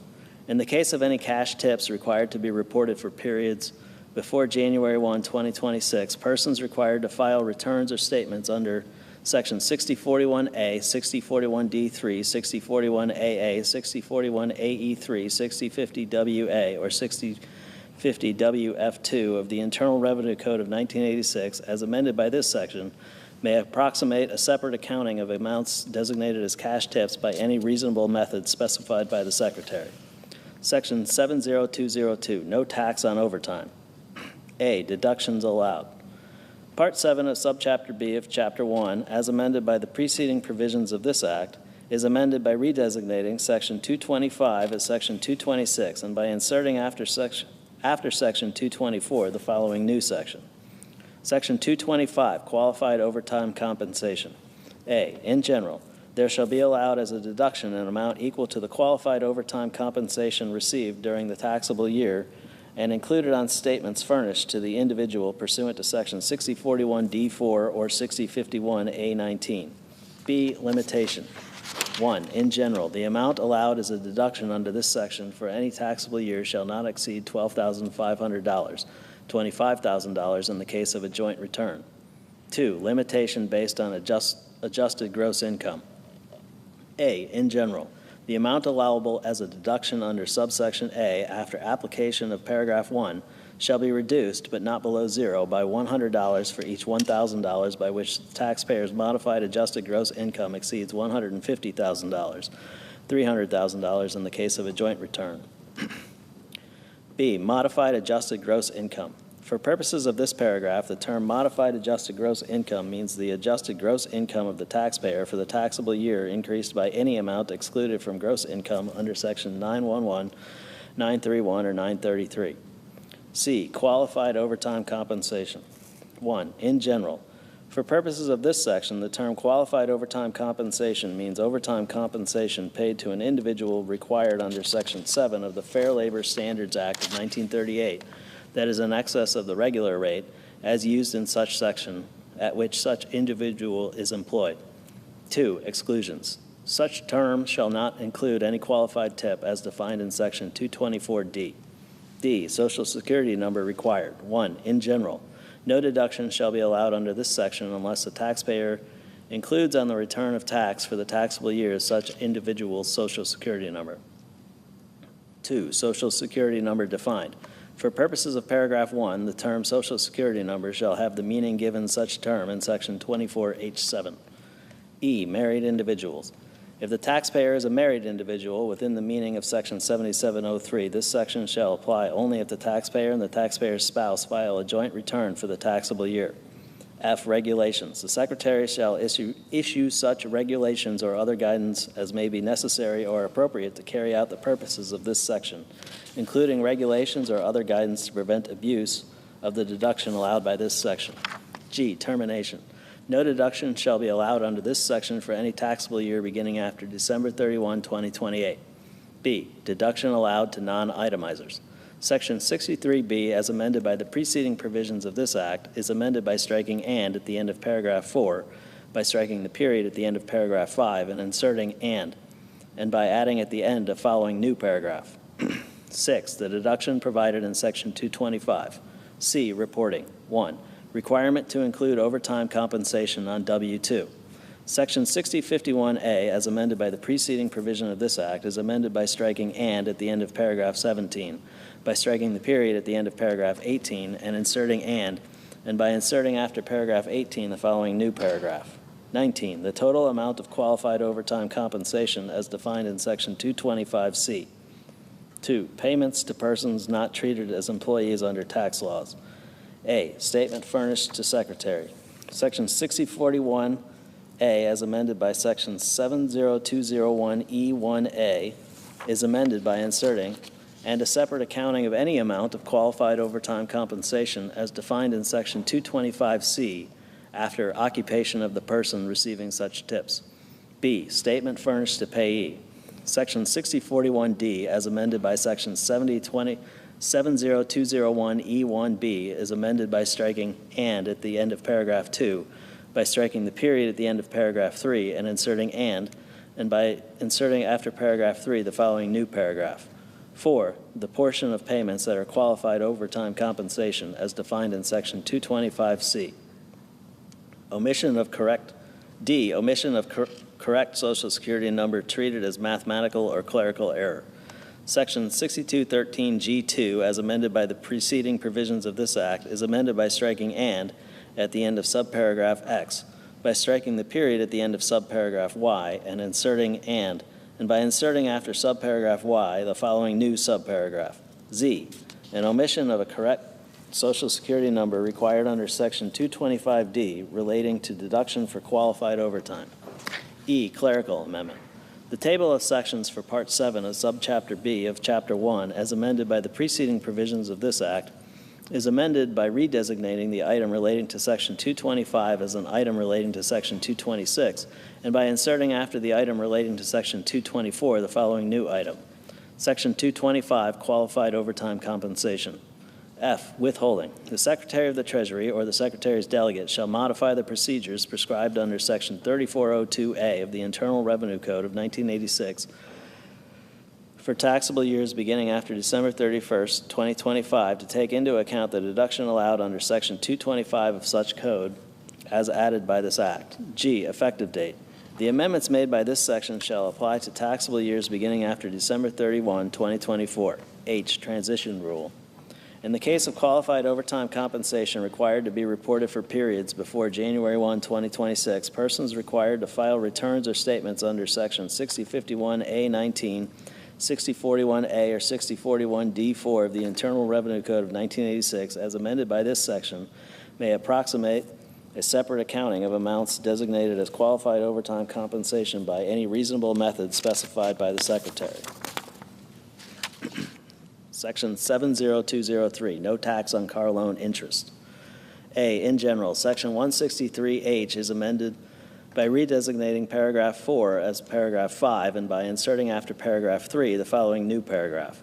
In the case of any cash tips required to be reported for periods before January 1, 2026, persons required to file returns or statements under Section 6041A, 6041D3, 6041AA, 6041AE3, 6050WA, or 6050WF2 of the Internal Revenue Code of 1986, as amended by this section, may approximate a separate accounting of amounts designated as cash tips by any reasonable method specified by the Secretary. Section 70202, no tax on overtime. A, deductions allowed. Part 7 of Subchapter B of Chapter 1, as amended by the preceding provisions of this Act, is amended by redesignating Section 225 as Section 226 and by inserting after Section 224 the following new section. Section 225, qualified overtime compensation. A, in general, there shall be allowed as a deduction an amount equal to the qualified overtime compensation received during the taxable year and included on statements furnished to the individual pursuant to Section 6041D4 or 6051A19. B, limitation. 1. In general, the amount allowed as a deduction under this section for any taxable year shall not exceed $12,500, $25,000 in the case of a joint return. 2. Limitation based on adjusted gross income. A, in general, the amount allowable as a deduction under subsection A after application of paragraph 1 shall be reduced, but not below zero, by $100 for each $1,000 by which the taxpayer's modified adjusted gross income exceeds $150,000, $300,000 in the case of a joint return. B, modified adjusted gross income. For purposes of this paragraph, the term modified adjusted gross income means the adjusted gross income of the taxpayer for the taxable year increased by any amount excluded from gross income under Section 911, 931, or 933. C, qualified overtime compensation. 1. In general, for purposes of this section, the term qualified overtime compensation means overtime compensation paid to an individual required under Section 7 of the Fair Labor Standards Act of 1938 that is in excess of the regular rate as used in such section at which such individual is employed. 2. Exclusions. Such term shall not include any qualified tip as defined in Section 224D. D. Social Security number required. 1. In general, no deduction shall be allowed under this section unless the taxpayer includes on the return of tax for the taxable year such individual's Social Security number. 2. Social Security number defined. For purposes of paragraph 1, the term Social Security number shall have the meaning given such term in Section 24H7. E. Married individuals. If the taxpayer is a married individual within the meaning of Section 7703, this section shall apply only if the taxpayer and the taxpayer's spouse file a joint return for the taxable year. F. Regulations. The Secretary shall issue such regulations or other guidance as may be necessary or appropriate to carry out the purposes of this section, including regulations or other guidance to prevent abuse of the deduction allowed by this section. G. Termination. No deduction shall be allowed under this section for any taxable year beginning after December 31, 2028. B, deduction allowed to non-itemizers. Section 63B, as amended by the preceding provisions of this Act, is amended by striking "and" at the end of paragraph 4, by striking the period at the end of paragraph 5 and inserting "and by adding at the end a following new paragraph. 6, the deduction provided in Section 225. C, reporting. 1, requirement to include overtime compensation on W-2. Section 6051A, as amended by the preceding provision of this Act, is amended by striking "and" at the end of paragraph 17, by striking the period at the end of paragraph 18 and inserting "and by inserting after paragraph 18 the following new paragraph. 19, the total amount of qualified overtime compensation as defined in Section 225C. 2, payments to persons not treated as employees under tax laws. A, statement furnished to Secretary. Section 6041A, as amended by Section 70201E1A, is amended by inserting "and a separate accounting of any amount of qualified overtime compensation as defined in Section 225C after occupation of the person receiving such tips." B, statement furnished to payee. Section 6041D, as amended by Section 70201E1B, is amended by striking "and" at the end of paragraph 2, by striking the period at the end of paragraph 3 and inserting "and by inserting after paragraph 3 the following new paragraph. 4, the portion of payments that are qualified overtime compensation as defined in Section 225C. Omission of correct Social Security number treated as mathematical or clerical error. Section 6213G2, as amended by the preceding provisions of this Act, is amended by striking "and" at the end of subparagraph X, by striking the period at the end of subparagraph Y and inserting "and by inserting after subparagraph Y the following new subparagraph. Z, an omission of a correct Social Security number required under Section 225D relating to deduction for qualified overtime. E, clerical amendment. The table of sections for Part 7 of Subchapter B of Chapter 1, as amended by the preceding provisions of this Act, is amended by redesignating the item relating to Section 225 as an item relating to Section 226, and by inserting after the item relating to Section 224 the following new item. Section 225, qualified overtime compensation. F, withholding. The Secretary of the Treasury or the Secretary's delegate shall modify the procedures prescribed under Section 3402A of the Internal Revenue Code of 1986 for taxable years beginning after December 31st, 2025, to take into account the deduction allowed under Section 225 of such code as added by this Act. G, effective date. The amendments made by this section shall apply to taxable years beginning after December 31, 2024. H, transition rule. In the case of qualified overtime compensation required to be reported for periods before January 1, 2026, persons required to file returns or statements under Section 6051A19, 6041A, or 6041D4 of the Internal Revenue Code of 1986, as amended by this section, may approximate a separate accounting of amounts designated as qualified overtime compensation by any reasonable method specified by the Secretary. Section 70203, no tax on car loan interest. A, in general, Section 163H is amended by redesignating paragraph 4 as paragraph 5 and by inserting after paragraph 3 the following new paragraph.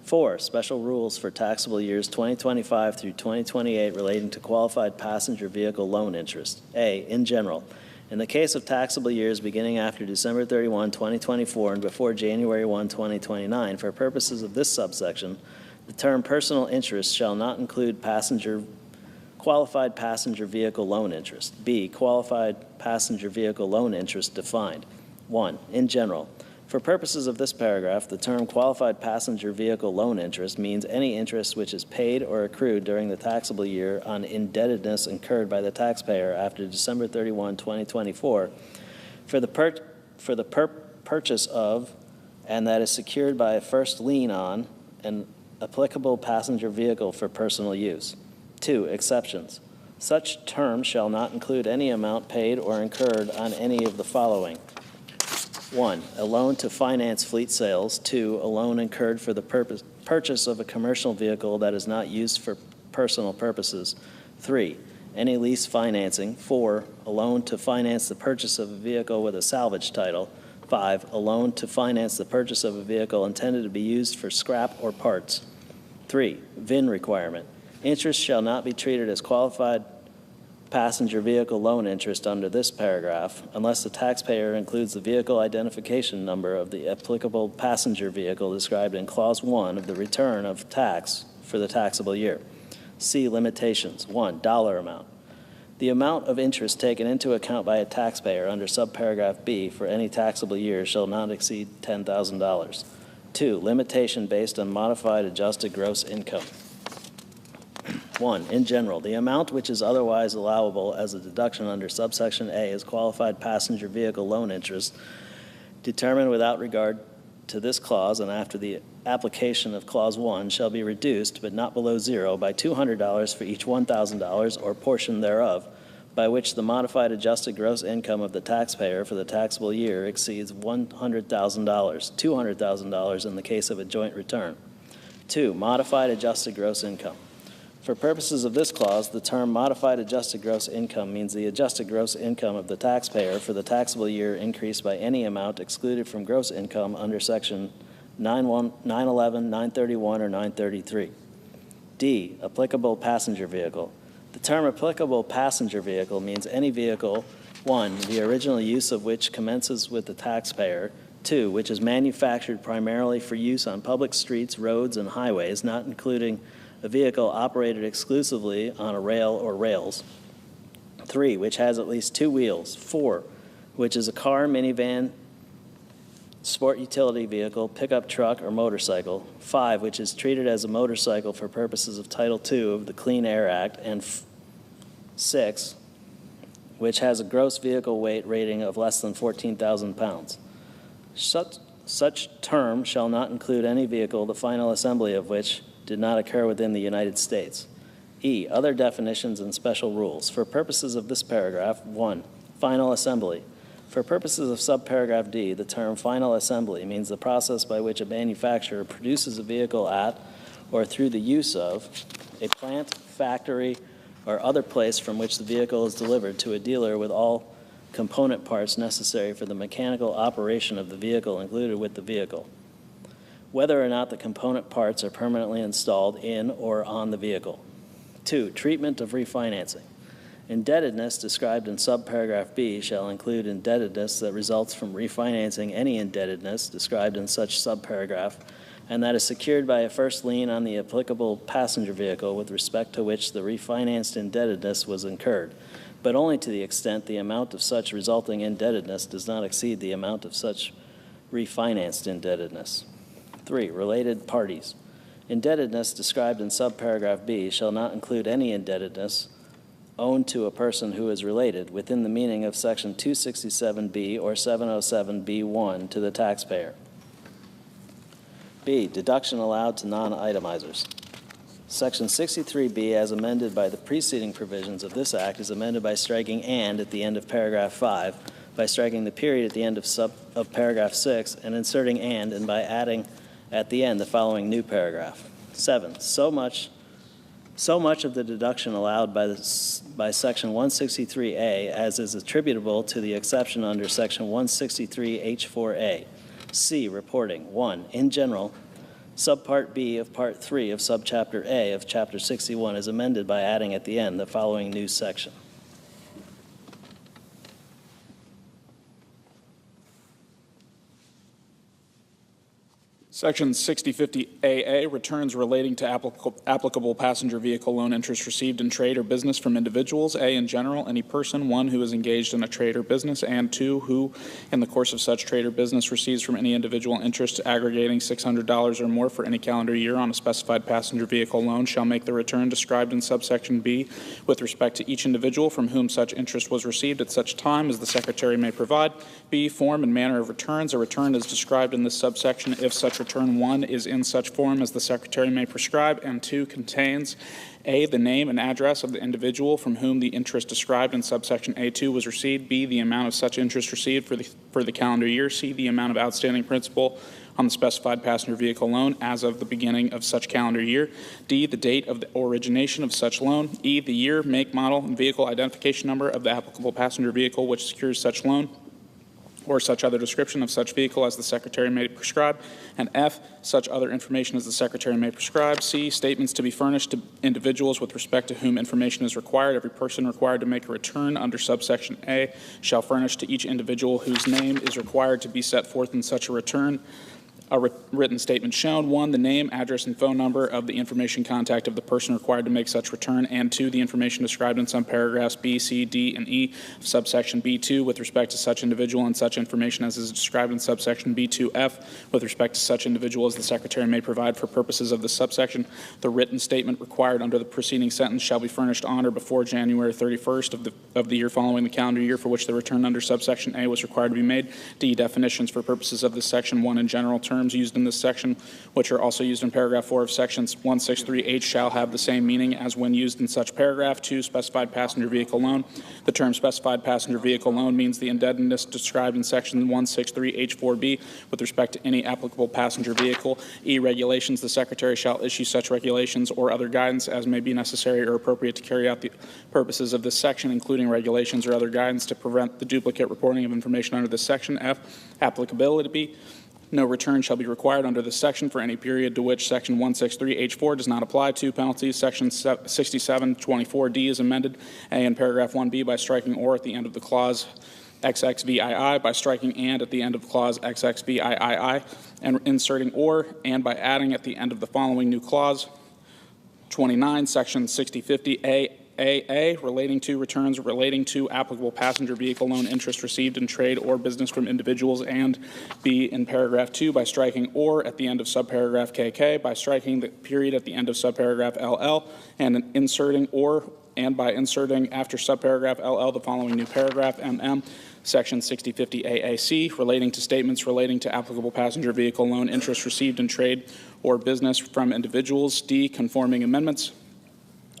4, special rules for taxable years 2025 through 2028 relating to qualified passenger vehicle loan interest. A, in general, in the case of taxable years beginning after December 31, 2024 and before January 1, 2029, for purposes of this subsection, the term personal interest shall not include qualified passenger vehicle loan interest. B, qualified passenger vehicle loan interest defined. 1, in general, for purposes of this paragraph, the term qualified passenger vehicle loan interest means any interest which is paid or accrued during the taxable year on indebtedness incurred by the taxpayer after December 31, 2024 for the purchase of and that is secured by a first lien on an applicable passenger vehicle for personal use. 2, exceptions. Such term shall not include any amount paid or incurred on any of the following. 1, a loan to finance fleet sales. 2, a loan incurred for the purchase of a commercial vehicle that is not used for personal purposes. 3, any lease financing. 4, a loan to finance the purchase of a vehicle with a salvage title. 5, a loan to finance the purchase of a vehicle intended to be used for scrap or parts. 3, VIN requirement. Interest shall not be treated as qualified passenger vehicle loan interest under this paragraph unless the taxpayer includes the vehicle identification number of the applicable passenger vehicle described in Clause 1 of the return of tax for the taxable year. C, limitations. 1, dollar amount. The amount of interest taken into account by a taxpayer under subparagraph B for any taxable year shall not exceed $10,000. 2, limitation based on modified adjusted gross income. 1, in general, the amount which is otherwise allowable as a deduction under subsection A is qualified passenger vehicle loan interest determined without regard to this clause and after the application of Clause 1 shall be reduced, but not below zero, by $200 for each $1,000 or portion thereof, by which the modified adjusted gross income of the taxpayer for the taxable year exceeds $100,000, $200,000 in the case of a joint return. 2, modified adjusted gross income. For purposes of this clause, the term modified adjusted gross income means the adjusted gross income of the taxpayer for the taxable year increased by any amount excluded from gross income under Section 911, 931, or 933. D, applicable passenger vehicle. The term applicable passenger vehicle means any vehicle, 1, the original use of which commences with the taxpayer, 2, which is manufactured primarily for use on public streets, roads, and highways, not including a vehicle operated exclusively on a rail or rails. 3, which has at least 2 wheels. 4, which is a car, minivan, sport utility vehicle, pickup truck, or motorcycle. 5, which is treated as a motorcycle for purposes of Title II of the Clean Air Act. And 6, which has a gross vehicle weight rating of less than 14,000 pounds. Such term shall not include any vehicle, the final assembly of which did not occur within the United States. E, other definitions and special rules. For purposes of this paragraph, 1, final assembly. For purposes of subparagraph D, the term final assembly means the process by which a manufacturer produces a vehicle at or through the use of a plant, factory, or other place from which the vehicle is delivered to a dealer with all component parts necessary for the mechanical operation of the vehicle included with the vehicle, whether or not the component parts are permanently installed in or on the vehicle. 2, treatment of refinancing. Indebtedness described in subparagraph B shall include indebtedness that results from refinancing any indebtedness described in such subparagraph and that is secured by a first lien on the applicable passenger vehicle with respect to which the refinanced indebtedness was incurred, but only to the extent the amount of such resulting indebtedness does not exceed the amount of such refinanced indebtedness. 3, related parties. Indebtedness described in subparagraph B shall not include any indebtedness owed to a person who is related within the meaning of Section 267B or 707B1 to the taxpayer. B, deduction allowed to non-itemizers. Section 63B, as amended by the preceding provisions of this Act, is amended by striking "and" at the end of paragraph 5, by striking the period at the end of paragraph 6, and inserting and by adding at the end the following new paragraph. 7, so much of the deduction allowed by Section 163A as is attributable to the exception under Section 163H4A. C, reporting. 1, in general, Subpart B of Part 3 of Subchapter A of Chapter 61 is amended by adding at the end the following new section. Section 6050AA, returns relating to applicable passenger vehicle loan interest received in trade or business from individuals. A, in general, any person, 1, who is engaged in a trade or business, and 2, who, in the course of such trade or business, receives from any individual interest aggregating $600 or more for any calendar year on a specified passenger vehicle loan, shall make the return described in subsection B with respect to each individual from whom such interest was received at such time as the Secretary may provide. B, form and manner of returns. A return is described in this subsection if such return 1 is in such form as the Secretary may prescribe, and 2, contains A, the name and address of the individual from whom the interest described in subsection A2 was received, B, the amount of such interest received for the calendar year, C, the amount of outstanding principal on the specified passenger vehicle loan as of the beginning of such calendar year. D, the date of the origination of such loan. E, the year, make, model, and vehicle identification number of the applicable passenger vehicle which secures such loan, or such other description of such vehicle as the Secretary may prescribe. And F, such other information as the Secretary may prescribe. C, statements to be furnished to individuals with respect to whom information is required. Every person required to make a return under subsection A shall furnish to each individual whose name is required to be set forth in such a return a written statement shown. 1, the name, address, and phone number of the information contact of the person required to make such return, and 2, the information described in some paragraphs B, C, D, and E of subsection B2 with respect to such individual, and such information as is described in subsection B2F with respect to such individual as the Secretary may provide for purposes of this subsection. The written statement required under the preceding sentence shall be furnished on or before January 31st of the year following the calendar year for which the return under subsection A was required to be made. D, definitions for purposes of this section 1 in general terms used in this section, which are also used in paragraph 4 of sections 163H, shall have the same meaning as when used in such paragraph. 2, specified passenger vehicle loan. The term specified passenger vehicle loan means the indebtedness described in section 163H4B with respect to any applicable passenger vehicle. E, regulations. The Secretary shall issue such regulations or other guidance as may be necessary or appropriate to carry out the purposes of this section, including regulations or other guidance to prevent the duplicate reporting of information under this section. F, applicability. No return shall be required under this section for any period to which section 163H4 does not apply to. Penalties, section 6724D is amended. A, in paragraph 1B by striking or at the end of the clause XXVII, by striking and at the end of clause XXVIII, and inserting or, and by adding at the end of the following new clause. 29, section 6050A, relating to returns relating to applicable passenger vehicle loan interest received in trade or business from individuals, and B, in paragraph 2 by striking or at the end of subparagraph KK, by striking the period at the end of subparagraph LL, and inserting or, and by inserting after subparagraph LL the following new paragraph MM. Section 6050 AAC, relating to statements relating to applicable passenger vehicle loan interest received in trade or business from individuals. D, conforming amendments.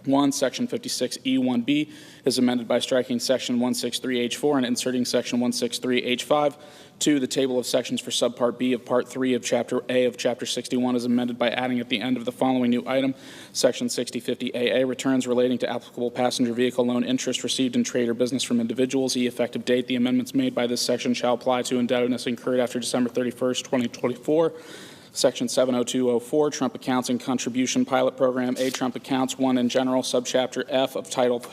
1, section 56E1B is amended by striking section 163H4 and inserting section 163H5. 2, the table of sections for subpart B of part 3 of chapter A of chapter 61 is amended by adding at the end of the following new item, section 6050AA, returns relating to applicable passenger vehicle loan interest received in trade or business from individuals. E, effective date. The amendments made by this section shall apply to indebtedness incurred after December 31st, 2024. Section 70204, Trump Accounts and Contribution Pilot Program. A, Trump Accounts 1 in general, subchapter F of Title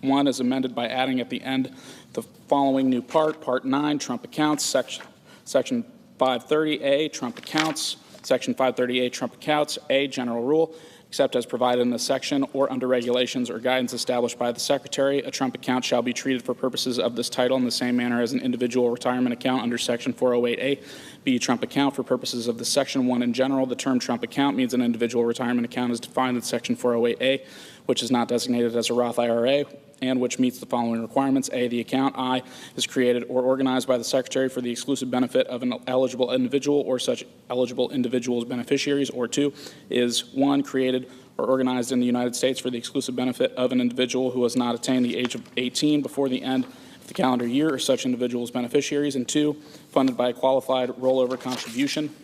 1 is amended by adding at the end the following new part, Part 9, Trump Accounts, Section 530A, Trump Accounts, Section 530A, Trump Accounts, A, General Rule. Except as provided in this section or under regulations or guidance established by the Secretary, a Trump account shall be treated for purposes of this title in the same manner as an individual retirement account under Section 408A. B, Trump account for purposes of this section 1 in general. The term Trump account means an individual retirement account is defined in Section 408A, which is not designated as a Roth IRA, and which meets the following requirements. A, the account I is created or organized by the Secretary for the exclusive benefit of an eligible individual or such eligible individual's beneficiaries, or 2, is 1, created or organized in the United States for the exclusive benefit of an individual who has not attained the age of 18 before the end of the calendar year or such individual's beneficiaries, and 2, funded by a qualified rollover contribution.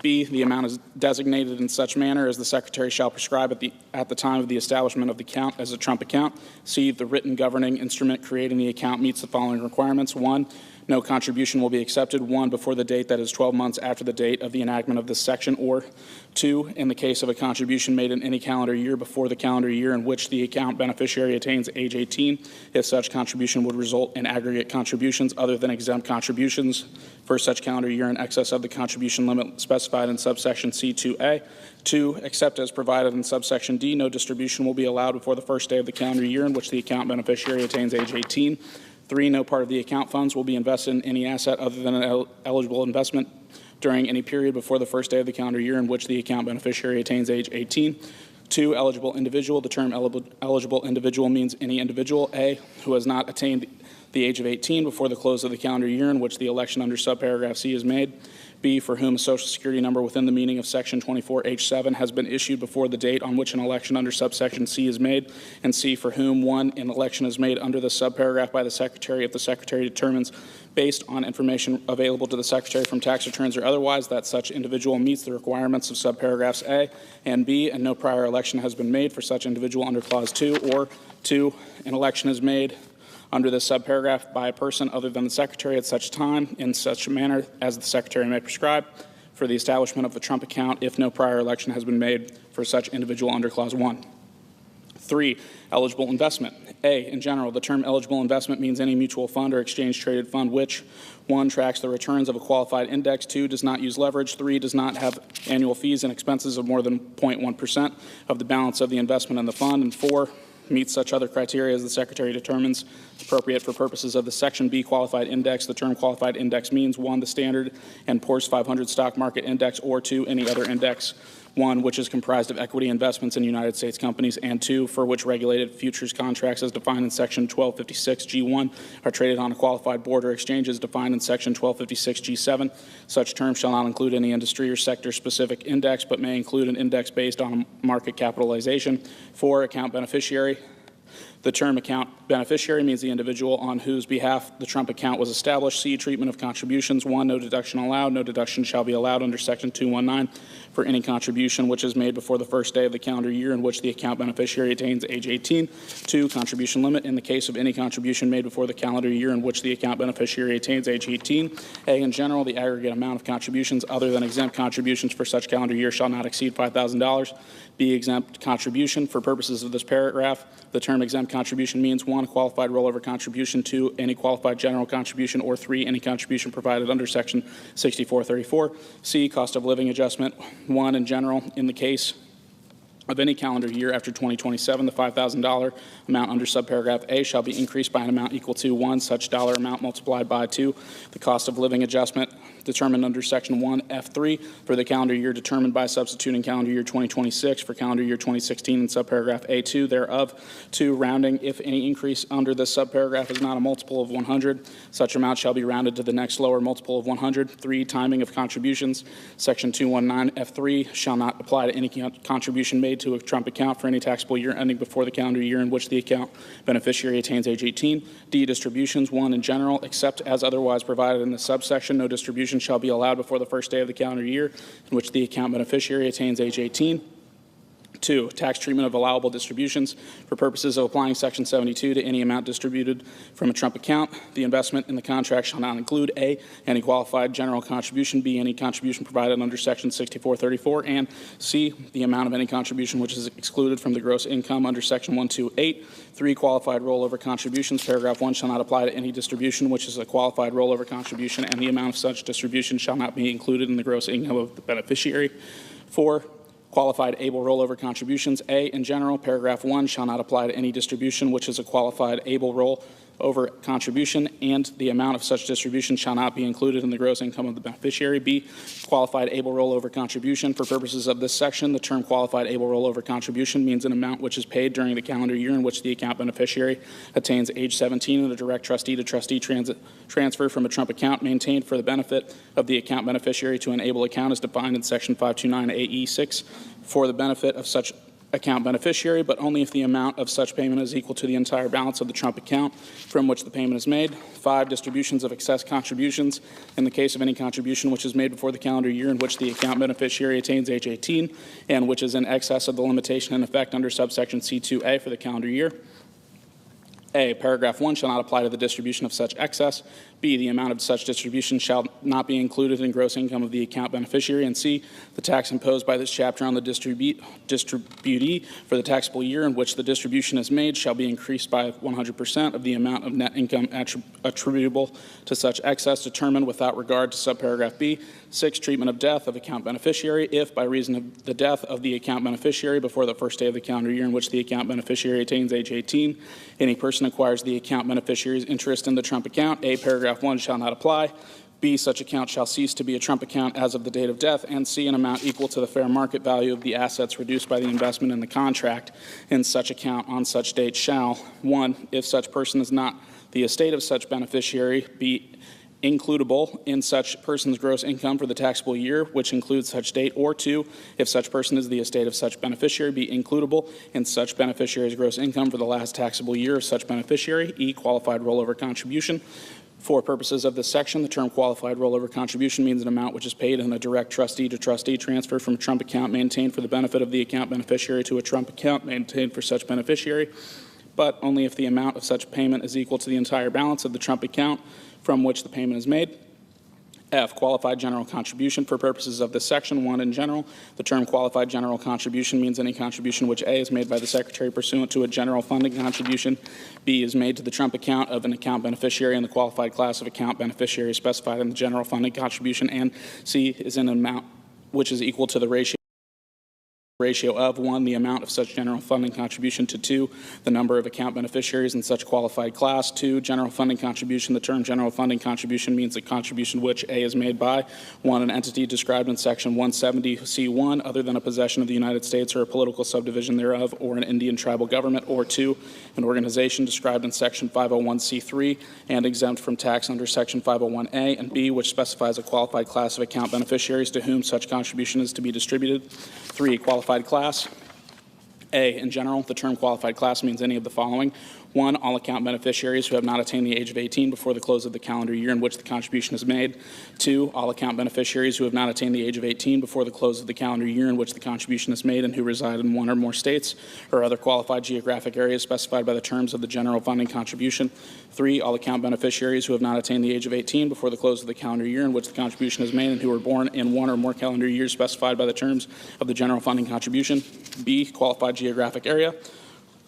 B, the amount is designated in such manner as the Secretary shall prescribe at the time of the establishment of the account as a Trump account. C, the written governing instrument creating the account meets the following requirements. 1, no contribution will be accepted, 1, before the date that is 12 months after the date of the enactment of this section, or 2, in the case of a contribution made in any calendar year before the calendar year in which the account beneficiary attains age 18, if such contribution would result in aggregate contributions other than exempt contributions for such calendar year in excess of the contribution limit specified in subsection C2A. 2, except as provided in subsection D, no distribution will be allowed before the first day of the calendar year in which the account beneficiary attains age 18. 3, no part of the account funds will be invested in any asset other than an eligible investment during any period before the first day of the calendar year in which the account beneficiary attains age 18. 2, eligible individual. The term eligible individual means any individual, A, who has not attained the age of 18 before the close of the calendar year in which the election under subparagraph C is made. B, for whom a Social Security number within the meaning of Section 24H7 has been issued before the date on which an election under subsection C is made, and C, for whom, 1, an election is made under the subparagraph by the Secretary if the Secretary determines, based on information available to the Secretary from tax returns or otherwise, that such individual meets the requirements of subparagraphs A and B, and no prior election has been made for such individual under Clause 2, or 2, an election is made under this subparagraph by a person other than the Secretary at such time in such manner as the Secretary may prescribe for the establishment of the Trump account if no prior election has been made for such individual under Clause 1. 3, eligible investment. A, in general, the term eligible investment means any mutual fund or exchange-traded fund which, 1, tracks the returns of a qualified index, 2, does not use leverage, 3, does not have annual fees and expenses of more than 0.1% of the balance of the investment in the fund, and 4, meets such other criteria as the Secretary determines appropriate for purposes of the Section B qualified index. The term qualified index means 1, the Standard and Poor's 500 stock market index, or 2, any other index. 1, which is comprised of equity investments in United States companies, and 2, for which regulated futures contracts as defined in Section 1256 G1 are traded on a qualified board or exchange as defined in Section 1256 G7. Such terms shall not include any industry or sector-specific index, but may include an index based on market capitalization. 4, account beneficiary. The term account beneficiary means the individual on whose behalf the Trump account was established. C, treatment of contributions. 1, no deduction allowed. No deduction shall be allowed under Section 219 for any contribution which is made before the first day of the calendar year in which the account beneficiary attains age 18. 2, contribution limit. In the case of any contribution made before the calendar year in which the account beneficiary attains age 18. A, in general, the aggregate amount of contributions other than exempt contributions for such calendar year shall not exceed $5,000. B, exempt contribution. For purposes of this paragraph, the term exempt contribution means 1, qualified rollover contribution, 2, any qualified general contribution, or 3, any contribution provided under Section 6434. C, cost of living adjustment. 1, in general, in the case of any calendar year after 2027, the $5,000 amount under subparagraph A shall be increased by an amount equal to 1, such dollar amount multiplied by 2, the cost of living adjustment determined under Section 1F3 for the calendar year determined by substituting calendar year 2026 for calendar year 2016 in subparagraph A2 thereof. 2, rounding. If any increase under this subparagraph is not a multiple of 100, such amount shall be rounded to the next lower multiple of 100. 3, timing of contributions. Section 219F3 shall not apply to any contribution made to a Trump account for any taxable year ending before the calendar year in which the account beneficiary attains age 18. D, distributions. 1, in general, except as otherwise provided in the subsection, no distribution shall be allowed before the first day of the calendar year in which the account beneficiary attains age 18. 2, tax treatment of allowable distributions. For purposes of applying Section 72 to any amount distributed from a Trump account, the investment in the contract shall not include A, any qualified general contribution, B, any contribution provided under Section 6434, and C, the amount of any contribution which is excluded from the gross income under Section 128. 3, qualified rollover contributions. Paragraph 1 shall not apply to any distribution which is a qualified rollover contribution, and the amount of such distribution shall not be included in the gross income of the beneficiary. 4, qualified able rollover contributions. A, in general, paragraph 1 shall not apply to any distribution which is a qualified able rollover contribution, and the amount of such distribution shall not be included in the gross income of the beneficiary. B, qualified able rollover contribution. For purposes of this section, the term qualified able rollover contribution means an amount which is paid during the calendar year in which the account beneficiary attains age 17 and a direct trustee-to-trustee transfer from a Trump account maintained for the benefit of the account beneficiary to an able account as defined in Section 529 AE6 for the benefit of such account beneficiary, but only if the amount of such payment is equal to the entire balance of the Trump account from which the payment is made. 5, distributions of excess contributions. In the case of any contribution which is made before the calendar year in which the account beneficiary attains age 18 and which is in excess of the limitation in effect under subsection C2A for the calendar year. A, paragraph 1 shall not apply to the distribution of such excess. B, the amount of such distribution shall not be included in gross income of the account beneficiary. And C, the tax imposed by this chapter on the distributee for the taxable year in which the distribution is made shall be increased by 100% of the amount of net income attributable to such excess determined without regard to subparagraph B. 6, treatment of death of account beneficiary. If, by reason of the death of the account beneficiary before the first day of the calendar year in which the account beneficiary attains age 18, any person acquires the account beneficiary's interest in the Trump account, A, paragraph 1 shall not apply. B, such account shall cease to be a Trump account as of the date of death. And C, an amount equal to the fair market value of the assets reduced by the investment in the contract in such account on such date shall, 1, if such person is not the estate of such beneficiary, be includable in such person's gross income for the taxable year, which includes such date, or 2, if such person is the estate of such beneficiary, be includable in such beneficiary's gross income for the last taxable year of such beneficiary. E, qualified rollover contribution. For purposes of this section, the term qualified rollover contribution means an amount which is paid in a direct trustee-to-trustee transfer from a Trump account maintained for the benefit of the account beneficiary to a Trump account maintained for such beneficiary, but only if the amount of such payment is equal to the entire balance of the Trump account from which the payment is made. F, qualified general contribution. For purposes of this section, 1, in general, the term qualified general contribution means any contribution which A, is made by the Secretary pursuant to a general funding contribution, B, is made to the Trump account of an account beneficiary in the qualified class of account beneficiary specified in the general funding contribution, and C, is in an amount which is equal to the ratio of 1, the amount of such general funding contribution, to 2, the number of account beneficiaries in such qualified class. 2, general funding contribution. The term general funding contribution means a contribution which A, is made by 1, an entity described in section 170C1 other than a possession of the United States or a political subdivision thereof or an Indian tribal government, or 2, an organization described in section 501C3 and exempt from tax under section 501A, and B, which specifies a qualified class of account beneficiaries to whom such contribution is to be distributed. 3, qualified class. A, in general, the term qualified class means any of the following. 1, all account beneficiaries who have not attained the age of 18 before the close of the calendar year in which the contribution is made. 2, all account beneficiaries who have not attained the age of 18 before the close of the calendar year in which the contribution is made and who reside in one or more states or other qualified geographic areas specified by the terms of the general funding contribution. 3, all account beneficiaries who have not attained the age of 18 before the close of the calendar year in which the contribution is made and who were born in one or more calendar years specified by the terms of the general funding contribution. B, qualified geographic area.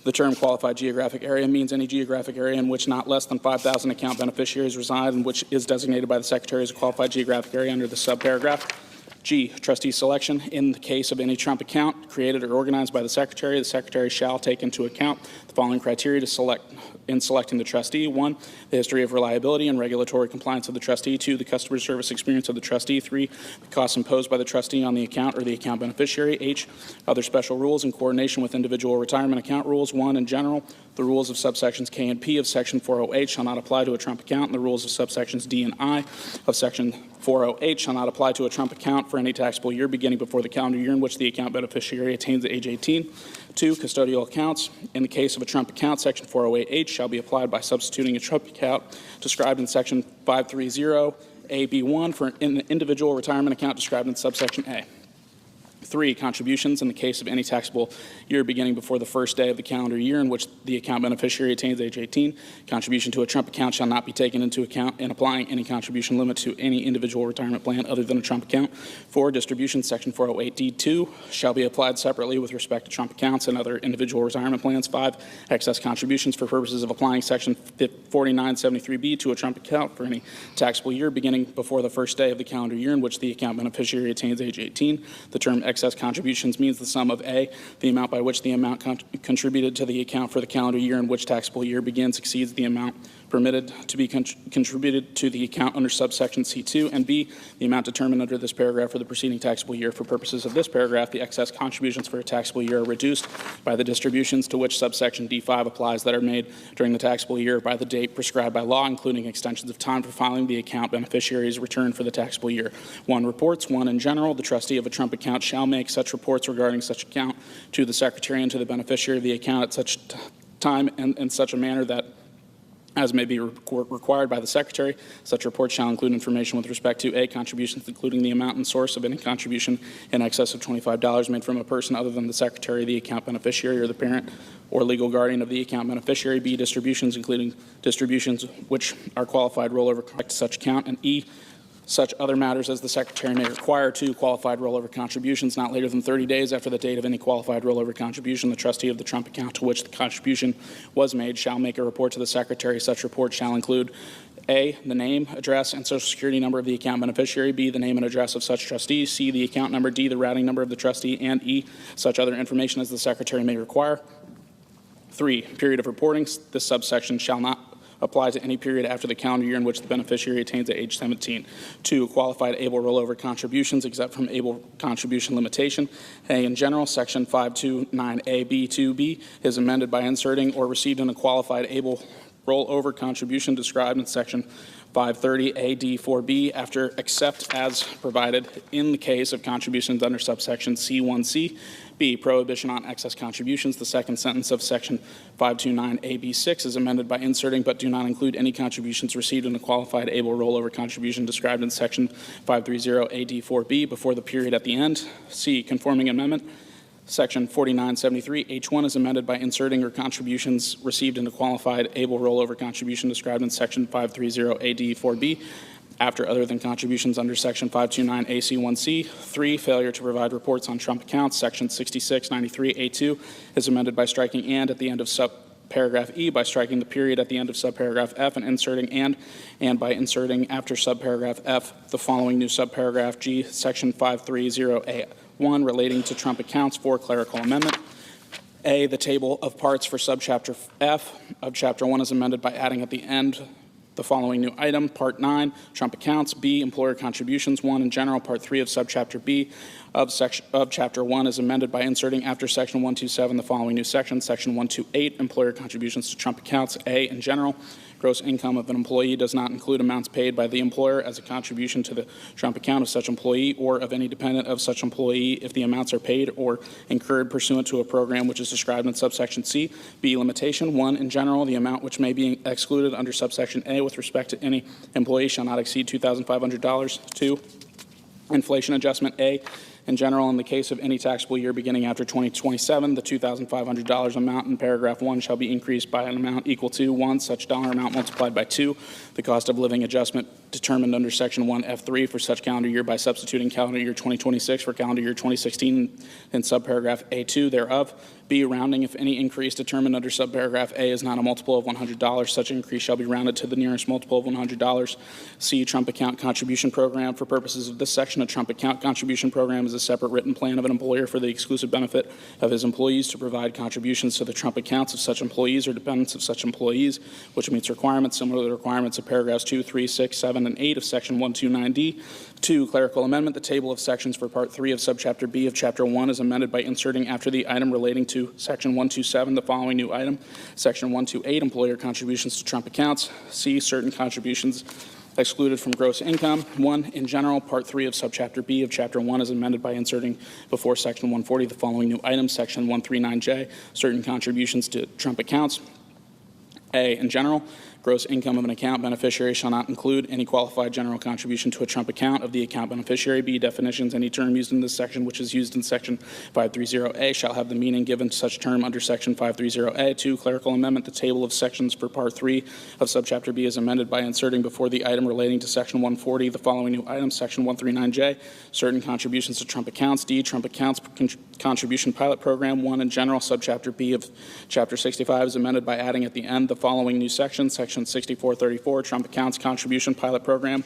The term qualified geographic area means any geographic area in which not less than 5,000 account beneficiaries reside and which is designated by the Secretary as a qualified geographic area under the subparagraph. G, trustee selection. In the case of any Trump account created or organized by the Secretary shall take into account the following criteria to select in selecting the trustee. 1, the history of reliability and regulatory compliance of the trustee. 2, the customer service experience of the trustee. 3, the costs imposed by the trustee on the account or the account beneficiary. H, other special rules in coordination with individual retirement account rules. 1, in general, the rules of subsections K and P of Section 408 shall not apply to a Trump account, and the rules of subsections D and I of Section 408 shall not apply to a Trump account for any taxable year beginning before the calendar year in which the account beneficiary attains age 18. 2, custodial accounts. In the case of a Trump account, Section 408H shall be applied by substituting a Trump account described in Section 530AB1 for an individual retirement account described in subsection A. 3, contributions. In the case of any taxable year beginning before the first day of the calendar year in which the account beneficiary attains age 18, contribution to a Trump account shall not be taken into account in applying any contribution limit to any individual retirement plan other than a Trump account. 4, distributions. Section 408D2 shall be applied separately with respect to Trump accounts and other individual retirement plans. 5, excess contributions for purposes of applying Section 4973B to a Trump account for any taxable year beginning before the first day of the calendar year in which the account beneficiary attains age 18. The term excess contributions means the sum of A, the amount by which the amount contributed to the account for the calendar year in which taxable year begins exceeds the amount permitted to be contributed to the account under subsection C2, and B, the amount determined under this paragraph for the preceding taxable year. For purposes of this paragraph, the excess contributions for a taxable year are reduced by the distributions to which subsection D5 applies that are made during the taxable year by the date prescribed by law, including extensions of time for filing the account beneficiary's return for the taxable year. 1, reports. 1, in general, the trustee of a Trump account shall make such reports regarding such account to the Secretary and to the beneficiary of the account at such time and in such a manner that as may be required by the Secretary. Such reports shall include information with respect to A, contributions including the amount and source of any contribution in excess of $25 made from a person other than the Secretary, the account beneficiary, or the parent or legal guardian of the account beneficiary. B, distributions including distributions which are qualified rollover to such account. And E, such other matters as the Secretary may require. 2, qualified rollover contributions. Not later than 30 days after the date of any qualified rollover contribution, the trustee of the Trump account to which the contribution was made shall make a report to the Secretary. Such report shall include A, the name, address, and social security number of the account beneficiary. B, the name and address of such trustee. C, the account number. D, the routing number of the trustee. And E, such other information as the Secretary may require. 3, period of reporting. This subsection shall not apply to any period after the calendar year in which the beneficiary attains at age 17. 2, qualified able rollover contributions except from able contribution limitation. A, in general, section 529A(b)(2)(b) is amended by inserting or received in a qualified able rollover contribution described in section 530 AD 4B after except as provided in the case of contributions under subsection C1C. B, prohibition on excess contributions. The second sentence of section 529 AB6 is amended by inserting but do not include any contributions received in a qualified able rollover contribution described in section 530 AD 4B before the period at the end. C, conforming amendment. Section 4973 H1 is amended by inserting or contributions received in a qualified able rollover contribution described in section 530 AD 4B after other than contributions under section 529 AC1C. 3, failure to provide reports on Trump accounts. Section 6693 A2 is amended by striking and at the end of subparagraph E, by striking the period at the end of subparagraph F and inserting and by inserting after subparagraph F the following new subparagraph G. Section 530 A1 relating to Trump accounts. 4, clerical amendment. A, the table of parts for subchapter F of chapter 1 is amended by adding at the end the following new item. Part 9, Trump accounts. B, employer contributions. 1, in general. Part 3 of subchapter B of chapter 1 is amended by inserting after section 127 the following new section. Section 128, employer contributions to Trump accounts. A, in general. Gross income of an employee does not include amounts paid by the employer as a contribution to the Trump account of such employee or of any dependent of such employee if the amounts are paid or incurred pursuant to a program which is described in subsection C. B, limitation. 1, in general, the amount which may be excluded under subsection A with respect to any employee shall not exceed $2,500. 2, inflation adjustment. A, in general, in the case of any taxable year beginning after 2027, the $2,500 amount in paragraph 1 shall be increased by an amount equal to 1, such dollar amount multiplied by 2, the cost of living adjustment determined under section 1F3 for such calendar year by substituting calendar year 2026 for calendar year 2016 in subparagraph A2 thereof. B, rounding. If any increase determined under subparagraph A is not a multiple of $100, such increase shall be rounded to the nearest multiple of $100. C, Trump account contribution program. For purposes of this section, a Trump account contribution program is a separate written plan of an employer for the exclusive benefit of his employees to provide contributions to the Trump accounts of such employees or dependents of such employees, which meets requirements similar to the requirements of paragraphs 2, 3, 6, 7, and 8 of section 129D. 2, clerical amendment. The table of sections for part 3 of subchapter B of chapter 1 is amended by inserting after the item relating to section 127 the following new item. Section 128, employer contributions to Trump accounts. C, certain contributions excluded from gross income. 1, in general, part 3 of subchapter B of chapter 1 is amended by inserting before section 140 the following new item. Section 139J, certain contributions to Trump accounts. A, in general, gross income of an account beneficiary shall not include any qualified general contribution to a Trump account of the account beneficiary. B, definitions. Any term used in this section which is used in section 530A shall have the meaning given to such term under section 530A. 2, clerical amendment. The table of sections for part 3 of subchapter B is amended by inserting before the item relating to section 140 the following new item. Section 139J, certain contributions to Trump accounts. D, Trump accounts contribution pilot program. 1, in general, subchapter B of chapter 65 is amended by adding at the end the following new section. Section 6434, Trump accounts contribution pilot program.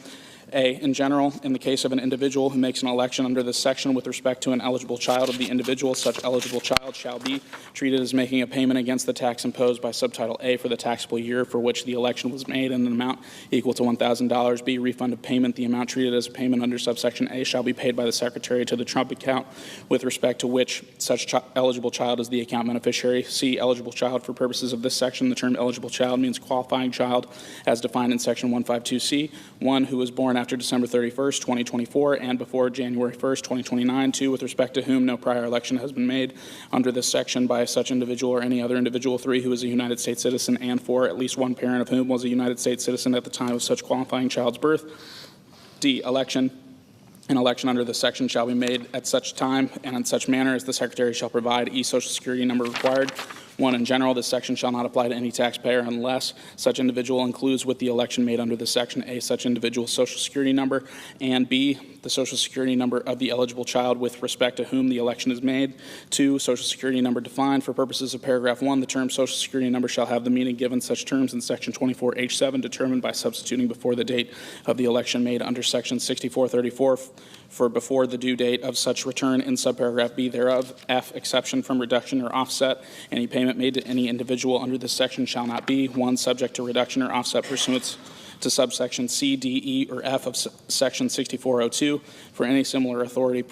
A, in general, in the case of an individual who makes an election under this section with respect to an eligible child of the individual, such eligible child shall be treated as making a payment against the tax imposed by subtitle A for the taxable year for which the election was made in an amount equal to $1,000. B, refund of payment. The amount treated as a payment under subsection A shall be paid by the Secretary to the Trump account with respect to which such eligible child is the account beneficiary. C, eligible child. For purposes of this section, the term eligible child means qualifying child as defined in section 152C. 1, who was born after December 31st, 2024, and before January 1st, 2029. 2, with respect to whom no prior election has been made under this section by such individual or any other individual. 3, who is a United States citizen, and 4, at least one parent of whom was a United States citizen at the time of such qualifying child's birth. D, election. An election under this section shall be made at such time and in such manner as the Secretary shall provide. E, social security number required. 1, in general, this section shall not apply to any taxpayer unless such individual includes with the election made under this section A, such individual's social security number, and B, the social security number of the eligible child with respect to whom the election is made. 2, social security number defined. For purposes of paragraph 1, the term social security number shall have the meaning given such terms in section 24H7 determined by substituting before the date of the election made under section 6434 for before the due date of such return in subparagraph B thereof. F, exception from reduction or offset. Any payment made to any individual under this section shall not be 1, subject to reduction or offset pursuant to subsection C, D, E, or F of section 6402 for any similar authority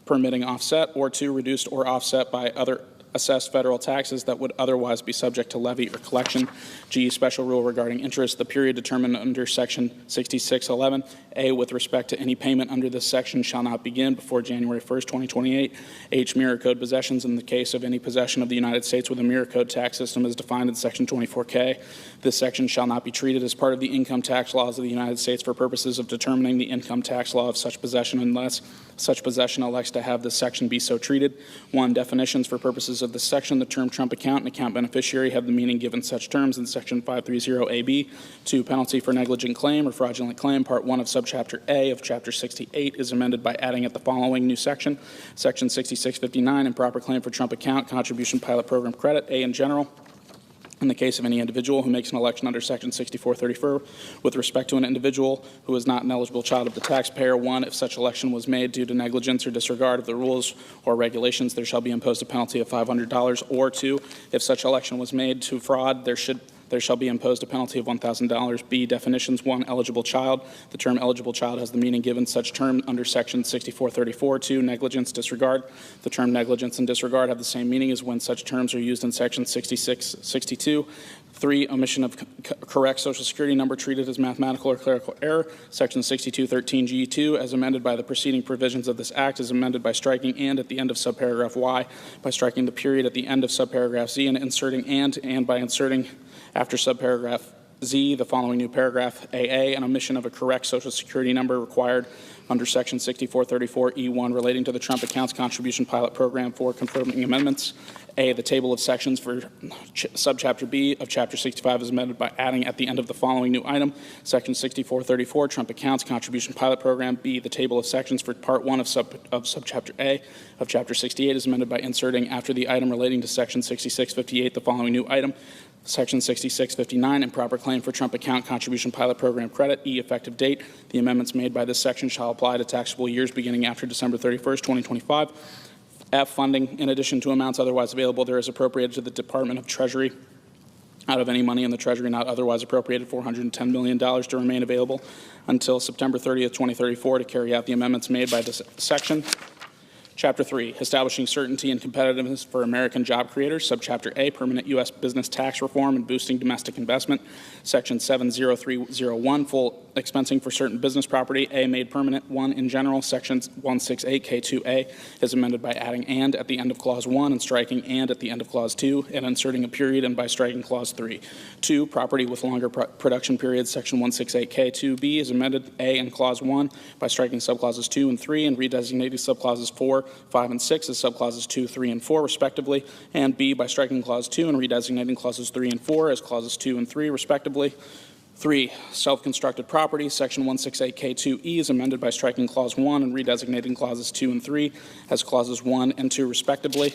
permitting offset, or 2, reduced or offset by other assessed federal taxes that would otherwise be subject to levy or collection. G, special rule regarding interest, the period determined under Section 6611. A, with respect to any payment under this section shall not begin before January 1st, 2028. H, mirror code possessions in the case of any possession of the United States with a mirror code tax system as defined in Section 24K. This section shall not be treated as part of the income tax laws of the United States for purposes of determining the income tax law of such possession unless such possession elects to have this section be so treated. 1, definitions for purposes of this section. The term Trump account and account beneficiary have the meaning given such terms in Section 530AB. 2, penalty for negligent claim or fraudulent claim. Part 1 of Subchapter A of Chapter 68 is amended by adding at the following new section. Section 6659, improper claim for Trump account, contribution pilot program credit. A, in general. In the case of any individual who makes an election under Section 6434 with respect to an individual who is not an eligible child of the taxpayer, 1, if such election was made due to negligence or disregard of the rules or regulations, there shall be imposed a penalty of $500, or 2, if such election was made to fraud, there shall be imposed a penalty of $1,000. B, definitions. 1, eligible child. The term eligible child has the meaning given such term under Section 6434. 2, negligence, disregard. The term negligence and disregard have the same meaning as when such terms are used in Section 6662. 3, omission of correct Social Security number treated as mathematical or clerical error. Section 6213G2, as amended by the preceding provisions of this Act, is amended by striking and at the end of subparagraph Y, by striking the period at the end of subparagraph Z, and inserting and by inserting after subparagraph Z, the following new paragraph, AA, an omission of a correct Social Security number required under Section 6434E1 relating to the Trump Accounts Contribution Pilot Program for confirming amendments. A, the table of sections for subchapter B of Chapter 65 is amended by adding at the end of the following new item, Section 6434, Trump Accounts Contribution Pilot Program. B, the table of sections for Part 1 of subchapter A of Chapter 68 is amended by inserting after the item relating to Section 6658 the following new item, Section 6659, improper claim for Trump Account Contribution Pilot Program credit. E, effective date. The amendments made by this section shall apply to taxable years beginning after December 31st, 2025. F, funding. In addition to amounts otherwise available, there is appropriated to the Department of Treasury out of any money in the Treasury not otherwise appropriated $410 million to remain available until September 30th, 2034 to carry out the amendments made by this section. Chapter 3, establishing certainty and competitiveness for American job creators. Subchapter A, permanent U.S. business tax reform and boosting domestic investment. Section 70301, full expensing for certain business property. A, made permanent. 1, in general. Section 168K2A is amended by adding and at the end of Clause 1 and striking and at the end of Clause 2 and inserting a period and by striking Clause 3. 2, property with longer production periods. Section 168K2B is amended A in Clause 1 by striking subclauses 2 and 3 and redesignating subclauses 4, 5, and 6 as subclauses 2, 3, and 4, respectively, and B, by striking Clause 2 and redesignating clauses 3 and 4 as clauses 2 and 3, respectively. 3, self-constructed property. Section 168K2E is amended by striking Clause 1 and redesignating clauses 2 and 3 as clauses 1 and 2, respectively.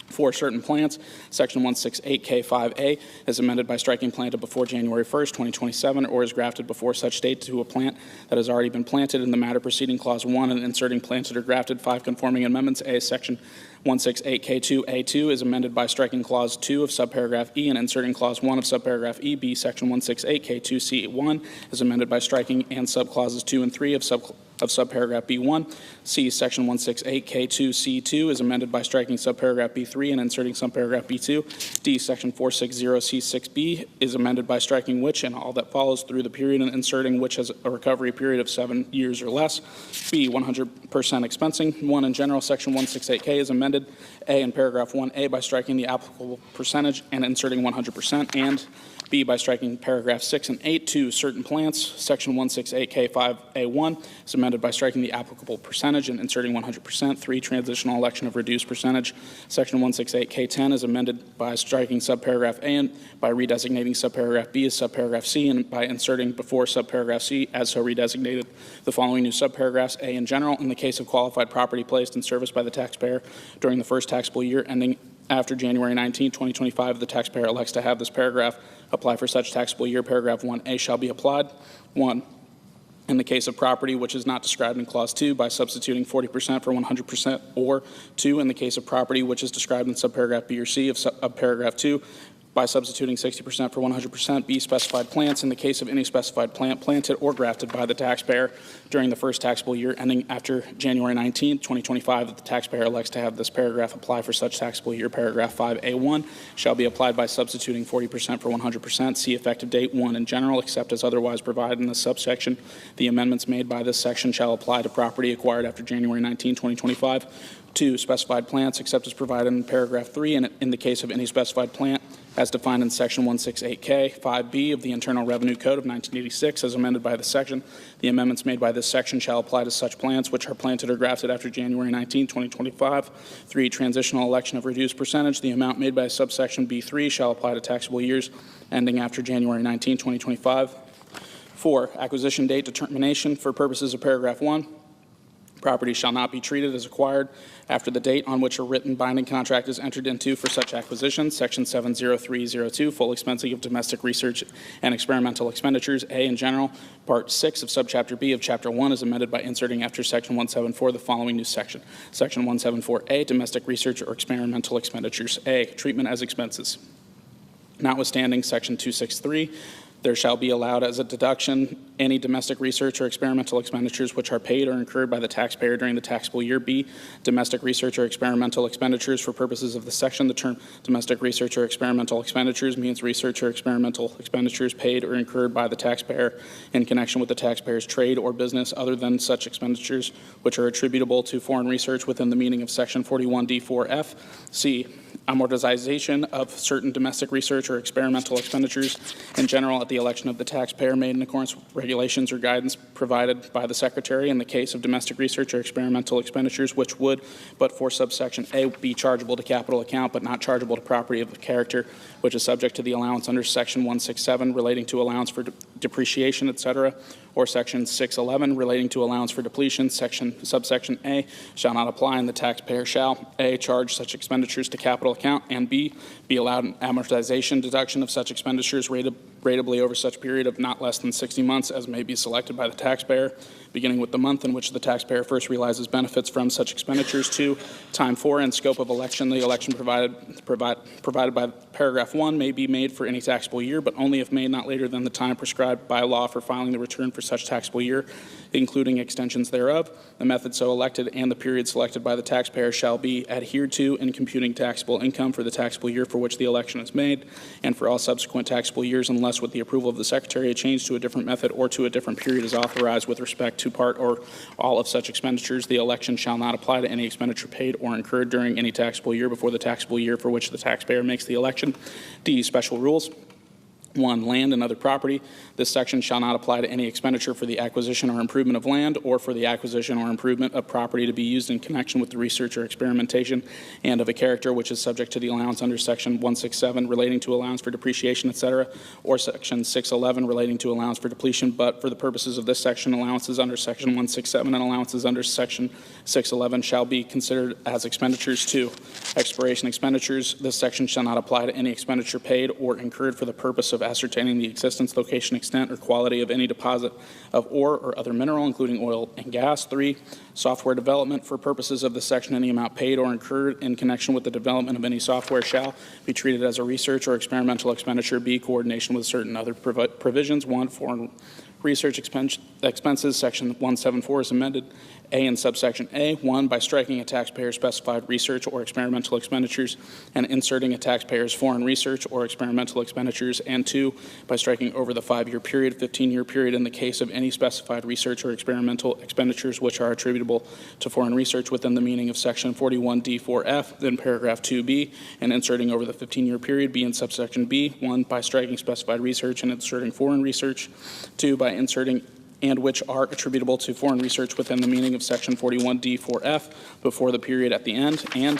For certain plants, Section 168K5A is amended by striking planted before January 1st, 2027, or is grafted before such date to a plant that has already been planted in the matter preceding Clause 1 and inserting planted or grafted. 5, conforming amendments. A, Section 168K2A2 is amended by striking Clause 2 of subparagraph E and inserting Clause 1 of subparagraph E. B, Section 168K2C1 is amended by striking and subclauses 2 and 3 of subparagraph B1. C, Section 168K2C2 is amended by striking subparagraph B3 and inserting subparagraph B2. D, Section 460C6B is amended by striking which and all that follows through the period and inserting which has a recovery period of 7 years or less. B, 100% expensing. 1, in general, Section 168K is amended A in paragraph 1A by striking the applicable percentage and inserting 100%, and B, by striking paragraph 6 and 8 to certain plants. Section 168K5A1 is amended by striking the applicable percentage and inserting 100%. 3, transitional election of reduced percentage. Section 168K10 is amended by striking subparagraph A and by redesignating subparagraph B as subparagraph C and by inserting before subparagraph C as so redesignated the following new subparagraphs. A, in general, in the case of qualified property placed in service by the taxpayer during the first taxable year ending after January 19, 2025, the taxpayer elects to have this paragraph apply for such taxable year. Paragraph 1A shall be applied. 1, in the case of property which is not described in Clause 2 by substituting 40% for 100%, or 2, in the case of property which is described in subparagraph B or C of paragraph 2 by substituting 60% for 100%. B, specified plants in the case of any specified plant planted or grafted by the taxpayer during the first taxable year ending after January 19, 2025, that the taxpayer elects to have this paragraph apply for such taxable year. Paragraph 5A1 shall be applied by substituting 40% for 100%. C, effective date 1 in general, except as otherwise provided in this subsection. The amendments made by this section shall apply to property acquired after January 19, 2025. 2, specified plants, except as provided in paragraph 3, and in the case of any specified plant, as defined in section 168K, 5B of the Internal Revenue Code of 1986, as amended by this section. The amendments made by this section shall apply to such plants which are planted or grafted after January 19, 2025. 3, transitional election of reduced percentage. The amount made by subsection B3 shall apply to taxable years ending after January 19, 2025. 4, acquisition date determination for purposes of paragraph 1. Property shall not be treated as acquired after the date on which a written binding contract is entered into for such acquisition. Section 70302, full expensing of domestic research and experimental expenditures. A, in general. Part 6 of subchapter B of Chapter 1 is amended by inserting after Section 174 the following new section. Section 174A, domestic research or experimental expenditures. A, treatment as expenses. Notwithstanding Section 263, there shall be allowed as a deduction any domestic research or experimental expenditures which are paid or incurred by the taxpayer during the taxable year. B, domestic research or experimental expenditures for purposes of this section. The term domestic research or experimental expenditures means research or experimental expenditures paid or incurred by the taxpayer in connection with the taxpayer's trade or business other than such expenditures which are attributable to foreign research within the meaning of Section 41D4F. C, amortization of certain domestic research or experimental expenditures in general at the election of the taxpayer made in accordance with regulations or guidance provided by the Secretary in the case of domestic research or experimental expenditures which would, but for subsection A, be chargeable to capital account but not chargeable to property of the character which is subject to the allowance under Section 167 relating to allowance for depreciation, etc., or Section 611 relating to allowance for depletion. Subsection A shall not apply, and the taxpayer shall A, charge such expenditures to capital account, and B, be allowed an amortization deduction of such expenditures ratably over such period of not less than 60 months as may be selected by the taxpayer, beginning with the month in which the taxpayer first realizes benefits from such expenditures. 2, time for and scope of election. The election provided by paragraph 1 may be made for any taxable year, but only if made not later than the time prescribed by law for filing the return for such taxable year, including extensions thereof. The method so elected and the period selected by the taxpayer shall be adhered to in computing taxable income for the taxable year for which the election is made, and for all subsequent taxable years, unless with the approval of the Secretary a change to a different method or to a different period is authorized with respect to part or all of such expenditures. The election shall not apply to any expenditure paid or incurred during any taxable year before the taxable year for which the taxpayer makes the election. D, special rules. 1, land and other property. This section shall not apply to any expenditure for the acquisition or improvement of land or for the acquisition or improvement of property to be used in connection with the research or experimentation and of a character which is subject to the allowance under Section 167 relating to allowance for depreciation, etc., or Section 611 relating to allowance for depletion, but for the purposes of this section, allowances under Section 167 and allowances under Section 611 shall be considered as expenditures. 2, expiration expenditures. This section shall not apply to any expenditure paid or incurred for the purpose of ascertaining the existence, location, extent, or quality of any deposit of ore or other mineral, including oil and gas. 3, software development. For purposes of this section, any amount paid or incurred in connection with the development of any software shall be treated as a research or experimental expenditure. B, coordination with certain other provisions. 1, foreign research expenses. Section 174 is amended. A, in subsection A, 1, by striking a taxpayer's specified research or experimental expenditures and inserting a taxpayer's foreign research or experimental expenditures, and 2, by striking over the 5-year period, 15-year period in the case of any specified research or experimental expenditures which are attributable to foreign research within the meaning of Section 41D4F, then paragraph 2B, and inserting over the 15-year period. B, in subsection B, 1, by striking specified research and inserting foreign research, 2, by inserting and which are attributable to foreign research within the meaning of Section 41D4F before the period at the end, and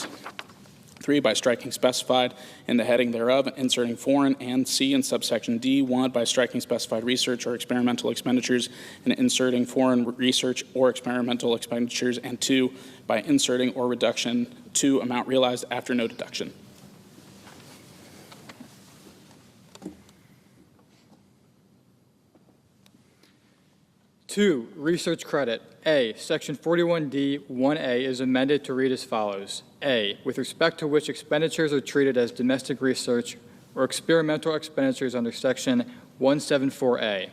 3, by striking specified in the heading thereof, inserting foreign, and C, in subsection D, 1, by striking specified research or experimental expenditures and inserting foreign research or experimental expenditures, and 2, by inserting or reduction to amount realized after no deduction. Two, research credit. A, Section 41D1A is amended to read as follows. A, with respect to which expenditures are treated as domestic research or experimental expenditures under Section 174A.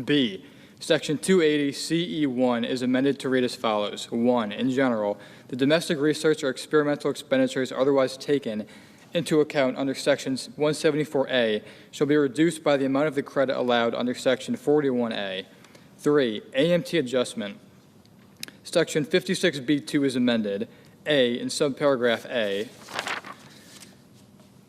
B, Section 280CE1 is amended to read as follows. 1. In general, the domestic research or experimental expenditures otherwise taken into account under Sections 174A shall be reduced by the amount of the credit allowed under Section 41A. 3. AMT adjustment. Section 56B2 is amended. A, in subparagraph A,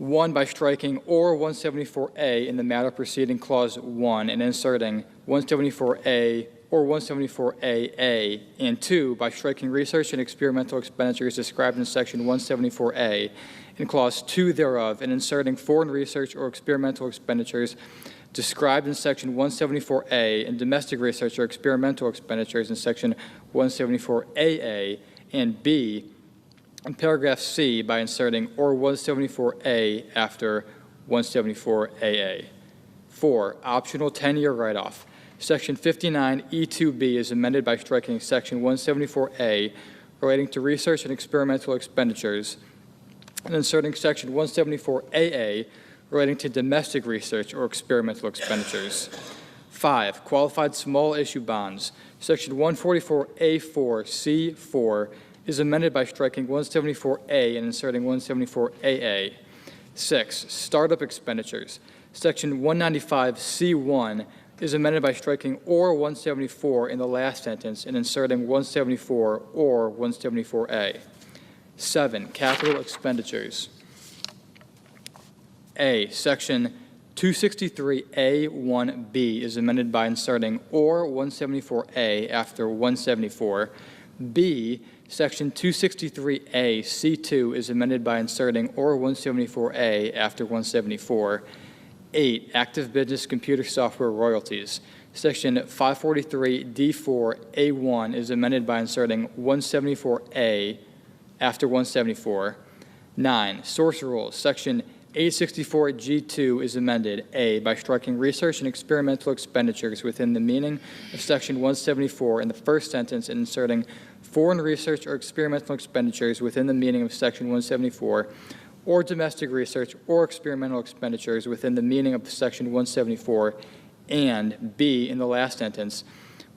1 by striking or 174A in the matter preceding Clause 1 and inserting 174A or 174AA, and 2 by striking research and experimental expenditures described in Section 174A in Clause 2 thereof and inserting foreign research or experimental expenditures described in Section 174A and domestic research or experimental expenditures in Section 174AA, and B, in paragraph C by inserting or 174A after 174AA. 4. Optional 10-year write-off. Section 59E2B is amended by striking Section 174A relating to research and experimental expenditures and inserting Section 174AA relating to domestic research or experimental expenditures. 5. Qualified small issue bonds. Section 144A4C4 is amended by striking 174A and inserting 174AA. 6. Startup expenditures. Section 195C1 is amended by striking or 174 in the last sentence and inserting 174 or 174A. 7. Capital expenditures. A. Section 263A1B is amended by inserting or 174A after 174. B. Section 263A.C2 is amended by inserting or 174A after 174. 8. Active business computer software royalties. Section 543D4A1 is amended by inserting 174A after 174. 9. Source rules. Section 864G2 is amended, A, by striking research and experimental expenditures within the meaning of Section 174 in the first sentence and inserting foreign research or experimental expenditures within the meaning of Section 174, or domestic research or experimental expenditures within the meaning of Section 174, and B, in the last sentence,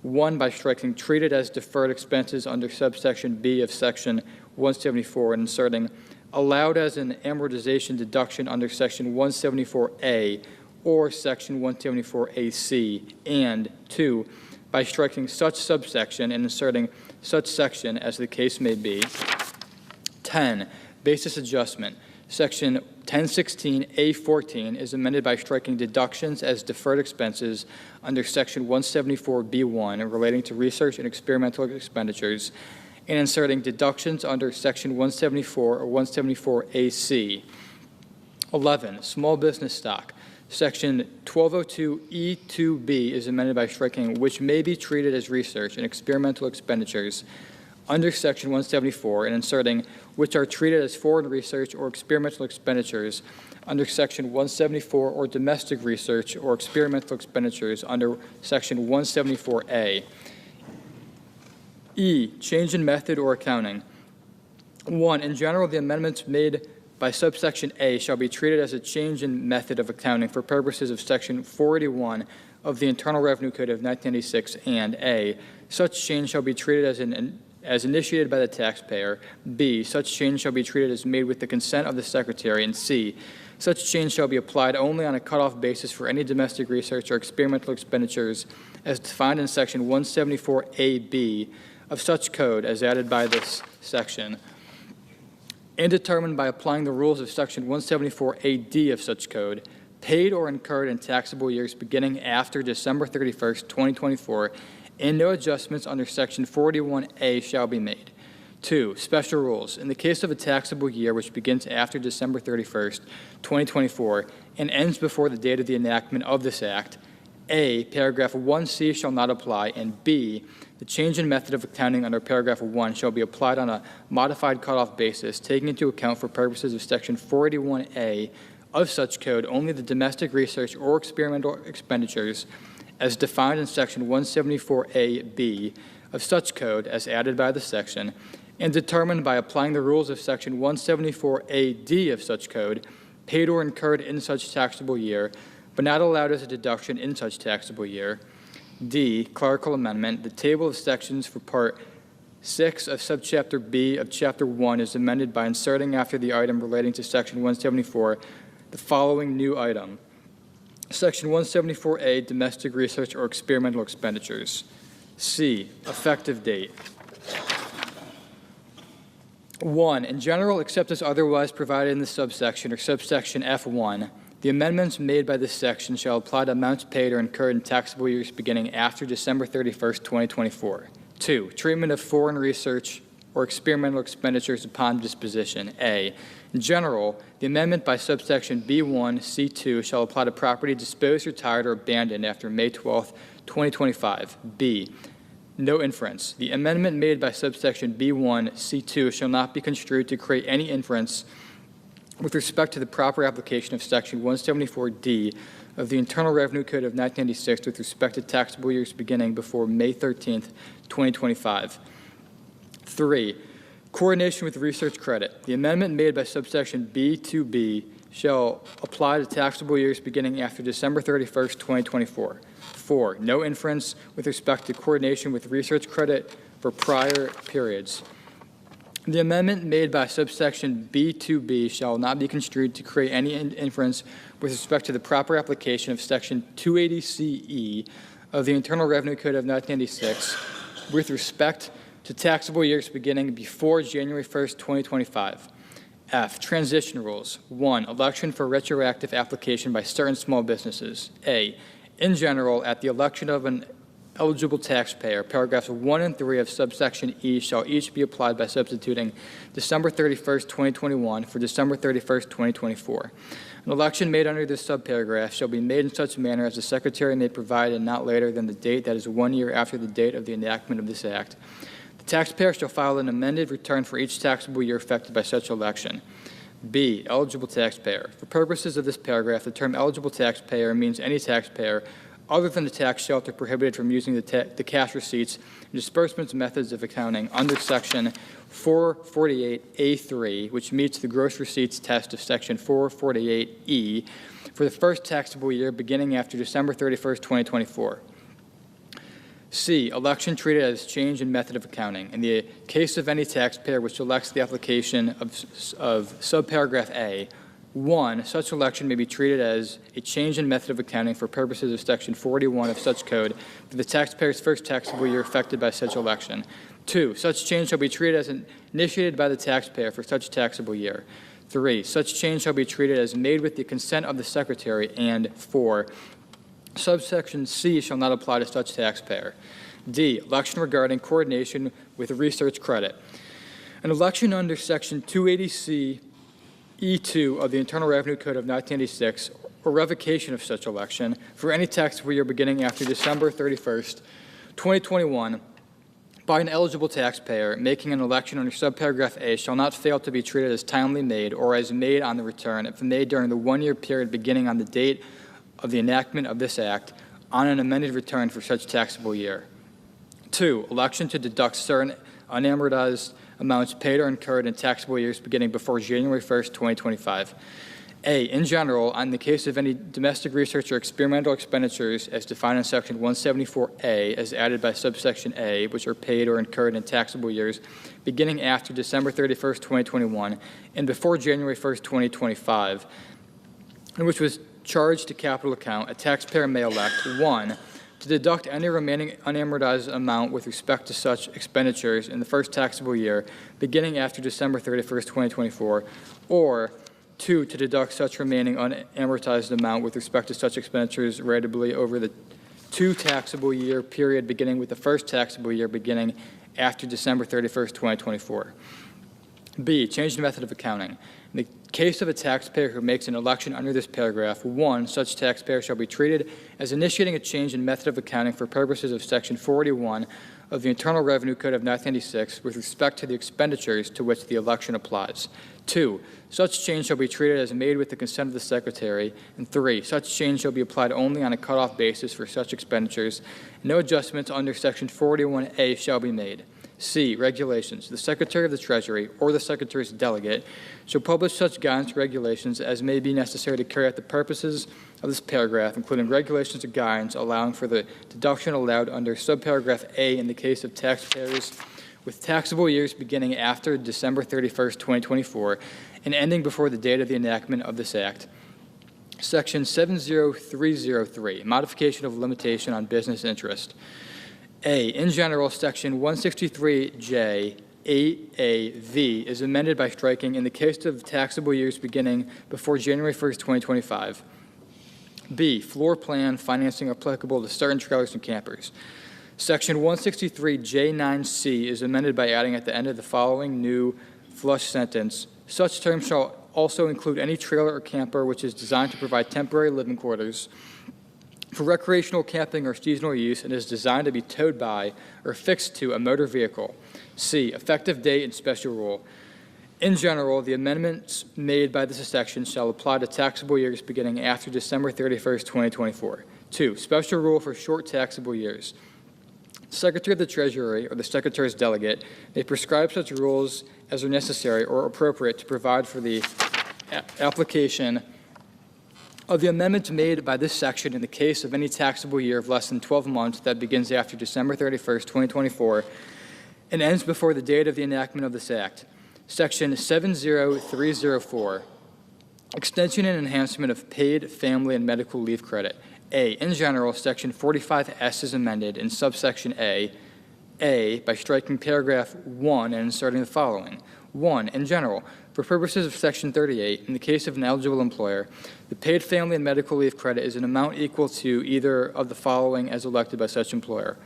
1, by striking treated as deferred expenses under subsection B of Section 174 and inserting allowed as an amortization deduction under Section 174A or Section 174AC, and 2, by striking such subsection and inserting such section as the case may be. 10. Basis adjustment. Section 1016A14 is amended by striking deductions as deferred expenses under Section 174B1 relating to research and experimental expenditures, and inserting deductions under Section 174 or 174AC. 11. Small business stock. Section 1202E2B is amended by striking which may be treated as research and experimental expenditures under Section 174 and inserting which are treated as foreign research or experimental expenditures under Section 174 or domestic research or experimental expenditures under Section 174A. E. Change in method or accounting. 1. In general, the amendments made by subsection A shall be treated as a change in method of accounting for purposes of Section 481 of the Internal Revenue Code of 1996, and A. Such change shall be treated as initiated by the taxpayer. B. Such change shall be treated as made with the consent of the Secretary. And C. Such change shall be applied only on a cutoff basis for any domestic research or experimental expenditures as defined in Section 174A(b) of such code as added by this section, and determined by applying the rules of Section 174A(d) of such code, paid or incurred in taxable years beginning after December 31st, 2024, and no adjustments under Section 41A shall be made. 2. Special rules. In the case of a taxable year which begins after December 31st, 2024, and ends before the date of the enactment of this Act, A. Paragraph 1C shall not apply, and B. The change in method of accounting under Paragraph 1 shall be applied on a modified cutoff basis, taking into account for purposes of Section 481A of such code only the domestic research or experimental expenditures as defined in Section 174A(b) of such code as added by the section, and determined by applying the rules of Section 174A(d) of such code, paid or incurred in such taxable year, but not allowed as a deduction in such taxable year. D, clerical amendment, the table of sections for Part 6 of Subchapter B of Chapter 1 is amended by inserting after the item relating to Section 174 the following new item. Section 174A, domestic research or experimental expenditures. C, effective date. 1. In general, except as otherwise provided in the subsection or subsection F1, the amendments made by this section shall apply to amounts paid or incurred in taxable years beginning after December 31st, 2024. 2. Treatment of foreign research or experimental expenditures upon disposition. A. In general, the amendment by subsection B1, C2 shall apply to property disposed, retired, or abandoned after May 12th, 2025. B. No inference. The amendment made by subsection B1, C2 shall not be construed to create any inference with respect to the proper application of Section 174D of the Internal Revenue Code of 1996 with respect to taxable years beginning before May 13th, 2025. 3. Coordination with research credit. The amendment made by subsection B2B shall apply to taxable years beginning after December 31st, 2024. 4. No inference with respect to coordination with research credit for prior periods. The amendment made by subsection B2B shall not be construed to create any inference with respect to the proper application of Section 280CE of the Internal Revenue Code of 1996 with respect to taxable years beginning before January 1st, 2025. F. Transition rules. 1. Election for retroactive application by certain small businesses. A. In general, at the election of an eligible taxpayer, paragraphs 1 and 3 of subsection E shall each be applied by substituting December 31st, 2021 for December 31st, 2024. An election made under this subparagraph shall be made in such manner as the Secretary may provide and not later than the date that is 1 year after the date of the enactment of this Act. The taxpayer shall file an amended return for each taxable year affected by such election. B. Eligible taxpayer. For purposes of this paragraph, the term eligible taxpayer means any taxpayer other than the tax shelter prohibited from using the cash receipts and disbursements methods of accounting under Section 448A3, which meets the gross receipts test of Section 448E for the first taxable year beginning after December 31st, 2024. C. Election treated as change in method of accounting. In the case of any taxpayer which elects the application of subparagraph A, 1. Such election may be treated as a change in method of accounting for purposes of Section 41 of such code for the taxpayer's first taxable year affected by such election. 2. Such change shall be treated as initiated by the taxpayer for such taxable year. 3. Such change shall be treated as made with the consent of the Secretary. And 4. Subsection C shall not apply to such taxpayer. D. Election regarding coordination with research credit. An election under Section 280C E2 of the Internal Revenue Code of 1986 or revocation of such election for any taxable year beginning after December 31st, 2021 by an eligible taxpayer making an election under subparagraph A shall not fail to be treated as timely made or as made on the return if made during the 1 year period beginning on the date of the enactment of this Act on an amended return for such taxable year. 2. Election to deduct certain unamortized amounts paid or incurred in taxable years beginning before January 1st, 2025. A. In general, in the case of any domestic research or experimental expenditures as defined in Section 174A as added by subsection A, which are paid or incurred in taxable years beginning after December 31st, 2021 and before January 1st, 2025, and which was charged to capital account, a taxpayer may elect 1. To deduct any remaining unamortized amount with respect to such expenditures in the first taxable year beginning after December 31st, 2024, or 2. To deduct such remaining unamortized amount with respect to such expenditures ratably over the 2 taxable year period beginning with the first taxable year beginning after December 31st, 2024. B. Change in method of accounting. In the case of a taxpayer who makes an election under this paragraph, 1. Such taxpayer shall be treated as initiating a change in method of accounting for purposes of Section 41 of the Internal Revenue Code of 1996 with respect to the expenditures to which the election applies. 2. Such change shall be treated as made with the consent of the Secretary. And 3. Such change shall be applied only on a cutoff basis for such expenditures. No adjustments under Section 41A shall be made. C, regulations. The Secretary of the Treasury or the Secretary's delegate shall publish such guidance and regulations as may be necessary to carry out the purposes of this paragraph, including regulations and guidance allowing for the deduction allowed under subparagraph A in the case of taxpayers with taxable years beginning after December 31st, 2024, and ending before the date of the enactment of this Act. Section 70303, modification of limitation on business interest. A, in general, Section 163J 8AV is amended by striking in the case of taxable years beginning before January 1st, 2025. B, floor plan financing applicable to certain trailers and campers. Section 163J9C is amended by adding at the end of the following new flush sentence, such terms shall also include any trailer or camper which is designed to provide temporary living quarters for recreational camping or seasonal use and is designed to be towed by or fixed to a motor vehicle. C, effective date and special rule. In general, the amendments made by this section shall apply to taxable years beginning after December 31st, 2024. 2, special rule for short taxable years. The Secretary of the Treasury or the Secretary's delegate may prescribe such rules as are necessary or appropriate to provide for the application of the amendments made by this section in the case of any taxable year of less than 12 months that begins after December 31st, 2024, and ends before the date of the enactment of this Act. Section 70304, extension and enhancement of paid family and medical leave credit. A, in general, Section 45S is amended in subsection A, by striking paragraph 1 and inserting the following. 1, in general, for purposes of Section 38, in the case of an eligible employer, the paid family and medical leave credit is an amount equal to either of the following as elected by such employer.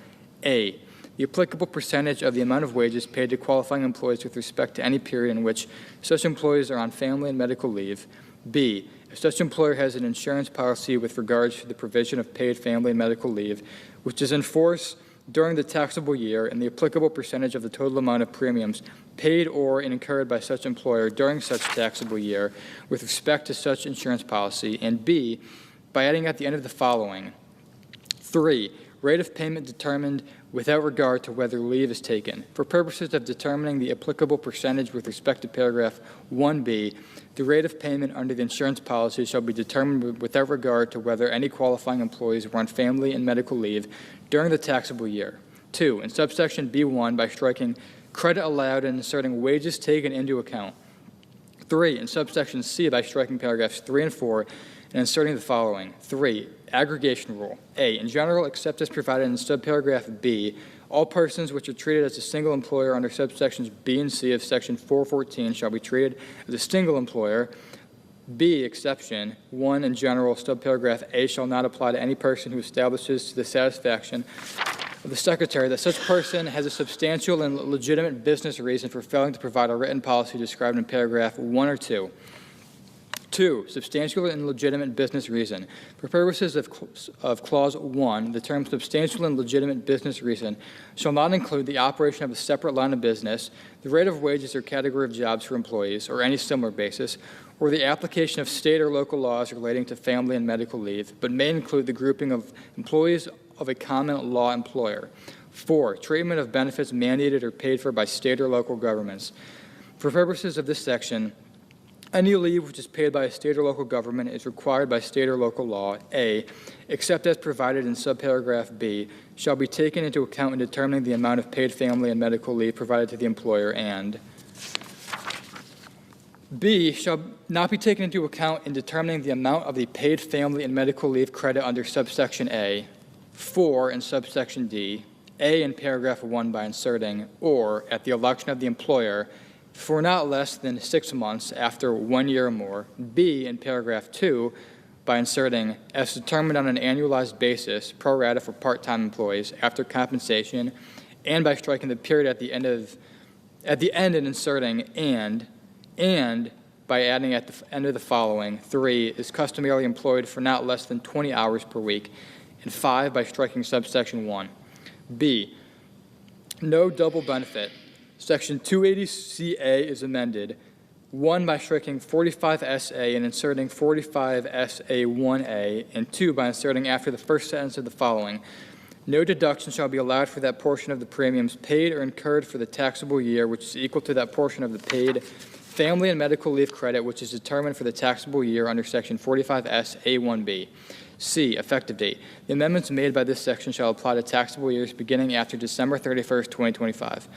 A, the applicable percentage of the amount of wages paid to qualifying employees with respect to any period in which such employees are on family and medical leave. B, if such employer has an insurance policy with regards to the provision of paid family and medical leave, which is in force during the taxable year, and the applicable percentage of the total amount of premiums paid or incurred by such employer during such taxable year with respect to such insurance policy, and B, by adding at the end of the following. 3, rate of payment determined without regard to whether leave is taken. For purposes of determining the applicable percentage with respect to paragraph 1B, the rate of payment under the insurance policy shall be determined without regard to whether any qualifying employees were on family and medical leave during the taxable year. 2, in subsection B1, by striking credit allowed and inserting wages taken into account. 3, in subsection C, by striking paragraphs 3 and 4 and inserting the following. 3, aggregation rule. A, in general, except as provided in subparagraph B, all persons which are treated as a single employer under subsections B and C of section 414 shall be treated as a single employer. B, exception 1, in general, subparagraph A shall not apply to any person who establishes to the satisfaction of the Secretary that such person has a substantial and legitimate business reason for failing to provide a written policy described in paragraph 1 or 2. 2, substantial and legitimate business reason. For purposes of Clause 1, the term substantial and legitimate business reason shall not include the operation of a separate line of business, the rate of wages or category of jobs for employees, or any similar basis, or the application of state or local laws relating to family and medical leave, but may include the grouping of employees of a common law employer. 4, treatment of benefits mandated or paid for by state or local governments. For purposes of this section, any leave which is paid by a state or local government is required by state or local law. A, except as provided in subparagraph B, shall be taken into account in determining the amount of paid family and medical leave provided to the employer, and B, shall not be taken into account in determining the amount of the paid family and medical leave credit under subsection A. 4, in subsection D, A in paragraph 1 by inserting, or at the election of the employer, for not less than 6 months after 1 year or more. B in paragraph 2 by inserting, as determined on an annualized basis, pro rata for part-time employees after compensation, and by striking the period at the end and inserting and by adding at the end of the following. 3, is customarily employed for not less than 20 hours per week, and 5, by striking subsection 1. B, no double benefit. Section 280CA is amended. 1, by striking 45SA and inserting 45SA1A, and 2, by inserting after the first sentence of the following. No deduction shall be allowed for that portion of the premiums paid or incurred for the taxable year which is equal to that portion of the paid family and medical leave credit which is determined for the taxable year under Section 45S A1B. C. Effective date. The amendments made by this section shall apply to taxable years beginning after December 31st, 2025.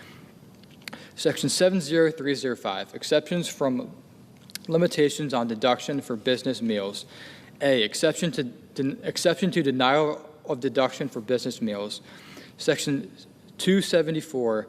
Section 70305. Exceptions from limitations on deduction for business meals. A. Exception to denial of deduction for business meals. Section 274O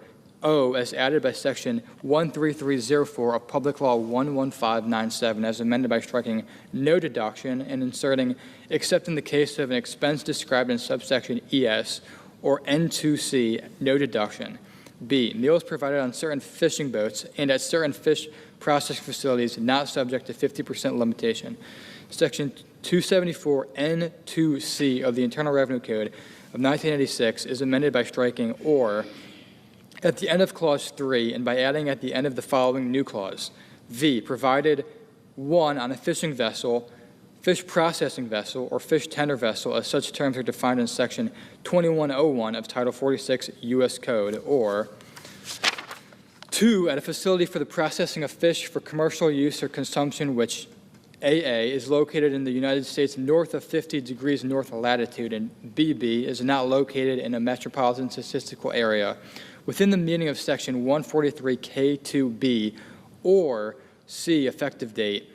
as added by Section 13304 of Public Law 11597 as amended by striking no deduction and inserting except in the case of an expense described in subsection ES or N2C, no deduction. B. Meals provided on certain fishing boats and at certain fish processing facilities not subject to 50% limitation. Section 274N2C of the Internal Revenue Code of 1986 is amended by striking or at the end of Clause 3 and by adding at the end of the following new clause. V. Provided 1 on a fishing vessel, fish processing vessel, or fish tender vessel as such terms are defined in Section 2101 of Title 46 U.S. Code, or 2 at a facility for the processing of fish for commercial use or consumption which AA is located in the United States north of 50 degrees north latitude and BB is not located in a metropolitan statistical area within the meaning of Section 143K2B, or C. Effective date.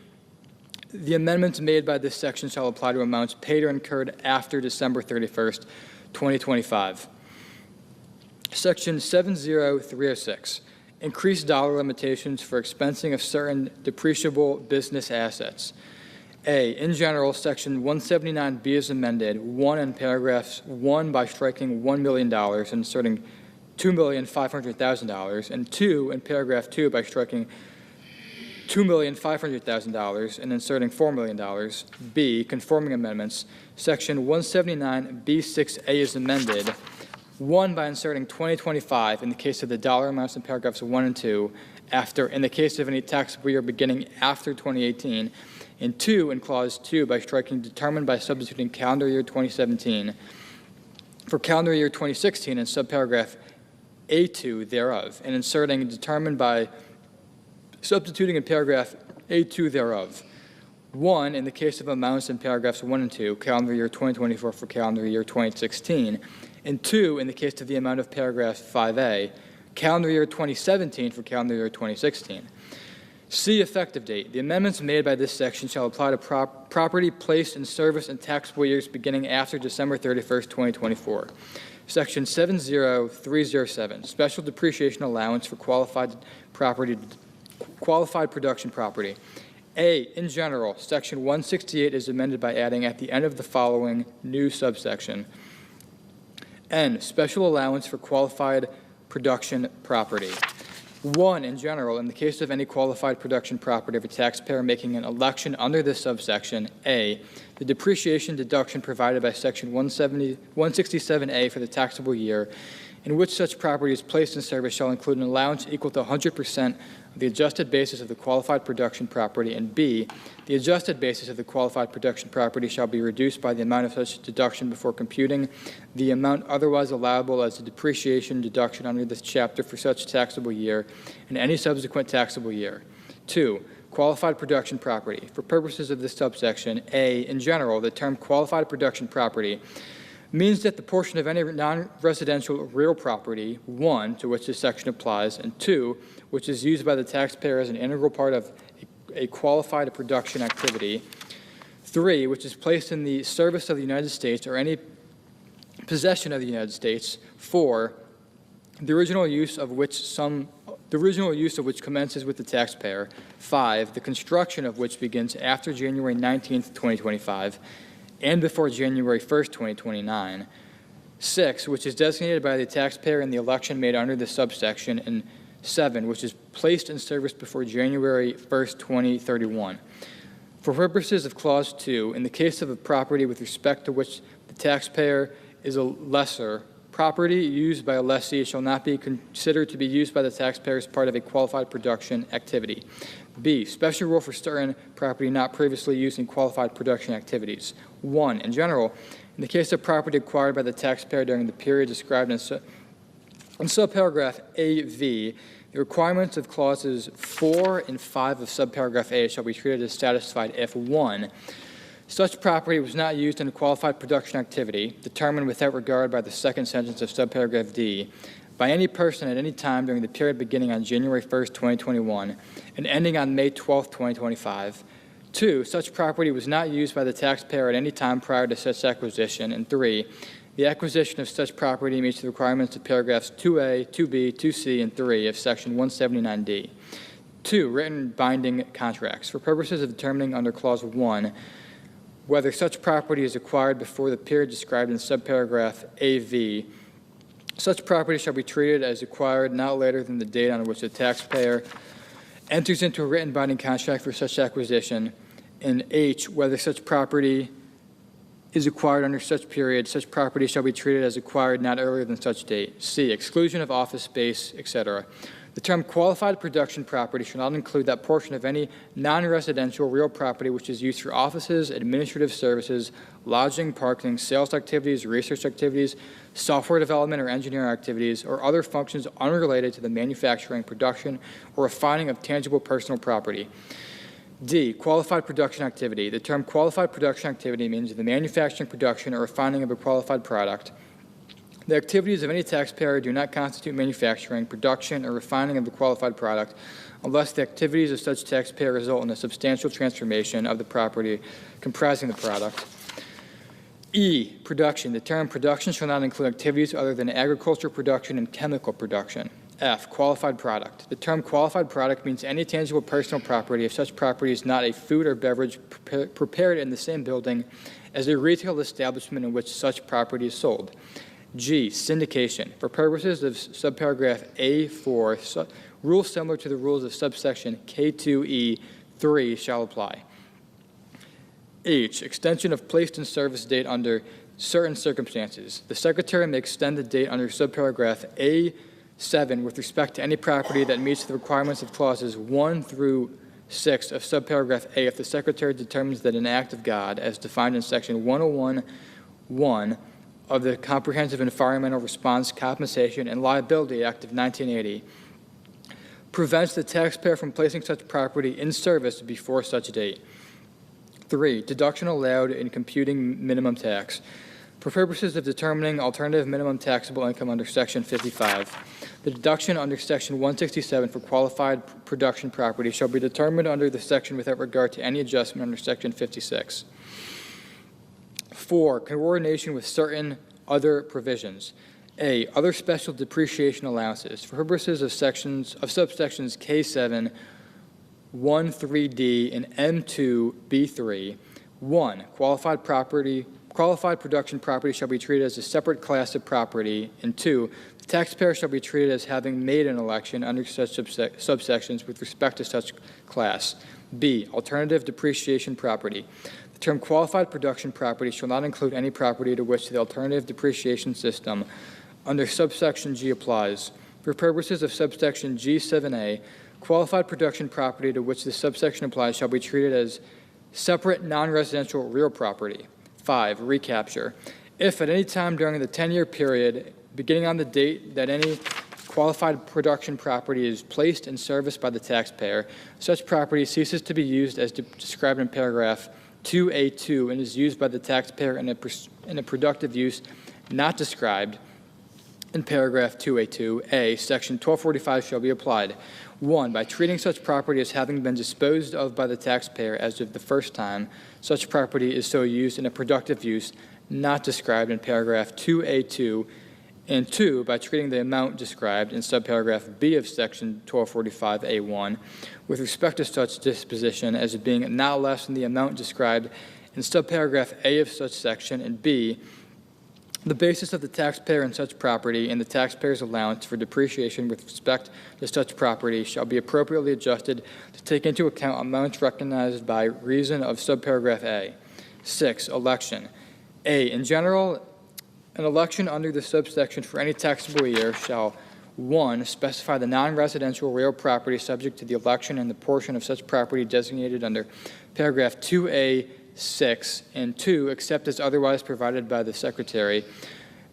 The amendments made by this section shall apply to amounts paid or incurred after December 31st, 2025. Section 70306. Increased dollar limitations for expensing of certain depreciable business assets. A. In general, Section 179B is amended, 1 in paragraphs 1 by striking $1 million and inserting $2,500,000, and 2 in paragraph 2 by striking $2,500,000 and inserting $4 million. B. Conforming amendments. Section 179B6A is amended, 1 by inserting 2025 in the case of the dollar amounts in paragraphs 1 and 2, after in the case of any taxable year beginning after 2018, and 2 in clause 2 by striking determined by substituting calendar year 2017 for calendar year 2016 in subparagraph A2 thereof, and inserting determined by substituting in paragraph A2 thereof. 1 in the case of amounts in paragraphs 1 and 2, calendar year 2024 for calendar year 2016, and 2 in the case of the amount of paragraph 5A, calendar year 2017 for calendar year 2016. C. Effective date. The amendments made by this section shall apply to property placed in service in taxable years beginning after December 31st, 2024. Section 70307, Special Depreciation Allowance for Qualified Production Property. A. In general, Section 168 is amended by adding at the end of the following new subsection. N. Special Allowance for Qualified Production Property. 1. In general, in the case of any qualified production property of a taxpayer making an election under this subsection, A. The depreciation deduction provided by Section 167A for the taxable year in which such property is placed in service shall include an allowance equal to 100% of the adjusted basis of the qualified production property, and B. The adjusted basis of the qualified production property shall be reduced by the amount of such deduction before computing the amount otherwise allowable as a depreciation deduction under this chapter for such taxable year and any subsequent taxable year. 2. Qualified production property. For purposes of this subsection, A. In general, the term qualified production property means that the portion of any non-residential real property, 1, to which this section applies, and 2, which is used by the taxpayer as an integral part of a qualified production activity, 3, which is placed in the service of the United States or any possession of the United States, 4, the original use of which commences with the taxpayer, 5, the construction of which begins after January 19th, 2025, and before January 1st, 2029. 6, which is designated by the taxpayer in the election made under this subsection, and 7, which is placed in service before January 1st, 2031. For purposes of Clause 2, in the case of a property with respect to which the taxpayer is a lessor, property used by a lessee shall not be considered to be used by the taxpayer as part of a qualified production activity. B. Special rule for certain property not previously used in qualified production activities. 1. In general, In the case of property acquired by the taxpayer during the period described in subparagraph AV, the requirements of clauses 4 and 5 of subparagraph A shall be treated as satisfied if 1. Such property was not used in a qualified production activity, determined without regard by the second sentence of subparagraph D, by any person at any time during the period beginning on January 1st, 2021, and ending on May 12th, 2025. 2, such property was not used by the taxpayer at any time prior to such acquisition. And 3, the acquisition of such property meets the requirements of paragraphs 2A, 2B, 2C, and 3 of Section 179D. 2, written binding contracts. For purposes of determining under Clause 1 whether such property is acquired before the period described in subparagraph AV, such property shall be treated as acquired not later than the date on which the taxpayer enters into a written binding contract for such acquisition. And H, whether such property is acquired under such period, such property shall be treated as acquired not earlier than such date. C, exclusion of office space, etc. The term qualified production property shall not include that portion of any non-residential real property which is used for offices, administrative services, lodging, parking, sales activities, research activities, software development or engineering activities, or other functions unrelated to the manufacturing, production, or refining of tangible personal property. D, qualified production activity. The term qualified production activity means the manufacturing, production, or refining of a qualified product. The activities of any taxpayer do not constitute manufacturing, production, or refining of a qualified product unless the activities of such taxpayer result in a substantial transformation of the property comprising the product. E, production. The term production shall not include activities other than agricultural production and chemical production. F, qualified product. The term qualified product means any tangible personal property if such property is not a food or beverage prepared in the same building as a retail establishment in which such property is sold. G, syndication. For purposes of subparagraph A4, rules similar to the rules of subsection K2E3 shall apply. H, extension of placed in service date under certain circumstances. The Secretary may extend the date under subparagraph A7 with respect to any property that meets the requirements of clauses 1 through 6 of subparagraph A if the Secretary determines that an act of God, as defined in section 101(1) of the Comprehensive Environmental Response, Compensation, and Liability Act of 1980, prevents the taxpayer from placing such property in service before such date. 3, deduction allowed in computing minimum tax. For purposes of determining alternative minimum taxable income under Section 55, the deduction under Section 167 for qualified production property shall be determined under the section without regard to any adjustment under Section 56. 4, coordination with certain other provisions. A, other special depreciation allowances. For purposes of subsections K7, 1(3)D, and M2(B)(3), 1, qualified production property shall be treated as a separate class of property, and 2, the taxpayer shall be treated as having made an election under such subsections with respect to such class. B, alternative depreciation property. The term qualified production property shall not include any property to which the alternative depreciation system under subsection G applies. For purposes of subsection G7A, qualified production property to which this subsection applies shall be treated as separate non-residential real property. 5, recapture. If at any time during the 10-year period, beginning on the date that any qualified production property is placed in service by the taxpayer, such property ceases to be used as described in paragraph 2A2 and is used by the taxpayer in a productive use not described in paragraph 2A2, section 1245 shall be applied. 1, by treating such property as having been disposed of by the taxpayer as of the first time such property is so used in a productive use not described in paragraph 2A2, and 2, by treating the amount described in subparagraph B of section 1245A1 with respect to such disposition as being not less than the amount described in subparagraph A of such section, and B, the basis of the taxpayer in such property and the taxpayer's allowance for depreciation with respect to such property shall be appropriately adjusted to take into account amounts recognized by reason of subparagraph A. 6, election. A, in general, an election under the subsection for any taxable year shall, 1, specify the non-residential real property subject to the election and the portion of such property designated under paragraph 2A 6, and 2, except as otherwise provided by the Secretary,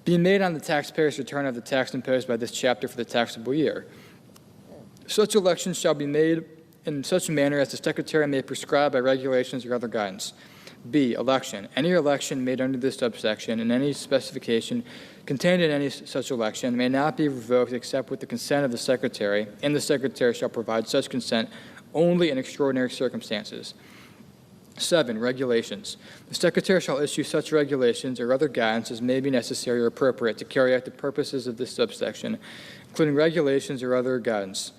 be made on the taxpayer's return of the tax imposed by this chapter for the taxable year. Such elections shall be made in such a manner as the Secretary may prescribe by regulations or other guidance. B, election. Any election made under this subsection and any specification contained in any such election may not be revoked except with the consent of the Secretary, and the Secretary shall provide such consent only in extraordinary circumstances. 7, regulations. The Secretary shall issue such regulations or other guidance as may be necessary or appropriate to carry out the purposes of this subsection, including regulations or other guidance.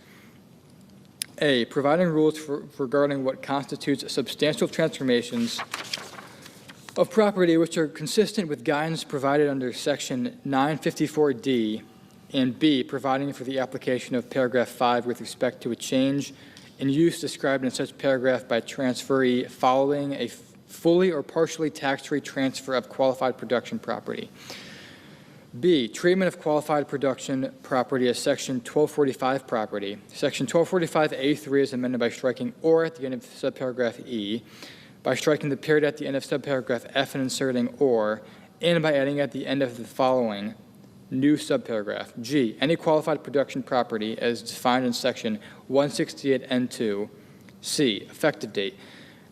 A, providing rules regarding what constitutes substantial transformations of property which are consistent with guidance provided under Section 954D, and B, providing for the application of paragraph 5 with respect to a change in use described in such paragraph by transferee following a fully or partially tax-free transfer of qualified production property. B, treatment of qualified production property as Section 1245 property. Section 1245A3 is amended by striking or at the end of subparagraph E, by striking the period at the end of subparagraph F and inserting or, and by adding at the end of the following new subparagraph. G, any qualified production property as defined in Section 168N2. C, effective date.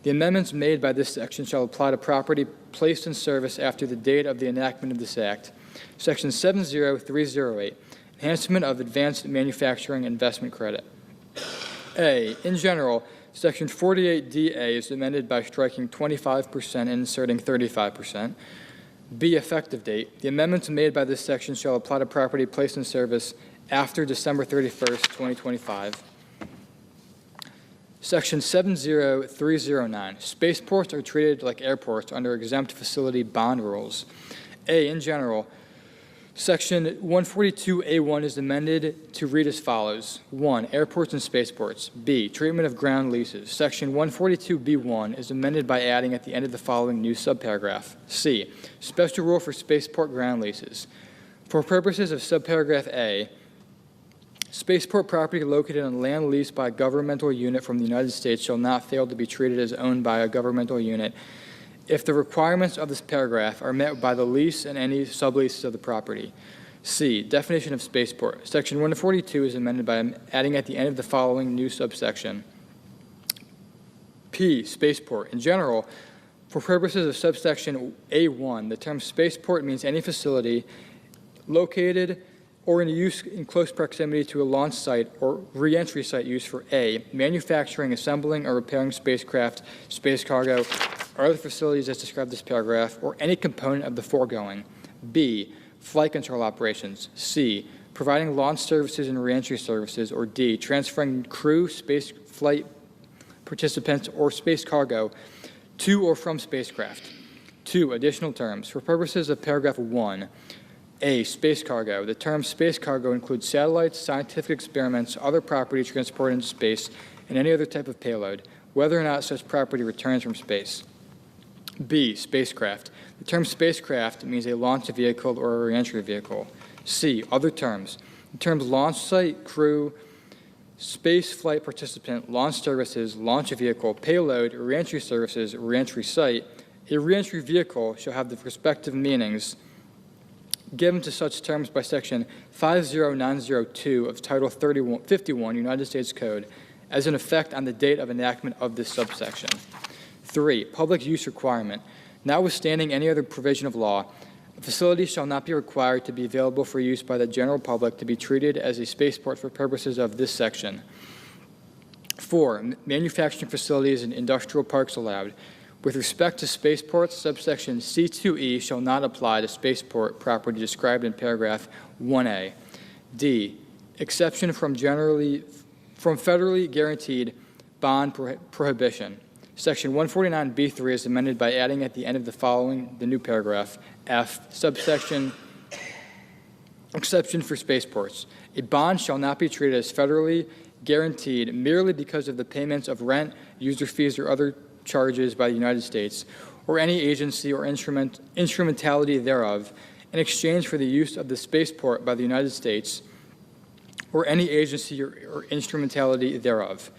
The amendments made by this section shall apply to property placed in service after the date of the enactment of this Act. Section 70308, enhancement of advanced manufacturing investment credit. A, in general, Section 48DA is amended by striking 25% and inserting 35%. B, effective date. The amendments made by this section shall apply to property placed in service after December 31st, 2025. Section 70309, spaceports are treated like airports under exempt facility bond rules. A, in general, Section 142A1 is amended to read as follows. 1, airports and spaceports. B, treatment of ground leases. Section 142B1 is amended by adding at the end of the following new subparagraph. C, special rule for spaceport ground leases. For purposes of subparagraph A, spaceport property located on land leased by a governmental unit from the United States shall not fail to be treated as owned by a governmental unit if the requirements of this paragraph are met by the lease and any subleases of the property. C, definition of spaceport. Section 142 is amended by adding at the end of the following new subsection. P, spaceport. In general, for purposes of subsection A1, the term spaceport means any facility located or in use in close proximity to a launch site or re-entry site used for A, manufacturing, assembling, or repairing spacecraft, space cargo, or other facilities as described in this paragraph, or any component of the foregoing. B, flight control operations. C, providing launch services and re-entry services, or D, transferring crew, space flight participants, or space cargo to or from spacecraft. 2, additional terms. For purposes of paragraph 1, A, space cargo. The term space cargo includes satellites, scientific experiments, other property transported into space, and any other type of payload, whether or not such property returns from space. B, spacecraft. The term spacecraft means a launch vehicle or a re-entry vehicle. C, other terms. The terms launch site, crew, space flight participant, launch services, launch vehicle, payload, re-entry services, re-entry site. A re-entry vehicle shall have the respective meanings given to such terms by Section 50902 of Title 51 United States Code as in effect on the date of enactment of this subsection. 3, public use requirement. Notwithstanding any other provision of law, a facility shall not be required to be available for use by the general public to be treated as a spaceport for purposes of this section. 4, manufacturing facilities and industrial parks allowed. With respect to spaceports, subsection C2E shall not apply to spaceport property described in paragraph 1A. D, exception from federally guaranteed bond prohibition. Section 149B3 is amended by adding at the end of the following the new paragraph, F, subsection exception for spaceports. A bond shall not be treated as federally guaranteed merely because of the payments of rent, user fees, or other charges by the United States, or any agency or instrumentality thereof, in exchange for the use of the spaceport by the United States, or any agency or instrumentality thereof.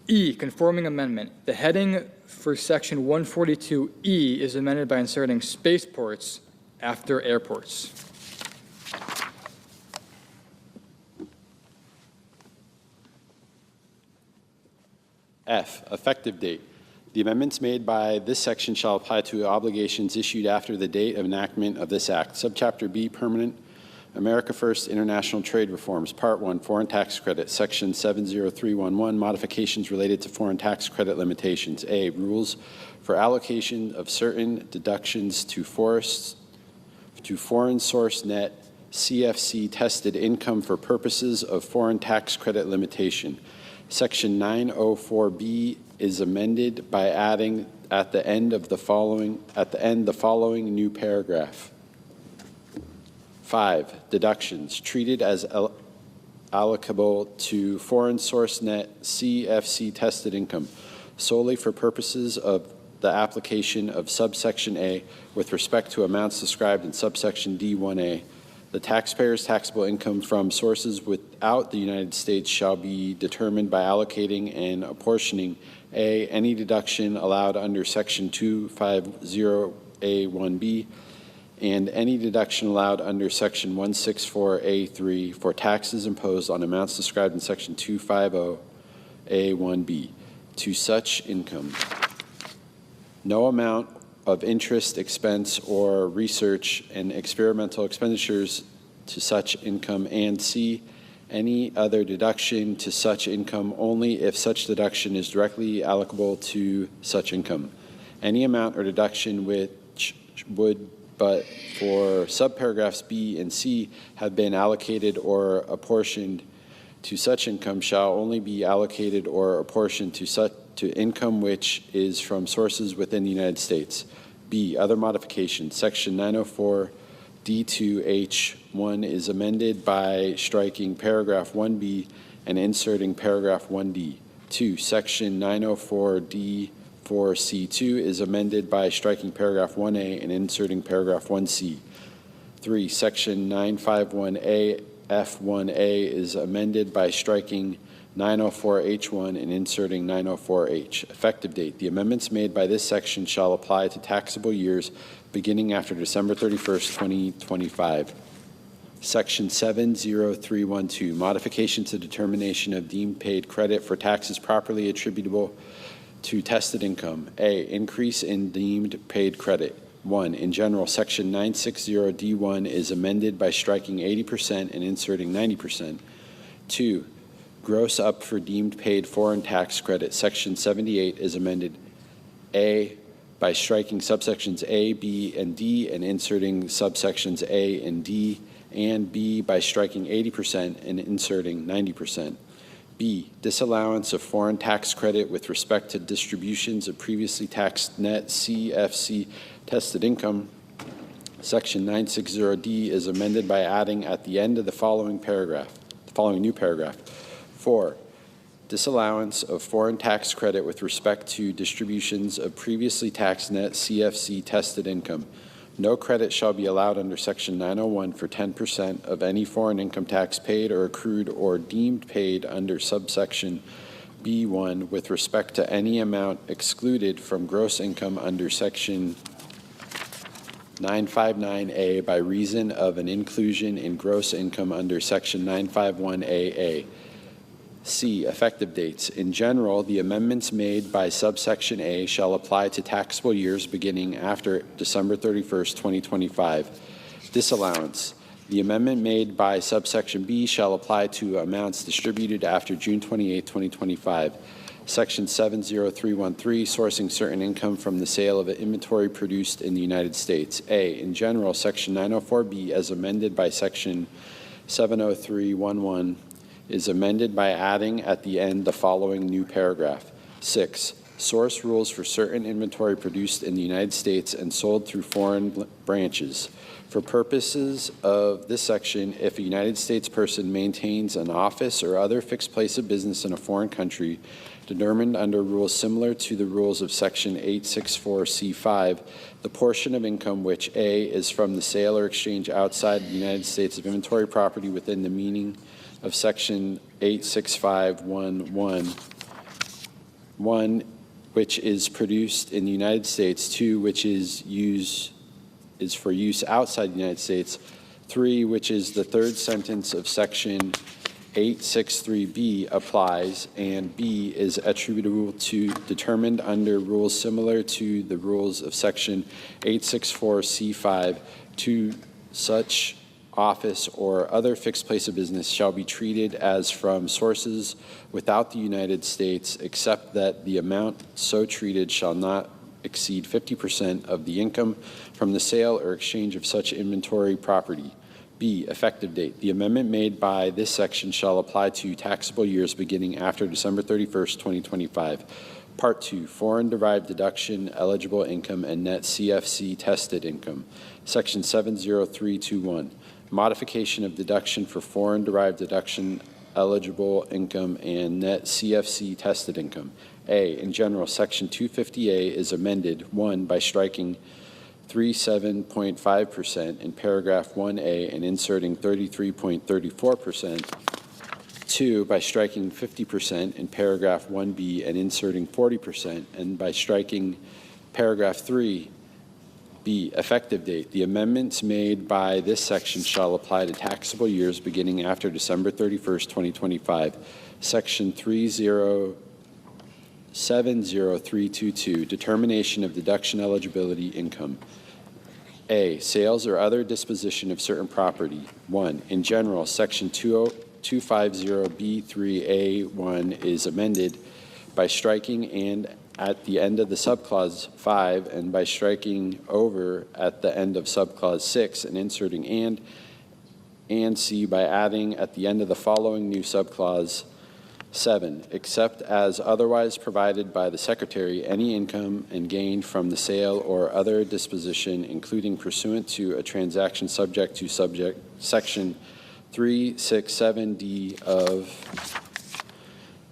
E, conforming amendment. The heading for section 142E is amended by inserting spaceports after airports. F, effective date. The amendments made by this section shall apply to obligations issued after the date of enactment of this act. Subchapter B, permanent America First International Trade Reforms, Part 1, Foreign Tax Credit, Section 70311, modifications related to foreign tax credit limitations. A, rules for allocation of certain deductions to foreign source net CFC tested income for purposes of foreign tax credit limitation. Section 904B is amended by adding at the end the following new paragraph. 5, deductions treated as allocable to foreign source net CFC tested income solely for purposes of the application of subsection A with respect to amounts described in subsection D1A. The taxpayer's taxable income from sources without the United States shall be determined by allocating and apportioning A, any deduction allowed under section 250A1B, and any deduction allowed under section 164A3 for taxes imposed on amounts described in section 250A1B to such income. No amount of interest expense or research and experimental expenditures to such income, and C, any other deduction to such income only if such deduction is directly allocable to such income. Any amount or deduction which would, but for subparagraphs B and C, have been allocated or apportioned to such income shall only be allocated or apportioned to income which is from sources within the United States. B, other modifications. Section 904 D2H1 is amended by striking paragraph 1B and inserting paragraph 1D. 2, section 904 D4C2 is amended by striking paragraph 1A and inserting paragraph 1C. 3, section 951A F1A is amended by striking 904H1 and inserting 904H. Effective date. The amendments made by this section shall apply to taxable years beginning after December 31st, 2025. Section 70312, modification to determination of deemed paid credit for taxes properly attributable to tested income. A, increase in deemed paid credit. 1, in general, section 960D1 is amended by striking 80% and inserting 90%. 2, gross up for deemed paid foreign tax credit. Section 78 is amended A by striking subsections A, B, and D and inserting subsections A and D, and B by striking 80% and inserting 90%. B, disallowance of foreign tax credit with respect to distributions of previously taxed net CFC tested income. Section 960D is amended by adding at the end of the following new paragraph. 4, disallowance of foreign tax credit with respect to distributions of previously taxed net CFC tested income. No credit shall be allowed under Section 901 for 10% of any foreign income tax paid or accrued or deemed paid under subsection B1 with respect to any amount excluded from gross income under Section 959A by reason of an inclusion in gross income under Section 951AA. C, effective dates. In general, the amendments made by subsection A shall apply to taxable years beginning after December 31st, 2025. Disallowance. The amendment made by subsection B shall apply to amounts distributed after June 28, 2025. Section 70313, sourcing certain income from the sale of inventory produced in the United States. A, in general, Section 904B, as amended by Section 70311, is amended by adding at the end the following new paragraph. 6, source rules for certain inventory produced in the United States and sold through foreign branches. For purposes of this section, if a United States person maintains an office or other fixed place of business in a foreign country, determined under rules similar to the rules of Section 864C5, the portion of income which A is from the sale or exchange outside the United States of inventory property within the meaning of Section 86511 1, which is produced in the United States, 2, which is for use outside the United States, 3, which is the third sentence of Section 863B applies, and B is attributable to determined under rules similar to the rules of Section 864C5 to such office or other fixed place of business shall be treated as from sources without the United States, except that the amount so treated shall not exceed 50% of the income from the sale or exchange of such inventory property. B, effective date. The amendment made by this section shall apply to taxable years beginning after December 31st, 2025. Part 2, foreign-derived deduction, eligible income, and net CFC tested income. Section 70321, modification of deduction for foreign-derived deduction, eligible income, and net CFC tested income. A, in general, Section 250A is amended, 1, by striking 37.5% in paragraph 1A and inserting 33.34%. 2, by striking 50% in paragraph 1B and inserting 40%, and by striking paragraph 3. B, effective date. The amendments made by this section shall apply to taxable years beginning after December 31st, 2025. Section 70322, determination of deduction eligibility income. A, sales or other disposition of certain property. 1, in general, Section 250B3A1 is amended by striking and at the end of the subclause 5 and by striking over at the end of subclause 6 and inserting and C by adding at the end of the following new subclause 7, except as otherwise provided by the Secretary, any income and gain from the sale or other disposition, including pursuant to a transaction subject to Section 367D of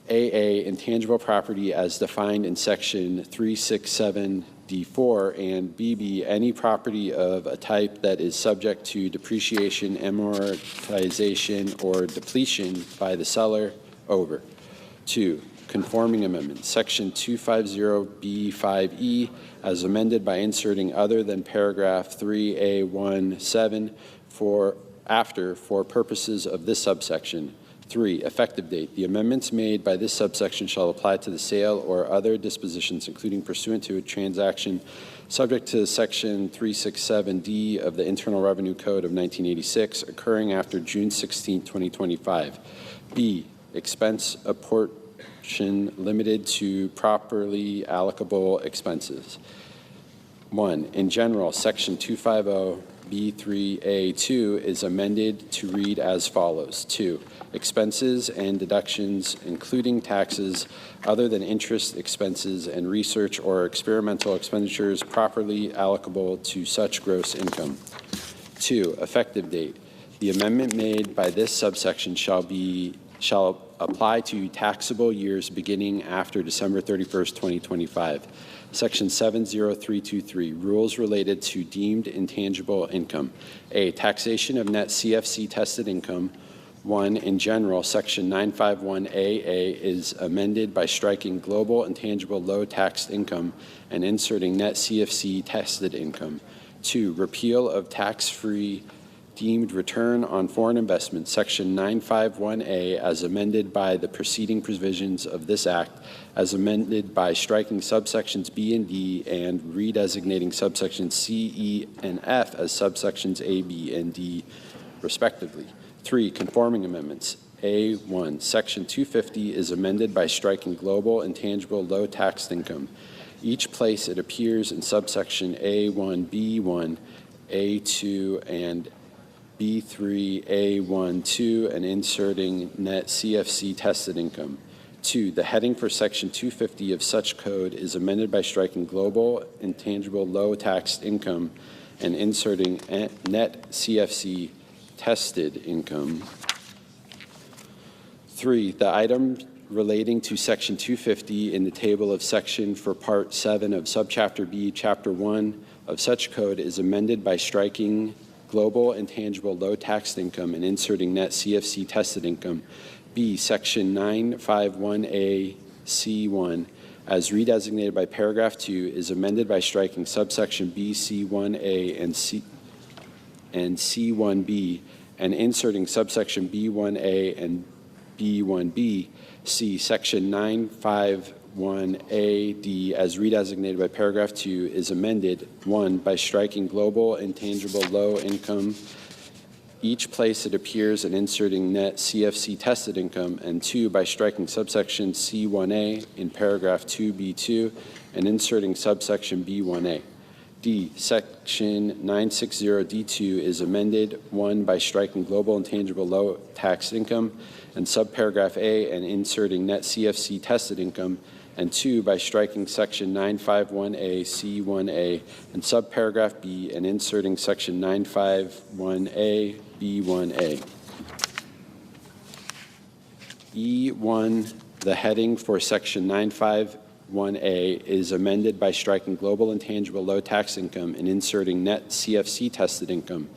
AA, intangible property as defined in Section 367D4, and BB, any property of a type that is subject to depreciation, amortization, or depletion by the seller over. 2, conforming amendment, Section 250B5E, as amended by inserting other than paragraph 3A17 for purposes of this subsection. 3, effective date. The amendments made by this subsection shall apply to the sale or other dispositions, including pursuant to a transaction subject to Section 367D of the Internal Revenue Code of 1986, occurring after June 16, 2025. B, expense apportion limited to properly allocable expenses. 1, in general, Section 250B3A2 is amended to read as follows. 2, expenses and deductions, including taxes other than interest expenses and research or experimental expenditures properly allocable to such gross income. 2, effective date. The amendment made by this subsection shall apply to taxable years beginning after December 31st, 2025. Section 70323, rules related to deemed intangible income. A, taxation of net CFC tested income. 1, in general, Section 951AA is amended by striking global intangible low taxed income and inserting net CFC tested income. 2, repeal of tax-free deemed return on foreign investment, Section 951A, as amended by the preceding provisions of this Act, as amended by striking subsections B and D and redesignating subsections C, E, and F as subsections A, B, and D, respectively. 3, conforming amendments. A1, Section 250 is amended by striking global intangible low taxed income. Each place it appears in subsection A1, B1, A2, and B3, A1, 2, and inserting net CFC tested income. 2, the heading for Section 250 of such code is amended by striking global intangible low taxed income and inserting net CFC tested income. 3, the item relating to Section 250 in the table of section for Part 7 of Subchapter B, Chapter 1 of such code is amended by striking global intangible low taxed income and inserting net CFC tested income. B, Section 951A C1, as redesignated by paragraph 2, is amended by striking subsection B, C1A, and C1B, and inserting subsection B1A and B1B. C, section 951A-D, as redesignated by paragraph 2, is amended, 1, by striking global intangible low income each place it appears and inserting net CFC tested income, and 2, by striking subsection C1A in paragraph 2B2 and inserting subsection B1A. D, section 960D2 is amended, 1, by striking global intangible low taxed income and subparagraph A and inserting net CFC tested income, and 2, by striking section 951A C1A and subparagraph B and inserting section 951A B1A. E1, the heading for section 951A is amended by striking global intangible low tax income and inserting net CFC tested income.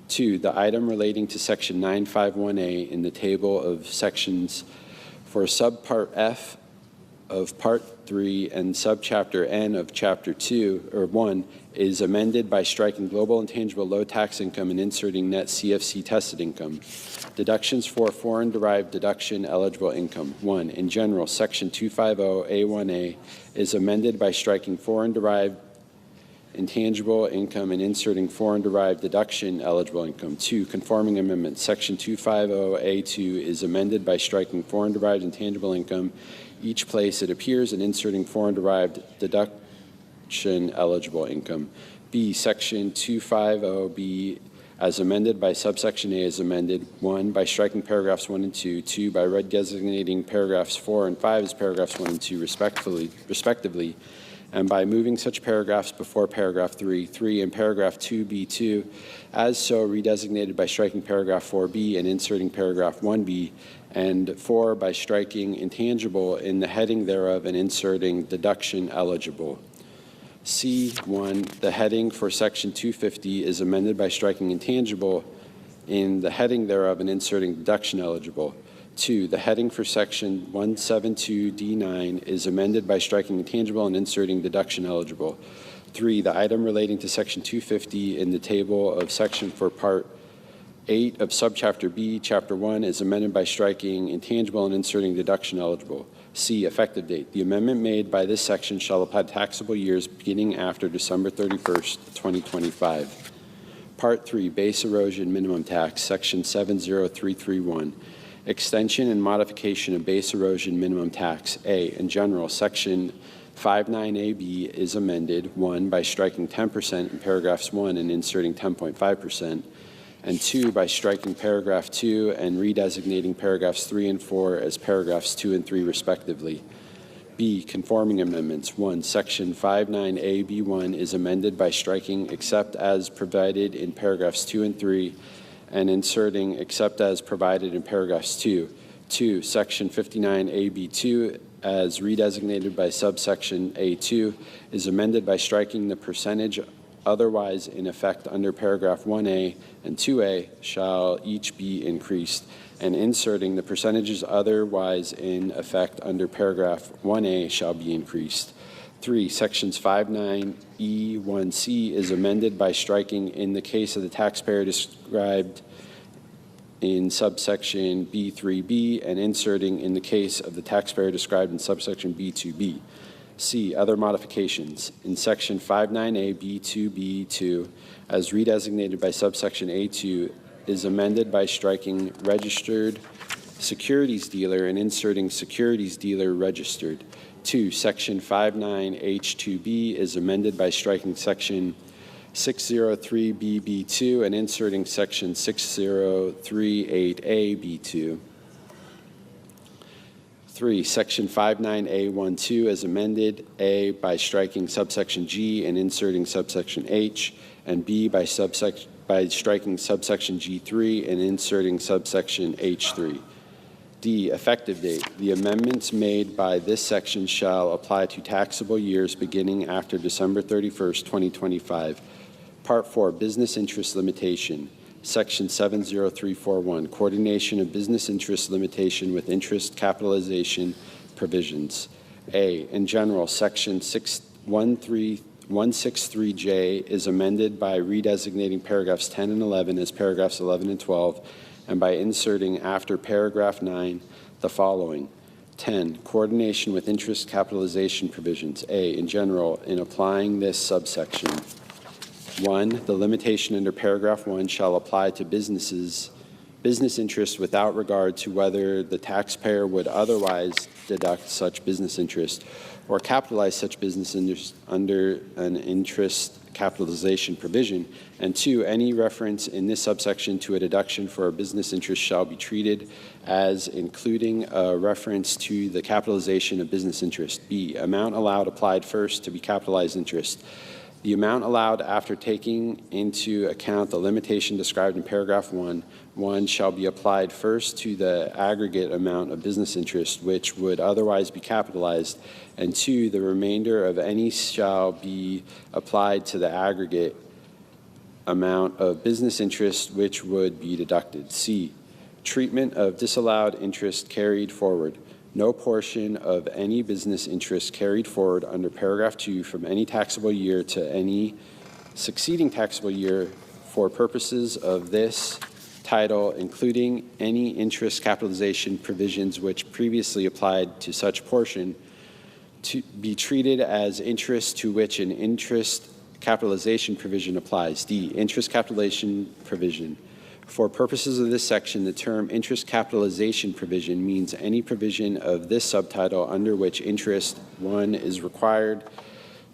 2, the item relating to section 951A in the table of sections for subpart F of Part 3 and subchapter N of Chapter 2, or 1, is amended by striking global intangible low tax income and inserting net CFC tested income. Deductions for foreign-derived deduction eligible income. 1, in general, Section 250A1A is amended by striking foreign-derived intangible income and inserting foreign-derived deduction eligible income. 2, conforming amendment. Section 250A2 is amended by striking foreign-derived intangible income each place it appears and inserting foreign-derived deduction eligible income. B, Section 250B as amended by subsection A is amended, 1, by striking paragraphs 1 and 2, 2, by redesignating paragraphs 4 and 5 as paragraphs 1 and 2 respectively, and by moving such paragraphs before paragraph 3, 3 in paragraph 2B2, as so redesignated by striking paragraph 4B and inserting paragraph 1B, and 4 by striking intangible in the heading thereof and inserting deduction eligible. C1, the heading for section 250 is amended by striking intangible in the heading thereof and inserting deduction eligible. 2, the heading for section 172D9 is amended by striking intangible and inserting deduction eligible. 3, the item relating to section 250 in the table of section for part 8 of subchapter B, chapter 1 is amended by striking intangible and inserting deduction eligible. C, effective date. The amendment made by this section shall apply to taxable years beginning after December 31st, 2025. Part 3, base erosion minimum tax, section 70331. Extension and modification of base erosion minimum tax. A, in general, section 59AB is amended, 1, by striking 10% in paragraphs 1 and inserting 10.5%, and 2, by striking paragraph 2 and redesignating paragraphs 3 and 4 as paragraphs 2 and 3 respectively. B, conforming amendments. 1, section 59AB1 is amended by striking except as provided in paragraphs 2 and 3 and inserting except as provided in paragraphs 2. 2, section 59AB2 as redesignated by subsection A2 is amended by striking the percentage otherwise in effect under paragraph 1A and 2A shall each be increased, and inserting the percentages otherwise in effect under paragraph 1A shall be increased. 3, sections 59E1C is amended by striking in the case of the taxpayer described in subsection B3B and inserting in the case of the taxpayer described in subsection B2B. C, other modifications. In section 59A B2B2, as redesignated by subsection A2, is amended by striking registered securities dealer and inserting securities dealer registered. 2, section 59H2B is amended by striking section 603BB2 and inserting section 603A8B2. 3, section 59A12 is amended, A, by striking subsection G and inserting subsection H, and B, by striking subsection G3 and inserting subsection H3. D, effective date. The amendments made by this section shall apply to taxable years beginning after December 31st, 2025. Part 4, business interest limitation. Section 70341, coordination of business interest limitation with interest capitalization provisions. A, in general, Section 163J is amended by redesignating paragraphs 10 and 11 as paragraphs 11 and 12, and by inserting after paragraph 9 the following. 10, coordination with interest capitalization provisions. A, in general, in applying this subsection. 1, the limitation under paragraph 1 shall apply to business interest without regard to whether the taxpayer would otherwise deduct such business interest or capitalize such business interest under an interest capitalization provision. And 2, any reference in this subsection to a deduction for a business interest shall be treated as including a reference to the capitalization of business interest. B, amount allowed applied first to be capitalized interest. The amount allowed after taking into account the limitation described in paragraph 1 shall be applied first to the aggregate amount of business interest which would otherwise be capitalized, and 2, the remainder of any shall be applied to the aggregate amount of business interest which would be deducted. C, treatment of disallowed interest carried forward. No portion of any business interest carried forward under paragraph 2 from any taxable year to any succeeding taxable year for purposes of this title, including any interest capitalization provisions which previously applied to such portion, to be treated as interest to which an interest capitalization provision applies. D, interest capitalization provision. For purposes of this section, the term interest capitalization provision means any provision of this subtitle under which interest, 1, is required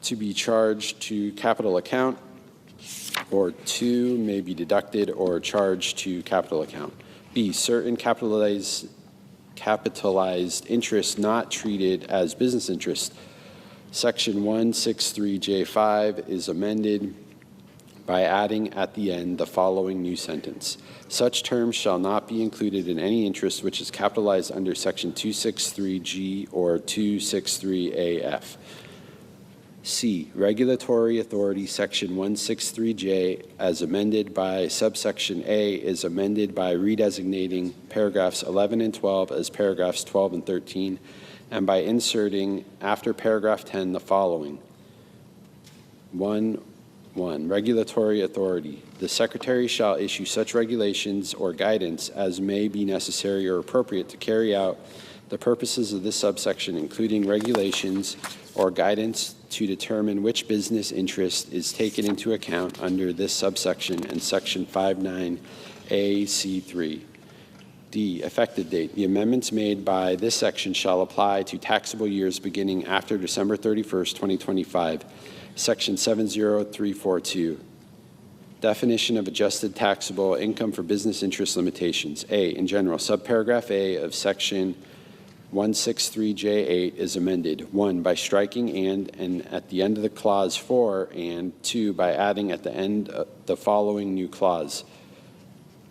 to be charged to capital account, or 2, may be deducted or charged to capital account. B, certain capitalized interest not treated as business interest. Section 163J5 is amended by adding at the end the following new sentence. Such terms shall not be included in any interest which is capitalized under Section 263G or 263AF. C, regulatory authority, Section 163J, as amended by subsection A, is amended by redesignating paragraphs 11 and 12 as paragraphs 12 and 13, and by inserting after paragraph 10 the following. 1, regulatory authority. The Secretary shall issue such regulations or guidance as may be necessary or appropriate to carry out the purposes of this subsection, including regulations or guidance to determine which business interest is taken into account under this subsection and Section 59A(c)(3). D, effective date. The amendments made by this section shall apply to taxable years beginning after December 31st, 2025. Section 70342, definition of adjusted taxable income for business interest limitations. A, in general, subparagraph A of Section 163J8 is amended. 1, by striking and at the end of the clause 4, and 2, by adding at the end the following new clause.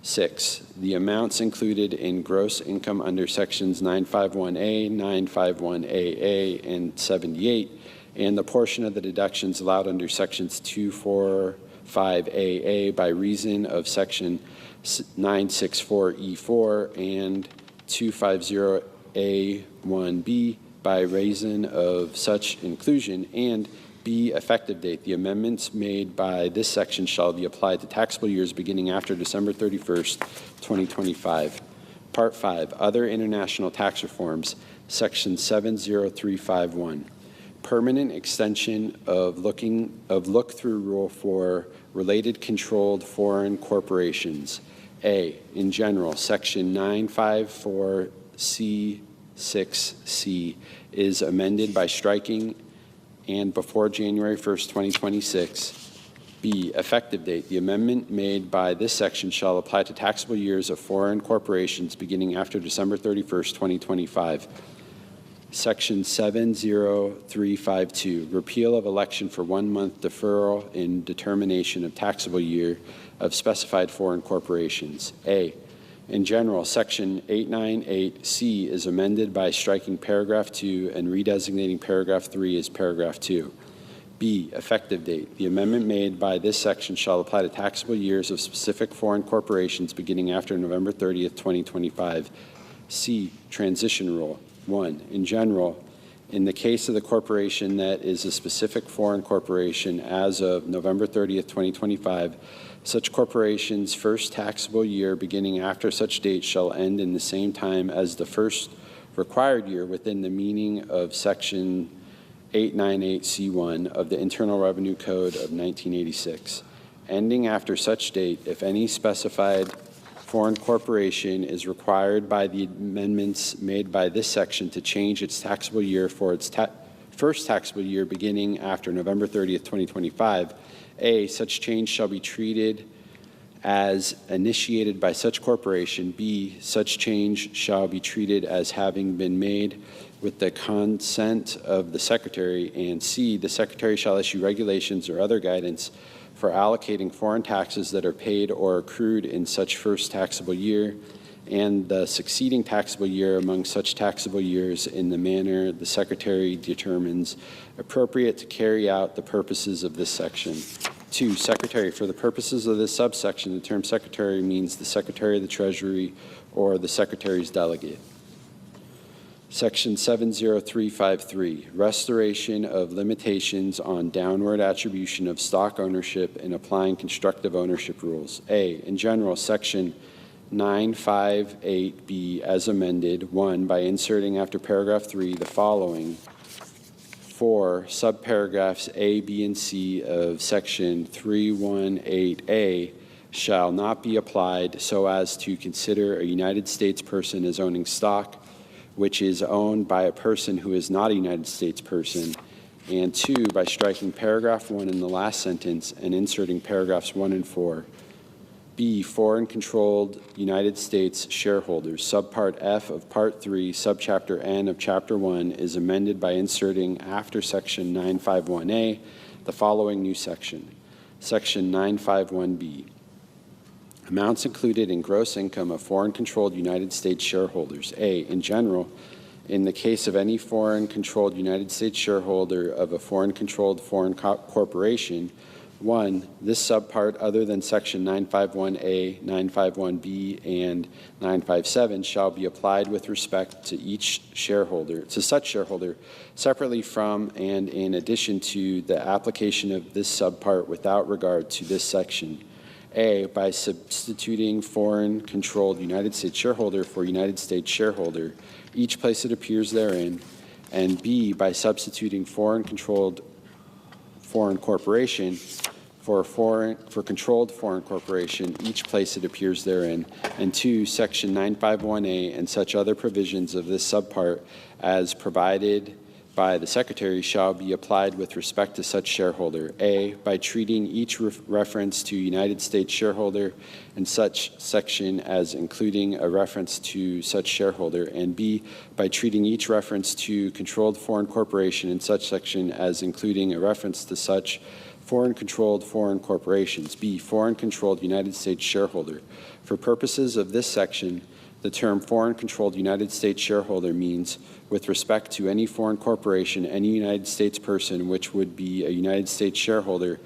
6, the amounts included in gross income under Sections 951A, 951AA, and 78, and the portion of the deductions allowed under Sections 245AA by reason of Section 964E4 and 250A1B by reason of such inclusion, and B, effective date. The amendments made by this section shall be applied to taxable years beginning after December 31st, 2025. Part 5, Other International Tax Reforms, Section 70351. Permanent extension of look-through rule for related controlled foreign corporations. A, in general, Section 954C6C is amended by striking and before January 1st, 2026. B, effective date. The amendment made by this section shall apply to taxable years of foreign corporations beginning after December 31st, 2025. Section 70352, repeal of election for 1 month deferral in determination of taxable year of specified foreign corporations. A, in general, Section 898C is amended by striking paragraph 2 and redesignating paragraph 3 as paragraph 2. B, effective date. The amendment made by this section shall apply to taxable years of specific foreign corporations beginning after November 30th, 2025. C, transition rule. 1, in general, in the case of the corporation that is a specific foreign corporation as of November 30th, 2025, such corporation's first taxable year beginning after such date shall end in the same time as the first required year within the meaning of Section 898C1 of the Internal Revenue Code of 1986, ending after such date if any specified foreign corporation is required by the amendments made by this section to change its taxable year for its first taxable year beginning after November 30th, 2025. A, such change shall be treated as initiated by such corporation. B, such change shall be treated as having been made with the consent of the Secretary. And C, the Secretary shall issue regulations or other guidance for allocating foreign taxes that are paid or accrued in such first taxable year and the succeeding taxable year among such taxable years in the manner the Secretary determines appropriate to carry out the purposes of this section. 2, Secretary. For the purposes of this subsection, the term Secretary means the Secretary of the Treasury or the Secretary's delegate. Section 70353, restoration of limitations on downward attribution of stock ownership and applying constructive ownership rules. A, in general, Section 958B as amended, 1, by inserting after paragraph 3 the following. 4, subparagraphs A, B, and C of Section 318A shall not be applied so as to consider a United States person as owning stock which is owned by a person who is not a United States person, and 2, by striking paragraph 1 in the last sentence and inserting paragraphs 1 and 4. B, foreign-controlled United States shareholders, subpart F of Part 3, subchapter N of Chapter 1 is amended by inserting after Section 951A the following new section, Section 951B. Amounts included in gross income of foreign-controlled United States shareholders. A, in general, in the case of any foreign-controlled United States shareholder of a foreign-controlled foreign corporation, 1, this subpart other than Section 951A, 951B, and 957 shall be applied with respect to each shareholder, to such shareholder, separately from and in addition to the application of this subpart without regard to this section. A, by substituting foreign-controlled United States shareholder for United States shareholder, each place it appears therein, and B, by substituting foreign-controlled foreign corporation for controlled foreign corporation, each place it appears therein, and 2, Section 951A and such other provisions of this subpart as provided by the Secretary shall be applied with respect to such shareholder. A, by treating each reference to United States shareholder in such section as including a reference to such shareholder, and B, by treating each reference to controlled foreign corporation in such section as including a reference to such foreign-controlled foreign corporations. B, foreign-controlled United States shareholder. For purposes of this section, the term foreign-controlled United States shareholder means, with respect to any foreign corporation, any United States person which would be a United States shareholder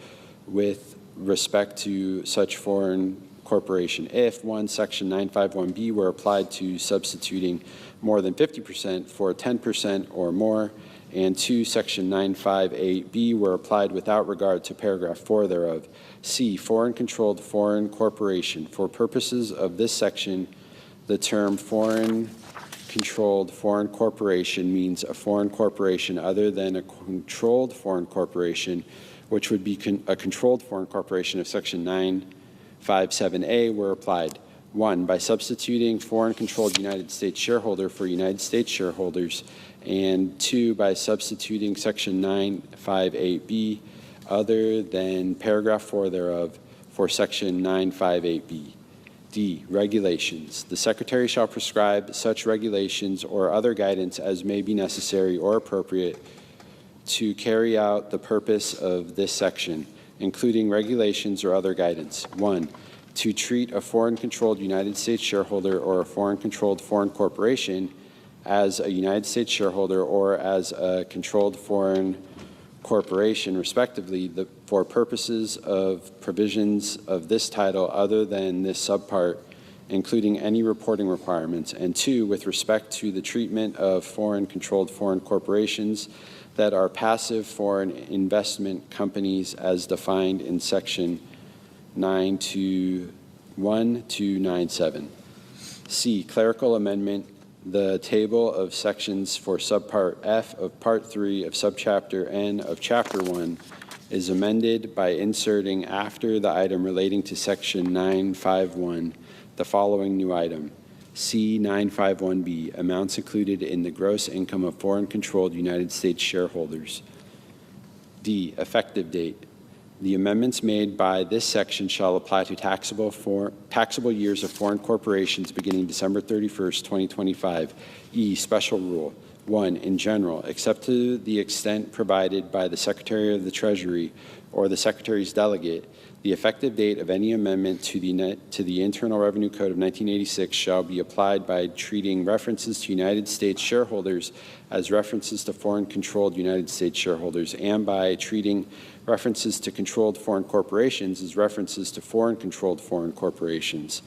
with respect to such foreign corporation. If 1, Section 951B were applied to substituting more than 50% for 10% or more, and 2, Section 958B were applied without regard to paragraph 4 thereof. C, foreign-controlled foreign corporation. For purposes of this section, the term foreign-controlled foreign corporation means a foreign corporation other than a controlled foreign corporation, which would be a controlled foreign corporation if Section 957A were applied. 1, by substituting foreign-controlled United States shareholder for United States shareholders, and 2, by substituting Section 958B other than paragraph 4 thereof for Section 958B. D, regulations. The Secretary shall prescribe such regulations or other guidance as may be necessary or appropriate to carry out the purpose of this section, including regulations or other guidance. 1, to treat a foreign-controlled United States shareholder or a foreign-controlled foreign corporation as a United States shareholder or as a controlled foreign corporation, respectively, for purposes of provisions of this title other than this subpart including any reporting requirements, and 2, with respect to the treatment of foreign-controlled foreign corporations that are passive foreign investment companies as defined in Section 921-97. C, clerical amendment. The table of sections for subpart F of Part 3 of subchapter N of Chapter 1 is amended by inserting after the item relating to Section 951 the following new item: C951B, amounts included in the gross income of foreign-controlled United States shareholders. D, effective date. The amendments made by this section shall apply to taxable years of foreign corporations beginning December 31st, 2025. E, special rule. 1, in general, except to the extent provided by the Secretary of the Treasury or the Secretary's delegate, the effective date of any amendment to the Internal Revenue Code of 1986 shall be applied by treating references to United States shareholders as references to foreign-controlled United States shareholders, and by treating references to controlled foreign corporations as references to foreign-controlled foreign corporations.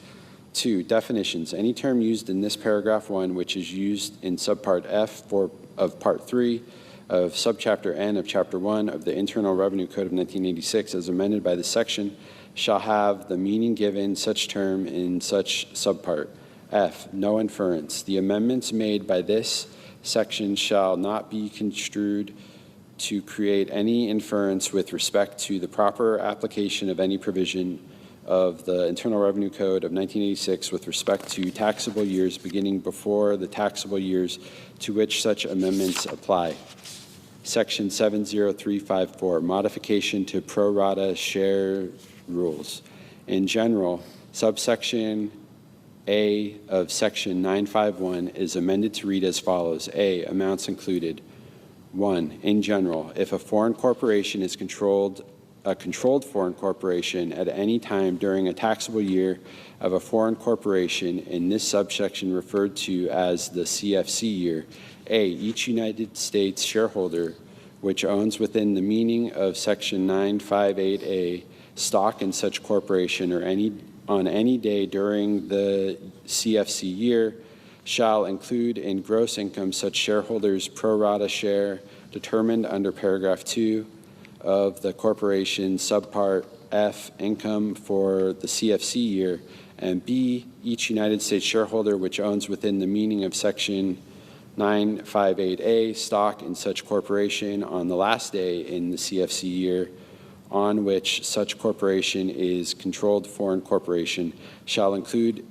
2, definitions. Any term used in this paragraph 1, which is used in subpart F of Part 3 of subchapter N of Chapter 1 of the Internal Revenue Code of 1986 as amended by this section, shall have the meaning given such term in such subpart. F, no inference. The amendments made by this section shall not be construed to create any inference with respect to the proper application of any provision of the Internal Revenue Code of 1986 with respect to taxable years beginning before the taxable years to which such amendments apply. Section 70354, modification to pro rata share rules. In general, subsection A of Section 951 is amended to read as follows. A, amounts included. 1, in general, if a foreign corporation is a controlled foreign corporation at any time during a taxable year of a foreign corporation in this subsection referred to as the CFC year, A, each United States shareholder which owns within the meaning of Section 958A stock in such corporation or on any day during the CFC year shall include in gross income such shareholders' pro rata share determined under paragraph 2 of the corporation subpart F income for the CFC year, and B, each United States shareholder which owns within the meaning of Section 958A stock in such corporation on the last day in the CFC year on which such corporation is controlled foreign corporation shall include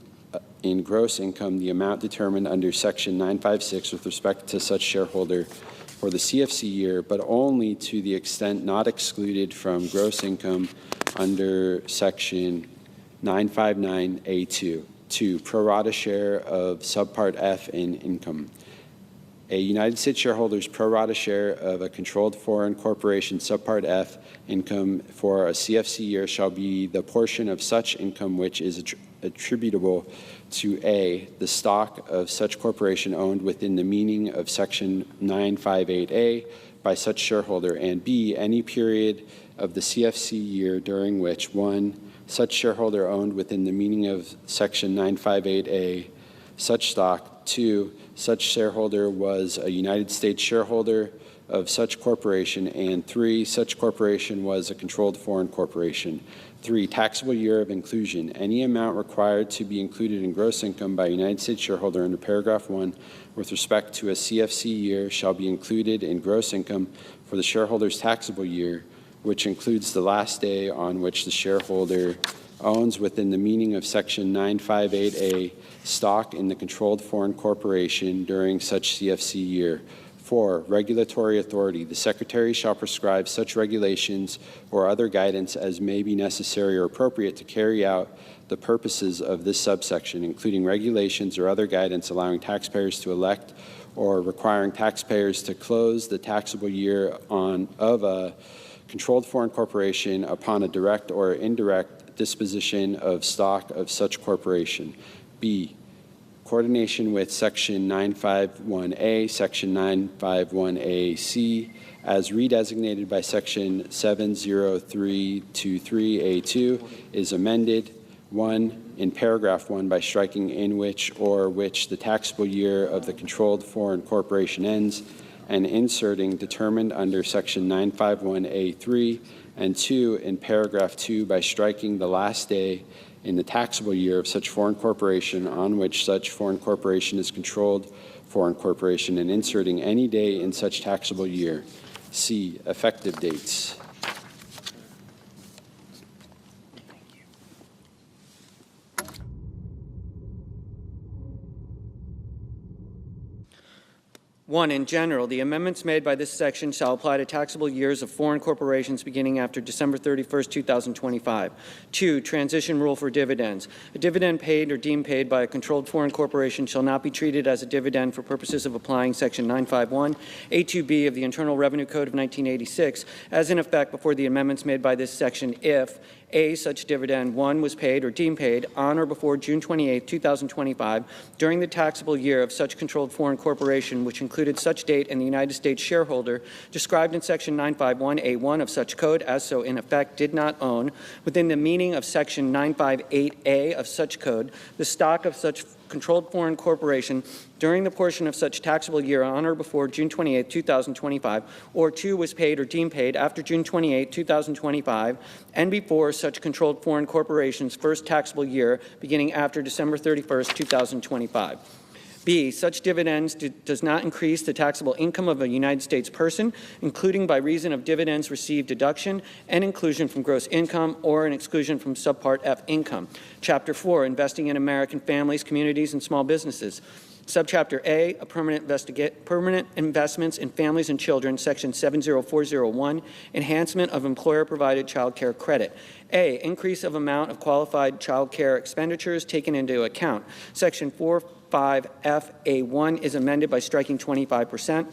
in gross income the amount determined under Section 956 with respect to such shareholder for the CFC year, but only to the extent not excluded from gross income under Section 959A2. 2, pro rata share of subpart F in income. A United States shareholder's pro rata share of a controlled foreign corporation subpart F income for a CFC year shall be the portion of such income which is attributable to A, the stock of such corporation owned within the meaning of Section 958A by such shareholder, and B, any period of the CFC year during which 1, such shareholder owned within the meaning of Section 958A such stock, 2, such shareholder was a United States shareholder of such corporation, and 3, such corporation was a controlled foreign corporation. 3, taxable year of inclusion. Any amount required to be included in gross income by a United States shareholder under paragraph 1 with respect to a CFC year shall be included in gross income for the shareholder's taxable year, which includes the last day on which the shareholder owns within the meaning of Section 958A stock in the controlled foreign corporation during such CFC year. 4, regulatory authority. The Secretary shall prescribe such regulations or other guidance as may be necessary or appropriate to carry out the purposes of this subsection, including regulations or other guidance allowing taxpayers to elect or requiring taxpayers to close the taxable year of a controlled foreign corporation upon a direct or indirect disposition of stock of such corporation. B, coordination with Section 951A, Section 951AC, as redesignated by Section 70323A2, is amended 1, in paragraph 1 by striking in which or which the taxable year of the controlled foreign corporation ends, and inserting determined under section 951A3, and 2, in paragraph 2 by striking the last day in the taxable year of such foreign corporation on which such foreign corporation is controlled foreign corporation, and inserting any day in such taxable year. C, effective dates. One, in general, the amendments made by this section shall apply to taxable years of foreign corporations beginning after December 31st, 2025. 2, transition rule for dividends. A dividend paid or deemed paid by a controlled foreign corporation shall not be treated as a dividend for purposes of applying Section 951, A2B of the Internal Revenue Code of 1986, as in effect before the amendments made by this section if A, such dividend, 1, was paid or deemed paid on or before June 28, 2025, during the taxable year of such controlled foreign corporation, which included such date and the United States shareholder described in Section 951A1 of such code as so in effect did not own, within the meaning of Section 958A of such code, the stock of such controlled foreign corporation during the portion of such taxable year on or before June 28, 2025, or 2, was paid or deemed paid after June 28, 2025, and before such controlled foreign corporation's first taxable year beginning after December 31, 2025. B, such dividends does not increase the taxable income of a United States person, including by reason of dividends received deduction and inclusion from gross income or an exclusion from Subpart F income. Chapter 4, investing in American families, communities, and small businesses. Subchapter A, permanent investments in families and children, Section 70401, enhancement of employer-provided child care credit. A, increase of amount of qualified child care expenditures taken into account. Section 45FA1 is amended by striking 25%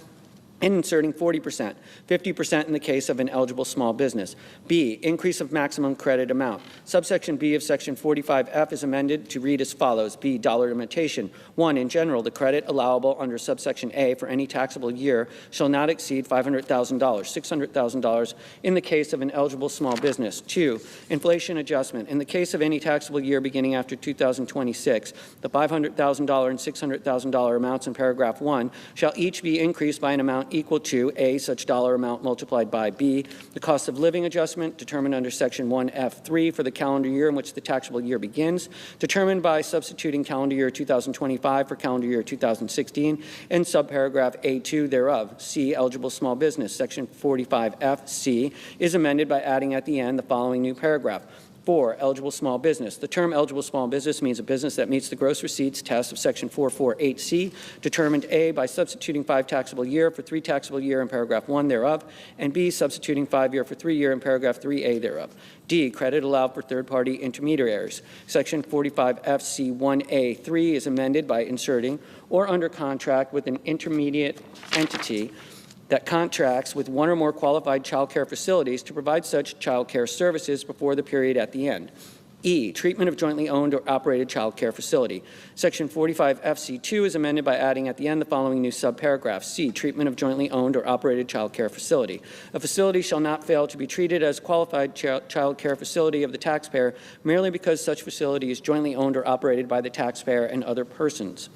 and inserting 40%, 50% in the case of an eligible small business. B, increase of maximum credit amount. Subsection B of Section 45F is amended to read as follows. B, dollar limitation. 1, in general, the credit allowable under subsection A for any taxable year shall not exceed $500,000, $600,000 in the case of an eligible small business. 2, inflation adjustment. In the case of any taxable year beginning after 2026, the $500,000 and $600,000 amounts in paragraph 1 shall each be increased by an amount equal to A, such dollar amount multiplied by B, the cost of living adjustment determined under Section 1F3 for the calendar year in which the taxable year begins, determined by substituting calendar year 2025 for calendar year 2016, and subparagraph A2 thereof. C, eligible small business. Section 45FC is amended by adding at the end the following new paragraph. 4, eligible small business. The term eligible small business means a business that meets the gross receipts test of Section 448C, determined A, by substituting 5 taxable year for 3 taxable year in paragraph 1 thereof, and B, substituting 5 year for 3 year in paragraph 3A thereof. D, credit allowed for third-party intermediaries. Section 45FC1A3 is amended by inserting or under contract with an intermediate entity that contracts with one or more qualified child care facilities to provide such child care services before the period at the end. E, treatment of jointly owned or operated child care facility. Section 45FC2 is amended by adding at the end the following new subparagraph. C, treatment of jointly owned or operated child care facility. A facility shall not fail to be treated as qualified child care facility of the taxpayer merely because such facility is jointly owned or operated by the taxpayer and other persons.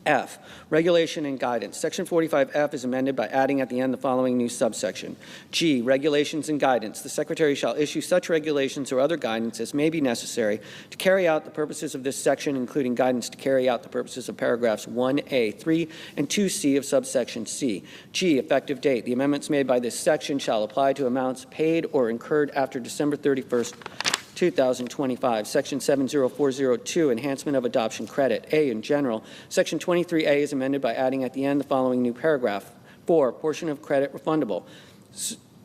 F, regulation and guidance. Section 45F is amended by adding at the end the following new subsection. G, regulations and guidance. The Secretary shall issue such regulations or other guidance as may be necessary to carry out the purposes of this section, including guidance to carry out the purposes of paragraphs 1A, 3, and 2C of subsection C. G, effective date. The amendments made by this section shall apply to amounts paid or incurred after December 31st, 2025. Section 70402, enhancement of adoption credit. A, in general. Section 23A is amended by adding at the end the following new paragraph. 4, portion of credit refundable.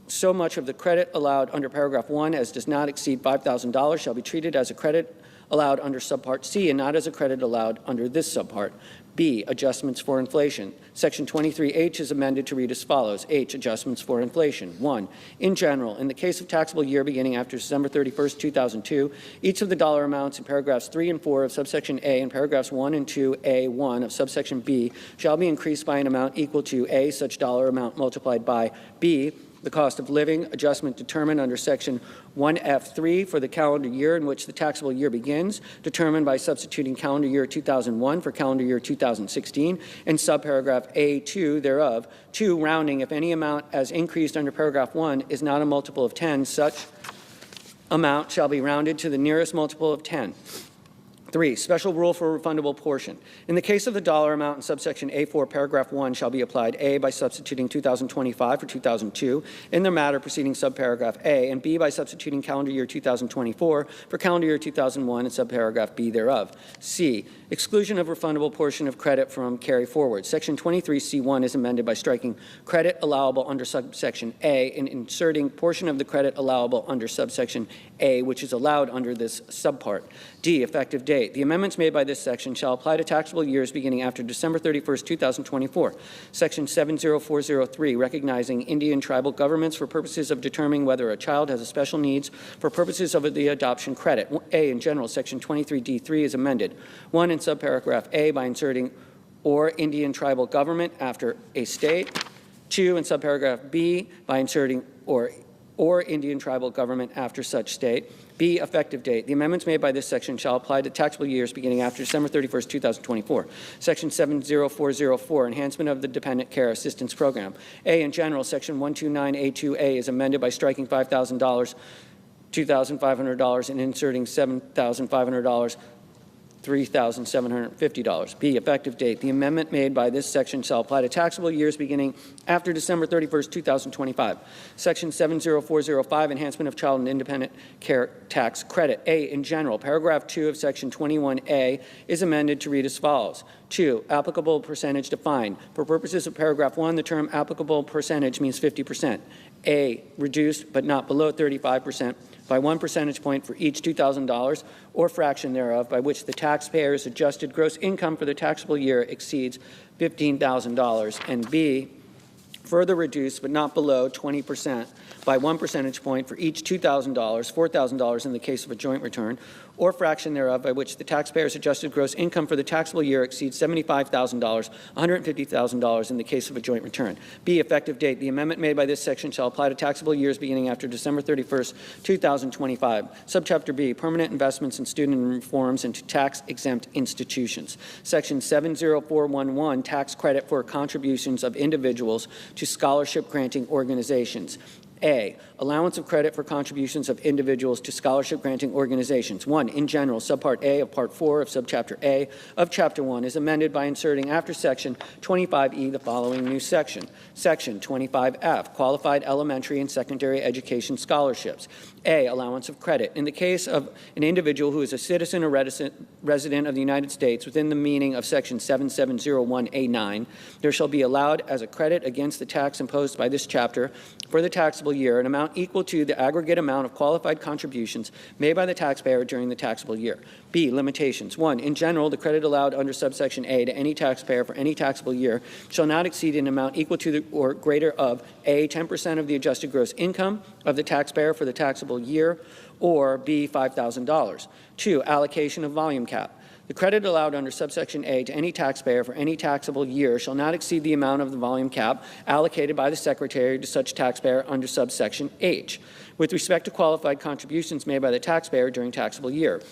So much of the credit allowed under paragraph 1 as does not exceed $5,000 shall be treated as a credit allowed under subpart C and not as a credit allowed under this subpart. B, adjustments for inflation. Section 23H is amended to read as follows. H, adjustments for inflation. 1, in general, in the case of taxable year beginning after December 31st, 2002, each of the dollar amounts in paragraphs 3 and 4 of subsection A and paragraphs 1 and 2A1 of subsection B shall be increased by an amount equal to A, such dollar amount multiplied by B, the cost of living adjustment determined under Section 1F3 for the calendar year in which the taxable year begins, determined by substituting calendar year 2001 for calendar year 2016, and subparagraph A2 thereof. 2, rounding, if any amount as increased under paragraph 1 is not a multiple of 10, such amount shall be rounded to the nearest multiple of 10. 3, special rule for refundable portion. In the case of the dollar amount in subsection A4, paragraph 1 shall be applied A by substituting 2025 for 2002 in the matter preceding subparagraph A, and B by substituting calendar year 2024 for calendar year 2001 and subparagraph B thereof. C, exclusion of refundable portion of credit from carry forward. Section 23C1 is amended by striking credit allowable under subsection A and inserting portion of the credit allowable under subsection A, which is allowed under this subpart. D, effective date. The amendments made by this section shall apply to taxable years beginning after December 31st, 2024. Section 70403, recognizing Indian tribal governments for purposes of determining whether a child has a special needs for purposes of the adoption credit. A, in general, Section 23D3 is amended. 1, in subparagraph A by inserting or Indian tribal government after a state. 2, in subparagraph B by inserting or Indian tribal government after such state. B, effective date. The amendments made by this section shall apply to taxable years beginning after December 31st, 2024. Section 70404, enhancement of the dependent care assistance program. A, in general, Section 129A2A is amended by striking $5,000, $2,500, and inserting $7,500, $3,750. B, effective date. The amendment made by this section shall apply to taxable years beginning after December 31st, 2025. Section 70405, enhancement of child and independent care tax credit. A, in general, paragraph 2 of section 21A is amended to read as follows. 2, applicable percentage defined. For purposes of paragraph 1, the term applicable percentage means 50%. A, reduced but not below 35%. By 1 percentage point for each $2,000 or fraction thereof by which the taxpayer's adjusted gross income for the taxable year exceeds $15,000, and B, further reduced but not below 20% by 1 percentage point for each $2,000, $4,000 in the case of a joint return, or fraction thereof by which the taxpayer's adjusted gross income for the taxable year exceeds $75,000, $150,000 in the case of a joint return. B, effective date. The amendment made by this section shall apply to taxable years beginning after December 31st, 2025. Subchapter B, permanent investments in student reforms into tax-exempt institutions. Section 70411, tax credit for contributions of individuals to scholarship-granting organizations. A, allowance of credit for contributions of individuals to scholarship-granting organizations. 1, in general, subpart A of part 4 of subchapter A of chapter 1 is amended by inserting after section 25E the following new section. Section 25F, qualified elementary and secondary education scholarships. A, allowance of credit. In the case of an individual who is a citizen or resident of the United States within the meaning of section 7701A9, there shall be allowed as a credit against the tax imposed by this chapter for the taxable year an amount equal to the aggregate amount of qualified contributions made by the taxpayer during the taxable year. B, limitations. 1, in general, the credit allowed under subsection A to any taxpayer for any taxable year shall not exceed an amount equal to or greater of A, 10% of the adjusted gross income of the taxpayer for the taxable year, or B, $5,000. 2, allocation of volume cap. The credit allowed under subsection A to any taxpayer for any taxable year shall not exceed the amount of the volume cap allocated by the Secretary to such taxpayer under subsection H, with respect to qualified contributions made by the taxpayer during taxable year.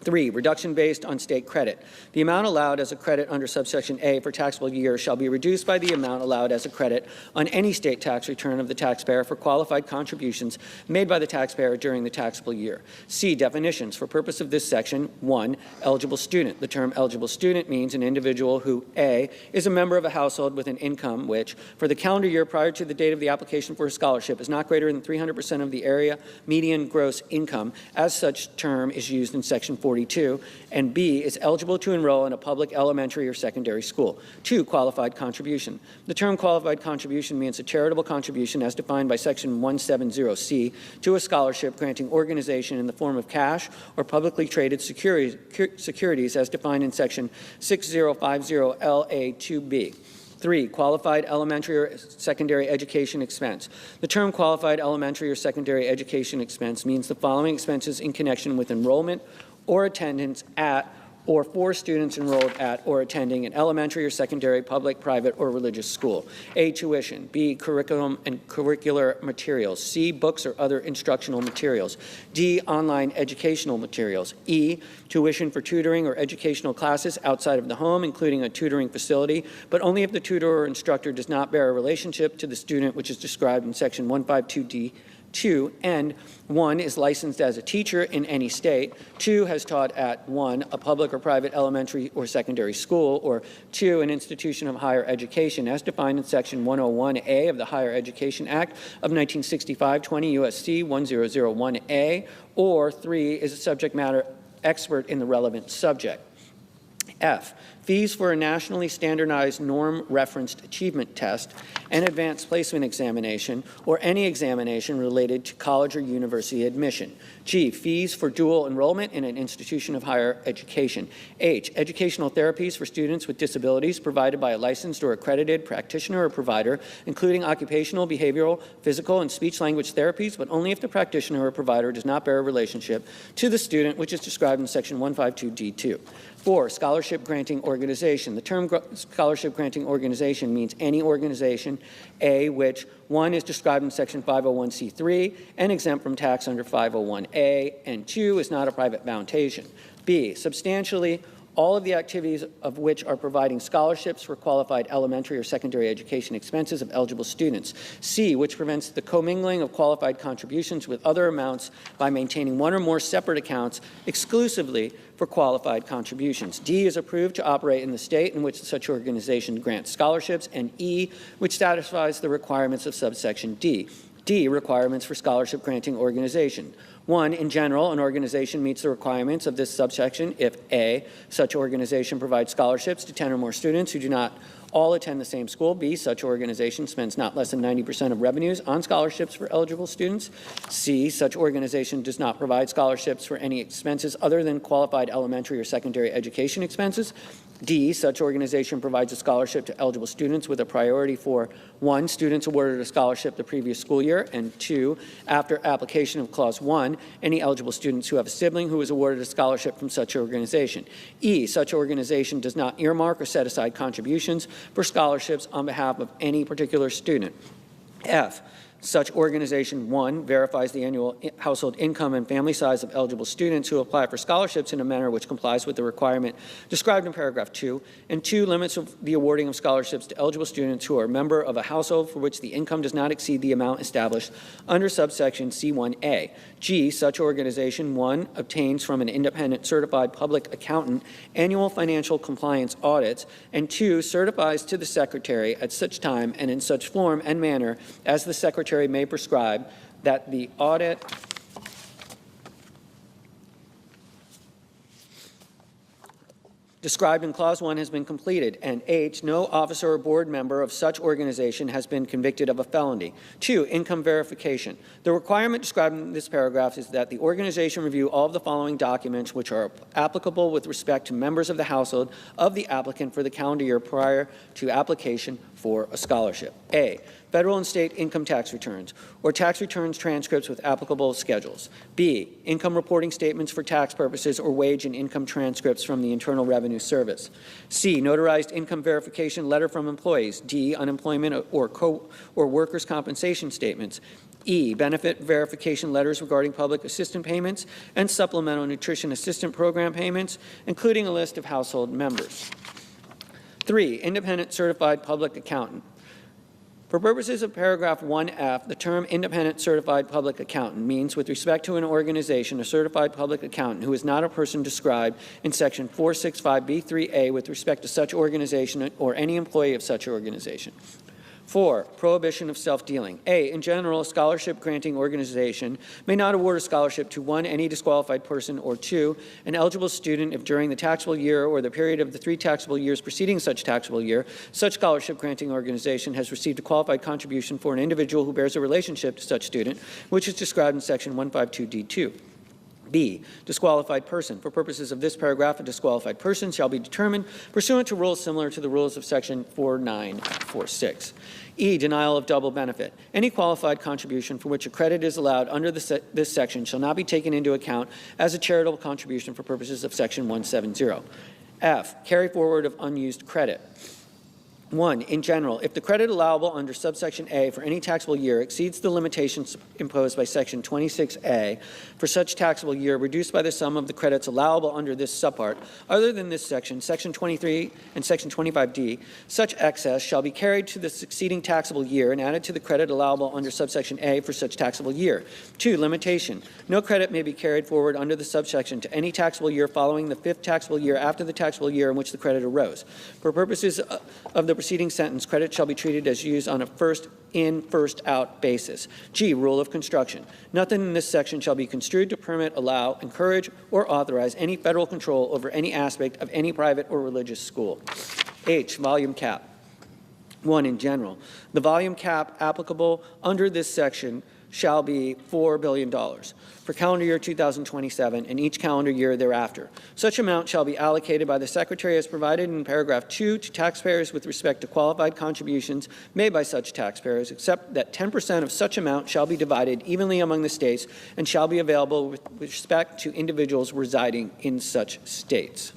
3, reduction based on state credit. The amount allowed as a credit under subsection A for taxable year shall be reduced by the amount allowed as a credit on any state tax return of the taxpayer for qualified contributions made by the taxpayer during the taxable year. C, definitions. For purpose of this section, 1, eligible student. The term eligible student means an individual who, A, is a member of a household with an income which, for the calendar year prior to the date of the application for a scholarship, is not greater than 300% of the area median gross income, as such term is used in section 42, and B, is eligible to enroll in a public elementary or secondary school. 2, qualified contribution. The term qualified contribution means a charitable contribution as defined by section 170C to a scholarship granting organization in the form of cash or publicly traded securities as defined in section 6050LA2B. 3, qualified elementary or secondary education expense. The term qualified elementary or secondary education expense means the following expenses in connection with enrollment or attendance at or for students enrolled at or attending an elementary or secondary, public, private, or religious school. A, tuition. B, curriculum and curricular materials. C, books or other instructional materials. D, online educational materials. E, tuition for tutoring or educational classes outside of the home, including a tutoring facility, but only if the tutor or instructor does not bear a relationship to the student, which is described in Section 152D. 2, and 1, is licensed as a teacher in any state. 2, has taught at 1, a public or private elementary or secondary school, or 2, an institution of higher education as defined in Section 101A of the Higher Education Act of 1965, 20 U.S.C. 1001A, or 3, is a subject matter expert in the relevant subject. F, fees for a nationally standardized norm-referenced achievement test, an advanced placement examination, or any examination related to college or university admission. G, fees for dual enrollment in an institution of higher education. H, educational therapies for students with disabilities provided by a licensed or accredited practitioner or provider, including occupational, behavioral, physical, and speech-language therapies, but only if the practitioner or provider does not bear a relationship to the student, which is described in Section 152D2. 4, scholarship granting organization. The term scholarship granting organization means any organization, A, which 1, is described in Section 501c3 and exempt from tax under 501a, and 2, is not a private foundation. B, substantially all of the activities of which are providing scholarships for qualified elementary or secondary education expenses of eligible students. C, which prevents the commingling of qualified contributions with other amounts by maintaining one or more separate accounts exclusively for qualified contributions. D, is approved to operate in the state in which such organization grants scholarships, and E, which satisfies the requirements of subsection D. D, requirements for scholarship granting organization. 1, in general, an organization meets the requirements of this subsection if A, such organization provides scholarships to 10 or more students who do not all attend the same school. B, such organization spends not less than 90% of revenues on scholarships for eligible students. C, such organization does not provide scholarships for any expenses other than qualified elementary or secondary education expenses. D, such organization provides a scholarship to eligible students with a priority for 1, students awarded a scholarship the previous school year, and 2, after application of Clause 1, any eligible students who have a sibling who is awarded a scholarship from such organization. E, such organization does not earmark or set aside contributions for scholarships on behalf of any particular student. F, such organization, 1, verifies the annual household income and family size of eligible students who apply for scholarships in a manner which complies with the requirement described in paragraph 2, and 2, limits the awarding of scholarships to eligible students who are a member of a household for which the income does not exceed the amount established under subsection C1A. G, such organization, 1, obtains from an independent certified public accountant annual financial compliance audits, and 2, certifies to the Secretary at such time and in such form and manner as the Secretary may prescribe that the audit described in Clause 1 has been completed, and H, no officer or board member of such organization has been convicted of a felony. 2, income verification. The requirement described in this paragraph is that the organization review all of the following documents which are applicable with respect to members of the household of the applicant for the calendar year prior to application for a scholarship. A, federal and state income tax returns, or tax returns transcripts with applicable schedules. B, income reporting statements for tax purposes or wage and income transcripts from the Internal Revenue Service. C, notarized income verification letter from employees. D, unemployment or workers' compensation statements. E, benefit verification letters regarding public assistance payments and supplemental nutrition assistance program payments, including a list of household members. 3, independent certified public accountant. For purposes of paragraph 1F, the term independent certified public accountant means, with respect to an organization, a certified public accountant who is not a person described in section 465B3A with respect to such organization or any employee of such organization. 4, prohibition of self-dealing. A, in general, a scholarship granting organization may not award a scholarship to 1, any disqualified person, or 2, an eligible student if during the taxable year or the period of the 3 taxable years preceding such taxable year, such scholarship granting organization has received a qualified contribution for an individual who bears a relationship to such student, which is described in section 152D2. B, disqualified person. For purposes of this paragraph, a disqualified person shall be determined pursuant to rules similar to the rules of Section 4946. E, denial of double benefit. Any qualified contribution for which a credit is allowed under this section shall not be taken into account as a charitable contribution for purposes of Section 170. F, carry forward of unused credit. 1, in general, if the credit allowable under subsection A for any taxable year exceeds the limitations imposed by section 26A for such taxable year reduced by the sum of the credits allowable under this subpart, other than this section, section 23 and section 25D, such excess shall be carried to the succeeding taxable year and added to the credit allowable under subsection A for such taxable year. 2, limitation. No credit may be carried forward under the subsection to any taxable year following the 5th taxable year after the taxable year in which the credit arose. For purposes of the preceding sentence, credit shall be treated as used on a first in, first out basis. G, rule of construction. Nothing in this section shall be construed to permit, allow, encourage, or authorize any federal control over any aspect of any private or religious school. H, volume cap. 1, in general, the volume cap applicable under this section shall be $4 billion for calendar year 2027 and each calendar year thereafter. Such amount shall be allocated by the Secretary as provided in paragraph 2 to taxpayers with respect to qualified contributions made by such taxpayers, except that 10% of such amount shall be divided evenly among the states and shall be available with respect to individuals residing in such states.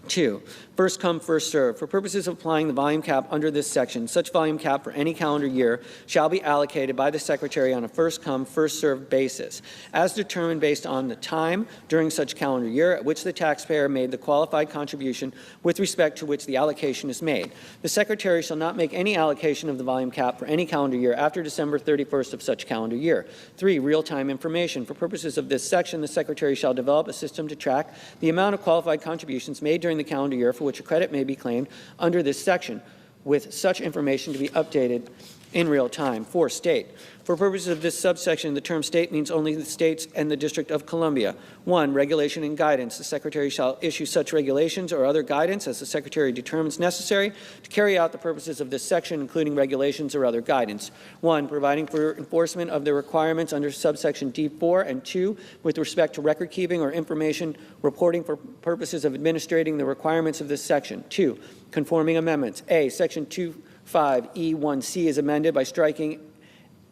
2, first come, first served. For purposes of applying the volume cap under this section, such volume cap for any calendar year shall be allocated by the Secretary on a first come, first served basis, as determined based on the time during such calendar year at which the taxpayer made the qualified contribution with respect to which the allocation is made. The Secretary shall not make any allocation of the volume cap for any calendar year after December 31st of such calendar year. 3, real-time information. For purposes of this section, the Secretary shall develop a system to track the amount of qualified contributions made during the calendar year for which a credit may be claimed under this section, with such information to be updated in real time. 4, state. For purposes of this subsection, the term state means only the states and the District of Columbia. 1, regulation and guidance. The Secretary shall issue such regulations or other guidance as the Secretary determines necessary to carry out the purposes of this section, including regulations or other guidance. 1, providing for enforcement of the requirements under subsection D4, and 2, with respect to record keeping or information reporting for purposes of administrating the requirements of this section. 2, conforming amendments. A, section 25E1C is amended by striking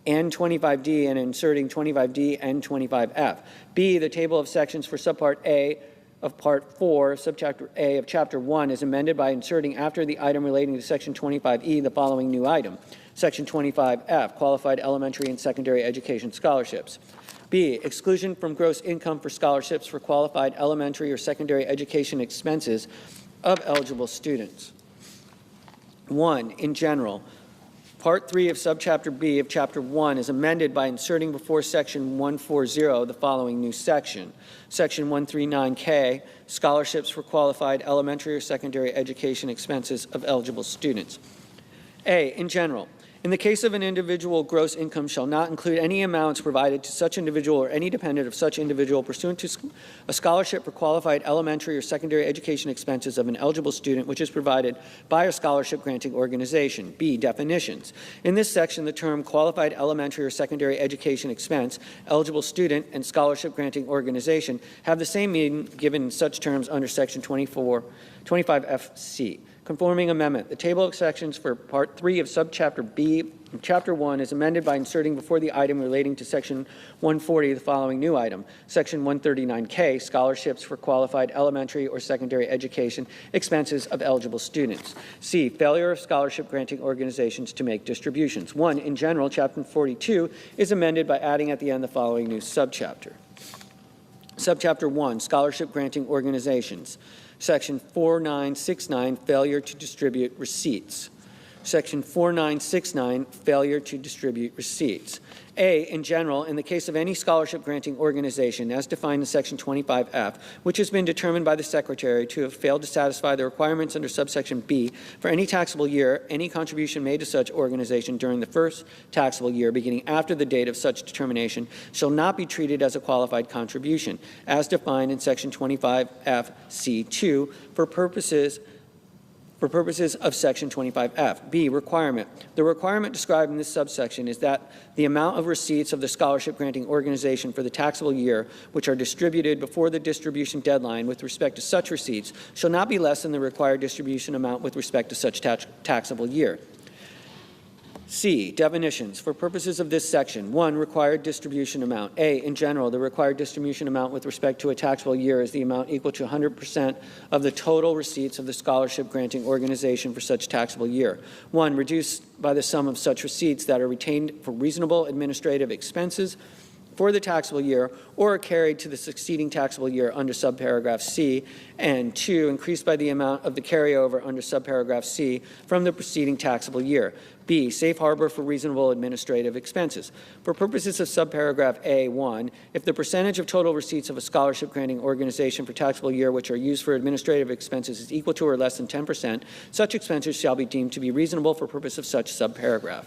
N25D and inserting 25D and 25F. B, the table of sections for subpart A of Part 4, subchapter A of Chapter 1 is amended by inserting after the item relating to Section 25E the following new item. Section 25F, qualified elementary and secondary education scholarships. B, exclusion from gross income for scholarships for qualified elementary or secondary education expenses of eligible students. 1, in general, Part 3 of Subchapter B of Chapter 1 is amended by inserting before Section 140 the following new section. Section 139K, scholarships for qualified elementary or secondary education expenses of eligible students. A, in general, in the case of an individual, gross income shall not include any amounts provided to such individual or any dependent of such individual pursuant to a scholarship for qualified elementary or secondary education expenses of an eligible student, which is provided by a scholarship granting organization. B, definitions. In this section, the term qualified elementary or secondary education expense, eligible student, and scholarship granting organization have the same meaning given in such terms under Section 25FC. Conforming amendment. The table of sections for Part 3 of Subchapter B in Chapter 1 is amended by inserting before the item relating to Section 140 the following new item. Section 139K, scholarships for qualified elementary or secondary education expenses of eligible students. C, failure of scholarship granting organizations to make distributions. 1, in general, Chapter 42 is amended by adding at the end the following new subchapter. Subchapter 1, scholarship granting organizations. Section 4969, failure to distribute receipts. Section 4969, failure to distribute receipts. A, in general, in the case of any scholarship granting organization as defined in Section 25F, which has been determined by the Secretary to have failed to satisfy the requirements under subsection B for any taxable year, any contribution made to such organization during the first taxable year beginning after the date of such determination shall not be treated as a qualified contribution, as defined in Section 25F C2 for purposes for purposes of Section 25F. B, requirement. The requirement described in this subsection is that the amount of receipts of the scholarship granting organization for the taxable year, which are distributed before the distribution deadline with respect to such receipts, shall not be less than the required distribution amount with respect to such taxable year. C, definitions. For purposes of this section, 1, required distribution amount. A, in general, the required distribution amount with respect to a taxable year is the amount equal to 100% of the total receipts of the scholarship granting organization for such taxable year. 1, reduced by the sum of such receipts that are retained for reasonable administrative expenses for the taxable year or carried to the succeeding taxable year under subparagraph C, and 2, increased by the amount of the carryover under subparagraph C from the preceding taxable year. B, safe harbor for reasonable administrative expenses. For purposes of subparagraph A1, if the percentage of total receipts of a scholarship granting organization for taxable year which are used for administrative expenses is equal to or less than 10%, such expenses shall be deemed to be reasonable for purpose of such subparagraph.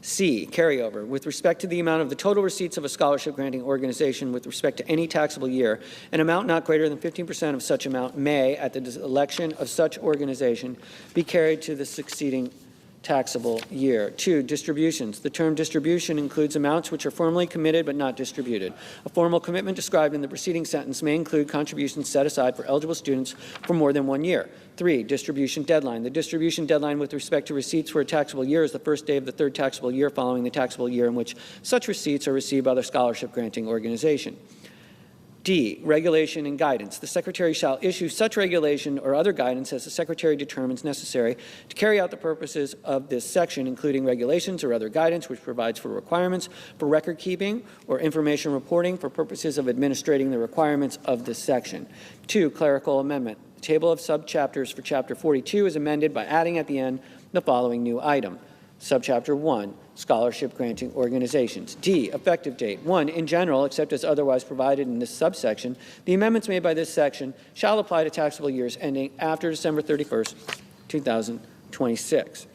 C, carryover. With respect to the amount of the total receipts of a scholarship granting organization with respect to any taxable year, an amount not greater than 15% of such amount may, at the election of such organization, be carried to the succeeding taxable year. 2, distributions. The term distribution includes amounts which are formally committed but not distributed. A formal commitment described in the preceding sentence may include contributions set aside for eligible students for more than 1 year. 3, distribution deadline. The distribution deadline with respect to receipts for a taxable year is the first day of the third taxable year following the taxable year in which such receipts are received by the scholarship granting organization. D, regulation and guidance. The Secretary shall issue such regulation or other guidance as the Secretary determines necessary to carry out the purposes of this section, including regulations or other guidance which provides for requirements for record keeping or information reporting for purposes of administrating the requirements of this section. 2, clerical amendment. The table of subchapters for Chapter 42 is amended by adding at the end the following new item. Subchapter 1, scholarship granting organizations. D, effective date. 1, in general, except as otherwise provided in this subsection, the amendments made by this section shall apply to taxable years ending after December 31st, 2026.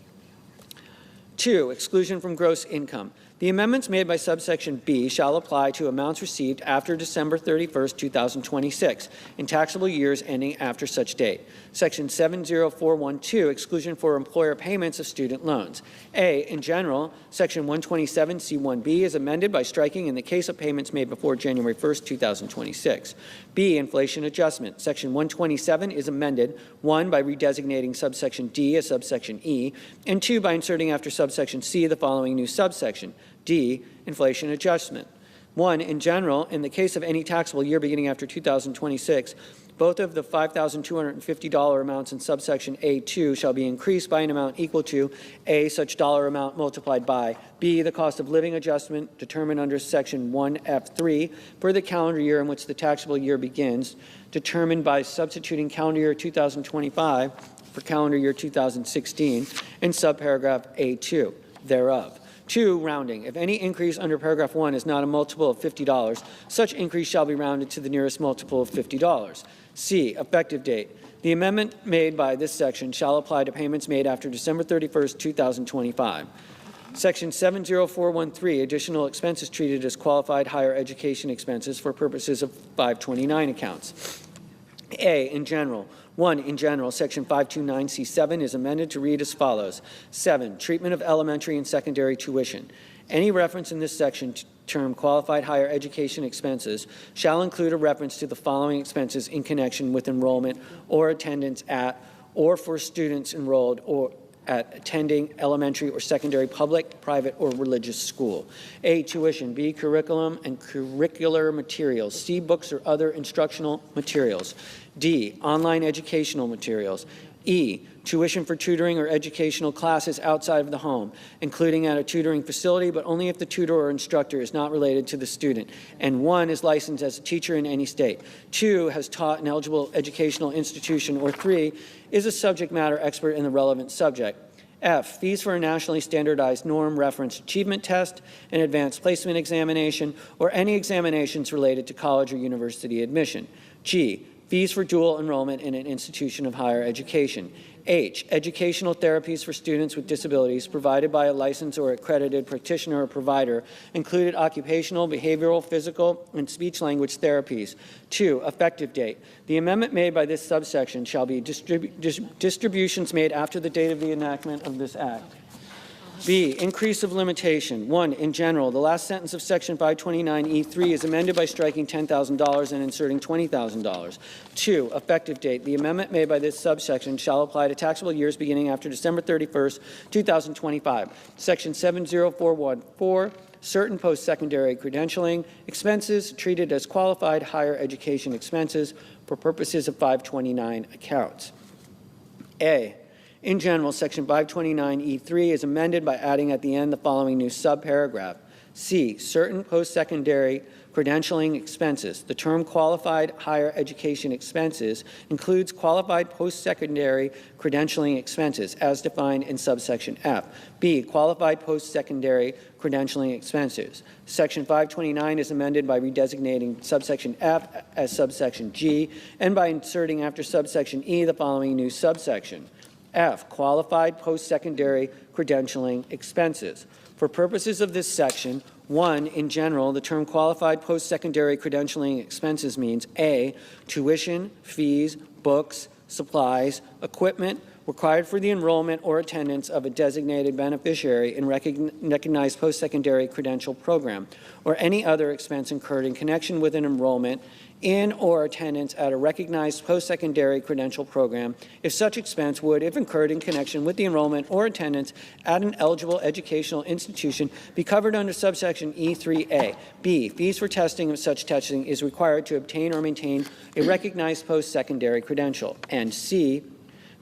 2, exclusion from gross income. The amendments made by subsection B shall apply to amounts received after December 31st, 2026 in taxable years ending after such date. Section 70412, exclusion for employer payments of student loans. A, in general, Section 127C1B is amended by striking in the case of payments made before January 1st, 2026. B, inflation adjustment. Section 127 is amended, 1, by redesignating subsection D as subsection E, and 2, by inserting after subsection C the following new subsection. D, inflation adjustment. 1, in general, in the case of any taxable year beginning after 2026, both of the $5,250 amounts in subsection A2 shall be increased by an amount equal to A, such dollar amount multiplied by B, the cost of living adjustment determined under section 1F3 for the calendar year in which the taxable year begins, determined by substituting calendar year 2025 for calendar year 2016 in subparagraph A2 thereof. 2, rounding. If any increase under paragraph 1 is not a multiple of $50, such increase shall be rounded to the nearest multiple of $50. C, effective date. The amendment made by this section shall apply to payments made after December 31st, 2025. Section 70413, additional expenses treated as qualified higher education expenses for purposes of 529 accounts. A, in general. 1, in general, Section 529C7 is amended to read as follows. 7, treatment of elementary and secondary tuition. Any reference in this section to term qualified higher education expenses shall include a reference to the following expenses in connection with enrollment or attendance at or for students enrolled or at attending elementary or secondary public, private, or religious school. A, tuition. B, curriculum and curricular materials. C, books or other instructional materials. D, online educational materials. E, tuition for tutoring or educational classes outside of the home, including at a tutoring facility, but only if the tutor or instructor is not related to the student, and 1, is licensed as a teacher in any state. 2, has taught an eligible educational institution, or 3, is a subject matter expert in the relevant subject. F, fees for a nationally standardized norm reference achievement test, an advanced placement examination, or any examinations related to college or university admission. G, fees for dual enrollment in an institution of higher education. H, educational therapies for students with disabilities provided by a licensed or accredited practitioner or provider included occupational, behavioral, physical, and speech-language therapies. 2, effective date. The amendment made by this subsection shall be distributions made after the date of the enactment of this Act. B, increase of limitation. 1, in general, the last sentence of Section 529E3 is amended by striking $10,000 and inserting $20,000. 2, effective date. The amendment made by this subsection shall apply to taxable years beginning after December 31st, 2025. Section 70414, certain post-secondary credentialing expenses treated as qualified higher education expenses for purposes of 529 accounts. A, in general, Section 529E3 is amended by adding at the end the following new subparagraph. C, certain post-secondary credentialing expenses. The term qualified higher education expenses includes qualified post-secondary credentialing expenses as defined in subsection F. B, qualified post-secondary credentialing expenses. Section 529 is amended by redesignating subsection F as subsection G and by inserting after subsection E the following new subsection. F, qualified post-secondary credentialing expenses. For purposes of this section, 1, in general, the term qualified post-secondary credentialing expenses means A, tuition, fees, books, supplies, equipment required for the enrollment or attendance of a designated beneficiary in recognized post-secondary credential program, or any other expense incurred in connection with an enrollment in or attendance at a recognized post-secondary credential program if such expense would, if incurred in connection with the enrollment or attendance at an eligible educational institution, be covered under subsection E3A. B, fees for testing if such testing is required to obtain or maintain a recognized post-secondary credential. And C,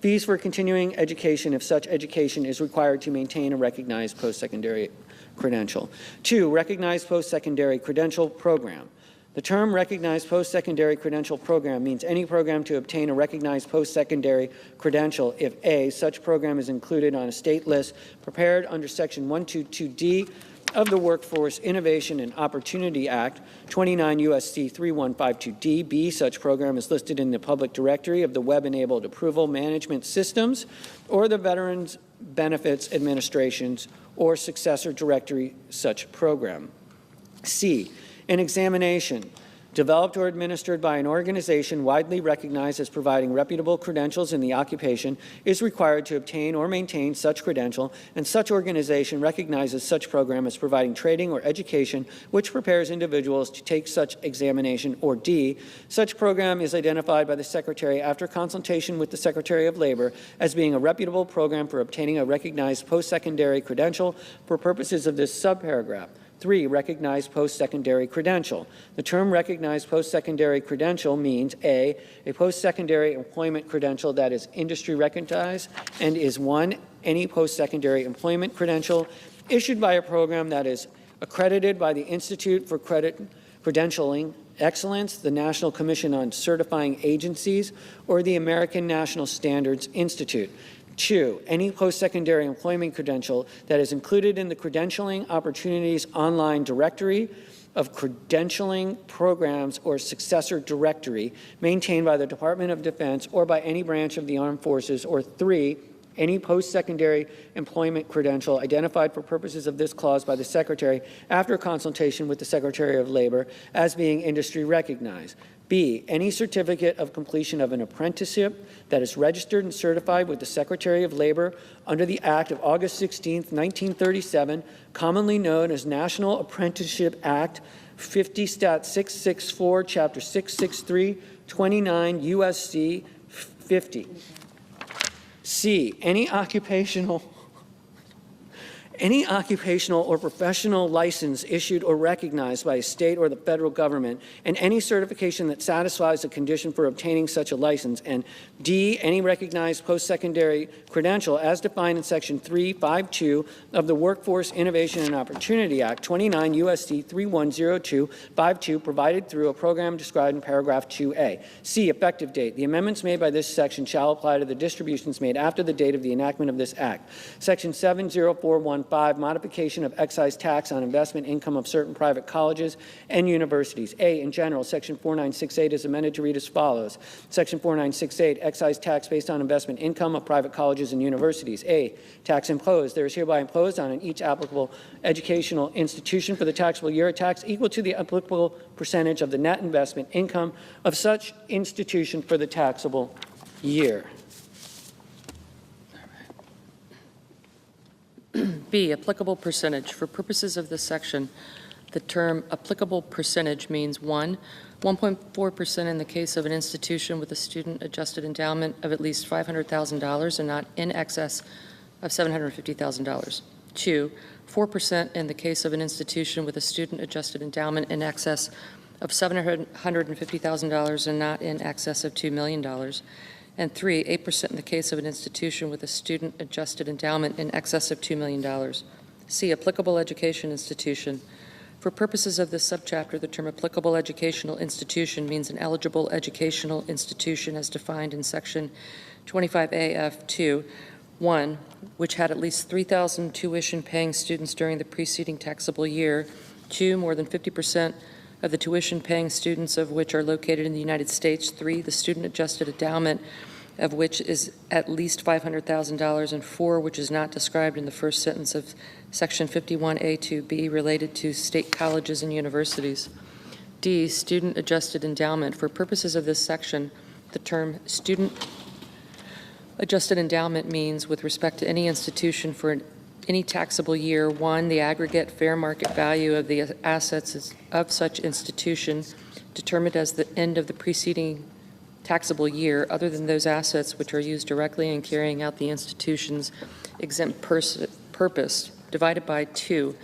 fees for continuing education if such education is required to maintain a recognized post-secondary credential. 2, recognized post-secondary credential program. The term recognized post-secondary credential program means any program to obtain a recognized post-secondary credential if A, such program is included on a state list prepared under Section 122D of the Workforce Innovation and Opportunity Act, 29 U.S.C. 3152D. B, such program is listed in the public directory of the Web-Enabled Approval Management Systems or the Veterans Benefits Administration's or successor directory such program. C, an examination developed or administered by an organization widely recognized as providing reputable credentials in the occupation is required to obtain or maintain such credential, and such organization recognizes such program as providing training or education which prepares individuals to take such examination. Or D, such program is identified by the Secretary after consultation with the Secretary of Labor as being a reputable program for obtaining a recognized post-secondary credential for purposes of this subparagraph. 3, recognized post-secondary credential. The term recognized post-secondary credential means A, a post-secondary employment credential that is industry recognized and is 1, any post-secondary employment credential issued by a program that is accredited by the Institute for Credentialing Excellence, the National Commission on Certifying Agencies, or the American National Standards Institute. 2, any post-secondary employment credential that is included in the Credentialing Opportunities online directory of credentialing programs or successor directory maintained by the Department of Defense or by any branch of the Armed Forces. Or 3, any post-secondary employment credential identified for purposes of this clause by the Secretary after consultation with the Secretary of Labor as being industry recognized. B, any certificate of completion of an apprenticeship that is registered and certified with the Secretary of Labor under the Act of August 16, 1937, commonly known as National Apprenticeship Act 50 Stat 664, Chapter 663, 29 U.S.C. 50. C, any occupational or professional license issued or recognized by a state or the federal government, and any certification that satisfies the condition for obtaining such a license. And D, any recognized post-secondary credential as defined in Section 352 of the Workforce Innovation and Opportunity Act, 29 U.S.C. 310252, provided through a program described in paragraph 2A. C, effective date. The amendments made by this section shall apply to the distributions made after the date of the enactment of this Act. Section 70414 1.5, modification of excise tax on investment income of certain private colleges and universities. A, in general, Section 4968 is amended to read as follows. Section 4968, excise tax based on investment income of private colleges and universities. A, tax imposed. There is hereby imposed on each applicable educational institution for the taxable year a tax equal to the applicable percentage of the net investment income of such institution for the taxable year. B, applicable percentage. For purposes of this section, the term applicable percentage means 1, 1.4% in the case of an institution with a student-adjusted endowment of at least $500,000 and not in excess of $750,000. 2, 4% in the case of an institution with a student-adjusted endowment in excess of $750,000 and not in excess of $2 million. And 3, 8% in the case of an institution with a student-adjusted endowment in excess of $2 million. C, applicable education institution. For purposes of this subchapter, the term applicable educational institution means an eligible educational institution as defined in Section 25AF2, 1, which had at least 3,000 tuition-paying students during the preceding taxable year. 2, more than 50% of the tuition-paying students of which are located in the United States. 3, the student-adjusted endowment of which is at least $500,000, and 4, which is not described in the first sentence of Section 51A2B related to state colleges and universities. D, student-adjusted endowment. For purposes of this section, the term student-adjusted endowment means, with respect to any institution for any taxable year, 1, the aggregate fair market value of the assets of such institution determined as the end of the preceding taxable year, other than those assets which are used directly in carrying out the institution's exempt purpose, divided by 2,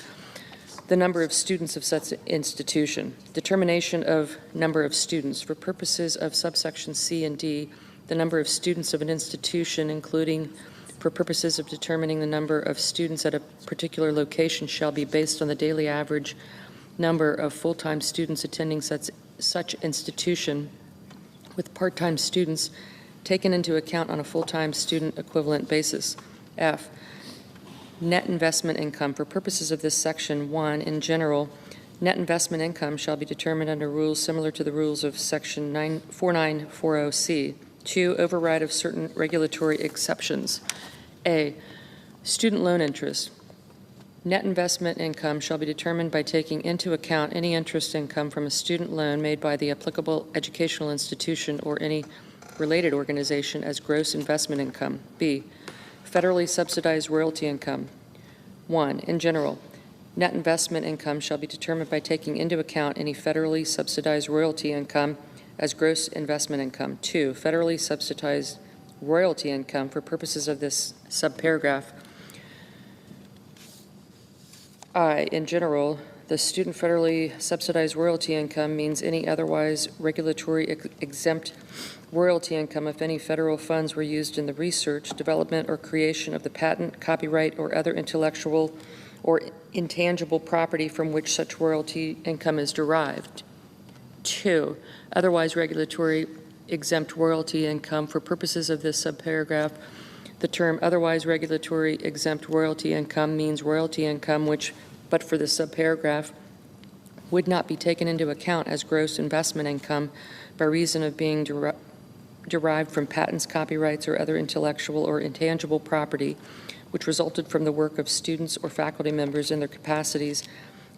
the number of students of such institution. Determination of number of students. For purposes of subsection C and D, the number of students of an institution, including for purposes of determining the number of students at a particular location, shall be based on the daily average number of full-time students attending such institution, with part-time students taken into account on a full-time student equivalent basis. F, net investment income. For purposes of this section, 1, in general, net investment income shall be determined under rules similar to the rules of Section 4940C. 2, override of certain regulatory exceptions. A, student loan interest. Net investment income shall be determined by taking into account any interest income from a student loan made by the applicable educational institution or any related organization as gross investment income. B, federally subsidized royalty income. 1, in general, net investment income shall be determined by taking into account any federally subsidized royalty income as gross investment income. 2, federally subsidized royalty income. For purposes of this subparagraph, I, in general, the student federally subsidized royalty income means any otherwise regulatory exempt royalty income if any federal funds were used in the research, development, or creation of the patent, copyright, or other intellectual or intangible property from which such royalty income is derived. 2, otherwise regulatory exempt royalty income. For purposes of this subparagraph, the term otherwise regulatory exempt royalty income means royalty income which, but for the subparagraph, would not be taken into account as gross investment income by reason of being derived from patents, copyrights, or other intellectual or intangible property which resulted from the work of students or faculty members in their capacities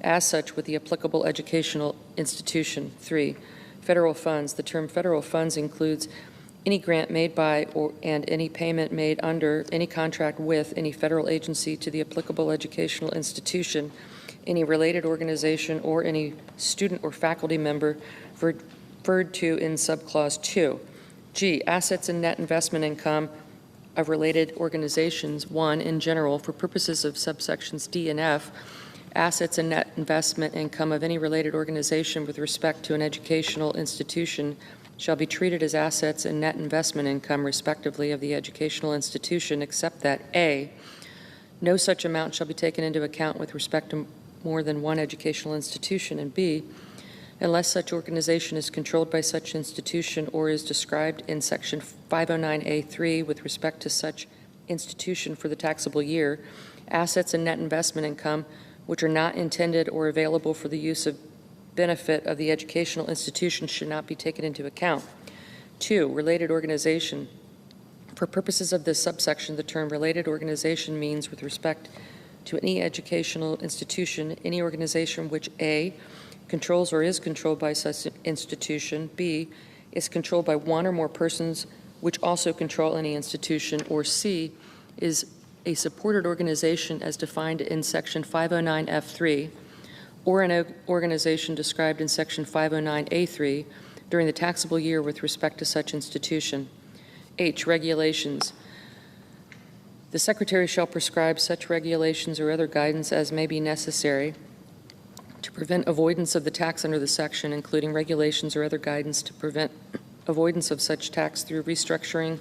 as such with the applicable educational institution. 3, federal funds. The term federal funds includes any grant made by and any payment made under any contract with any federal agency to the applicable educational institution, any related organization, or any student or faculty member referred to in subclause 2. G, assets and net investment income of related organizations. 1, in general, for purposes of subsections D and F, assets and net investment income of any related organization with respect to an educational institution shall be treated as assets and net investment income, respectively, of the educational institution, except that A, no such amount shall be taken into account with respect to more than one educational institution, and B, unless such organization is controlled by such institution or is described in Section 509A3 with respect to such institution for the taxable year, assets and net investment income which are not intended or available for the use of benefit of the educational institution should not be taken into account. 2, related organization. For purposes of this subsection, the term related organization means with respect to any educational institution, any organization which A, controls or is controlled by such institution, B, is controlled by one or more persons which also control any institution, or C, is a supported organization as defined in Section 509F3, or an organization described in Section 509A3 during the taxable year with respect to such institution. H, regulations. The Secretary shall prescribe such regulations or other guidance as may be necessary to prevent avoidance of the tax under the section, including regulations or other guidance to prevent avoidance of such tax through restructuring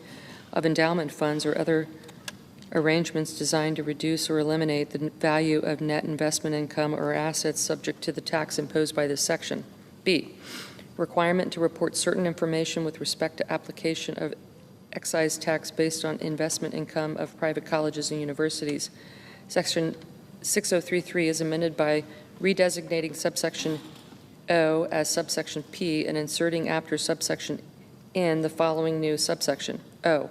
of endowment funds or other arrangements designed to reduce or eliminate the value of net investment income or assets subject to the tax imposed by this section. B, requirement to report certain information with respect to application of excise tax based on investment income of private colleges and universities. Section 6033 is amended by redesignating subsection O as subsection P and inserting after subsection N the following new subsection. O,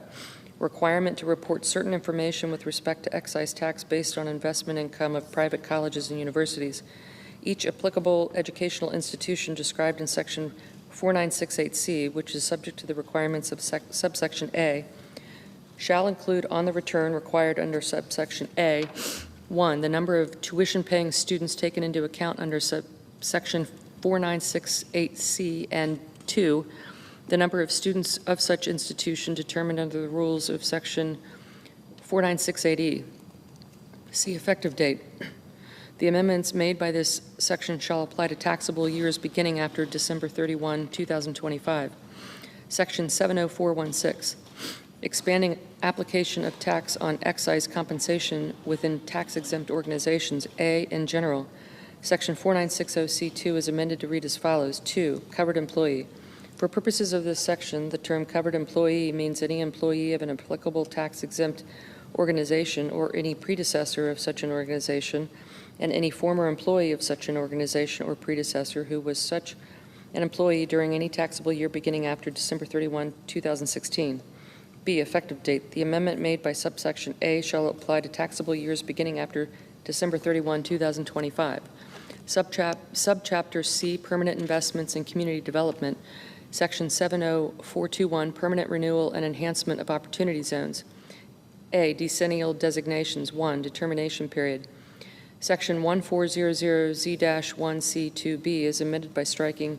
requirement to report certain information with respect to excise tax based on investment income of private colleges and universities. Each applicable educational institution described in Section 4968C, which is subject to the requirements of subsection A, shall include on the return required under subsection A, 1, the number of tuition-paying students taken into account under subsection 4968C, and 2, the number of students of such institution determined under the rules of Section 4968E. See effective date. The amendments made by this section shall apply to taxable years beginning after December 31, 2025. Section 70416, expanding application of tax on excise compensation within tax-exempt organizations, A, in general. Section 4960C2 is amended to read as follows. 2, covered employee. For purposes of this section, the term covered employee means any employee of an applicable tax-exempt organization or any predecessor of such an organization, and any former employee of such an organization or predecessor who was such an employee during any taxable year beginning after December 31, 2016. B, effective date. The amendment made by subsection A shall apply to taxable years beginning after December 31, 2025. Subchapter C, permanent investments in community development. Section 70421, permanent renewal and enhancement of opportunity zones. A, decennial designations. 1, determination period. Section 1400Z-1C2B is amended by striking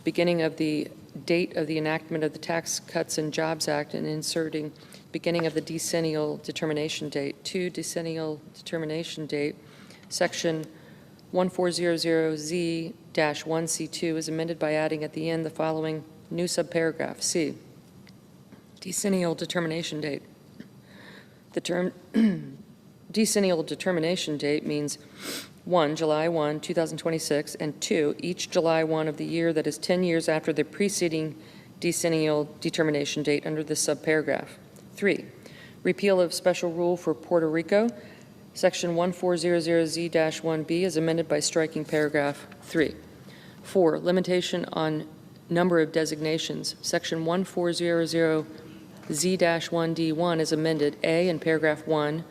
beginning of the date of the enactment of the Tax Cuts and Jobs Act and inserting beginning of the decennial determination date. 2, decennial determination date. Section 1400Z-1C2 is amended by adding at the end the following new subparagraph. C, decennial determination date. The term decennial determination date means 1, July 1, 2026, and 2, each July 1 of the year that is 10 years after the preceding decennial determination date under this subparagraph. 3, repeal of special rule for Puerto Rico. Section 1400Z-1B is amended by striking paragraph 3. 4, limitation on number of designations. Section 1400Z-1D1 is amended. A, in paragraph 1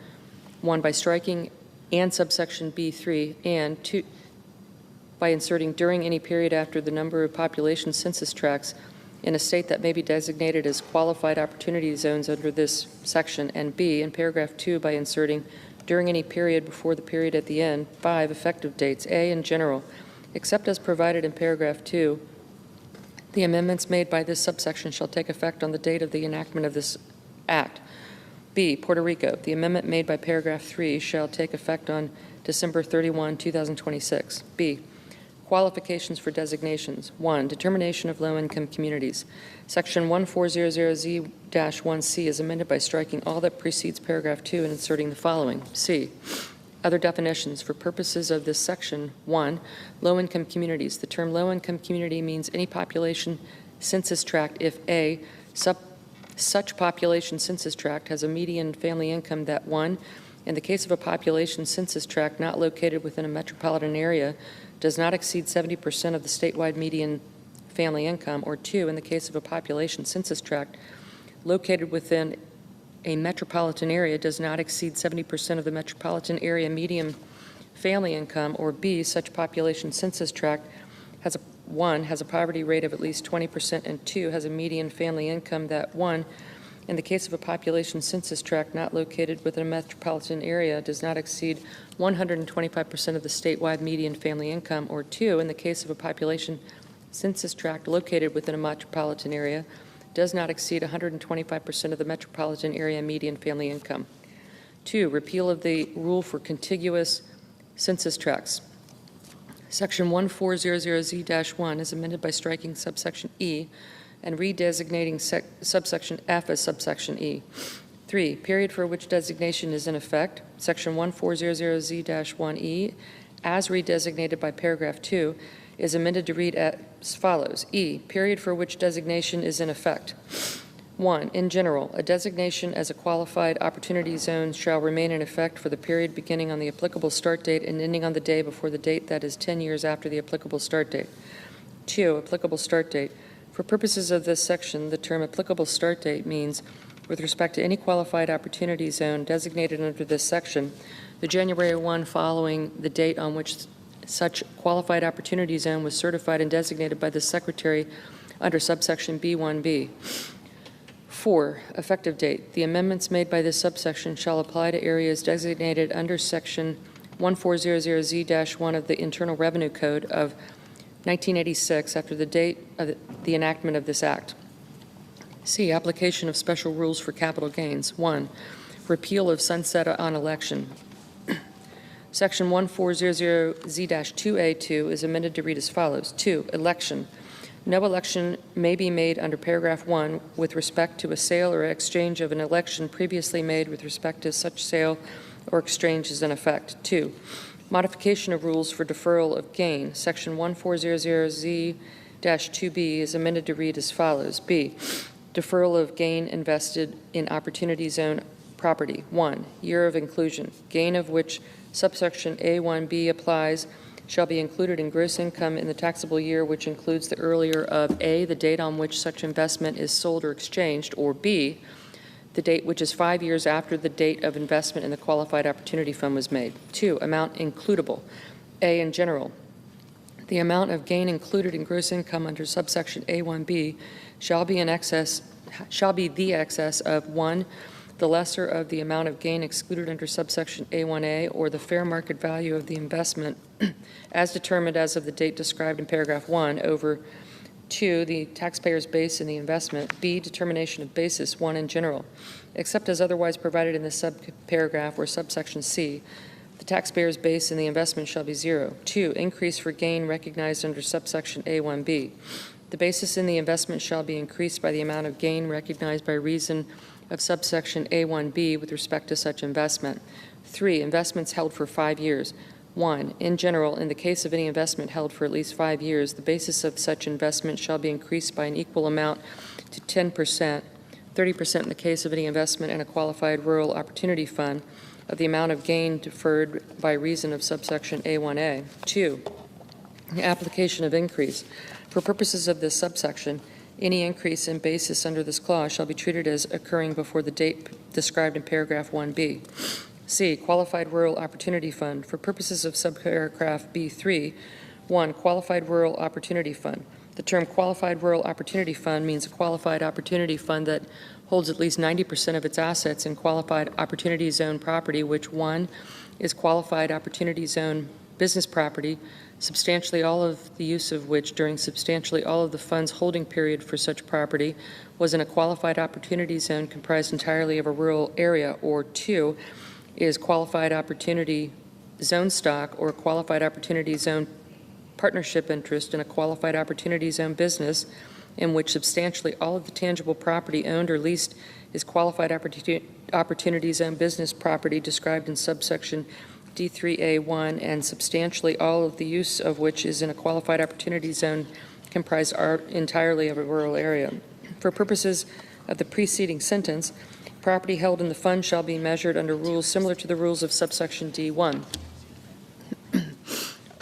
by striking and subsection B3, and 2, by inserting during any period after the number of population census tracts in a state that may be designated as qualified opportunity zones under this section, and B, in paragraph 2, by inserting during any period before the period at the end. 5, effective dates. A, in general, except as provided in paragraph 2, the amendments made by this subsection shall take effect on the date of the enactment of this act. B, Puerto Rico. The amendment made by paragraph 3 shall take effect on December 31, 2026. B, qualifications for designations. 1, determination of low-income communities. Section 1400Z-1C is amended by striking all that precedes paragraph 2 and inserting the following. C, other definitions. For purposes of this section, 1, low-income communities. The term low-income community means any population census tract if A, such population census tract has a median family income that 1, in the case of a population census tract not located within a metropolitan area, does not exceed 70% of the statewide median family income, or 2, in the case of a population census tract located within a metropolitan area does not exceed 70% of the metropolitan area median family income, or B, such population census tract has a 1, has a poverty rate of at least 20%, and 2, has a median family income that 1, in the case of a population census tract not located within a metropolitan area, does not exceed 125% of the statewide median family income, or 2, in the case of a population census tract located within a metropolitan area, does not exceed 125% of the metropolitan area median family income. 2, repeal of the rule for contiguous census tracts. Section 1400Z-1 is amended by striking subsection E and redesignating subsection F as subsection E. 3, period for which designation is in effect. Section 1400Z-1E, as redesignated by paragraph 2, is amended to read as follows. E, period for which designation is in effect. 1, in general, a designation as a qualified opportunity zone shall remain in effect for the period beginning on the applicable start date and ending on the day before the date that is 10 years after the applicable start date. 2, applicable start date. For purposes of this section, the term applicable start date means, with respect to any qualified opportunity zone designated under this section, the January 1 following the date on which such qualified opportunity zone was certified and designated by the Secretary under subsection B1B. 4, effective date. The amendments made by this subsection shall apply to areas designated under section 1400Z-1 of the Internal Revenue Code of 1986 after the date of the enactment of this act. C, application of special rules for capital gains. 1, repeal of sunset on election. Section 1400Z-2A2 is amended to read as follows. 2, election. No election may be made under paragraph 1 with respect to a sale or exchange of an election previously made with respect to such sale or exchange is in effect. 2, modification of rules for deferral of gain. Section 1400Z-2B is amended to read as follows. B, deferral of gain invested in opportunity zone property. 1, year of inclusion. Gain of which subsection A1B applies shall be included in gross income in the taxable year which includes the earlier of A, the date on which such investment is sold or exchanged, or B, the date which is 5 years after the date of investment in the qualified opportunity fund was made. 2, amount includable. A, in general, the amount of gain included in gross income under subsection A1B shall be the excess of 1, the lesser of the amount of gain excluded under subsection A1A, or the fair market value of the investment as determined as of the date described in paragraph 1 over 2, the taxpayer's base in the investment. B, determination of basis. 1, in general, except as otherwise provided in this subparagraph or subsection C, the taxpayer's base in the investment shall be 0. 2, increase for gain recognized under subsection A1B. The basis in the investment shall be increased by the amount of gain recognized by reason of subsection A1B with respect to such investment. 3, investments held for 5 years. 1, in general, in the case of any investment held for at least 5 years, the basis of such investment shall be increased by an equal amount to 10%, 30% in the case of any investment in a qualified rural opportunity fund, of the amount of gain deferred by reason of subsection A1A. 2, the application of increase. For purposes of this subsection, any increase in basis under this clause shall be treated as occurring before the date described in paragraph 1B. C, qualified rural opportunity fund. For purposes of subparagraph B3, 1, qualified rural opportunity fund. The term qualified rural opportunity fund means a qualified opportunity fund that holds at least 90% of its assets in qualified opportunity zone property, which 1, is qualified opportunity zone business property, substantially all of the use of which during substantially all of the fund's holding period for such property was in a qualified opportunity zone comprised entirely of a rural area, or 2, is qualified opportunity zone stock or qualified opportunity zone partnership interest in a qualified opportunity zone business in which substantially all of the tangible property owned or leased is qualified opportunity zone business property described in subsection D3A1, and substantially all of the use of which is in a qualified opportunity zone comprised entirely of a rural area. For purposes of the preceding sentence, property held in the fund shall be measured under rules similar to the rules of subsection D1.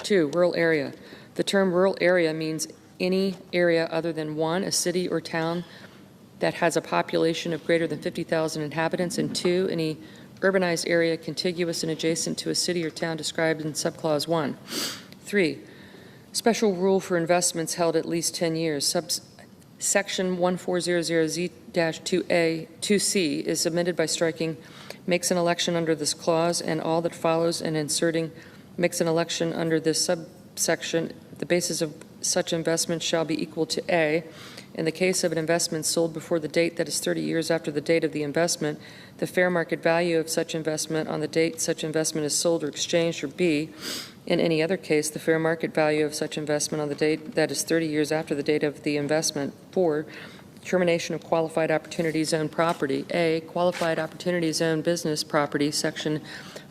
2, rural area. The term rural area means any area other than 1, a city or town that has a population of greater than 50,000 inhabitants, and 2, any urbanized area contiguous and adjacent to a city or town described in subclause 1. 3, special rule for investments held at least 10 years. Section 1400Z-2A, 2C is amended by striking makes an election under this clause and all that follows and inserting makes an election under this subsection. The basis of such investment shall be equal to A. In the case of an investment sold before the date that is 30 years after the date of the investment, the fair market value of such investment on the date such investment is sold or exchanged, or B. In any other case, the fair market value of such investment on the date that is 30 years after the date of the investment. 4, termination of qualified opportunity zone property. A, qualified opportunity zone business property, section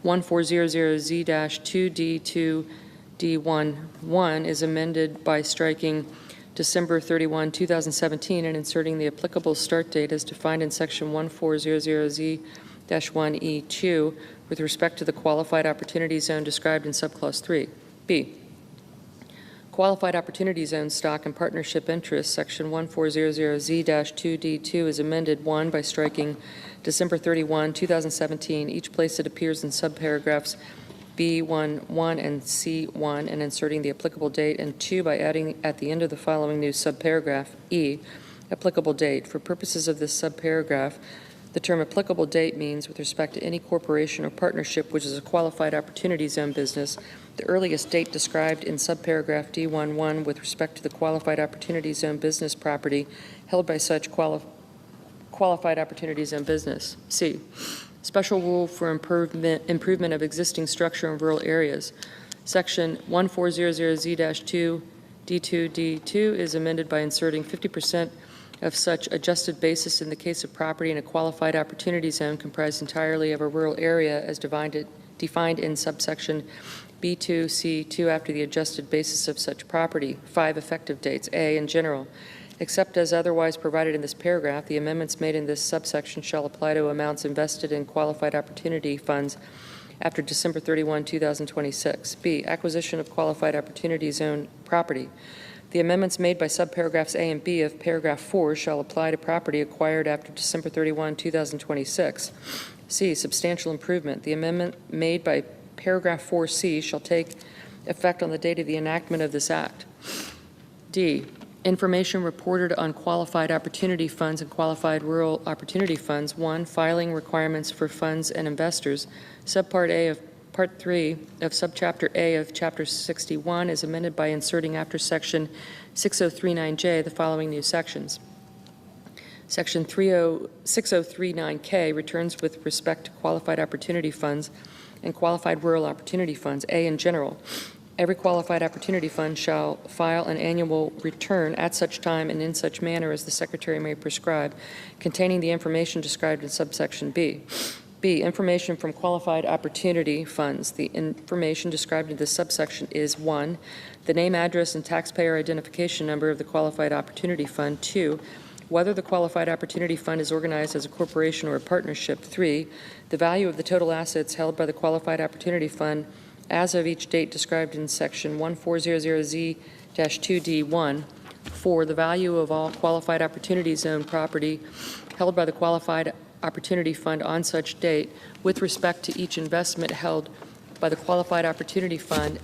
1400Z-2D2D11 is amended by striking December 31, 2017, and inserting the applicable start date as defined in section 1400Z-1E2 with respect to the qualified opportunity zone described in subclause 3. B, qualified opportunity zone stock and partnership interest, section 1400Z-2D2 is amended 1 by striking December 31, 2017, each place it appears in subparagraphs B1.1 and C1 and inserting the applicable date, and 2 by adding at the end of the following new subparagraph E, applicable date. For purposes of this subparagraph, the term applicable date means with respect to any corporation or partnership which is a qualified opportunity zone business, the earliest date described in subparagraph D1.1 with respect to the qualified opportunity zone business property held by such qualified opportunity zone business. C, special rule for improvement of existing structure in rural areas. Section 1400Z-2D2D2 is amended by inserting 50% of such adjusted basis in the case of property in a qualified opportunity zone comprised entirely of a rural area as defined in subsection B2C2 after the adjusted basis of such property. 5, effective dates. A, in general, except as otherwise provided in this paragraph, the amendments made in this subsection shall apply to amounts invested in qualified opportunity funds after December 31, 2026. B, acquisition of qualified opportunity zone property. The amendments made by subparagraphs A and B of paragraph 4 shall apply to property acquired after December 31, 2026. C, substantial improvement. The amendment made by paragraph 4C shall take effect on the date of the enactment of this act. D, information reported on qualified opportunity funds and qualified rural opportunity funds. 1, filing requirements for funds and investors. Subpart A of Part 3 of Subchapter A of Chapter 61 is amended by inserting after Section 6039J the following new sections. Section 6039K returns with respect to qualified opportunity funds and qualified rural opportunity funds. A, in general, every qualified opportunity fund shall file an annual return at such time and in such manner as the Secretary may prescribe, containing the information described in subsection B. B, information from qualified opportunity funds. The information described in this subsection is 1, the name, address, and taxpayer identification number of the qualified opportunity fund. 2, whether the qualified opportunity fund is organized as a corporation or a partnership. 3, the value of the total assets held by the qualified opportunity fund as of each date described in section 1400Z-2D1. 4, the value of all qualified opportunity zone property held by the qualified opportunity fund on such date with respect to each investment held by the qualified opportunity fund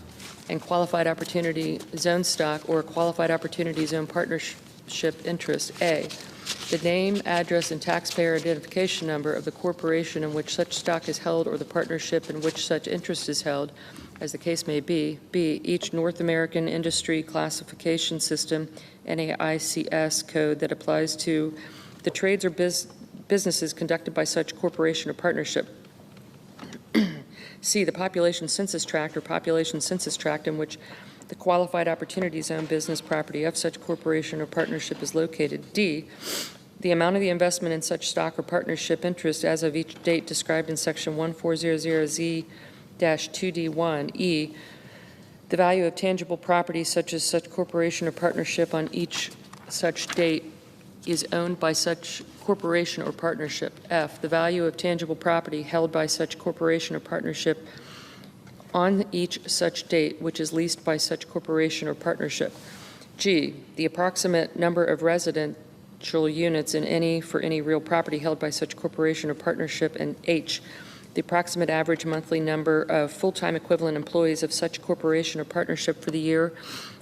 and qualified opportunity zone stock or qualified opportunity zone partnership interest. A, the name, address, and taxpayer identification number of the corporation in which such stock is held or the partnership in which such interest is held, as the case may be. B, each North American Industry Classification System, NAICS code that applies to the trades or businesses conducted by such corporation or partnership. C, the population census tract or population census tract in which the qualified opportunity zone business property of such corporation or partnership is located. D, the amount of the investment in such stock or partnership interest as of each date described in section 1400Z-2D1. E, the value of tangible property such as such corporation or partnership on each such date is owned by such corporation or partnership. F, the value of tangible property held by such corporation or partnership on each such date which is leased by such corporation or partnership. G, the approximate number of residential units for any real property held by such corporation or partnership. And H, the approximate average monthly number of full-time equivalent employees of such corporation or partnership for the year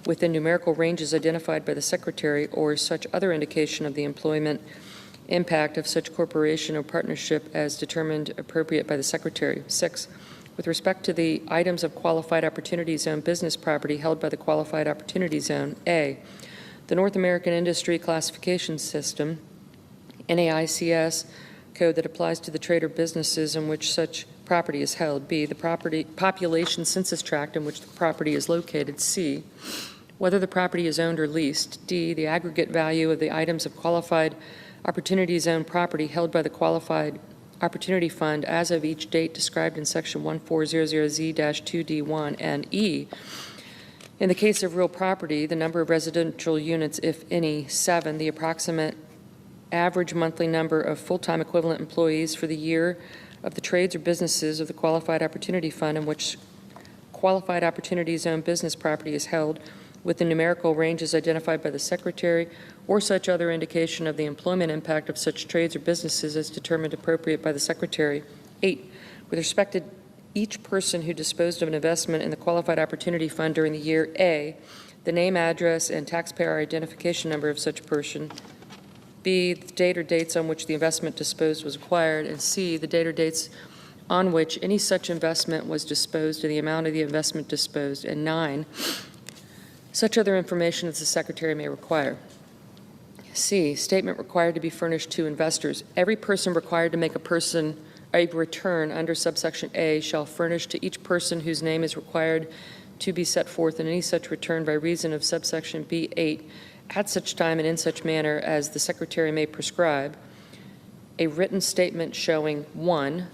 within numerical ranges identified by the Secretary or such other indication of the employment impact of such corporation or partnership as determined appropriate by the Secretary. 6, with respect to the items of qualified opportunity zone business property held by the qualified opportunity zone, A, the North American Industry Classification System, NAICS code that applies to the trade or businesses in which such property is held. B, the population census tract in which the property is located. C, whether the property is owned or leased. D, the aggregate value of the items of qualified opportunity zone property held by the qualified opportunity fund as of each date described in section 1400Z-2D1. And E, in the case of real property, the number of residential units, if any. 7, the approximate average monthly number of full-time equivalent employees for the year of the trades or businesses of the Qualified Opportunity Fund in which Qualified Opportunity Zone business property is held within numerical ranges identified by the Secretary or such other indication of the employment impact of such trades or businesses as determined appropriate by the Secretary. 8, with respect to each person who disposed of an investment in the Qualified Opportunity Fund during the year, A, the name, address, and taxpayer identification number of such person. B, the date or dates on which the investment disposed was acquired. And C, the date or dates on which any such investment was disposed and the amount of the investment disposed. And 9, such other information as the Secretary may require. C, statement required to be furnished to investors. Every person required to make a return under subsection A shall furnish to each person whose name is required to be set forth in any such return by reason of subsection B8 at such time and in such manner as the Secretary may prescribe, a written statement showing 1,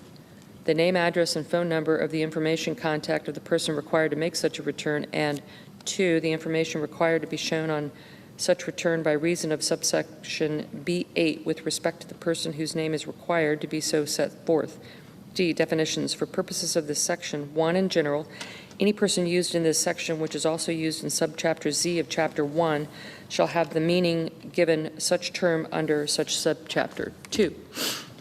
the name, address, and phone number of the information contact of the person required to make such a return, and 2, the information required to be shown on such return by reason of subsection B8 with respect to the person whose name is required to be so set forth. D, definitions. For purposes of this section, 1, in general, any person used in this section, which is also used in subchapter Z of Chapter 1, shall have the meaning given such term under such subchapter. 2,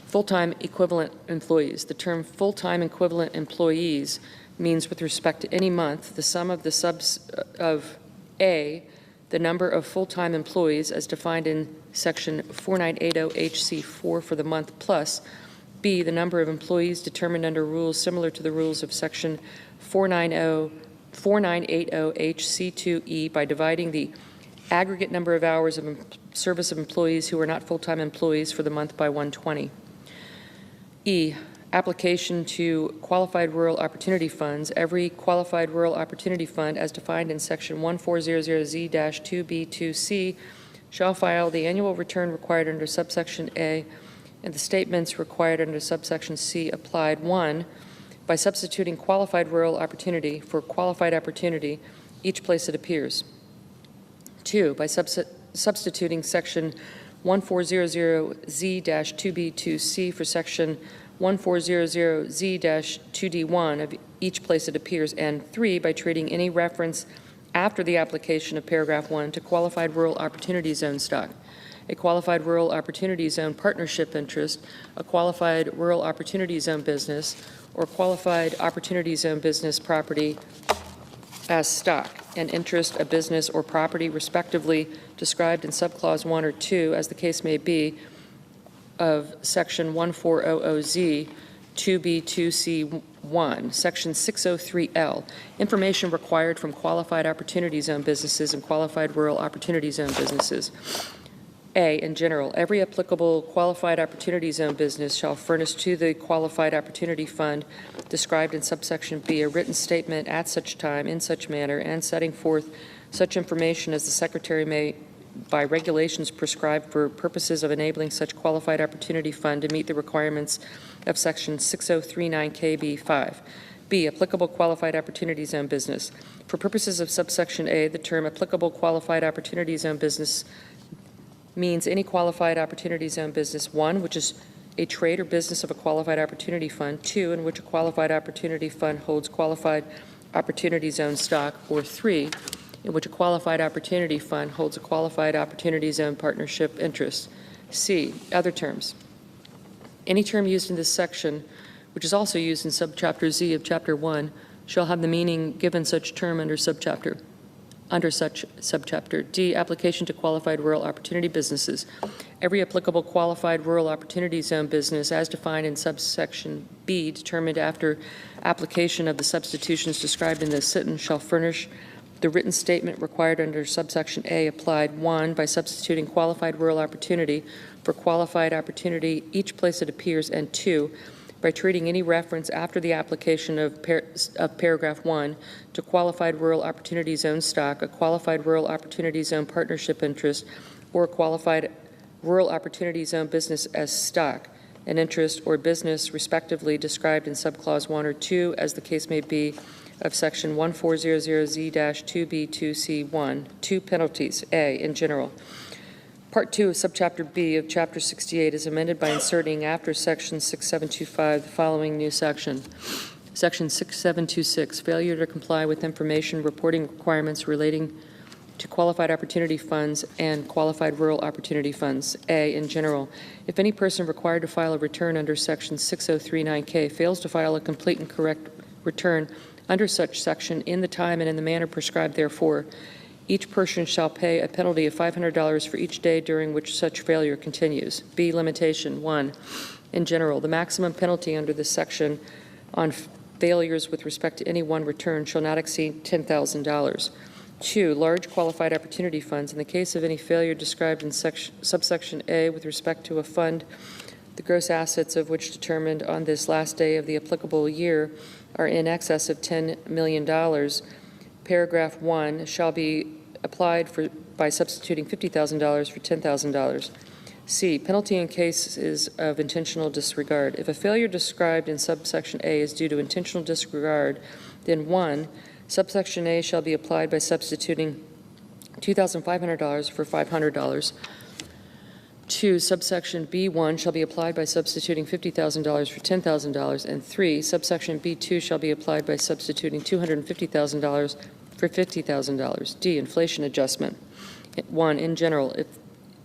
full-time equivalent employees. The term full-time equivalent employees means with respect to any month, the sum of the subs of A, the number of full-time employees as defined in section 4980HC4 for the month, plus B, the number of employees determined under rules similar to the rules of section 4980HC2E by dividing the aggregate number of hours of service of employees who are not full-time employees for the month by 120. E, application to qualified rural opportunity funds. Every qualified rural opportunity fund as defined in section 1400Z-2B2C shall file the annual return required under subsection A and the statements required under subsection C applied. 1, by substituting qualified rural opportunity for qualified opportunity each place it appears. 2, by substituting section 1400Z-2B2C for section 1400Z-2D1 of each place it appears. And 3, by treating any reference after the application of paragraph 1 to qualified rural opportunity zone stock, a qualified rural opportunity zone partnership interest, a qualified rural opportunity zone business, or qualified opportunity zone business property as stock, an interest, a business, or property respectively described in subclause 1 or 2 as the case may be of section 1400Z 2B2C1, section 603L, information required from qualified opportunity zone businesses and qualified rural opportunity zone businesses. A, in general, every applicable qualified opportunity zone business shall furnish to the Qualified Opportunity Fund described in subsection B a written statement at such time, in such manner, and setting forth such information as the Secretary may, by regulations, prescribe for purposes of enabling such Qualified Opportunity Fund to meet the requirements of section 6039KB5. B, applicable qualified opportunity zone business. For purposes of subsection A, the term applicable qualified opportunity zone business means any qualified opportunity zone business, 1, which is a trade or business of a qualified opportunity fund, 2, in which a qualified opportunity fund holds qualified opportunity zone stock, or 3, in which a qualified opportunity fund holds a qualified opportunity zone partnership interest. C, other terms. Any term used in this section, which is also used in subchapter Z of Chapter 1, shall have the meaning given such term under such subchapter. D, application to qualified rural opportunity businesses. Every applicable qualified rural opportunity zone business as defined in subsection B, determined after application of the substitutions described in this sentence, shall furnish the written statement required under subsection A applied, 1, by substituting qualified rural opportunity for qualified opportunity each place it appears, and 2, by treating any reference after the application of paragraph 1 to qualified rural opportunity zone stock, a qualified rural opportunity zone partnership interest, or a qualified rural opportunity zone business as stock, an interest, or business respectively described in subclause 1 or 2, as the case may be, of section 1400Z-2B2C1. 2 penalties. A, in general. Part 2 of subchapter B of Chapter 68 is amended by inserting after section 6725 the following new section. Section 6726, failure to comply with information reporting requirements relating to qualified opportunity funds and qualified rural opportunity funds. A, in general, if any person required to file a return under section 6039K fails to file a complete and correct return under such section in the time and in the manner prescribed therefore, each person shall pay a penalty of $500 for each day during which such failure continues. B, limitation. 1, in general, the maximum penalty under this section on failures with respect to any one return shall not exceed $10,000. 2, large qualified opportunity funds. In the case of any failure described in subsection A with respect to a fund, the gross assets of which determined on this last day of the applicable year are in excess of $10 million, paragraph 1 shall be applied by substituting $50,000 for $10,000. C, penalty in cases of intentional disregard. If a failure described in subsection A is due to intentional disregard, then 1, subsection A shall be applied by substituting $2,500 for $500. 2, subsection B1 shall be applied by substituting $50,000 for $10,000. And 3, subsection B2 shall be applied by substituting $250,000 for $50,000. D, inflation adjustment. 1, in general, if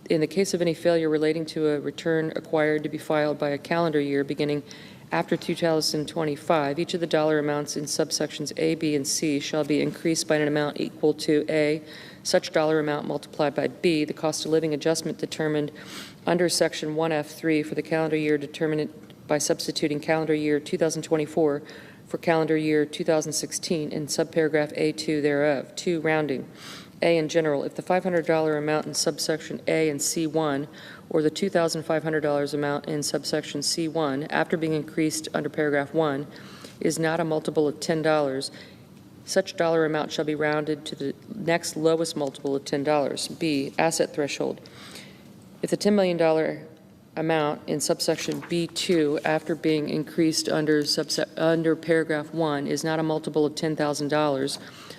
in the case of any failure relating to a return acquired to be filed by a calendar year beginning after 2025, each of the dollar amounts in subsections A, B, and C shall be increased by an amount equal to A, such dollar amount multiplied by B, the cost of living adjustment determined under section 1F3 for the calendar year determined by substituting calendar year 2024 for calendar year 2016 in subparagraph A2 thereof. 2, rounding. A, in general, if the $500 amount in subsection A and C1 or the $2,500 amount in subsection C1 after being increased under paragraph 1 is not a multiple of $10, such dollar amount shall be rounded to the next lowest multiple of $10. B, asset threshold. If the $10 million amount in subsection B2 after being increased under paragraph 1 is not a multiple of $10,000,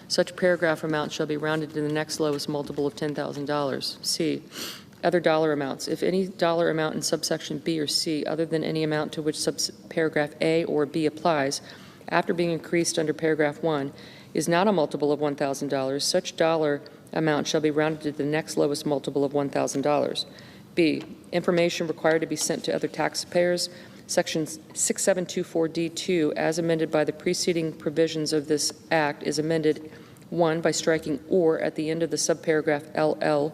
such paragraph amount shall be rounded to the next lowest multiple of $10,000. C, other dollar amounts. If any dollar amount in subsection B or C, other than any amount to which paragraph A or B applies, after being increased under paragraph 1, is not a multiple of $1,000, such dollar amount shall be rounded to the next lowest multiple of $1,000. B, information required to be sent to other taxpayers. Section 6724D2, as amended by the preceding provisions of this Act, is amended 1, by striking "or" at the end of the subparagraph LL,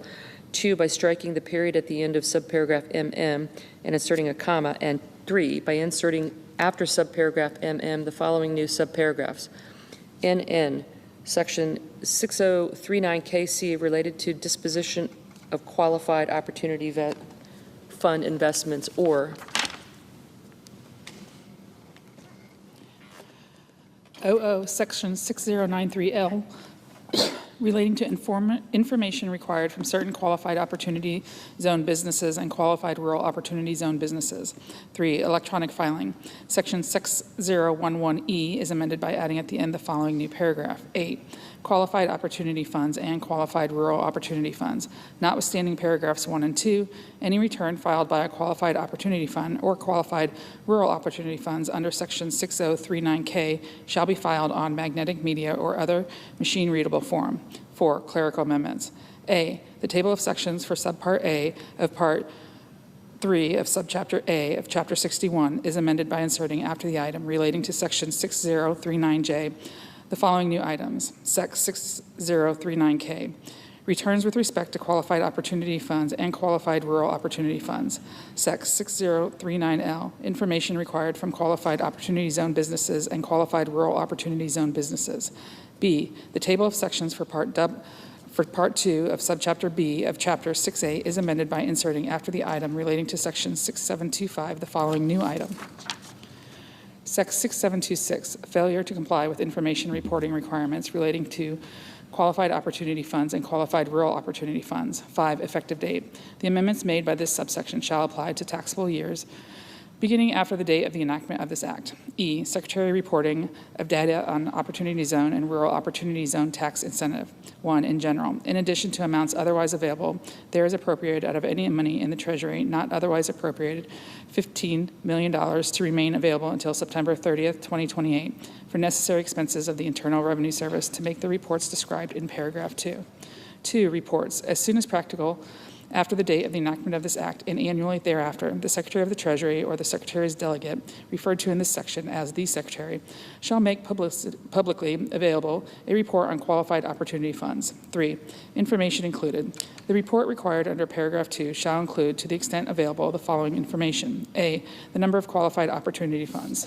2, by striking the period at the end of subparagraph MM and inserting a comma, and 3, by inserting after subparagraph MM the following new subparagraphs. NN, section 6039KC related to disposition of qualified opportunity fund investments, or OO, section 6093L, relating to information required from certain qualified opportunity zone businesses and qualified rural opportunity zone businesses. 3, electronic filing. Section 6011E is amended by adding at the end the following new paragraph. 8, qualified opportunity funds and qualified rural opportunity funds. Notwithstanding paragraphs 1 and 2, any return filed by a qualified opportunity fund or qualified rural opportunity funds under section 6039K shall be filed on magnetic media or other machine-readable form. 4, clerical amendments. A, the table of sections for subpart A of part 3 of subchapter A of chapter 61 is amended by inserting after the item relating to section 6039J the following new items. Sec 6039K, returns with respect to qualified opportunity funds and qualified rural opportunity funds. Sec 6039L, information required from qualified opportunity zone businesses and qualified rural opportunity zone businesses. B, the table of sections for Part 2 of Subchapter B of Chapter 6A is amended by inserting after the item relating to Section 6725 the following new item. Sec 6726, failure to comply with information reporting requirements relating to qualified opportunity funds and qualified rural opportunity funds. 5, effective date. The amendments made by this subsection shall apply to taxable years beginning after the date of the enactment of this act. E, Secretary reporting of data on Opportunity Zone and Rural Opportunity Zone tax incentive. 1, in general, in addition to amounts otherwise available, there is appropriated out of any money in the Treasury not otherwise appropriated $15 million to remain available until September 30th, 2028 for necessary expenses of the Internal Revenue Service to make the reports described in paragraph 2. 2, reports, as soon as practical, after the date of the enactment of this act and annually thereafter, the Secretary of the Treasury or the Secretary's delegate, referred to in this section as the Secretary, shall make publicly available a report on qualified opportunity funds. 3, information included. The report required under paragraph 2 shall include, to the extent available, the following information. A, the number of qualified opportunity funds.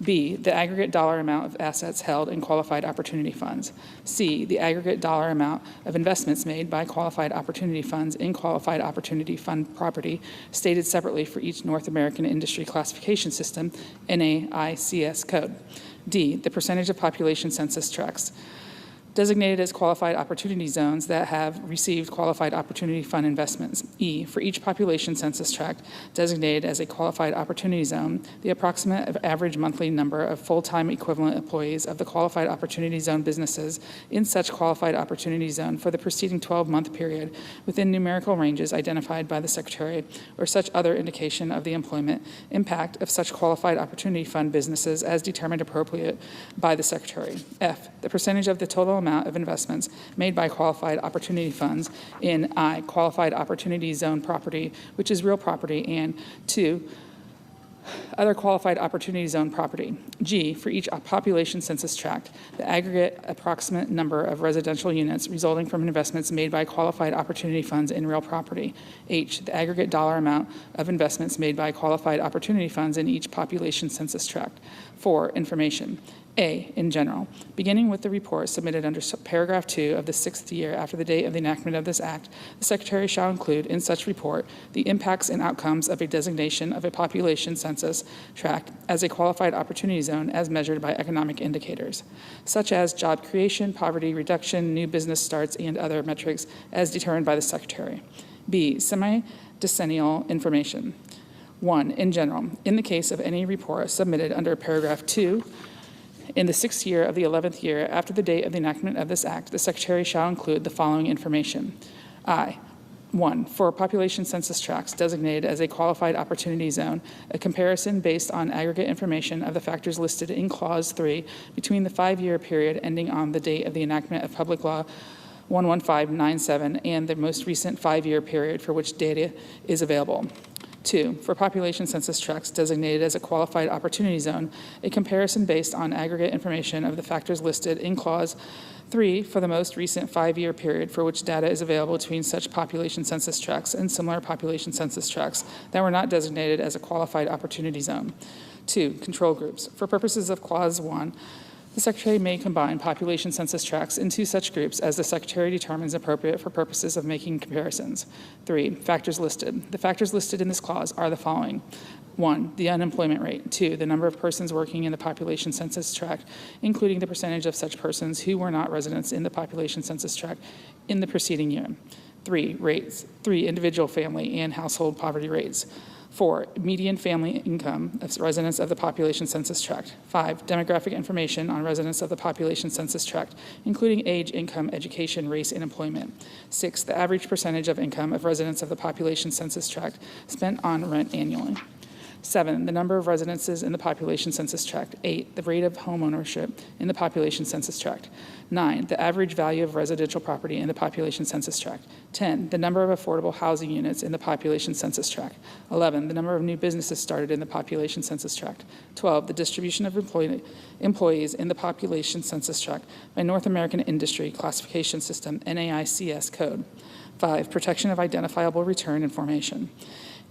B, the aggregate dollar amount of assets held in qualified opportunity funds. C, the aggregate dollar amount of investments made by qualified opportunity funds in qualified opportunity fund property, stated separately for each North American Industry Classification System, NAICS code. D, the percentage of population census tracts designated as qualified opportunity zones that have received qualified opportunity fund investments. E, for each population census tract designated as a qualified opportunity zone, the approximate average monthly number of full-time equivalent employees of the qualified opportunity zone businesses in such qualified opportunity zone for the preceding 12-month period within numerical ranges identified by the Secretary or such other indication of the employment impact of such qualified opportunity fund businesses as determined appropriate by the Secretary. F, the percentage of the total amount of investments made by qualified opportunity funds in I, qualified opportunity zone property, which is real property, and 2, other qualified opportunity zone property. G, for each population census tract, the aggregate approximate number of residential units resulting from investments made by qualified opportunity funds in real property. H, the aggregate dollar amount of investments made by qualified opportunity funds in each population census tract. 4, information. A, in general, beginning with the report submitted under paragraph 2 of the 6th year after the date of the enactment of this act, the Secretary shall include in such report the impacts and outcomes of a designation of a population census tract as a qualified opportunity zone as measured by economic indicators, such as job creation, poverty reduction, new business starts, and other metrics as determined by the Secretary. B, semi-decennial information. 1, in general, in the case of any report submitted under paragraph 2, in the 6th year of the 11th year after the date of the enactment of this act, the Secretary shall include the following information. I, 1, for population census tracts designated as a qualified opportunity zone, a comparison based on aggregate information of the factors listed in Clause 3 between the 5-year period ending on the date of the enactment of Public Law 11597 and the most recent 5-year period for which data is available. 2, for population census tracts designated as a qualified opportunity zone, a comparison based on aggregate information of the factors listed in Clause 3 for the most recent 5-year period for which data is available between such population census tracts and similar population census tracts that were not designated as a qualified opportunity zone. 2, control groups. For purposes of Clause 1, the Secretary may combine population census tracts into such groups as the Secretary determines appropriate for purposes of making comparisons. 3, factors listed. The factors listed in this clause are the following. 1, the unemployment rate. 2, the number of persons working in the population census tract, including the percentage of such persons who were not residents in the population census tract in the preceding year. 3, rates. 3, individual family and household poverty rates. 4, median family income of residents of the population census tract. 5, demographic information on residents of the population census tract, including age, income, education, race, and employment. 6, the average percentage of income of residents of the population census tract spent on rent annually. 7, the number of residences in the population census tract. 8, the rate of home ownership in the population census tract. 9, the average value of residential property in the population census tract. 10, the number of affordable housing units in the population census tract. 11, the number of new businesses started in the population census tract. 12, the distribution of employees in the population census tract by North American Industry Classification System, NAICS code. 5, protection of identifiable return information.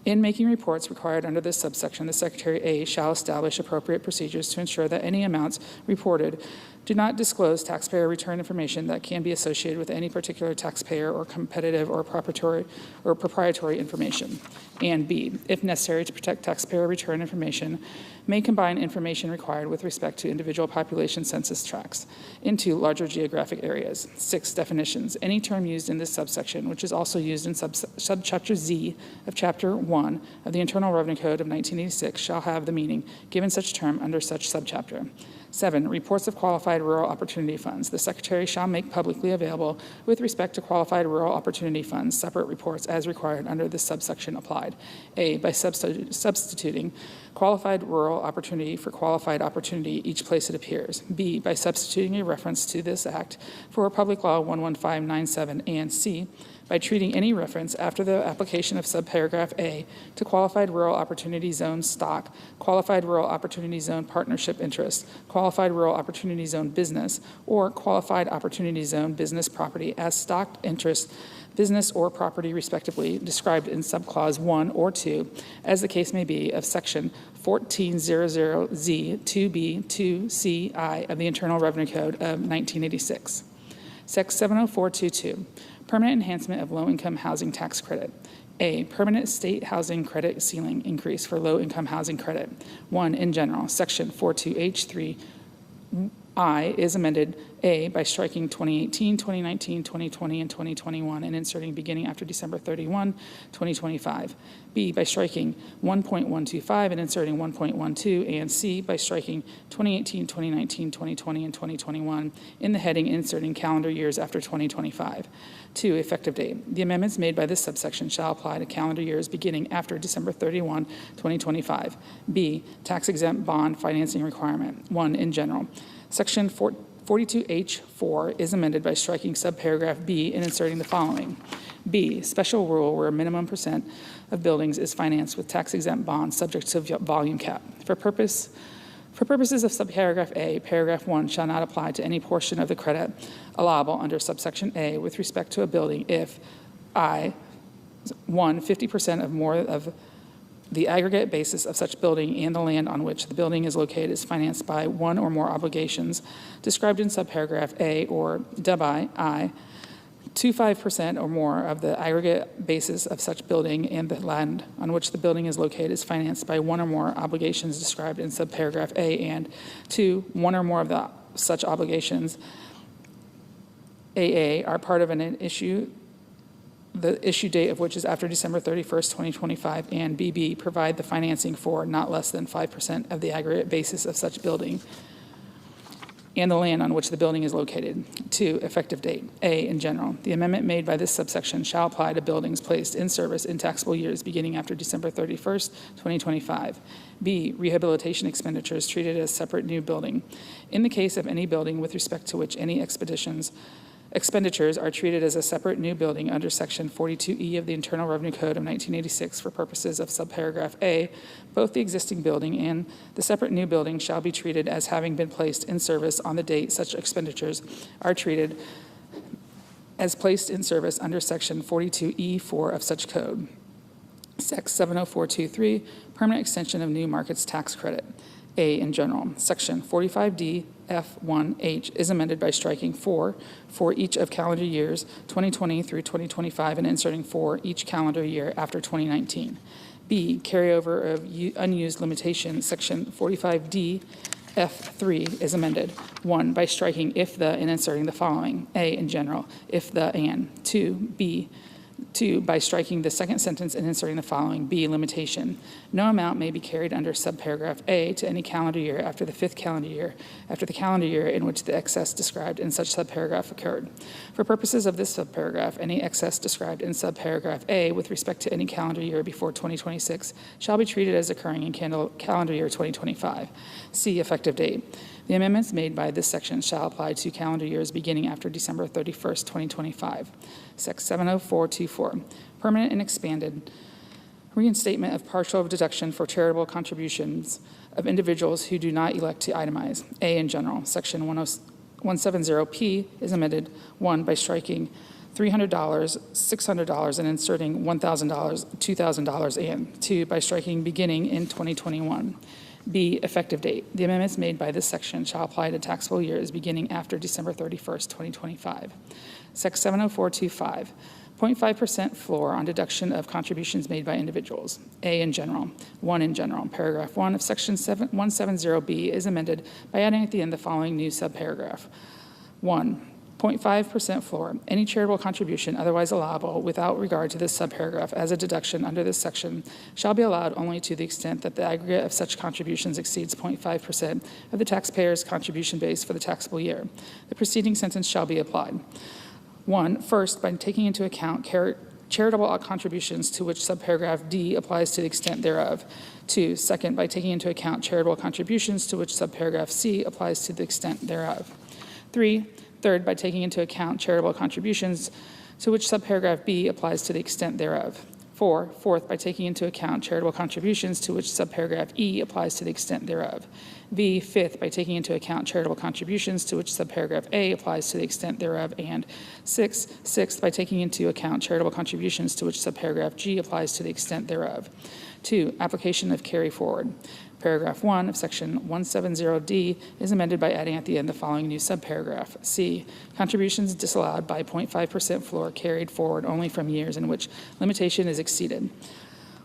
In making reports required under this subsection, the Secretary A shall establish appropriate procedures to ensure that any amounts reported do not disclose taxpayer return information that can be associated with any particular taxpayer or competitive or proprietary information. And B, if necessary to protect taxpayer return information, may combine information required with respect to individual population census tracts into larger geographic areas. 6, definitions. Any term used in this subsection, which is also used in subchapter Z of Chapter 1 of the Internal Revenue Code of 1986, shall have the meaning given such term under such subchapter. 7, reports of qualified rural opportunity funds. The Secretary shall make publicly available with respect to qualified rural opportunity funds separate reports as required under this subsection applied. A, by substituting qualified rural opportunity for qualified opportunity each place it appears. B, by substituting a reference to this act for Public Law 11597. And C, by treating any reference after the application of subparagraph A to qualified rural opportunity zone stock, qualified rural opportunity zone partnership interest, qualified rural opportunity zone business, or qualified opportunity zone business property as stock interest, business or property respectively, described in subclause 1 or 2, as the case may be, of section 1400Z 2B 2CI of the Internal Revenue Code of 1986. Sec 70422. Permanent enhancement of low-income housing tax credit. A, permanent state housing credit ceiling increase for low-income housing credit. 1, in general, section 42H3I is amended, A, by striking 2018, 2019, 2020, and 2021 and inserting beginning after December 31, 2025. B, by striking 1.125 and inserting 1.12, and C, by striking 2018, 2019, 2020, and 2021 in the heading inserting calendar years after 2025. 2, effective date. The amendments made by this subsection shall apply to calendar years beginning after December 31, 2025. B, tax-exempt bond financing requirement. 1, in general. Section 42H4 is amended by striking subparagraph B and inserting the following. B, special rule where a minimum percent of buildings is financed with tax-exempt bonds subject to volume cap. For purposes of subparagraph A, paragraph 1 shall not apply to any portion of the credit allowable under subsection A with respect to a building if I, 1, 50% of more of the aggregate basis of such building and the land on which the building is located is financed by one or more obligations described in subparagraph A, or I, 25% or more of the aggregate basis of such building and the land on which the building is located is financed by one or more obligations described in subparagraph A, and 2, one or more of the such obligations AA are part of an issue, the issue date of which is after December 31st, 2025, and BB provide the financing for not less than 5% of the aggregate basis of such building and the land on which the building is located. 2, effective date. A, in general. The amendment made by this subsection shall apply to buildings placed in service in taxable years beginning after December 31st, 2025. B, rehabilitation expenditures treated as separate new building. In the case of any building with respect to which any expenditures are treated as a separate new building under Section 42E of the Internal Revenue Code of 1986 for purposes of subparagraph A, both the existing building and the separate new building shall be treated as having been placed in service on the date such expenditures are treated as placed in service under Section 42E4 of such code. Sec 70423, permanent extension of new markets tax credit. A, in general. Section 45D F1H is amended by striking 4 for each of calendar years 2020 through 2025 and inserting 4 each calendar year after 2019. B, carryover of unused limitation, section 45D, F3 is amended. 1, by striking if the and inserting the following. A, in general, if the and. 2, B, 2, by striking the second sentence and inserting the following. B, limitation. No amount may be carried under subparagraph A to any calendar year after the fifth calendar year, after the calendar year in which the excess described in such subparagraph occurred. For purposes of this subparagraph, any excess described in subparagraph A with respect to any calendar year before 2026 shall be treated as occurring in calendar year 2025. C, effective date. The amendments made by this section shall apply to calendar years beginning after December 31st, 2025. Sec 70424, permanent and expanded reinstatement of partial deduction for charitable contributions of individuals who do not elect to itemize. A, in general, section 170P is amended. 1, by striking $300, $600, and inserting $1,000, $2,000, and 2, by striking beginning in 2021. B, effective date. The amendments made by this section shall apply to taxable years beginning after December 31st, 2025. Sec 70425, 0.5% floor on deduction of contributions made by individuals. A, in general. 1, in general. Paragraph 1 of section 170B is amended by adding at the end the following new subparagraph. 1, 0.5% floor. Any charitable contribution otherwise allowable without regard to this subparagraph as a deduction under this section shall be allowed only to the extent that the aggregate of such contributions exceeds 0.5% of the taxpayer's contribution base for the taxable year. The preceding sentence shall be applied. 1, first, by taking into account charitable contributions to which subparagraph D applies to the extent thereof. 2, second, by taking into account charitable contributions to which subparagraph C applies to the extent thereof. 3, third, by taking into account charitable contributions to which subparagraph B applies to the extent thereof. 4, fourth, by taking into account charitable contributions to which subparagraph E applies to the extent thereof. V, fifth, by taking into account charitable contributions to which subparagraph A applies to the extent thereof. And 6, sixth, by taking into account charitable contributions to which subparagraph G applies to the extent thereof. 2, application of carry forward. Paragraph 1 of section 170D is amended by adding at the end the following new subparagraph. C, contributions disallowed by 0.5% floor carried forward only from years in which limitation is exceeded.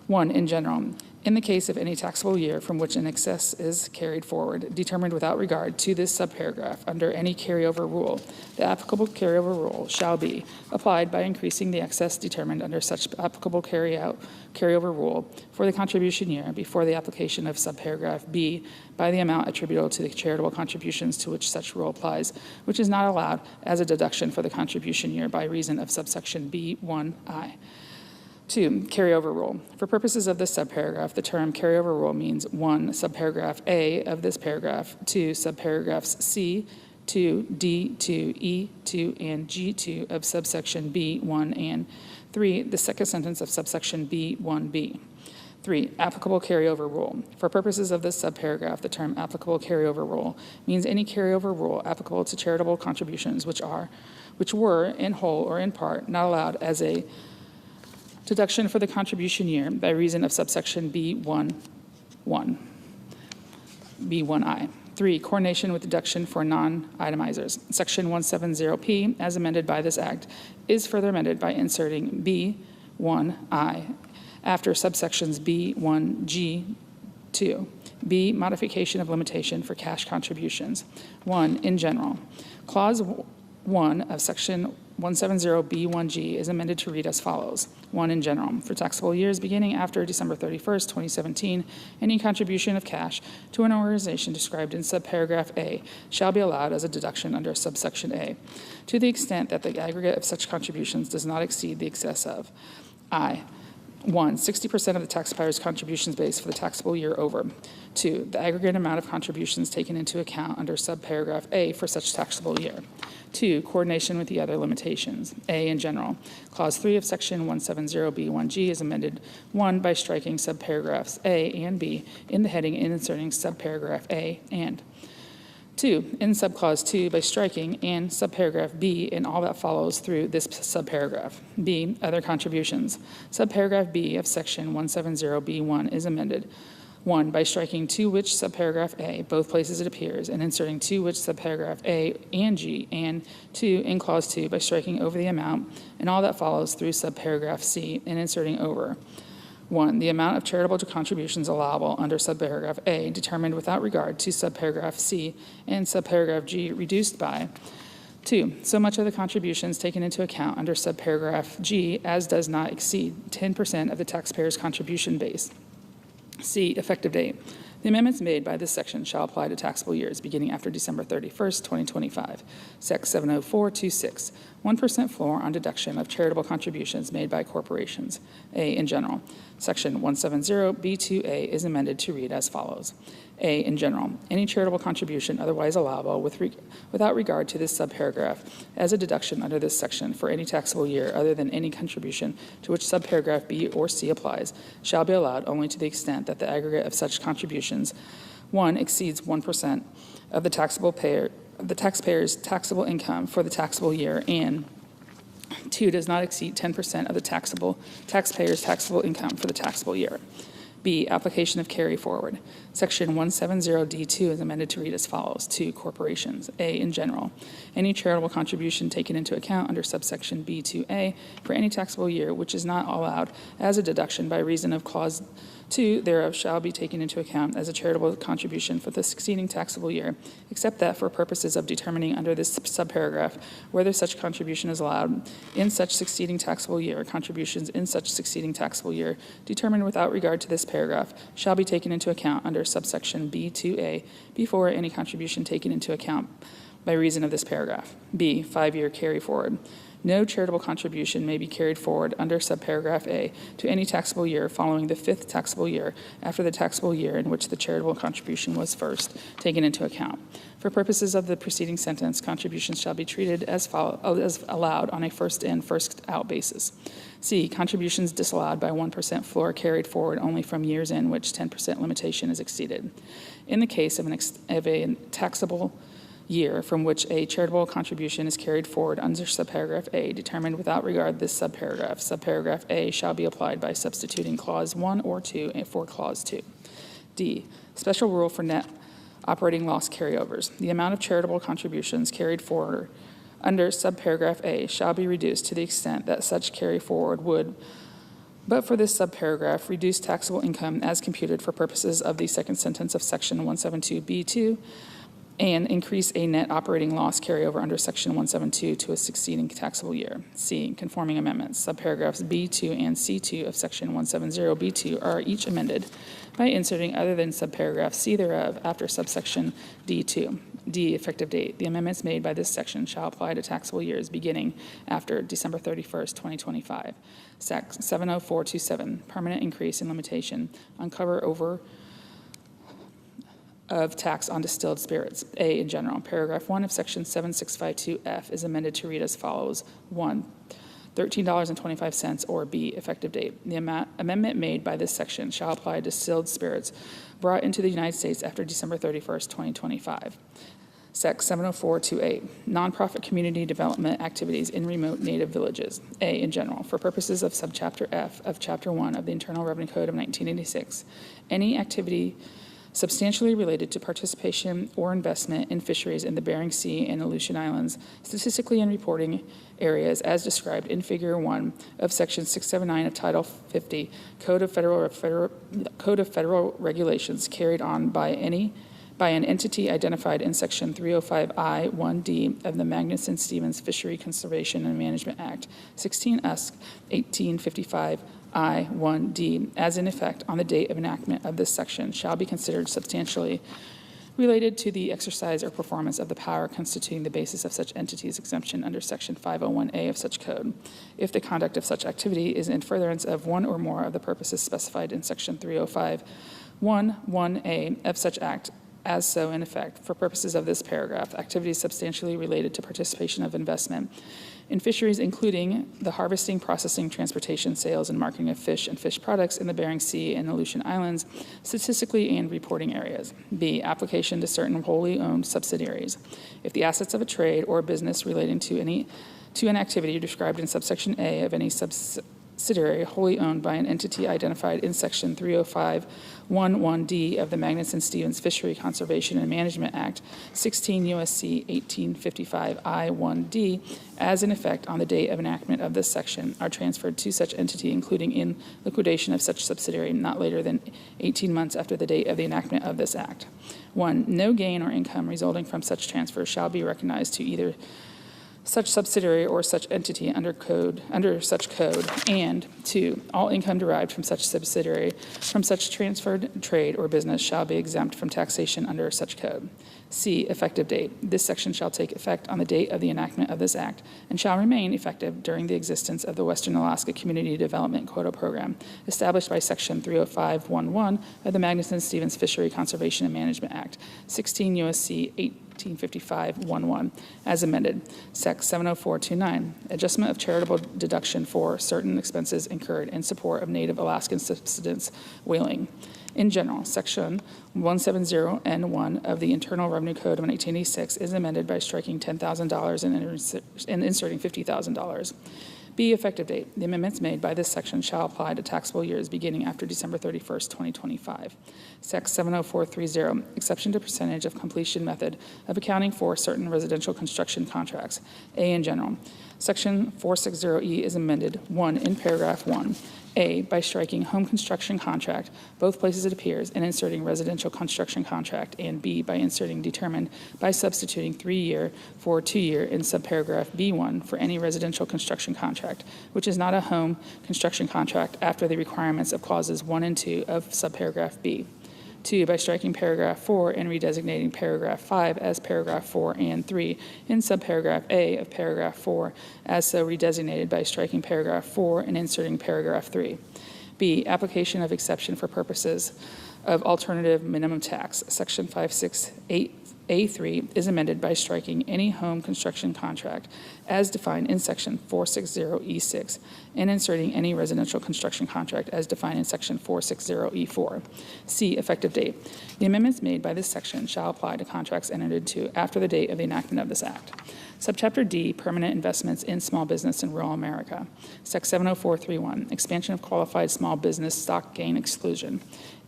1, in general. In the case of any taxable year from which an excess is carried forward, determined without regard to this subparagraph under any carryover rule, the applicable carryover rule shall be applied by increasing the excess determined under such applicable carryover rule for the contribution year before the application of subparagraph B by the amount attributable to the charitable contributions to which such rule applies, which is not allowed as a deduction for the contribution year by reason of subsection B1I. 2, carryover rule. For purposes of this subparagraph, the term carryover rule means 1, subparagraph A of this paragraph, 2, subparagraphs C, 2, D, 2, E, 2, and G2 of subsection B1, and 3, the second sentence of subsection B1B. 3, applicable carryover rule. For purposes of this subparagraph, the term applicable carryover rule means any carryover rule applicable to charitable contributions which were, in whole or in part, not allowed as a deduction for the contribution year by reason of subsection B1I. 3, coordination with deduction for non-itemizers. Section 170P, as amended by this act, is further amended by inserting B1I after subsections B1G2. B, modification of limitation for cash contributions. 1, in general. Clause 1 of section 170B1G is amended to read as follows. 1, in general. For taxable years beginning after December 31st, 2017, any contribution of cash to an organization described in subparagraph A shall be allowed as a deduction under subsection A, to the extent that the aggregate of such contributions does not exceed the excess of I. 1, 60% of the taxpayer's contributions base for the taxable year over. 2, the aggregate amount of contributions taken into account under subparagraph A for such taxable year. 2, coordination with the other limitations. A, in general. Clause 3 of section 170B1G is amended. 1, by striking subparagraphs A and B in the heading and inserting subparagraph A and. 2, in subclause 2 by striking and subparagraph B and all that follows through this subparagraph. B, other contributions. Subparagraph B of section 170B1 is amended. 1, by striking to which subparagraph A, both places it appears, and inserting to which subparagraph A and G, and 2, in clause 2, by striking over the amount and all that follows through subparagraph C and inserting over. 1, the amount of charitable contributions allowable under subparagraph A determined without regard to subparagraph C and subparagraph G reduced by 2, so much of the contributions taken into account under subparagraph G as does not exceed 10% of the taxpayer's contribution base. C, effective date. The amendments made by this section shall apply to taxable years beginning after December 31st, 2025. Sec 70426, 1% floor on deduction of charitable contributions made by corporations. A, in general. Section 170B2A is amended to read as follows. A, in general, any charitable contribution otherwise allowable without regard to this subparagraph as a deduction under this section for any taxable year other than any contribution to which subparagraph B or C applies shall be allowed only to the extent that the aggregate of such contributions, 1, exceeds 1% of the taxpayer's taxable income for the taxable year, and 2, does not exceed 10% of the taxpayer's taxable income for the taxable year. B, application of carry forward. Section 170D2 is amended to read as follows. To corporations. A, in general, any charitable contribution taken into account under subsection B2A for any taxable year which is not allowed as a deduction by reason of clause 2 thereof shall be taken into account as a charitable contribution for the succeeding taxable year, except that for purposes of determining under this subparagraph whether such contribution is allowed in such succeeding taxable year, contributions in such succeeding taxable year determined without regard to this paragraph shall be taken into account under subsection B2A before any contribution taken into account by reason of this paragraph. B, 5-year carry forward. No charitable contribution may be carried forward under subparagraph A to any taxable year following the 5th taxable year after the taxable year in which the charitable contribution was first taken into account. For purposes of the preceding sentence, contributions shall be treated as allowed on a first-in, first-out basis. C, contributions disallowed by 1% floor carried forward only from years in which 10% limitation is exceeded. In the case of a taxable year from which a charitable contribution is carried forward under subparagraph A determined without regard this subparagraph, subparagraph A shall be applied by substituting clause 1 or 2 for clause 2. D, special rule for net operating loss carryovers. The amount of charitable contributions carried forward under subparagraph A shall be reduced to the extent that such carry forward would, but for this subparagraph, reduce taxable income as computed for purposes of the second sentence of section 172B2 and increase a net operating loss carryover under section 172 to a succeeding taxable year. C, conforming amendments. Subparagraphs B2 and C2 of section 170B2 are each amended by inserting other than subparagraph C thereof after subsection D2. D, effective date. The amendments made by this section shall apply to taxable years beginning after December 31st, 2025. Sec 70427, permanent increase in limitation on cover over of tax on distilled spirits. A, in general. Paragraph 1 of section 7652F is amended to read as follows. 1, $13.25, or B, effective date. The amendment made by this section shall apply to distilled spirits brought into the United States after December 31st, 2025. Sec 70428, nonprofit community development activities in remote native villages. A, in general, for purposes of subchapter F of Chapter 1 of the Internal Revenue Code of 1986, any activity substantially related to participation or investment in fisheries in the Bering Sea and Aleutian Islands, statistically in reporting areas as described in Figure 1 of Section 679 of Title 50, Code of Federal Regulations carried on by an entity identified in Section 305I-1D of the Magnuson-Stevens Fishery Conservation and Management Act, 16 Usk, 1855, I-1D, as in effect on the date of enactment of this section, shall be considered substantially related to the exercise or performance of the power constituting the basis of such entity's exemption under Section 501A of such code, if the conduct of such activity is in furtherance of one or more of the purposes specified in Section 305(1)(1)A of such act, as so in effect, for purposes of this paragraph, activities substantially related to participation of investment in fisheries, including the harvesting, processing, transportation, sales, and marketing of fish and fish products in the Bering Sea and Aleutian Islands, statistically and reporting areas. B, application to certain wholly owned subsidiaries. If the assets of a trade or business relating to an activity described in subsection A of any subsidiary wholly owned by an entity identified in Section 305(11)D of the Magnuson-Stevens Fishery Conservation and Management Act, 16 U.S.C. 1855 I-1D, as in effect on the date of enactment of this section, are transferred to such entity, including in liquidation of such subsidiary not later than 18 months after the date of the enactment of this act. 1. No gain or income resulting from such transfer shall be recognized to either such subsidiary or such entity under such code, and 2, all income derived from such subsidiary from such transferred trade or business shall be exempt from taxation under such code. C, effective date. This section shall take effect on the date of the enactment of this act and shall remain effective during the existence of the Western Alaska Community Development Quota Program established by Section 305(11) of the Magnuson-Stevens Fishery Conservation and Management Act, 16 U.S.C. 1855(11), as amended. Sec. 70429, adjustment of charitable deduction for certain expenses incurred in support of Native Alaskan subsistence whaling. In general, Section 170N1 of the Internal Revenue Code of 1986 is amended by striking $10,000 and inserting $50,000. B, effective date. The amendments made by this section shall apply to taxable years beginning after December 31st, 2025. Sec. 70430, exception to percentage of completion method of accounting for certain residential construction contracts. A, in general. Section 460E is amended. 1, in paragraph 1. A, by striking home construction contract, both places it appears, and inserting residential construction contract, and B, by inserting determined by substituting 3-year for 2-year in subparagraph B1 for any residential construction contract, which is not a home construction contract after the requirements of clauses 1 and 2 of subparagraph B. 2, by striking paragraph 4 and redesignating paragraph 5 as paragraph 4 and 3 in subparagraph A of paragraph 4 as so redesignated by striking paragraph 4 and inserting paragraph 3. B, application of exception for purposes of alternative minimum tax. Section 568A3 is amended by striking any home construction contract as defined in Section 460E6 and inserting any residential construction contract as defined in Section 460E4. C, effective date. The amendments made by this section shall apply to contracts entered into after the date of the enactment of this act. Subchapter D, permanent investments in small business in rural America. Sec. 70431, expansion of qualified small business stock gain exclusion.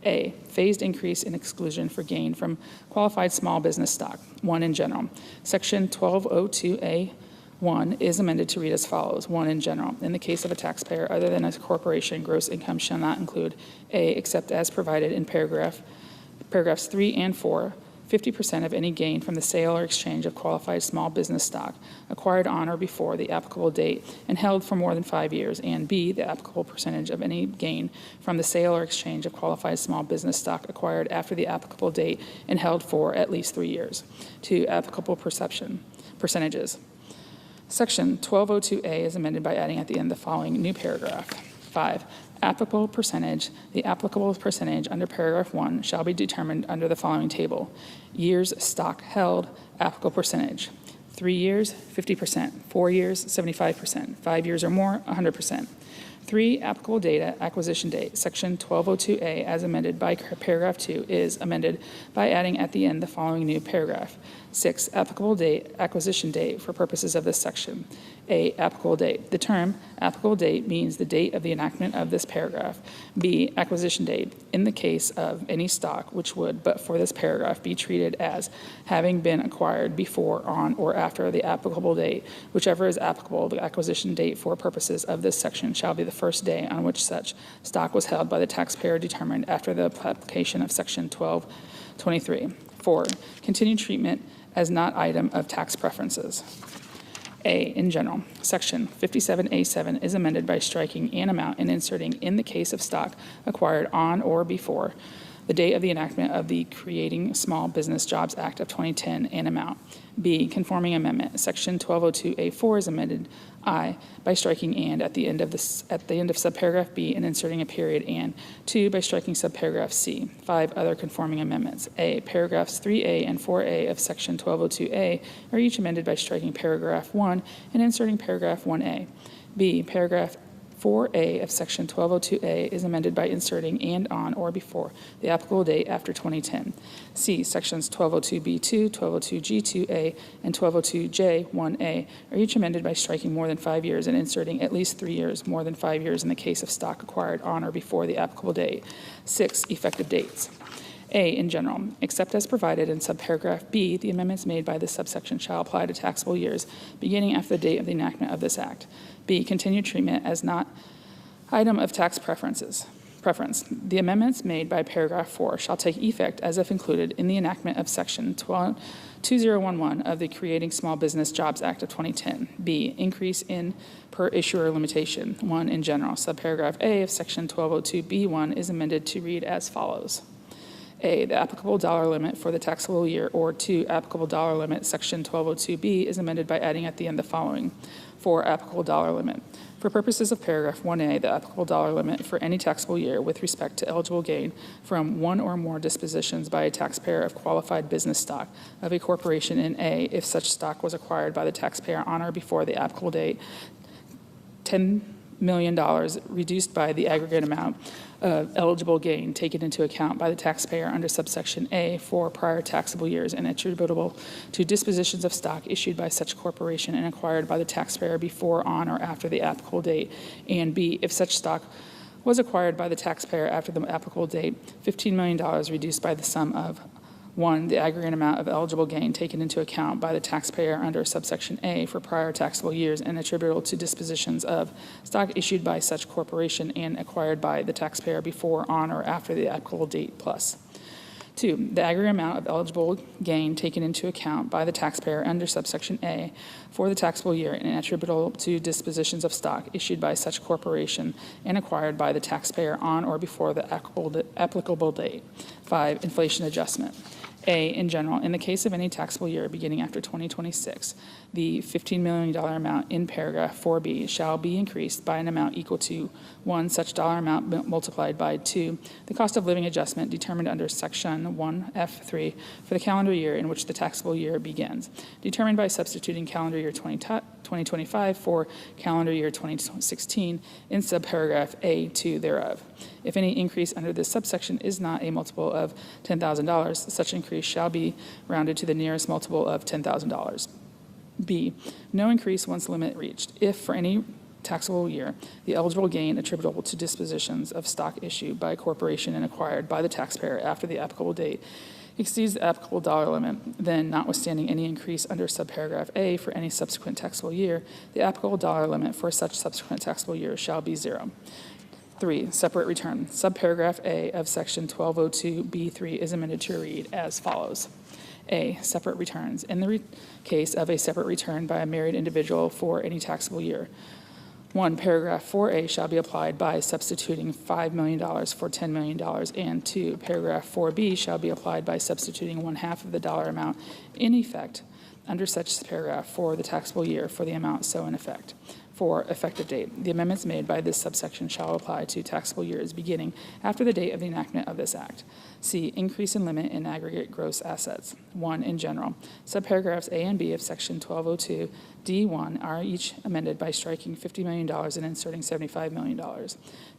A, phased increase in exclusion for gain from qualified small business stock. 1, in general. Section 1202A1 is amended to read as follows. 1, in general. In the case of a taxpayer other than a corporation, gross income shall not include A, except as provided in paragraphs 3 and 4, 50% of any gain from the sale or exchange of qualified small business stock acquired on or before the applicable date and held for more than 5 years, and B, the applicable percentage of any gain from the sale or exchange of qualified small business stock acquired after the applicable date and held for at least 3 years. 2, applicable percentages. Section 1202A is amended by adding at the end the following new paragraph. 5, applicable percentage. The applicable percentage under paragraph 1 shall be determined under the following table. Years stock held, applicable percentage. 3 years, 50%. 4 years, 75%. 5 years or more, 100%. 3, applicable data, acquisition date. Section 1202A, as amended by paragraph 2, is amended by adding at the end the following new paragraph. 6, applicable date, acquisition date for purposes of this section. A, applicable date. The term applicable date means the date of the enactment of this paragraph. B, acquisition date. In the case of any stock which would, but for this paragraph, be treated as having been acquired before, on, or after the applicable date, whichever is applicable, the acquisition date for purposes of this section shall be the first day on which such stock was held by the taxpayer determined after the application of Section 1223. 4, continued treatment as not item of tax preferences. A, in general. Section 57A7 is amended by striking an amount and inserting in the case of stock acquired on or before the date of the enactment of the Creating Small Business Jobs Act of 2010 an amount. B, conforming amendment. Section 1202A4 is amended I by striking and at the end of subparagraph B and inserting a period and. 2, by striking subparagraph C. 5, other conforming amendments. A, paragraphs 3A and 4A of Section 1202A are each amended by striking paragraph 1 and inserting paragraph 1A. B, paragraph 4A of Section 1202A is amended by inserting "and on or before the applicable date after 2010." C, Sections 1202B2, 1202G2A, and 1202J1A are each amended by striking "more than 5 years" and inserting "at least 3 years, more than 5 years in the case of stock acquired on or before the applicable date." 6, effective dates. A, in general, except as provided in subparagraph B, the amendments made by this subsection shall apply to taxable years beginning after the date of the enactment of this act. B, continued treatment as not item of tax preference. The amendments made by paragraph 4 shall take effect as if included in the enactment of section 2011 of the Creating Small Business Jobs Act of 2010. B, increase in per issuer limitation. 1, in general, subparagraph A of section 1202B1 is amended to read as follows. A, the applicable dollar limit for the taxable year, or 2, applicable dollar limit, section 1202B is amended by adding at the end the following. 4, applicable dollar limit. For purposes of paragraph 1A, the applicable dollar limit for any taxable year with respect to eligible gain from one or more dispositions by a taxpayer of qualified business stock of a corporation in A, if such stock was acquired by the taxpayer on or before the applicable date, $10 million reduced by the aggregate amount of eligible gain taken into account by the taxpayer under subsection A for prior taxable years and attributable to dispositions of stock issued by such corporation and acquired by the taxpayer before, on, or after the applicable date, and B, if such stock was acquired by the taxpayer after the applicable date, $15 million reduced by the sum of 1, the aggregate amount of eligible gain taken into account by the taxpayer under subsection A for prior taxable years and attributable to dispositions of stock issued by such corporation and acquired by the taxpayer before, on, or after the applicable date, plus 2, the aggregate amount of eligible gain taken into account by the taxpayer under subsection A for the taxable year and attributable to dispositions of stock issued by such corporation and acquired by the taxpayer on or before the applicable date. 5, inflation adjustment. A, in general, in the case of any taxable year beginning after 2026, the $15 million amount in paragraph 4B shall be increased by an amount equal to 1, such dollar amount multiplied by 2, the cost of living adjustment determined under section 1F3 for the calendar year in which the taxable year begins, determined by substituting calendar year 2025 for calendar year 2016 in subparagraph A2 thereof. If any increase under this subsection is not a multiple of $10,000, such increase shall be rounded to the nearest multiple of $10,000. B, no increase once limit reached. If for any taxable year, the eligible gain attributable to dispositions of stock issued by a corporation and acquired by the taxpayer after the applicable date exceeds the applicable dollar limit, then notwithstanding any increase under subparagraph A for any subsequent taxable year, the applicable dollar limit for such subsequent taxable year shall be 0. 3, separate return. Subparagraph A of section 1202B3 is amended to read as follows. A, separate returns. In the case of a separate return by a married individual for any taxable year, 1, paragraph 4A shall be applied by substituting $5 million for $10 million, and 2, paragraph 4B shall be applied by substituting 1/2 of the dollar amount in effect under such paragraph for the taxable year for the amount so in effect. 4, effective date. The amendments made by this subsection shall apply to taxable years beginning after the date of the enactment of this act. C, increase in limit in aggregate gross assets. 1, in general. Subparagraphs A and B of section 1202 D1 are each amended by striking $50 million and inserting $75 million.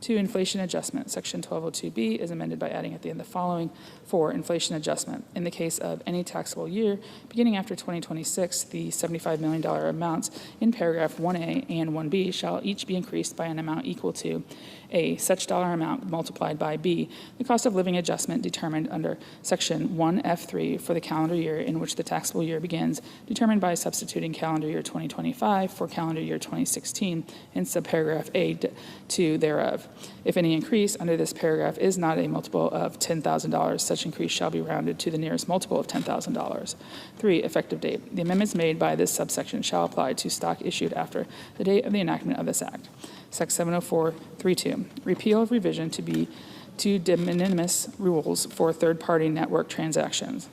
2, inflation adjustment. Section 1202B is amended by adding at the end the following. 4, inflation adjustment. In the case of any taxable year beginning after 2026, the $75 million amounts in paragraph 1A and 1B shall each be increased by an amount equal to A, such dollar amount multiplied by B, the cost of living adjustment determined under section 1F3 for the calendar year in which the taxable year begins, determined by substituting calendar year 2025 for calendar year 2016 in subparagraph A2 thereof. If any increase under this paragraph is not a multiple of $10,000, such increase shall be rounded to the nearest multiple of $10,000. 3, effective date. The amendments made by this subsection shall apply to stock issued after the date of the enactment of this act. Section 704.32, repeal of revision to de minimis rules for third-party network transactions.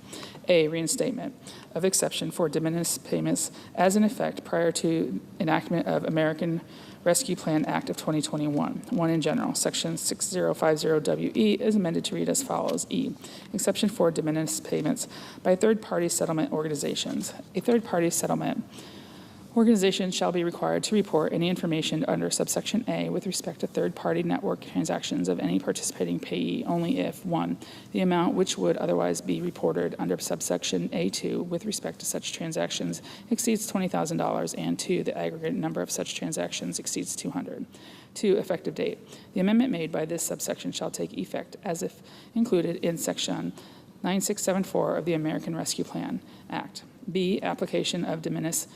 A, reinstatement of exception for de minimis payments as in effect prior to enactment of American Rescue Plan Act of 2021. 1, in general. Section 6050WE is amended to read as follows. E, exception for de minimis payments by third-party settlement organizations. A third-party settlement Organizations shall be required to report any information under subsection A with respect to third-party network transactions of any participating payee only if, 1, the amount which would otherwise be reported under subsection A2 with respect to such transactions exceeds $20,000, and 2, the aggregate number of such transactions exceeds 200. 2, effective date. The amendment made by this subsection shall take effect as if included in section 9674 of the American Rescue Plan Act. B, application of de minimis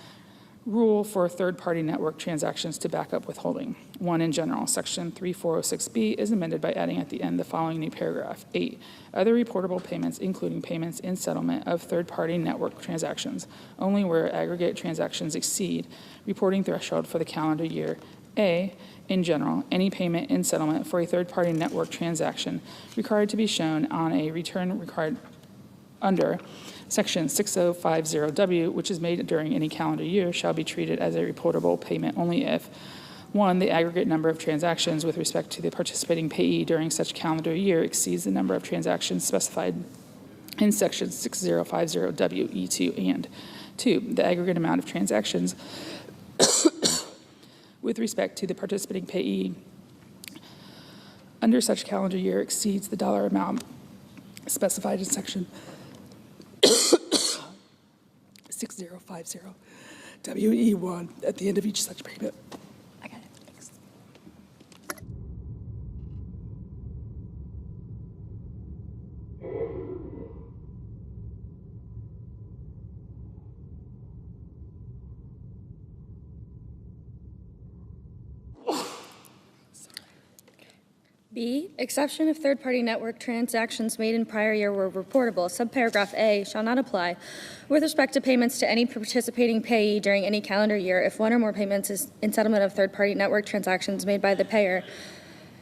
rule for third-party network transactions to backup withholding. 1, in general, section 3406B is amended by adding at the end the following new paragraph. 8, other reportable payments, including payments in settlement of third-party network transactions, only where aggregate transactions exceed reporting threshold for the calendar year. A, in general, any payment in settlement for a third-party network transaction required to be shown on a return required under Section 6050W, which is made during any calendar year, shall be treated as a reportable payment only if, 1, the aggregate number of transactions with respect to the participating payee during such calendar year exceeds the number of transactions specified in Section 6050WE2, and 2, the aggregate amount of transactions with respect to the participating payee under such calendar year exceeds the dollar amount specified in Section 6050 WE1 at the end of each such payment. I got it. Thanks. B, exception if third-party network transactions made in prior year were reportable. Subparagraph A shall not apply with respect to payments to any participating payee during any calendar year if one or more payments is in settlement of third-party network transactions made by the payer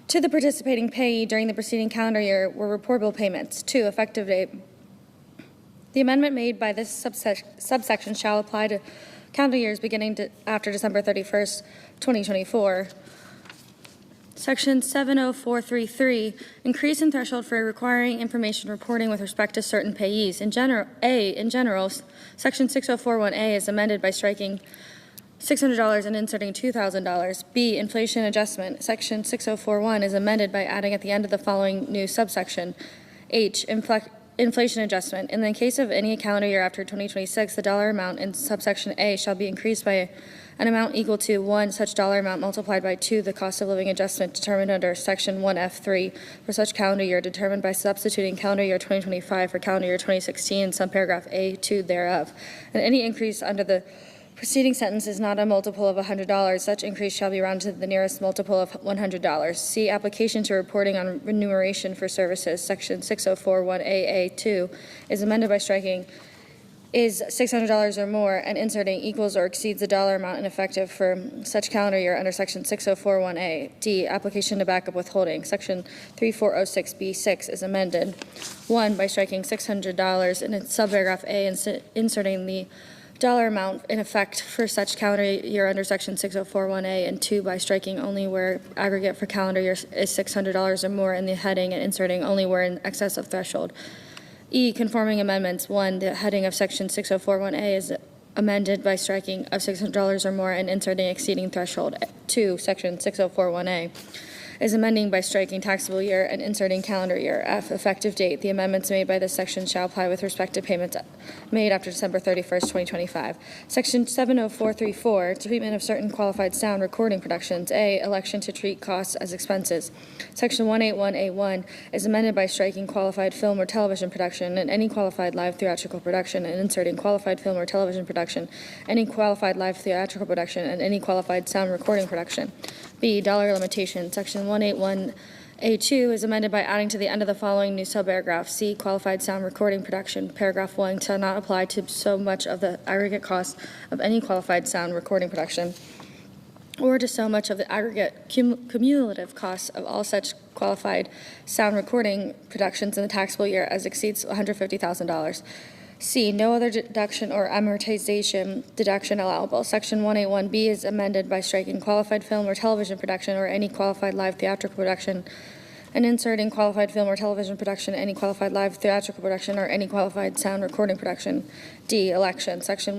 to the participating payee during the preceding calendar year were reportable payments. 2, effective date. The amendment made by this subsection shall apply to calendar years beginning after December 31st, 2024. Section 70433, increase in threshold for requiring information reporting with respect to certain payees. In general, Section 6041A is amended by striking $600 and inserting $2,000. B, inflation adjustment. Section 6041 is amended by adding at the end of the following new subsection. H, inflation adjustment. In the case of any calendar year after 2026, the dollar amount in subsection A shall be increased by an amount equal to 1, such dollar amount multiplied by 2, the cost of living adjustment determined under Section 1F3 for such calendar year, determined by substituting calendar year 2025 for calendar year 2016, subparagraph A2 thereof. And any increase under the preceding sentence is not a multiple of $100. Such increase shall be rounded to the nearest multiple of $100. C, application to reporting on remuneration for services. Section 6041AA2 is amended by striking is $600 or more and inserting equals or exceeds the dollar amount in effective for such calendar year under Section 6041A. D, application to backup withholding. Section 3406B6 is amended. 1, by striking $600 in subparagraph A and inserting the dollar amount in effect for such calendar year under Section 6041A, and 2, by striking only where aggregate for calendar year is $600 or more in the heading and inserting only where in excess of threshold. E, conforming amendments. 1, the heading of Section 6041A is amended by striking of $600 or more and inserting exceeding threshold. 2, Section 6041A is amending by striking taxable year and inserting calendar year. F, effective date. The amendments made by this section shall apply with respect to payments made after December 31st, 2025. Section 70434, treatment of certain qualified sound recording productions. A, election to treat costs as expenses. Section 181A1 is amended by striking qualified film or television production and any qualified live theatrical production and inserting qualified film or television production, any qualified live theatrical production, and any qualified sound recording production. B, dollar limitation. Section 181A2 is amended by adding to the end of the following new subparagraph. C, qualified sound recording production. Paragraph 1 shall not apply to so much of the aggregate cost of any qualified sound recording production or to so much of the aggregate cumulative costs of all such qualified sound recording productions in the taxable year as exceeds $150,000. C, no other deduction or amortization deduction allowable. Section 181B is amended by striking qualified film or television production or any qualified live theatrical production and inserting qualified film or television production, any qualified live theatrical production, or any qualified sound recording production. D, election. Section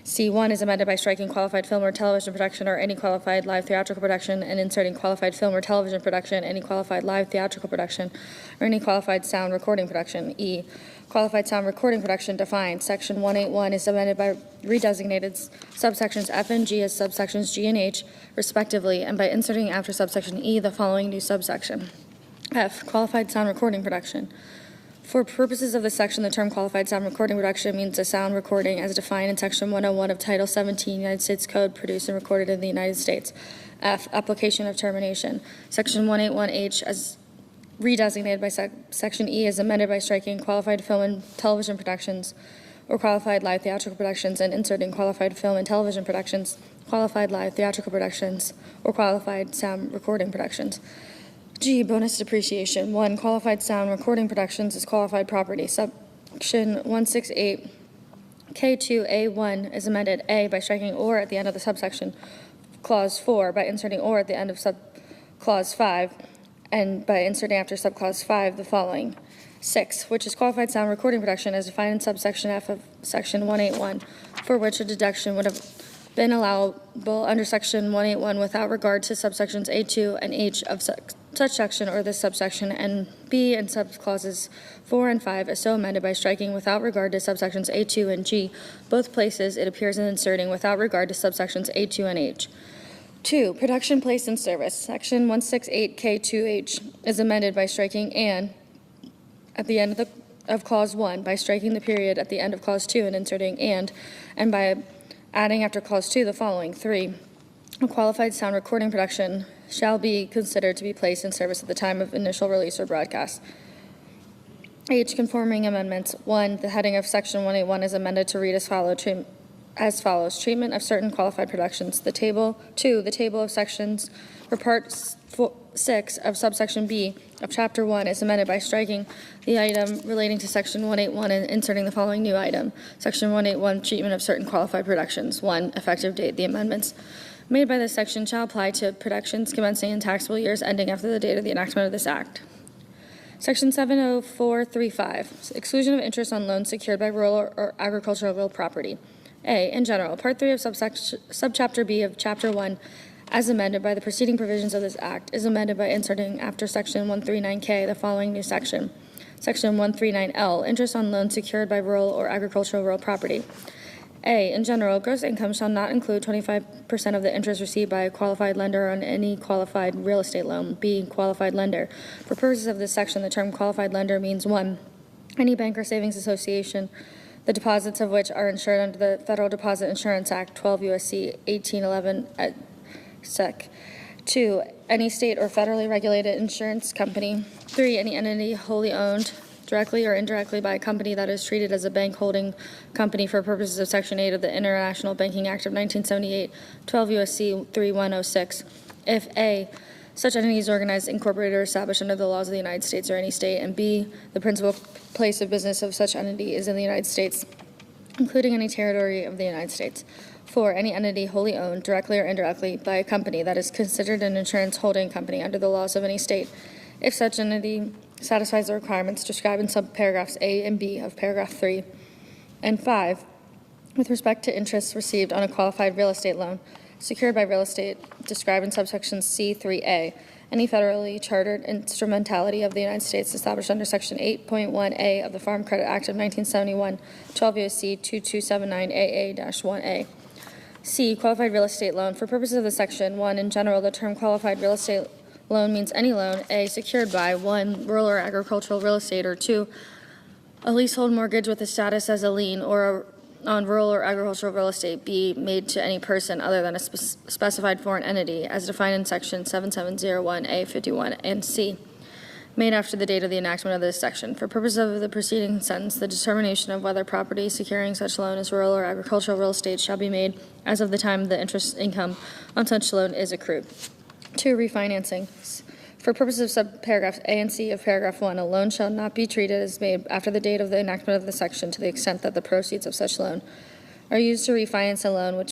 C1 is amended by striking qualified film or television production or any qualified live theatrical production and inserting qualified film or television production, any qualified live theatrical production, or any qualified sound recording production. E, qualified sound recording production defined. Section 181 is amended by redesignated subsections F and G as subsections G and H, respectively, and by inserting after subsection E the following new subsection. F, qualified sound recording production. For purposes of this section, the term qualified sound recording production means a sound recording as defined in Section 101 of Title 17 United States Code produced and recorded in the United States. F, application of termination. Section 181H as redesignated by Section E is amended by striking qualified film and television productions or qualified live theatrical productions and inserting qualified film and television productions, qualified live theatrical productions, or qualified sound recording productions. G, bonus depreciation. 1, qualified sound recording productions is qualified property. Section 168 K2A1 is amended. A, by striking or at the end of the subsection clause 4, by inserting or at the end of subclause 5, and by inserting after subclause 5 the following. 6, which is qualified sound recording production as defined in subsection F of Section 181, for which a deduction would have been allowable under Section 181 without regard to subsections A2 and H of such section or this subsection, and B and subclauses 4 and 5 is so amended by striking without regard to subsections A2 and G, both places it appears in inserting without regard to subsections A2 and H. 2, production placed in service. Section 168K2H is amended by striking and at the end of Clause 1, by striking the period at the end of Clause 2 and inserting and by adding after Clause 2 the following. 3, a qualified sound recording production shall be considered to be placed in service at the time of initial release or broadcast. H, conforming amendments. 1, the heading of Section 181 is amended to read as follows. Treatment of certain qualified productions. The table. 2, the table of sections for Part 6 of subsection B of Chapter 1 is amended by striking the item relating to Section 181 and inserting the following new item. Section 181, treatment of certain qualified productions. 1, effective date. The amendments made by this section shall apply to productions commencing in taxable years ending after the date of the enactment of this Act. Section 70435, exclusion of interest on loans secured by rural or agricultural real property. A, in general, Part 3 of Subchapter B of Chapter 1, as amended by the preceding provisions of this Act, is amended by inserting after Section 139K the following new section. Section 139L, interest on loans secured by rural or agricultural real property. A, in general, gross income shall not include 25% of the interest received by a qualified lender on any qualified real estate loan. B, qualified lender. For purposes of this section, the term qualified lender means 1, any bank or savings association, the deposits of which are insured under the Federal Deposit Insurance Act, 12 U.S.C. 1811 at Sec. 2, any state or federally regulated insurance company. 3, any entity wholly owned directly or indirectly by a company that is treated as a bank holding company for purposes of Section 8 of the International Banking Act of 1978, 12 U.S.C. 3106. If A, such entity is organized, incorporated, or established under the laws of the United States or any state, and B, the principal place of business of such entity is in the United States, including any territory of the United States. 4, any entity wholly owned, directly or indirectly, by a company that is considered an insurance holding company under the laws of any state, if such entity satisfies the requirements described in subparagraphs A and B of paragraph 3. And 5, with respect to interest received on a qualified real estate loan secured by real estate described in subsection C3A, any federally chartered instrumentality of the United States established under Section 8.1A of the Farm Credit Act of 1971, 12 U.S.C. 2279AA-1A. C, qualified real estate loan. For purposes of the section, 1, in general, the term qualified real estate loan means any loan, A, secured by 1, rural or agricultural real estate, or 2, a leasehold mortgage with a status as a lien or on rural or agricultural real estate, B, made to any person other than a specified foreign entity as defined in Section 7701A51, and C, made after the date of the enactment of this section. For purposes of the preceding sentence, the determination of whether property securing such loan is rural or agricultural real estate shall be made as of the time the interest income on such loan is accrued. 2, refinancing. For purposes of subparagraphs A and C of paragraph 1, a loan shall not be treated as made after the date of the enactment of the section to the extent that the proceeds of such loan are used to refinance a loan which